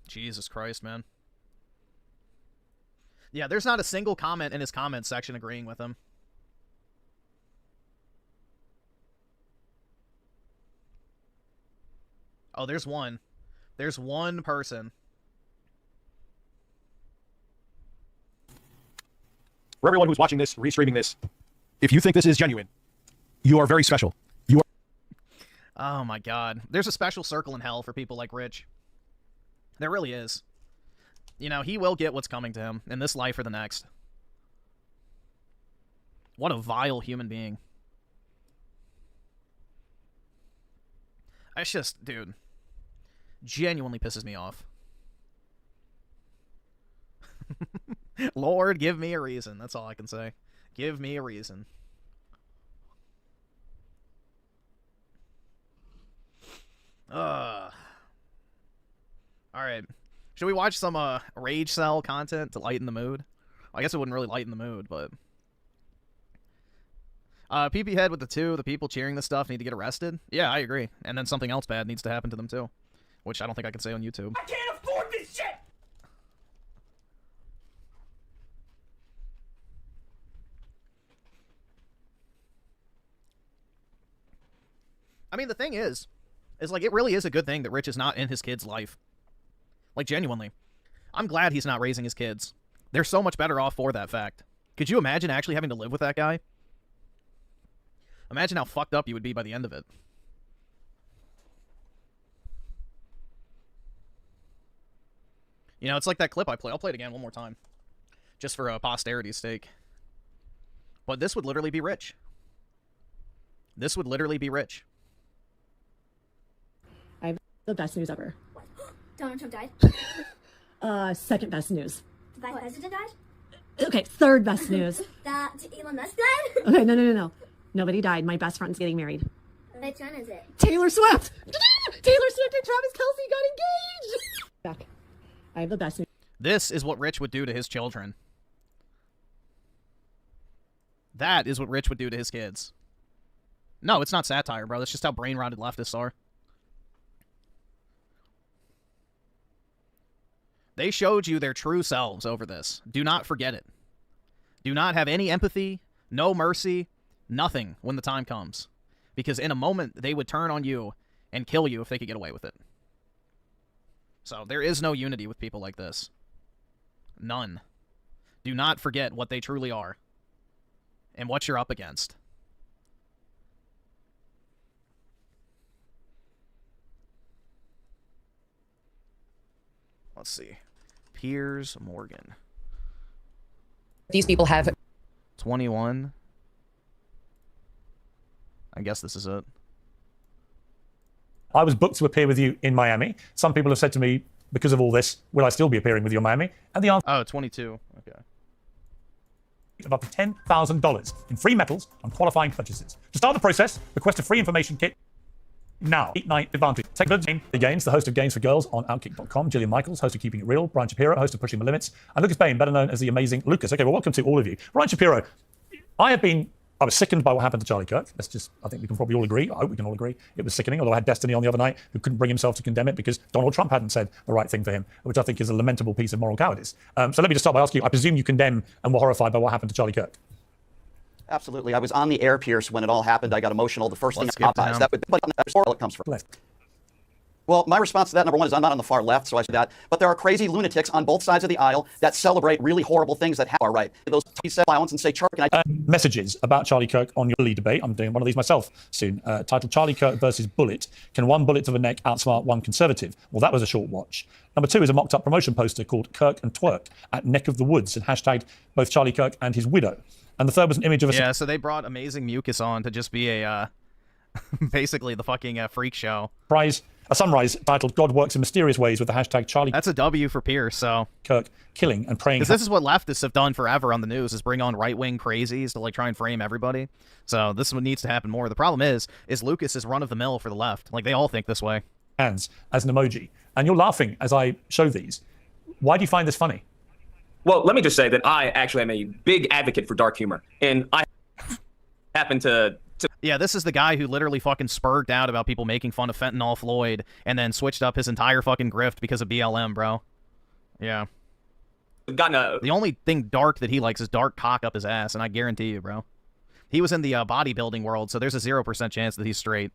Jesus Christ, man. Yeah, there's not a single comment in his comment section agreeing with him. Oh, there's one. There's one person. For everyone who's watching this, restreaming this, if you think this is genuine, you are very special. You are... Oh my god. There's a special circle in hell for people like Rich. There really is. You know, he will get what's coming to him in this life or the next. What a vile human being. It's just, dude, genuinely pisses me off. Lord, give me a reason. That's all I can say. Give me a reason. Alright. Should we watch some Rage Cell content to lighten the mood? Well, I guess it wouldn't really lighten the mood, but... PP Head with the people cheering this stuff need to get arrested? Yeah, I agree. And then something else bad needs to happen to them too. Which I don't think I can say on YouTube. I can't afford this shit! I mean, the thing is like, it really is a good thing that Rich is not in his kid's life. Like, genuinely. I'm glad he's not raising his kids. They're so much better off for that fact. Could you imagine actually having to live with that guy? Imagine how fucked up you would be by the end of it. You know, it's like that clip I played. I'll play it again one more time. Just for posterity's sake. But this would literally be Rich. This would literally be Rich. I have the best news ever. What? Donald Trump died? Second best news. The vice president died? Okay, third best news. That Elon Musk died? Okay, no. Nobody died. My best friend's getting married. Which one is it? Taylor Swift! Taylor Swift and Travis Kelce got engaged! Back. I have the best news. This is what Rich would do to his children. That is what Rich would do to his kids. No, it's not satire, bro. That's just how brain-rotted leftists are. They showed you their true selves over this. Do not forget it. Do not have any empathy, no mercy, nothing when the time comes. Because in a moment, they would turn on you and kill you if they could get away with it. So there is no unity with people like this. None. Do not forget what they truly are. And what you're up against. Let's see. Piers Morgan. These people have 21. I guess this is it. I was booked to appear with you in Miami. Some people have said to me, because of all this, will I still be appearing with you in Miami? And the answer... Oh, 22. Okay. Of up to $10,000 in free metals on qualifying purchases. To start the process, request a free information kit now. 8-night advantage. Take the Games, the host of Games for Girls on Outkick.com. Gillian Michaels, host of Keeping It Real. Brian Shapiro, host of Pushing the Limits. And Lucas Bain, better known as the amazing Lucas. Okay, well, welcome to all of you. Brian Shapiro, I was sickened by what happened to Charlie Kirk. I think we can probably all agree. I hope we can all agree. It was sickening, although I had Destiny on the other night who couldn't bring himself to condemn it because Donald Trump hadn't said the right thing for him, which I think is a lamentable piece of moral cowardice. So let me just start by asking you, I presume you condemn and were horrified by what happened to Charlie Kirk? Absolutely. I was on the air, Pierce, when it all happened. I got emotional. The first thing I realized that it comes from. Well, my response to that, number one, is I'm not on the far left, so I say that. But there are crazy lunatics on both sides of the aisle that celebrate really horrible things that happen. Right? Those say violence and say Kirk. And messages about Charlie Kirk on your Bully debate. I'm doing one of these myself soon. Titled Charlie Kirk versus Bullet. Can one bullet to the neck outsmart one conservative? Well, that was a short watch. Number two is a mocked-up promotion poster called Kirk and Twerk at Neck of the Woods and hashtagged both Charlie Kirk and his widow. And the third was an image of a... Yeah, so they brought Amazing Mucus on to just be a... basically the fucking freak show. A sunrise titled God Works in Mysterious Ways with the hashtag Charlie. That's a W for Piers, so. Kirk killing and praying. Because this is what leftists have done forever on the news, is bring on right-wing crazies to like try and frame everybody. So this is what needs to happen more. The problem is Lucas is run-of-the-mill for the left. Like, they all think this way. Hands as an emoji. And you're laughing as I show these. Why do you find this funny? Well, let me just say that I actually am a big advocate for dark humor. And I happen to... Yeah, this is the guy who literally fucking spurred out about people making fun of Fentanyl Floyd and then switched up his entire fucking grift because of BLM, bro. Yeah. The only thing dark that he likes is dark cock up his ass, and I guarantee you, bro. He was in the bodybuilding world, so there's a 0% chance that he's straight.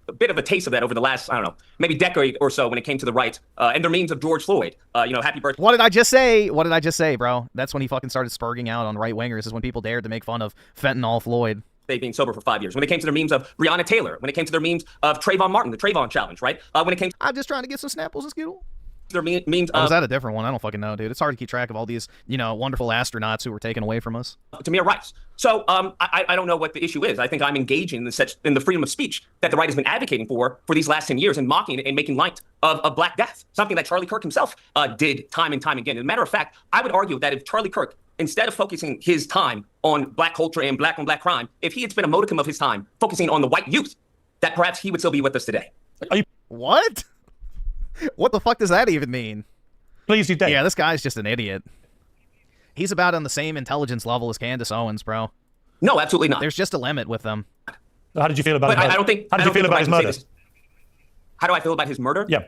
A bit of a taste of that over the last, I don't know, maybe decade or so when it came to the right and their memes of George Floyd. Happy birthday. What did I just say? What did I just say, bro? That's when he fucking started spurging out on right-wingers, is when people dared to make fun of Fentanyl Floyd. They being sober for 5 years. When it came to their memes of Breonna Taylor, when it came to their memes of Trayvon Martin, the Trayvon challenge, right? When it came to... I'm just trying to get some Snapples and Skittles. Their memes was that a different one? I don't fucking know, dude. It's hard to keep track of all these, wonderful astronauts who were taken away from us. Tamir Rice. So I don't know what the issue is. I think I'm engaging in the freedom of speech that the right has been advocating for these last 10 years and mocking and making light of Black Death, something that Charlie Kirk himself did time and time again. As a matter of fact, I would argue that if Charlie Kirk, instead of focusing his time on black culture and black on black crime, if he had spent a modicum of his time focusing on the white youth, that perhaps he would still be with us today. What? What the fuck does that even mean? Please do. Yeah, this guy's just an idiot. He's about on the same intelligence level as Candace Owens, bro. No, absolutely not. There's just a limit with them. How did you feel about his murder? I don't think... How did you feel about his murder? How do I feel about his murder? Yeah.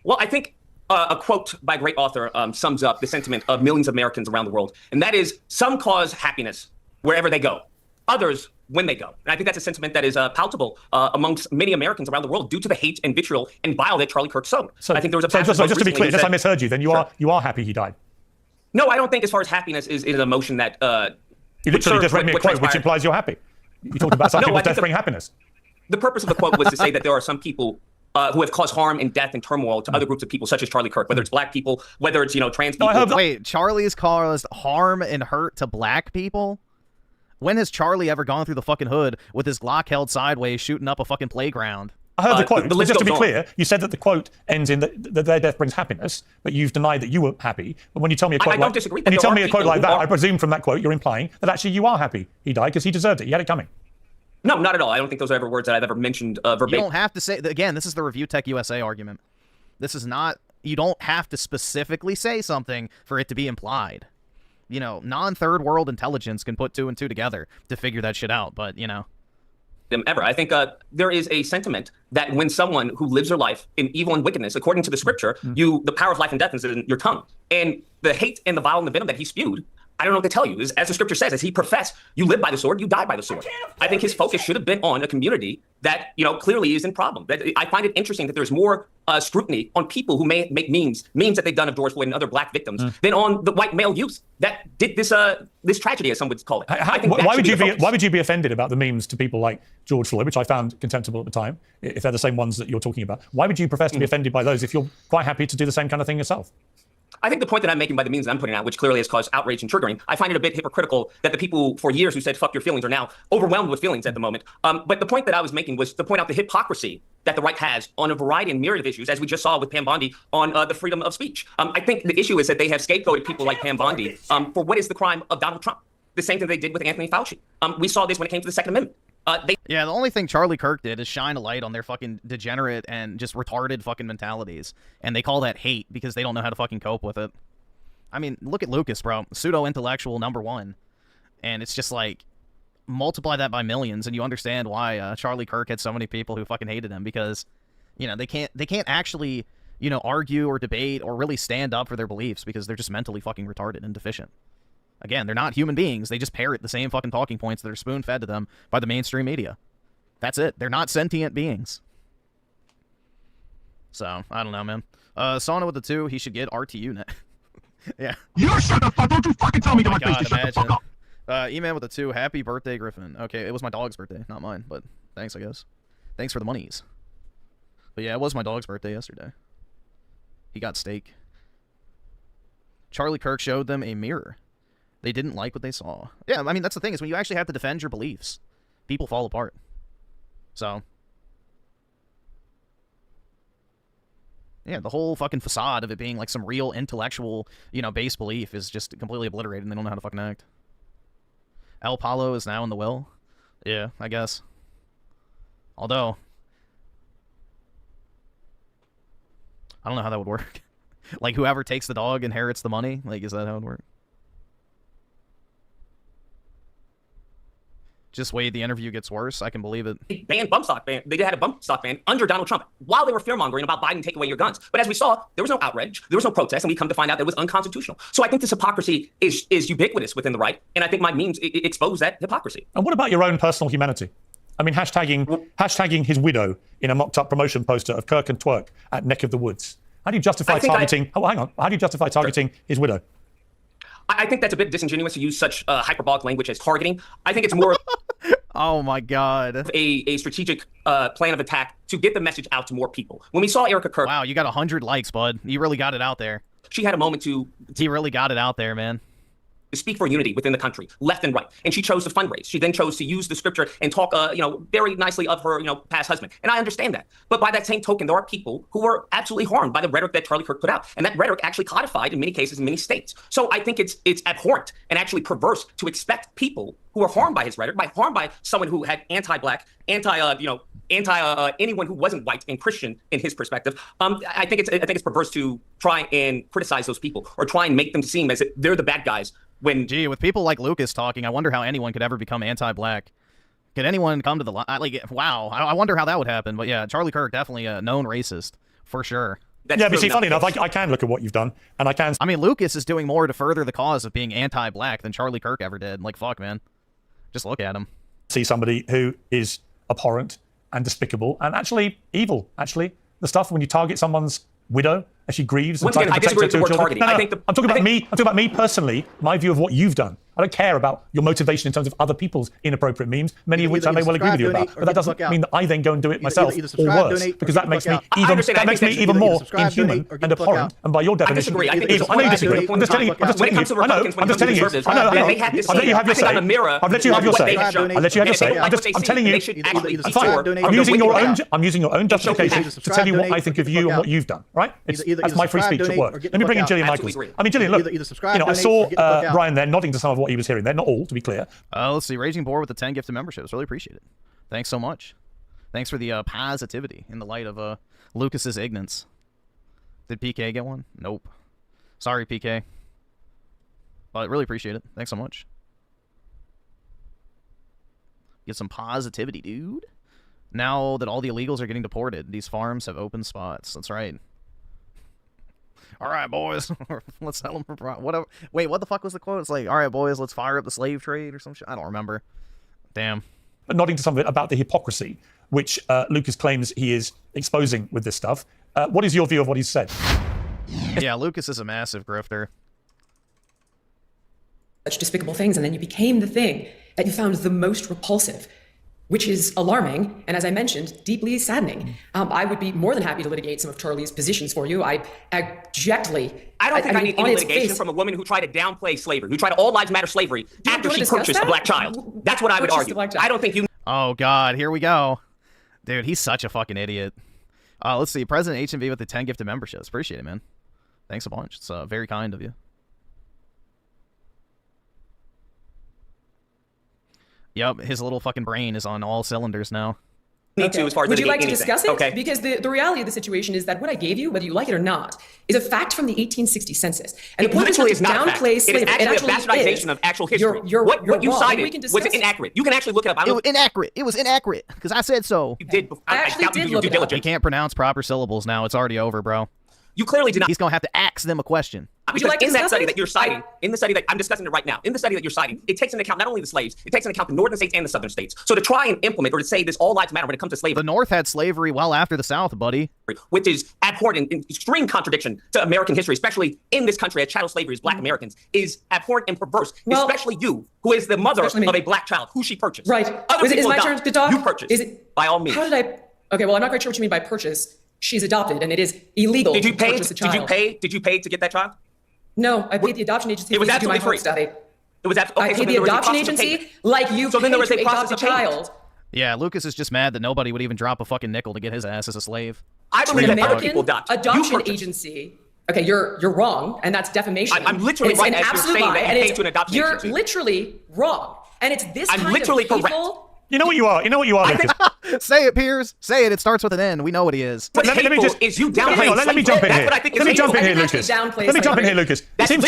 Well, I think a quote by a great author sums up the sentiment of millions of Americans around the world, and that is, some cause happiness wherever they go, others when they go. And I think that's a sentiment that is palpable amongst many Americans around the world due to the hate and vitriol and bile that Charlie Kirk sowed. So, I think there was a just to be clear, unless I misheard you, then you are happy he died. No, I don't think as far as happiness is an emotion that... you literally just read me a quote which implies you're happy. You talked about some people's death bring happiness. The purpose of the quote was to say that there are some people who have caused harm and death and turmoil to other groups of people, such as Charlie Kirk, whether it's black people, whether it's, trans people. Wait, Charlie's caused harm and hurt to black people? When has Charlie ever gone through the fucking hood with his Glock held sideways shooting up a fucking playground? I heard the quote. But just to be clear, you said that the quote ends in that their death brings happiness, but you've denied that you were happy. But when you tell me a quote like that, I presume from that quote you're implying that actually you are happy he died because he deserved it. He had it coming. No, not at all. I don't think those are ever words that I've ever mentioned verbatim. You don't have to say... Again, this is the Review Tech USA argument. This is not... You don't have to specifically say something for it to be implied. Non-third world intelligence can put two and two together to figure that shit out, but, Ever. I think there is a sentiment that when someone who lives their life in evil and wickedness, according to the scripture, the power of life and death is in your tongue. And the hate and the vile and the venom that he spewed, I don't know what to tell you. As the scripture says, as he professed, you live by the sword, you die by the sword. I think his focus should have been on a community that, clearly is in problem. I find it interesting that there's more scrutiny on people who may make memes that they've done of George Floyd and other black victims than on the white male youth that did this tragedy, as some would call it. Why would you be offended about the memes to people like George Floyd, which I found contemptible at the time, if they're the same ones that you're talking about? Why would you profess to be offended by those if you're quite happy to do the same kind of thing yourself? I think the point that I'm making by the memes that I'm putting out, which clearly has caused outrage and triggering, I find it a bit hypocritical that the people for years who said fuck your feelings are now overwhelmed with feelings at the moment. But the point that I was making was to point out the hypocrisy that the right has on a variety and myriad of issues, as we just saw with Pam Bondi on the freedom of speech. I think the issue is that they have scapegoated people like Pam Bondi for what is the crime of Donald Trump. The same thing they did with Anthony Fauci. We saw this when it came to the Second Amendment. Yeah, the only thing Charlie Kirk did is shine a light on their fucking degenerate and just retarded fucking mentalities. And they call that hate because they don't know how to fucking cope with it. I mean, look at Lucas, bro. Pseudo-intellectual #1. And it's just like, multiply that by millions and you understand why Charlie Kirk had so many people who fucking hated him because, they can't actually, argue or debate or really stand up for their beliefs because they're just mentally fucking retarded and deficient. Again, they're not human beings. They just parrot the same fucking talking points that are spoon-fed to them by the mainstream media. That's it. They're not sentient beings. So, I don't know, man. Sauna with the 2, he should get RTU net. Yeah. You shut the fuck! Don't you fucking tell me to my face to shut the fuck up! E-Man with the 2, happy birthday, Griffin. Okay, it was my dog's birthday, not mine, but thanks, I guess. Thanks for the monies. But yeah, it was my dog's birthday yesterday. He got steak. Charlie Kirk showed them a mirror. They didn't like what they saw. Yeah, I mean, that's the thing, is when you actually have to defend your beliefs, people fall apart. So, yeah, the whole fucking facade of it being like some real intellectual, you know, base belief is just completely obliterated and they don't know how to fucking act. El Palo is now in the will. Yeah, I guess. Although, I don't know how that would work. Like, whoever takes the dog inherits the money? Like, is that how it would work? Just wait, the interview gets worse. I can believe it. They banned bump stock ban. They had a bump stock ban under Donald Trump while they were fear-mongering about Biden take away your guns. But as we saw, there was no outrage, there was no protest, and we come to find out that it was unconstitutional. So I think this hypocrisy is ubiquitous within the right, and I think my memes expose that hypocrisy. And what about your own personal humanity? I mean, hashtagging his widow in a mocked-up promotion poster of Kirk and Twerk at Neck of the Woods. How do you justify targeting? Oh, hang on. How do you justify targeting his widow? I think that's a bit disingenuous to use such hyperbolic language as targeting. I think it's more oh my God. A strategic plan of attack to get the message out to more people. When we saw Erica Kirk... Wow, you got 100 likes, bud. You really got it out there. She had a moment to... He really got it out there, man. To speak for unity within the country, left and right. And she chose to fundraise. She then chose to use the scripture and talk, very nicely of her, past husband. And I understand that. But by that same token, there are people who were absolutely harmed by the rhetoric that Charlie Kirk put out. And that rhetoric actually codified in many cases in many states. So I think it's abhorrent and actually perverse to expect people who are harmed by his rhetoric, harmed by someone who had anti-black, anyone who wasn't white and Christian in his perspective. I think it's perverse to try and criticize those people or try and make them seem as if they're the bad guys. Gee, with people like Lucas talking, I wonder how anyone could ever become anti-black. Could anyone come to the wow? I wonder how that would happen. But yeah, Charlie Kirk definitely a known racist for sure. Yeah, but see, funny enough, I can look at what you've done, and I can. I mean, Lucas is doing more to further the cause of being anti-black than Charlie Kirk ever did. Like, fuck, man. Just look at him. See somebody who is abhorrent and despicable and actually evil. Actually, the stuff when you target someone's widow as she grieves. Once again, I disagree with the word targeting. I'm talking about me. I'm talking about me personally. My view of what you've done. I don't care about your motivation in terms of other people's inappropriate memes, many of which I may well agree with you about. But that doesn't mean that I then go and do it myself or worse, because that makes me even more inhuman and abhorrent. And by your definition, I know you disagree. I'm just telling you. I'm just telling you. I know. I'll let you have your say. I'll let you have your say. I'll let you have your say. I'm telling you. Fine. I'm using your own justification to tell you what I think of you and what you've done. Right? That's my free speech at work. Let me bring in Gillian Michaels. I mean, Gillian, look. I saw Brian there nodding to some of what he was hearing there. Not all, to be clear. Let's see. Raging Boar with the 10 gifted memberships. Really appreciate it. Thanks so much. Thanks for the positivity in the light of Lucas's ignorance. Did PK get one? Nope. Sorry, PK. But really appreciate it. Thanks so much. Get some positivity, dude. Now that all the illegals are getting deported, these farms have open spots. That's right. All right, boys, let's sell them for whatever. Wait, what the fuck was the quote? It's like, all right, boys, let's fire up the slave trade or some shit. I don't remember. Damn. But nodding to something about the hypocrisy, which Lucas claims he is exposing with this stuff. What is your view of what he's said? Yeah, Lucas is a massive grifter. Such despicable things, and then you became the thing that you found the most repulsive, which is alarming, and as I mentioned, deeply saddening. I would be more than happy to litigate some of Charlie's positions for you. I abjectly... I don't think I need any litigation from a woman who tried to downplay slavery, who tried to all lives matter slavery after she purchased a black child. That's what I would argue. I don't think you... Oh, God, here we go. Dude, he's such a fucking idiot. Let's see, President HMV with the 10 gifted memberships. Appreciate it, man. Thanks a bunch. It's very kind of you. Yep, his little fucking brain is on all cylinders now. Okay. Would you like to discuss it? Okay. Because the reality of the situation is that what I gave you, whether you like it or not, is a fact from the 1860 census. And the point is not to downplay slavery. It is actually a bastardization of actual history. What you cited was inaccurate. You can actually look it up. It was inaccurate. It was inaccurate because I said so. You did. I actually did look it up. You can't pronounce proper syllables now. It's already over, bro. You clearly did not. He's going to have to ask them a question. Because in that study that you're citing, in the study that I'm discussing it right now, in the study that you're citing, it takes into account not only the slaves, it takes into account the northern states and the southern states. So to try and implement or to say this all lives matter when it comes to slavery. The North had slavery well after the South, buddy. Which is abhorrent and in extreme contradiction to American history, especially in this country as chattel slavery as Black Americans, is abhorrent and perverse. Well, especially you, who is the mother of a Black child, who she purchased. Right. Is my turn to talk? You purchased. By all means. How did I? Okay, well, I'm not quite sure what you mean by purchase. She's adopted, and it is illegal to purchase a child. Did you pay to get that child? No, I paid the adoption agency. It was absolutely to do my free. Study. It was absolutely. I paid the adoption agency like you. So then there was a process of child. Yeah, Lucas is just mad that nobody would even drop a fucking nickel to get his ass as a slave. I believe that American other people adopt. Adoption agency. Okay, you're wrong, and that's defamation. I'm literally right as you're saying that you paid to an adoption agency. You're literally wrong, and it's this I'm kind literally of people. correct. You know what you are. You know what you are, Lucas. Say it, Piers. Say it. It starts with an N. We know what he is. But let me just. Is you downplaying? Let me jump in here. That's what I think Let me jump in here, Lucas. Lucas. Let me jump in here, Lucas. It seems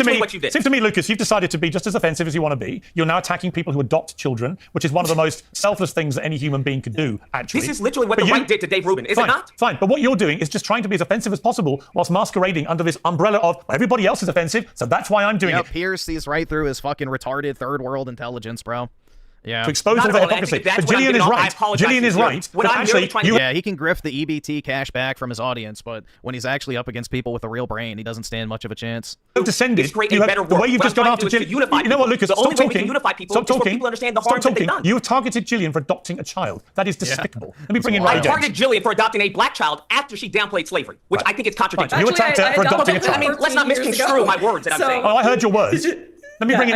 to me, Lucas, you've decided to be just as offensive as you want to be. You're now attacking people who adopt children, which is one of the most selfless things that any human being could do, actually. This is literally what the right did to Dave Rubin, is it not? Fine, but what you're doing is just trying to be as offensive as possible whilst masquerading under this umbrella of well, everybody else is offensive, so that's why I'm doing it. Piers sees right through his fucking retarded third world intelligence, bro. Yeah. To expose all the hypocrisy. But Gillian is right. Gillian is right. Yeah, he can grift the EBT cash back from his audience, but when he's actually up against people with a real brain, he doesn't stand much of a chance. Descended. The way you've just gone after Gillian. You know what, Lucas? Stop talking. Stop talking. Stop talking. You have targeted Gillian for adopting a child. That is despicable. Let me bring in Riley James. I targeted Gillian for adopting a Black child after she downplayed slavery, which I think is contradictory. You attacked her for adopting a child. I mean, let's not misconstrue my words that I'm saying. Oh, I heard your words. Let me bring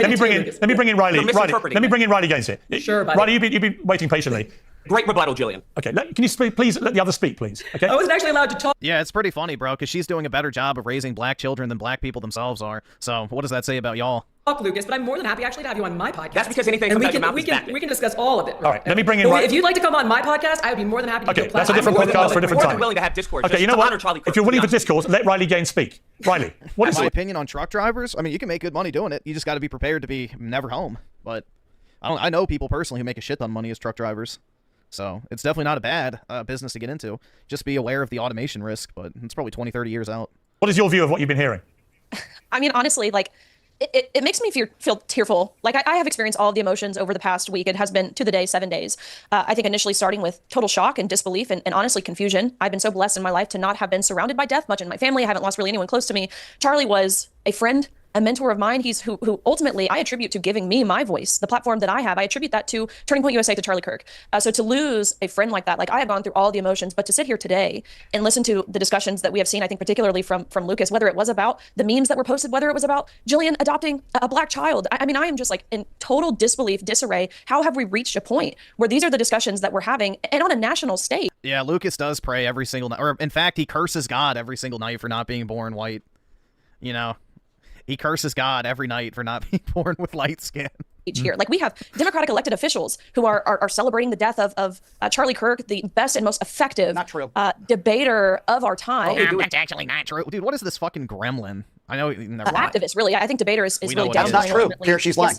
in Riley. Let me bring in Riley Gaines here. Sure, buddy. Riley, you've been waiting patiently. Great rebuttal, Gillian. Okay, can you please let the other speak, please? Okay. I wasn't actually allowed to talk. Yeah, it's pretty funny, bro, because she's doing a better job of raising Black children than Black people themselves are. So what does that say about y'all? Lucas, but I'm more than happy actually to have you on my podcast. That's because anything comes out of your mouth is back. We can discuss all of it. All right, let me bring in Riley. If you'd like to come on my podcast, I would be more than happy to do a that's a different podcast for a different time. I'm willing to have discourse. Okay, you know what? If you're willing for discourse, let Riley Gaines speak. Riley, what is my opinion on truck drivers? I mean, you can make good money doing it. You just got to be prepared to be never home. But I know people personally who make a shit ton of money as truck drivers. So it's definitely not a bad business to get into. Just be aware of the automation risk, but it's probably 20, 30 years out. What is your view of what you've been hearing? I mean, honestly, like, it makes me feel tearful. Like, I have experienced all of the emotions over the past week. It has been, to the day, 7 days. I think initially starting with total shock and disbelief and honestly confusion. I've been so blessed in my life to not have been surrounded by death much in my family. I haven't lost really anyone close to me. Charlie was a friend, a mentor of mine. He's who ultimately I attribute to giving me my voice, the platform that I have. I attribute that to Turning Point USA, to Charlie Kirk. So to lose a friend like that, like I have gone through all the emotions, but to sit here today and listen to the discussions that we have seen, I think particularly from Lucas, whether it was about the memes that were posted, whether it was about Jillian adopting a Black child. I mean, I am just like in total disbelief, disarray. How have we reached a point where these are the discussions that we're having and on a national stage? Yeah, Lucas does pray every single night, or in fact, he curses God every single night for not being born white. You know? He curses God every night for not being born with light skin. Here, like we have Democratic elected officials who are celebrating the death of Charlie Kirk, the best and most effective debater of our time. Oh, that's actually not true. Dude, what is this fucking gremlin? I know. Activist, really. I think debater is really That's not true. Here, she's lying.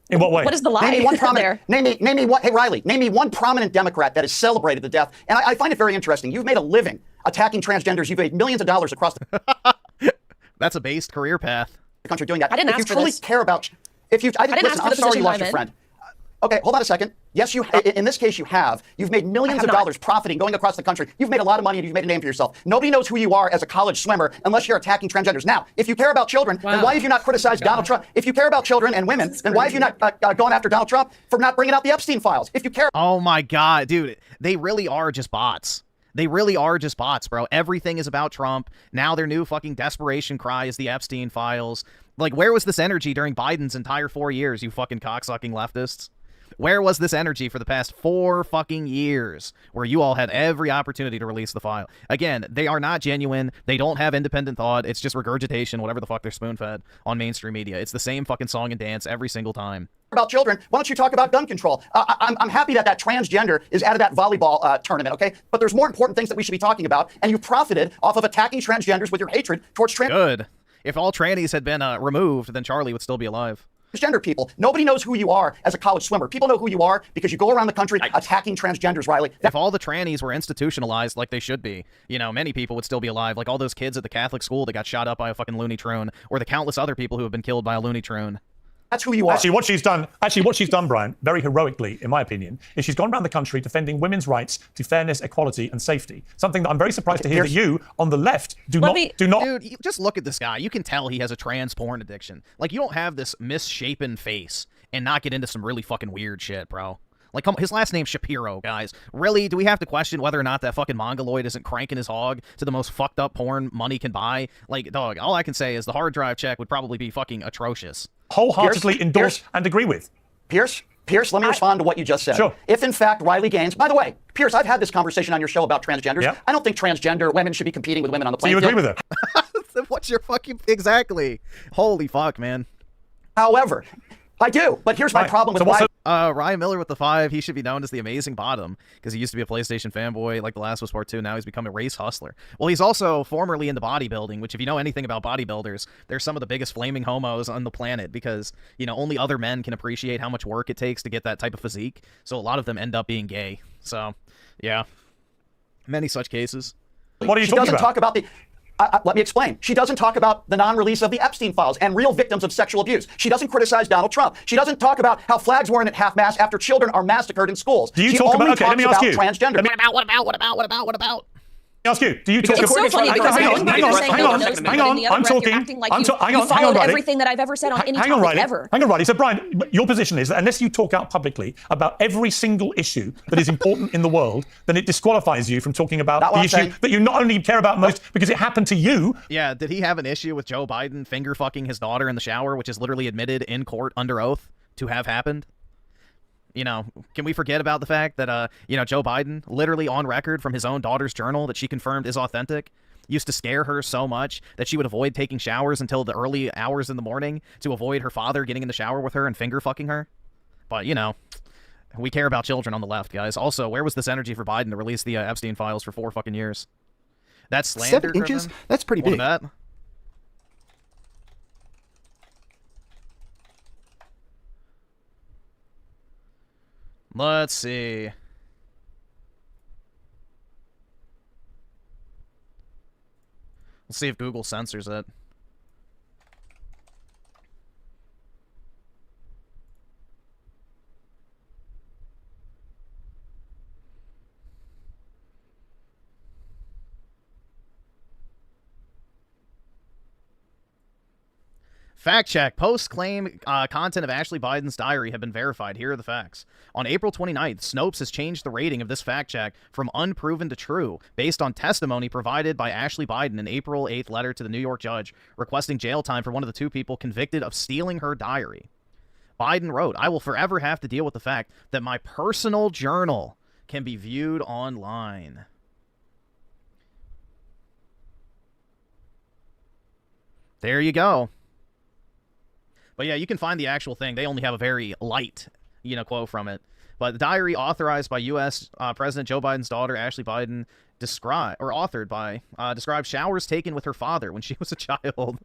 In what way? What is the lie? Name me one prominent. there? Name me what? Hey, Riley. Name me one prominent Democrat that has celebrated the death. And I find it very interesting. You've made a living attacking transgenders. You've made millions of dollars across the. That's a based career path. Country doing that. I didn't ask for this. If you truly care about, listen, I'm sorry you lost your friend. Okay, hold on a second. Yes, in this case you have. You've made millions of dollars profiting, going across the country. You've made a lot of money and you've made a name for yourself. Nobody knows who you are as a college swimmer unless you're attacking transgenders. Now, if you care about children, then why have you not criticized Donald Trump? If you care about children and women, then why have you not gone after Donald Trump for not bringing out the Epstein files? If you care. Oh my God, dude, they really are just bots. They really are just bots, bro. Everything is about Trump. Now their new fucking desperation cry is the Epstein files. Like, where was this energy during Biden's entire 4 years, you fucking cocksucking leftists? Where was this energy for the past 4 fucking years where you all had every opportunity to release the file? Again, they are not genuine. They don't have independent thought. It's just regurgitation, whatever the fuck they're spoon-fed on mainstream media. It's the same fucking song and dance every single time. About children, why don't you talk about gun control? I'm happy that transgender is out of that volleyball tournament, okay? But there's more important things that we should be talking about, and you profited off of attacking transgenders with your hatred towards trans. Good. If all trannies had been removed, then Charlie would still be alive. transgender people. Nobody knows who you are as a college swimmer. People know who you are because you go around the country attacking transgenders, Riley. If all the trannies were institutionalized like they should be, you know, many people would still be alive. Like all those kids at the Catholic school that got shot up by a fucking Looney Tune, or the countless other people who have been killed by a Looney Tune. That's who you are. Actually, what she's done, Brian, very heroically, in my opinion, is she's gone around the country defending women's rights to fairness, equality, and safety. Something that I'm very surprised to hear that you, on the left, do not. Dude, just look at this guy. You can tell he has a trans porn addiction. Like, you don't have this misshapen face and not get into some really fucking weird shit, bro. Like, come on, his last name's Shapiro, guys. Really? Do we have to question whether or not that fucking Mongoloid isn't cranking his hog to the most fucked up porn money can buy? Like, dog, all I can say is the hard drive check would probably be fucking atrocious. Wholeheartedly endorse and agree with. Pierce, let me respond to what you just said. Sure. If in fact Riley Gaines, by the way, Pierce, I've had this conversation on your show about transgenders. Yeah. I don't think transgender women should be competing with women on the playing field. So you agree with her? What's your fucking... Exactly. Holy fuck, man. However, I do, but here's my problem with why... Ryan Miller with the 5, he should be known as the Amazing Bottom, because he used to be a PlayStation fanboy, like The Last of Us Part 2, now he's become a race hustler. Well, he's also formerly into bodybuilding, which if you know anything about bodybuilders, they're some of the biggest flaming homos on the planet, because, you know, only other men can appreciate how much work it takes to get that type of physique, so a lot of them end up being gay. So, yeah. Many such cases. What are you she talking doesn't about? talk about the... let me explain. She doesn't talk about the non-release of the Epstein files and real victims of sexual abuse. She doesn't criticize Donald Trump. She doesn't talk about how flags weren't at half-mast after children are massacred in schools. Do you she talk only about... Okay, let me ask you. Transgender. What about? Let me ask you, do you talk It's so funny because hang you're saying no one knows, but in the other I'm breath, you're talking. acting like I'm you hang on, followed Riley. everything that I've ever said on any Hang on, topic Riley. ever. Hang on, Riley. So, Brian, your position is that unless you talk out publicly about every single issue that is important in the world, then it disqualifies you from talking about the issue that you not only care about most because it happened to you. Yeah, did he have an issue with Joe Biden finger fucking his daughter in the shower, which is literally admitted in court under oath to have happened? You know, can we forget about the fact that, you know, Joe Biden, literally on record from his own daughter's journal that she confirmed is authentic, used to scare her so much that she would avoid taking showers until the early hours in the morning to avoid her father getting in the shower with her and finger fucking her? But, you know, we care about children on the left, guys. Also, where was this energy for Biden to release the Epstein files for 4 fucking years? That's slander, 7 inches? Griffin? That's pretty big. That? Let's see. Let's see if Google censors it. Fact check. Post-claim content of Ashley Biden's diary have been verified. Here are the facts. On April 29th, Snopes has changed the rating of this fact check from unproven to true based on testimony provided by Ashley Biden in April 8th letter to the New York judge requesting jail time for one of the 2 people convicted of stealing her diary. Biden wrote, "I will forever have to deal with the fact that my personal journal can be viewed online." There you go. But yeah, you can find the actual thing. They only have a very light, you know, quote from it. But the diary authorized by U.S. President Joe Biden's daughter, Ashley Biden, authored by, describes showers taken with her father when she was a child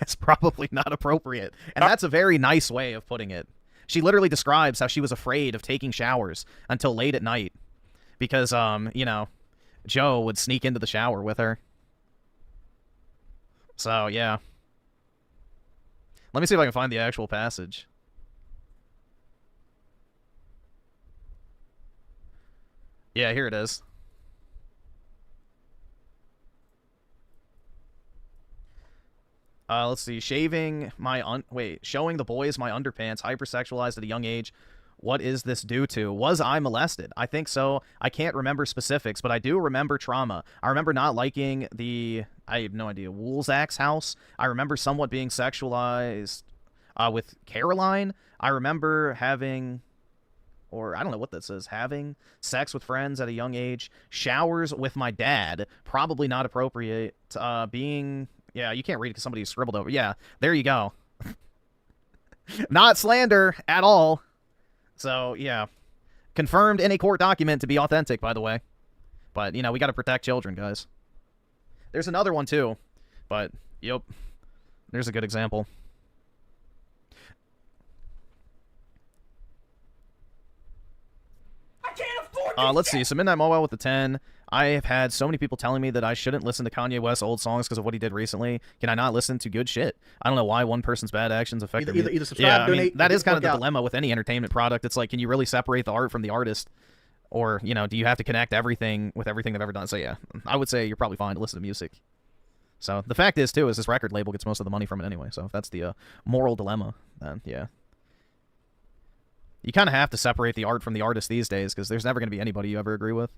as probably not appropriate. And that's a very nice way of putting it. She literally describes how she was afraid of taking showers until late at night because, you know, Joe would sneak into the shower with her. So, yeah. Let me see if I can find the actual passage. Yeah, here it is. Let's see. Showing the boys my underpants, hypersexualized at a young age. What is this due to? Was I molested? I think so. I can't remember specifics, but I do remember trauma. I remember not liking I have no idea, Woolsack's house. I remember somewhat being sexualized with Caroline. I remember having, or I don't know what that says, having sex with friends at a young age. Showers with my dad, probably not appropriate. Yeah, you can't read it because somebody scribbled over. Yeah, there you go. Not slander at all. So, yeah. Confirmed in a court document to be authentic, by the way. But, you know, we got to protect children, guys. There's another one, too. But, yep. There's a good example. Let's see. So Midnight Mobile with the 10. I have had so many people telling me that I shouldn't listen to Kanye West's old songs because of what he did recently. Can I not listen to good shit? I don't know why one person's bad actions affect me. Either subscribe, donate, I mean, that is kind of the out. dilemma with any entertainment product. It's like, can you really separate the art from the artist? Or, you know, do you have to connect everything with everything they've ever done? So, yeah, I would say you're probably fine to listen to music. So, the fact is, too, is this record label gets most of the money from it anyway. So, if that's the moral dilemma, then, yeah. You kind of have to separate the art from the artist these days because there's never going to be anybody you ever agree with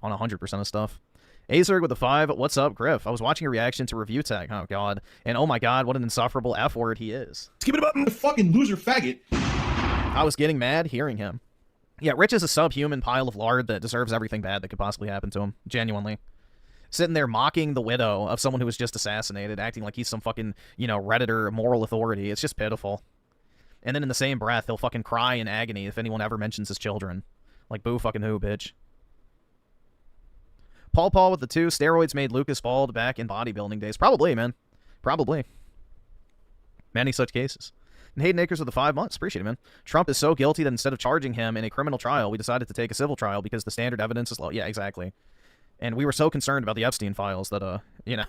on 100% of stuff. Azerg with the 5. What's up, Griff? I was watching a reaction to Review Tag. Oh, God. And, oh, my God, what an insufferable F-word he is. Keep it about the fucking loser faggot. I was getting mad hearing him. Yeah, Rich is a subhuman pile of lard that deserves everything bad that could possibly happen to him. Genuinely. Sitting there mocking the widow of someone who was just assassinated, acting like he's some fucking, you know, Redditor moral authority. It's just pitiful. And then in the same breath, he'll fucking cry in agony if anyone ever mentions his children. Like, boo fucking who, bitch. Paul with the 2. Steroids made Lucas bald back in bodybuilding days. Probably, man. Probably. Many such cases. And Hayden Akers with the 5 months. Appreciate it, man. Trump is so guilty that instead of charging him in a criminal trial, we decided to take a civil trial because the standard evidence is low. Yeah, exactly. And we were so concerned about the Epstein files that, you know.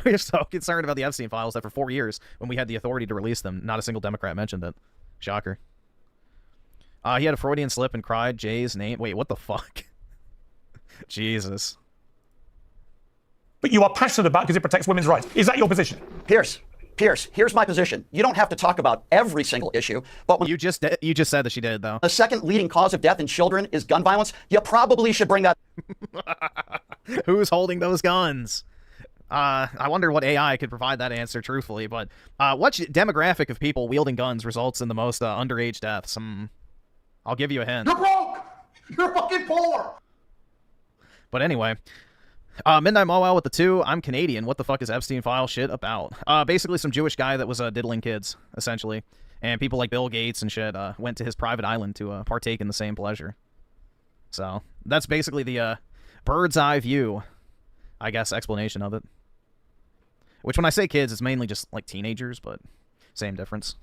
We were so concerned about the Epstein files that for 4 years, when we had the authority to release them, not a single Democrat mentioned it. Shocker. He had a Freudian slip and cried Jay's name. Wait, what the fuck? Jesus. But you are passionate about it because it protects women's rights. Is that your position? Pierce, here's my position. You don't have to talk about every single issue, but when you just said that she did, though. The second leading cause of death in children is gun violence. You probably should bring that. Who's holding those guns? I wonder what AI could provide that answer truthfully, but what demographic of people wielding guns results in the most underage deaths? I'll give you a hint. You're broke! You're fucking poor! But anyway, Midnight Mawwow with the 2. I'm Canadian. What the fuck is Epstein file shit about? Basically some Jewish guy that was diddling kids, essentially. And people like Bill Gates and shit went to his private island to partake in the same pleasure. So, that's basically the bird's eye view, I guess, explanation of it. Which, when I say kids, it's mainly just, like, teenagers, but same difference.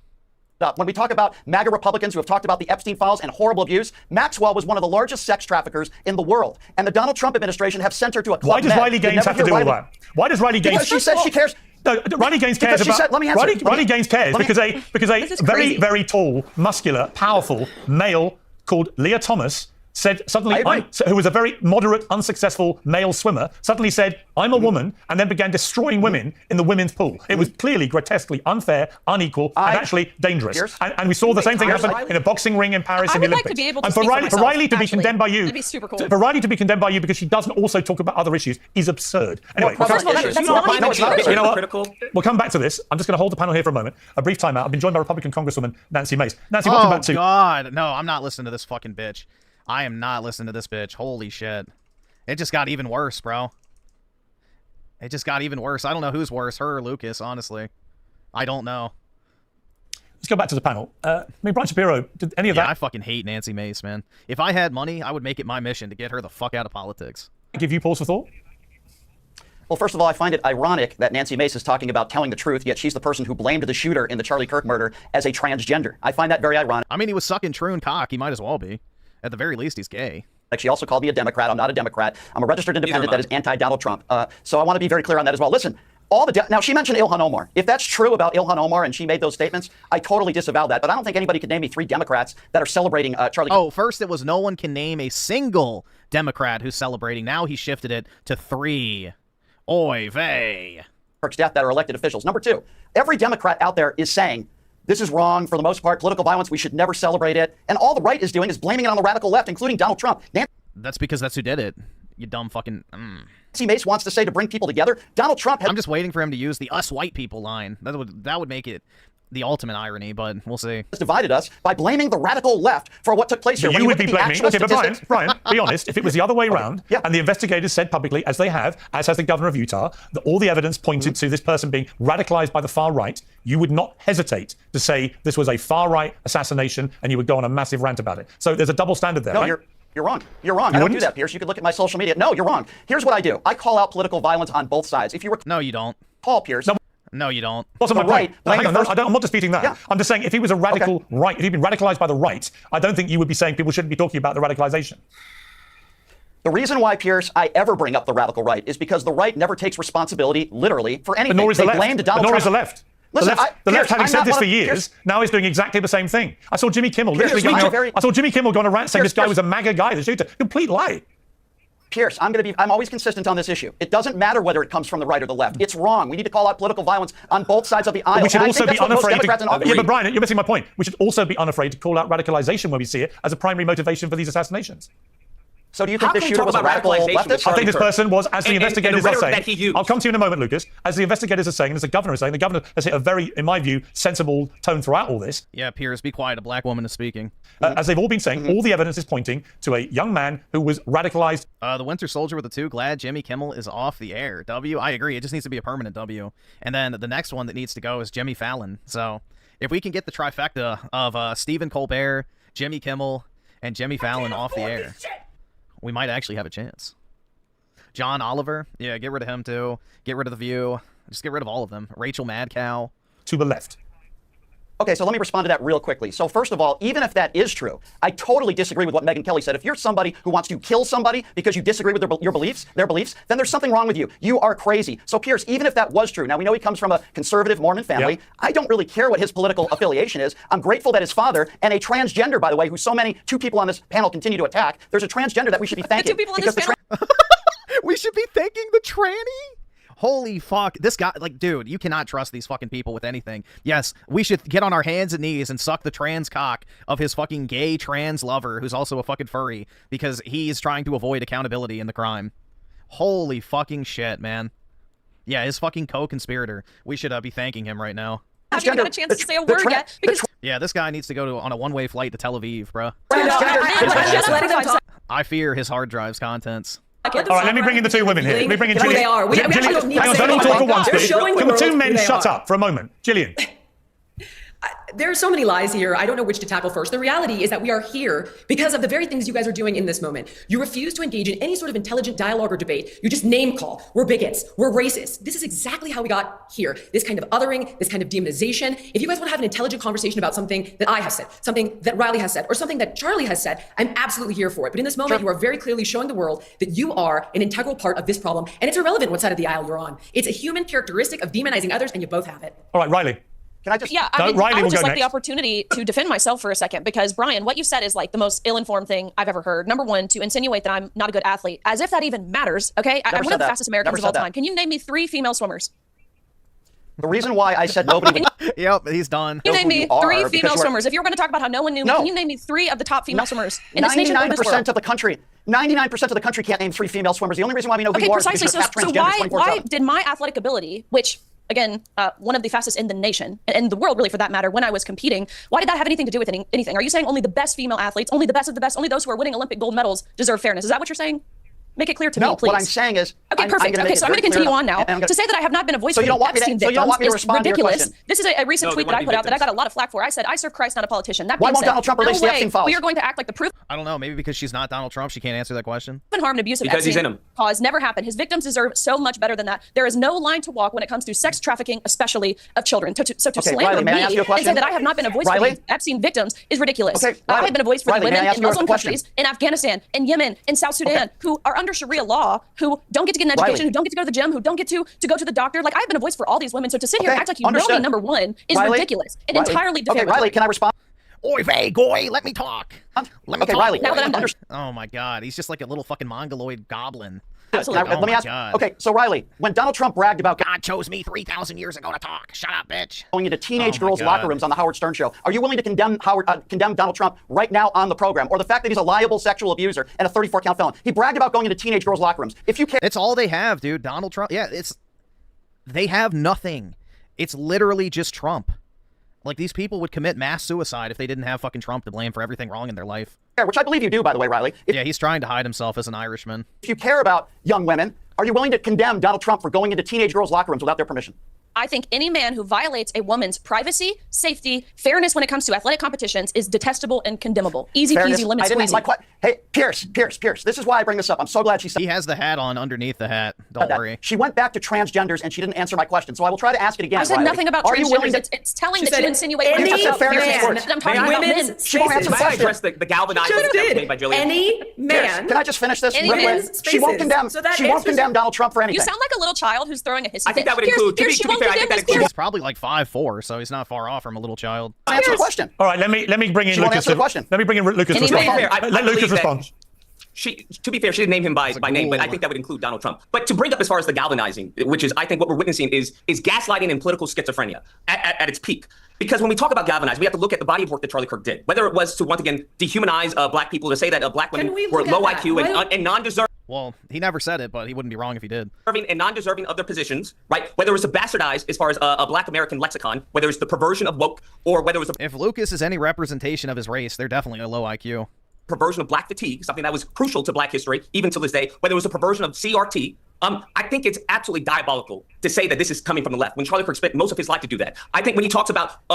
When we talk about MAGA Republicans who have talked about the Epstein files and horrible abuse, Maxwell was one of the largest sex traffickers in the world. And the Donald Trump administration have sent her to a club. Why does Riley Gaines have to do all that? Why does Riley Gaines... Because she says she cares... No, Riley Gaines cares about... Riley Gaines cares because a very, very tall, muscular, powerful male called Leah Thomas said suddenly, who was a very moderate, unsuccessful male swimmer, suddenly said, I'm a woman, and then began destroying women in the women's pool. It was clearly grotesquely unfair, unequal, and actually dangerous. And we saw the same thing happen in a boxing ring in Paris in the Olympics. Like to be able to and for Riley to be condemned by you, that'd be super cool. for Riley to be condemned by you because she doesn't also talk about other issues is absurd. Anyway, first of all, that's not even true. You know what? We'll come back to this. I'm just going to hold the panel here for a moment. A brief timeout. I've been joined by Republican Congresswoman Nancy Mace. Nancy, welcome back to... Oh, God. No, I'm not listening to this fucking bitch. I am not listening to this bitch. Holy shit. It just got even worse, bro. It just got even worse. I don't know who's worse, her or Lucas, honestly. I don't know. Let's go back to the panel. I mean, Brian Shapiro, did any of that... I fucking hate Nancy Mace, man. If I had money, I would make it my mission to get her the fuck out of politics. Give you pause for thought? Well, first of all, I find it ironic that Nancy Mace is talking about telling the truth, yet she's the person who blamed the shooter in the Charlie Kirk murder as a transgender. I find that very ironic. I mean, he was sucking Troon cock. He might as well be. At the very least, he's gay. Like, she also called me a Democrat. I'm not a Democrat. I'm a registered independent that is anti-Donald Trump. So I want to be very clear on that as well. Listen, now she mentioned Ilhan Omar. If that's true about Ilhan Omar and she made those statements, I totally disavow that. But I don't think anybody could name me 3 Democrats that are celebrating Charlie. Oh, first it was no one can name a single Democrat who's celebrating. Now he shifted it to 3. Oy vey. Kirk's death that are elected officials. Number 2, every Democrat out there is saying this is wrong for the most part. Political violence, we should never celebrate it. And all the right is doing is blaming it on the radical left, including Donald Trump. That's because that's who did it. You dumb fucking... Nancy Mace wants to say to bring people together. Donald Trump... I'm just waiting for him to use the us white people line. That would make it the ultimate irony, but we'll see. ...has divided us by blaming the radical left for what took place here. You would be blaming... Okay, but Brian, be honest. If it was the other way around, and the investigators said publicly, as they have, as has the governor of Utah, that all the evidence pointed to this person being radicalized by the far right, you would not hesitate to say this was a far right assassination, and you would go on a massive rant about it. So there's a double standard there, no, right? You're wrong. You're wrong. I don't do that, Piers. You could look at my social media. No, you're wrong. Here's what I do. I call out political violence on both sides. If you were... No, you don't. Paul Piers. No. No, you don't. What's my point? Hang on, I'm not disputing that. Yeah. I'm just saying if he was a radical right, if he'd been radicalized by the right, I don't think you would be saying people shouldn't be talking about the radicalization. The reason why, Piers, I ever bring up the radical right is because the right never takes responsibility, literally, for anything. But nor is the left. Blamed But nor is the left. Listen, the left, having I'm said not this one for of- years, now is doing exactly the same thing. I saw Jimmy Kimmel literally Piers, going I saw Jimmy Kimmel go on a rant saying this guy was a MAGA guy, the shooter. Complete lie. Pierce, I'm always consistent on this issue. It doesn't matter whether it comes from the right or the left. It's wrong. We need to call out political violence on both sides of the aisle. We should also be unafraid to, yeah, but Brian, you're missing my point. We should also be unafraid to call out radicalization when we see it as a primary motivation for these assassinations. So do you think this shooter was a radical leftist? I think this person was, as the investigators are saying, that I'll come to you in a moment, Lucas, as the investigators are saying, and as the governor is saying, the governor has hit a very, in my view, sensible tone throughout all this. Yeah, Piers, be quiet. A black woman is speaking. As they've all been saying, all the evidence is pointing to a young man who was radicalized. The Winter Soldier with the 2, glad Jimmy Kimmel is off the air. W, I agree. It just needs to be a permanent W. And then the next one that needs to go is Jimmy Fallon. So if we can get the trifecta of Stephen Colbert, Jimmy Kimmel, and Jimmy Fallon off the air, we might actually have a chance. John Oliver, yeah, get rid of him too. Get rid of The View. Just get rid of all of them. Rachel Madcow. To the left. Okay, so let me respond to that real quickly. So first of all, even if that is true, I totally disagree with what Megyn Kelly said. If you're somebody who wants to kill somebody because you disagree with their beliefs, then there's something wrong with you. You are crazy. So Piers, even if that was true, now we know he comes from a conservative Mormon family. Yep. I don't really care what his political affiliation is. I'm grateful that his father and a transgender, by the way, who two people on this panel continue to attack, there's a transgender that we should be thanking. The 2 people on this panel. We should be thanking the tranny? Holy fuck. This guy, like, dude, you cannot trust these fucking people with anything. Yes, we should get on our hands and knees and suck the trans cock of his fucking gay trans lover, who's also a fucking furry, because he's trying to avoid accountability in the crime. Holy fucking shit, man. Yeah, his fucking co-conspirator. We should be thanking him right now. I haven't got a chance to say a word yet. Because yeah, this guy needs to go on a one-way flight to Tel Aviv, bro. I fear his hard drive's contents. All right, let me bring in the 2 women here. Let me bring in Gillian. They are. We actually don't need hang on, to say don't all talk at once, please. showing Can the the 2 world men who they shut are. up for a moment? Gillian. There are so many lies here. I don't know which to tackle first. The reality is that we are here because of the very things you guys are doing in this moment. You refuse to engage in any sort of intelligent dialogue or debate. You just name call. We're bigots. We're racist. This is exactly how we got here. This kind of othering, this kind of demonization. If you guys want to have an intelligent conversation about something that I have said, something that Riley has said, or something that Charlie has said, I'm absolutely here for it. But in this moment, you are very clearly showing the world that you are an integral part of this problem, and it's irrelevant what side of the aisle you're on. It's a human characteristic of demonizing others, and you both have it. All right, Riley. Can I just? Yeah, I would just like the opportunity to defend myself for a second, because Brian, what you said is like the most ill-informed thing I've ever heard. Number one, to insinuate that I'm not a good athlete, as if that even matters. Okay, I'm one of the fastest Americans of all time. Can you name me 3 female swimmers? The reason why I said nobody. Yep, he's done. Can you name me 3 female swimmers? If you were going to talk about how no one knew me, can you name me 3 of the top female swimmers in this nation or this world? 99% of the country. 99% of the country can't name 3 female swimmers. The only reason why we know who okay, you are is precisely. because you're So half transgender why 24/7. did my athletic ability, which again, one of the fastest in the nation and the world, really, for that matter, when I was competing, why did that have anything to do with anything? Are you saying only the best female athletes, only the best of the best, only those who are winning Olympic gold medals deserve fairness? Is that what you're saying? Make it clear to me, please. No, what I'm saying is... Okay, perfect. Okay, so I'm going to continue on now. To say that I have not been a voice for the Epstein victims is ridiculous. This is a recent tweet that I put out that I got a lot of flack for. I said, I serve Christ, not a politician. That being said, Donald Trump release the Epstein files? We are going to act like the proof. I don't know, maybe because she's not Donald Trump, she can't answer that question. Harm and abuse of because he's in Epstein him. cause never happened. His victims deserve so much better than that. There is no line to walk when it comes to sex trafficking, especially of children. So to slander Riley, may I me ask you a and question? say that I have not been a voice for the Epstein victims is ridiculous. Okay, I have been a voice for Riley, the may I women ask in you a Muslim question? countries, in Afghanistan, in Yemen, in South Sudan, who are under Sharia law, who don't get to get an education, Riley. who don't get to go to the gym, who don't get to go to the doctor. Like, I've been a voice for all these women. So to sit here and Okay, act like you know understood. me, number one, is Riley? ridiculous and Riley? entirely Okay, defamatory. Riley, can I respond? Oy vey, goy, let me talk. Let me Okay, talk. Riley. Now that I'm done. Oh my god, he's just like a little fucking mongoloid goblin. Absolutely. Oh Let me my ask. God. Okay, so Riley, when Donald Trump bragged about God chose me 3,000 years ago to talk. Shut up, bitch. going into teenage Oh my girls' God. locker rooms on the Howard Stern show, are you willing to condemn Donald Trump right now on the program, or the fact that he's a liable sexual abuser and a 34-count felon? He bragged about going into teenage girls' locker rooms. If you care, It's all they have, dude. Donald Trump. Yeah, they have nothing. It's literally just Trump. Like, these people would commit mass suicide if they didn't have fucking Trump to blame for everything wrong in their life. which I believe you do, by the way, Riley. Yeah, he's trying to hide himself as an Irishman. If you care about young women, are you willing to condemn Donald Trump for going into teenage girls' locker rooms without their permission? I think any man who violates a woman's privacy, safety, fairness when it comes to athletic competitions is detestable and condemnable. Easy peasy, lemon squeezy. Hey, Piers, this is why I bring this up. I'm so glad she said. He has the hat on underneath the hat. Don't worry. She went back to transgenders and she didn't answer my question, so I will try to ask it again. I said Riley. nothing about Are you willing transgenders. to... It's telling that you insinuate any man. I'm talking about men. She won't answer the May I question. address the galvanizing that was made by Jillian? Any man. Piers, can I just finish this? Any real quick? men's She won't spaces. condemn. So that She won't answers- condemn Donald Trump for anything. You sound like a little child who's throwing a hissy fit. I think that would include, to be fair, I think that includes. He's probably like 5'4", so he's not far off from a little child. Answer the question. All right, let me bring in She won't Lucas. answer the question. Let me bring in Lucas to To be respond. fair, I Let Lucas believe that respond. To be fair, she didn't name him by name, but I think that would include Donald Trump. But to bring up as far as the galvanizing, which is, I think what we're witnessing is gaslighting and political schizophrenia at its peak. Because when we talk about galvanizing, we have to look at the body of work that Charlie Kirk did. Whether it was to, once again, dehumanize black people, to say that black women were low IQ and non-deserving. Well, he never said it, but he wouldn't be wrong if he did. And non-deserving of their positions, right? Whether it was to bastardize as far as a black American lexicon, whether it's the perversion of woke, or whether it was If Lucas is any representation of his race, they're definitely a low IQ. Perversion of black fatigue, something that was crucial to black history, even to this day, whether it was a perversion of CRT. I think it's absolutely diabolical to say that this is coming from the left when Charlie Kirk spent most of his life to do that. I think when he talks about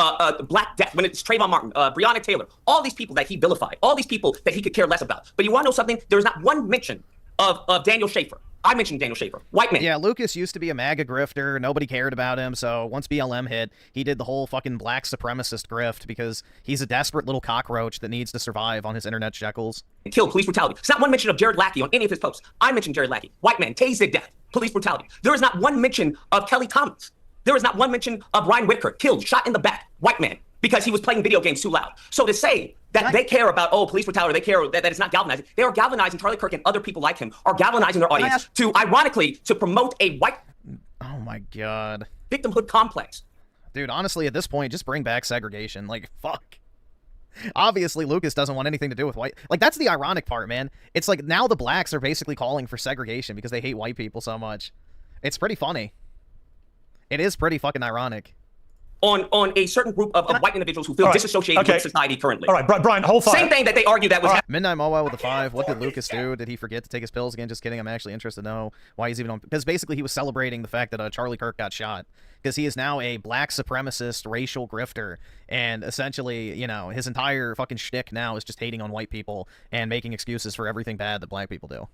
black death, when it's Trayvon Martin, Breonna Taylor, all these people that he vilified, all these people that he could care less about. But you want to know something? There is not one mention of Daniel Schaefer. I mentioned Daniel Schaefer, white man. Yeah, Lucas used to be a MAGA grifter. Nobody cared about him. So once BLM hit, he did the whole fucking black supremacist grift because he's a desperate little cockroach that needs to survive on his internet shekels. Killed, police brutality. It's not one mention of Jared Lackey on any of his posts. I mentioned Jared Lackey, white man, tased to death, police brutality. There is not one mention of Kelly Thomas. There is not one mention of Ryan Whitaker, killed, shot in the back, white man, because he was playing video games too loud. So to say that they care about, police brutality, they care that it's not galvanizing, they are galvanizing. Charlie Kirk and other people like him are galvanizing their audience to, ironically, to promote a white Oh my god. victimhood complex. Dude, honestly, at this point, just bring back segregation. Like, fuck. Obviously, Lucas doesn't want anything to do with white. Like, that's the ironic part, man. It's like now the blacks are basically calling for segregation because they hate white people so much. It's pretty funny. It is pretty fucking ironic. On a certain group of white individuals who feel disassociated with society currently. All right, Brian, hold fire. Same thing that they argue that was Midnight Mobile with a 5. What did Lucas do? Did he forget to take his pills again? Just kidding. I'm actually interested to know why he's even on. Because basically he was celebrating the fact that Charlie Kirk got shot. Because he is now a black supremacist racial grifter. And essentially, you know, his entire fucking shtick now is just hating on white people and making excuses for everything bad that black people do.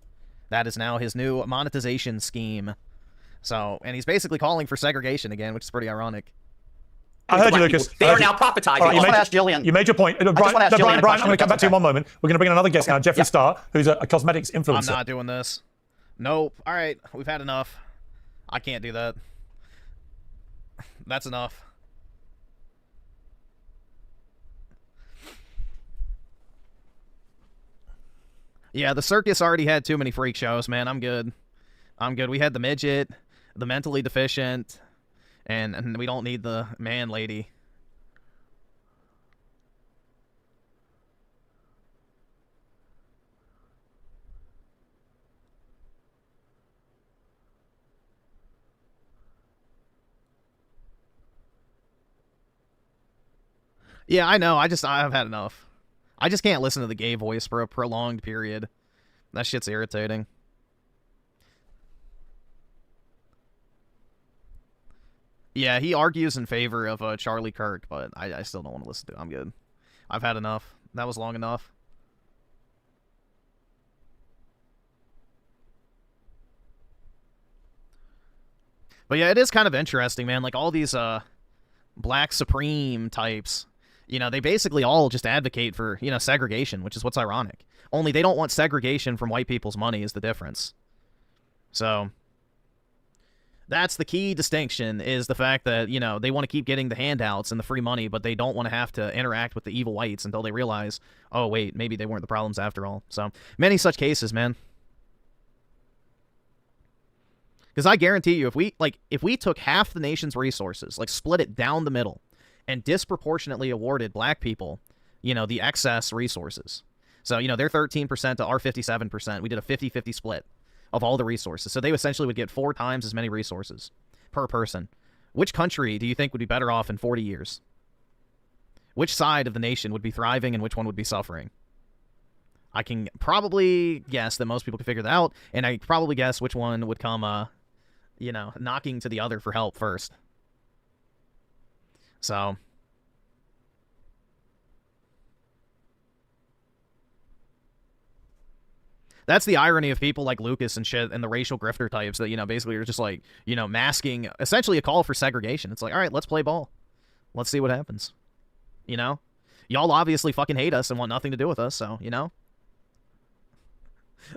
That is now his new monetization scheme. So, and he's basically calling for segregation again, which is pretty ironic. I heard you, Lucas. They are now prophetizing. Right, you made your point. Brian, I'm going to come back to you in one moment. We're going to bring in another guest now, Jeffree Star, who's a cosmetics influencer. I'm not doing this. Nope. All right, we've had enough. I can't do that. That's enough. Yeah, the circus already had too many freak shows, man. I'm good. I'm good. We had the midget, the mentally deficient, and we don't need the man lady. Yeah, I know. I've had enough. I just can't listen to the gay voice for a prolonged period. That shit's irritating. Yeah, he argues in favor of Charlie Kirk, but I still don't want to listen to it. I'm good. I've had enough. That was long enough. But yeah, it is kind of interesting, man. Like all these black supreme types, you know, they basically all just advocate for, you know, segregation, which is what's ironic. Only they don't want segregation from white people's money is the difference. So that's the key distinction, is the fact that, you know, they want to keep getting the handouts and the free money, but they don't want to have to interact with the evil whites until they realize, oh, wait, maybe they weren't the problems after all. So many such cases, man. Because I guarantee you, if we took half the nation's resources, like split it down the middle, and disproportionately awarded black people, you know, the excess resources. So, you know, they're 13% to our 57%. We did a 50-50 split of all the resources. So they essentially would get 4 times as many resources per person. Which country do you think would be better off in 40 years? Which side of the nation would be thriving and which one would be suffering? I can probably guess that most people can figure that out, and I probably guess which one would come, you know, knocking to the other for help first. So that's the irony of people like Lucas and shit and the racial grifter types that, you know, basically are just like, you know, masking essentially a call for segregation. It's like, all right, let's play ball. Let's see what happens. You know? Y'all obviously fucking hate us and want nothing to do with us, so, you know?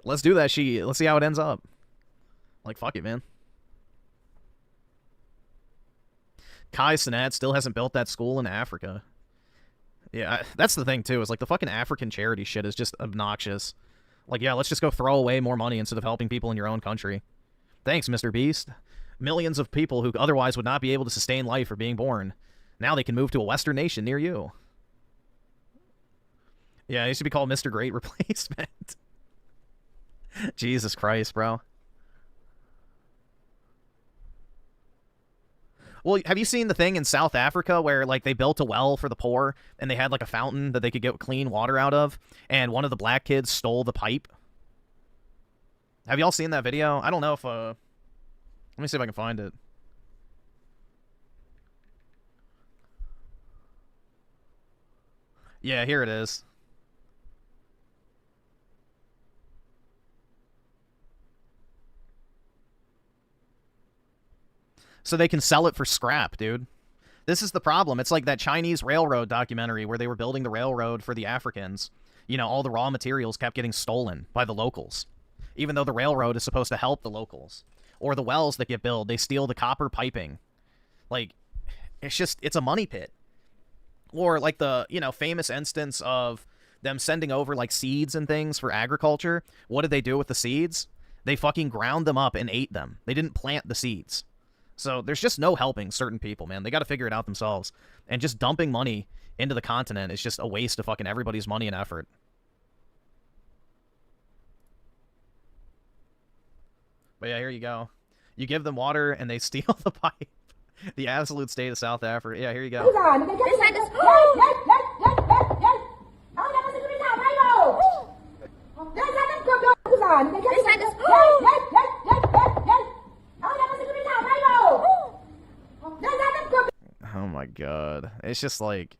Let's do that shit. Let's see how it ends up. Like, fuck it, man. Kai Cenat still hasn't built that school in Africa. Yeah, that's the thing, too, is like the fucking African charity shit is just obnoxious. Like, yeah, let's just go throw away more money instead of helping people in your own country. Thanks, Mr. Beast. Millions of people who otherwise would not be able to sustain life are being born. Now they can move to a Western nation near you. Yeah, it used to be called Mr. Great Replacement. Jesus Christ, bro. Well, have you seen the thing in South Africa where, like, they built a well for the poor and they had, like, a fountain that they could get clean water out of, and one of the black kids stole the pipe? Have y'all seen that video? I don't know if, let me see if I can find it. Yeah, here it is. So they can sell it for scrap, dude. This is the problem. It's like that Chinese railroad documentary where they were building the railroad for the Africans. You know, all the raw materials kept getting stolen by the locals, even though the railroad is supposed to help the locals. Or the wells that get built, they steal the copper piping. Like, it's a money pit. Or like the, you know, famous instance of them sending over like seeds and things for agriculture. What did they do with the seeds? They fucking ground them up and ate them. They didn't plant the seeds. So there's just no helping certain people, man. They got to figure it out themselves. And just dumping money into the continent is just a waste of fucking everybody's money and effort. But yeah, here you go. You give them water and they steal the pipe. The absolute state of South Africa. Yeah, here you go. Oh my god. It's just like...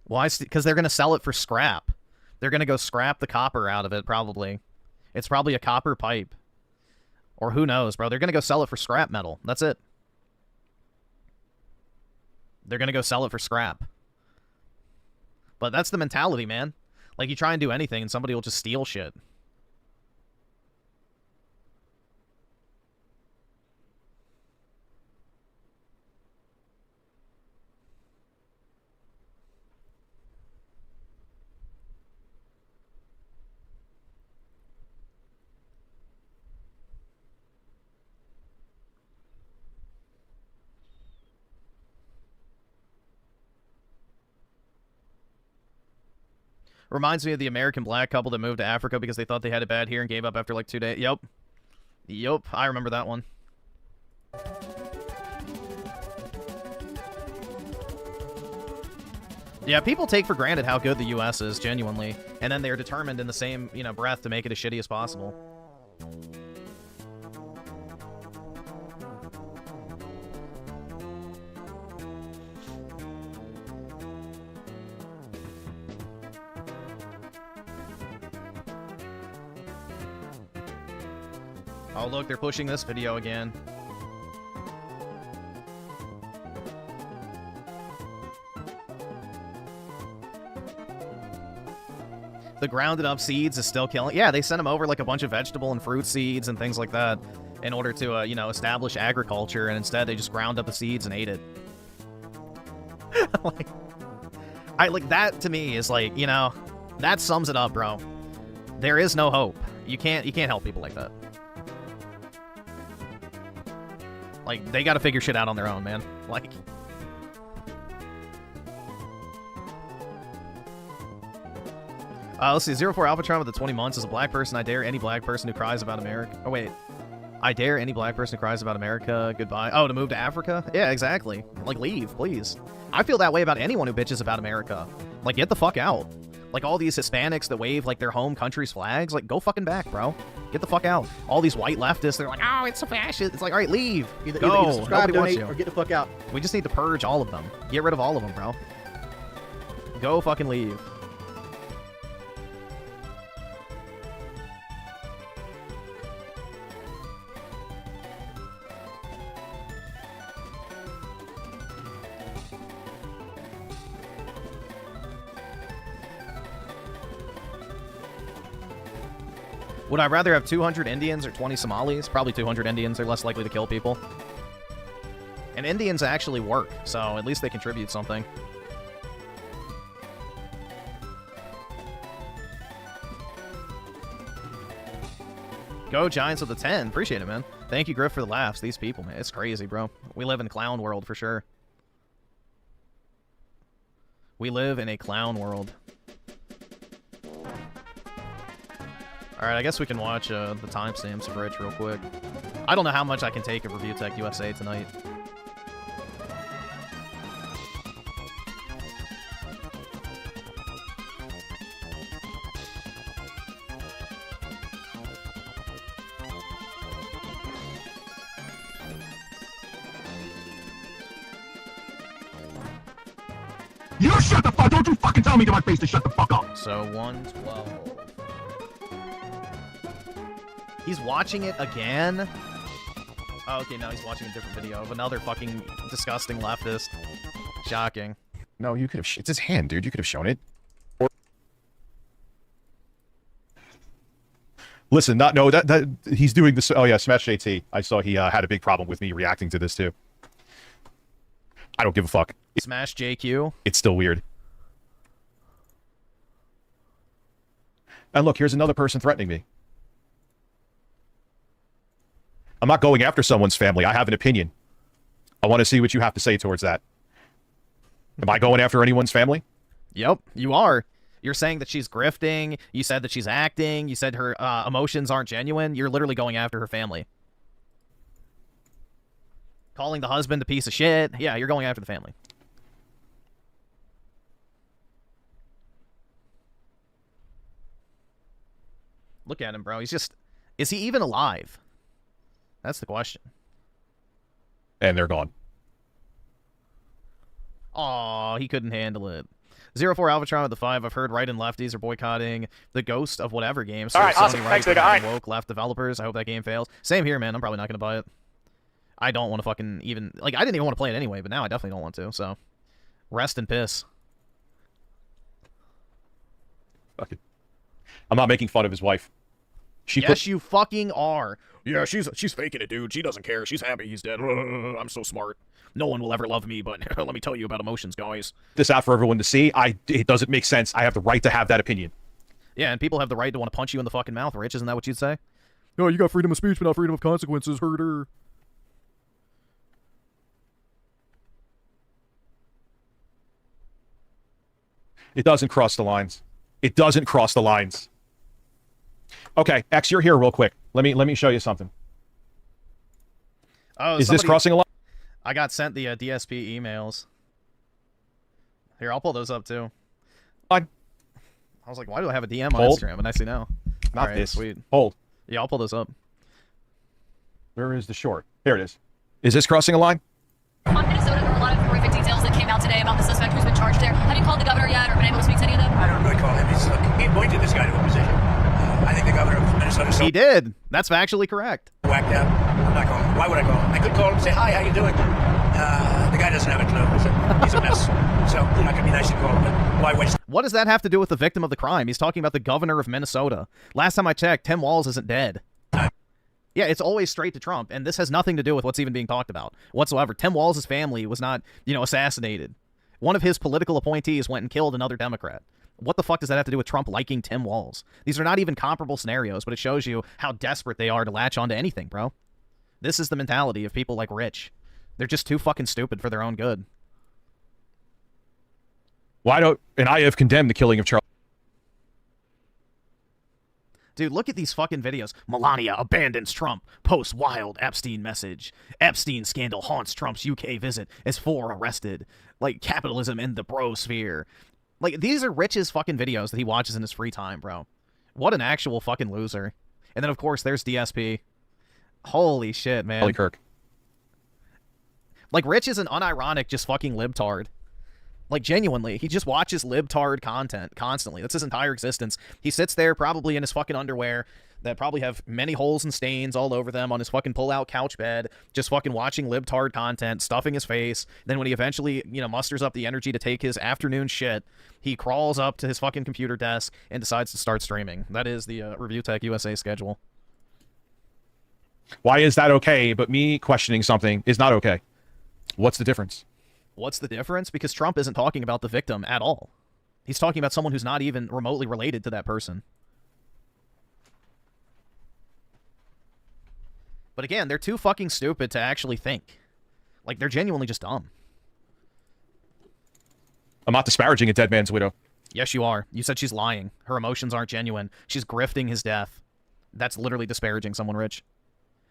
Why? Because they're going to sell it for scrap. They're going to go scrap the copper out of it, probably. It's probably a copper pipe. Or who knows, bro. They're going to go sell it for scrap metal. That's it. They're going to go sell it for scrap. But that's the mentality, man. Like, you try and do anything and somebody will just steal shit. Reminds me of the American black couple that moved to Africa because they thought they had it bad here and gave up after like 2 days. Yep. Yep, I remember that one. Yeah, people take for granted how good the U.S. is, genuinely, and then they're determined in the same, you know, breath to make it as shitty as possible. Oh, look, they're pushing this video again. The grounded up seeds is still killing. Yeah, they sent them over like a bunch of vegetable and fruit seeds and things like that in order to, you know, establish agriculture, and instead they just ground up the seeds and ate it. like that to me is like, you know, that sums it up, bro. There is no hope. You can't help people like that. Like, they gotta figure shit out on their own, man. Like... Let's see. 04 Alphatron with the 20 months. As a black person, I dare any black person who cries about America. Oh, wait. I dare any black person who cries about America goodbye. Oh, to move to Africa? Yeah, exactly. Like, leave, please. I feel that way about anyone who bitches about America. Like, get the fuck out. Like, all these Hispanics that wave, like, their home country's flags. Like, go fucking back, bro. Get the fuck out. All these white leftists, they're like, oh, it's so fascist. It's like, all right, leave. Either go. subscribe, Nobody wants donate, you. or get the fuck out. We just need to purge all of them. Get rid of all of them, bro. Go fucking leave. Would I rather have 200 Indians or 20 Somalis? Probably 200 Indians. They're less likely to kill people. And Indians actually work, so at least they contribute something. Go Giants with a 10. Appreciate it, man. Thank you, Griff, for the laughs. These people, man. It's crazy, bro. We live in clown world for sure. We live in a clown world. Alright, I guess we can watch the timestamps of Rich real quick. I don't know how much I can take of ReviewTardUSA tonight. You shut the fuck! Don't you fucking tell me to my face to shut the fuck up! So, 112. He's watching it again? Oh, okay, now he's watching a different video of another fucking disgusting leftist. Shocking. No, you could have... It's his hand, dude. You could have shown it. Or... Listen, that he's doing this... Oh, yeah, Smash JT. I saw he had a big problem with me reacting to this, too. I don't give a fuck. Smash JQ? It's still weird. And look, here's another person threatening me. I'm not going after someone's family. I have an opinion. I want to see what you have to say towards that. Am I going after anyone's family? Yep, you are. You're saying that she's grifting. You said that she's acting. You said her emotions aren't genuine. You're literally going after her family. Calling the husband a piece of shit. Yeah, you're going after the family. Look at him, bro. He's just... Is he even alive? That's the question. And they're gone. Aw, he couldn't handle it. 04 Alvatron with the 5. I've heard right and lefties are boycotting the Ghost of whatever game. So all right, awesome. Thanks, nigga. All right. Woke left developers. I hope that game fails. Same here, man. I'm probably not going to buy it. I don't want to fucking even... Like, I didn't even want to play it anyway, but now I definitely don't want to, so... Rest in piss. Fuck it. I'm not making fun of his wife. Yes, you fucking are. Yeah, she's faking it, dude. She doesn't care. She's happy he's dead. I'm so smart. No one will ever love me, but let me tell you about emotions, guys. This out for everyone to see. It doesn't make sense. I have the right to have that opinion. Yeah, and people have the right to want to punch you in the fucking mouth, Rich. Isn't that what you'd say? No, you got freedom of speech, but not freedom of consequences, herder. It doesn't cross the lines. It doesn't cross the lines. Okay, X, you're here real quick. Let me show you something. Oh, is this crossing a line? I got sent the DSP emails. Here, I'll pull those up too. I was like, why do I have a DM on Instagram? And I see now. Not right, this. Sweet. Hold. Yeah, I'll pull those up. Where is the short? Here it is. Is this crossing a line? On Minnesota, there were a lot of horrific details that came out today about the suspect who's been charged there. Have you called the governor yet or been able to speak to any of them? I don't really call him. He appointed this guy to a position. I think the governor of Minnesota... He did. That's factually correct. Whacked out. I'm not calling him. Why would I call him? I could call him and say, hi, how you doing? The guy doesn't have a clue. He's a mess. So I'm not going to be nice to call him, but why waste... What does that have to do with the victim of the crime? He's talking about the governor of Minnesota. Last time I checked, Tim Walz isn't dead. Yeah, it's always straight to Trump, and this has nothing to do with what's even being talked about whatsoever. Tim Walz's family was not, assassinated. One of his political appointees went and killed another Democrat. What the fuck does that have to do with Trump liking Tim Walz? These are not even comparable scenarios, but it shows you how desperate they are to latch onto anything, bro. This is the mentality of people like Rich. They're just too fucking stupid for their own good. And I have condemned the killing of Charlie. Dude, look at these fucking videos. Melania abandons Trump. Posts wild Epstein message. Epstein scandal haunts Trump's UK visit as 4 arrested. Like, capitalism in the brosphere. Like, these are Rich's fucking videos that he watches in his free time, bro. What an actual fucking loser. And then, of course, there's DSP. Holy shit, man. Holy Kirk. Like, Rich is an unironic just fucking libtard. Like, genuinely, he just watches libtard content constantly. That's his entire existence. He sits there probably in his fucking underwear that probably have many holes and stains all over them on his fucking pull-out couch bed, just fucking watching libtard content, stuffing his face. Then when he eventually, you know, musters up the energy to take his afternoon shit, he crawls up to his fucking computer desk and decides to start streaming. That is the ReviewTardUSA schedule. Why is that okay, but me questioning something is not okay? What's the difference? What's the difference? Because Trump isn't talking about the victim at all. He's talking about someone who's not even remotely related to that person. But again, they're too fucking stupid to actually think. Like, they're genuinely just dumb. I'm not disparaging a dead man's widow. Yes, you are. You said she's lying. Her emotions aren't genuine. She's grifting his death. That's literally disparaging someone, Rich.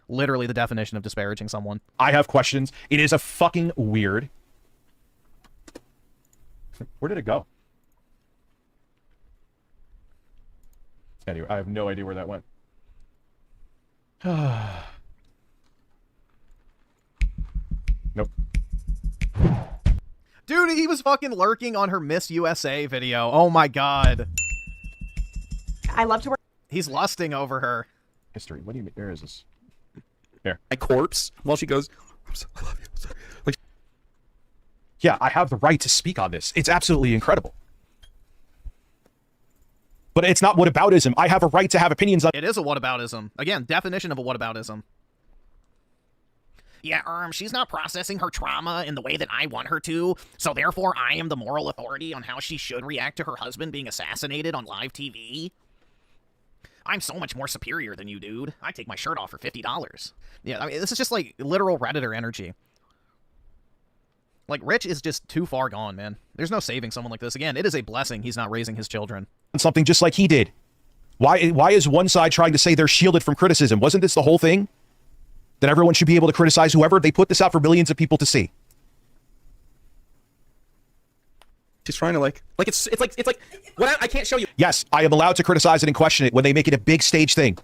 Literally the definition of disparaging someone. I have questions. It is a fucking weird. Where did it go? Anyway, I have no idea where that went. Nope. Dude, he was fucking lurking on her Miss USA video. Oh my god. I love to work. He's lusting over her. History. What do you mean? Where is this? Here. My corpse while she goes, I love you. Like, yeah, I have the right to speak on this. It's absolutely incredible. But it's not whataboutism. I have a right to have opinions on. It is a whataboutism. Again, definition of a whataboutism. Yeah, she's not processing her trauma in the way that I want her to, so therefore I am the moral authority on how she should react to her husband being assassinated on live TV. I'm so much more superior than you, dude. I take my shirt off for $50. Yeah, I mean, this is just like literal Redditor energy. Like, Rich is just too far gone, man. There's no saving someone like this. Again, it is a blessing he's not raising his children. Something just like he did. Why is one side trying to say they're shielded from criticism? Wasn't this the whole thing? That everyone should be able to criticize whoever. They put this out for millions of people to see. she's trying to like it's like what I can't show you. Yes, I am allowed to criticize it and question it when they make it a big stage thing.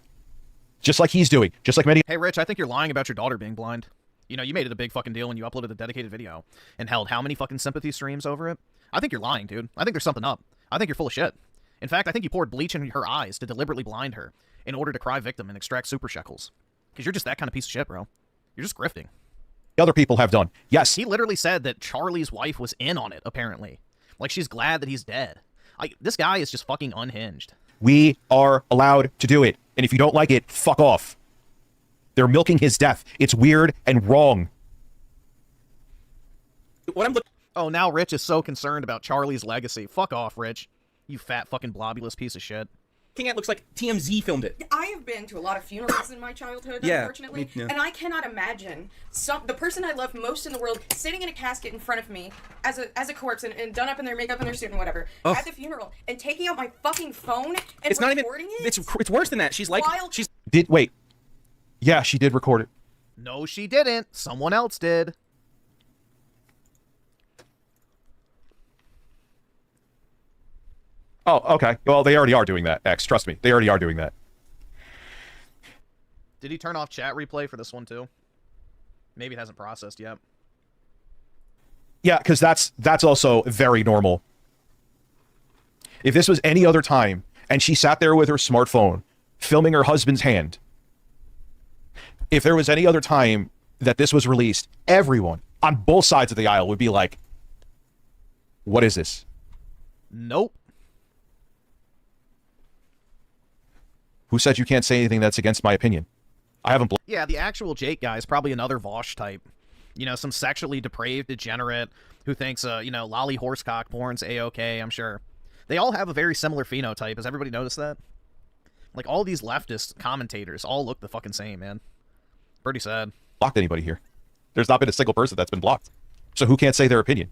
Just like he's doing. Just like many. Hey, Rich, I think you're lying about your daughter being blind. You know, you made it a big fucking deal when you uploaded a dedicated video and held how many fucking sympathy streams over it? I think you're lying, dude. I think there's something up. I think you're full of shit. In fact, I think you poured bleach in her eyes to deliberately blind her in order to cry victim and extract super shekels. Because you're just that kind of piece of shit, bro. You're just grifting. Other people have done. Yes. He literally said that Charlie's wife was in on it, apparently. Like, she's glad that he's dead. This guy is just fucking unhinged. We are allowed to do it. And if you don't like it, fuck off. They're milking his death. It's weird and wrong. Oh, now Rich is so concerned about Charlie's legacy. Fuck off, Rich. You fat fucking blobulous piece of shit. Looking at looks like TMZ filmed it. I have been to a lot of funerals in my childhood, Yeah, unfortunately, yeah. and I cannot imagine the person I love most in the world sitting in a casket in front of me as a corpse and done up in their makeup and their suit and whatever at the funeral and taking out my fucking phone and It's not even. recording it. It's worse than that. She's like While- she's. Wait. Yeah, she did record it. No, she didn't. Someone else did. Oh, okay. Well, they already are doing that, X. Trust me. They already are doing that. Did he turn off chat replay for this one, too? Maybe it hasn't processed yet. Yeah, because that's also very normal. If this was any other time, and she sat there with her smartphone, filming her husband's hand, if there was any other time that this was released, everyone on both sides of the aisle would be like, what is this? Nope. Who said you can't say anything that's against my opinion? I haven't. Yeah, the actual Jake guy is probably another Vosh type. You know, some sexually depraved degenerate who thinks, lolly horsecock porn's A-okay, I'm sure. They all have a very similar phenotype. Has everybody noticed that? Like, all these leftist commentators all look the fucking same, man. Pretty sad. Blocked anybody here. There's not been a single person that's been blocked. So who can't say their opinion?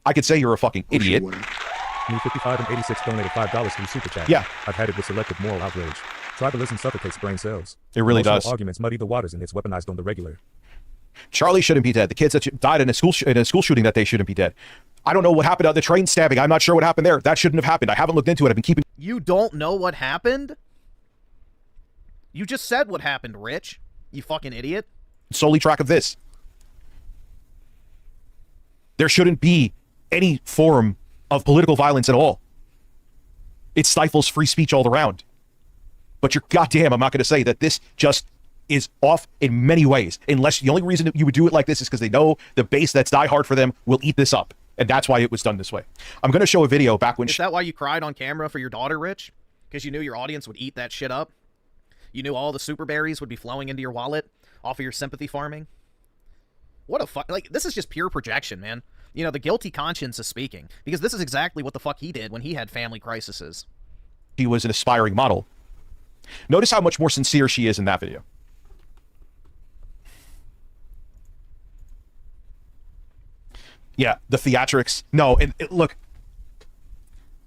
I could say you're a fucking idiot. New 55 and 86 donated $5 to the super chat. Yeah. I've had it with selective moral outrage. Tribalism suffocates brain cells. It really Emotional does. Arguments muddy the waters and it's weaponized on the regular. Charlie shouldn't be dead. The kids that died in a school shooting that day shouldn't be dead. I don't know what happened at the train stabbing. I'm not sure what happened there. That shouldn't have happened. I haven't looked into it. I've been keeping... You don't know what happened? You just said what happened, Rich. You fucking idiot. solely track of this. There shouldn't be any form of political violence at all. It stifles free speech all around. But you're goddamn, I'm not going to say that this just is off in many ways. Unless the only reason that you would do it like this is because they know the base that's diehard for them will eat this up. And that's why it was done this way. I'm going to show a video back when... Is that why you cried on camera for your daughter, Rich? Because you knew your audience would eat that shit up? You knew all the super berries would be flowing into your wallet off of your sympathy farming? What a fuck... Like, this is just pure projection, man. You know, the guilty conscience is speaking. Because this is exactly what the fuck he did when he had family crises. She was an aspiring model. Notice how much more sincere she is in that video. Yeah, the theatrics. No, and look.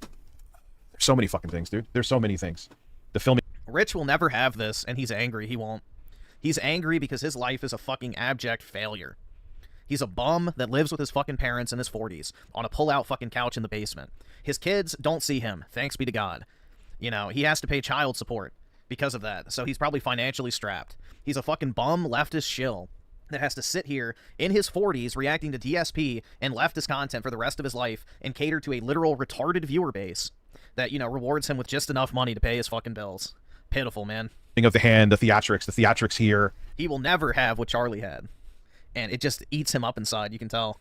There's so many fucking things, dude. There's so many things. The filming. Rich will never have this, and he's angry. He won't. He's angry because his life is a fucking abject failure. He's a bum that lives with his fucking parents in his 40s on a pull-out fucking couch in the basement. His kids don't see him, thanks be to God. You know, he has to pay child support because of that, so he's probably financially strapped. He's a fucking bum leftist shill that has to sit here in his 40s reacting to DSP and leftist content for the rest of his life and cater to a literal retarded viewer base that, you know, rewards him with just enough money to pay his fucking bills. Pitiful, man. Of the hand, the theatrics here. He will never have what Charlie had. And it just eats him up inside, you can tell.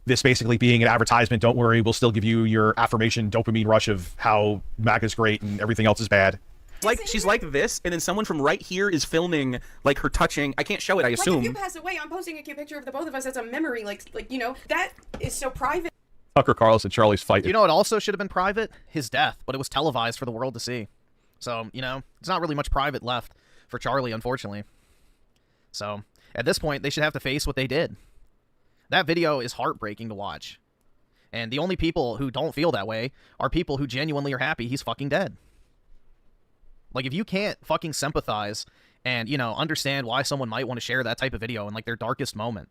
This basically being an advertisement, don't worry, we'll still give you your affirmation dopamine rush of how MAGA's great and everything else is bad. Like, she's like this, and then someone from right here is filming, like, her touching. I can't show it, I assume. Like, if you pass away, I'm posting a cute picture of the both of us as a memory. Like, you know, that is so private. Tucker Carlson and Charlie's fight. You know what also should have been private? His death, but it was televised for the world to see. So, you know, it's not really much private left for Charlie, unfortunately. So, at this point, they should have to face what they did. That video is heartbreaking to watch. And the only people who don't feel that way are people who genuinely are happy he's fucking dead. Like, if you can't fucking sympathize and, you know, understand why someone might want to share that type of video in, like, their darkest moment,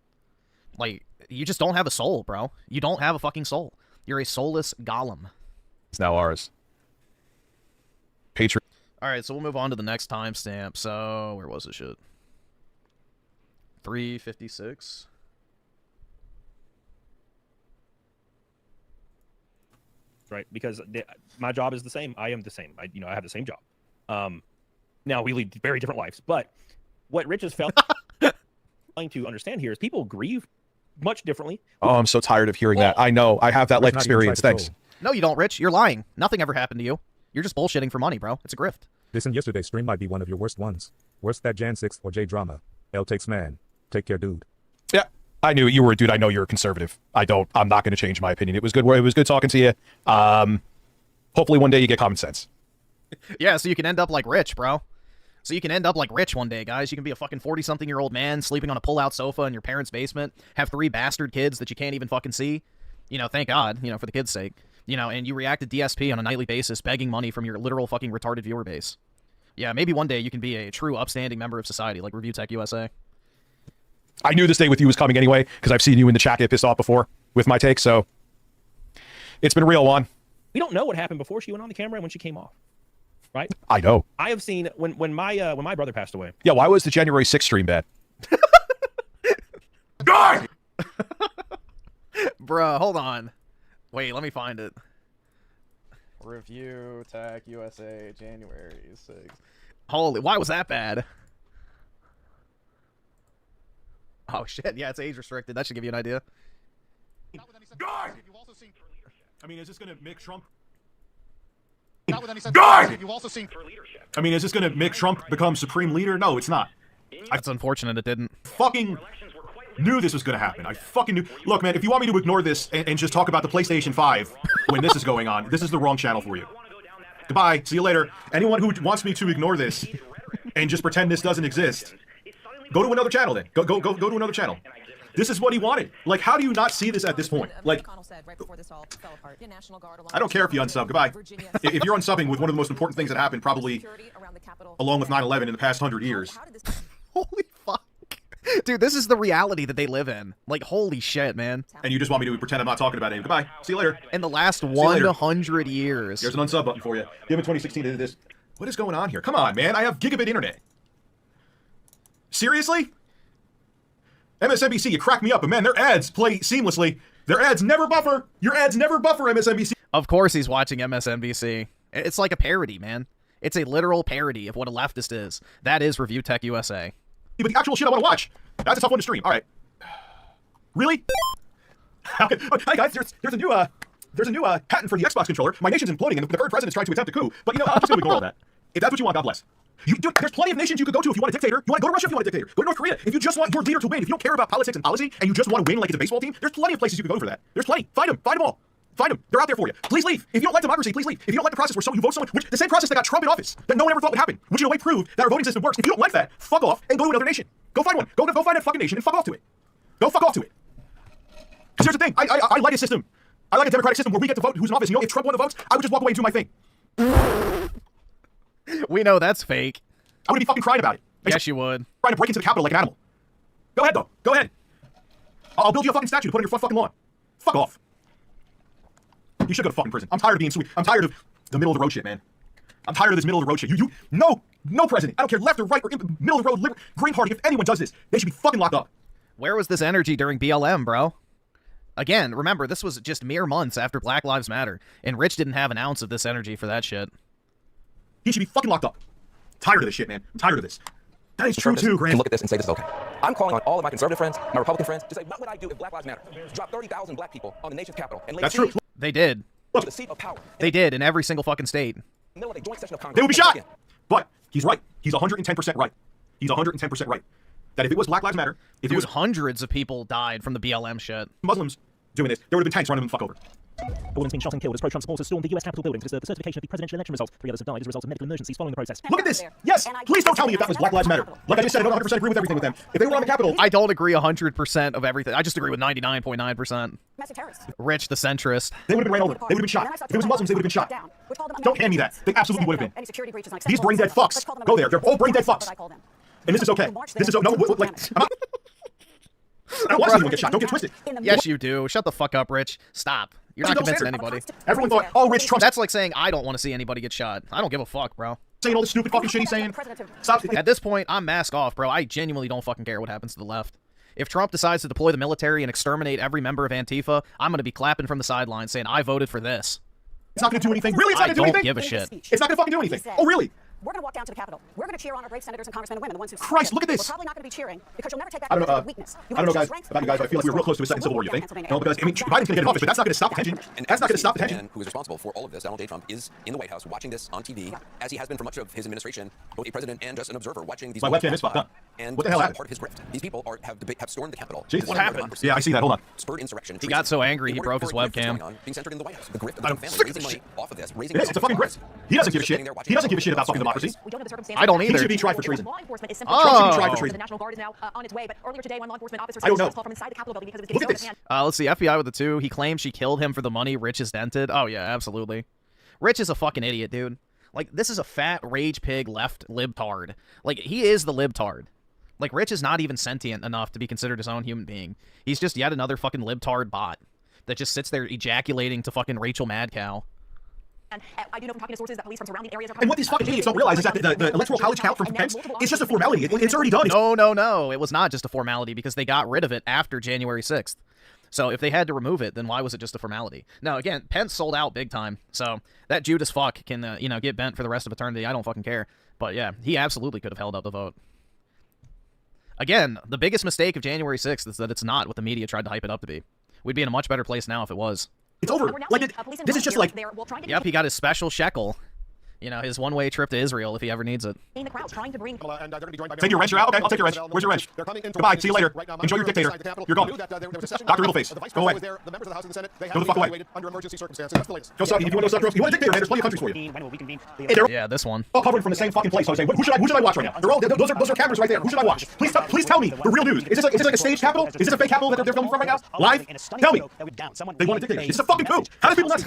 like, you just don't have a soul, bro. You don't have a fucking soul. You're a soulless golem. It's now ours. Patreon. Alright, so we'll move on to the next timestamp. So, where was this shit? 3:56. Right, because my job is the same. I am the same. I have the same job. Now we lead very different lives, but what Rich has felt trying to understand here is people grieve much differently. Oh, I'm so tired of hearing that. I know. I have that life experience. Thanks. No, you don't, Rich. You're lying. Nothing ever happened to you. You're just bullshitting for money, bro. It's a grift. This and yesterday's stream might be one of your worst ones. Worse that Jan 6 or J drama. L takes man. Take care, dude. Yeah, I knew you were a dude. I know you're a conservative. I'm not going to change my opinion. It was good. It was good talking to you. Hopefully one day you get common sense. Yeah, so you can end up like Rich, bro. So you can end up like Rich one day, guys. You can be a fucking 40-something-year-old man sleeping on a pull-out sofa in your parents' basement, have 3 bastard kids that you can't even fucking see. You know, thank God, you know, for the kids' sake. You know, and you react to DSP on a nightly basis, begging money from your literal fucking retarded viewer base. Yeah, maybe one day you can be a true upstanding member of society like ReviewTardUSA. I knew this day with you was coming anyway, because I've seen you in the chat get pissed off before with my take, so it's been real, Juan. We don't know what happened before she went on the camera and when she came off. Right? I know. I have seen when my brother passed away. Yeah, why was the January 6th stream bad? Die! Bruh, hold on. Wait, let me find it. ReviewTardUSA January 6th. Holy, why was that bad? Oh shit, yeah, it's age restricted. That should give you an idea. Die! I mean, is this gonna make Trump? Die! You've also seen I mean, is this gonna make Trump become supreme leader? No, it's not. That's unfortunate it didn't. Fucking knew this was gonna happen. I fucking knew. Look, man, if you want me to ignore this and just talk about the PlayStation 5 when this is going on, this is the wrong channel for you. Goodbye. See you later. Anyone who wants me to ignore this and just pretend this doesn't exist, go to another channel then. Go to another channel. This is what he wanted. Like, how do you not see this at this point? Like, I don't care if you unsub. Goodbye. If you're unsubbing with one of the most important things that happened, probably along with 9/11 in the past 100 years. Holy fuck. Dude, this is the reality that they live in. Like, holy shit, man. And you just want me to pretend I'm not talking about it. Goodbye. See you later. In the last 100 years. There's an unsub button for you. Give him 2016 to do this. What is going on here? Come on, man. I have gigabit internet. Seriously? MSNBC, you crack me up, but man, their ads play seamlessly. Their ads never buffer. Your ads never buffer, MSNBC. Of course he's watching MSNBC. It's like a parody, man. It's a literal parody of what a leftist is. That is ReviewTardUSA. But the actual shit I want to watch, that's a tough one to stream. All right. Really? Hi guys, there's a new patent for the Xbox controller. My nation's imploding, and the current president is trying to attempt a coup. But you know, I'm just gonna ignore all that. If that's what you want, God bless. Dude, there's plenty of nations you could go to if you want a dictator. You want to go to Russia if you want a dictator. Go to North Korea if you just want your leader to win. If you don't care about politics and policy and you just want to win like it's a baseball team, there's plenty of places you could go for that. There's plenty. Find them all. Find them. They're out there for you. Please leave. If you don't like democracy, please leave. If you don't like the process where you vote someone, which the same process that got Trump in office, that no one ever thought would happen, which in a way proved that our voting system works. If you don't like that, fuck off and go to another nation. Go find one. Go find a fucking nation and fuck off to it. Go fuck off to it. Because here's the thing. I like a system. I like a democratic system where we get to vote who's in office. You know, if Trump won the votes, I would just walk away and do my thing. We know that's fake. I would be fucking crying about it. Yes, you would. Trying to break into the Capitol like an animal. Go ahead, though. Go ahead. I'll build you a fucking statue to put on your fucking lawn. Fuck off. You should go to fucking prison. I'm tired of being sweet. I'm tired of the middle of the road shit, man. I'm tired of this middle of the road shit. No president. I don't care left or right or middle of the road, Green Party. If anyone does this, they should be fucking locked up. Where was this energy during BLM, bro? Again, remember, this was just mere months after Black Lives Matter, and Rich didn't have an ounce of this energy for that shit. He should be fucking locked up. Tired of this shit, man. I'm tired of this. That is true too, Grant. Look at this and say this is okay. I'm calling on all of my conservative friends, my Republican friends, to say, what would I do if Black Lives Matter? Drop 30,000 black people on the nation's capital. And that's true. They did. Look, the seat of power. They did in every single fucking state. They would be shot. But he's right. He's 110% right. He's 110% right. That if it was Black Lives Matter, if Dude, it was hundreds of people died from the BLM shit. Muslims doing this, there would have been tanks running them the fuck over. A woman's been shot and killed as pro-Trump supporters stormed the US Capitol building to disturb the certification of the presidential election results. 3 others have died as a result of medical emergencies following the protest. Look at this! Yes! Please don't tell me if that was Black Lives Matter. Like I just said, I don't 100% agree with everything with them. If they were on the Capitol... I don't agree 100% of everything. I just agree with 99.9%. Rich, the centrist. They would have been ran over. They would have been shot. If it was Muslims, they would have been shot. Don't hand me that. They absolutely would have been. These brain-dead fucks. Go there. They're all brain-dead fucks. And this is okay. This is... No, like... I'm not... I don't want to see anyone get shot. Don't get twisted. Yes, you do. Shut the fuck up, Rich. Stop. You're not convincing anybody. Everyone thought, oh, Rich Trump. That's like saying I don't want to see anybody get shot. I don't give a fuck, bro. Saying all the stupid fucking shit he's saying. Stop. At this point, I'm mask off, bro. I genuinely don't fucking care what happens to the left. If Trump decides to deploy the military and exterminate every member of Antifa, I'm going to be clapping from the sidelines saying I voted for this. It's not going to do anything. Really? It's not going to do anything? I don't give a shit. It's not going to fucking do anything. Oh, really? We're going to walk down to the Capitol. We're going to cheer on our brave senators and congressmen and women, the ones who... Christ, look at this. We're probably not going to be cheering because you'll never take back I don't know, weakness. I don't know, guys, about you guys, but I feel like we're real close to a second civil war, you think? No, because, I mean, Biden's going to get in office, but that's not going to stop the tension. That's not going to stop the tension. The man who is responsible for all of this, Donald J. Trump, is in the White House watching this on TV, as he has been for much of his administration, both a president and just an observer watching these... My webcam is fucked up. And what the hell happened? Part of his grift. These people have stormed the Capitol. Jesus. What happened? Yeah, I see that. Hold on. Spurred insurrection. He got so angry he broke his webcam. Being centered in the White House. The grift of the family raising money off of this. Raising it's a fucking grift. He doesn't give a shit. He doesn't give a shit about fucking democracy. I don't either. He should be tried for treason. Trump should be Oh. tried for treason. The National Guard is now on its way, but earlier today, one law enforcement officer I don't know. called from inside the Capitol building because it was Look getting at so this. out of hand. Let's see, FBI with the 2. He claims she killed him for the money Rich is dented. Oh, yeah, absolutely. Rich is a fucking idiot, dude. Like, this is a fat, rage pig left libtard. Like, he is the libtard. Like, Rich is not even sentient enough to be considered his own human being. He's just yet another fucking libtard bot that just sits there ejaculating to fucking Rachel Madcow. And I do know from talking to sources that police from surrounding areas are... And what these fucking idiots don't realize is that the electoral college count from Pence is just a formality. It's already done. No. It was not just a formality because they got rid of it after January 6th. So if they had to remove it, then why was it just a formality? Now, again, Pence sold out big time. So that Judas fuck can, get bent for the rest of eternity. I don't fucking care. But yeah, he absolutely could have held up the vote. Again, the biggest mistake of January 6th is that it's not what the media tried to hype it up to be. We'd be in a much better place now if it was. It's over. Like, this is just like... Yep, he got his special shekel. You know, his one-way trip to Israel if he ever needs it. In the crowd trying to bring. Take your wrench, you're out? Okay, I'll take your wrench. Where's your wrench? Goodbye, see you later. Enjoy your dictator. You're gone. Dr. Evilface, go away. Go the fuck away. Go suck, if you want to go suck girls, you want a dictator, man, there's plenty of countries for you. Yeah, this one. All covering from the same fucking place, Jose. Who should I watch right now? They're all, those are cameras right there. Who should I watch? Please tell me the real news. Is this like a staged capital? Is this a fake capital that they're filming from right now? Live? Tell me. They want a dictator. This is a fucking coup. How do people not?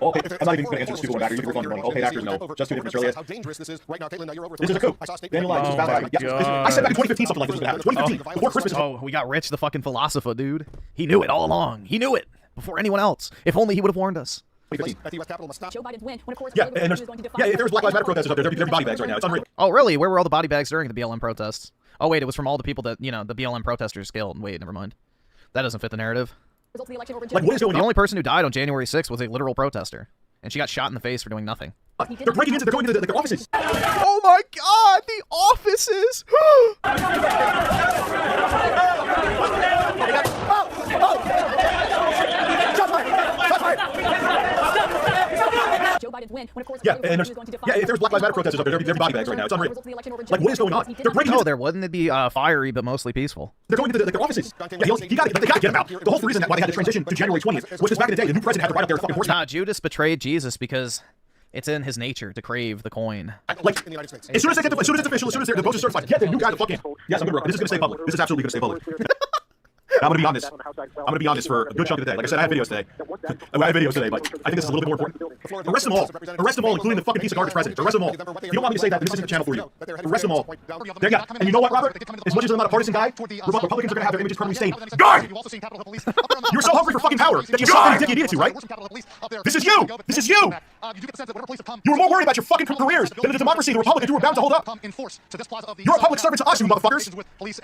Okay, I'm not even going to answer this stupid one back. You can your money. Okay, actors, no. Just two different Australia. This is a coup. Daniel Lyons, this is bad happening. Yeah, I said back in 2015 something like this was going to happen. 2015, before Christmas. Oh, we got Rich the fucking philosopher, dude. He knew it all along. He knew it before anyone else. If only he would have warned us. Joe Biden's win. When of course, yeah, and if there's Black Lives Matter protesters up there, there'd be body bags right now. It's unreal. Oh, really? Where were all the body bags during the BLM protests? Oh, wait, it was from all the people that, you know, the BLM protesters killed. Wait, never mind. That doesn't fit the narrative. Like, what is going on? The only person who died on January 6th was a literal protester, and she got shot in the face for doing nothing. They're breaking into, they're going into the offices. Oh my God, the offices! Joe Biden's win. When of course, yeah, and if there's Black Lives Matter protesters up there, there'd be body bags right now. It's unreal. Like, what is going on? They're breaking. No, there wouldn't. It'd be fiery, but mostly peaceful. They're going into their offices. Yeah, they got to get them out. The whole reason why they had to transition to January 20th was because back in the day, the new president had to write up their fucking horse. Nah, Judas betrayed Jesus because it's in his nature to crave the coin. Like, as soon as it's official, as soon as the votes are certified, get the new guy to fucking. Yes, I'm gonna. This is gonna stay public. This is absolutely gonna stay public. I'm gonna be on this. I'm gonna be on this for a good chunk of the day. Like I said, I have videos today. But I think this is a little bit more important. Arrest them all. Arrest them all, including the fucking piece of garbage president. Arrest them all. You don't want me to say that, but this isn't the channel for you. Arrest them all. There, yeah. And you know what, Robert? As much as I'm not a partisan guy, Republicans are gonna have their images permanently stained. Guard! You're so hungry for fucking power that you suck any dick you needed to, right? This is you! This is you! You were more worried about your fucking careers than the democracy, the republic that you were bound to hold up. You're a public servant to us, you motherfuckers.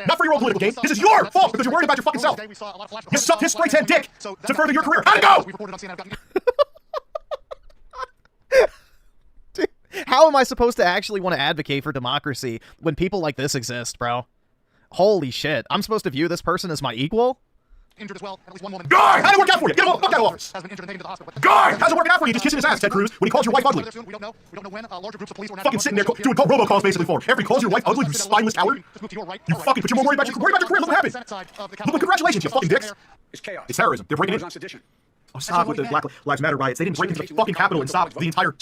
Not for your own political gain. This is your fault because you're worried about your fucking self. You sucked his spray tan dick to further your career. How'd it go? Dude, how am I supposed to actually want to advocate for democracy when people like this exist, bro? Holy shit. I'm supposed to view this person as my equal? Injured as well. At least one woman. Guard! How'd it work out for you? Get him fuck out of office. Guard! How's it working out for you? Just kissing his ass, Ted Cruz, when he calls your wife ugly. We don't know when. Larger groups of police were fucking sitting there doing robocalls basically for him. Every calls your wife ugly, you spineless coward. You fucking, but you're more worried about your career. Look what happened. Look, congratulations, you fucking dicks. It's chaos. It's terrorism. They're breaking in. Oh, stop with the Black Lives Matter riots. They didn't break into the fucking Capitol and stop the entire.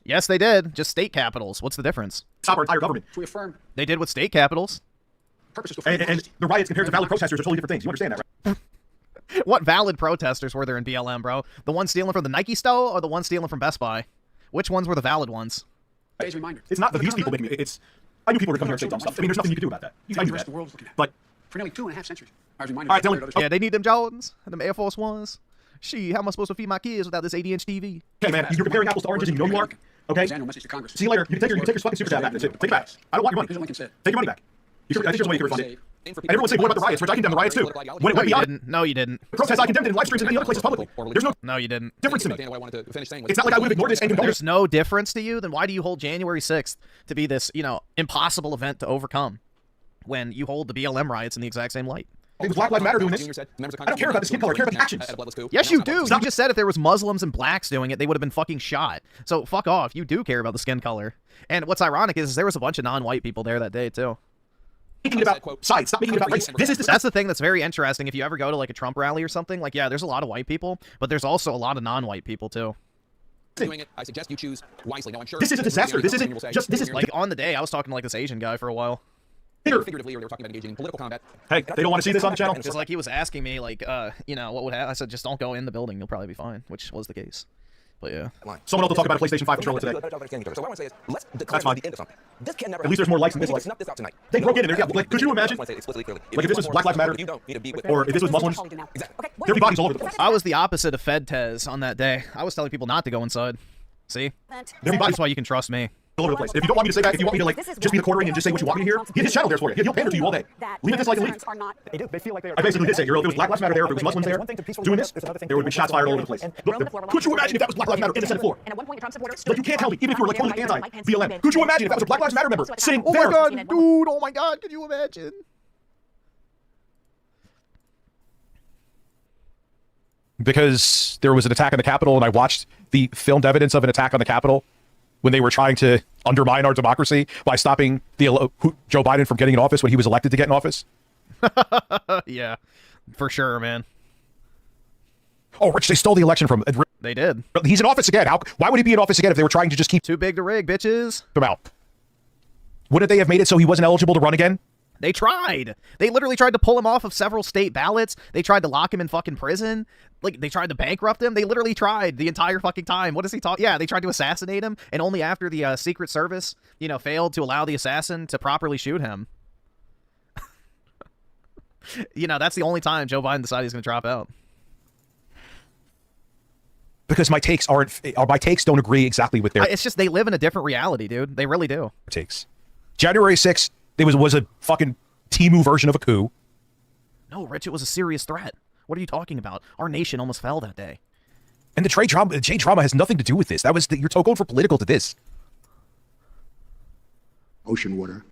Yes, they did. Just state capitals. What's the difference? Stop our entire government. They did with state capitals. And the riots compared to valid protesters are totally different things. You understand that, right? What valid protesters were there in BLM, bro? The ones stealing from the Nike store or the ones stealing from Best Buy? Which ones were the valid ones? It's not these people making me. It's. I knew people were coming here and say dumb stuff. I mean, there's nothing you can do about that. I knew that. But for nearly 2.5 centuries, I was reminded. All right, Dylan. Yeah, they need them Jordans and them Air Force Ones. How am I supposed to feed my kids without this 80-inch TV? Hey, man, you're comparing apples to oranges and you know you are. Okay? See you later. You can take your fucking super chat back. That's it. Take it back. I don't want your money. Take your money back. I think there's a way you can refund it. And everyone say, what about the riots? Which I condemned the riots too. When it went beyond. No, you didn't. The protests, I condemned it in live streams and many other places publicly. There's no you didn't. Difference to me. It's not like I would have ignored this and condoned it. There's no difference to you? Then why do you hold January 6th to be this, impossible event to overcome when you hold the BLM riots in the exact same light? It was Black Lives Matter doing this. I don't care about the skin color. I care about the actions. Yes, you do. You just said if there was Muslims and blacks doing it, they would have been fucking shot. So fuck off. You do care about the skin color. And what's ironic is there was a bunch of non-white people there that day too. Making it about sides. Stop making it about race. That's the thing that's very interesting. If you ever go to like a Trump rally or something, like yeah, there's a lot of white people, but there's also a lot of non-white people too. Doing it, I suggest you choose wisely. Now I'm sure this is a disaster. This is like on the day I was talking to like this Asian guy for a while. Figuratively, or they were talking about engaging in political combat. Hey, they don't want to see this on the channel. Because like he was asking me like, what would happen? I said just don't go in the building. You'll probably be fine, which was the case. But yeah. Someone else will talk about a PlayStation 5 controller today. So what I want to say is, let's declare That's fine. the end of something. This can never At least there's more likes than dislikes. Snuff this out tonight. They broke in there. Yeah, like, could you imagine? Like if this was Black Lives Matter, or if this was Muslims, there'd be bodies all over the place. I was the opposite of FedTez on that day. I was telling people not to go inside. See? That's why you can trust me. All over the place. If you don't want me to say that, if you want me to like just be the quartering and just say what you want me to hear, get his channel there for you. He'll pander to you all day. Leave it this like a leave. They do. They feel like they are. I basically did say, if it was Black Lives Matter there, if it was Muslims there doing this, there would be shots fired all over the place. Look, could you imagine if that was Black Lives Matter in the Senate floor? But you can't tell me, even if you were like totally anti-BLM, could you imagine if that was a Black Lives Matter member sitting there? Oh my god, dude! Oh my god, could you imagine? Because there was an attack on the Capitol, and I watched the filmed evidence of an attack on the Capitol. when they were trying to undermine our democracy by stopping Joe Biden from getting in office when he was elected to get in office? Yeah, for sure, man. Oh, Rich, they stole the election from... They did. He's in office again. Why would he be in office again if they were trying to just keep... Too big to rig, bitches. ...him out? Wouldn't they have made it so he wasn't eligible to run again? They tried. They literally tried to pull him off of several state ballots. They tried to lock him in fucking prison. Like, they tried to bankrupt him. They literally tried the entire fucking time. What does he talk? Yeah, they tried to assassinate him, and only after the Secret Service, you know, failed to allow the assassin to properly shoot him. You know, that's the only time Joe Biden decided he's going to drop out. Because my takes don't agree exactly with their... It's just they live in a different reality, dude. They really do. Takes. January 6th, it was a fucking Temu version of a coup. No, Rich, it was a serious threat. What are you talking about? Our nation almost fell that day. And the J drama has nothing to do with this. That was you're going for political to this. Ocean water.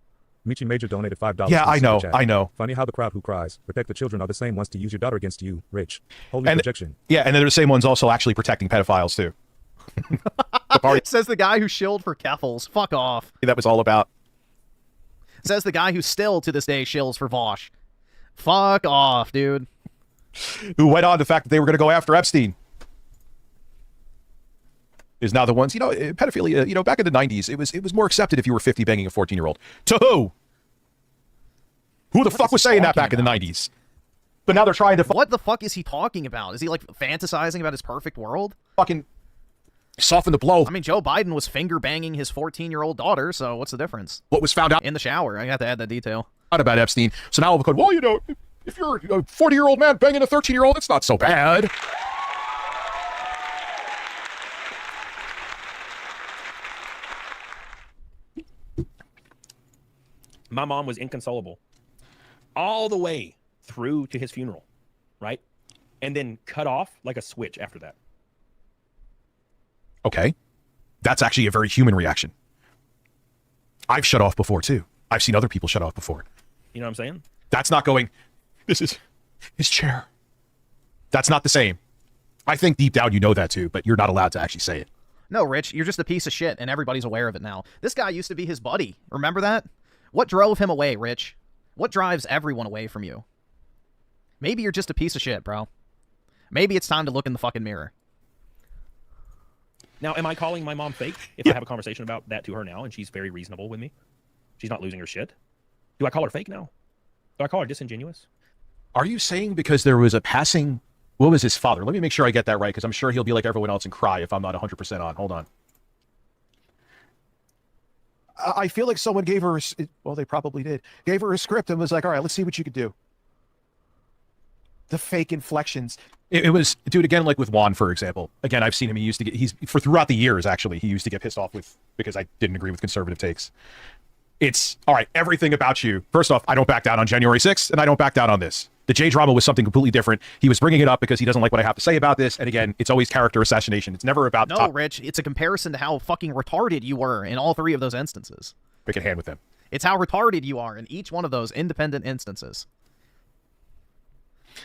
Michi Major donated $5. Yeah, I know. Funny how the crowd who cries, protect the children, are the same ones to use your daughter against you, Rich. Holy projection. Yeah, and they're the same ones also actually protecting pedophiles, too. Says the guy who shilled for Keffels. Fuck off. That was all about. Says the guy who still, to this day, shills for Vosh. Fuck off, dude. Who went on the fact that they were going to go after Epstein. Is now the ones, you know, pedophilia, you know, back in the 90s, it was more accepted if you were 50 banging a 14-year-old. To who? Who the fuck was saying that back in the 90s? But now they're trying to... What the fuck is he talking about? Is he, like, fantasizing about his perfect world? Fucking soften the blow. I mean, Joe Biden was finger-banging his 14-year-old daughter, so what's the difference? What was found out... In the shower. I have to add that detail. About Epstein. So now, well, you know, if you're a 40-year-old man banging a 13-year-old, it's not so bad. My mom was inconsolable all the way through to his funeral, right? And then cut off like a switch after that. Okay. That's actually a very human reaction. I've shut off before, too. I've seen other people shut off before. You know what I'm saying? That's not going, this is his chair. That's not the same. I think deep down you know that, too, but you're not allowed to actually say it. No, Rich, you're just a piece of shit, and everybody's aware of it now. This guy used to be his buddy. Remember that? What drove him away, Rich? What drives everyone away from you? Maybe you're just a piece of shit, bro. Maybe it's time to look in the fucking mirror. Now, am I calling my mom fake if I have a conversation about that to her now and she's very reasonable with me? She's not losing her shit? Do I call her fake now? Do I call her disingenuous? Are you saying because there was a passing... What was his father? Let me make sure I get that right, because I'm sure he'll be like everyone else and cry if I'm not 100% on. Hold on. I feel like someone gave her, well, they probably did, gave her a script and was like, all right, let's see what you could do. The fake inflections. It was, dude, again, like with Juan, for example. Again, I've seen him, he used to get, throughout the years, actually, he used to get pissed off with, because I didn't agree with conservative takes. It's, all right, everything about you. First off, I don't back down on January 6th, and I don't back down on this. The J drama was something completely different. He was bringing it up because he doesn't like what I have to say about this. And again, it's always character assassination. It's never about... No, Rich, it's a comparison to how fucking retarded you were in all three of those instances. Pick a hand with him. It's how retarded you are in each one of those independent instances.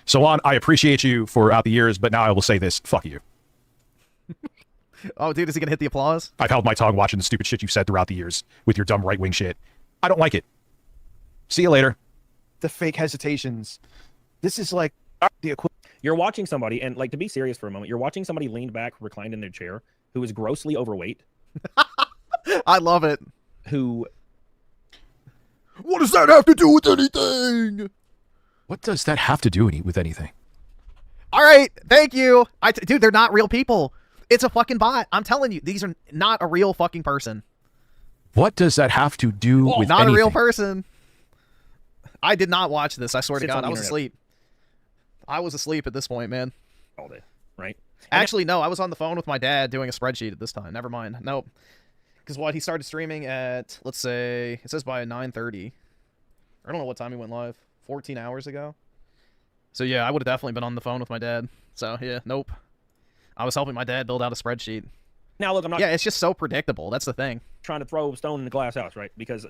So on, I appreciate you throughout the years, but now I will say this. Fuck you. Oh, dude, is he going to hit the applause? I've held my tongue watching the stupid shit you've said throughout the years with your dumb right-wing shit. I don't like it. See you later. The fake hesitations. This is like the equivalent. You're watching somebody, and like to be serious for a moment, you're watching somebody leaned back, reclined in their chair, who is grossly overweight. I love it. Who... What does that have to do with anything? What does that have to do with anything? All right, thank you. Dude, they're not real people. It's a fucking bot. I'm telling you, these are not a real fucking person. What does that have to do with not anything? A real person. I did not watch this. I swear to God, I was asleep. I was asleep at this point, man. All day, right? Actually, no, I was on the phone with my dad doing a spreadsheet at this time. Never mind. Nope. Because what, he started streaming at, let's say, it says by 9:30. I don't know what time he went live. 14 hours ago. So yeah, I would have definitely been on the phone with my dad. So yeah, nope. I was helping my dad build out a spreadsheet. Now look, I'm not... Yeah, it's just so predictable. That's the thing. Trying to throw a stone in the glass house, right? Because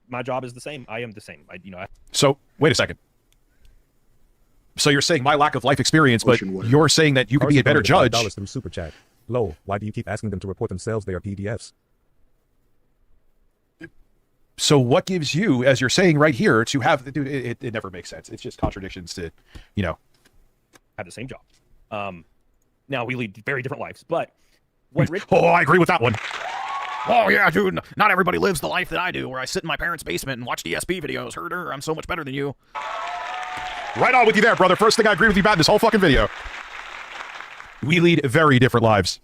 my job is the same. I am the same. So, wait a second. So you're saying my lack of life experience, but you're saying that you could be a better judge. $5 through Super Chat. Low, why do you keep asking them to report themselves? They are PDFs. So what gives you, as you're saying right here, to have, dude, it never makes sense. It's just contradictions to, you know. Have the same job. Now we lead very different lives, but what Rich... Oh, I agree with that one. Oh yeah, dude. Not everybody lives the life that I do, where I sit in my parents' basement and watch DSP videos. Herder, I'm so much better than you. Right on with you there, brother. First thing I agree with you about in this whole fucking video. We lead very different lives.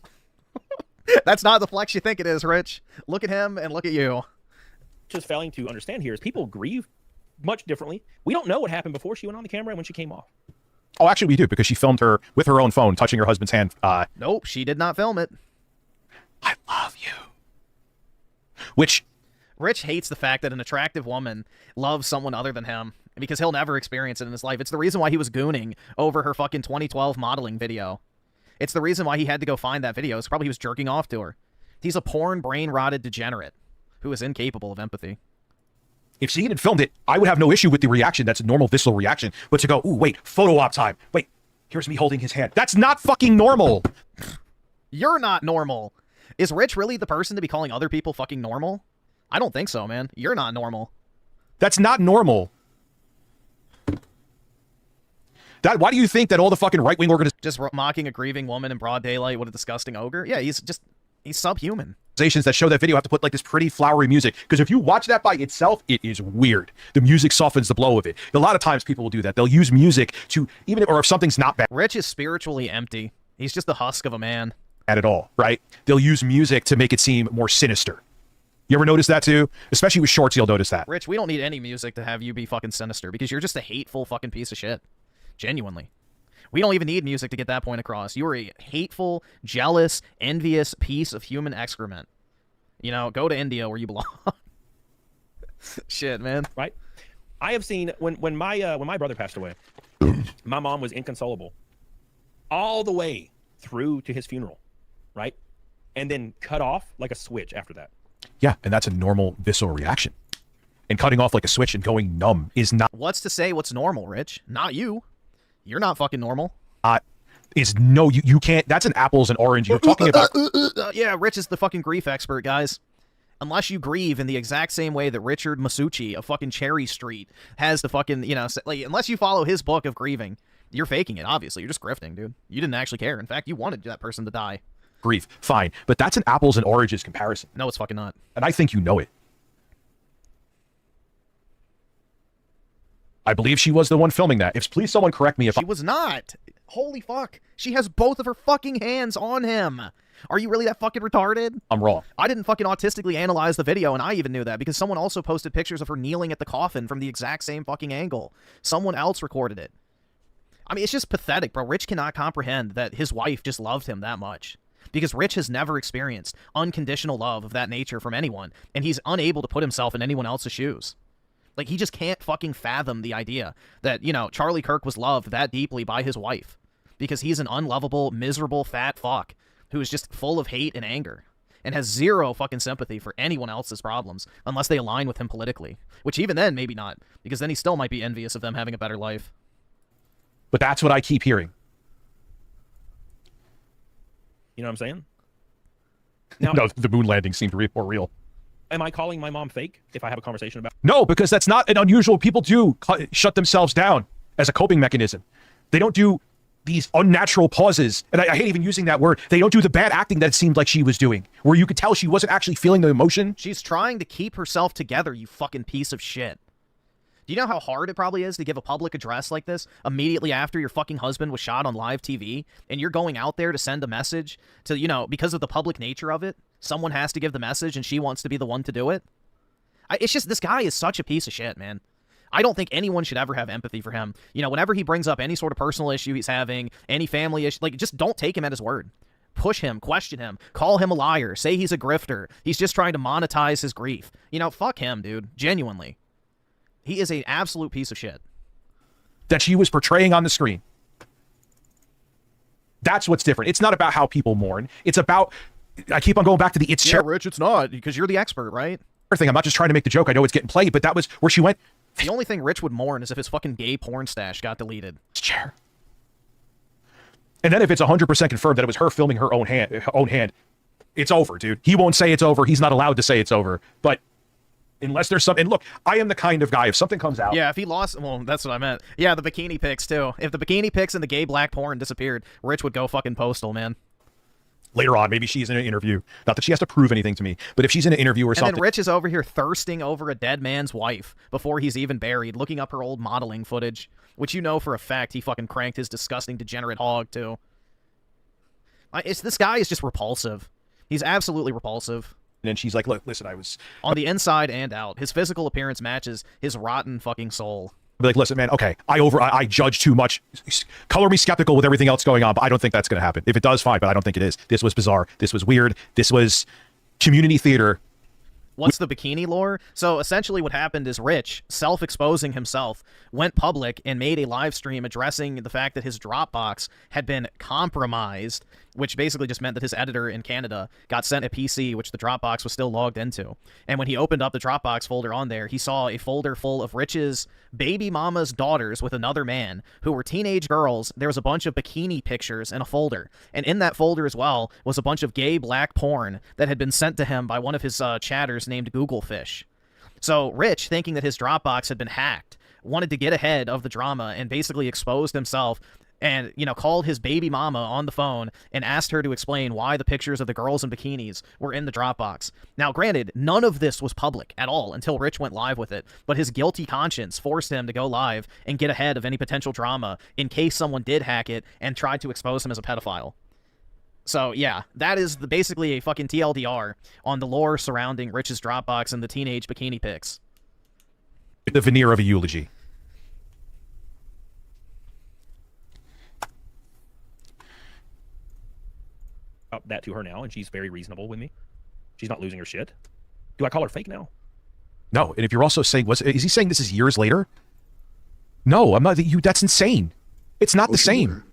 That's not the flex you think it is, Rich. Look at him and look at you. Just failing to understand here is people grieve much differently. We don't know what happened before she went on the camera and when she came off. Oh, actually, we do, because she filmed her with her own phone, touching her husband's hand. Nope, she did not film it. I love you. Which... Rich hates the fact that an attractive woman loves someone other than him, because he'll never experience it in his life. It's the reason why he was gooning over her fucking 2012 modeling video. It's the reason why he had to go find that video. It's probably he was jerking off to her. He's a porn brain-rotted degenerate who is incapable of empathy. If she had filmed it, I would have no issue with the reaction. That's a normal visceral reaction. But to go, ooh, wait, photo op time. Wait, here's me holding his hand. That's not fucking normal. You're not normal. Is Rich really the person to be calling other people fucking normal? I don't think so, man. You're not normal. That's not normal. Why do you think that all the fucking right-wing organizations... Just mocking a grieving woman in broad daylight, what a disgusting ogre? Yeah, he's subhuman. That show that video have to put like this pretty flowery music, because if you watch that by itself, it is weird. The music softens the blow of it. A lot of times people will do that. They'll use music to, or if something's not bad. Rich is spiritually empty. He's just the husk of a man. At all, right? They'll use music to make it seem more sinister. You ever notice that too? Especially with shorts, you'll notice that. Rich, we don't need any music to have you be fucking sinister, because you're just a hateful fucking piece of shit. Genuinely. We don't even need music to get that point across. You are a hateful, jealous, envious piece of human excrement. You know, go to India where you belong. Shit, man. Right? I have seen when my brother passed away, my mom was inconsolable all the way through to his funeral, right? And then cut off like a switch after that. Yeah, and that's a normal visceral reaction. And cutting off like a switch and going numb is not... What's to say what's normal, Rich? Not you. You're not fucking normal. You can't... That's an apples and orange. You're talking about... Yeah, Rich is the fucking grief expert, guys. Unless you grieve in the exact same way that Richard Masucci of fucking Cherry Street has the fucking, like, unless you follow his book of grieving, you're faking it, obviously. You're just grifting, dude. You didn't actually care. In fact, you wanted that person to die. Grief, fine. But that's an apples and oranges comparison. No, it's fucking not. And I think you know it. I believe she was the one filming that. Please someone correct me if She was not. Holy fuck. She has both of her fucking hands on him. Are you really that fucking retarded? I'm wrong. I didn't fucking autistically analyze the video, and I even knew that because someone also posted pictures of her kneeling at the coffin from the exact same fucking angle. Someone else recorded it. I mean, it's just pathetic, bro. Rich cannot comprehend that his wife just loved him that much. Because Rich has never experienced unconditional love of that nature from anyone, and he's unable to put himself in anyone else's shoes. Like, he just can't fucking fathom the idea that, Charlie Kirk was loved that deeply by his wife. Because he's an unlovable, miserable, fat fuck who is just full of hate and anger and has zero fucking sympathy for anyone else's problems unless they align with him politically. Which even then, maybe not, because then he still might be envious of them having a better life. But that's what I keep hearing. You know what I'm saying? Now, no, the moon landing seemed more real. Am I calling my mom fake if I have a conversation about... No, because that's not an unusual... People do shut themselves down as a coping mechanism. They don't do these unnatural pauses. And I hate even using that word. They don't do the bad acting that it seemed like she was doing, where you could tell she wasn't actually feeling the emotion. She's trying to keep herself together, you fucking piece of shit. Do you know how hard it probably is to give a public address like this immediately after your fucking husband was shot on live TV, and you're going out there to send a message to, because of the public nature of it, someone has to give the message and she wants to be the one to do it? It's just, this guy is such a piece of shit, man. I don't think anyone should ever have empathy for him. Whenever he brings up any sort of personal issue he's having, any family issue, just don't take him at his word. Push him, question him, call him a liar, say he's a grifter. He's just trying to monetize his grief. Fuck him, dude. Genuinely. He is an absolute piece of shit. That she was portraying on the screen. That's what's different. It's not about how people mourn. It's about... I keep on going back to the Yeah, Rich, it's not, because you're the expert, right? Thing. I'm not just trying to make the joke. I know it's getting played, but that was where she went... The only thing Rich would mourn is if his fucking gay porn stash got deleted. Sure. And then if it's 100% confirmed that it was her filming her own hand, it's over, dude. He won't say it's over. He's not allowed to say it's over. But Unless there's something. Look, I am the kind of guy, if something comes out. Yeah, if he lost, well, that's what I meant. Yeah, the bikini pics, too. If the bikini pics and the gay black porn disappeared, Rich would go fucking postal, man. Later on, maybe she's in an interview. Not that she has to prove anything to me, but if she's in an interview or something. And then Rich is over here thirsting over a dead man's wife before he's even buried, looking up her old modeling footage, which you know for a fact he fucking cranked his disgusting degenerate hog, too. This guy is just repulsive. He's absolutely repulsive. And then she's like, look, listen, I was... On the inside and out. His physical appearance matches his rotten fucking soul. Be like, listen, man, okay, I judge too much. Color me skeptical with everything else going on, but I don't think that's going to happen. If it does, fine, but I don't think it is. This was bizarre. This was weird. This was community theater. What's the bikini lore? So essentially what happened is Rich, self-exposing himself, went public and made a live stream addressing the fact that his Dropbox had been compromised, which basically just meant that his editor in Canada got sent a PC, which the Dropbox was still logged into. And when he opened up the Dropbox folder on there, he saw a folder full of Rich's baby mama's daughters with another man who were teenage girls. There was a bunch of bikini pictures in a folder. And in that folder as well was a bunch of gay black porn that had been sent to him by one of his chatters named Googlefish. So Rich, thinking that his Dropbox had been hacked, wanted to get ahead of the drama and basically exposed himself and, you know, called his baby mama on the phone and asked her to explain why the pictures of the girls in bikinis were in the Dropbox. Now, granted, none of this was public at all until Rich went live with it, but his guilty conscience forced him to go live and get ahead of any potential drama in case someone did hack it and tried to expose him as a pedophile. So, yeah, that is basically a fucking TLDR on the lore surrounding Rich's Dropbox and the teenage bikini pics. The veneer of a eulogy. That to her now, and she's very reasonable with me. She's not losing her shit. Do I call her fake now? No, and if you're also saying, is he saying this is years later? No, I'm not. That's insane. It's not the same.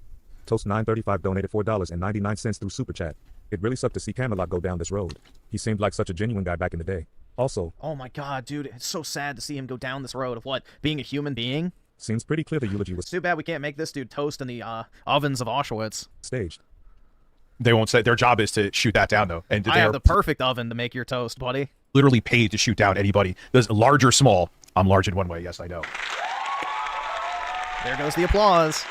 Toast 935 donated $4.99 through Super Chat. It really sucked to see Camelot go down this road. He seemed like such a genuine guy back in the day. Also, oh my god, dude, it's so sad to see him go down this road of what? Being a human being? Seems pretty clear the eulogy was too bad we can't make this dude toast in the ovens of Auschwitz. Staged. They won't say. Their job is to shoot that down, though. And I have the perfect oven to make your toast, buddy. Literally paid to shoot down anybody. There's large or small. I'm large in one way. Yes, I know. There goes the applause.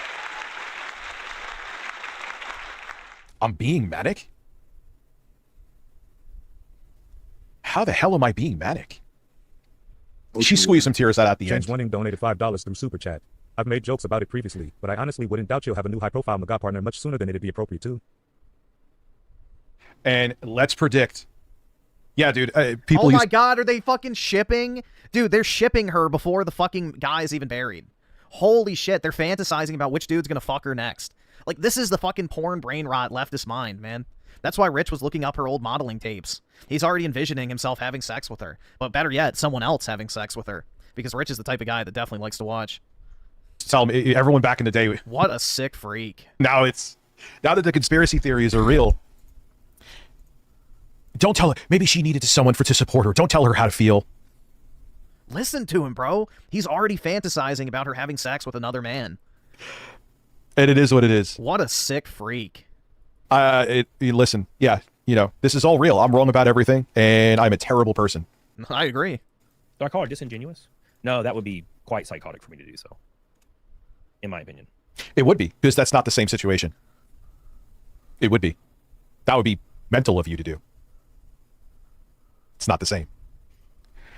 I'm being manic? How the hell am I being manic? She squeezed some tears out at the James end. Winning donated $5 through Super Chat. I've made jokes about it previously, but I honestly wouldn't doubt you'll have a new high-profile MAGA partner much sooner than it'd be appropriate to. And let's predict. Yeah, dude. People. Oh my god, are they fucking shipping? Dude, they're shipping her before the fucking guy is even buried. Holy shit, they're fantasizing about which dude's gonna fuck her next. Like, this is the fucking porn brain rot leftist mind, man. That's why Rich was looking up her old modeling tapes. He's already envisioning himself having sex with her. But better yet, someone else having sex with her. Because Rich is the type of guy that definitely likes to watch. Tell me, everyone back in the day. What a sick freak. Now that the conspiracy theories are real. Don't tell her. Maybe she needed someone to support her. Don't tell her how to feel. Listen to him, bro. He's already fantasizing about her having sex with another man. And it is what it is. What a sick freak. Listen, yeah, you know, this is all real. I'm wrong about everything, and I'm a terrible person. I agree. Do I call her disingenuous? No, that would be quite psychotic for me to do so. In my opinion. It would be, because that's not the same situation. It would be. That would be mental of you to do. It's not the same.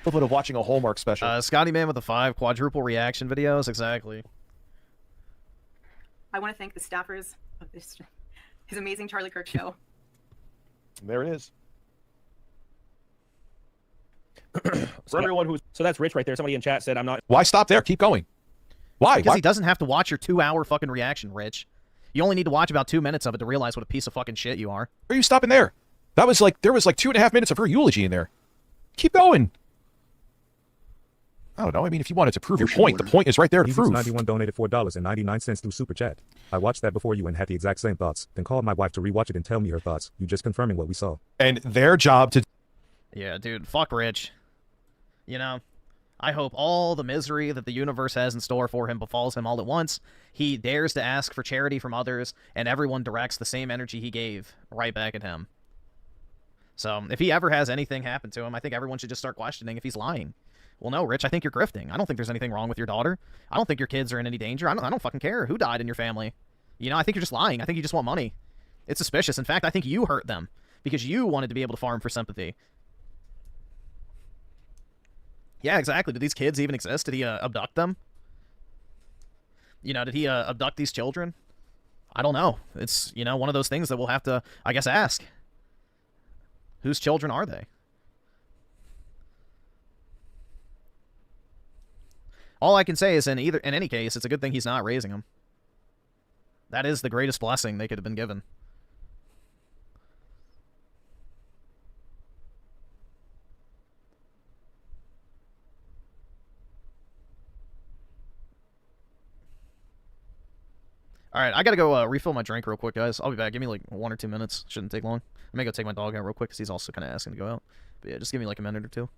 Equivalent of watching a Hallmark special. Scotty Man with the 5 quadruple reaction videos, exactly. I want to thank the staffers of his amazing Charlie Kirk show. There it is. For everyone who's so that's Rich right there. Somebody in chat said I'm not. Why stop there? Keep going. Why? Because he doesn't have to watch your 2-hour fucking reaction, Rich. You only need to watch about 2 minutes of it to realize what a piece of fucking shit you are. Why are you stopping there? There was like 2.5 minutes of her eulogy in there. Keep going. I don't know. I mean, if you wanted to prove your point, the point is right there to prove. 91 donated $4.99 through Super Chat. I watched that before you and had the exact same thoughts. Then called my wife to rewatch it and tell me her thoughts. You just confirming what we saw. And their job to... Yeah, dude. Fuck Rich. You know, I hope all the misery that the universe has in store for him befalls him all at once. He dares to ask for charity from others, and everyone directs the same energy he gave right back at him. So if he ever has anything happen to him, I think everyone should just start questioning if he's lying. Well, no, Rich, I think you're grifting. I don't think there's anything wrong with your daughter. I don't think your kids are in any danger. I don't fucking care who died in your family. You know, I think you're just lying. I think you just want money. It's suspicious. In fact, I think you hurt them because you wanted to be able to farm for sympathy. Yeah, exactly. Do these kids even exist? Did he abduct them? You know, did he abduct these children? I don't know. It's, you know, one of those things that we'll have to, I guess, ask. Whose children are they? All I can say is in any case, it's a good thing he's not raising them. That is the greatest blessing they could have been given. All right, I gotta go refill my drink real quick, guys. I'll be back. Give me like 1 or 2 minutes. Shouldn't take long. I may go take my dog out real quick because he's also kind of asking to go out. But yeah, just give me like a minute or two.